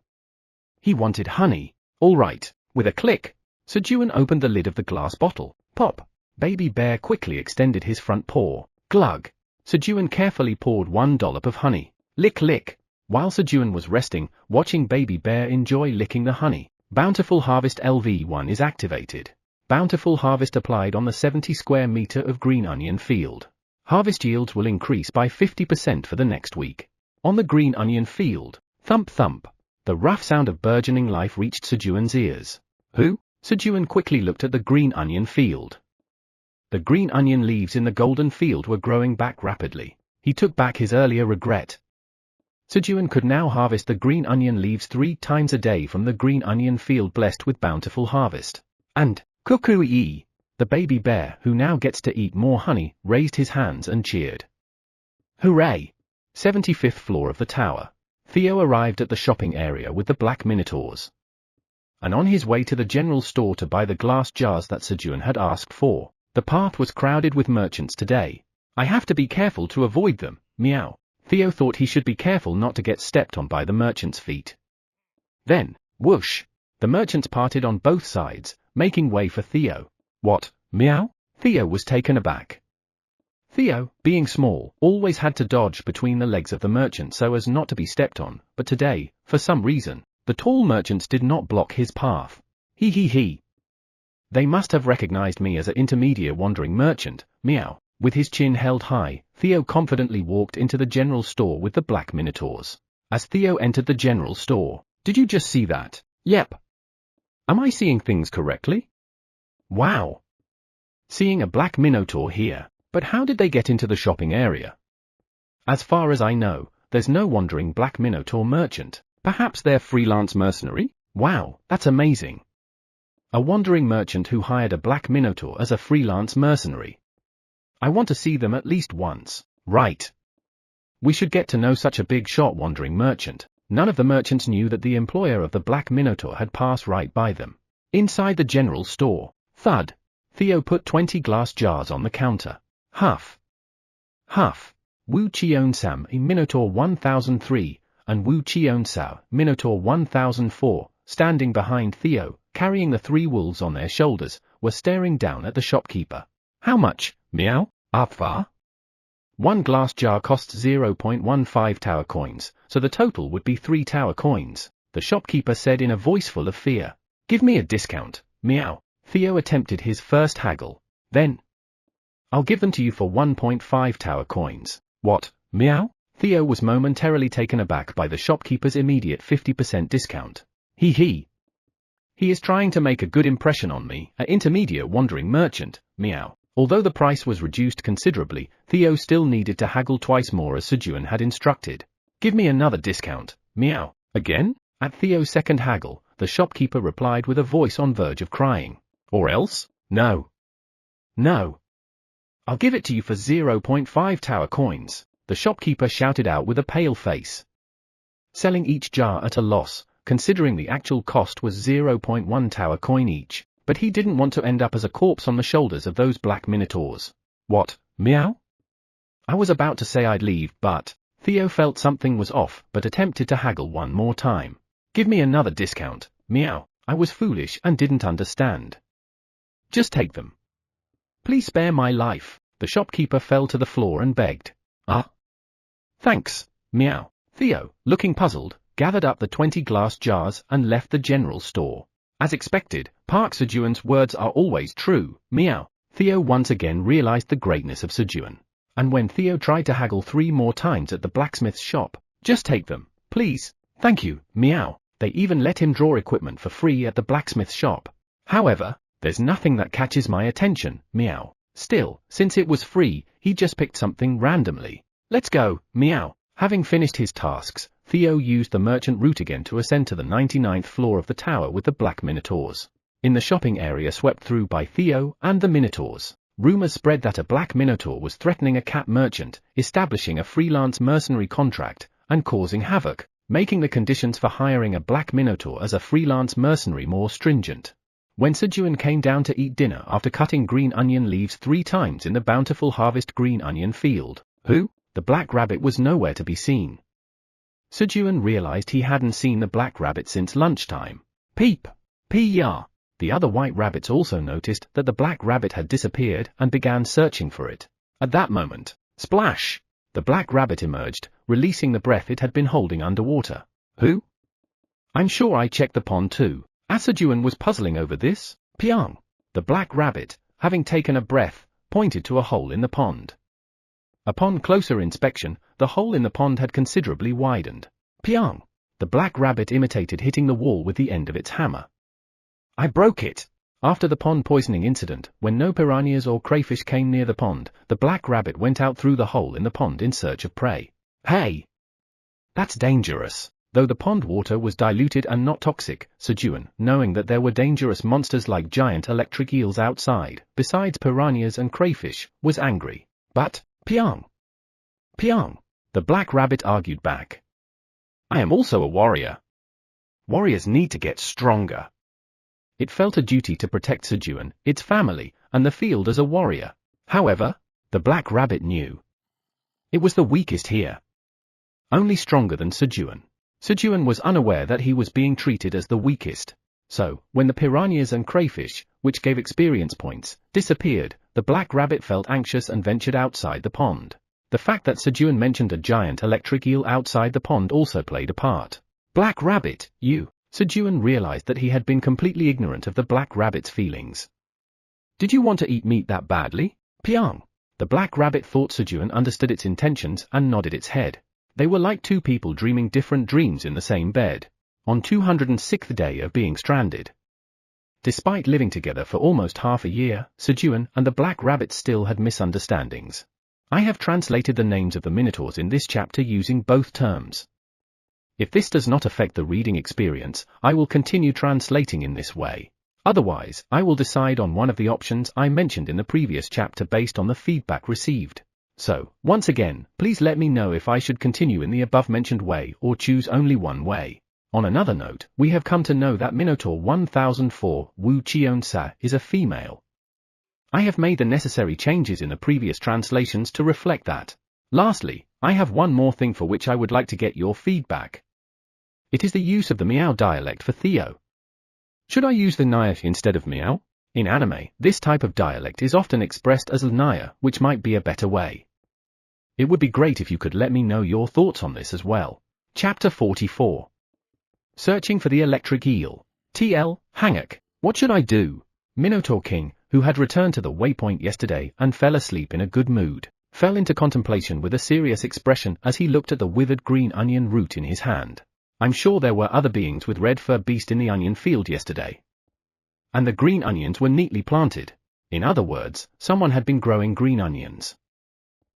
He wanted honey. All right. With a click, Sejun opened the lid of the glass bottle. Pop! Baby bear quickly extended his front paw. Glug! Sejun carefully poured one dollop of honey. Lick lick! While Sejun was resting, watching baby bear enjoy licking the honey, Bountiful Harvest LV1 is activated. Bountiful Harvest applied on the 70 square meter of green onion field. Harvest yields will increase by 50% for the next week. On the green onion field, thump thump, the rough sound of burgeoning life reached Sejun's ears. Who? Sejun quickly looked at the green onion field. The green onion leaves in the golden field were growing back rapidly. He took back his earlier regret. Sejun could now harvest the green onion leaves 3 times a day from the green onion field blessed with bountiful harvest. And, cuckoo-ee! The baby bear, who now gets to eat more honey, raised his hands and cheered. Hooray! 75th floor of the tower. Theo arrived at the shopping area with the Black Minotaurs. And on his way to the general store to buy the glass jars that Sejun had asked for. The path was crowded with merchants today. I have to be careful to avoid them, meow. Theo thought he should be careful not to get stepped on by the merchants' feet. Then, whoosh! The merchants parted on both sides, making way for Theo. What, meow? Theo was taken aback. Theo, being small, always had to dodge between the legs of the merchant so as not to be stepped on, but today, for some reason, the tall merchants did not block his path. He. They must have recognized me as an intermediate wandering merchant, meow. With his chin held high, Theo confidently walked into the general store with the black minotaurs. As Theo entered the general store, did you just see that? Yep. Am I seeing things correctly? Wow. Seeing a black minotaur here, but how did they get into the shopping area? As far as I know, there's no wandering black minotaur merchant. Perhaps they're freelance mercenary? Wow, that's amazing. A wandering merchant who hired a black minotaur as a freelance mercenary. I want to see them at least once. Right. We should get to know such a big shot wandering merchant. None of the merchants knew that the employer of the black minotaur had passed right by them. Inside the general store, thud. Theo put 20 glass jars on the counter. Huff. Wu Chion Sam Minotaur 1003, and Wu Chion Sao Minotaur 1004, standing behind Theo, carrying the 3 wolves on their shoulders, were staring down at the shopkeeper. How much, meow? Far? 1 glass jar costs 0.15 tower coins, so the total would be 3 tower coins, the shopkeeper said in a voice full of fear. Give me a discount, meow. Theo attempted his first haggle. Then, I'll give them to you for 1.5 tower coins. What, meow? Theo was momentarily taken aback by the shopkeeper's immediate 50% discount. He is trying to make a good impression on me, an intermediate wandering merchant, meow. Although the price was reduced considerably, Theo still needed to haggle twice more as Sejun had instructed. Give me another discount, meow. Again? At Theo's second haggle, the shopkeeper replied with a voice on verge of crying. Or else? No. I'll give it to you for 0.5 tower coins, the shopkeeper shouted out with a pale face. Selling each jar at a loss, considering the actual cost was 0.1 tower coin each, but he didn't want to end up as a corpse on the shoulders of those black minotaurs. What, meow? I was about to say I'd leave, but Theo felt something was off but attempted to haggle one more time. Give me another discount, meow. I was foolish and didn't understand. Just take them. Please spare my life. The shopkeeper fell to the floor and begged. Thanks, meow. Theo, looking puzzled, gathered up the 20 glass jars and left the general store. As expected, Park Sejun's words are always true, meow. Theo once again realized the greatness of Sejun. And when Theo tried to haggle 3 more times at the blacksmith's shop, just take them, please. Thank you, meow. They even let him draw equipment for free at the blacksmith's shop. However, there's nothing that catches my attention, meow. Still, since it was free, he just picked something randomly. Let's go, meow. Having finished his tasks, Theo used the merchant route again to ascend to the 99th floor of the tower with the black minotaurs. In the shopping area swept through by Theo and the minotaurs, rumors spread that a black minotaur was threatening a cat merchant, establishing a freelance mercenary contract, and causing havoc, making the conditions for hiring a black minotaur as a freelance mercenary more stringent. When Sejun came down to eat dinner after cutting green onion leaves 3 times in the bountiful harvest green onion field, the black rabbit was nowhere to be seen. Sejun realized he hadn't seen the black rabbit since lunchtime. Peep! Pee-ya! The other white rabbits also noticed that the black rabbit had disappeared and began searching for it. At that moment, splash! The black rabbit emerged, releasing the breath it had been holding underwater. I'm sure I checked the pond too. Sejun was puzzling over this. Pyong! The black rabbit, having taken a breath, pointed to a hole in the pond. Upon closer inspection, the hole in the pond had considerably widened. Pyong! The black rabbit imitated hitting the wall with the end of its hammer. I broke it! After the pond poisoning incident, when no piranhas or crayfish came near the pond, the black rabbit went out through the hole in the pond in search of prey. Hey! That's dangerous. Though the pond water was diluted and not toxic, Sejun, knowing that there were dangerous monsters like giant electric eels outside, besides piranhas and crayfish, was angry. But, Pyong! The black rabbit argued back. I am also a warrior. Warriors need to get stronger. It felt a duty to protect Sejun, its family, and the field as a warrior. However, the black rabbit knew it was the weakest here. Only stronger than Sejun. Sejun was unaware that he was being treated as the weakest. So, when the piranhas and crayfish, which gave experience points, disappeared, the black rabbit felt anxious and ventured outside the pond. The fact that Sejun mentioned a giant electric eel outside the pond also played a part. Black rabbit, you. Sejun realized that he had been completely ignorant of the black rabbit's feelings. Did you want to eat meat that badly? Pyong. The black rabbit thought Sejun understood its intentions and nodded its head. They were like two people dreaming different dreams in the same bed. On 206th day of being stranded. Despite living together for almost half a year, Sejun and the black rabbit still had misunderstandings. I have translated the names of the minotaurs in this chapter using both terms. If this does not affect the reading experience, I will continue translating in this way. Otherwise, I will decide on one of the options I mentioned in the previous chapter based on the feedback received. So, once again, please let me know if I should continue in the above-mentioned way or choose only one way. On another note, we have come to know that Minotaur 1004, Wu Cheon-sa, is a female. I have made the necessary changes in the previous translations to reflect that. Lastly, I have one more thing for which I would like to get your feedback. It is the use of the Miao dialect for Theo. Should I use the Naya instead of Miao? In anime, this type of dialect is often expressed as Naya, which might be a better way. It would be great if you could let me know your thoughts on this as well. Chapter 44. Searching for the electric eel. TL, Hanguk. What should I do? Minotaur King, who had returned to the waypoint yesterday and fell asleep in a good mood, fell into contemplation with a serious expression as he looked at the withered green onion root in his hand. I'm sure there were other beings with red fur beast in the onion field yesterday. And the green onions were neatly planted. In other words, someone had been growing green onions.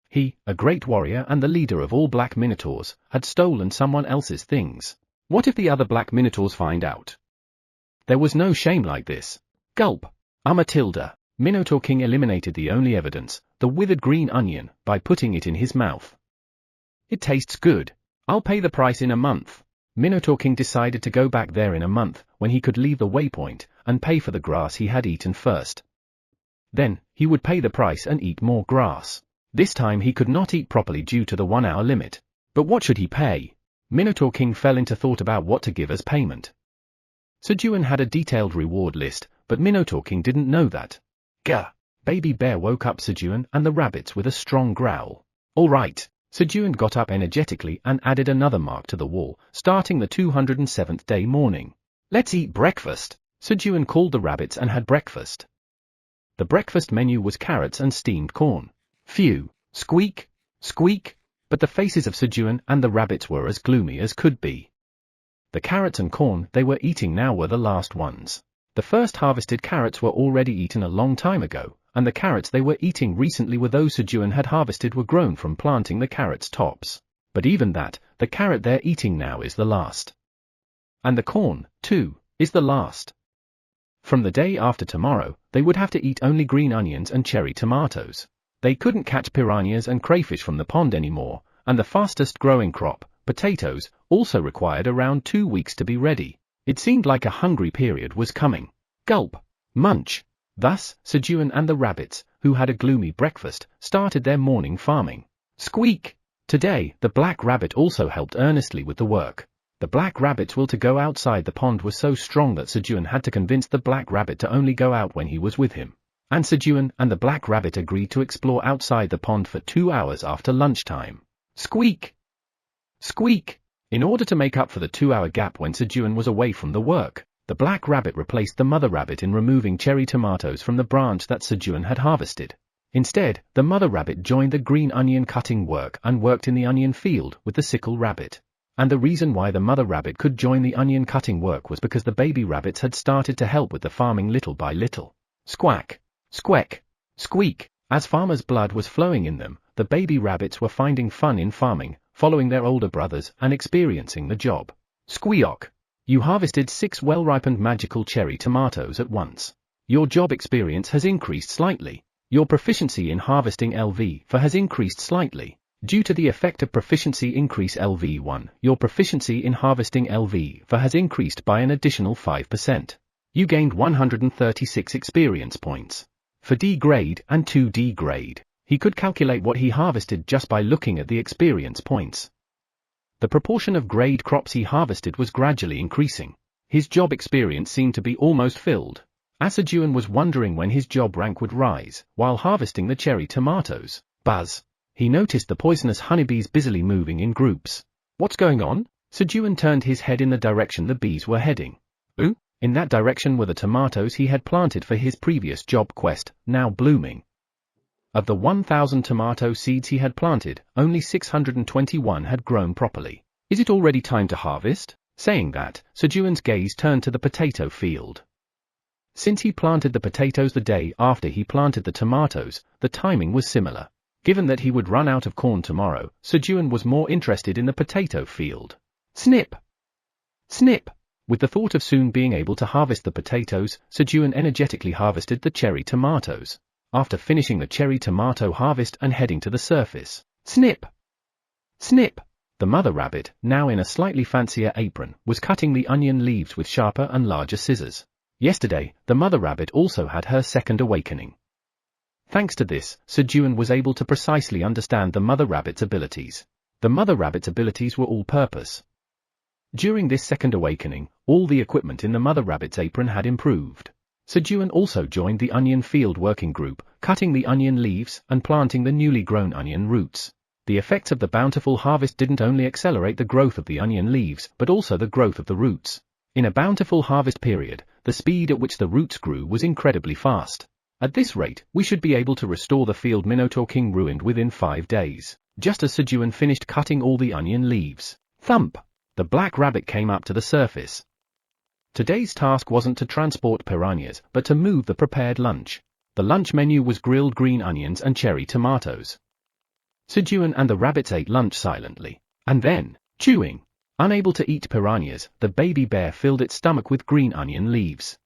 He, a great warrior and the leader of all black minotaurs, had stolen someone else's things. What if the other black minotaurs find out? There was no shame like this. Gulp. Matilda. Minotaur King eliminated the only evidence, the withered green onion, by putting it in his mouth. It tastes good. I'll pay the price in a month. Minotaur King decided to go back there in a month, when he could leave the waypoint, and pay for the grass he had eaten first. Then, he would pay the price and eat more grass. This time he could not eat properly due to the 1-hour limit. But what should he pay? Minotaur King fell into thought about what to give as payment. Sejun had a detailed reward list, but Minotaur King didn't know that. Gah! Baby Bear woke up Sejun and the rabbits with a strong growl. All right. Sejun got up energetically and added another mark to the wall, starting the 207th day morning. Let's eat breakfast. Sejun called the rabbits and had breakfast. The breakfast menu was carrots and steamed corn. Phew. Squeak. Squeak. But the faces of Sejun and the rabbits were as gloomy as could be. The carrots and corn they were eating now were the last ones. The first harvested carrots were already eaten a long time ago, and the carrots they were eating recently were those Sejun had harvested were grown from planting the carrots' tops. But even that, the carrot they're eating now is the last. And the corn, too, is the last. From the day after tomorrow, they would have to eat only green onions and cherry tomatoes. They couldn't catch piranhas and crayfish from the pond anymore, and the fastest growing crop, potatoes, also required around 2 weeks to be ready. It seemed like a hungry period was coming. Gulp. Munch. Thus, Sejun and the rabbits, who had a gloomy breakfast, started their morning farming. Squeak. Today, the black rabbit also helped earnestly with the work. The black rabbit's will to go outside the pond was so strong that Sejun had to convince the black rabbit to only go out when he was with him. And Sejun and the black rabbit agreed to explore outside the pond for 2 hours after lunchtime. Squeak. Squeak. In order to make up for the 2-hour gap when Sejun was away from the work, the black rabbit replaced the mother rabbit in removing cherry tomatoes from the branch that Sejun had harvested. Instead, the mother rabbit joined the green onion cutting work and worked in the onion field with the sickle rabbit. And the reason why the mother rabbit could join the onion cutting work was because the baby rabbits had started to help with the farming little by little. Squawk. Squeak. Squeak. As farmers' blood was flowing in them, the baby rabbits were finding fun in farming, following their older brothers and experiencing the job. Squeak. You harvested 6 well-ripened magical cherry tomatoes at once. Your job experience has increased slightly. Your proficiency in harvesting LV4 has increased slightly. Due to the effect of proficiency increase LV1, your proficiency in harvesting LV4 has increased by an additional 5%. You gained 136 experience points. For D grade and 2D grade, he could calculate what he harvested just by looking at the experience points. The proportion of grade crops he harvested was gradually increasing. His job experience seemed to be almost filled. As Sejun was wondering when his job rank would rise, while harvesting the cherry tomatoes, buzz, he noticed the poisonous honeybees busily moving in groups. What's going on? Sejun turned his head in the direction the bees were heading. Ooh? In that direction were the tomatoes he had planted for his previous job quest, now blooming. Of the 1,000 tomato seeds he had planted, only 621 had grown properly. Is it already time to harvest? Saying that, Sejun's gaze turned to the potato field. Since he planted the potatoes the day after he planted the tomatoes, the timing was similar. Given that he would run out of corn tomorrow, Sejun was more interested in the potato field. Snip! Snip! With the thought of soon being able to harvest the potatoes, Sejun energetically harvested the cherry tomatoes. After finishing the cherry tomato harvest and heading to the surface, snip! Snip! The mother rabbit, now in a slightly fancier apron, was cutting the onion leaves with sharper and larger scissors. Yesterday, the mother rabbit also had her second awakening. Thanks to this, Sejun was able to precisely understand the mother rabbit's abilities. The mother rabbit's abilities were all-purpose. During this second awakening, all the equipment in the mother rabbit's apron had improved. Sejun also joined the onion field working group, cutting the onion leaves and planting the newly grown onion roots. The effects of the bountiful harvest didn't only accelerate the growth of the onion leaves but also the growth of the roots. In a bountiful harvest period, the speed at which the roots grew was incredibly fast. At this rate, we should be able to restore the field Minotaur King ruined within 5 days. Just as Sejun finished cutting all the onion leaves, thump! The black rabbit came up to the surface. Today's task wasn't to transport piranhas, but to move the prepared lunch. The lunch menu was grilled green onions and cherry tomatoes. Sejun and the rabbits ate lunch silently, and then, chewing. Unable to eat piranhas, the baby bear filled its stomach with green onion leaves.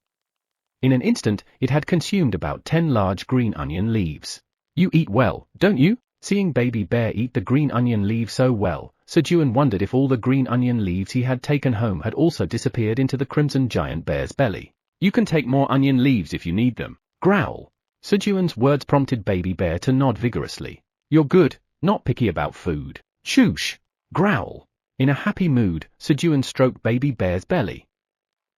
In an instant, it had consumed about 10 large green onion leaves. You eat well, don't you? Seeing baby bear eat the green onion leaves so well, Sejun wondered if all the green onion leaves he had taken home had also disappeared into the crimson giant bear's belly. You can take more onion leaves if you need them. Growl. Sejun's words prompted baby bear to nod vigorously. You're good, not picky about food. Shoosh. Growl. In a happy mood, Sejun stroked baby bear's belly.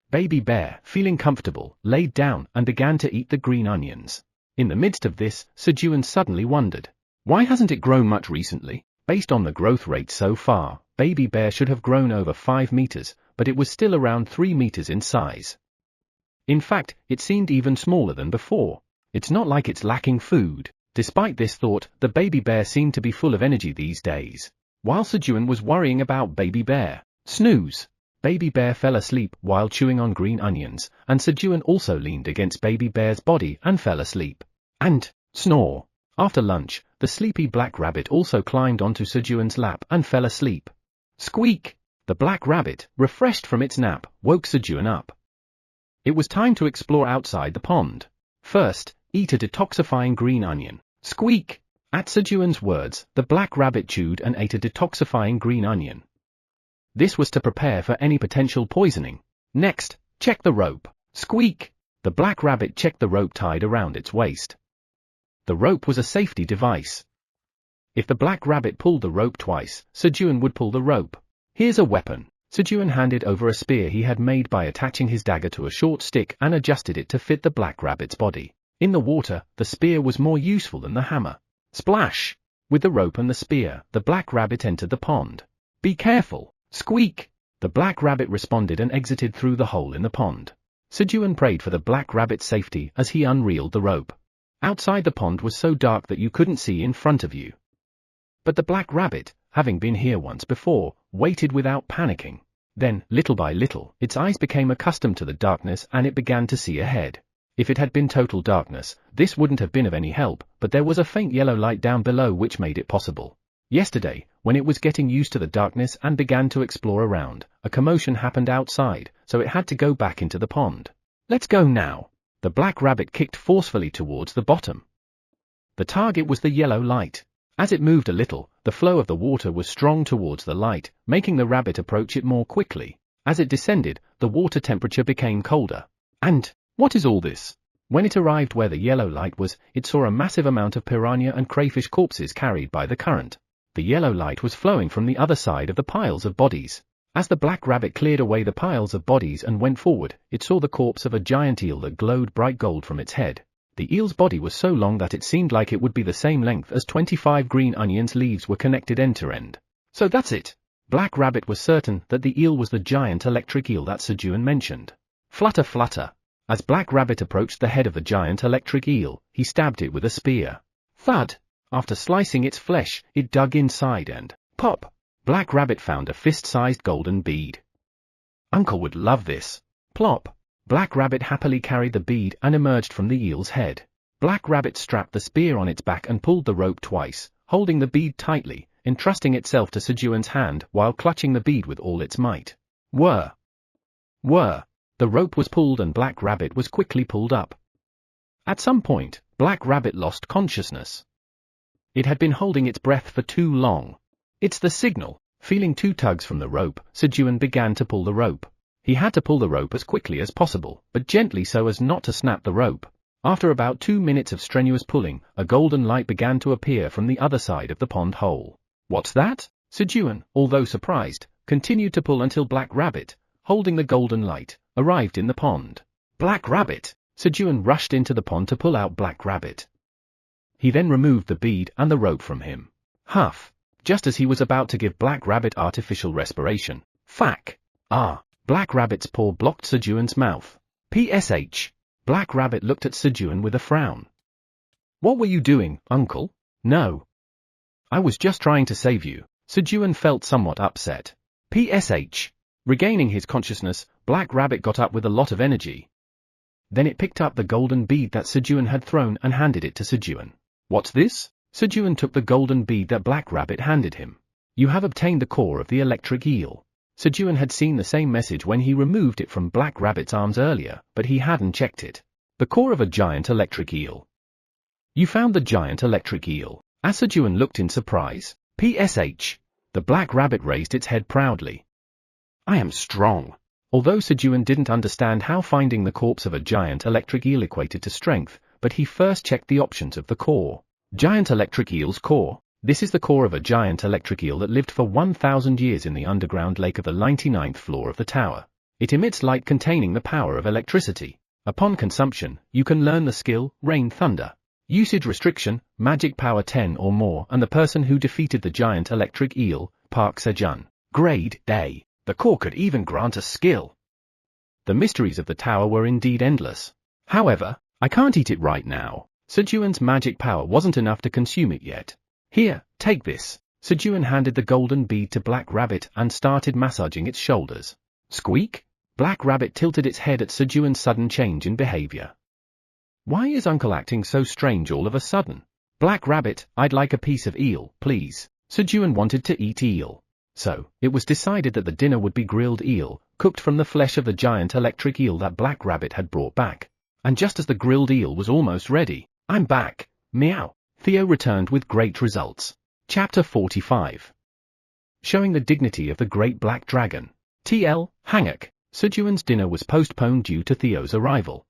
Baby bear, feeling comfortable, laid down and began to eat the green onions. In the midst of this, Sejun suddenly wondered, why hasn't it grown much recently? Based on the growth rate so far, baby bear should have grown over 5 meters, but it was still around 3 meters in size. In fact, it seemed even smaller than before. It's not like it's lacking food. Despite this thought, the baby bear seemed to be full of energy these days. While Sejun was worrying about baby bear, snooze. Baby bear fell asleep while chewing on green onions, and Sejun also leaned against baby bear's body and fell asleep. And, snore. After lunch, the sleepy black rabbit also climbed onto Sejun's lap and fell asleep. Squeak! The black rabbit, refreshed from its nap, woke Sejun up. It was time to explore outside the pond. First, eat a detoxifying green onion. Squeak! At Sejun's words, the black rabbit chewed and ate a detoxifying green onion. This was to prepare for any potential poisoning. Next, check the rope. Squeak! The black rabbit checked the rope tied around its waist. The rope was a safety device. If the black rabbit pulled the rope twice, Sejun would pull the rope. Here's a weapon. Sejun handed over a spear he had made by attaching his dagger to a short stick and adjusted it to fit the black rabbit's body. In the water, the spear was more useful than the hammer. Splash! With the rope and the spear, the black rabbit entered the pond. Be careful! Squeak! The black rabbit responded and exited through the hole in the pond. Sejun prayed for the black rabbit's safety as he unreeled the rope. Outside the pond was so dark that you couldn't see in front of you. But the black rabbit, having been here once before, waited without panicking. Then, little by little, its eyes became accustomed to the darkness and it began to see ahead. If it had been total darkness, this wouldn't have been of any help, but there was a faint yellow light down below which made it possible. Yesterday, when it was getting used to the darkness and began to explore around, a commotion happened outside, so it had to go back into the pond. Let's go now. The black rabbit kicked forcefully towards the bottom. The target was the yellow light. As it moved a little, the flow of the water was strong towards the light, making the rabbit approach it more quickly. As it descended, the water temperature became colder. And, what is all this? When it arrived where the yellow light was, it saw a massive amount of piranha and crayfish corpses carried by the current. The yellow light was flowing from the other side of the piles of bodies. As the black rabbit cleared away the piles of bodies and went forward, it saw the corpse of a giant eel that glowed bright gold from its head. The eel's body was so long that it seemed like it would be the same length as 25 green onions' leaves were connected end to end. So that's it. Black Rabbit was certain that the eel was the giant electric eel that Sejun mentioned. Flutter, flutter. As Black Rabbit approached the head of the giant electric eel, he stabbed it with a spear. Thud! After slicing its flesh, it dug inside and, pop! Black Rabbit found a fist-sized golden bead. Uncle would love this. Plop! Black Rabbit happily carried the bead and emerged from the eel's head. Black Rabbit strapped the spear on its back and pulled the rope twice, holding the bead tightly, entrusting itself to Sejun's hand while clutching the bead with all its might. Whir! Whir! The rope was pulled and Black Rabbit was quickly pulled up. At some point, Black Rabbit lost consciousness. It had been holding its breath for too long. It's the signal. Feeling 2 tugs from the rope, Sejun began to pull the rope. He had to pull the rope as quickly as possible, but gently so as not to snap the rope. After about 2 minutes of strenuous pulling, a golden light began to appear from the other side of the pond hole. What's that? Sejun, although surprised, continued to pull until Black Rabbit, holding the golden light, arrived in the pond. Black Rabbit! Sejun rushed into the pond to pull out Black Rabbit. He then removed the bead and the rope from him. Huff! Just as he was about to give Black Rabbit artificial respiration. Fack! Ah! Black Rabbit's paw blocked Sejun's mouth. PSH! Black Rabbit looked at Sejun with a frown. What were you doing, Uncle? No. I was just trying to save you. Sejun felt somewhat upset. PSH! Regaining his consciousness, Black Rabbit got up with a lot of energy. Then it picked up the golden bead that Sejun had thrown and handed it to Sejun. What's this? Sejun took the golden bead that Black Rabbit handed him. You have obtained the core of the electric eel. Sejun had seen the same message when he removed it from Black Rabbit's arms earlier, but he hadn't checked it. The core of a giant electric eel. You found the giant electric eel. As Sejun looked in surprise. PSH! The Black Rabbit raised its head proudly. I am strong. Although Sejun didn't understand how finding the corpse of a giant electric eel equated to strength, but he first checked the options of the core. Giant electric eel's core. This is the core of a giant electric eel that lived for 1,000 years in the underground lake of the 99th floor of the tower. It emits light containing the power of electricity. Upon consumption, you can learn the skill, Rain Thunder. Usage restriction, magic power 10 or more, and the person who defeated the giant electric eel, Park Sejun. Grade A. The core could even grant a skill. The mysteries of the tower were indeed endless. However, I can't eat it right now. Sejun's magic power wasn't enough to consume it yet. Here, take this. Sejun handed the golden bead to Black Rabbit and started massaging its shoulders. Squeak! Black Rabbit tilted its head at Sejun's sudden change in behavior. Why is Uncle acting so strange all of a sudden? Black Rabbit, I'd like a piece of eel, please. Sejun wanted to eat eel. So, it was decided that the dinner would be grilled eel, cooked from the flesh of the giant electric eel that Black Rabbit had brought back. And just as the grilled eel was almost ready, I'm back, meow. Theo returned with great results. Chapter 45. Showing the dignity of the great black dragon. TL, Hangak. Sejun's dinner was postponed due to Theo's arrival.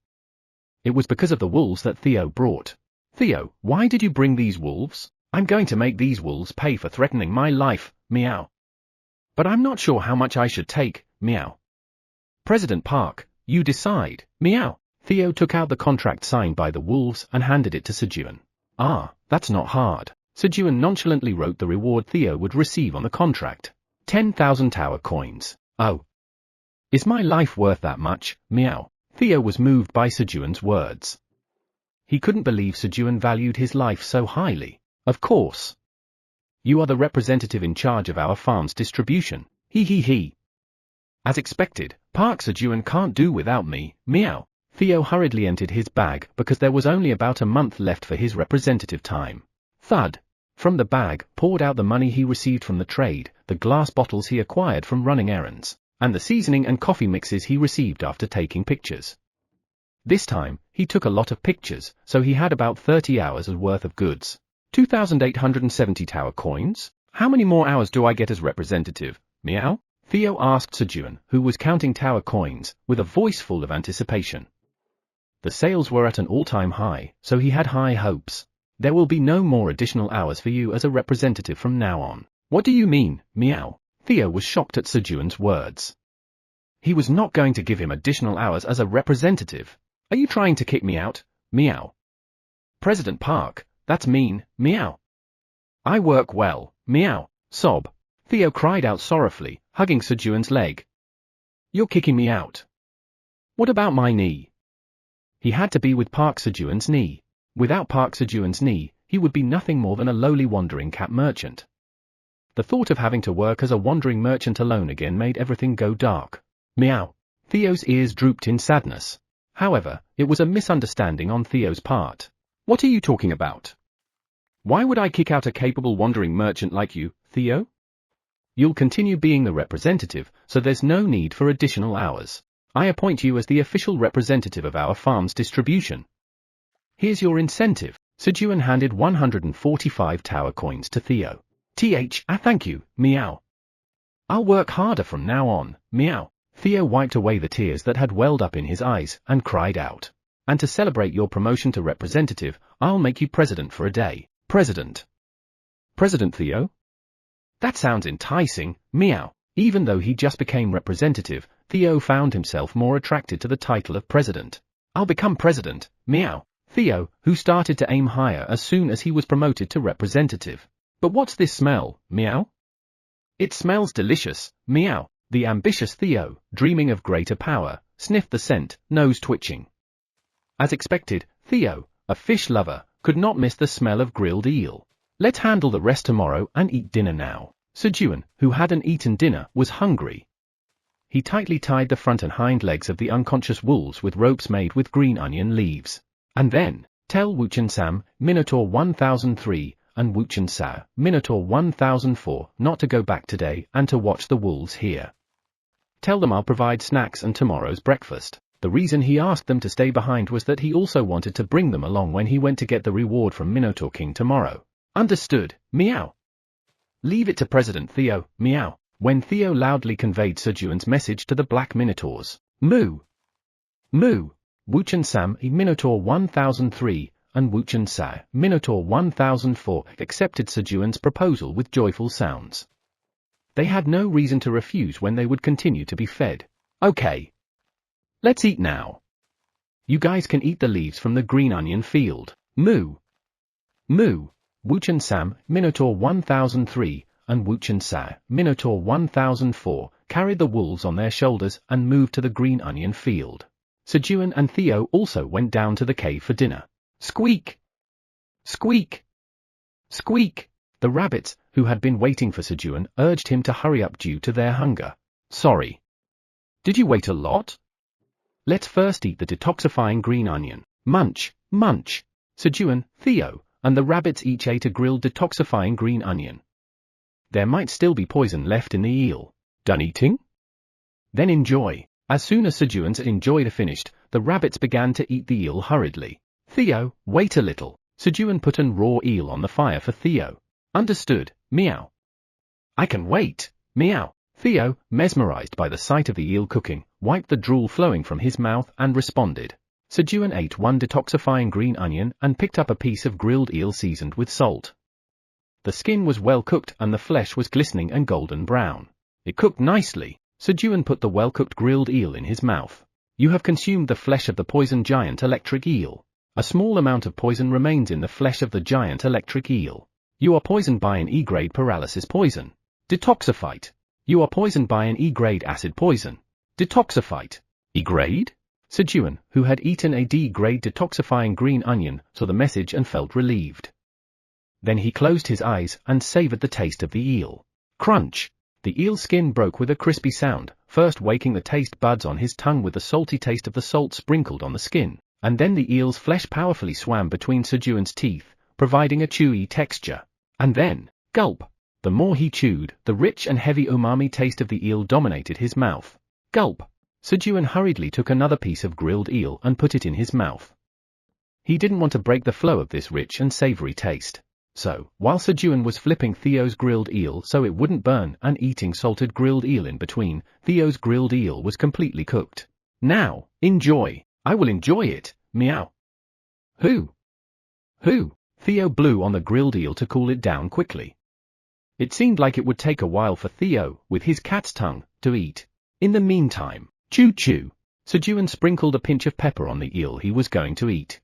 It was because of the wolves that Theo brought. Theo, why did you bring these wolves? I'm going to make these wolves pay for threatening my life, meow. But I'm not sure how much I should take, meow. President Park, you decide, meow. Theo took out the contract signed by the wolves and handed it to Sejun. Ah, that's not hard. Sejun nonchalantly wrote the reward Theo would receive on the contract. 10,000 tower coins. Oh. Is my life worth that much, meow? Theo was moved by Sejun's words. He couldn't believe Sejun valued his life so highly. Of course. You are the representative in charge of our farm's distribution. He. As expected, Park Sejun can't do without me, meow. Theo hurriedly entered his bag because there was only about a month left for his representative time. Thud. From the bag, poured out the money he received from the trade, the glass bottles he acquired from running errands, and the seasoning and coffee mixes he received after taking pictures. This time, he took a lot of pictures, so he had about 30 hours worth of goods. 2,870 tower coins? How many more hours do I get as representative, meow? Theo asked Sejun, who was counting tower coins, with a voice full of anticipation. The sales were at an all-time high, so he had high hopes. There will be no more additional hours for you as a representative from now on. What do you mean, meow? Theo was shocked at Sejun's words. He was not going to give him additional hours as a representative. Are you trying to kick me out? Meow. President Park, that's mean, meow. I work well, meow, sob. Theo cried out sorrowfully, hugging Sejun's leg. You're kicking me out. What about my knee? He had to be with Park Sejun's knee. Without Park Sejun's knee, he would be nothing more than a lowly wandering cat merchant. The thought of having to work as a wandering merchant alone again made everything go dark. Meow. Theo's ears drooped in sadness. However, it was a misunderstanding on Theo's part. What are you talking about? Why would I kick out a capable wandering merchant like you, Theo? You'll continue being the representative, so there's no need for additional hours. I appoint you as the official representative of our farm's distribution. Here's your incentive. Sejun handed 145 tower coins to Theo. Thank you, meow. I'll work harder from now on, meow. Theo wiped away the tears that had welled up in his eyes, and cried out. And to celebrate your promotion to representative, I'll make you president for a day. President. President Theo? That sounds enticing, meow. Even though he just became representative, Theo found himself more attracted to the title of president. I'll become president, meow. Theo, who started to aim higher as soon as he was promoted to representative. But what's this smell, meow? It smells delicious, meow. The ambitious Theo, dreaming of greater power, sniffed the scent, nose twitching. As expected, Theo, a fish lover, could not miss the smell of grilled eel. Let's handle the rest tomorrow and eat dinner now. Sejun, who hadn't eaten dinner, was hungry. He tightly tied the front and hind legs of the unconscious wolves with ropes made with green onion leaves. And then, tell Wuchen Sam, Minotaur 1003, and Wuchen Sa, Minotaur 1004, not to go back today and to watch the wolves here. Tell them I'll provide snacks and tomorrow's breakfast. The reason he asked them to stay behind was that he also wanted to bring them along when he went to get the reward from Minotaur King tomorrow. Understood, meow. Leave it to President Theo, meow. When Theo loudly conveyed Sejun's message to the black minotaurs. Moo. Moo. Wuchen Sam, Minotaur 1003, and Wuchen Sa, Minotaur 1004, accepted Sejun's proposal with joyful sounds. They had no reason to refuse when they would continue to be fed. Okay. Let's eat now. You guys can eat the leaves from the green onion field. Moo. Moo. Wuchen Sam, Minotaur 1003, and Wuchen Sa, Minotaur 1004, carried the wolves on their shoulders and moved to the green onion field. Sejun and Theo also went down to the cave for dinner. Squeak! Squeak! Squeak! The rabbits, who had been waiting for Sejun, urged him to hurry up due to their hunger. Sorry. Did you wait a lot? Let's first eat the detoxifying green onion. Munch, munch. Sejun, Theo, and the rabbits each ate a grilled detoxifying green onion. There might still be poison left in the eel. Done eating? Then enjoy. As soon as Sejun's enjoyed finished, the rabbits began to eat the eel hurriedly. Theo, wait a little. Sejun put an raw eel on the fire for Theo. Understood, meow. I can wait, meow. Theo, mesmerized by the sight of the eel cooking, wiped the drool flowing from his mouth and responded. Sejun ate one detoxifying green onion and picked up a piece of grilled eel seasoned with salt. The skin was well cooked and the flesh was glistening and golden brown. It cooked nicely. Sejun put the well-cooked grilled eel in his mouth. You have consumed the flesh of the poison giant electric eel. A small amount of poison remains in the flesh of the giant electric eel. You are poisoned by an E-grade paralysis poison. Detoxifite. You are poisoned by an E-grade acid poison. Detoxifite. E-grade? Sejun, who had eaten a D-grade detoxifying green onion, saw the message and felt relieved. Then he closed his eyes and savored the taste of the eel. Crunch! The eel skin broke with a crispy sound, first waking the taste buds on his tongue with the salty taste of the salt sprinkled on the skin, and then the eel's flesh powerfully swam between Sejun's teeth, providing a chewy texture. And then, gulp! The more he chewed, the rich and heavy umami taste of the eel dominated his mouth. Gulp! Sejun hurriedly took another piece of grilled eel and put it in his mouth. He didn't want to break the flow of this rich and savory taste. So, while Sejun was flipping Theo's grilled eel so it wouldn't burn and eating salted grilled eel in between, Theo's grilled eel was completely cooked. Now, enjoy. I will enjoy it, meow. Who? Theo blew on the grilled eel to cool it down quickly. It seemed like it would take a while for Theo, with his cat's tongue, to eat. In the meantime, choo-choo, Sejun sprinkled a pinch of pepper on the eel he was going to eat.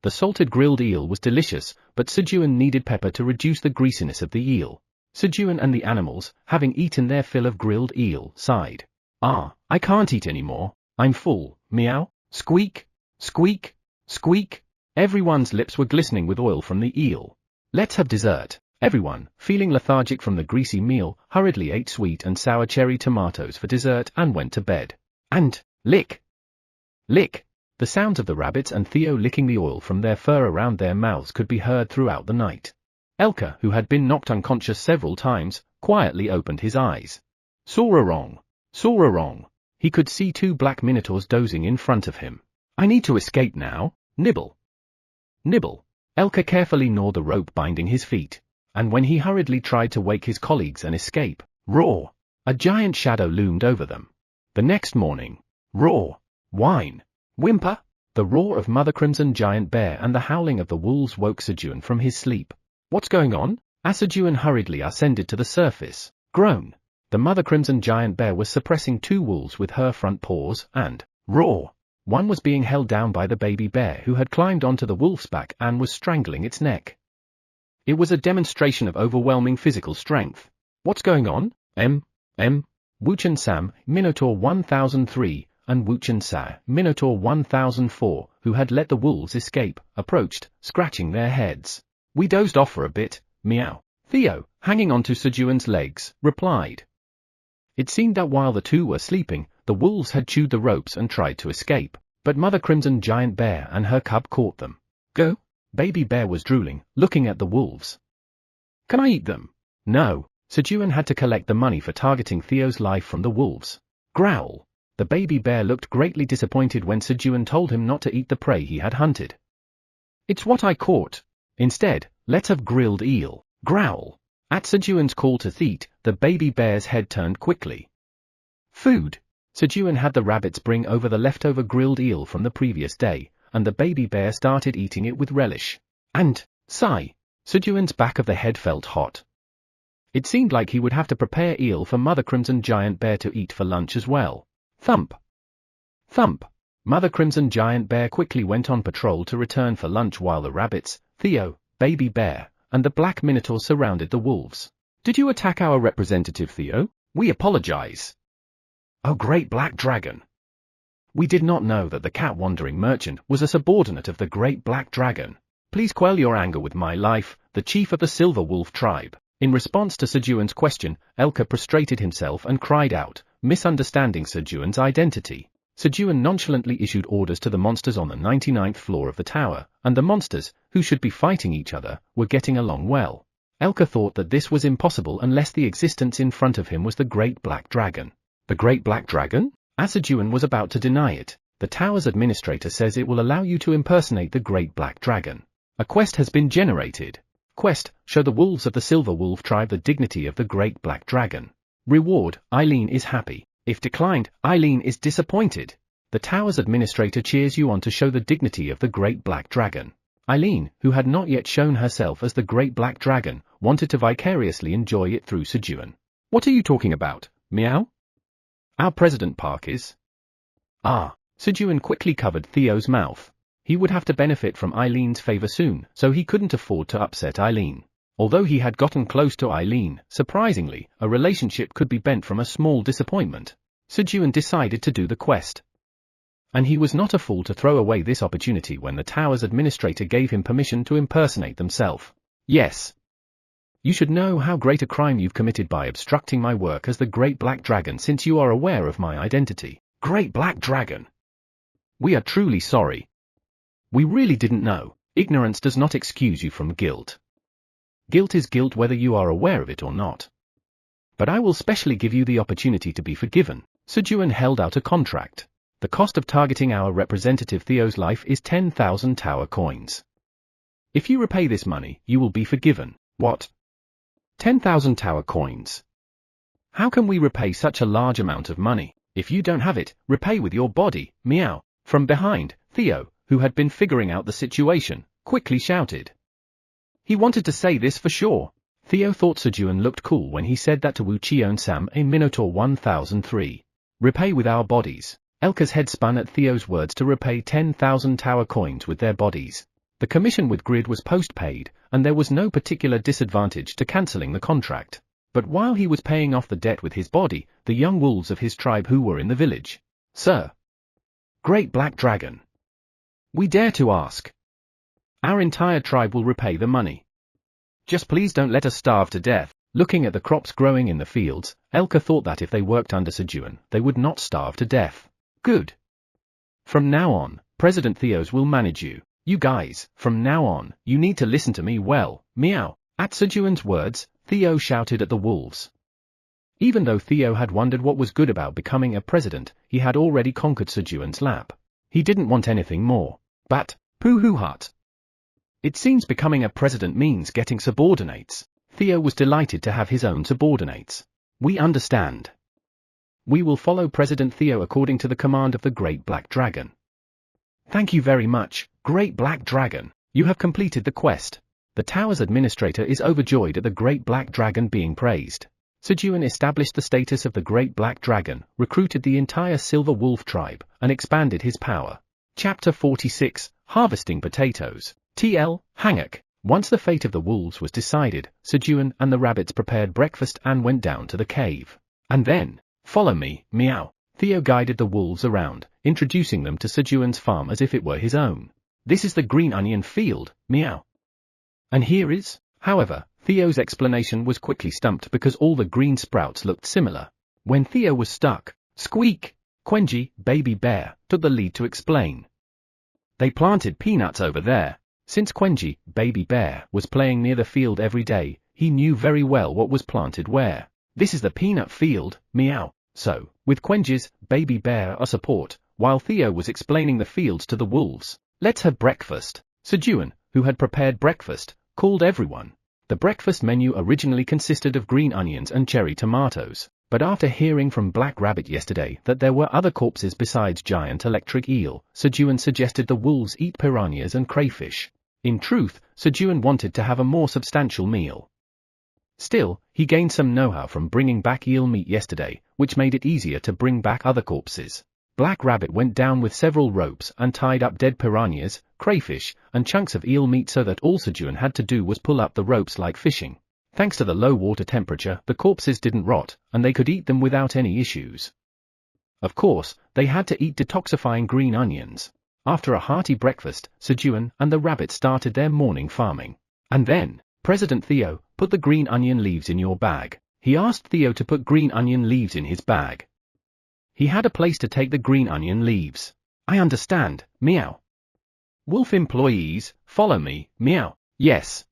The salted grilled eel was delicious, but Sejun needed pepper to reduce the greasiness of the eel. Sejun and the animals, having eaten their fill of grilled eel, sighed. "Ah, I can't eat anymore, I'm full, meow, squeak, squeak, squeak." Everyone's lips were glistening with oil from the eel. "Let's have dessert." Everyone, feeling lethargic from the greasy meal, hurriedly ate sweet and sour cherry tomatoes for dessert and went to bed. And, lick! Lick! The sounds of the rabbits and Theo licking the oil from their fur around their mouths could be heard throughout the night. Elka, who had been knocked unconscious several times, quietly opened his eyes. Saw-a-wrong! Saw-a-wrong! He could see 2 black minotaurs dozing in front of him. "I need to escape now, nibble! Nibble!" Elka carefully gnawed the rope binding his feet. And when he hurriedly tried to wake his colleagues and escape, roar! A giant shadow loomed over them. The next morning, roar! Whine! Whimper! The roar of Mother Crimson Giant Bear and the howling of the wolves woke Sejun from his sleep. "What's going on?" Sejun hurriedly ascended to the surface. Groan! The Mother Crimson Giant Bear was suppressing 2 wolves with her front paws, and, roar! One was being held down by the baby bear who had climbed onto the wolf's back and was strangling its neck. It was a demonstration of overwhelming physical strength. "What's going on?" Wuchen Sam, Minotaur 1003, and Wuchen Sa, Minotaur 1004, who had let the wolves escape, approached, scratching their heads. "We dozed off for a bit, meow." Theo, hanging onto Sejun's legs, replied. It seemed that while the 2 were sleeping, the wolves had chewed the ropes and tried to escape, but Mother Crimson Giant Bear and her cub caught them. "Go!" Baby Bear was drooling, looking at the wolves. "Can I eat them?" "No." Sejun had to collect the money for targeting Theo's life from the wolves. Growl! The baby bear looked greatly disappointed when Sejun told him not to eat the prey he had hunted. "It's what I caught. Instead, let's have grilled eel." Growl! At Sejun's call to eat, the baby bear's head turned quickly. Food! Sejun had the rabbits bring over the leftover grilled eel from the previous day, and the baby bear started eating it with relish. And, sigh! Sejun's back of the head felt hot. It seemed like he would have to prepare eel for Mother Crimson Giant Bear to eat for lunch as well. Thump! Thump! Mother Crimson Giant Bear quickly went on patrol to return for lunch while the rabbits, Theo, Baby Bear, and the Black Minotaur surrounded the wolves. "Did you attack our representative, Theo? We apologize." "Oh, Great Black Dragon! We did not know that the cat-wandering merchant was a subordinate of the Great Black Dragon. Please quell your anger with my life, the chief of the Silver Wolf tribe." In response to Sejun's question, Elka prostrated himself and cried out, misunderstanding Sejun's identity. Sejun nonchalantly issued orders to the monsters on the 99th floor of the tower, and the monsters, who should be fighting each other, were getting along well. Elka thought that this was impossible unless the existence in front of him was the Great Black Dragon. The Great Black Dragon? Sejun was about to deny it. The tower's administrator says it will allow you to impersonate the Great Black Dragon. A quest has been generated. Quest, show the wolves of the Silver Wolf tribe the dignity of the Great Black Dragon. Reward, Eileen is happy. If declined, Eileen is disappointed. The tower's administrator cheers you on to show the dignity of the Great Black Dragon. Eileen, who had not yet shown herself as the Great Black Dragon, wanted to vicariously enjoy it through Sejun. "What are you talking about, meow?" "Our President Park is." "Ah." Sejun quickly covered Theo's mouth. He would have to benefit from Eileen's favor soon, so he couldn't afford to upset Eileen. Although he had gotten close to Eileen, surprisingly, a relationship could be bent from a small disappointment. Sejun decided to do the quest. And he was not a fool to throw away this opportunity when the tower's administrator gave him permission to impersonate themselves. "Yes. You should know how great a crime you've committed by obstructing my work as the Great Black Dragon since you are aware of my identity." "Great Black Dragon! We are truly sorry. We really didn't know. Ignorance does not excuse you from guilt. Guilt is guilt whether you are aware of it or not. But I will specially give you the opportunity to be forgiven." Sejun held out a contract. "The cost of targeting our representative Theo's life is 10,000 tower coins. If you repay this money, you will be forgiven." "What? 10,000 tower coins? How can we repay such a large amount of money?" "If you don't have it, repay with your body, meow." From behind, Theo, who had been figuring out the situation, quickly shouted. He wanted to say this for sure. Theo thought Sejun looked cool when he said that to Wu Cheon Sam a Minotaur 1003. Repay with our bodies. Elka's head spun at Theo's words to repay 10,000 tower coins with their bodies. The commission with Grid was post-paid, and there was no particular disadvantage to cancelling the contract. But while he was paying off the debt with his body, the young wolves of his tribe who were in the village. Sir. Great Black Dragon. We dare to ask. Our entire tribe will repay the money. Just please don't let us starve to death. Looking at the crops growing in the fields, Elka thought that if they worked under Sejun, they would not starve to death. Good. From now on, President Theos will manage you. You guys, from now on, you need to listen to me well, meow. At Sejun's words, Theo shouted at the wolves. Even though Theo had wondered what was good about becoming a president, he had already conquered Sejun's lap. He didn't want anything more. But, pooh-hoo-hut. It seems becoming a president means getting subordinates. Theo was delighted to have his own subordinates. We understand. We will follow President Theo according to the command of the Great Black Dragon. Thank you very much, Great Black Dragon. You have completed the quest. The tower's administrator is overjoyed at the Great Black Dragon being praised. Sejun established the status of the Great Black Dragon, recruited the entire Silver Wolf tribe, and expanded his power. Chapter 46, Harvesting Potatoes. TL, Hanguk. Once the fate of the wolves was decided, Sejun and the rabbits prepared breakfast and went down to the cave. And then, follow me, meow. Theo guided the wolves around, introducing them to Sejun's farm as if it were his own. This is the green onion field, meow. And here is, however, Theo's explanation was quickly stumped because all the green sprouts looked similar. When Theo was stuck, squeak, Quenji, baby bear, took the lead to explain. They planted peanuts over there. Since Quenji, baby bear, was playing near the field every day, he knew very well what was planted where. This is the peanut field, meow. So, with Quenji's, baby bear, support, while Theo was explaining the fields to the wolves, let's have breakfast. Sejun, who had prepared breakfast, called everyone. The breakfast menu originally consisted of green onions and cherry tomatoes, but after hearing from Black Rabbit yesterday that there were other corpses besides giant electric eel, Sejun suggested the wolves eat piranhas and crayfish. In truth, Sejun wanted to have a more substantial meal. Still, he gained some know-how from bringing back eel meat yesterday, which made it easier to bring back other corpses. Black Rabbit went down with several ropes and tied up dead piranhas, crayfish, and chunks of eel meat so that all Sejun had to do was pull up the ropes like fishing. Thanks to the low water temperature, the corpses didn't rot, and they could eat them without any issues. Of course, they had to eat detoxifying green onions. After a hearty breakfast, Sejun and the rabbit started their morning farming. And then, President Theo, put the green onion leaves in your bag. He asked Theo to put green onion leaves in his bag. He had a place to take the green onion leaves. I understand, meow. Wolf employees, follow me, meow. Yes.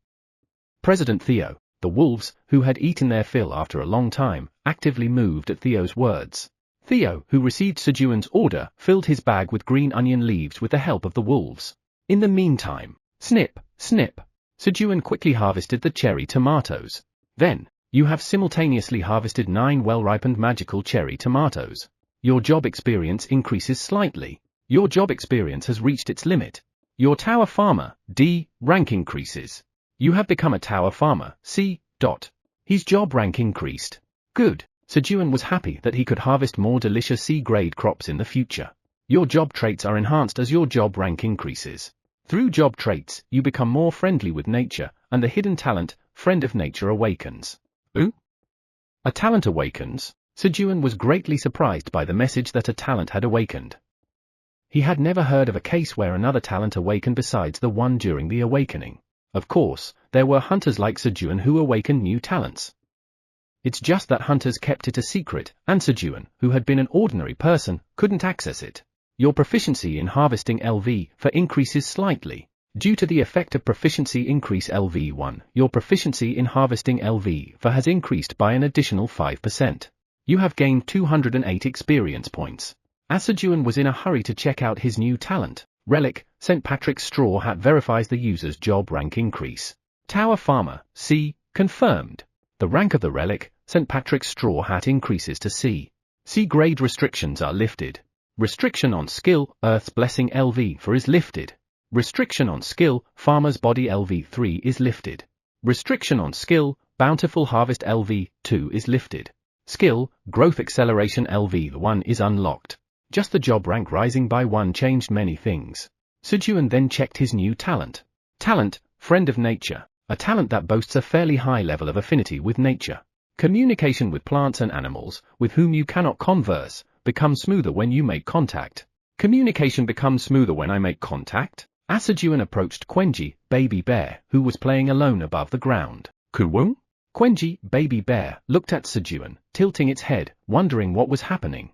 President Theo. The wolves, who had eaten their fill after a long time, actively moved at Theo's words. Theo, who received Sejun's order, filled his bag with green onion leaves with the help of the wolves. In the meantime, snip, snip. Sejun quickly harvested the cherry tomatoes. Then, you have simultaneously harvested 9 well-ripened magical cherry tomatoes. Your job experience increases slightly. Your job experience has reached its limit. Your tower farmer, D, rank increases. You have become a tower farmer, C. His job rank increased. Good. Sejun was happy that he could harvest more delicious C-grade crops in the future. Your job traits are enhanced as your job rank increases. Through job traits, you become more friendly with nature, and the hidden talent, Friend of Nature, awakens. Ooh? A talent awakens? Sejun was greatly surprised by the message that a talent had awakened. He had never heard of a case where another talent awakened besides the one during the awakening. Of course, there were hunters like Sejun who awakened new talents. It's just that hunters kept it a secret, and Sejun, who had been an ordinary person, couldn't access it. Your proficiency in harvesting LV for increases slightly. Due to the effect of proficiency increase LV1, your proficiency in harvesting LV for has increased by an additional 5%. You have gained 208 experience points. As Sejun was in a hurry to check out his new talent, Relic, St. Patrick's Straw Hat verifies the user's job rank increase. Tower Farmer, C, confirmed. The rank of the Relic, St. Patrick's Straw Hat increases to C. C-grade restrictions are lifted. Restriction on skill, Earth's Blessing LV4 is lifted. Restriction on skill, Farmer's Body LV3 is lifted. Restriction on skill, Bountiful Harvest LV2 is lifted. Skill, Growth Acceleration LV1 is unlocked. Just the job rank rising by 1 changed many things. Sejun then checked his new talent. Talent, Friend of Nature. A talent that boasts a fairly high level of affinity with nature. Communication with plants and animals, with whom you cannot converse, becomes smoother when you make contact. Communication becomes smoother when I make contact? As Sejun approached Quenji, baby bear, who was playing alone above the ground. Kuwung? Quenji, baby bear, looked at Sejun, tilting its head, wondering what was happening.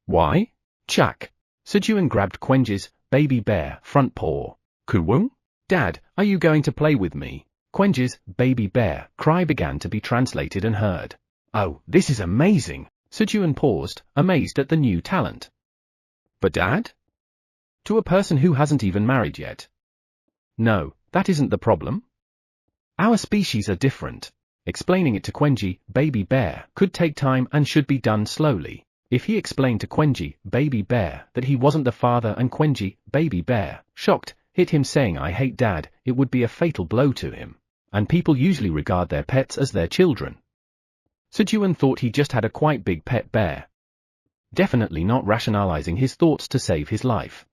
Why? Chak. Sejun grabbed Quenji's, baby bear, front paw. Kuwung? Dad, are you going to play with me? Quenji's, baby bear, cry began to be translated and heard. Oh, this is amazing! Sejun paused, amazed at the new talent. But Dad? To a person who hasn't even married yet. No, that isn't the problem. Our species are different. Explaining it to Quenji, baby bear, could take time and should be done slowly. If he explained to Quenji, baby bear, that he wasn't the father and Quenji, baby bear, shocked, hit him saying I hate Dad, it would be a fatal blow to him. And people usually regard their pets as their children. Sejun thought he just had a quite big pet bear. Definitely not rationalizing his thoughts to save his life.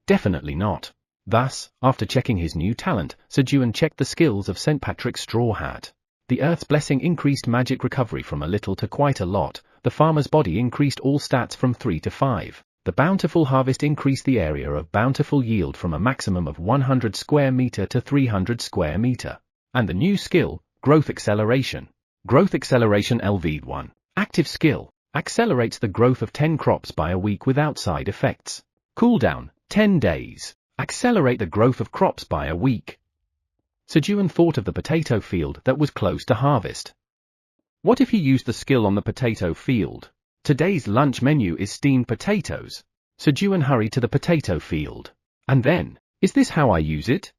Definitely not. Thus, after checking his new talent, Sejun checked the skills of St. Patrick's straw hat. The Earth's blessing increased magic recovery from a little to quite a lot. The farmer's body increased all stats from 3 to 5. The bountiful harvest increased the area of bountiful yield from a maximum of 100 square meter to 300 square meter. And the new skill, Growth Acceleration. Growth Acceleration LV1. Active skill. Accelerates the growth of 10 crops by a week without side effects. Cooldown, 10 days. Accelerate the growth of crops by a week. Sejun thought of the potato field that was close to harvest. What if he used the skill on the potato field? Today's lunch menu is steamed potatoes. Sejun hurried to the potato field. And then, is this how I use it?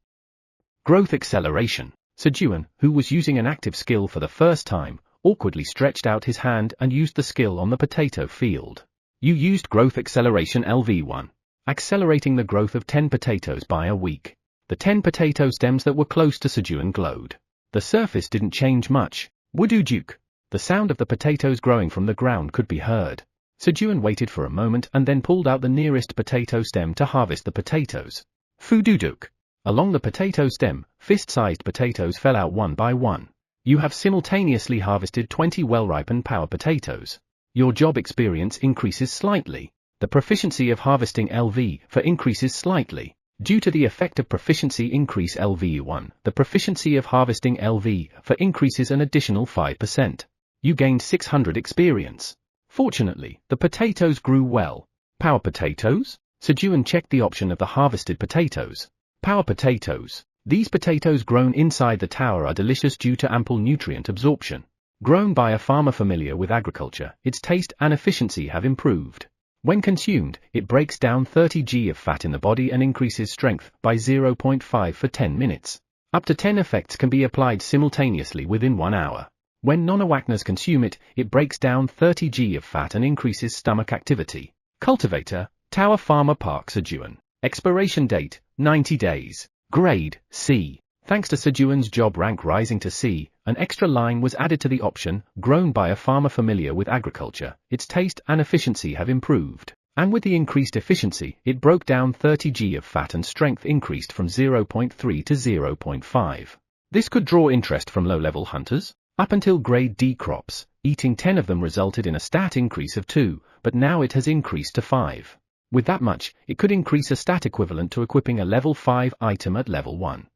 Growth Acceleration. Sejun, who was using an active skill for the first time, awkwardly stretched out his hand and used the skill on the potato field. You used Growth Acceleration LV1. Accelerating the growth of 10 potatoes by a week. The 10 potato stems that were close to Sejun glowed. The surface didn't change much. Woodujuk. The sound of the potatoes growing from the ground could be heard. Sejun waited for a moment and then pulled out the nearest potato stem to harvest the potatoes. Fududuk. Along the potato stem, fist-sized potatoes fell out one by one. You have simultaneously harvested 20 well-ripened power potatoes. Your job experience increases slightly. The proficiency of harvesting LV for increases slightly. Due to the effect of proficiency increase LV1, the proficiency of harvesting LV for increases an additional 5%. You gained 600 experience. Fortunately, the potatoes grew well. Power potatoes? Sejun checked the option of the harvested potatoes. Power potatoes. These potatoes grown inside the tower are delicious due to ample nutrient absorption. Grown by a farmer familiar with agriculture, its taste and efficiency have improved. When consumed, it breaks down 30 g of fat in the body and increases strength by 0.5 for 10 minutes. Up to 10 effects can be applied simultaneously within 1 hour. When non-awaknas consume it, it breaks down 30 g of fat and increases stomach activity. Cultivator, Tower Farmer Park Sejun. Expiration date, 90 days. Grade, C. Thanks to Sejun's job rank rising to C, an extra line was added to the option, grown by a farmer familiar with agriculture. Its taste and efficiency have improved. And with the increased efficiency, it broke down 30 g of fat and strength increased from 0.3 to 0.5. This could draw interest from low-level hunters. Up until grade D crops, eating 10 of them resulted in a stat increase of 2, but now it has increased to 5. With that much, it could increase a stat equivalent to equipping a level 5 item at level 1.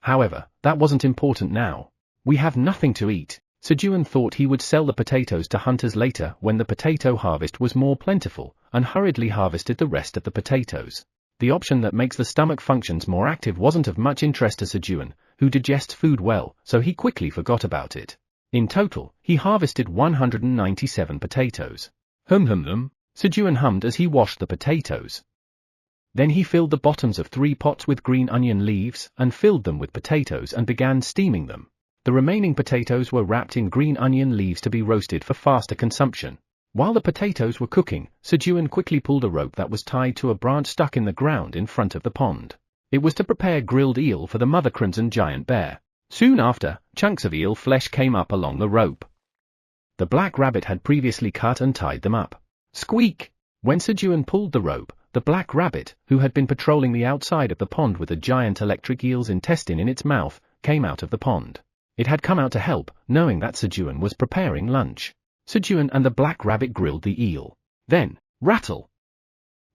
However, that wasn't important now. We have nothing to eat. Sejun thought he would sell the potatoes to hunters later when the potato harvest was more plentiful, and hurriedly harvested the rest of the potatoes. The option that makes the stomach functions more active wasn't of much interest to Sejun, who digests food well, so he quickly forgot about it. In total, he harvested 197 potatoes. Sejun hummed as he washed the potatoes. Then he filled the bottoms of 3 pots with green onion leaves and filled them with potatoes and began steaming them. The remaining potatoes were wrapped in green onion leaves to be roasted for faster consumption. While the potatoes were cooking, Sejun quickly pulled a rope that was tied to a branch stuck in the ground in front of the pond. It was to prepare grilled eel for the mother crimson giant bear. Soon after, chunks of eel flesh came up along the rope. The black rabbit had previously cut and tied them up. Squeak! When Sejun pulled the rope, the black rabbit, who had been patrolling the outside of the pond with a giant electric eel's intestine in its mouth, came out of the pond. It had come out to help, knowing that Sejun was preparing lunch. Sejun and the black rabbit grilled the eel. Then, rattle!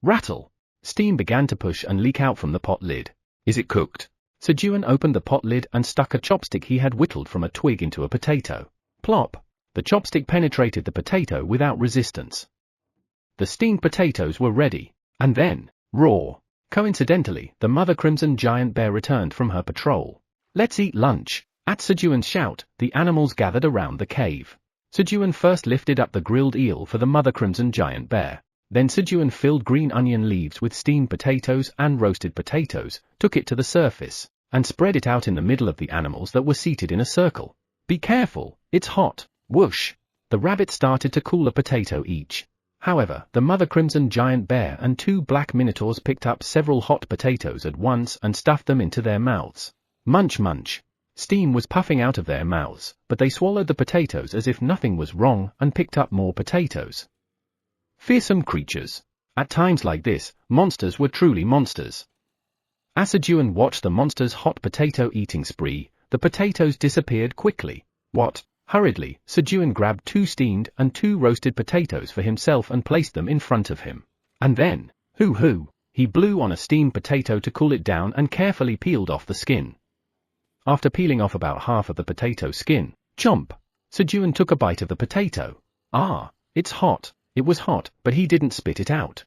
Rattle! Steam began to push and leak out from the pot lid. Is it cooked? Sejun opened the pot lid and stuck a chopstick he had whittled from a twig into a potato. Plop! The chopstick penetrated the potato without resistance. The steamed potatoes were ready. And then, raw! Coincidentally, the mother crimson giant bear returned from her patrol. Let's eat lunch! At Sejun's shout, the animals gathered around the cave. Sejun first lifted up the grilled eel for the mother crimson giant bear. Then Sejun filled green onion leaves with steamed potatoes and roasted potatoes, took it to the surface, and spread it out in the middle of the animals that were seated in a circle. Be careful, it's hot. Whoosh! The rabbit started to cool a potato each. However, the mother crimson giant bear and 2 black minotaurs picked up several hot potatoes at once and stuffed them into their mouths. Munch munch! Steam was puffing out of their mouths, but they swallowed the potatoes as if nothing was wrong and picked up more potatoes. Fearsome creatures. At times like this, monsters were truly monsters. As Sejun watched the monster's hot potato eating spree, the potatoes disappeared quickly. What? Hurriedly, Sejun grabbed 2 steamed and 2 roasted potatoes for himself and placed them in front of him. And then, hoo-hoo, he blew on a steamed potato to cool it down and carefully peeled off the skin. After peeling off about half of the potato skin, chomp! Sejun took a bite of the potato. Ah, it's hot. It was hot, but he didn't spit it out.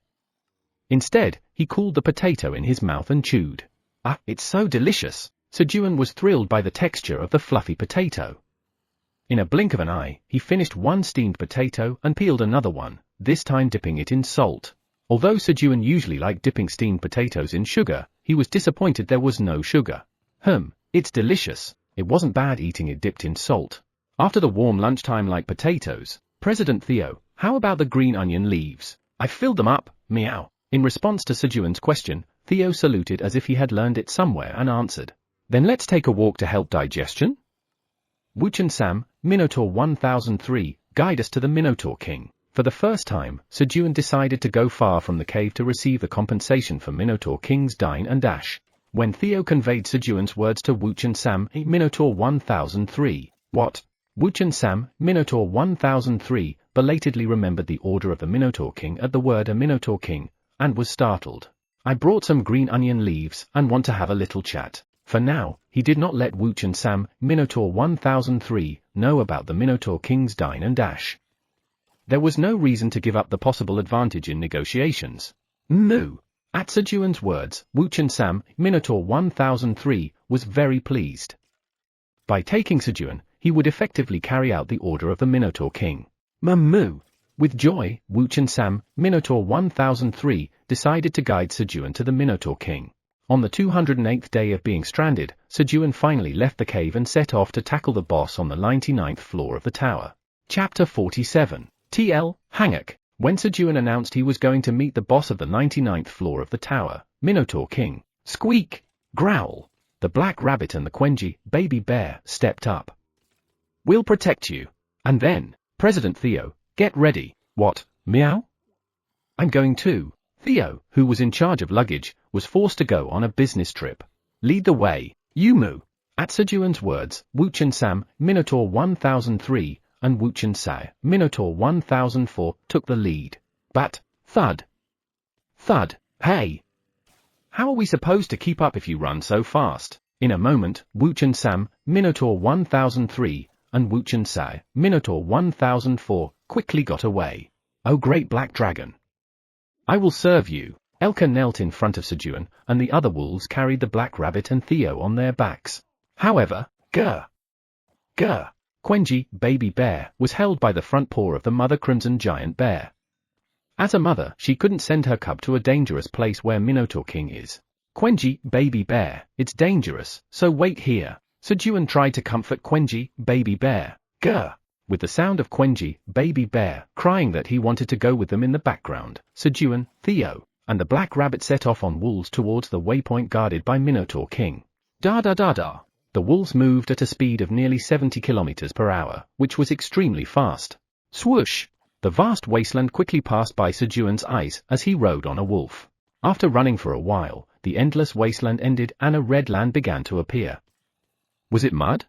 Instead, he cooled the potato in his mouth and chewed. Ah, it's so delicious! Sejun was thrilled by the texture of the fluffy potato. In a blink of an eye, he finished 1 steamed potato and peeled another one, this time dipping it in salt. Although Sejun usually liked dipping steamed potatoes in sugar, he was disappointed there was no sugar. It's delicious. It wasn't bad eating it dipped in salt. After the warm lunchtime-like potatoes, President Theo, how about the green onion leaves? I filled them up, meow. In response to Sejun's question, Theo saluted as if he had learned it somewhere and answered. Then let's take a walk to help digestion? Wuchen Sam, Minotaur 1003, guide us to the Minotaur King. For the first time, Sejun decided to go far from the cave to receive the compensation for Minotaur King's dine and dash. When Theo conveyed Sejun's words to Wuchen Sam, Minotaur 1003, what? Wuchen Sam, Minotaur 1003, belatedly remembered the order of the Minotaur King at the word a Minotaur King, and was startled. I brought some green onion leaves and want to have a little chat. For now, he did not let Wuchen Sam, Minotaur 1003, know about the Minotaur King's dine and dash. There was no reason to give up the possible advantage in negotiations. Moo! At Sejun's words, Wuchen Sam, Minotaur 1003, was very pleased. By taking Sejun, he would effectively carry out the order of the Minotaur King. Moo! With joy, Wuchen Sam, Minotaur 1003, decided to guide Sejun to the Minotaur King. On the 208th day of being stranded, Sejun finally left the cave and set off to tackle the boss on the 99th floor of the tower. Chapter 47. TL, Hangak. When Sejun announced he was going to meet the boss of the 99th floor of the tower, Minotaur King, squeak, growl, the black rabbit and the Quenji, baby bear, stepped up. We'll protect you. And then, President Theo, get ready. What, meow? I'm going too. Theo, who was in charge of luggage, was forced to go on a business trip. Lead the way, you moo. At Sejun's words, Wuchen Sam, Minotaur 1003, and Wuchen Sai, Minotaur 1004, took the lead. But, thud. Thud, hey! How are we supposed to keep up if you run so fast? In a moment, Wuchen Sam, Minotaur 1003, and Wuchen Sai, Minotaur 1004, quickly got away. Oh great black dragon! I will serve you. Elka knelt in front of Sejun, and the other wolves carried the black rabbit and Theo on their backs. However, Grr! Quenji, baby bear, was held by the front paw of the mother crimson giant bear. As a mother, she couldn't send her cub to a dangerous place where Minotaur King is. Quenji, baby bear, it's dangerous, so wait here. Sejun tried to comfort Quenji, baby bear. Grr! With the sound of Quenji, baby bear, crying that he wanted to go with them in the background, Sejun, Theo, and the black rabbit set off on wolves towards the waypoint guarded by Minotaur King. Da da da da. The wolves moved at a speed of nearly 70 kilometers per hour, which was extremely fast. Swoosh! The vast wasteland quickly passed by Sejun's eyes as he rode on a wolf. After running for a while, the endless wasteland ended and a red land began to appear. Was it mud?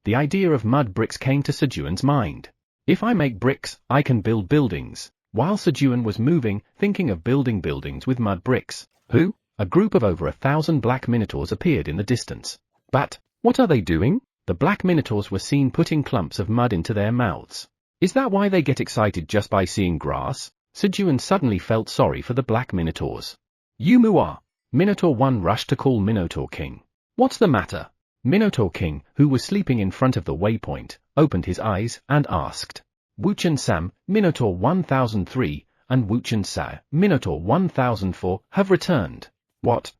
The idea of mud bricks came to Sejun's mind. If I make bricks, I can build buildings. While Sejun was moving, thinking of building buildings with mud bricks, a group of over 1,000 black minotaurs appeared in the distance. But, what are they doing? The black minotaurs were seen putting clumps of mud into their mouths. Is that why they get excited just by seeing grass? Sejun suddenly felt sorry for the black minotaurs. Yumuwa! Minotaur 1 rushed to call Minotaur King. What's the matter? Minotaur King, who was sleeping in front of the waypoint, opened his eyes and asked. Wuchen Sam, Minotaur 1003, and Wuchen Sa, Minotaur 1004, have returned. What?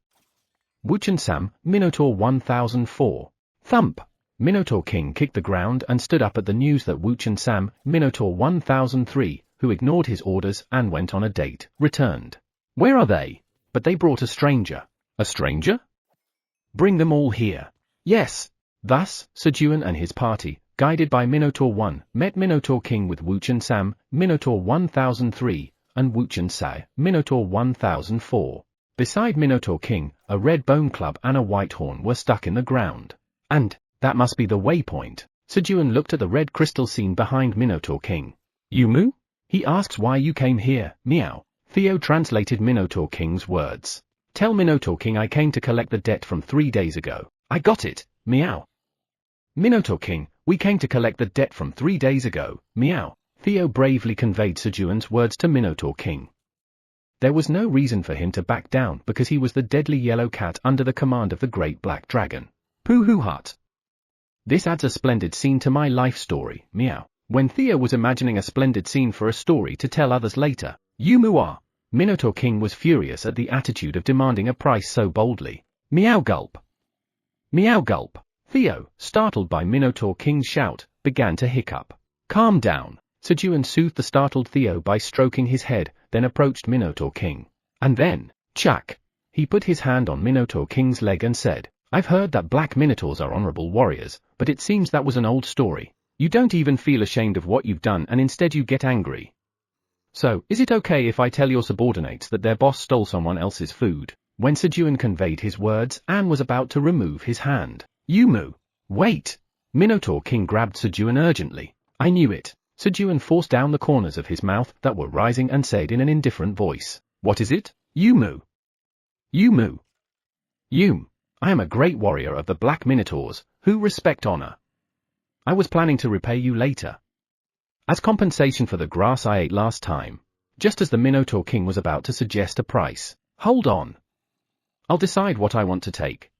Wuchen Sam, Minotaur 1004. Thump! Minotaur King kicked the ground and stood up at the news that Wuchen Sam, Minotaur 1003, who ignored his orders and went on a date, returned. Where are they? But they brought a stranger. A stranger? Bring them all here. Yes. Thus, Sejun and his party, guided by Minotaur 1, met Minotaur King with Wuchen Sam, Minotaur 1003, and Wuchen Sa, Minotaur 1004. Beside Minotaur King, a red bone club and a white horn were stuck in the ground. And, that must be the waypoint. Sejun looked at the red crystal scene behind Minotaur King. Yumu? He asks why you came here, meow. Theo translated Minotaur King's words. Tell Minotaur King I came to collect the debt from 3 days ago. I got it, meow. Minotaur King, we came to collect the debt from 3 days ago, meow. Theo bravely conveyed Sejun's words to Minotaur King. There was no reason for him to back down because he was the deadly yellow cat under the command of the great black dragon. Pooh hut. This adds a splendid scene to my life story, meow. When Theo was imagining a splendid scene for a story to tell others later, Yumuwa! Minotaur King was furious at the attitude of demanding a price so boldly. Meow gulp. Meow gulp. Theo, startled by Minotaur King's shout, began to hiccup. Calm down. Sejun soothed the startled Theo by stroking his head, then approached Minotaur King. And then, chuck! He put his hand on Minotaur King's leg and said, I've heard that black minotaurs are honorable warriors, but it seems that was an old story. You don't even feel ashamed of what you've done and instead you get angry. So, is it okay if I tell your subordinates that their boss stole someone else's food? When Sejun conveyed his words, Anne was about to remove his hand. Yumu! Wait! Minotaur King grabbed Sejun urgently. I knew it. Sejun forced down the corners of his mouth that were rising and said in an indifferent voice. What is it? Yumu! Yumu! I am a great warrior of the black minotaurs, who respect honor. I was planning to repay you later. As compensation for the grass I ate last time. Just as the Minotaur King was about to suggest a price. Hold on. I'll decide what I want to take.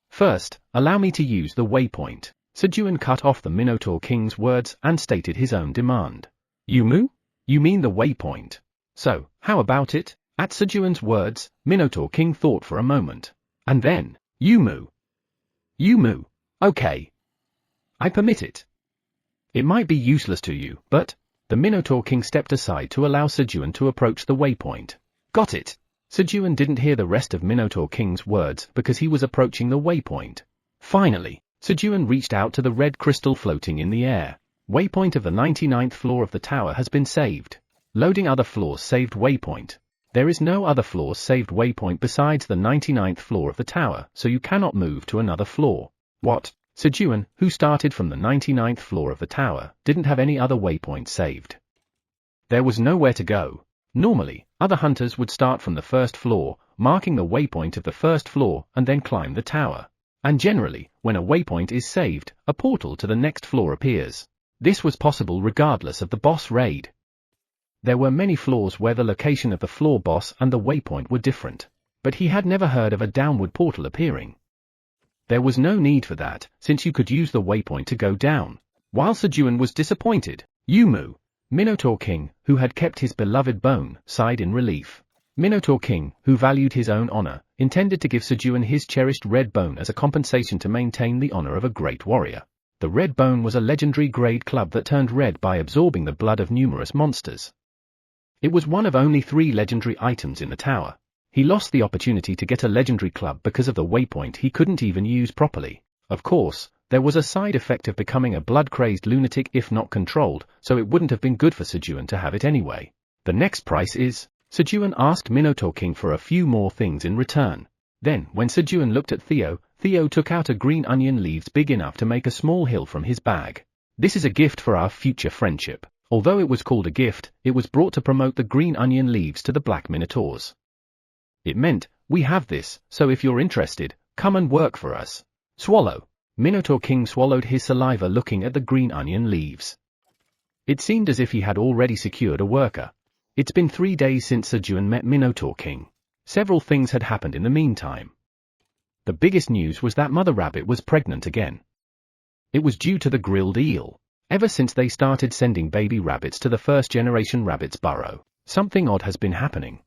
First, allow me to use the waypoint. Sejun cut off the Minotaur King's words and stated his own demand. Yumu? You mean the waypoint? So, how about it? At Sejun's words, Minotaur King thought for a moment. And then, Yumu. Okay. I permit it. It might be useless to you, but... The Minotaur King stepped aside to allow Sejun to approach the waypoint. Got it. Sejun didn't hear the rest of Minotaur King's words because he was approaching the waypoint. Finally, Sejun reached out to the red crystal floating in the air. Waypoint of the 99th floor of the tower has been saved. Loading other floors saved waypoint. There is no other floor saved waypoint besides the 99th floor of the tower, so you cannot move to another floor. What? Sejun, who started from the 99th floor of the tower, didn't have any other waypoint saved. There was nowhere to go. Normally, other hunters would start from the first floor, marking the waypoint of the first floor, and then climb the tower. And generally, when a waypoint is saved, a portal to the next floor appears. This was possible regardless of the boss raid. There were many floors where the location of the floor boss and the waypoint were different. But he had never heard of a downward portal appearing. There was no need for that, since you could use the waypoint to go down. While Sejun was disappointed, Yumu, Minotaur King, who had kept his beloved bone, sighed in relief. Minotaur King, who valued his own honor, intended to give Sejun his cherished red bone as a compensation to maintain the honor of a great warrior. The red bone was a legendary grade club that turned red by absorbing the blood of numerous monsters. It was one of only 3 legendary items in the tower. He lost the opportunity to get a legendary club because of the waypoint he couldn't even use properly. Of course, there was a side effect of becoming a blood-crazed lunatic if not controlled, so it wouldn't have been good for Sejun to have it anyway. The next price is, Sejun asked Minotaur King for a few more things in return. Then, when Sejun looked at Theo, Theo took out a green onion leaves big enough to make a small hill from his bag. This is a gift for our future friendship. Although it was called a gift, it was brought to promote the green onion leaves to the black minotaurs. It meant, we have this, so if you're interested, come and work for us. Swallow. Minotaur King swallowed his saliva looking at the green onion leaves. It seemed as if he had already secured a worker. It's been 3 days since Sejun met Minotaur King. Several things had happened in the meantime. The biggest news was that Mother Rabbit was pregnant again. It was due to the grilled eel. Ever since they started sending baby rabbits to the first-generation rabbit's burrow, something odd has been happening.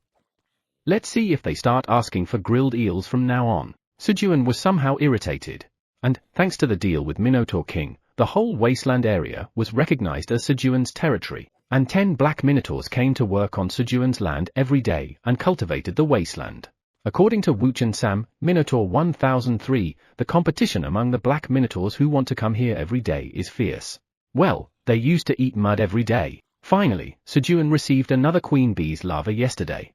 Let's see if they start asking for grilled eels from now on. Sejun was somehow irritated. And, thanks to the deal with Minotaur King, the whole wasteland area was recognized as Sejun's territory, and 10 black minotaurs came to work on Sejun's land every day and cultivated the wasteland. According to Wuchen Sam, Minotaur 1003, the competition among the black minotaurs who want to come here every day is fierce. Well, they used to eat mud every day. Finally, Sejun received another queen bee's larva yesterday.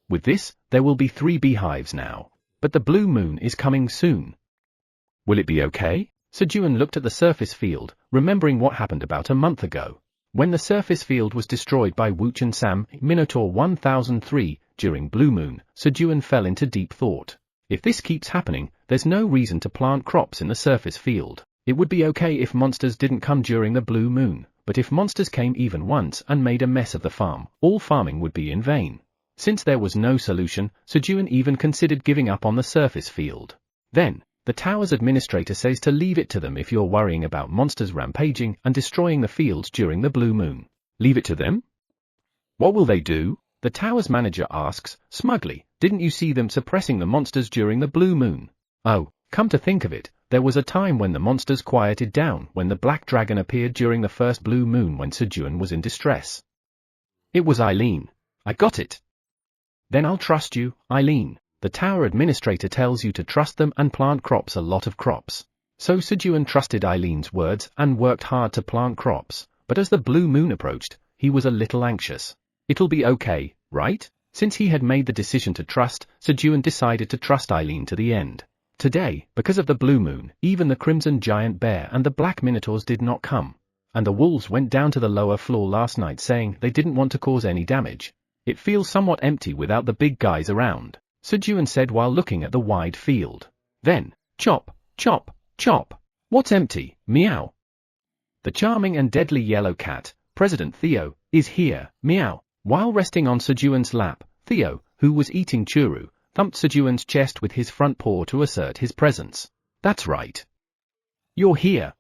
With this, there will be 3 beehives now. But the blue moon is coming soon. Will it be okay? Sejun looked at the surface field, remembering what happened about a month ago. When the surface field was destroyed by Wuchen Sam, Minotaur 1003, during blue moon, Sejun fell into deep thought. If this keeps happening, there's no reason to plant crops in the surface field. It would be okay if monsters didn't come during the blue moon, but if monsters came even once and made a mess of the farm, all farming would be in vain. Since there was no solution, Sejun even considered giving up on the surface field. Then, the tower's administrator says to leave it to them if you're worrying about monsters rampaging and destroying the fields during the blue moon. Leave it to them? What will they do? The tower's manager asks, smugly, didn't you see them suppressing the monsters during the blue moon? Oh, come to think of it, there was a time when the monsters quieted down when the black dragon appeared during the first blue moon when Sejun was in distress. It was Eileen. I got it. Then I'll trust you, Eileen. The tower administrator tells you to trust them and plant crops, a lot of crops. So Sejun trusted Eileen's words and worked hard to plant crops, but as the blue moon approached, he was a little anxious. It'll be okay, right? Since he had made the decision to trust, Sejun decided to trust Eileen to the end. Today, because of the blue moon, even the crimson giant bear and the black minotaurs did not come. And the wolves went down to the lower floor last night saying they didn't want to cause any damage. It feels somewhat empty without the big guys around, Sejun said while looking at the wide field. Then, chop, chop, chop. What's empty? Meow. The charming and deadly yellow cat, President Theo, is here, meow. While resting on Sejun's lap, Theo, who was eating churu, thumped Sejun's chest with his front paw to assert his presence. That's right. You're here.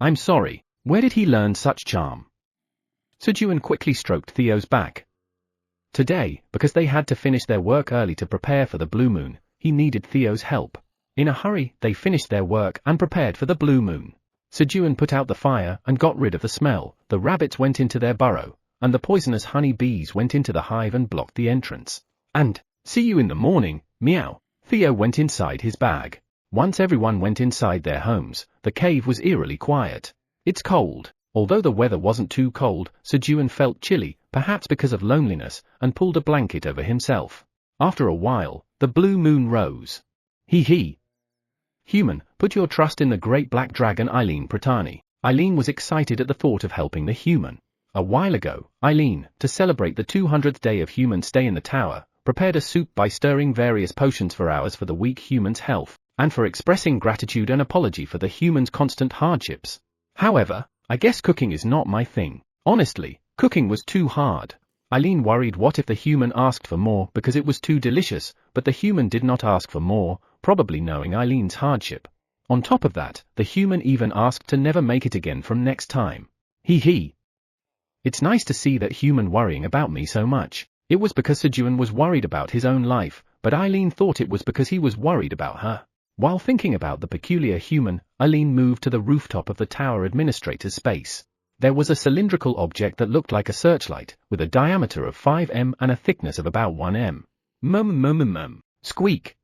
I'm sorry, where did he learn such charm? Sejun quickly stroked Theo's back. Today, because they had to finish their work early to prepare for the blue moon, he needed Theo's help. In a hurry, they finished their work and prepared for the blue moon. Sejun put out the fire and got rid of the smell, the rabbits went into their burrow, and the poisonous honey bees went into the hive and blocked the entrance. And, see you in the morning, meow. Theo went inside his bag. Once everyone went inside their homes, the cave was eerily quiet. It's cold. Although the weather wasn't too cold, Sejun felt chilly, perhaps because of loneliness, and pulled a blanket over himself. After a while, the blue moon rose. Hee. Human, put your trust in the great black dragon Eileen Pratani. Eileen was excited at the thought of helping the human. A while ago, Eileen, to celebrate the 200th day of human stay in the tower, prepared a soup by stirring various potions for hours for the weak human's health, and for expressing gratitude and apology for the human's constant hardships. However, I guess cooking is not my thing. Honestly, cooking was too hard. Eileen worried what if the human asked for more because it was too delicious, but the human did not ask for more, probably knowing Eileen's hardship. On top of that, the human even asked to never make it again from next time. Hee. It's nice to see that human worrying about me so much. It was because Sejun was worried about his own life, but Eileen thought it was because he was worried about her. While thinking about the peculiar human, Eileen moved to the rooftop of the tower administrator's space. There was a cylindrical object that looked like a searchlight, with a diameter of 5 m and a thickness of about 1 m. Mum. Squeak.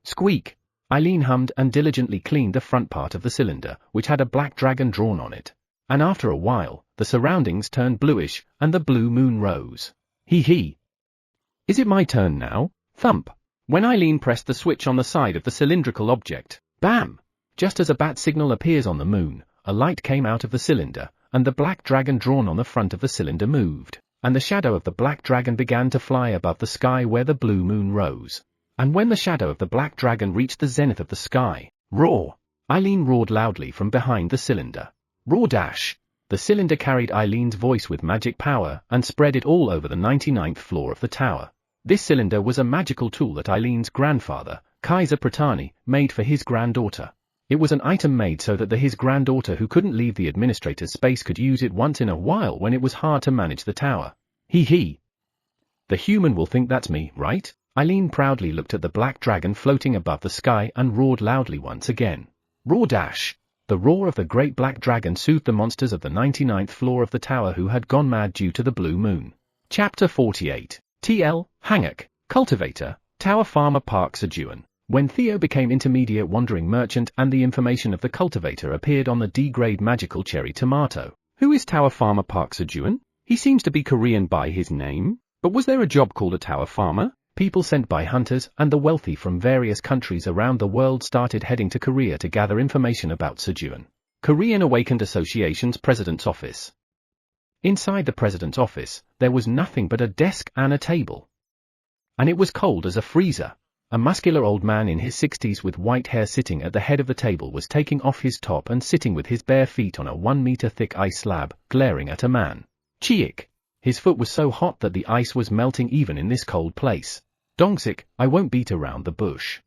Squeak. Eileen hummed and diligently cleaned the front part of the cylinder, which had a black dragon drawn on it. And after a while, the surroundings turned bluish, and the blue moon rose. Hee. Is it my turn now? Thump. When Eileen pressed the switch on the side of the cylindrical object, bam! Just as a bat signal appears on the moon, a light came out of the cylinder, and the black dragon drawn on the front of the cylinder moved, and the shadow of the black dragon began to fly above the sky where the blue moon rose. And when the shadow of the black dragon reached the zenith of the sky, roar! Eileen roared loudly from behind the cylinder. Roar dash! The cylinder carried Eileen's voice with magic power and spread it all over the 99th floor of the tower. This cylinder was a magical tool that Eileen's grandfather, Kaiser Pratani, made for his granddaughter. It was an item made so that his granddaughter who couldn't leave the administrator's space could use it once in a while when it was hard to manage the tower. Hee. The human will think that's me, right? Eileen proudly looked at the black dragon floating above the sky and roared loudly once again. Roar dash! The roar of the great black dragon soothed the monsters of the 99th floor of the tower who had gone mad due to the blue moon. Chapter 48. TL, Hanguk, Cultivator, Tower Farmer Park Sejun. When Theo became intermediate wandering merchant and the information of the cultivator appeared on the D-grade magical cherry tomato. Who is Tower Farmer Park Sejun? He seems to be Korean by his name. But was there a job called a tower farmer? People sent by hunters and the wealthy from various countries around the world started heading to Korea to gather information about Sejun. Korean Awakened Association's president's office. Inside the president's office, there was nothing but a desk and a table. And it was cold as a freezer. A muscular old man in his 60s with white hair sitting at the head of the table was taking off his top and sitting with his bare feet on a 1-meter thick ice slab, glaring at a man. Cheek! His foot was so hot that the ice was melting even in this cold place. Dongsik, I won't beat around the bush.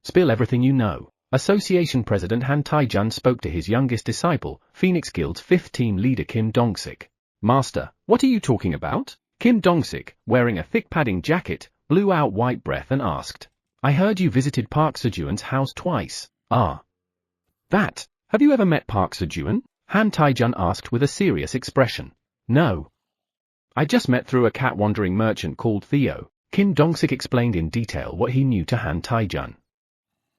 Spill everything you know. Association President Han Tae-jun spoke to his youngest disciple, Phoenix Guild's 5th team leader Kim Dongsik. Master, what are you talking about? Kim Dongsik, wearing a thick padding jacket, blew out white breath and asked. I heard you visited Park Sejun's house twice. Ah. That. Have you ever met Park Sejun? Han Tae-jun asked with a serious expression. No. I just met through a cat-wandering merchant called Theo. Kim Dongsik explained in detail what he knew to Han Tae-jun.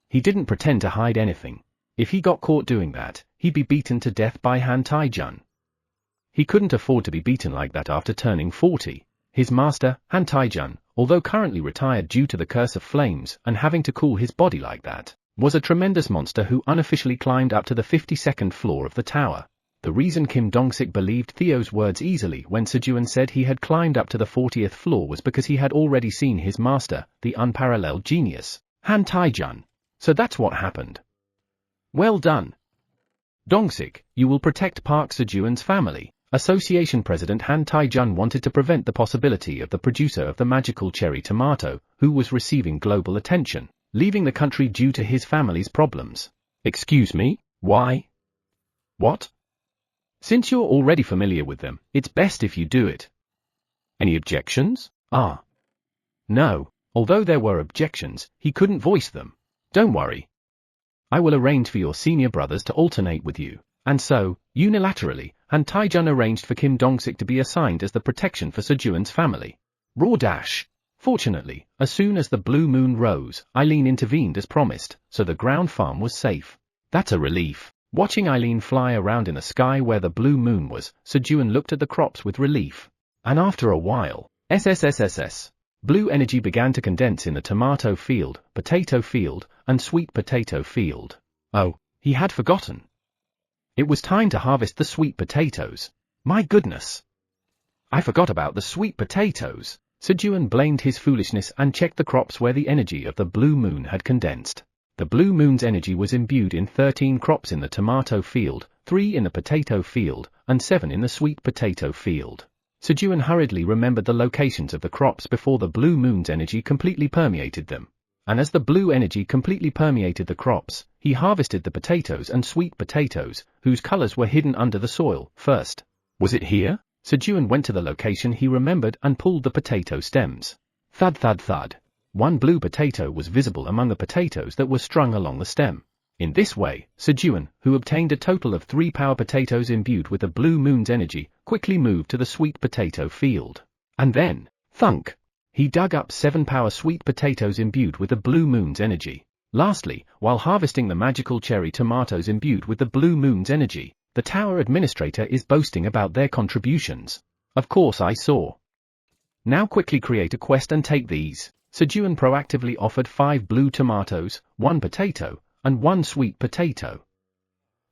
He didn't pretend to hide anything. If he got caught doing that, he'd be beaten to death by Han Tae-jun. He couldn't afford to be beaten like that after turning 40. His master, Han Tae-jun, although currently retired due to the curse of flames and having to cool his body like that, was a tremendous monster who unofficially climbed up to the 52nd floor of the tower. The reason Kim Dongsik believed Theo's words easily when Sejun said he had climbed up to the 40th floor was because he had already seen his master, the unparalleled genius, Han Tae-jun. So that's what happened. Well done. Dongsik, you will protect Park Sejun's family. Association President Han Tae-jun wanted to prevent the possibility of the producer of the magical cherry tomato, who was receiving global attention, leaving the country due to his family's problems. Excuse me, why? What? Since you're already familiar with them, it's best if you do it. Any objections? Ah. No, although there were objections, he couldn't voice them. Don't worry. I will arrange for your senior brothers to alternate with you. And so, unilaterally, Han Tae-jun arranged for Kim Dongsik to be assigned as the protection for Sejun's family. Raw dash. Fortunately, as soon as the blue moon rose, Eileen intervened as promised, so the ground farm was safe. That's a relief. Watching Eileen fly around in the sky where the blue moon was, Sejun looked at the crops with relief. And after a while, blue energy began to condense in the tomato field, potato field, and sweet potato field. Oh, he had forgotten. It was time to harvest the sweet potatoes. My goodness. I forgot about the sweet potatoes. Sejun blamed his foolishness and checked the crops where the energy of the blue moon had condensed. The blue moon's energy was imbued in 13 crops in the tomato field, 3 in the potato field, and 7 in the sweet potato field. Sejun hurriedly remembered the locations of the crops before the blue moon's energy completely permeated them. And as the blue energy completely permeated the crops, he harvested the potatoes and sweet potatoes, whose colors were hidden under the soil, first. Was it here? Sejun went to the location he remembered and pulled the potato stems. Thud thud thud. One blue potato was visible among the potatoes that were strung along the stem. In this way, Sejun, who obtained a total of 3 power potatoes imbued with the blue moon's energy, quickly moved to the sweet potato field. And then, thunk! He dug up 7 power sweet potatoes imbued with the blue moon's energy. Lastly, while harvesting the magical cherry tomatoes imbued with the blue moon's energy, the tower administrator is boasting about their contributions. Of course I saw. Now quickly create a quest and take these. Sejun proactively offered 5 blue tomatoes, 1 potato, and 1 sweet potato.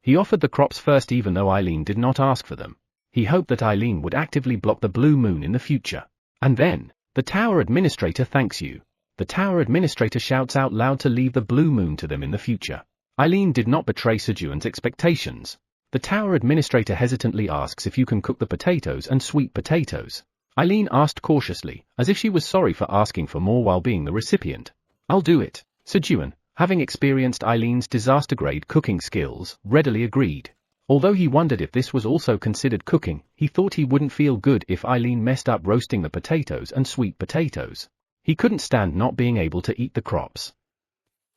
He offered the crops first even though Eileen did not ask for them. He hoped that Eileen would actively block the blue moon in the future. And then, the tower administrator thanks you. The tower administrator shouts out loud to leave the blue moon to them in the future. Eileen did not betray Sejun's expectations. The tower administrator hesitantly asks if you can cook the potatoes and sweet potatoes. Eileen asked cautiously, as if she was sorry for asking for more while being the recipient. I'll do it. Sejun, having experienced Eileen's disaster-grade cooking skills, readily agreed. Although he wondered if this was also considered cooking, he thought he wouldn't feel good if Eileen messed up roasting the potatoes and sweet potatoes. He couldn't stand not being able to eat the crops.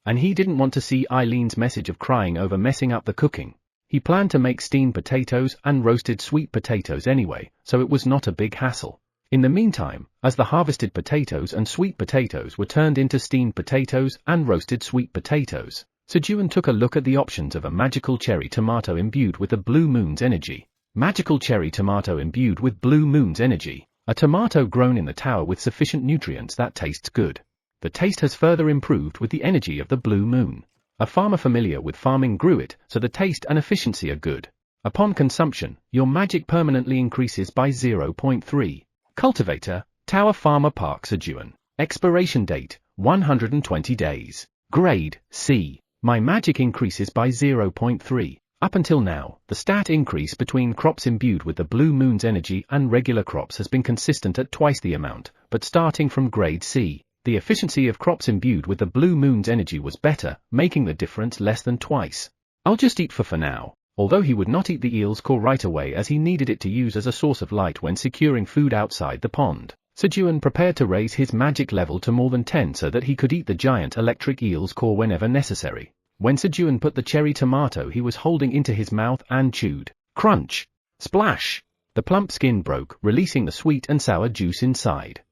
And he didn't want to see Eileen's message of crying over messing up the cooking. He planned to make steamed potatoes and roasted sweet potatoes anyway, so it was not a big hassle. In the meantime, as the harvested potatoes and sweet potatoes were turned into steamed potatoes and roasted sweet potatoes, Sejun took a look at the options of a magical cherry tomato imbued with the blue moon's energy. Magical cherry tomato imbued with blue moon's energy. A tomato grown in the tower with sufficient nutrients that tastes good. The taste has further improved with the energy of the blue moon. A farmer familiar with farming grew it, so the taste and efficiency are good. Upon consumption, your magic permanently increases by 0.3. Cultivator, Tower Farmer Park Sejun. Expiration date, 120 days. Grade, C. My magic increases by 0.3. Up until now, the stat increase between crops imbued with the blue moon's energy and regular crops has been consistent at twice the amount, but starting from grade C, the efficiency of crops imbued with the blue moon's energy was better, making the difference less than twice. I'll just eat for now. Although he would not eat the eel's core right away as he needed it to use as a source of light when securing food outside the pond, Sejun prepared to raise his magic level to more than 10 so that he could eat the giant electric eel's core whenever necessary. When Sejun put the cherry tomato he was holding into his mouth and chewed, crunch, splash, the plump skin broke, releasing the sweet and sour juice inside.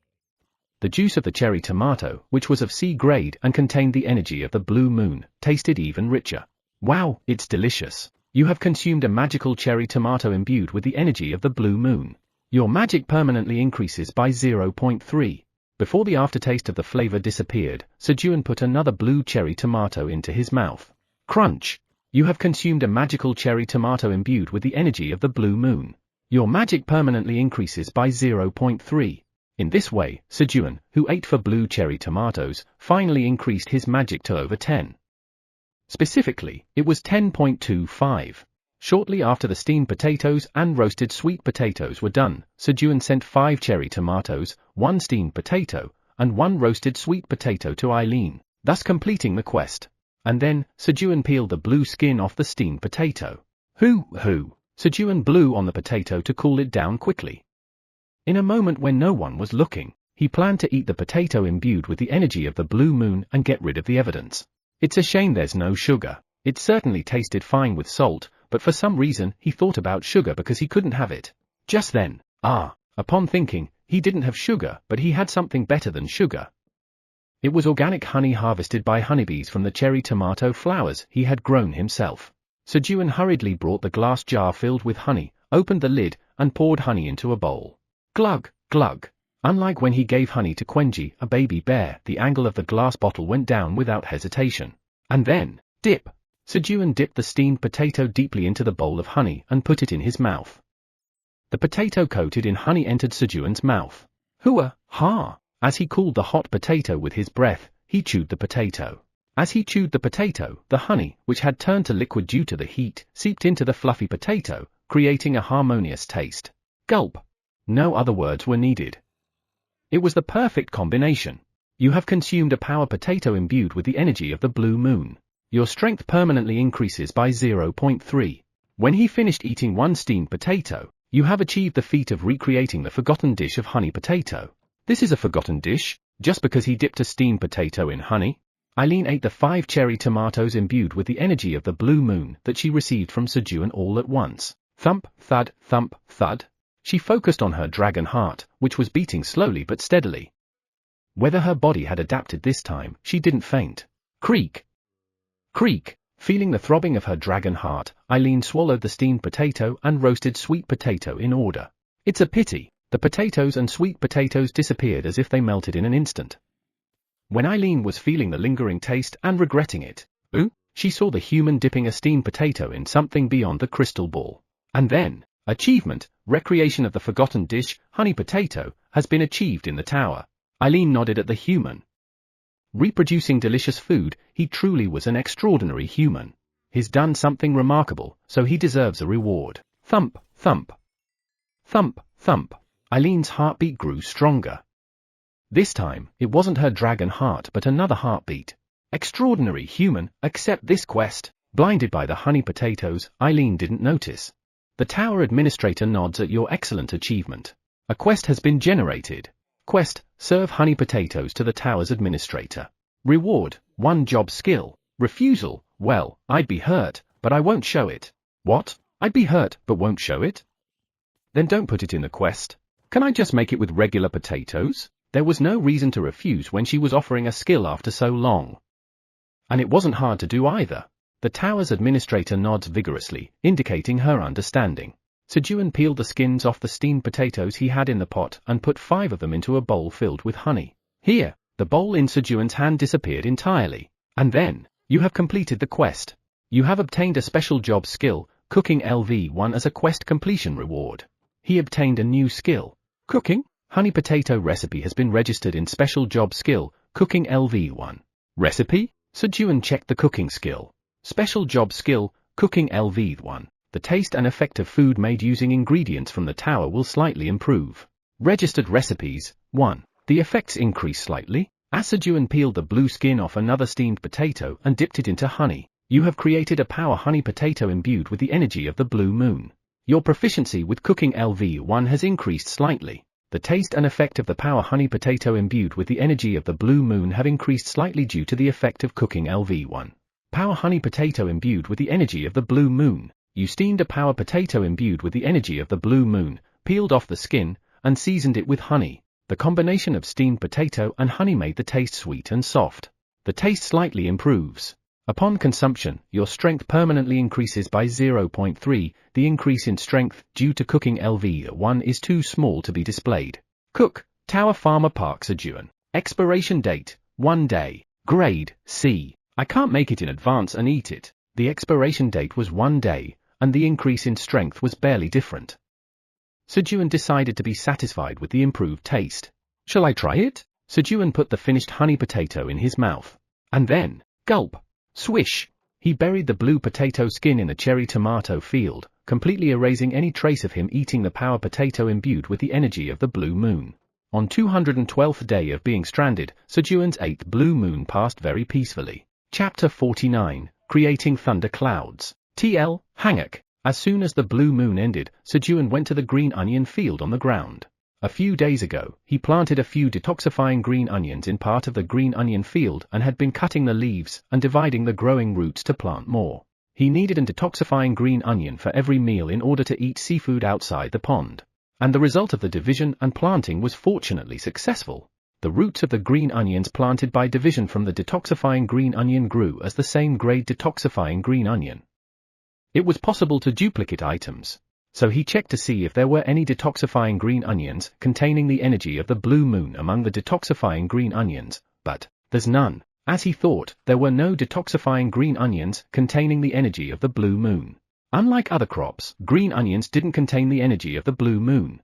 The juice of the cherry tomato, which was of C grade and contained the energy of the blue moon, tasted even richer. Wow, it's delicious. You have consumed a magical cherry tomato imbued with the energy of the blue moon. Your magic permanently increases by 0.3. Before the aftertaste of the flavor disappeared, Sejun put another blue cherry tomato into his mouth. Crunch! You have consumed a magical cherry tomato imbued with the energy of the blue moon. Your magic permanently increases by 0.3. In this way, Sejun, who ate for blue cherry tomatoes, finally increased his magic to over 10. Specifically, it was 10.25. Shortly after the steamed potatoes and roasted sweet potatoes were done, Sejun sent 5 cherry tomatoes, 1 steamed potato, and 1 roasted sweet potato to Eileen, thus completing the quest. And then, Sejun peeled the blue skin off the steamed potato. Hoo! Sejun blew on the potato to cool it down quickly. In a moment when no one was looking, he planned to eat the potato imbued with the energy of the blue moon and get rid of the evidence. It's a shame there's no sugar. It certainly tasted fine with salt, but for some reason he thought about sugar because he couldn't have it. Just then, upon thinking, he didn't have sugar, but he had something better than sugar. It was organic honey harvested by honeybees from the cherry tomato flowers he had grown himself. Sejun hurriedly brought the glass jar filled with honey, opened the lid, and poured honey into a bowl. Glug, glug. Unlike when he gave honey to Quenji, a baby bear, the angle of the glass bottle went down without hesitation. And then, dip. Sejun dipped the steamed potato deeply into the bowl of honey and put it in his mouth. The potato coated in honey entered Sejun's mouth. Hoo-ah! As he cooled the hot potato with his breath, he chewed the potato. As he chewed the potato, the honey, which had turned to liquid due to the heat, seeped into the fluffy potato, creating a harmonious taste. Gulp. No other words were needed. It was the perfect combination. You have consumed a power potato imbued with the energy of the blue moon. Your strength permanently increases by 0.3. When he finished eating 1 steamed potato, you have achieved the feat of recreating the forgotten dish of honey potato. This is a forgotten dish, just because he dipped a steamed potato in honey? Eileen ate the 5 cherry tomatoes imbued with the energy of the blue moon that she received from Sejun all at once. Thump, thud, thump, thud. She focused on her dragon heart, which was beating slowly but steadily. Whether her body had adapted this time, she didn't faint. Creak! Creak. Feeling the throbbing of her dragon heart, Eileen swallowed the steamed potato and roasted sweet potato in order. It's a pity. The potatoes and sweet potatoes disappeared as if they melted in an instant. When Eileen was feeling the lingering taste and regretting it, she saw the human dipping a steamed potato in something beyond the crystal ball. And then, achievement, recreation of the forgotten dish, honey potato, has been achieved in the tower. Eileen nodded at the human. Reproducing delicious food, he truly was an extraordinary human. He's done something remarkable, so he deserves a reward. Thump, thump. Thump, thump. Eileen's heartbeat grew stronger. This time, it wasn't her dragon heart but another heartbeat. Extraordinary human, accept this quest. Blinded by the honey potatoes, Eileen didn't notice. The tower administrator nods at your excellent achievement. A quest has been generated. Quest, serve honey potatoes to the tower's administrator. Reward, 1 job skill. Refusal, well, I'd be hurt, but I won't show it. What? I'd be hurt, but won't show it? Then don't put it in the quest. Can I just make it with regular potatoes? There was no reason to refuse when she was offering a skill after so long. And it wasn't hard to do either. The tower's administrator nods vigorously, indicating her understanding. Sejun peeled the skins off the steamed potatoes he had in the pot and put 5 of them into a bowl filled with honey. Here, the bowl in Sejun's hand disappeared entirely. And then, you have completed the quest. You have obtained a special job skill, cooking LV1 as a quest completion reward. He obtained a new skill. Cooking? Honey potato recipe has been registered in special job skill, cooking LV1. Recipe? Sejun checked the cooking skill. Special job skill, cooking LV1. The taste and effect of food made using ingredients from the tower will slightly improve. Registered recipes, 1. The effects increase slightly. As Sejun peeled the blue skin off another steamed potato and dipped it into honey, you have created a power honey potato imbued with the energy of the blue moon. Your proficiency with cooking LV1 has increased slightly. The taste and effect of the power honey potato imbued with the energy of the blue moon have increased slightly due to the effect of cooking LV1. Power honey potato imbued with the energy of the blue moon. You steamed a power potato imbued with the energy of the blue moon, peeled off the skin, and seasoned it with honey. The combination of steamed potato and honey made the taste sweet and soft. The taste slightly improves. Upon consumption, your strength permanently increases by 0.3. The increase in strength due to cooking LV1 is too small to be displayed. Cook, Tower Farmer Park Sejun. Expiration date, 1 day. Grade, C. I can't make it in advance and eat it. The expiration date was 1 day, and the increase in strength was barely different. Sejun decided to be satisfied with the improved taste. Shall I try it? Sejun put the finished honey potato in his mouth. And then, gulp. Swish! He buried the blue potato skin in a cherry tomato field, completely erasing any trace of him eating the power potato imbued with the energy of the blue moon. On 212th day of being stranded, Sejun's 8th blue moon passed very peacefully. Chapter 49, Creating Thunder Clouds. TL, Hangak. As soon as the blue moon ended, Sejun went to the green onion field on the ground. A few days ago, he planted a few detoxifying green onions in part of the green onion field and had been cutting the leaves and dividing the growing roots to plant more. He needed an detoxifying green onion for every meal in order to eat seafood outside the pond. And the result of the division and planting was fortunately successful. The roots of the green onions planted by division from the detoxifying green onion grew as the same grade detoxifying green onion. It was possible to duplicate items. So he checked to see if there were any detoxifying green onions containing the energy of the blue moon among the detoxifying green onions, but there's none. As he thought, there were no detoxifying green onions containing the energy of the blue moon. Unlike other crops, green onions didn't contain the energy of the blue moon.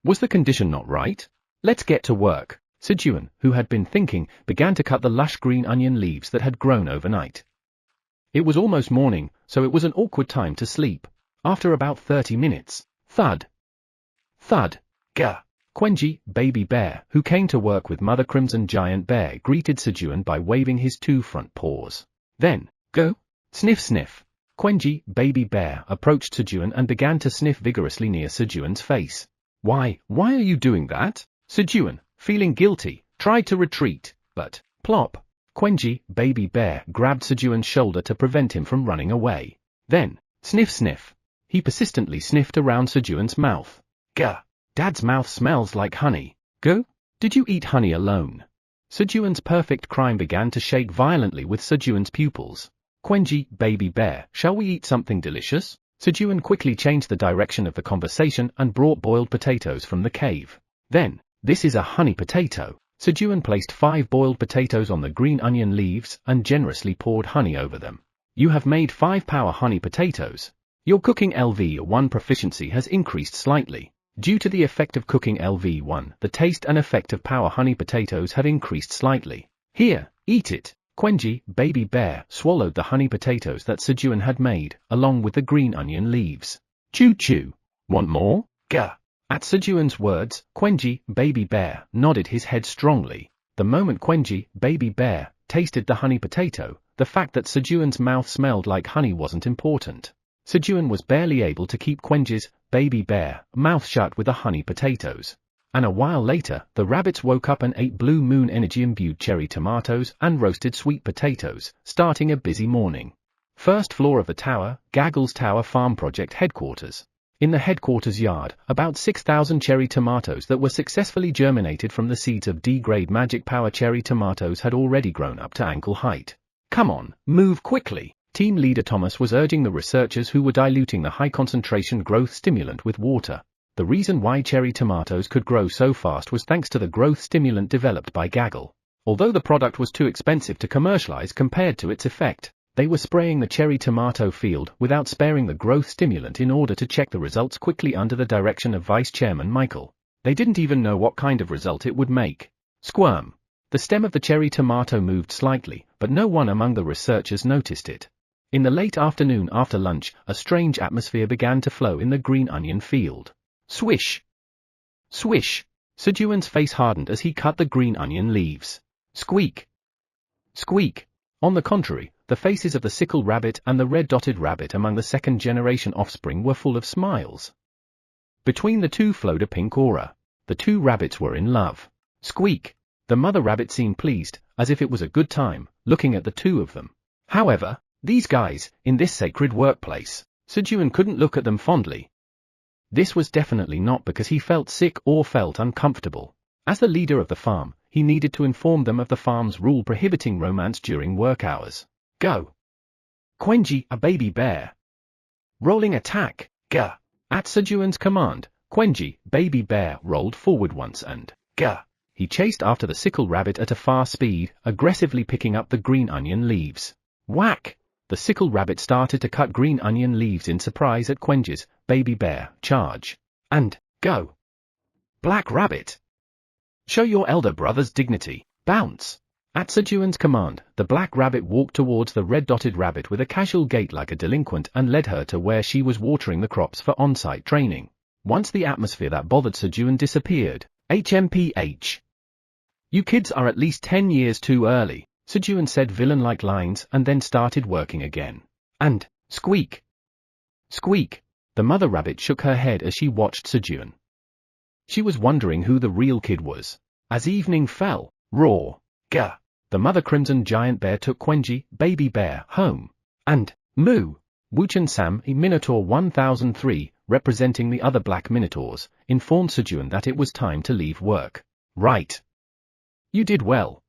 Was the condition not right? Let's get to work. Sejun, who had been thinking, began to cut the lush green onion leaves that had grown overnight. It was almost morning, so it was an awkward time to sleep. After about 30 minutes, thud, thud, gah. Quenji, baby bear, who came to work with Mother Crimson Giant Bear, greeted Sejun by waving his 2 front paws. Then, go, sniff sniff. Quenji, baby bear, approached Sejun and began to sniff vigorously near Sejun's face. Why are you doing that? Sejun, feeling guilty, tried to retreat, but, plop. Quenji, baby bear, grabbed Sejun's shoulder to prevent him from running away. Then, sniff sniff. He persistently sniffed around Sejun's mouth. Gah! Dad's mouth smells like honey. Go? Did you eat honey alone? Sejun's perfect crime began to shake violently with Sejun's pupils. Quenji, baby bear, shall we eat something delicious? Sejun quickly changed the direction of the conversation and brought boiled potatoes from the cave. Then, this is a honey potato. Sejun placed 5 boiled potatoes on the green onion leaves and generously poured honey over them. You have made 5 power honey potatoes. Your cooking LV1 proficiency has increased slightly. Due to the effect of cooking LV1, the taste and effect of power honey potatoes have increased slightly. Here, eat it. Quenji, baby bear, swallowed the honey potatoes that Sejun had made, along with the green onion leaves. Chew chew. Want more? Gah. At Sejun's words, Quenji, baby bear, nodded his head strongly. The moment Quenji, baby bear, tasted the honey potato, the fact that Sejun's mouth smelled like honey wasn't important. Sejun was barely able to keep Quenji's, baby bear, mouth shut with the honey potatoes. And a while later, the rabbits woke up and ate Blue Moon energy-imbued cherry tomatoes and roasted sweet potatoes, starting a busy morning. First floor of the tower, Gaggle's Tower Farm Project headquarters. In the headquarters yard, about 6,000 cherry tomatoes that were successfully germinated from the seeds of D-grade magic power cherry tomatoes had already grown up to ankle height. Come on, move quickly. Team leader Thomas was urging the researchers who were diluting the high-concentration growth stimulant with water. The reason why cherry tomatoes could grow so fast was thanks to the growth stimulant developed by Gaggle. Although the product was too expensive to commercialize compared to its effect, they were spraying the cherry tomato field without sparing the growth stimulant in order to check the results quickly under the direction of Vice Chairman Michael. They didn't even know what kind of result it would make. Squirm. The stem of the cherry tomato moved slightly, but no one among the researchers noticed it. In the late afternoon after lunch, a strange atmosphere began to flow in the green onion field. Swish! Swish! Sejun's face hardened as he cut the green onion leaves. Squeak! Squeak! On the contrary, the faces of the sickle rabbit and the red-dotted rabbit among the second-generation offspring were full of smiles. Between the two flowed a pink aura. The two rabbits were in love. Squeak! The mother rabbit seemed pleased, as if it was a good time, looking at the two of them. However, these guys, in this sacred workplace, Sejun couldn't look at them fondly. This was definitely not because he felt sick or felt uncomfortable. As the leader of the farm, he needed to inform them of the farm's rule prohibiting romance during work hours. Go! Quenji, a baby bear. Rolling attack, gah! At Sejun's command, Quenji, baby bear, rolled forward once and, gah! He chased after the sickle rabbit at a fast speed, aggressively picking up the green onion leaves. Whack! The sickle rabbit started to cut green onion leaves in surprise at Quenji's, baby bear, charge. And, go! Black rabbit! Show your elder brother's dignity, bounce! At Sejun's command, the black rabbit walked towards the red-dotted rabbit with a casual gait like a delinquent and led her to where she was watering the crops for on-site training. Once the atmosphere that bothered Sejun disappeared, HMPH. You kids are at least 10 years too early. Sejun said villain-like lines and then started working again. And, squeak! Squeak! The mother rabbit shook her head as she watched Sejun. She was wondering who the real kid was. As evening fell, roar, gah! The mother crimson giant bear took Quenji, baby bear, home. And, moo! Wuchen Sam, a Minotaur 1003, representing the other black Minotaurs, informed Sejun that it was time to leave work. Right. You did well.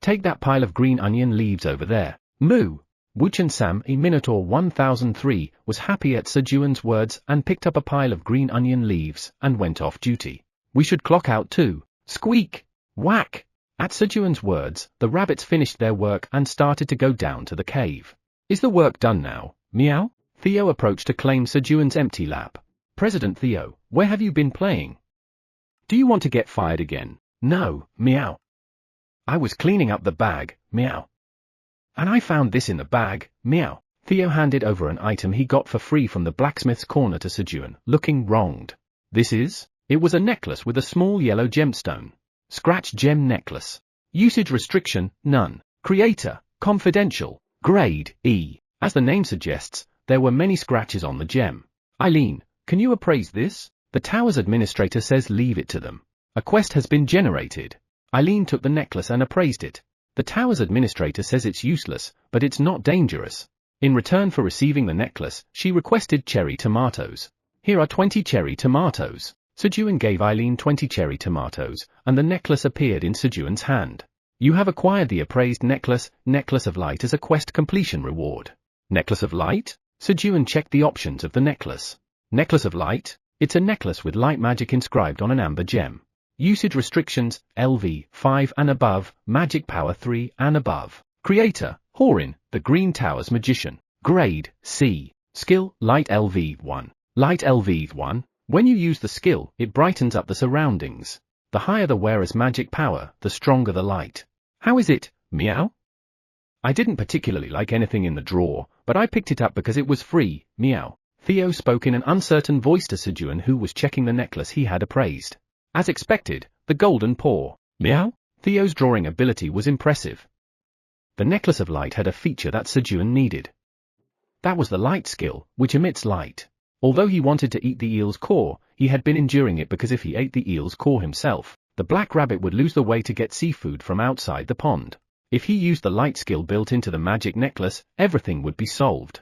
Take that pile of green onion leaves over there. Moo! Wuchen Sam, a Minotaur 1003, was happy at Sejun's words and picked up a pile of green onion leaves and went off duty. We should clock out too. Squeak! Whack! At Sejun's words, the rabbits finished their work and started to go down to the cave. Is the work done now? Meow? Theo approached to claim Sejun's empty lap. President Theo, where have you been playing? Do you want to get fired again? No, meow. I was cleaning up the bag, meow. And I found this in the bag, meow. Theo handed over an item he got for free from the blacksmith's corner to Sejun, looking wronged. This is? It was a necklace with a small yellow gemstone. Scratch gem necklace. Usage restriction, none. Creator, confidential. Grade, E. As the name suggests, there were many scratches on the gem. Eileen, can you appraise this? The tower's administrator says leave it to them. A quest has been generated. Eileen took the necklace and appraised it. The tower's administrator says it's useless, but it's not dangerous. In return for receiving the necklace, she requested cherry tomatoes. Here are 20 cherry tomatoes. Sejun gave Eileen 20 cherry tomatoes, and the necklace appeared in Sejun's hand. You have acquired the appraised necklace of light as a quest completion reward. Necklace of light? Sejun checked the options of the necklace. Necklace of light? It's a necklace with light magic inscribed on an amber gem. Usage restrictions, LV 5 and above, magic power 3 and above. Creator, Horin, the Green Tower's magician. Grade, C. Skill, light LV 1. Light LV 1. When you use the skill, it brightens up the surroundings. The higher the wearer's magic power, the stronger the light. How is it, meow? I didn't particularly like anything in the drawer, but I picked it up because it was free, meow. Theo spoke in an uncertain voice to Sejun, who was checking the necklace he had appraised. As expected, the golden paw, meow. Theo's drawing ability was impressive. The necklace of light had a feature that Sejun needed. That was the light skill, which emits light. Although he wanted to eat the eel's core, he had been enduring it because if he ate the eel's core himself, the black rabbit would lose the way to get seafood from outside the pond. If he used the light skill built into the magic necklace, everything would be solved.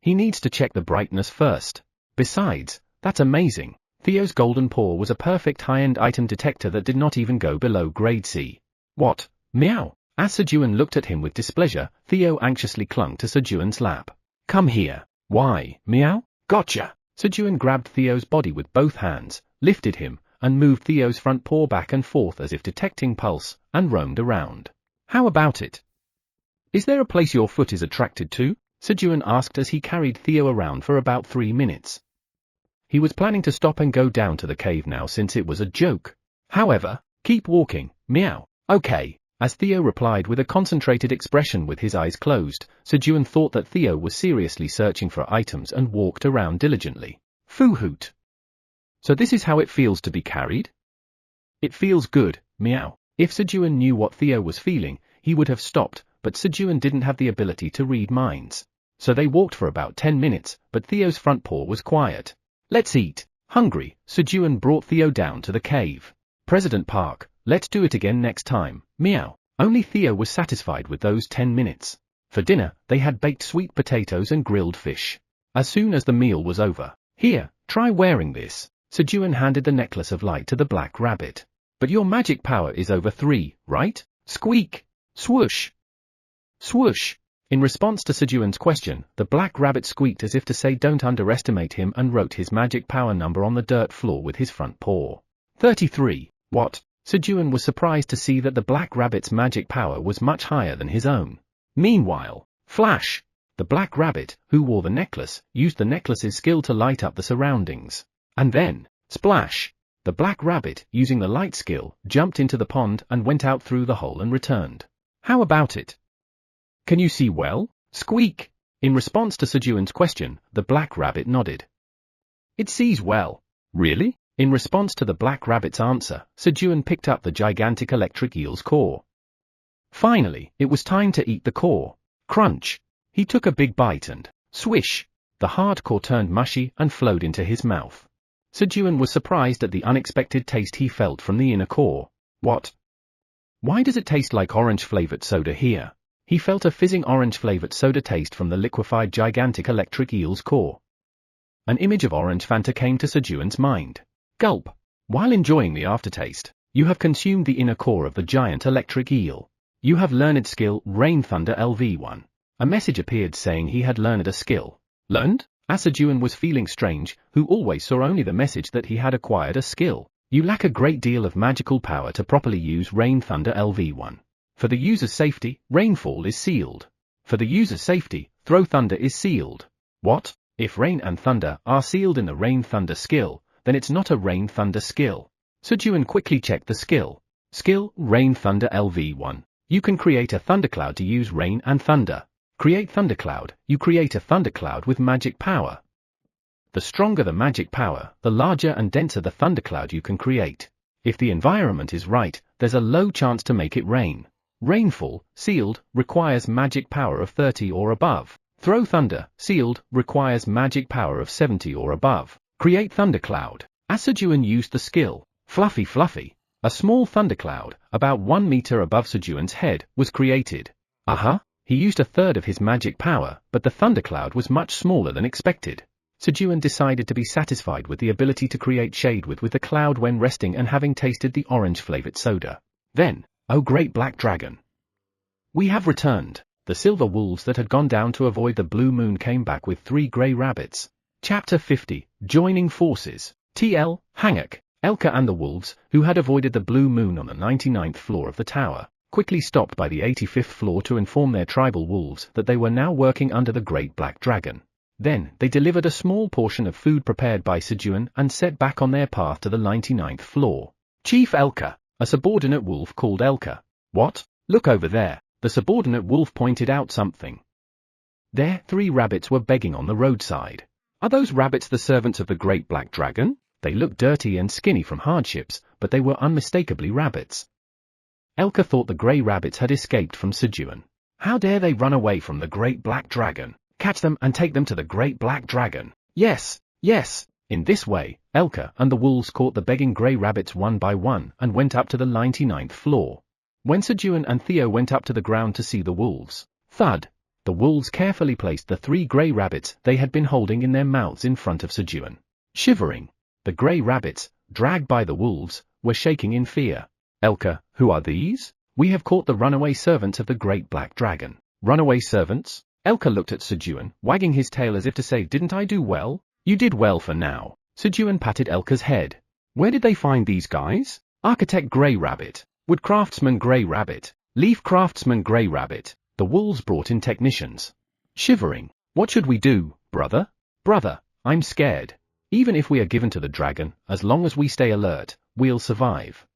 He needs to check the brightness first. Besides, that's amazing. Theo's golden paw was a perfect high-end item detector that did not even go below grade C. What? Meow. As Sejun looked at him with displeasure, Theo anxiously clung to Sejun's lap. Come here. Why, meow? Gotcha. Sejun grabbed Theo's body with both hands, lifted him, and moved Theo's front paw back and forth as if detecting pulse, and roamed around. How about it? Is there a place your foot is attracted to? Sejun asked as he carried Theo around for about 3 minutes. He was planning to stop and go down to the cave now since it was a joke. However, keep walking, meow. Okay. As Theo replied with a concentrated expression with his eyes closed, Sejun thought that Theo was seriously searching for items and walked around diligently. Foo-hoot. So this is how it feels to be carried? It feels good, meow. If Sejun knew what Theo was feeling, he would have stopped, but Sejun didn't have the ability to read minds. So they walked for about 10 minutes, but Theo's front paw was quiet. Let's eat. Hungry, Sejun brought Theo down to the cave. President Park, let's do it again next time, meow. Only Theo was satisfied with those 10 minutes. For dinner, they had baked sweet potatoes and grilled fish. As soon as the meal was over, here, try wearing this. Sejun handed the necklace of light to the black rabbit. But your magic power is over 3, right? Squeak. Swoosh. Swoosh. In response to Sejun's question, the black rabbit squeaked as if to say don't underestimate him and wrote his magic power number on the dirt floor with his front paw. 33. What? Sejun was surprised to see that the black rabbit's magic power was much higher than his own. Meanwhile, flash! The black rabbit, who wore the necklace, used the necklace's skill to light up the surroundings. And then, splash! The black rabbit, using the light skill, jumped into the pond and went out through the hole and returned. How about it? Can you see well? Squeak! In response to Sejun's question, the black rabbit nodded. It sees well. Really? In response to the black rabbit's answer, Sejun picked up the gigantic electric eel's core. Finally, it was time to eat the core. Crunch! He took a big bite and, swish! The hard core turned mushy and flowed into his mouth. Sejun was surprised at the unexpected taste he felt from the inner core. What? Why does it taste like orange-flavored soda here? He felt a fizzing orange-flavored soda taste from the liquefied gigantic electric eel's core. An image of orange Fanta came to Sejun's mind. Gulp. While enjoying the aftertaste, you have consumed the inner core of the giant electric eel. You have learned skill Rain Thunder LV1. A message appeared saying he had learned a skill. Learned? As Sejun was feeling strange, who always saw only the message that he had acquired a skill. You lack a great deal of magical power to properly use Rain Thunder LV1. For the user's safety, Rainfall is sealed. For the user's safety, Throw Thunder is sealed. What? If Rain and Thunder are sealed in the Rain Thunder skill, then it's not a Rain Thunder skill. Sejun quickly checked the skill. Skill, Rain Thunder LV1. You can create a thundercloud to use rain and thunder. Create thundercloud. You create a thundercloud with magic power. The stronger the magic power, the larger and denser the thundercloud you can create. If the environment is right, there's a low chance to make it rain. Rainfall, sealed, requires magic power of 30 or above. Throw Thunder, sealed, requires magic power of 70 or above. Create thundercloud. As Sejun used the skill, Fluffy Fluffy. A small thundercloud, about 1 meter above Sejun's head, was created. He used a third of his magic power, but the thundercloud was much smaller than expected. Sejun decided to be satisfied with the ability to create shade with the cloud when resting and having tasted the orange-flavored soda. Then, "Oh great black dragon! We have returned." The silver wolves that had gone down to avoid the blue moon came back with 3 grey rabbits. Chapter 50, Joining Forces. TL, Hanguk, Elka and the wolves, who had avoided the blue moon on the 99th floor of the tower, quickly stopped by the 85th floor to inform their tribal wolves that they were now working under the great black dragon. Then, they delivered a small portion of food prepared by Sejun and set back on their path to the 99th floor. Chief Elka, a subordinate wolf called Elka. "What? Look over there." The subordinate wolf pointed out something. There, 3 rabbits were begging on the roadside. "Are those rabbits the servants of the great black dragon?" They looked dirty and skinny from hardships, but they were unmistakably rabbits. Elka thought the grey rabbits had escaped from Sejun. How dare they run away from the great black dragon? Catch them and take them to the great black dragon. Yes, yes. In this way, Elka and the wolves caught the begging grey rabbits one by one and went up to the 99th floor. When Sejun and Theo went up to the ground to see the wolves, thud, the wolves carefully placed the 3 grey rabbits they had been holding in their mouths in front of Sejun. Shivering, the grey rabbits, dragged by the wolves, were shaking in fear. "Elka, who are these?" "We have caught the runaway servants of the great black dragon." "Runaway servants?" Elka looked at Sejun, wagging his tail as if to say, "Didn't I do well?" "You did well for now." Sejun patted Elka's head. "Where did they find these guys?" "Architect Grey Rabbit, Wood Craftsman Grey Rabbit, Leaf Craftsman Grey Rabbit." The wolves brought in technicians. Shivering, "What should we do, brother?" "Brother, I'm scared. Even if we are given to the dragon, as long as we stay alert, we'll survive."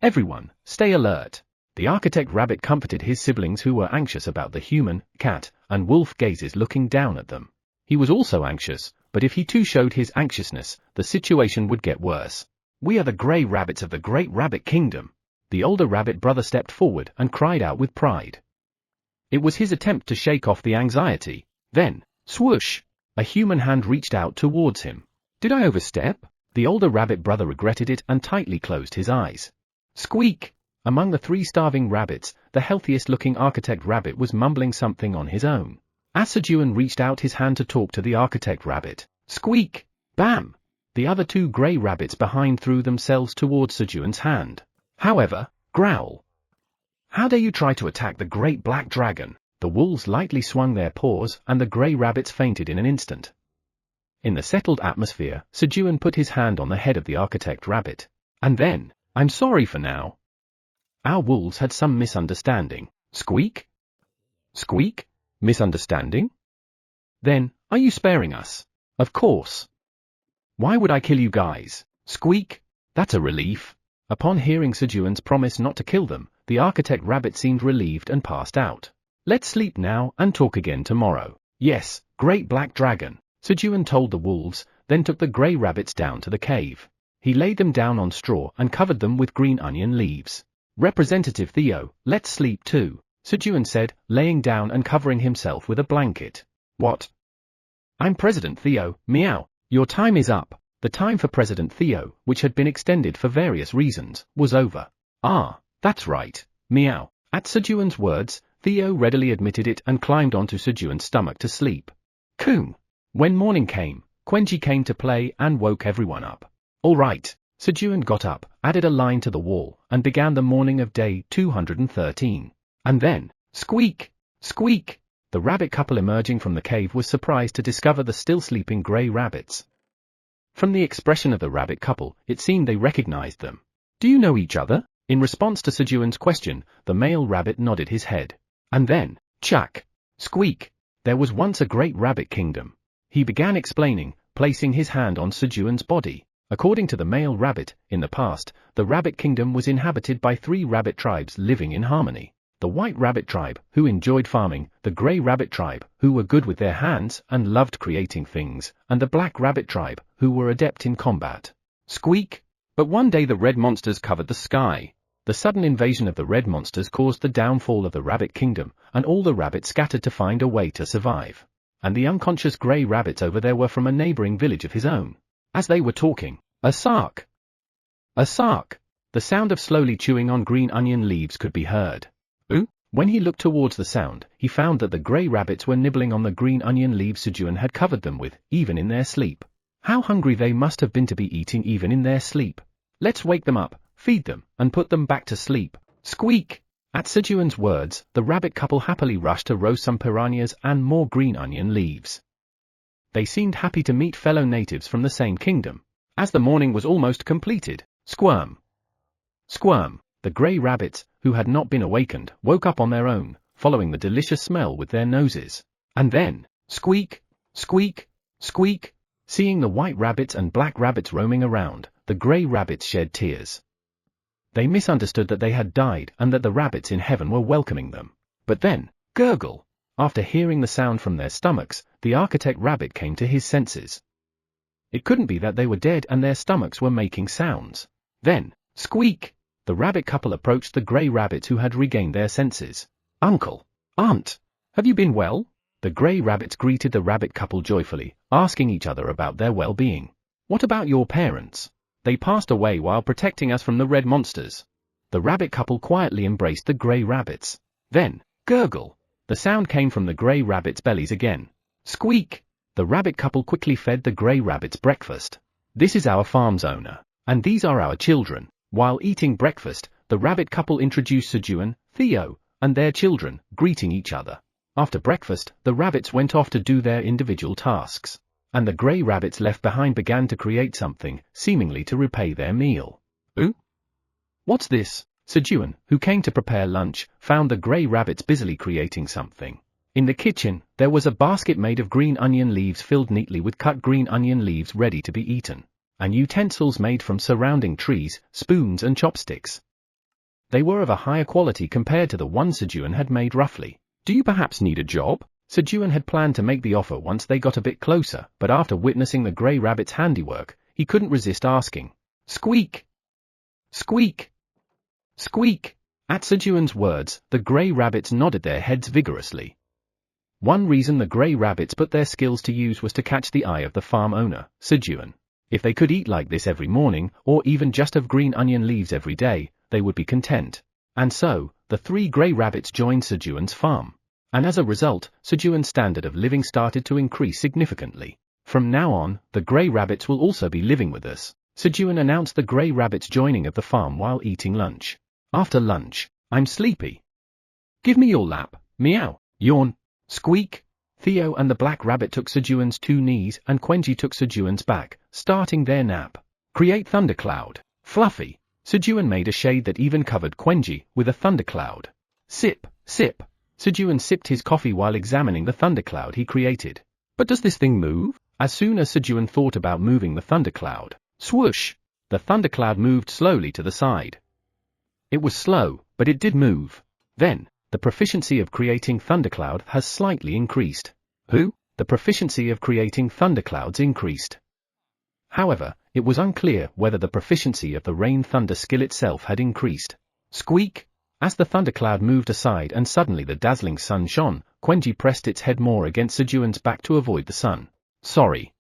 "Everyone, stay alert." The architect rabbit comforted his siblings who were anxious about the human, cat, and wolf gazes looking down at them. He was also anxious, but if he too showed his anxiousness, the situation would get worse. "We are the grey rabbits of the great rabbit kingdom." The older rabbit brother stepped forward and cried out with pride. It was his attempt to shake off the anxiety. Then, swoosh! A human hand reached out towards him. "Did I overstep?" The older rabbit brother regretted it and tightly closed his eyes. Squeak! Among the 3 starving rabbits, the healthiest-looking architect rabbit was mumbling something on his own. As Sejun reached out his hand to talk to the architect rabbit. Squeak! Bam! The other 2 grey rabbits behind threw themselves towards Sejun's hand. However, growl! "How dare you try to attack the great black dragon?" The wolves lightly swung their paws and the grey rabbits fainted in an instant. In the settled atmosphere, Sejun put his hand on the head of the architect rabbit. And then, "I'm sorry for now. Our wolves had some misunderstanding." Squeak? Squeak? Misunderstanding? Then, are you sparing us? Of course. Why would I kill you guys? Squeak? That's a relief. Upon hearing Sejun's promise not to kill them, the architect rabbit seemed relieved and passed out. "Let's sleep now and talk again tomorrow." "Yes, great black dragon," Sejun told the wolves, then took the grey rabbits down to the cave. He laid them down on straw and covered them with green onion leaves. "Representative Theo, let's sleep too," Sejun said, laying down and covering himself with a blanket. "What? I'm President Theo, meow. Your time is up." The time for President Theo, which had been extended for various reasons, was over. "Ah, that's right, meow." At Sejun's words, Theo readily admitted it and climbed onto Sejun's stomach to sleep. Coom. When morning came, Quenji came to play and woke everyone up. "All right." Sejun got up, added a line to the wall, and began the morning of day 213. And then, squeak! Squeak! The rabbit couple emerging from the cave was surprised to discover the still sleeping grey rabbits. From the expression of the rabbit couple, it seemed they recognized them. "Do you know each other?" In response to Sejun's question, the male rabbit nodded his head. And then, chuck! Squeak! There was once a great rabbit kingdom. He began explaining, placing his hand on Sejun's body. According to the male rabbit, in the past, the rabbit kingdom was inhabited by 3 rabbit tribes living in harmony. The white rabbit tribe, who enjoyed farming, the grey rabbit tribe, who were good with their hands and loved creating things, and the black rabbit tribe, who were adept in combat. Squeak! But one day the red monsters covered the sky. The sudden invasion of the red monsters caused the downfall of the rabbit kingdom, and all the rabbits scattered to find a way to survive. And the unconscious grey rabbits over there were from a neighboring village of his own. As they were talking, a sark! A sark! The sound of slowly chewing on green onion leaves could be heard. Ooh! When he looked towards the sound, he found that the grey rabbits were nibbling on the green onion leaves Sejun had covered them with, even in their sleep. How hungry they must have been to be eating even in their sleep. "Let's wake them up, feed them, and put them back to sleep," Squeak! At Sejun's words, the rabbit couple happily rushed to roast some piranhas and more green onion leaves. They seemed happy to meet fellow natives from the same kingdom. As the morning was almost completed, squirm! Squirm! The grey rabbits, who had not been awakened, woke up on their own, following the delicious smell with their noses. And then, squeak! Squeak! Squeak! Seeing the white rabbits and black rabbits roaming around, the grey rabbits shed tears. They misunderstood that they had died and that the rabbits in heaven were welcoming them. But then, gurgle! After hearing the sound from their stomachs, the architect rabbit came to his senses. It couldn't be that they were dead and their stomachs were making sounds. Then, squeak! The rabbit couple approached the grey rabbits who had regained their senses. Uncle, Aunt, have you been well? The grey rabbits greeted the rabbit couple joyfully, asking each other about their well-being. What about your parents? They passed away while protecting us from the red monsters. The rabbit couple quietly embraced the grey rabbits. Then, gurgle! The sound came from the grey rabbits' bellies again. Squeak! The rabbit couple quickly fed the grey rabbits breakfast. This is our farm's owner, and these are our children. While eating breakfast, the rabbit couple introduced Sejun, Theo, and their children, greeting each other. After breakfast, the rabbits went off to do their individual tasks. And the grey rabbits left behind began to create something, seemingly to repay their meal. Ooh? What's this? Sejun, who came to prepare lunch, found the grey rabbits busily creating something. In the kitchen, there was a basket made of green onion leaves filled neatly with cut green onion leaves ready to be eaten, and utensils made from surrounding trees, spoons and chopsticks. They were of a higher quality compared to the ones Sejun had made roughly. Do you perhaps need a job? Sejun had planned to make the offer once they got a bit closer, but after witnessing the grey rabbit's handiwork, he couldn't resist asking. Squeak! Squeak! Squeak! At Sejun's words, the grey rabbits nodded their heads vigorously. One reason the grey rabbits put their skills to use was to catch the eye of the farm owner, Sejun. If they could eat like this every morning, or even just have green onion leaves every day, they would be content. And so, the 3 grey rabbits joined Sejun's farm. And as a result, Sejun's standard of living started to increase significantly. From now on, the grey rabbits will also be living with us. Sejun announced the grey rabbits joining of the farm while eating lunch. After lunch, I'm sleepy. Give me your lap, meow, yawn, squeak. Theo and the black rabbit took Sejun's 2 knees and Quenji took Sejun's back, starting their nap. Create thundercloud. Fluffy. Sejun made a shade that even covered Quenji with a thundercloud. Sip, sip. Sejun sipped his coffee while examining the thundercloud he created. But does this thing move? As soon as Sejun thought about moving the thundercloud, swoosh! The thundercloud moved slowly to the side. It was slow, but it did move. Then, the proficiency of creating thundercloud has slightly increased. Who? The proficiency of creating thunderclouds increased. However, it was unclear whether the proficiency of the rain thunder skill itself had increased. Squeak! As the thundercloud moved aside and suddenly the dazzling sun shone, Quenji pressed its head more against Sejun's back to avoid the sun. Sorry.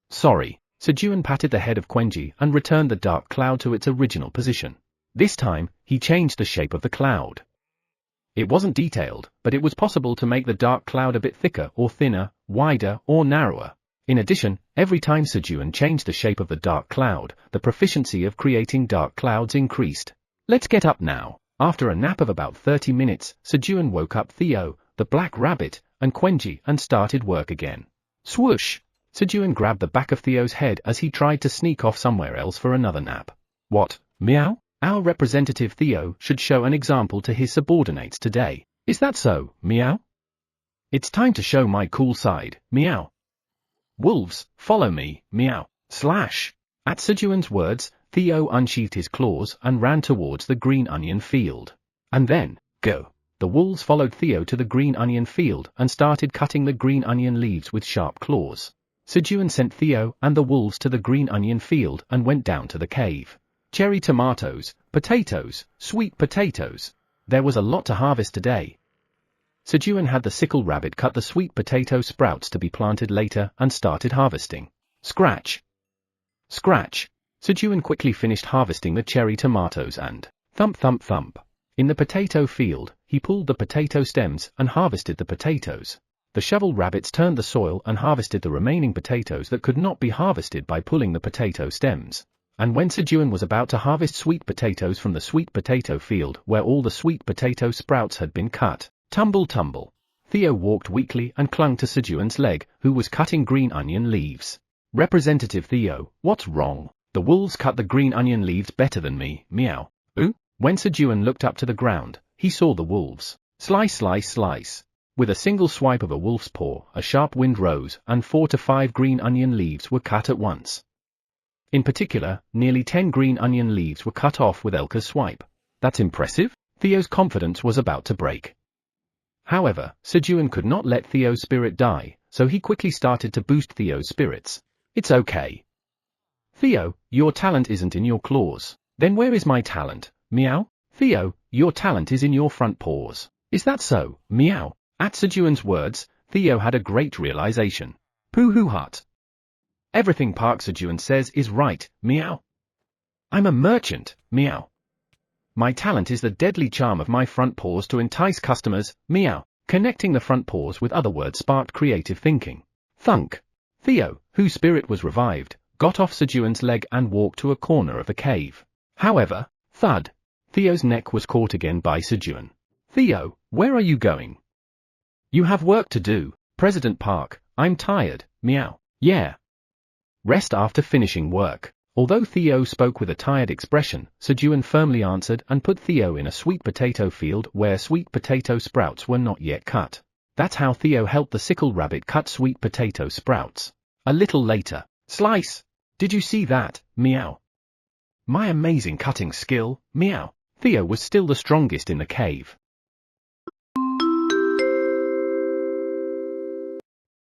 Sorry. Sejun patted the head of Quenji and returned the dark cloud to its original position. This time, he changed the shape of the cloud. It wasn't detailed, but it was possible to make the dark cloud a bit thicker or thinner, wider or narrower. In addition, every time Sejun changed the shape of the dark cloud, the proficiency of creating dark clouds increased. Let's get up now. After a nap of about 30 minutes, Sejun woke up Theo, the black rabbit, and Quenji and started work again. Swoosh! Sejun grabbed the back of Theo's head as he tried to sneak off somewhere else for another nap. What, meow? Our representative Theo should show an example to his subordinates today. Is that so, meow? It's time to show my cool side, meow. Wolves, follow me, meow. Slash! At Sejun's words, Theo unsheathed his claws and ran towards the green onion field. And then, go! The wolves followed Theo to the green onion field and started cutting the green onion leaves with sharp claws. Sejun sent Theo and the wolves to the green onion field and went down to the cave. Cherry tomatoes, potatoes, sweet potatoes. There was a lot to harvest today. Sejun had the sickle rabbit cut the sweet potato sprouts to be planted later and started harvesting. Scratch! Scratch! Sejun quickly finished harvesting the cherry tomatoes and thump thump thump. In the potato field, he pulled the potato stems and harvested the potatoes. The shovel rabbits turned the soil and harvested the remaining potatoes that could not be harvested by pulling the potato stems. And when Sejun was about to harvest sweet potatoes from the sweet potato field where all the sweet potato sprouts had been cut, tumble tumble, Theo walked weakly and clung to Sejun's leg, who was cutting green onion leaves. Representative Theo, what's wrong? The wolves cut the green onion leaves better than me, meow. Ooh? When Sejun looked up to the ground, he saw the wolves. Slice slice slice. With a single swipe of a wolf's paw, a sharp wind rose, and 4 to 5 green onion leaves were cut at once. In particular, nearly 10 green onion leaves were cut off with Elka's swipe. That's impressive? Theo's confidence was about to break. However, Sejun could not let Theo's spirit die, so he quickly started to boost Theo's spirits. It's okay. Theo, your talent isn't in your claws. Then where is my talent? Meow? Theo, your talent is in your front paws. Is that so? Meow. At Sejun's words, Theo had a great realization. Pooh-hoo hut. Everything Park Sejun says is right, meow. I'm a merchant, meow. My talent is the deadly charm of my front paws to entice customers, meow. Connecting the front paws with other words sparked creative thinking. Thunk. Theo, whose spirit was revived, got off Sejun's leg and walked to a corner of the cave. However, thud. Theo's neck was caught again by Sejun. Theo, where are you going? You have work to do, President Park. I'm tired, meow. Yeah. Rest after finishing work. Although Theo spoke with a tired expression, Sejun firmly answered and put Theo in a sweet potato field where sweet potato sprouts were not yet cut. That's how Theo helped the sickle rabbit cut sweet potato sprouts. A little later, slice! Did you see that, meow? My amazing cutting skill, meow. Theo was still the strongest in the cave.